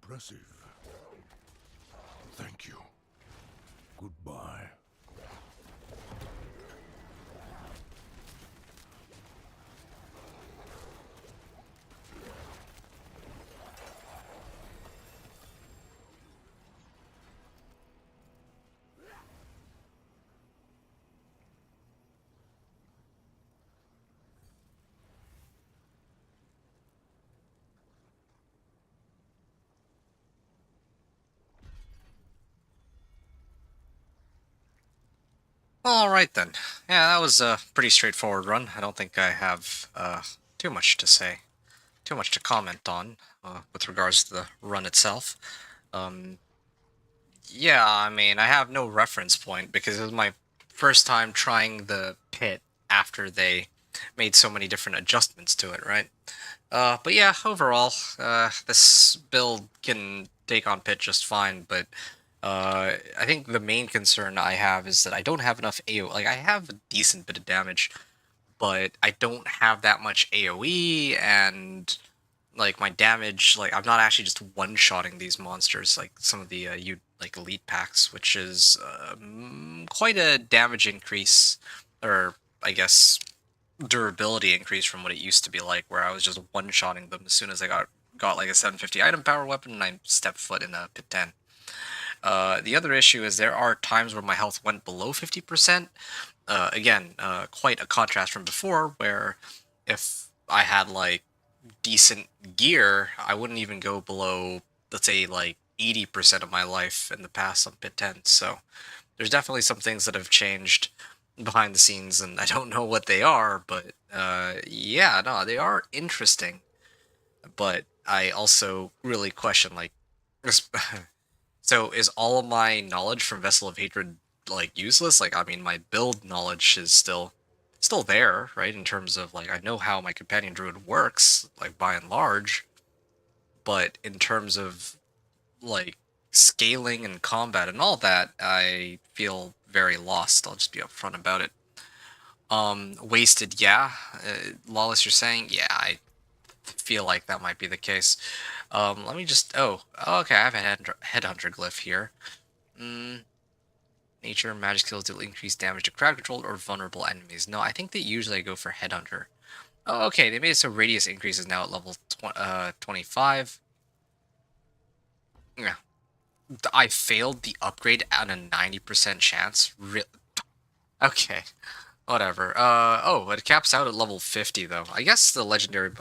Impressive. Thank you. Goodbye. Alright then. Yeah, that was a pretty straightforward run. I don't think I have too much to say, too much to comment on with regards to the run itself. Yeah, I mean, I have no reference point because it was my first time trying the pit after they made so many different adjustments to it, right? But yeah, overall, this build can take on pit just fine, but I think the main concern I have is that I don't have enough AoE. Like, I have a decent bit of damage, but I don't have that much AoE, and like my damage, like I'm not actually just one-shotting these monsters like some of the like elite packs, which is quite a damage increase, or I guess durability increase from what it used to be like, where I was just one-shotting them as soon as I got like a 750 item power weapon and I stepped foot in a pit 10. The other issue is there are times where my health went below 50%. Again, quite a contrast from before, where if I had like decent gear, I wouldn't even go below, let's say, like 80% of my life in the past on pit 10. So there's definitely some things that have changed behind the scenes, and I don't know what they are, but yeah, no, they are interesting. But I also really question, like, so is all of my knowledge from Vessel of Hatred like useless? Like, I mean, my build knowledge is still there, right? In terms of like, I know how my companion druid works, like by and large, but in terms of like scaling and combat and all that, I feel very lost. I'll just be upfront about it. Wasted, yeah. Lawless, you're saying? Yeah, I feel like that might be the case. Let me just... Oh, okay, I have a headhunter glyph here. Nature, magic skills deal increased damage to crowd controlled or vulnerable enemies. No, I think that usually I go for headhunter. Oh, okay, they made it so radius increases now at level 25. Yeah. I failed the upgrade at a 90% chance. Okay. Whatever. Oh, it caps out at level 50, though. I guess the legendary...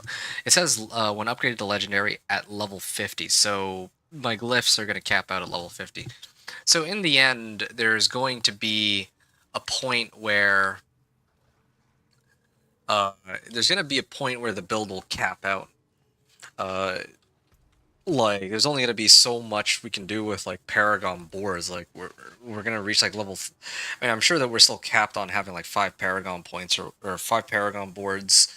It says when upgraded to legendary at level 50, so my glyphs are going to cap out at level 50. So in the end, there's going to be a point where... there's going to be a point where the build will cap out. Like, there's only going to be so much we can do with, like, Paragon boards. Like, we're going to reach, like, level... I mean, I'm sure that we're still capped on having, like, 5 Paragon points or 5 Paragon boards.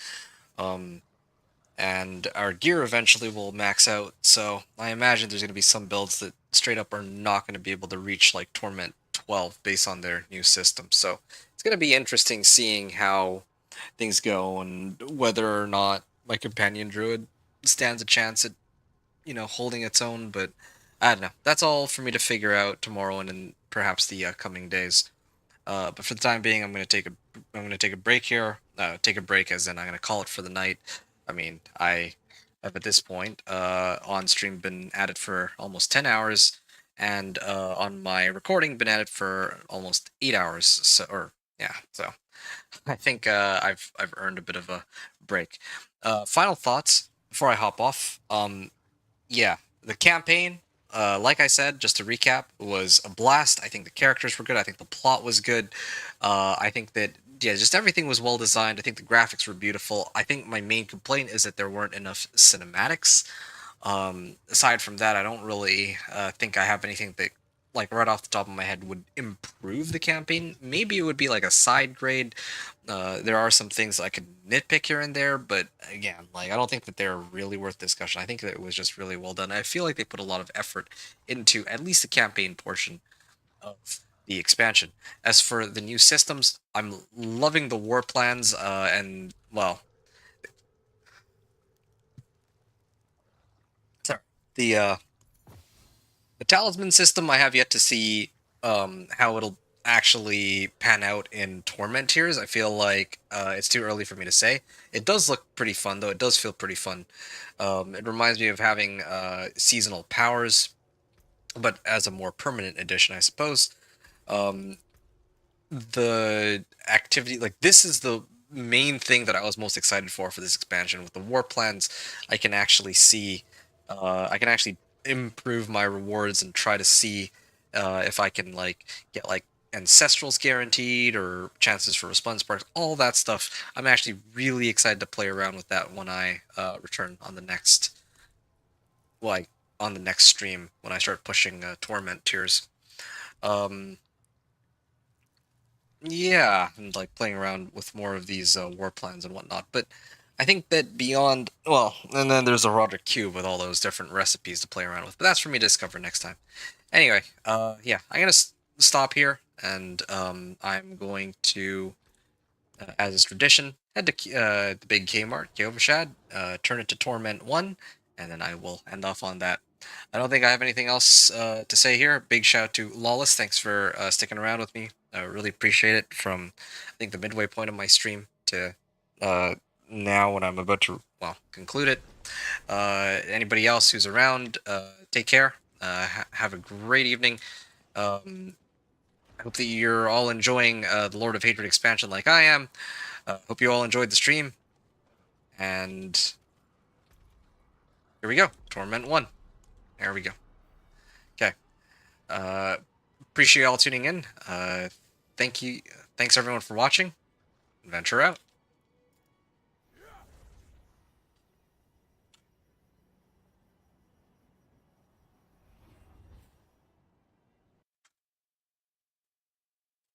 And our gear eventually will max out, so I imagine there's going to be some builds that straight up are not going to be able to reach, like, Torment 12 based on their new system. So it's going to be interesting seeing how things go and whether or not my companion druid stands a chance at, you know, holding its own, but I don't know. That's all for me to figure out tomorrow and in perhaps the coming days. But for the time being, I'm gonna take a break here. Take a break, as in I'm gonna call it for the night. I mean, I have at this point on stream been at it for almost 10 hours, and on my recording been at it for almost 8 hours. So, or yeah, so I think I've earned a bit of a break. Final thoughts before I hop off. Yeah, the campaign, like I said, just to recap, was a blast. I think the characters were good. I think the plot was good. I think that, yeah, just everything was well designed. I think the graphics were beautiful. I think my main complaint is that there weren't enough cinematics. Aside from that, I don't really think I have anything that, like, right off the top of my head would improve the campaign. Maybe it would be like a side grade. There are some things I could nitpick here and there, but again, like, I don't think that they're really worth discussion. I think that it was just really well done. I feel like they put a lot of effort into at least the campaign portion of the expansion. As for the new systems, I'm loving the war plans, and, well, sorry, the The talisman system, I have yet to see how it'll actually pan out in Torment tiers. I feel like it's too early for me to say. It does look pretty fun, though. It does feel pretty fun. It reminds me of having seasonal powers, but as a more permanent addition, I suppose. The activity, like, this is the main thing that I was most excited for this expansion. With the war plans, I can actually see, I can actually improve my rewards and try to see if I can, like, get, like, ancestrals guaranteed or chances for response sparks, all that stuff. I'm actually really excited to play around with that when I return on the next, like, on the next stream when I start pushing torment tiers. Yeah, and like playing around with more of these war plans and whatnot. But I think that beyond, well, and then there's a Roderick Cube with all those different recipes to play around with. But that's for me to discover next time. Anyway, yeah, I'm gonna stop here, and I'm going to, as is tradition, head to the big Kmart, Kyovashad, turn it to Torment 1, and then I will end off on that. I don't think I have anything else to say here. Big shout out to Lawless. Thanks for sticking around with me. I really appreciate it. From, I think, the midway point of my stream to now when I'm about to, well, conclude it. Anybody else who's around, take care. Have a great evening. I hope that you're all enjoying the Lord of Hatred expansion like I am. Hope you all enjoyed the stream. And here we go. Torment 1. There we go. Okay. Appreciate you all tuning in. Thank you. Thanks everyone for watching. Adventure out.